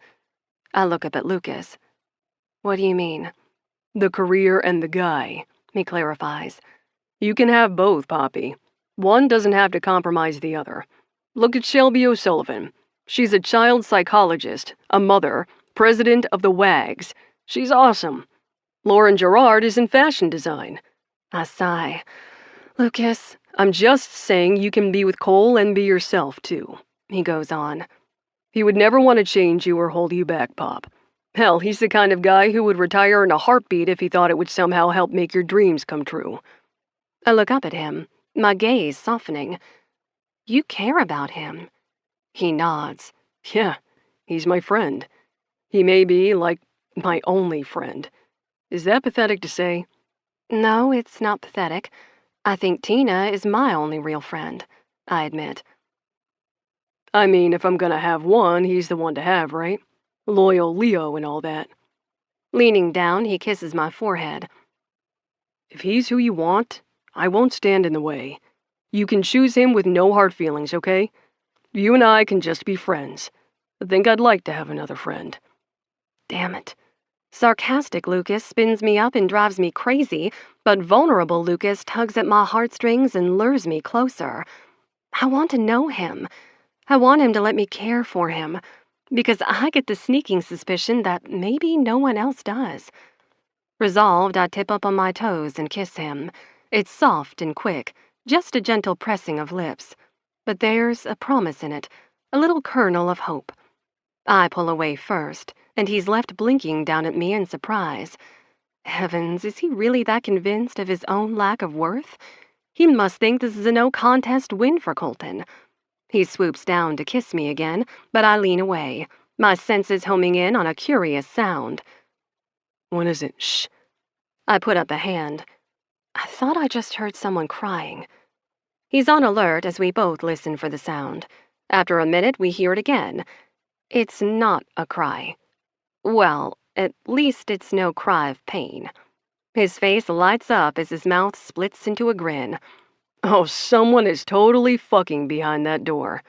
I look up at Lukas. What do you mean? The career and the guy, He clarifies. You can have both, Poppy. One doesn't have to compromise the other. Look at Shelby O'Sullivan. She's a child psychologist, a mother, president of the WAGs. She's awesome. Lauren Gerard is in fashion design. I sigh. Lukas, I'm just saying you can be with Cole and be yourself, too. He goes on. He would never want to change you or hold you back, Pop. Hell, he's the kind of guy who would retire in a heartbeat if he thought it would somehow help make your dreams come true. I look up at him, my gaze softening. You care about him. He nods. Yeah, he's my friend. He may be, like, my only friend. Is that pathetic to say? No, it's not pathetic. I think Tina is my only real friend, I admit. I mean, if I'm gonna have one, he's the one to have, right? Loyal Leo and all that. Leaning down, he kisses my forehead. If he's who you want, I won't stand in the way. You can choose him with no hard feelings, okay? You and I can just be friends. I think I'd like to have another friend. Damn it. Sarcastic Lukas spins me up and drives me crazy, but vulnerable Lukas tugs at my heartstrings and lures me closer. I want to know him. I want him to let me care for him, because I get the sneaking suspicion that maybe no one else does. Resolved, I tip up on my toes and kiss him. It's soft and quick, just a gentle pressing of lips. But there's a promise in it, a little kernel of hope. I pull away first, and he's left blinking down at me in surprise. Heavens, is he really that convinced of his own lack of worth? He must think this is a no-contest win for Colton. He swoops down to kiss me again, but I lean away, my senses homing in on a curious sound. When is it? Shh. I put up a hand. I thought I just heard someone crying. He's on alert as we both listen for the sound. After a minute, we hear it again. It's not a cry. Well, at least it's no cry of pain. His face lights up as his mouth splits into a grin. Oh, someone is totally fucking behind that door.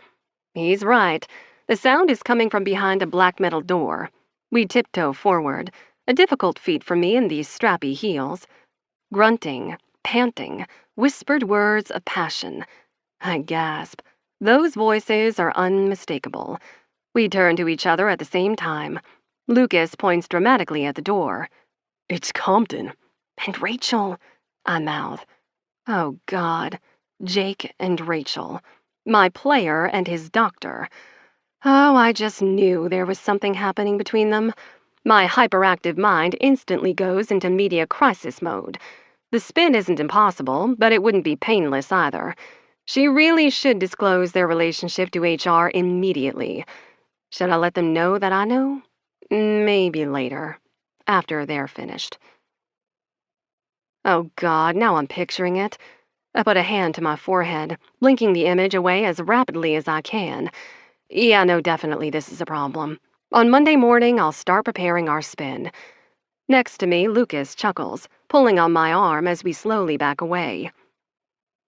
He's right. The sound is coming from behind a black metal door. We tiptoe forward, a difficult feat for me in these strappy heels. Grunting, panting, whispered words of passion. I gasp. Those voices are unmistakable. We turn to each other at the same time. Lukas points dramatically at the door. It's Compton. And Rachel, I mouth. Oh, God. Jake and Rachel. My player and his doctor. Oh, I just knew there was something happening between them. My hyperactive mind instantly goes into media crisis mode. The spin isn't impossible, but it wouldn't be painless either. She really should disclose their relationship to HR immediately. Should I let them know that I know? Maybe later, after they're finished. Oh God, now I'm picturing it. I put a hand to my forehead, blinking the image away as rapidly as I can. Yeah, no, definitely this is a problem. On Monday morning, I'll start preparing our spin. Next to me, Lukas chuckles, pulling on my arm as we slowly back away.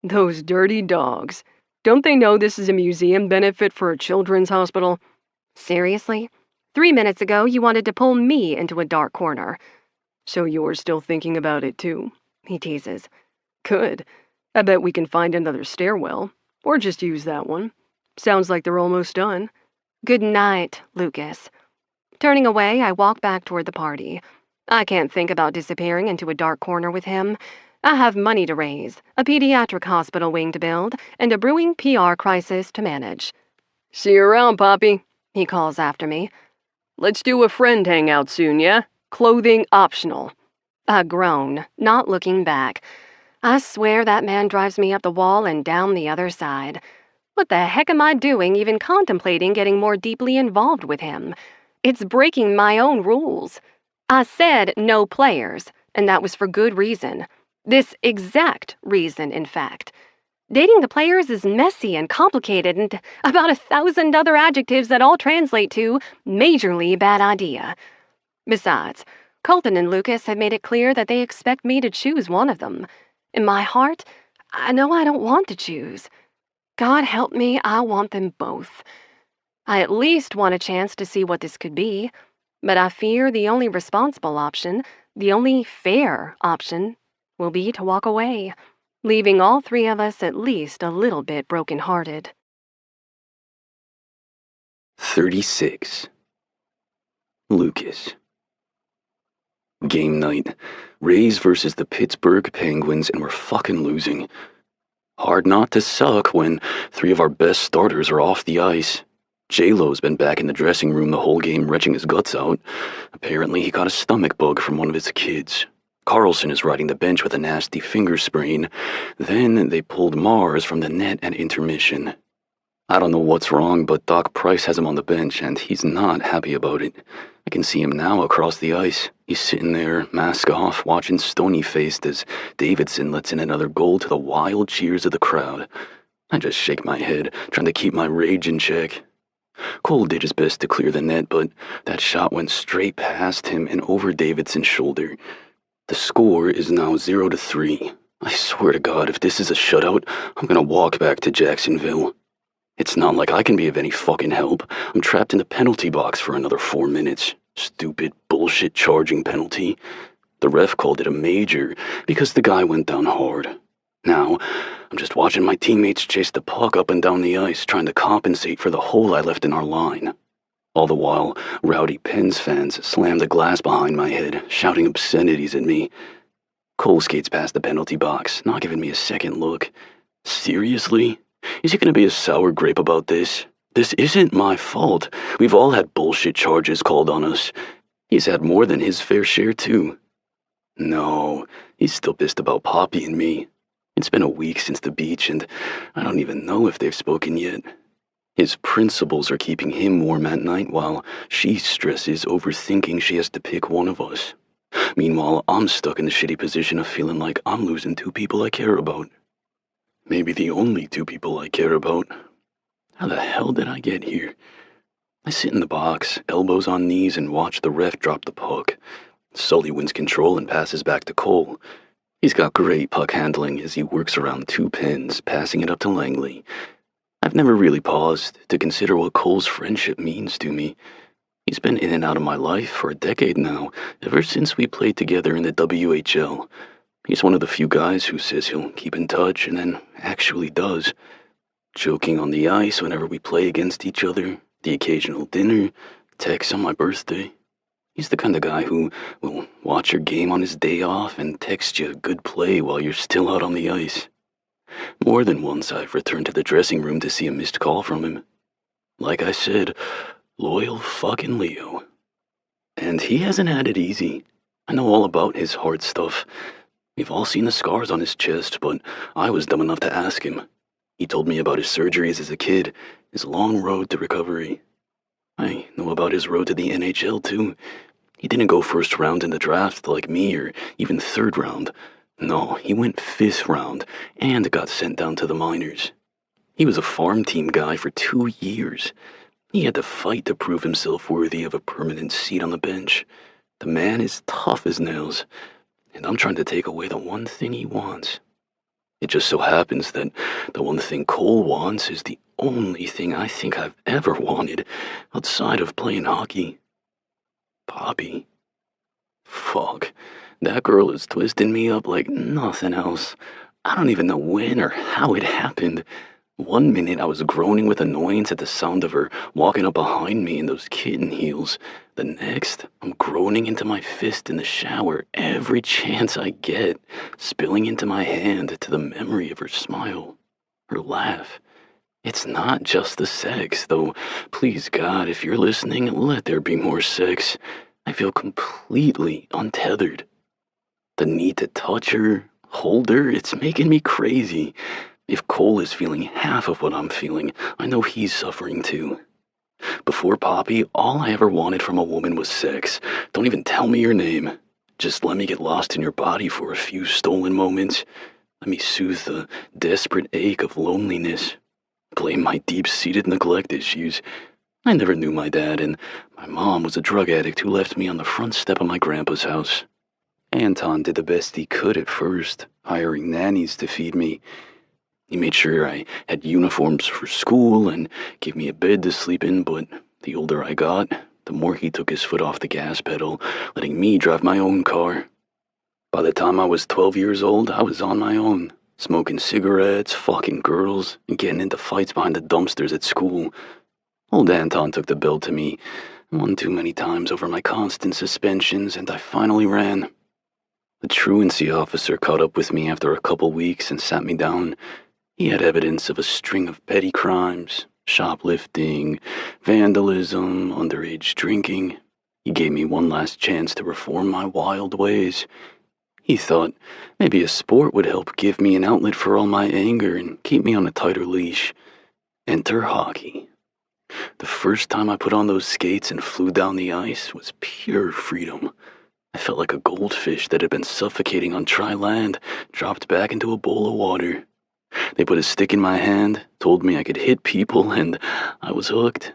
Those dirty dogs. Don't they know this is a museum benefit for a children's hospital? Seriously? 3 minutes ago, you wanted to pull me into a dark corner. So you're still thinking about it too? He teases. Good. I bet we can find another stairwell. Or just use that one. Sounds like they're almost done. Good night, Lukas. Turning away, I walk back toward the party. I can't think about disappearing into a dark corner with him. I have money to raise, a pediatric hospital wing to build, and a brewing PR crisis to manage. See you around, Poppy, he calls after me. Let's do a friend hangout soon, yeah? Clothing optional. I groan, not looking back. I swear that man drives me up the wall and down the other side. What the heck am I doing even contemplating getting more deeply involved with him? It's breaking my own rules. I said no players, and that was for good reason. This exact reason, in fact. Dating the players is messy and complicated and about 1,000 other adjectives that all translate to majorly bad idea. Besides, Colton and Lukas have made it clear that they expect me to choose one of them. In my heart, I know I don't want to choose. God help me, I want them both. I at least want a chance to see what this could be, but I fear the only responsible option, the only fair option, will be to walk away, leaving all three of us at least a little bit broken-hearted. 36. Lukas. Game night. Rays versus the Pittsburgh Penguins, and we're fucking losing. Hard not to suck when 3 of our best starters are off the ice. J-Lo's been back in the dressing room the whole game retching his guts out. Apparently he got a stomach bug from one of his kids. Carlson is riding the bench with a nasty finger sprain. Then they pulled Mars from the net at intermission. I don't know what's wrong, but Doc Price has him on the bench, and he's not happy about it. I can see him now across the ice. He's sitting there, mask off, watching stony-faced as Davidson lets in another goal to the wild cheers of the crowd. I just shake my head, trying to keep my rage in check. Cole did his best to clear the net, but that shot went straight past him and over Davidson's shoulder. The score is now 0-3. I swear to God, if this is a shutout, I'm gonna walk back to Jacksonville. It's not like I can be of any fucking help. I'm trapped in the penalty box for another 4 minutes. Stupid bullshit charging penalty. The ref called it a major because the guy went down hard. Now, I'm just watching my teammates chase the puck up and down the ice, trying to compensate for the hole I left in our line. All the while, rowdy Pens fans slam the glass behind my head, shouting obscenities at me. Cole skates past the penalty box, not giving me a second look. Seriously? Is he gonna be a sour grape about this? This isn't my fault. We've all had bullshit charges called on us. He's had more than his fair share, too. No, he's still pissed about Poppy and me. It's been a week since the beach, and I don't even know if they've spoken yet. His principles are keeping him warm at night, while she stresses over thinking she has to pick one of us. Meanwhile, I'm stuck in the shitty position of feeling like I'm losing 2 people I care about. Maybe the only 2 people I care about. How the hell did I get here? I sit in the box, elbows on knees, and watch the ref drop the puck. Sully wins control and passes back to Cole. He's got great puck handling as he works around 2 pins, passing it up to Langley. I've never really paused to consider what Cole's friendship means to me. He's been in and out of my life for a decade now, ever since we played together in the WHL. He's one of the few guys who says he'll keep in touch and then actually does. Joking on the ice whenever we play against each other, the occasional dinner, texts on my birthday. He's the kind of guy who will watch your game on his day off and text you a good play while you're still out on the ice. More than once I've returned to the dressing room to see a missed call from him. Like I said, loyal fucking Leo. And he hasn't had it easy. I know all about his hard stuff. We've all seen the scars on his chest, but I was dumb enough to ask him. He told me about his surgeries as a kid, his long road to recovery. I know about his road to the NHL, too. He didn't go first round in the draft like me, or even third round. No, he went fifth round and got sent down to the minors. He was a farm team guy for 2 years. He had to fight to prove himself worthy of a permanent seat on the bench. The man is tough as nails, and I'm trying to take away the one thing he wants. It just so happens that the one thing Cole wants is the only thing I think I've ever wanted outside of playing hockey. Barbie. Fuck, that girl is twisting me up like nothing else. I don't even know when or how it happened. One minute I was groaning with annoyance at the sound of her walking up behind me in those kitten heels. The next, I'm groaning into my fist in the shower every chance I get, spilling into my hand to the memory of her smile, her laugh. It's not just the sex, though. Please God, if you're listening, let there be more sex. I feel completely untethered. The need to touch her, hold her, it's making me crazy. If Cole is feeling half of what I'm feeling, I know he's suffering too. Before Poppy, all I ever wanted from a woman was sex. Don't even tell me your name. Just let me get lost in your body for a few stolen moments. Let me soothe the desperate ache of loneliness. Blame my deep-seated neglect issues. I never knew my dad, and my mom was a drug addict who left me on the front step of my grandpa's house. Anton did the best he could at first, hiring nannies to feed me. He made sure I had uniforms for school and gave me a bed to sleep in, but the older I got, the more he took his foot off the gas pedal, letting me drive my own car. By the time I was 12 years old, I was on my own, smoking cigarettes, fucking girls, and getting into fights behind the dumpsters at school. Old Anton took the belt to me one too many times over my constant suspensions, and I finally ran. The truancy officer caught up with me after a couple weeks and sat me down. He had evidence of a string of petty crimes, shoplifting, vandalism, underage drinking. He gave me one last chance to reform my wild ways. He thought maybe a sport would help give me an outlet for all my anger and keep me on a tighter leash. Enter hockey. The first time I put on those skates and flew down the ice was pure freedom. I felt like a goldfish that had been suffocating on dry land, dropped back into a bowl of water. They put a stick in my hand, told me I could hit people, and I was hooked.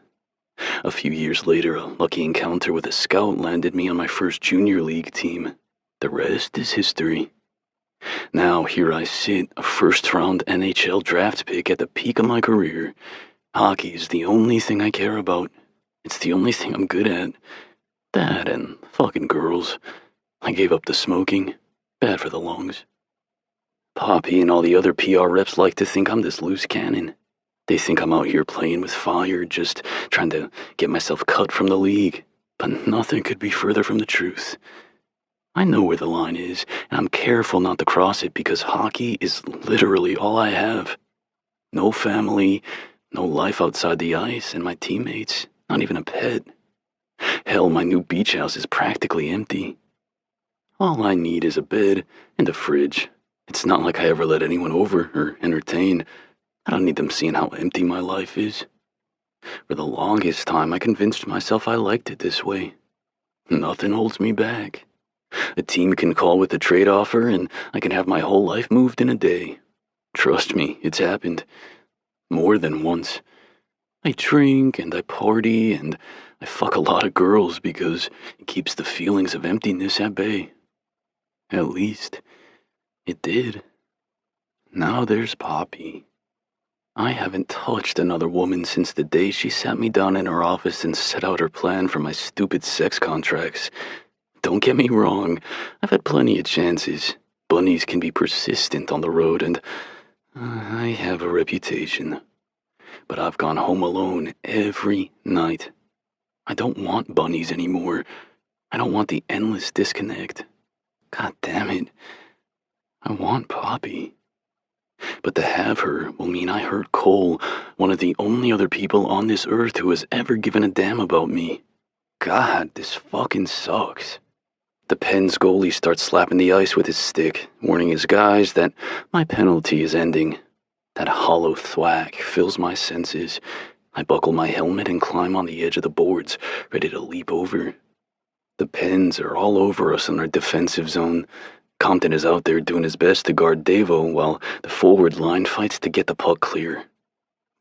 A few years later, a lucky encounter with a scout landed me on my first junior league team. The rest is history. Now here I sit, a first-round NHL draft pick at the peak of my career. Hockey is the only thing I care about. It's the only thing I'm good at. That and fucking girls. I gave up the smoking. Bad for the lungs. Poppy and all the other PR reps like to think I'm this loose cannon. They think I'm out here playing with fire, just trying to get myself cut from the league. But nothing could be further from the truth. I know where the line is, and I'm careful not to cross it because hockey is literally all I have. No family, no life outside the ice, and my teammates, not even a pet. Hell, my new beach house is practically empty. All I need is a bed and a fridge. It's not like I ever let anyone over or entertain. I don't need them seeing how empty my life is. For the longest time, I convinced myself I liked it this way. Nothing holds me back. A team can call with a trade offer, and I can have my whole life moved in a day. Trust me, it's happened. More than once. I drink, and I party, and I fuck a lot of girls because it keeps the feelings of emptiness at bay. At least, it did. Now there's Poppy. I haven't touched another woman since the day she sat me down in her office and set out her plan for my stupid sex contracts. Don't get me wrong, I've had plenty of chances. Bunnies can be persistent on the road, and I have a reputation. but I've gone home alone every night. I don't want bunnies anymore. I don't want the endless disconnect. God damn it. I want Poppy. But to have her will mean I hurt Cole, one of the only other people on this earth who has ever given a damn about me. God, this fucking sucks. The Pens goalie starts slapping the ice with his stick, warning his guys that my penalty is ending. That hollow thwack fills my senses. I buckle my helmet and climb on the edge of the boards, ready to leap over. The Pens are all over us in our defensive zone. Compton is out there doing his best to guard Devo while the forward line fights to get the puck clear.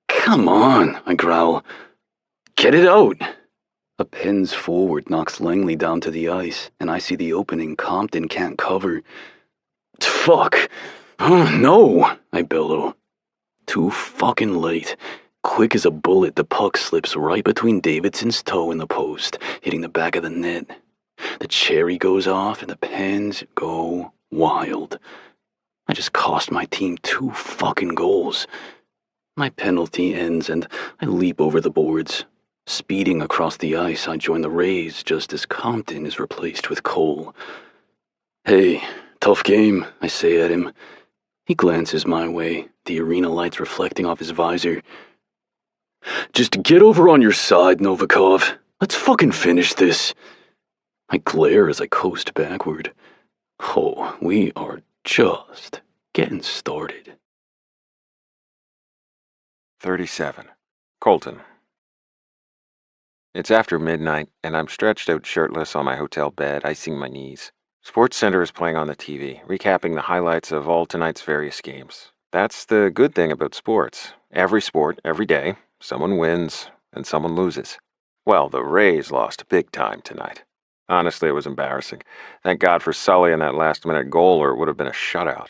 Come on, I growl. Get it out! A Pens forward knocks Langley down to the ice, and I see the opening Compton can't cover. Fuck! Oh, no! I bellow. Too fucking late. Quick as a bullet, the puck slips right between Davidson's toe and the post, hitting the back of the net. The cherry goes off, and the Pens go wild. I just cost my team 2 fucking goals. My penalty ends, and I leap over the boards. Speeding across the ice, I join the Rays just as Compton is replaced with Cole. Hey, tough game, I say at him. He glances my way, the arena lights reflecting off his visor. Just get over on your side, Novikov. Let's fucking finish this. I glare as I coast backward. Oh, we are just getting started. 37. Colton. It's after midnight, and I'm stretched out shirtless on my hotel bed, icing my knees. SportsCenter is playing on the TV, recapping the highlights of all tonight's various games. That's the good thing about sports. Every sport, every day, someone wins and someone loses. Well, the Rays lost big time tonight. Honestly, it was embarrassing. Thank God for Sully and that last-minute goal, or it would have been a shutout.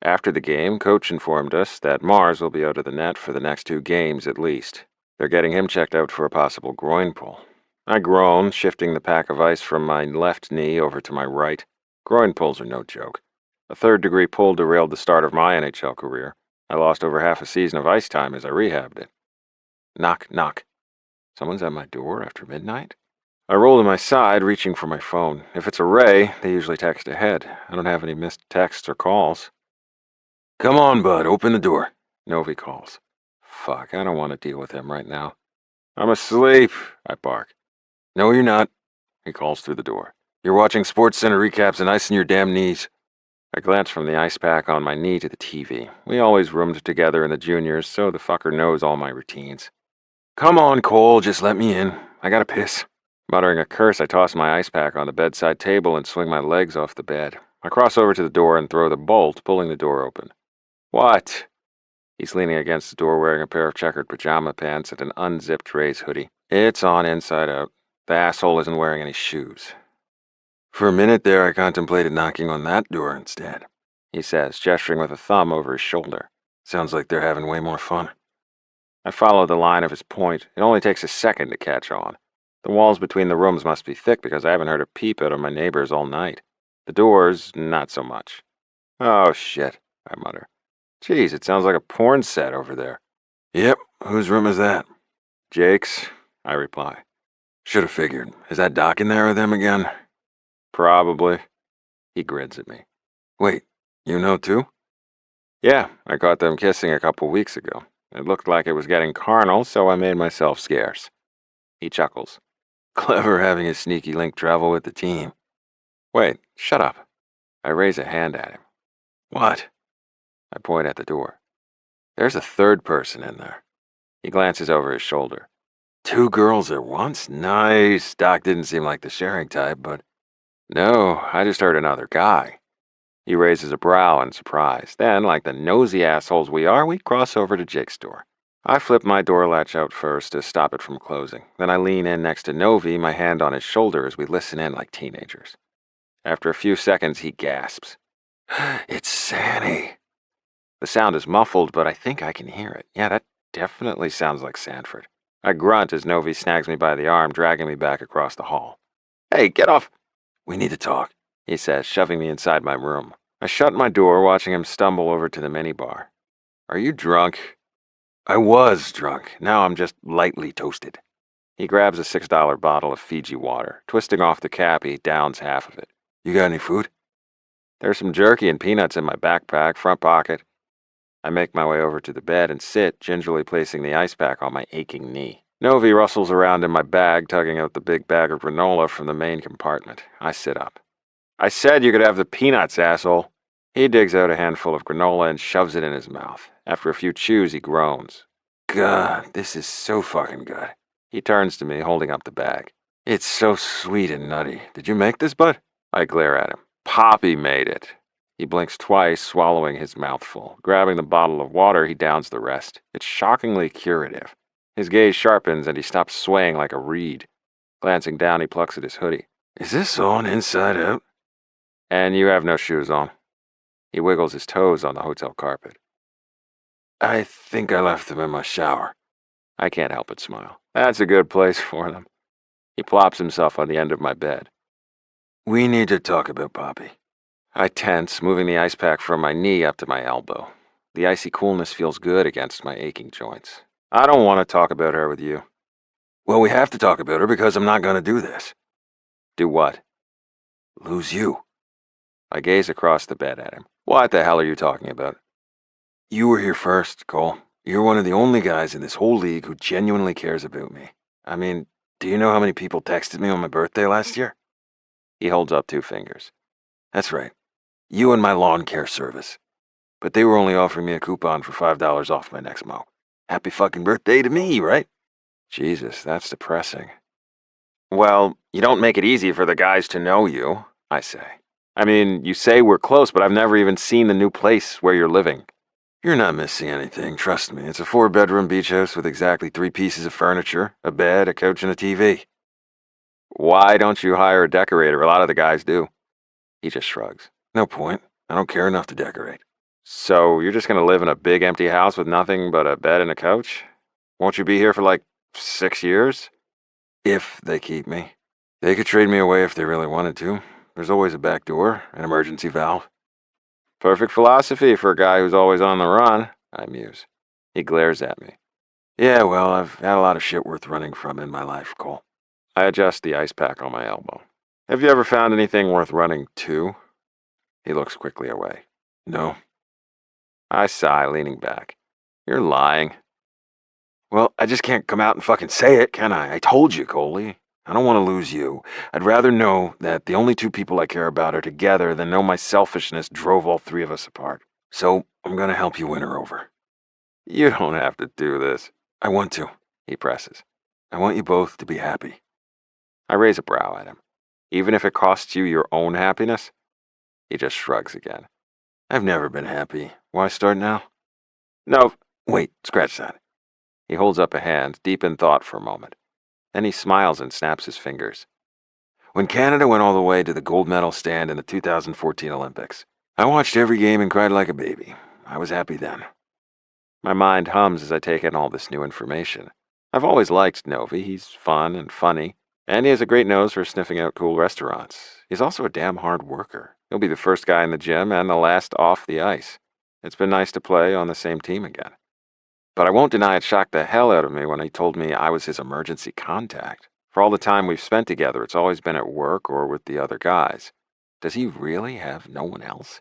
After the game, Coach informed us that Mars will be out of the net for the next 2 games at least. They're getting him checked out for a possible groin pull. I groan, shifting the pack of ice from my left knee over to my right. Groin pulls are no joke. A 3rd-degree pull derailed the start of my NHL career. I lost over half a season of ice time as I rehabbed it. Knock, knock. Someone's at my door after midnight? I roll to my side, reaching for my phone. If it's a Ray, they usually text ahead. I don't have any missed texts or calls. Come on, bud, open the door. Novi calls. Fuck, I don't want to deal with him right now. I'm asleep, I bark. No, you're not, he calls through the door. You're watching SportsCenter recaps and icing your damn knees. I glance from the ice pack on my knee to the TV. We always roomed together in the juniors, so the fucker knows all my routines. Come on, Cole, just let me in. I gotta piss. Muttering a curse, I toss my ice pack on the bedside table and swing my legs off the bed. I cross over to the door and throw the bolt, pulling the door open. What? He's leaning against the door wearing a pair of checkered pajama pants and an unzipped Rays hoodie. It's on inside out. The asshole isn't wearing any shoes. For a minute there, I contemplated knocking on that door instead, he says, gesturing with a thumb over his shoulder. Sounds like they're having way more fun. I follow the line of his point. It only takes a second to catch on. The walls between the rooms must be thick because I haven't heard a peep out of my neighbors all night. The doors, not so much. Oh, shit, I mutter. Geez, it sounds like a porn set over there. Yep, whose room is that? Jake's, I reply. Should have figured. Is that Doc in there with them again? Probably. He grins at me. Wait, you know too? Yeah, I caught them kissing a couple weeks ago. It looked like it was getting carnal, so I made myself scarce. He chuckles. Clever having a sneaky link travel with the team. Wait, shut up. I raise a hand at him. What? I point at the door. There's a 3rd person in there. He glances over his shoulder. 2 girls at once? Nice. Doc didn't seem like the sharing type, but... No, I just heard another guy. He raises a brow in surprise. Then, like the nosy assholes we are, we cross over to Jake's door. I flip my door latch out first to stop it from closing. Then I lean in next to Novi, my hand on his shoulder as we listen in like teenagers. After a few seconds, he gasps. It's Sandy. The sound is muffled, but I think I can hear it. Yeah, that definitely sounds like Sanford. I grunt as Novi snags me by the arm, dragging me back across the hall. Hey, get off! We need to talk, he says, shoving me inside my room. I shut my door, watching him stumble over to the minibar. Are you drunk? I was drunk. Now I'm just lightly toasted. He grabs a $6 bottle of Fiji water. Twisting off the cap, he downs half of it. You got any food? There's some jerky and peanuts in my backpack, front pocket. I make my way over to the bed and sit, gingerly placing the ice pack on my aching knee. Novi rustles around in my bag, tugging out the big bag of granola from the main compartment. I sit up. I said you could have the peanuts, asshole. He digs out a handful of granola and shoves it in his mouth. After a few chews, he groans. God, this is so fucking good. He turns to me, holding up the bag. It's so sweet and nutty. Did you make this, bud? I glare at him. Poppy made it. He blinks twice, swallowing his mouthful. Grabbing the bottle of water, he downs the rest. It's shockingly curative. His gaze sharpens and he stops swaying like a reed. Glancing down, he plucks at his hoodie. Is this on inside out? And you have no shoes on. He wiggles his toes on the hotel carpet. I think I left them in my shower. I can't help but smile. That's a good place for them. He plops himself on the end of my bed. We need to talk about Poppy. I tense, moving the ice pack from my knee up to my elbow. The icy coolness feels good against my aching joints. I don't want to talk about her with you. Well, we have to talk about her because I'm not going to do this. Do what? Lose you. I gaze across the bed at him. What the hell are you talking about? You were here first, Cole. You're one of the only guys in this whole league who genuinely cares about me. I mean, do you know how many people texted me on my birthday last year? He holds up 2 fingers. That's right. You and my lawn care service. But they were only offering me a coupon for $5 off my next mow. Happy fucking birthday to me, right? Jesus, that's depressing. Well, you don't make it easy for the guys to know you, I say. I mean, you say we're close, but I've never even seen the new place where you're living. You're not missing anything, trust me. It's a 4-bedroom beach house with exactly 3 pieces of furniture, a bed, a couch, and a TV. Why don't you hire a decorator? A lot of the guys do. He just shrugs. No point. I don't care enough to decorate. So you're just going to live in a big empty house with nothing but a bed and a couch? Won't you be here for like 6 years? If they keep me. They could trade me away if they really wanted to. There's always a back door, an emergency valve. Perfect philosophy for a guy who's always on the run, I muse. He glares at me. Yeah, well, I've had a lot of shit worth running from in my life, Cole. I adjust the ice pack on my elbow. Have you ever found anything worth running to? He looks quickly away. No. I sigh, leaning back. You're lying. Well, I just can't come out and fucking say it, can I? I told you, Coley. I don't want to lose you. I'd rather know that the only 2 people I care about are together than know my selfishness drove all 3 of us apart. So I'm going to help you win her over. You don't have to do this. I want to, he presses. I want you both to be happy. I raise a brow at him. Even if it costs you your own happiness? He just shrugs again. I've never been happy. Why start now? No, wait, scratch that. He holds up a hand, deep in thought for a moment. Then he smiles and snaps his fingers. When Canada went all the way to the gold medal stand in the 2014 Olympics, I watched every game and cried like a baby. I was happy then. My mind hums as I take in all this new information. I've always liked Novi. He's fun and funny, and he has a great nose for sniffing out cool restaurants. He's also a damn hard worker. He'll be the first guy in the gym and the last off the ice. It's been nice to play on the same team again. But I won't deny it shocked the hell out of me when he told me I was his emergency contact. For all the time we've spent together, it's always been at work or with the other guys. Does he really have no one else?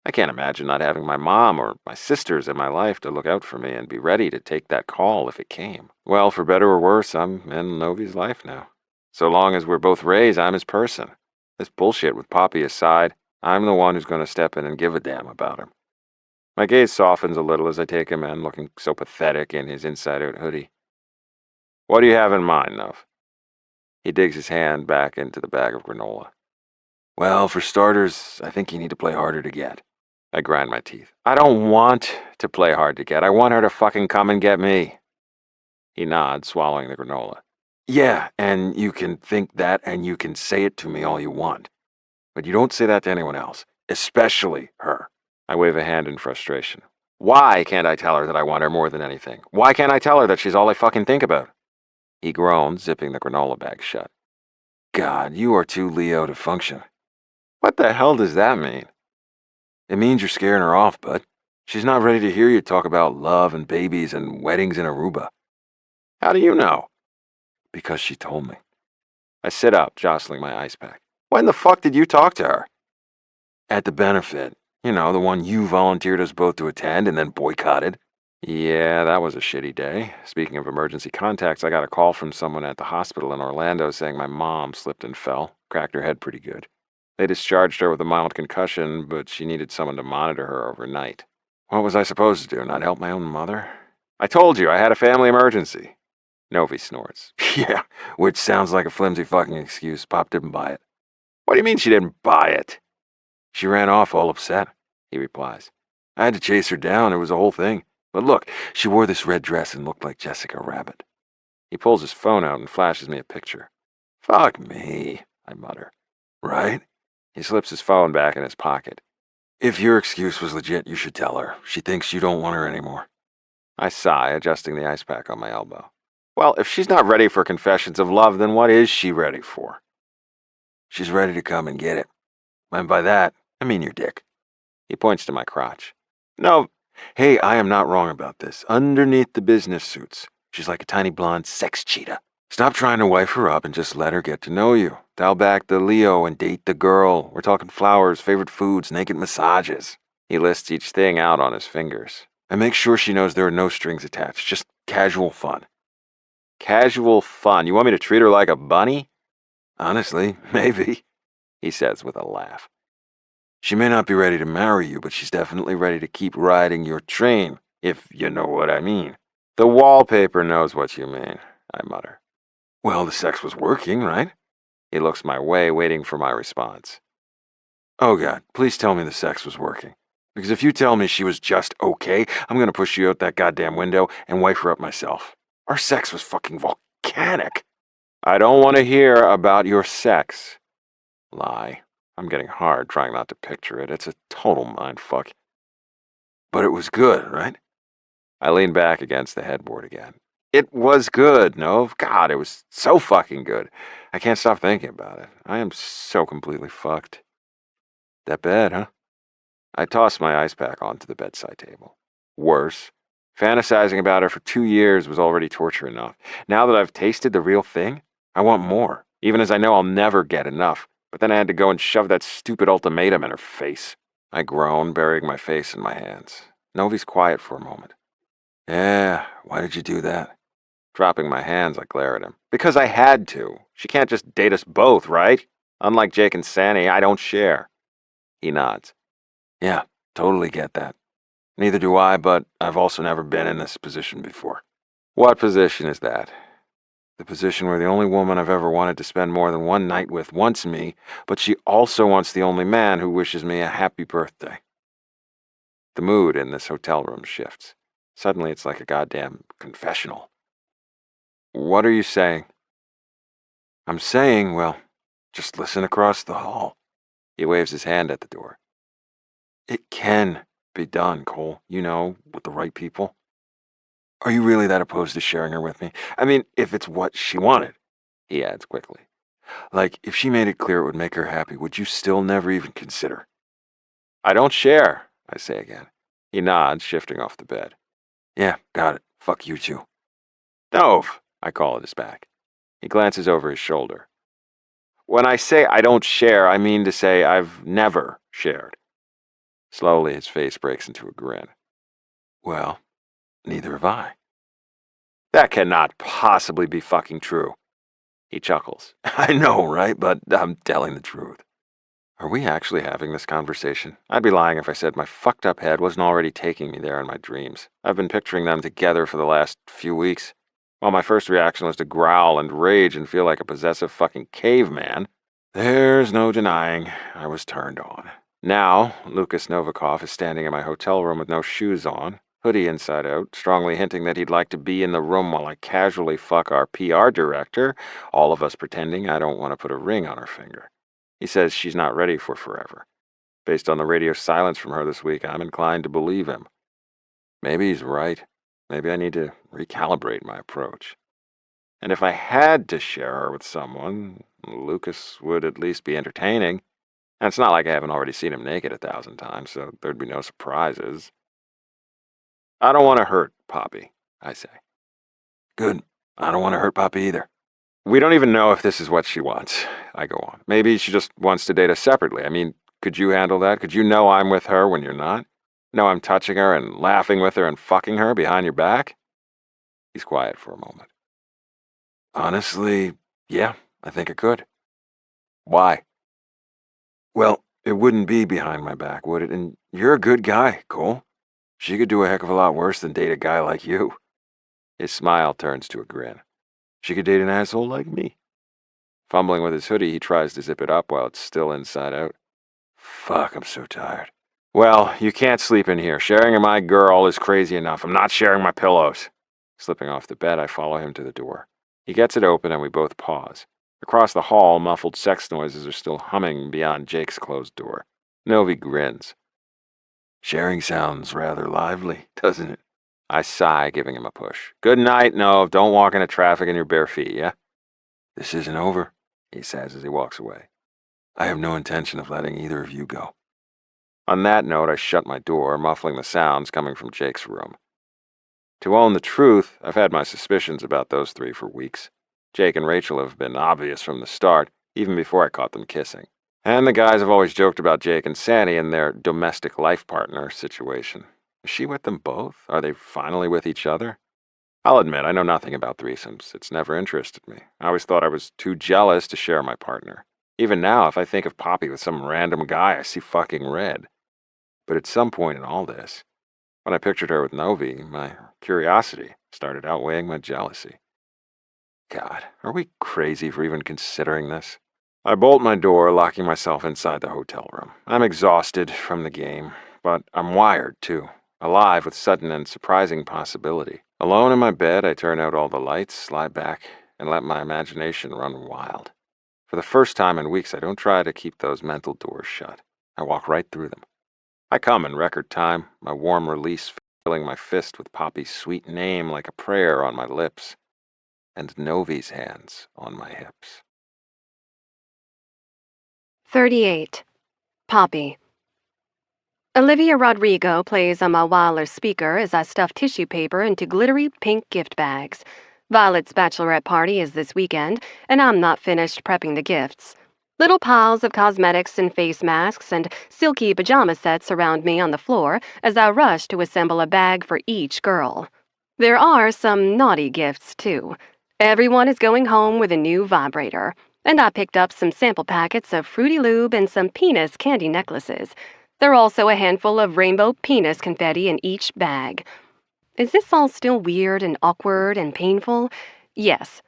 I can't imagine not having my mom or my sisters in my life to look out for me and be ready to take that call if it came. Well, for better or worse, I'm in Novi's life now. So long as we're both Rays, I'm his person. This bullshit with Poppy aside, I'm the one who's going to step in and give a damn about him. My gaze softens a little as I take him in, looking so pathetic in his inside-out hoodie. What do you have in mind, Nov? He digs his hand back into the bag of granola. Well, for starters, I think you need to play harder to get. I grind my teeth. I don't want to play hard to get. I want her to fucking come and get me. He nods, swallowing the granola. Yeah, and you can think that and you can say it to me all you want. But you don't say that to anyone else, especially her. I wave a hand in frustration. Why can't I tell her that I want her more than anything? Why can't I tell her that she's all I fucking think about? He groans, zipping the granola bag shut. God, you are too Leo to function. What the hell does that mean? It means you're scaring her off, bud. She's not ready to hear you talk about love and babies and weddings in Aruba. How do you know? Because she told me. I sit up, jostling my ice pack. When the fuck did you talk to her? At the benefit. You know, the one you volunteered us both to attend and then boycotted. Yeah, that was a shitty day. Speaking of emergency contacts, I got a call from someone at the hospital in Orlando saying my mom slipped and fell, cracked her head pretty good. They discharged her with a mild concussion, but she needed someone to monitor her overnight. What was I supposed to do, not help my own mother? I told you I had a family emergency. Novi snorts. Yeah, which sounds like a flimsy fucking excuse. Pop didn't buy it. What do you mean she didn't buy it? She ran off all upset, he replies. I had to chase her down. It was a whole thing. But look, she wore this red dress and looked like Jessica Rabbit. He pulls his phone out and flashes me a picture. Fuck me, I mutter. Right? He slips his phone back in his pocket. If your excuse was legit, you should tell her. She thinks you don't want her anymore. I sigh, adjusting the ice pack on my elbow. Well, if she's not ready for confessions of love, then what is she ready for? She's ready to come and get it. And by that, I mean your dick. He points to my crotch. No, hey, I am not wrong about this. Underneath the business suits, she's like a tiny blonde sex cheetah. Stop trying to wife her up and just let her get to know you. Dial back the Leo and date the girl. We're talking flowers, favorite foods, naked massages. He lists each thing out on his fingers. And make sure she knows there are no strings attached, just casual fun. Casual fun? You want me to treat her like a bunny? Honestly, maybe, he says with a laugh. She may not be ready to marry you, but she's definitely ready to keep riding your train, if you know what I mean. The wallpaper knows what you mean, I mutter. Well, the sex was working, right? He looks my way, waiting for my response. Oh God, please tell me the sex was working. Because if you tell me she was just okay, I'm gonna push you out that goddamn window and wife her up myself. Our sex was fucking volcanic. I don't want to hear about your sex. Lie. I'm getting hard trying not to picture it. It's a total mindfuck. But it was good, right? I lean back against the headboard again. It was good, Nov. God, it was so fucking good. I can't stop thinking about it. I am so completely fucked. That bed, huh? I tossed my ice pack onto the bedside table. Worse. Fantasizing about her for 2 years was already torture enough. Now that I've tasted the real thing, I want more, even as I know I'll never get enough. But then I had to go and shove that stupid ultimatum in her face. I groan, burying my face in my hands. Novi's quiet for a moment. Yeah, why did you do that? Dropping my hands, I glare at him. Because I had to. She can't just date us both, right? Unlike Jake and Sandy, I don't share. He nods. Yeah, totally get that. Neither do I, but I've also never been in this position before. What position is that? The position where the only woman I've ever wanted to spend more than one night with wants me, but she also wants the only man who wishes me a happy birthday. The mood in this hotel room shifts. Suddenly it's like a goddamn confessional. What are you saying? I'm saying, well, just listen across the hall. He waves his hand at the door. It can be done, Cole, you know, with the right people. Are you really that opposed to sharing her with me? I mean, if it's what she wanted, he adds quickly. Like, if she made it clear it would make her happy, would you still never even consider? I don't share, I say again. He nods, shifting off the bed. Yeah, got it. Fuck you too. Dove, I call at his back. He glances over his shoulder. When I say I don't share, I mean to say I've never shared. Slowly, his face breaks into a grin. Well, neither have I. That cannot possibly be fucking true. He chuckles. I know, right? But I'm telling the truth. Are we actually having this conversation? I'd be lying if I said my fucked up head wasn't already taking me there in my dreams. I've been picturing them together for the last few weeks. While my first reaction was to growl and rage and feel like a possessive fucking caveman, there's no denying I was turned on. Now, Lukas Novikov is standing in my hotel room with no shoes on, hoodie inside out, strongly hinting that he'd like to be in the room while I casually fuck our PR director, all of us pretending I don't want to put a ring on her finger. He says she's not ready for forever. Based on the radio silence from her this week, I'm inclined to believe him. Maybe he's right. Maybe I need to recalibrate my approach. And if I had to share her with someone, Lukas would at least be entertaining. And it's not like I haven't already seen him naked 1,000 times, so there'd be no surprises. I don't want to hurt Poppy, I say. Good. I don't want to hurt Poppy either. We don't even know if this is what she wants, I go on. Maybe she just wants to date us separately. I mean, could you handle that? Could you know I'm with her when you're not? Know I'm touching her and laughing with her and fucking her behind your back? He's quiet for a moment. Honestly, yeah, I think I could. Why? Well, it wouldn't be behind my back, would it? And you're a good guy, Cole. She could do a heck of a lot worse than date a guy like you. His smile turns to a grin. She could date an asshole like me. Fumbling with his hoodie, he tries to zip it up while it's still inside out. Fuck, I'm so tired. Well, you can't sleep in here. Sharing my girl is crazy enough. I'm not sharing my pillows. Slipping off the bed, I follow him to the door. He gets it open and we both pause. Across the hall, muffled sex noises are still humming beyond Jake's closed door. Novi grins. Sharing sounds rather lively, doesn't it? I sigh, giving him a push. Good night, Nov. Don't walk into traffic in your bare feet, yeah? This isn't over, he says as he walks away. I have no intention of letting either of you go. On that note, I shut my door, muffling the sounds coming from Jake's room. To own the truth, I've had my suspicions about those three for weeks. Jake and Rachel have been obvious from the start, even before I caught them kissing. And the guys have always joked about Jake and Sandy and their domestic life partner situation. Is she with them both? Are they finally with each other? I'll admit, I know nothing about threesomes. It's never interested me. I always thought I was too jealous to share my partner. Even now, if I think of Poppy with some random guy, I see fucking red. But at some point in all this, when I pictured her with Novi, my curiosity started outweighing my jealousy. God, are we crazy for even considering this? I bolt my door, locking myself inside the hotel room. I'm exhausted from the game, but I'm wired too, alive with sudden and surprising possibility. Alone in my bed, I turn out all the lights, lie back, and let my imagination run wild. For the first time in weeks, I don't try to keep those mental doors shut. I walk right through them. I come in record time, my warm release filling my fist with Poppy's sweet name like a prayer on my lips, and Novi's hands on my hips. 38. Poppy. Olivia Rodrigo plays on my wireless speaker as I stuff tissue paper into glittery pink gift bags. Violet's bachelorette party is this weekend, and I'm not finished prepping the gifts. Little piles of cosmetics and face masks and silky pajama sets surround me on the floor as I rush to assemble a bag for each girl. There are some naughty gifts, too. Everyone is going home with a new vibrator, and I picked up some sample packets of Fruity Lube and some penis candy necklaces. There are also a handful of rainbow penis confetti in each bag. Is this all still weird and awkward and painful? Yes.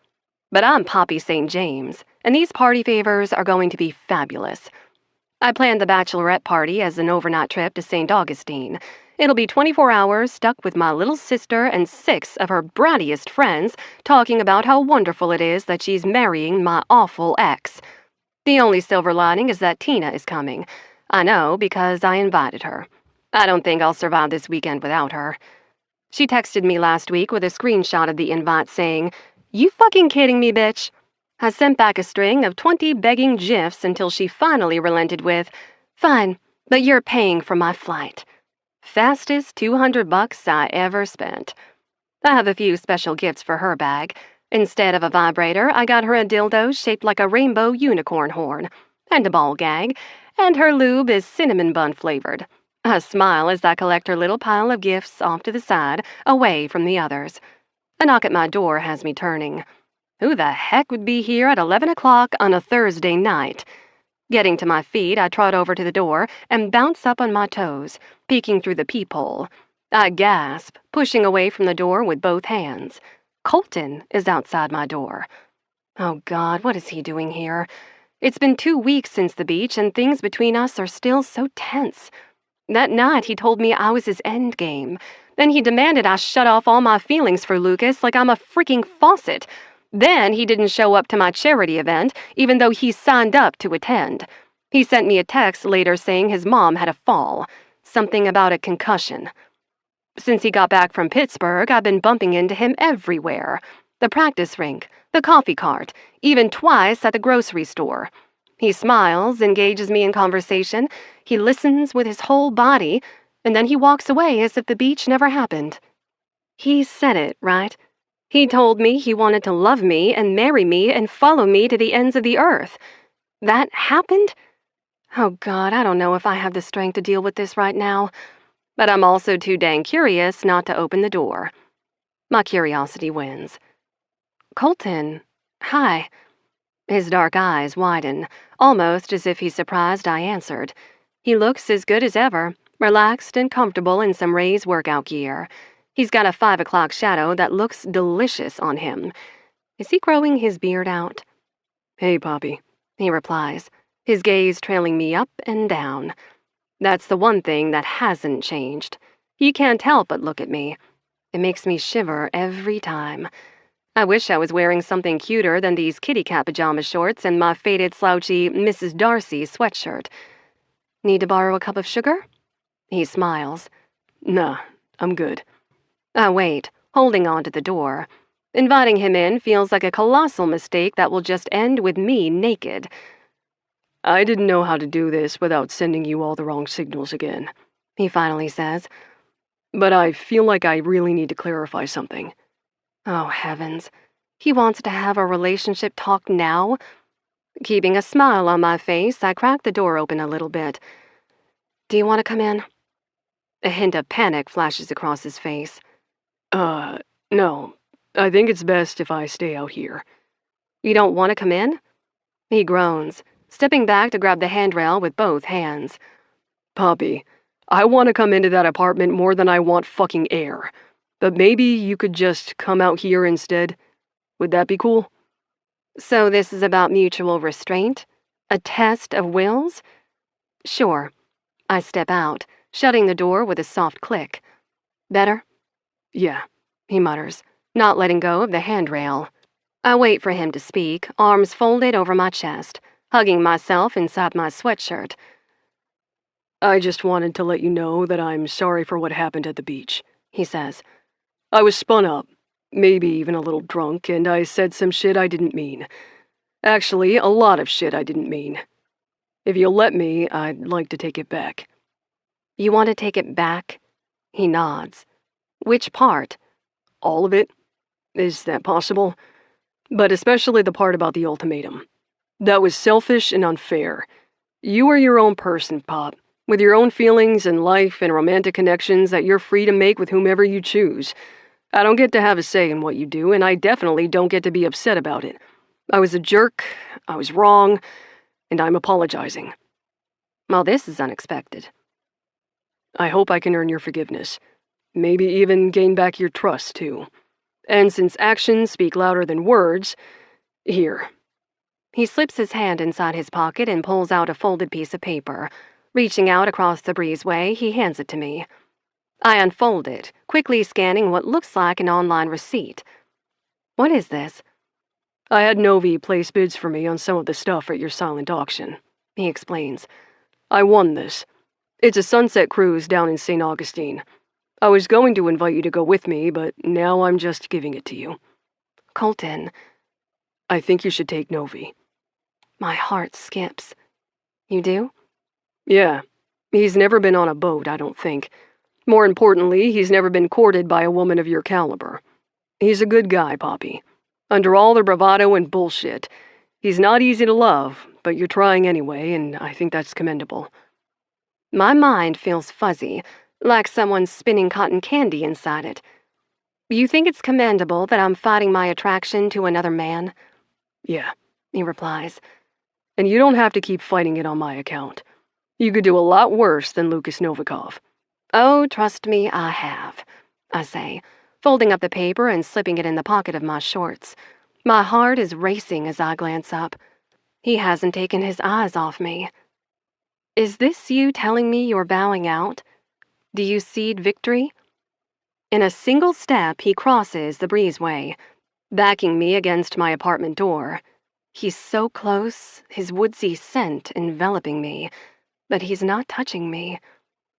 But I'm Poppy St. James, and these party favors are going to be fabulous. I planned the bachelorette party as an overnight trip to St. Augustine. It'll be 24 hours stuck with my little sister and 6 of her brattiest friends talking about how wonderful it is that she's marrying my awful ex. The only silver lining is that Tina is coming. I know because I invited her. I don't think I'll survive this weekend without her. She texted me last week with a screenshot of the invite saying, "You fucking kidding me, bitch?" I sent back a string of 20 begging gifs until she finally relented with, "Fine, but you're paying for my flight." Fastest $200 I ever spent. I have a few special gifts for her bag. Instead of a vibrator, I got her a dildo shaped like a rainbow unicorn horn, and a ball gag, and her lube is cinnamon bun flavored. I smile as I collect her little pile of gifts off to the side, away from the others. A knock at my door has me turning. Who the heck would be here at 11 o'clock on a Thursday night? Getting to my feet, I trot over to the door and bounce up on my toes, peeking through the peephole. I gasp, pushing away from the door with both hands. Colton is outside my door. Oh God, what is he doing here? It's been 2 weeks since the beach, and things between us are still so tense. That night, he told me I was his endgame. Then he demanded I shut off all my feelings for Lukas like I'm a freaking faucet. Then he didn't show up to my charity event, even though he signed up to attend. He sent me a text later saying his mom had a fall. Something about a concussion. Since he got back from Pittsburgh, I've been bumping into him everywhere. The practice rink, the coffee cart, even twice at the grocery store. He smiles, engages me in conversation, he listens with his whole body, and then he walks away as if the beach never happened. He said it, right? He told me he wanted to love me and marry me and follow me to the ends of the earth. That happened? Oh God, I don't know if I have the strength to deal with this right now. But I'm also too dang curious not to open the door. My curiosity wins. Colton, hi. His dark eyes widen, almost as if he's surprised I answered. He looks as good as ever, relaxed and comfortable in some Rays workout gear. He's got a 5 o'clock shadow that looks delicious on him. Is he growing his beard out? Hey, Poppy, he replies, his gaze trailing me up and down. That's the one thing that hasn't changed. He can't help but look at me. It makes me shiver every time. I wish I was wearing something cuter than these kitty cat pajama shorts and my faded slouchy Mrs. Darcy sweatshirt. Need to borrow a cup of sugar? He smiles. Nah, I'm good. I wait, holding on to the door. Inviting him in feels like a colossal mistake that will just end with me naked. I didn't know how to do this without sending you all the wrong signals again, he finally says. But I feel like I really need to clarify something. Oh, heavens. He wants to have a relationship talk now? Keeping a smile on my face, I crack the door open a little bit. Do you want to come in? A hint of panic flashes across his face. No. I think it's best if I stay out here. You don't want to come in? He groans, stepping back to grab the handrail with both hands. Poppy, I want to come into that apartment more than I want fucking air. But maybe you could just come out here instead? Would that be cool? So this is about mutual restraint? A test of wills? Sure. I step out, shutting the door with a soft click. Better? Yeah, he mutters, not letting go of the handrail. I wait for him to speak, arms folded over my chest, hugging myself inside my sweatshirt. I just wanted to let you know that I'm sorry for what happened at the beach, he says. I was spun up, maybe even a little drunk, and I said some shit I didn't mean. Actually, a lot of shit I didn't mean. If you'll let me, I'd like to take it back. You want to take it back? He nods. Which part? All of it? Is that possible? But especially the part about the ultimatum. That was selfish and unfair. You are your own person, Pop, with your own feelings and life and romantic connections that you're free to make with whomever you choose. I don't get to have a say in what you do, and I definitely don't get to be upset about it. I was a jerk, I was wrong, and I'm apologizing. Well, this is unexpected. I hope I can earn your forgiveness. Maybe even gain back your trust, too. And since actions speak louder than words, here. He slips his hand inside his pocket and pulls out a folded piece of paper. Reaching out across the breezeway, he hands it to me. I unfold it, quickly scanning what looks like an online receipt. What is this? I had Novi place bids for me on some of the stuff at your silent auction, he explains. I won this. It's a sunset cruise down in St. Augustine. I was going to invite you to go with me, but now I'm just giving it to you. Colton. I think you should take Novi. My heart skips. You do? Yeah. He's never been on a boat, I don't think. More importantly, he's never been courted by a woman of your caliber. He's a good guy, Poppy. Under all the bravado and bullshit. He's not easy to love, but you're trying anyway, and I think that's commendable. My mind feels fuzzy, like someone's spinning cotton candy inside it. You think it's commendable that I'm fighting my attraction to another man? Yeah, he replies. And you don't have to keep fighting it on my account. You could do a lot worse than Lukas Novikov. Oh, trust me, I have, I say, folding up the paper and slipping it in the pocket of my shorts. My heart is racing as I glance up. He hasn't taken his eyes off me. Is this you telling me you're bowing out? Do you cede victory? In a single step, he crosses the breezeway, backing me against my apartment door. He's so close, his woodsy scent enveloping me, but he's not touching me.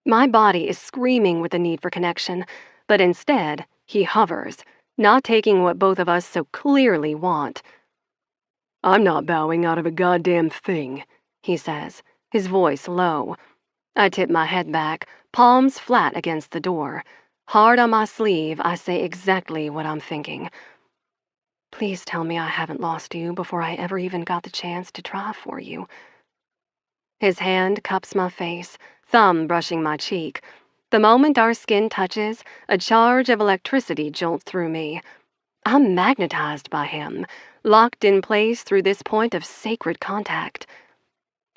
My body is screaming with the need for connection, but instead, he hovers, not taking what both of us so clearly want. I'm not bowing out of a goddamn thing, he says, his voice low. I tip my head back, palms flat against the door. Hard on my sleeve, I say exactly what I'm thinking. Please tell me I haven't lost you before I ever even got the chance to try for you. His hand cups my face, thumb brushing my cheek. The moment our skin touches, a charge of electricity jolts through me. I'm magnetized by him, locked in place through this point of sacred contact.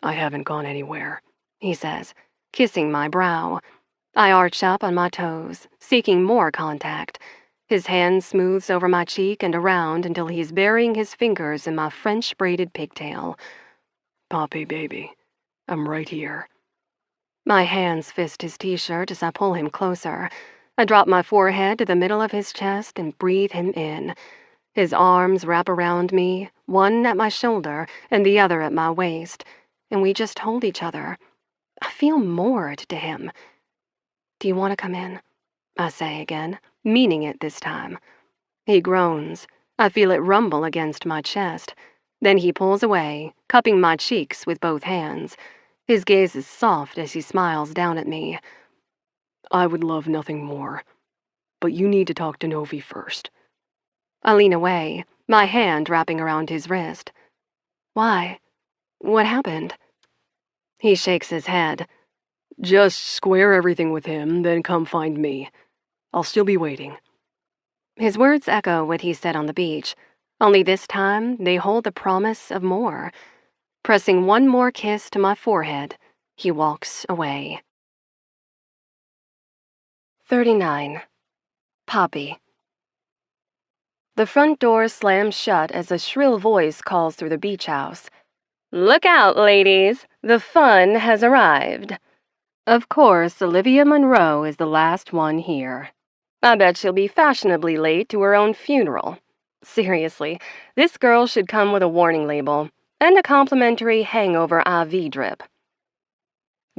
I haven't gone anywhere, he says, kissing my brow. I arch up on my toes, seeking more contact. His hand smooths over my cheek and around until he's burying his fingers in my French-braided pigtail. Poppy, baby, I'm right here. My hands fist his t-shirt as I pull him closer. I drop my forehead to the middle of his chest and breathe him in. His arms wrap around me, one at my shoulder and the other at my waist, and we just hold each other. I feel moored to him. Do you want to come in? I say again, meaning it this time. He groans. I feel it rumble against my chest. Then he pulls away, cupping my cheeks with both hands. His gaze is soft as he smiles down at me. I would love nothing more, but you need to talk to Novi first. I lean away, my hand wrapping around his wrist. Why? What happened? He shakes his head. Just square everything with him, then come find me. I'll still be waiting. His words echo what he said on the beach, only this time they hold the promise of more. Pressing one more kiss to my forehead, he walks away. 39. Poppy. The front door slams shut as a shrill voice calls through the beach house. Look out, ladies! The fun has arrived. Of course, Olivia Monroe is the last one here. I bet she'll be fashionably late to her own funeral. Seriously, this girl should come with a warning label and a complimentary hangover IV drip.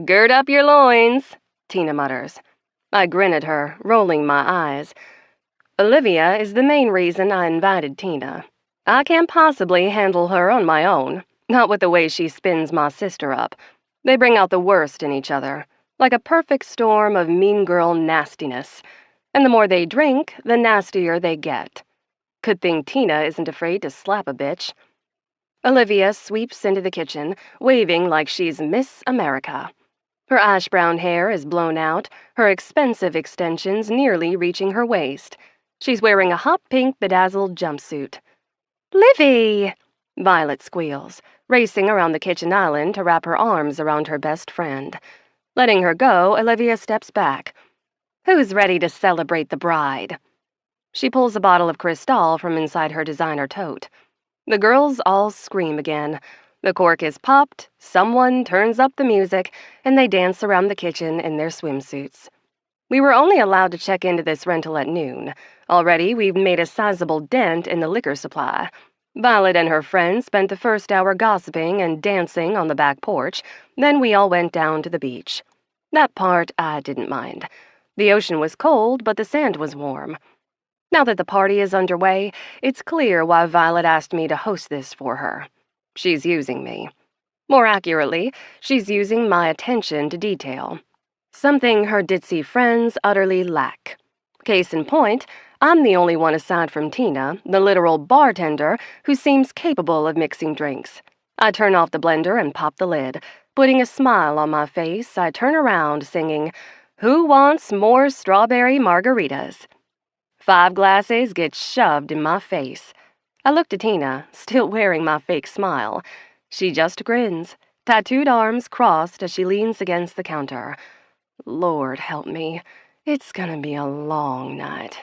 Gird up your loins, Tina mutters. I grin at her, rolling my eyes. Olivia is the main reason I invited Tina. I can't possibly handle her on my own, not with the way she spins my sister up. They bring out the worst in each other, like a perfect storm of mean girl nastiness. And the more they drink, the nastier they get. Good thing Tina isn't afraid to slap a bitch. Olivia sweeps into the kitchen, waving like she's Miss America. Her ash-brown hair is blown out, her expensive extensions nearly reaching her waist. She's wearing a hot pink bedazzled jumpsuit. Livy! Violet squeals, racing around the kitchen island to wrap her arms around her best friend. Letting her go, Olivia steps back. Who's ready to celebrate the bride? She pulls a bottle of Cristal from inside her designer tote. The girls all scream again. The cork is popped, someone turns up the music, and they dance around the kitchen in their swimsuits. We were only allowed to check into this rental at noon. Already, we've made a sizable dent in the liquor supply. Violet and her friends spent the first hour gossiping and dancing on the back porch. Then we all went down to the beach. That part I didn't mind. The ocean was cold, but the sand was warm. Now that the party is underway, it's clear why Violet asked me to host this for her. She's using me. More accurately, she's using my attention to detail. Something her ditzy friends utterly lack. Case in point, I'm the only one aside from Tina, the literal bartender, who seems capable of mixing drinks. I turn off the blender and pop the lid. Putting a smile on my face, I turn around singing, "Who wants more strawberry margaritas?" 5 glasses get shoved in my face. I look to Tina, still wearing my fake smile. She just grins, tattooed arms crossed as she leans against the counter. Lord help me, it's gonna be a long night.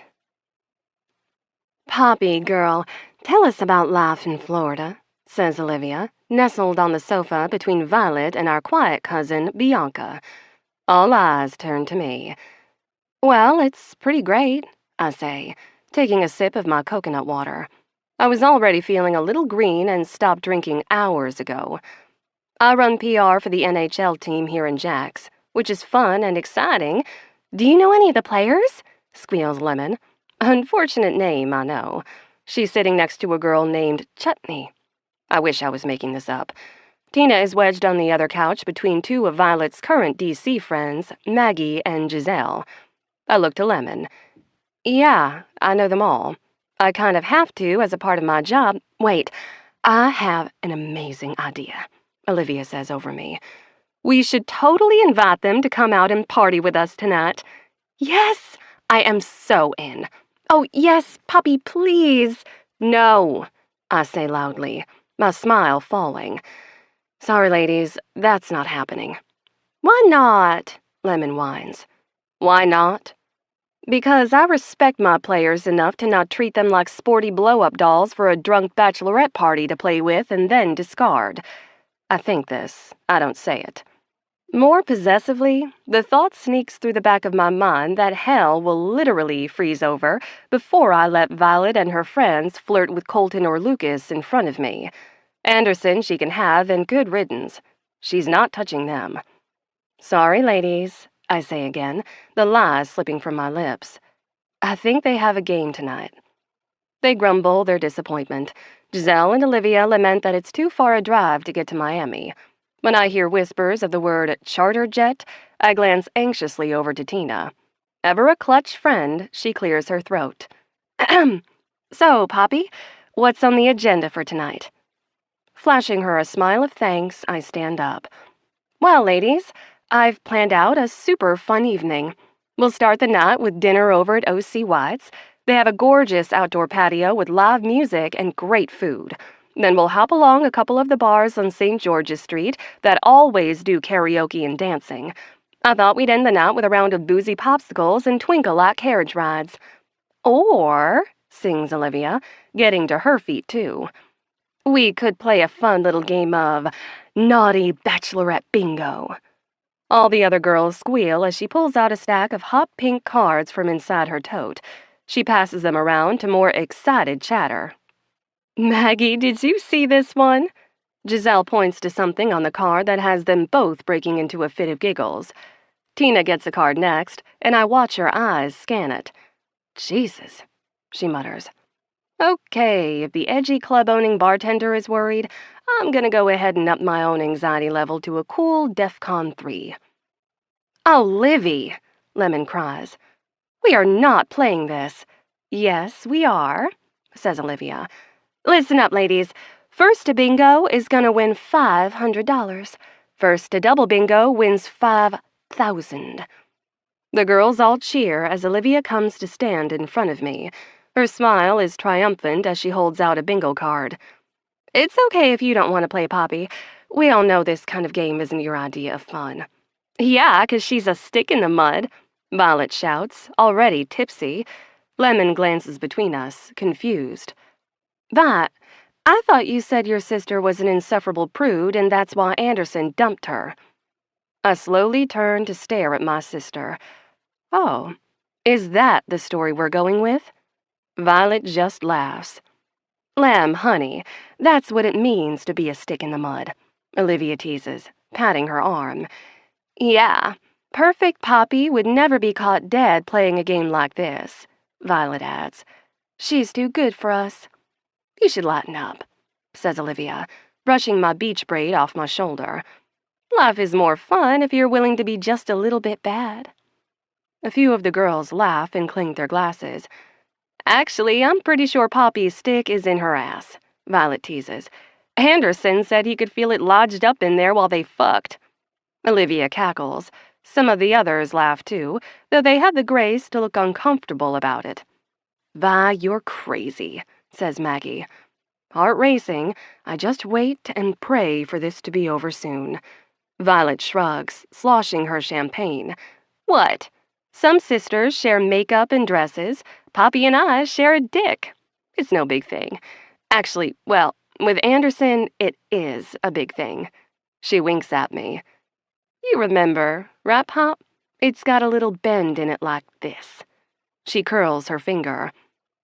Poppy, girl, tell us about life in Florida, says Olivia, nestled on the sofa between Violet and our quiet cousin, Bianca. All eyes turn to me. Well, it's pretty great, I say, taking a sip of my coconut water. I was already feeling a little green and stopped drinking hours ago. I run PR for the NHL team here in Jax, which is fun and exciting. Do you know any of the players? Squeals Lemon. Unfortunate name, I know. She's sitting next to a girl named Chutney. I wish I was making this up. Tina is wedged on the other couch between 2 of Violet's current DC friends, Maggie and Giselle. I look to Lemon. Yeah, I know them all. I kind of have to as a part of my job. Wait, I have an amazing idea, Olivia says over me. We should totally invite them to come out and party with us tonight. Yes, I am so in. Oh, yes, Poppy, please. No, I say loudly, my smile falling. Sorry, ladies, that's not happening. Why not? Lemon whines. Why not? Because I respect my players enough to not treat them like sporty blow-up dolls for a drunk bachelorette party to play with and then discard. I think this. I don't say it. More possessively, the thought sneaks through the back of my mind that hell will literally freeze over before I let Violet and her friends flirt with Colton or Lukas in front of me. Anderson she can have, and good riddance. She's not touching them. Sorry, ladies, I say again, the lies slipping from my lips. I think they have a game tonight. They grumble their disappointment. Giselle and Olivia lament that it's too far a drive to get to Miami. When I hear whispers of the word charter jet, I glance anxiously over to Tina. Ever a clutch friend, she clears her throat. So, Poppy, what's on the agenda for tonight? Flashing her a smile of thanks, I stand up. Well, ladies, I've planned out a super fun evening. We'll start the night with dinner over at O.C. White's. They have a gorgeous outdoor patio with live music and great food. Then we'll hop along a couple of the bars on St. George's Street that always do karaoke and dancing. I thought we'd end the night with a round of boozy popsicles and twinkle-like carriage rides. Or, sings Olivia, getting to her feet too, we could play a fun little game of naughty bachelorette bingo. All the other girls squeal as she pulls out a stack of hot pink cards from inside her tote. She passes them around to more excited chatter. Maggie, did you see this one? Giselle points to something on the card that has them both breaking into a fit of giggles. Tina gets a card next, and I watch her eyes scan it. Jesus, she mutters. Okay, if the edgy club-owning bartender is worried, I'm gonna go ahead and up my own anxiety level to a cool DEFCON 3. Oh, Livy, Lemon cries. We are not playing this. Yes, we are, says Olivia. Listen up, ladies. First to bingo is gonna win $500. First to double bingo wins $5,000. The girls all cheer as Olivia comes to stand in front of me. Her smile is triumphant as she holds out a bingo card. It's okay if you don't want to play, Poppy. We all know this kind of game isn't your idea of fun. Yeah, 'cause she's a stick in the mud, Violet shouts, already tipsy. Lemon glances between us, confused. Vi, I thought you said your sister was an insufferable prude and that's why Anderson dumped her. I slowly turn to stare at my sister. Oh, is that the story we're going with? Violet just laughs. Lem, honey, that's what it means to be a stick in the mud, Olivia teases, patting her arm. Yeah, perfect Poppy would never be caught dead playing a game like this, Violet adds. She's too good for us. You should lighten up, says Olivia, brushing my beach braid off my shoulder. Life is more fun if you're willing to be just a little bit bad. A few of the girls laugh and clink their glasses. Actually, I'm pretty sure Poppy's stick is in her ass, Violet teases. Anderson said he could feel it lodged up in there while they fucked. Olivia cackles. Some of the others laugh too, though they have the grace to look uncomfortable about it. Vi, you're crazy, says Maggie. Heart racing, I just wait and pray for this to be over soon. Violet shrugs, sloshing her champagne. What? Some sisters share makeup and dresses. Poppy and I share a dick. It's no big thing. Actually, well, with Anderson, it is a big thing. She winks at me. You remember, right, Pop? It's got a little bend in it like this. She curls her finger.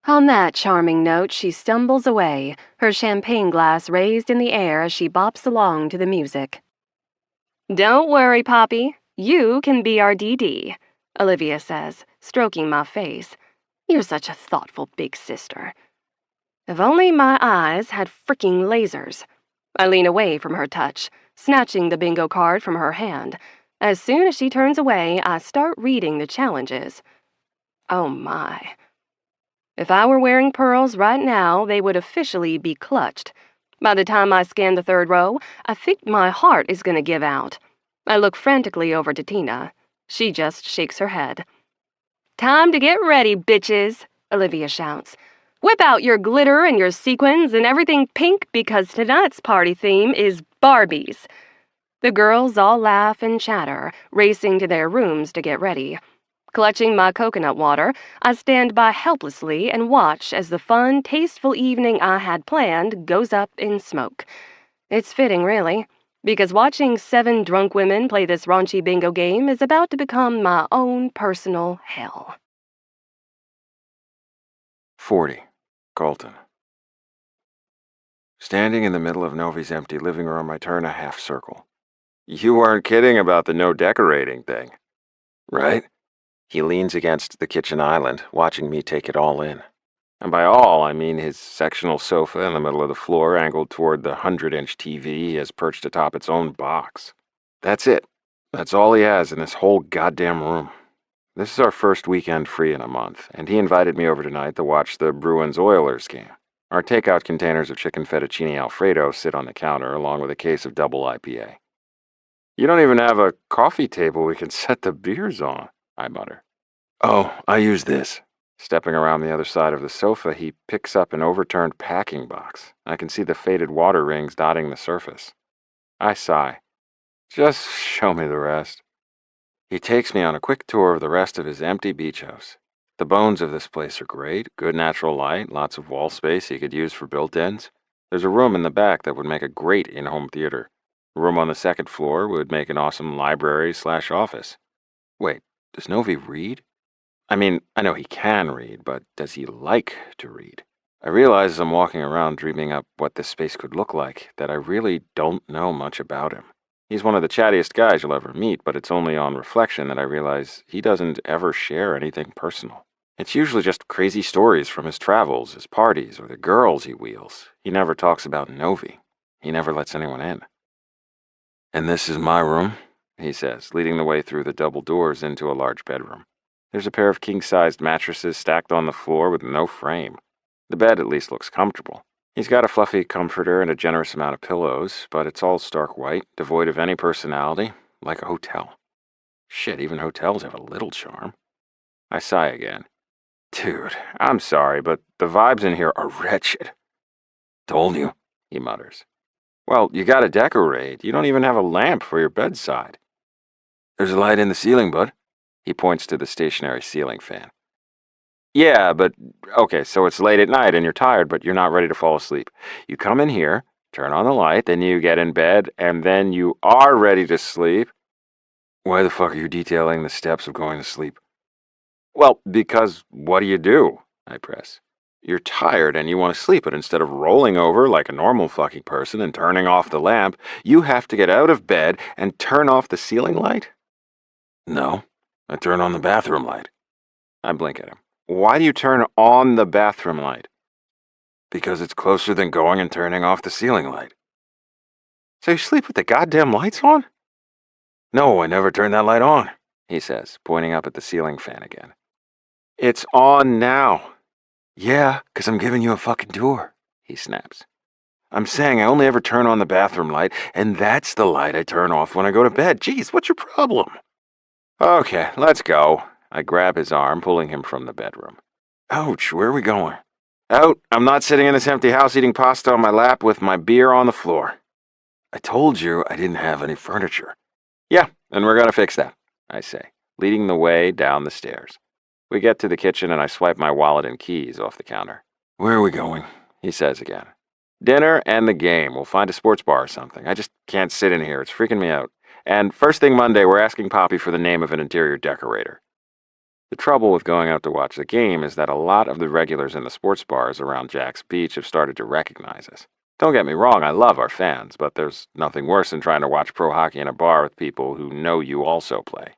On that charming note, she stumbles away, her champagne glass raised in the air as she bops along to the music. Don't worry, Poppy. You can be our DD, Olivia says, stroking my face. You're such a thoughtful big sister. If only my eyes had fricking lasers. I lean away from her touch, snatching the bingo card from her hand. As soon as she turns away, I start reading the challenges. Oh my. If I were wearing pearls right now, they would officially be clutched. By the time I scan the third row, I think my heart is going to give out. I look frantically over to Tina. She just shakes her head. Time to get ready, bitches, Olivia shouts. Whip out your glitter and your sequins and everything pink because tonight's party theme is Barbies. The girls all laugh and chatter, racing to their rooms to get ready. Clutching my coconut water, I stand by helplessly and watch as the fun, tasteful evening I had planned goes up in smoke. It's fitting, really, because watching 7 drunk women play this raunchy bingo game is about to become my own personal hell. 40. Colton. Standing in the middle of Novi's empty living room, I turn a half circle. You weren't kidding about the no decorating thing, right? He leans against the kitchen island, watching me take it all in. And by all, I mean his sectional sofa in the middle of the floor, angled toward the 100-inch TV he has perched atop its own box. That's it. That's all he has in this whole goddamn room. This is our first weekend free in a month, and he invited me over tonight to watch the Bruins-Oilers game. Our takeout containers of chicken fettuccine Alfredo sit on the counter, along with a case of double IPA. You don't even have a coffee table we can set the beers on, I mutter. Oh, I use this. Stepping around the other side of the sofa, he picks up an overturned packing box. I can see the faded water rings dotting the surface. I sigh. Just show me the rest. He takes me on a quick tour of the rest of his empty beach house. The bones of this place are great, good natural light, lots of wall space he could use for built-ins. There's a room in the back that would make a great in-home theater. A room on the second floor would make an awesome library/office. Wait, does Novi read? I mean, I know he can read, but does he like to read? I realize as I'm walking around dreaming up what this space could look like that I really don't know much about him. He's one of the chattiest guys you'll ever meet, but it's only on reflection that I realize he doesn't ever share anything personal. It's usually just crazy stories from his travels, his parties, or the girls he wheels. He never talks about Novi. He never lets anyone in. And this is my room, he says, leading the way through the double doors into a large bedroom. There's a pair of king-sized mattresses stacked on the floor with no frame. The bed at least looks comfortable. He's got a fluffy comforter and a generous amount of pillows, but it's all stark white, devoid of any personality, like a hotel. Shit, even hotels have a little charm. I sigh again. Dude, I'm sorry, but the vibes in here are wretched. Told you, he mutters. Well, you gotta decorate. You don't even have a lamp for your bedside. There's a light in the ceiling, bud. He points to the stationary ceiling fan. Yeah, but, okay, so it's late at night and you're tired, but you're not ready to fall asleep. You come in here, turn on the light, then you get in bed, and then you are ready to sleep. Why the fuck are you detailing the steps of going to sleep? Well, because what do? I press. You're tired and you want to sleep, but instead of rolling over like a normal fucking person and turning off the lamp, you have to get out of bed and turn off the ceiling light? No, I turn on the bathroom light. I blink at him. Why do you turn on the bathroom light? Because it's closer than going and turning off the ceiling light. So you sleep with the goddamn lights on? No, I never turn that light on, he says, pointing up at the ceiling fan again. It's on now. Yeah, 'cause I'm giving you a fucking tour, he snaps. I'm saying I only ever turn on the bathroom light, and that's the light I turn off when I go to bed. Jeez, what's your problem? Okay, let's go. I grab his arm, pulling him from the bedroom. Ouch, where are we going? Out. I'm not sitting in this empty house eating pasta on my lap with my beer on the floor. I told you I didn't have any furniture. Yeah, and we're gonna fix that, I say, leading the way down the stairs. We get to the kitchen and I swipe my wallet and keys off the counter. Where are we going? He says again. Dinner and the game. We'll find a sports bar or something. I just can't sit in here. It's freaking me out. And first thing Monday, we're asking Poppy for the name of an interior decorator. The trouble with going out to watch the game is that a lot of the regulars in the sports bars around Jack's Beach have started to recognize us. Don't get me wrong, I love our fans, but there's nothing worse than trying to watch pro hockey in a bar with people who know you also play.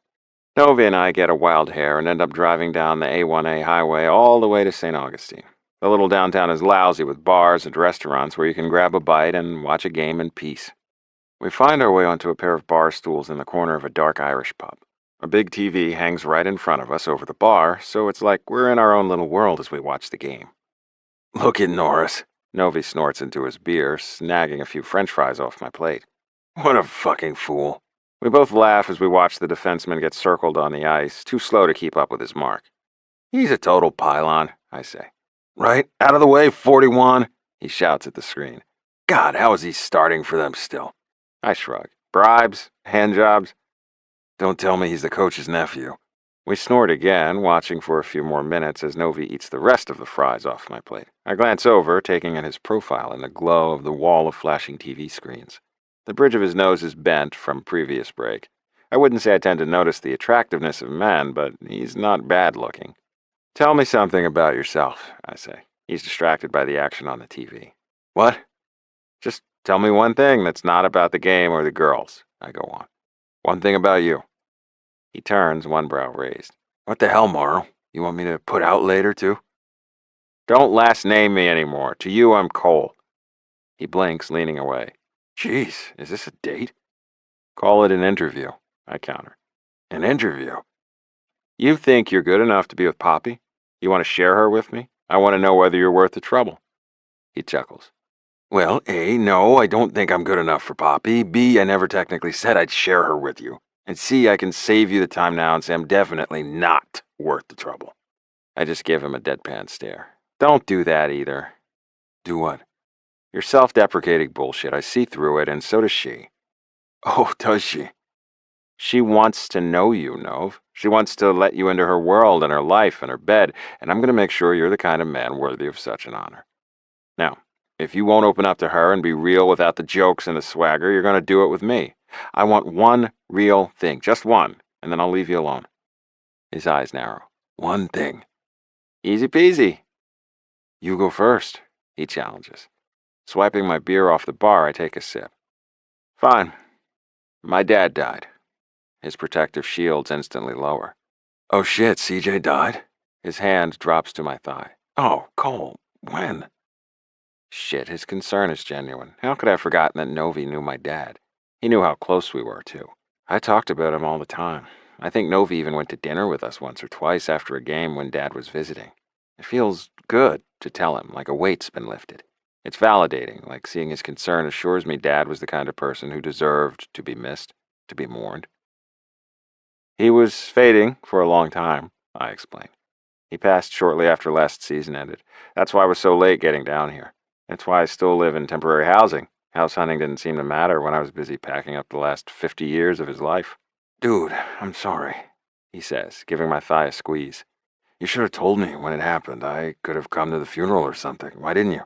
Novi and I get a wild hair and end up driving down the A1A highway all the way to St. Augustine. The little downtown is lousy with bars and restaurants where you can grab a bite and watch a game in peace. We find our way onto a pair of bar stools in the corner of a dark Irish pub. A big TV hangs right in front of us over the bar, so it's like we're in our own little world as we watch the game. Look at Norris. Novi snorts into his beer, snagging a few french fries off my plate. What a fucking fool. We both laugh as we watch the defenseman get circled on the ice, too slow to keep up with his mark. He's a total pylon, I say. Right? Out of the way, 41, he shouts at the screen. God, how is he starting for them still? I shrug. Bribes? Handjobs? Don't tell me he's the coach's nephew. We snort again, watching for a few more minutes as Novi eats the rest of the fries off my plate. I glance over, taking in his profile in the glow of the wall of flashing TV screens. The bridge of his nose is bent from previous break. I wouldn't say I tend to notice the attractiveness of men, but he's not bad looking. Tell me something about yourself, I say. He's distracted by the action on the TV. What? Just tell me one thing that's not about the game or the girls, I go on. One thing about you. He turns, one brow raised. What the hell, Morrow? You want me to put out later, too? Don't last name me anymore. To you, I'm Cole. He blinks, leaning away. Jeez, is this a date? Call it an interview, I counter. An interview? You think you're good enough to be with Poppy? You want to share her with me? I want to know whether you're worth the trouble. He chuckles. Well, A, no, I don't think I'm good enough for Poppy. B, I never technically said I'd share her with you. And C, I can save you the time now and say I'm definitely not worth the trouble. I just give him a deadpan stare. Don't do that either. Do what? Your self-deprecating bullshit. I see through it, and so does she. Oh, does she? She wants to know you, Nov. She wants to let you into her world and her life and her bed, and I'm going to make sure you're the kind of man worthy of such an honor. Now, if you won't open up to her and be real without the jokes and the swagger, you're going to do it with me. I want one real thing, just one, and then I'll leave you alone. His eyes narrow. One thing. Easy peasy. You go first, he challenges. Swiping my beer off the bar, I take a sip. Fine. My dad died. His protective shields instantly lower. Oh shit, CJ died? His hand drops to my thigh. Oh, Cole, when? Shit, his concern is genuine. How could I have forgotten that Novi knew my dad? He knew how close we were, too. I talked about him all the time. I think Novi even went to dinner with us once or twice after a game when Dad was visiting. It feels good to tell him, like a weight's been lifted. It's validating, like seeing his concern assures me Dad was the kind of person who deserved to be missed, to be mourned. He was fading for a long time, I explained. He passed shortly after last season ended. That's why I was so late getting down here. That's why I still live in temporary housing. House hunting didn't seem to matter when I was busy packing up the last 50 years of his life. Dude, I'm sorry, he says, giving my thigh a squeeze. You should have told me when it happened. I could have come to the funeral or something. Why didn't you?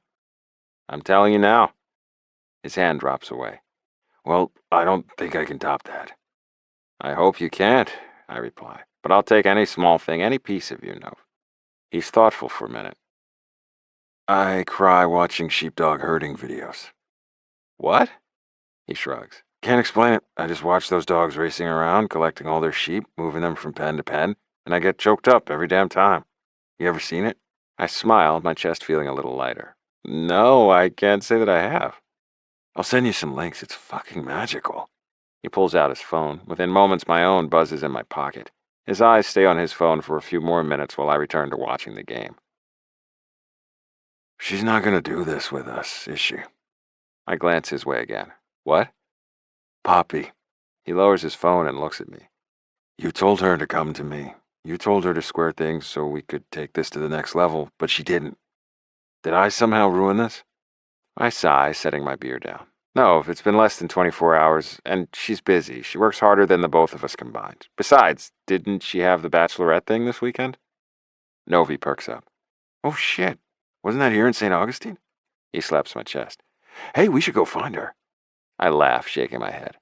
I'm telling you now. His hand drops away. Well, I don't think I can top that. I hope you can't, I reply. But I'll take any small thing, any piece of you, Nov. He's thoughtful for a minute. I cry watching sheepdog herding videos. What? He shrugs. Can't explain it. I just watch those dogs racing around, collecting all their sheep, moving them from pen to pen, and I get choked up every damn time. You ever seen it? I smile, my chest feeling a little lighter. No, I can't say that I have. I'll send you some links. It's fucking magical. He pulls out his phone. Within moments, my own buzzes in my pocket. His eyes stay on his phone for a few more minutes while I return to watching the game. She's not going to do this with us, is she? I glance his way again. What? Poppy. He lowers his phone and looks at me. You told her to come to me. You told her to square things so we could take this to the next level, but she didn't. Did I somehow ruin this? I sigh, setting my beer down. No, it's been less than 24 hours, and she's busy. She works harder than the both of us combined. Besides, didn't she have the bachelorette thing this weekend? Novi perks up. Oh shit, wasn't that here in St. Augustine? He slaps my chest. Hey, we should go find her. I laugh, shaking my head.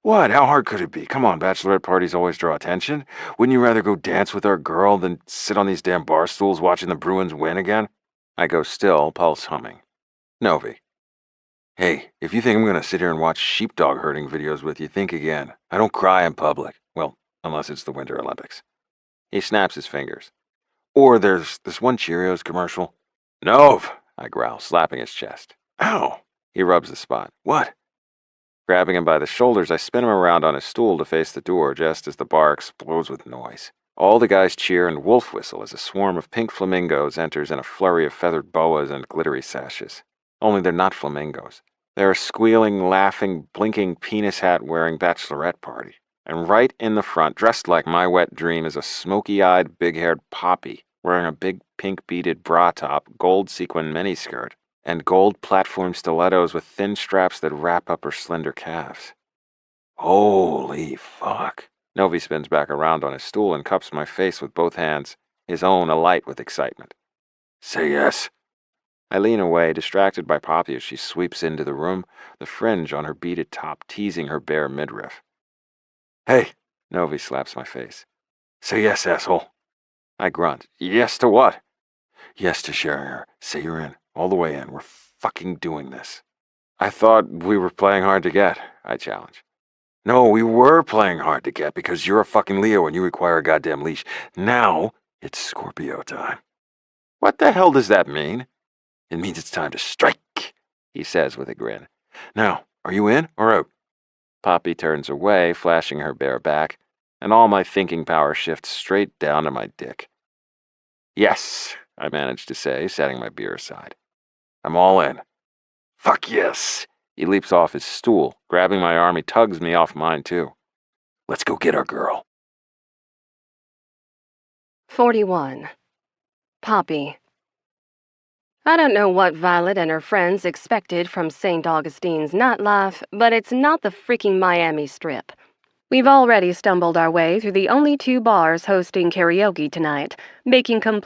What? How hard could it be? Come on, bachelorette parties always draw attention. Wouldn't you rather go dance with our girl than sit on these damn bar stools watching the Bruins win again? I go still, pulse humming. Novi. Hey, if you think I'm going to sit here and watch sheepdog herding videos with you, think again. I don't cry in public. Well, unless it's the Winter Olympics. He snaps his fingers. Or there's this one Cheerios commercial. Nov, I growl, slapping his chest. Ow! He rubs the spot. What? Grabbing him by the shoulders, I spin him around on his stool to face the door just as the bar explodes with noise. All the guys cheer and wolf whistle as a swarm of pink flamingos enters in a flurry of feathered boas and glittery sashes. Only they're not flamingos. They're a squealing, laughing, blinking penis hat-wearing bachelorette party. And right in the front, dressed like my wet dream, is a smoky-eyed, big-haired Poppy, wearing a big pink beaded bra top, gold sequin miniskirt, and gold platform stilettos with thin straps that wrap up her slender calves. Holy fuck. Novi spins back around on his stool and cups my face with both hands, his own alight with excitement. Say yes. I lean away, distracted by Poppy as she sweeps into the room, the fringe on her beaded top teasing her bare midriff. Hey, Novi slaps my face. Say yes, asshole. I grunt. Yes to what? Yes to sharing her. Say you're in. All the way in. We're fucking doing this. I thought we were playing hard to get, I challenge. No, we were playing hard to get because you're a fucking Leo and you require a goddamn leash. Now, it's Scorpio time. What the hell does that mean? It means it's time to strike, he says with a grin. Now, are you in or out? Poppy turns away, flashing her bare back, and all my thinking power shifts straight down to my dick. Yes, I managed to say, setting my beer aside. I'm all in. Fuck yes. He leaps off his stool. Grabbing my arm, he tugs me off mine, too. Let's go get our girl. 41. Poppy. I don't know what Violet and her friends expected from St. Augustine's nightlife, but it's not the freaking Miami Strip. We've already stumbled our way through the only 2 bars hosting karaoke tonight, making complete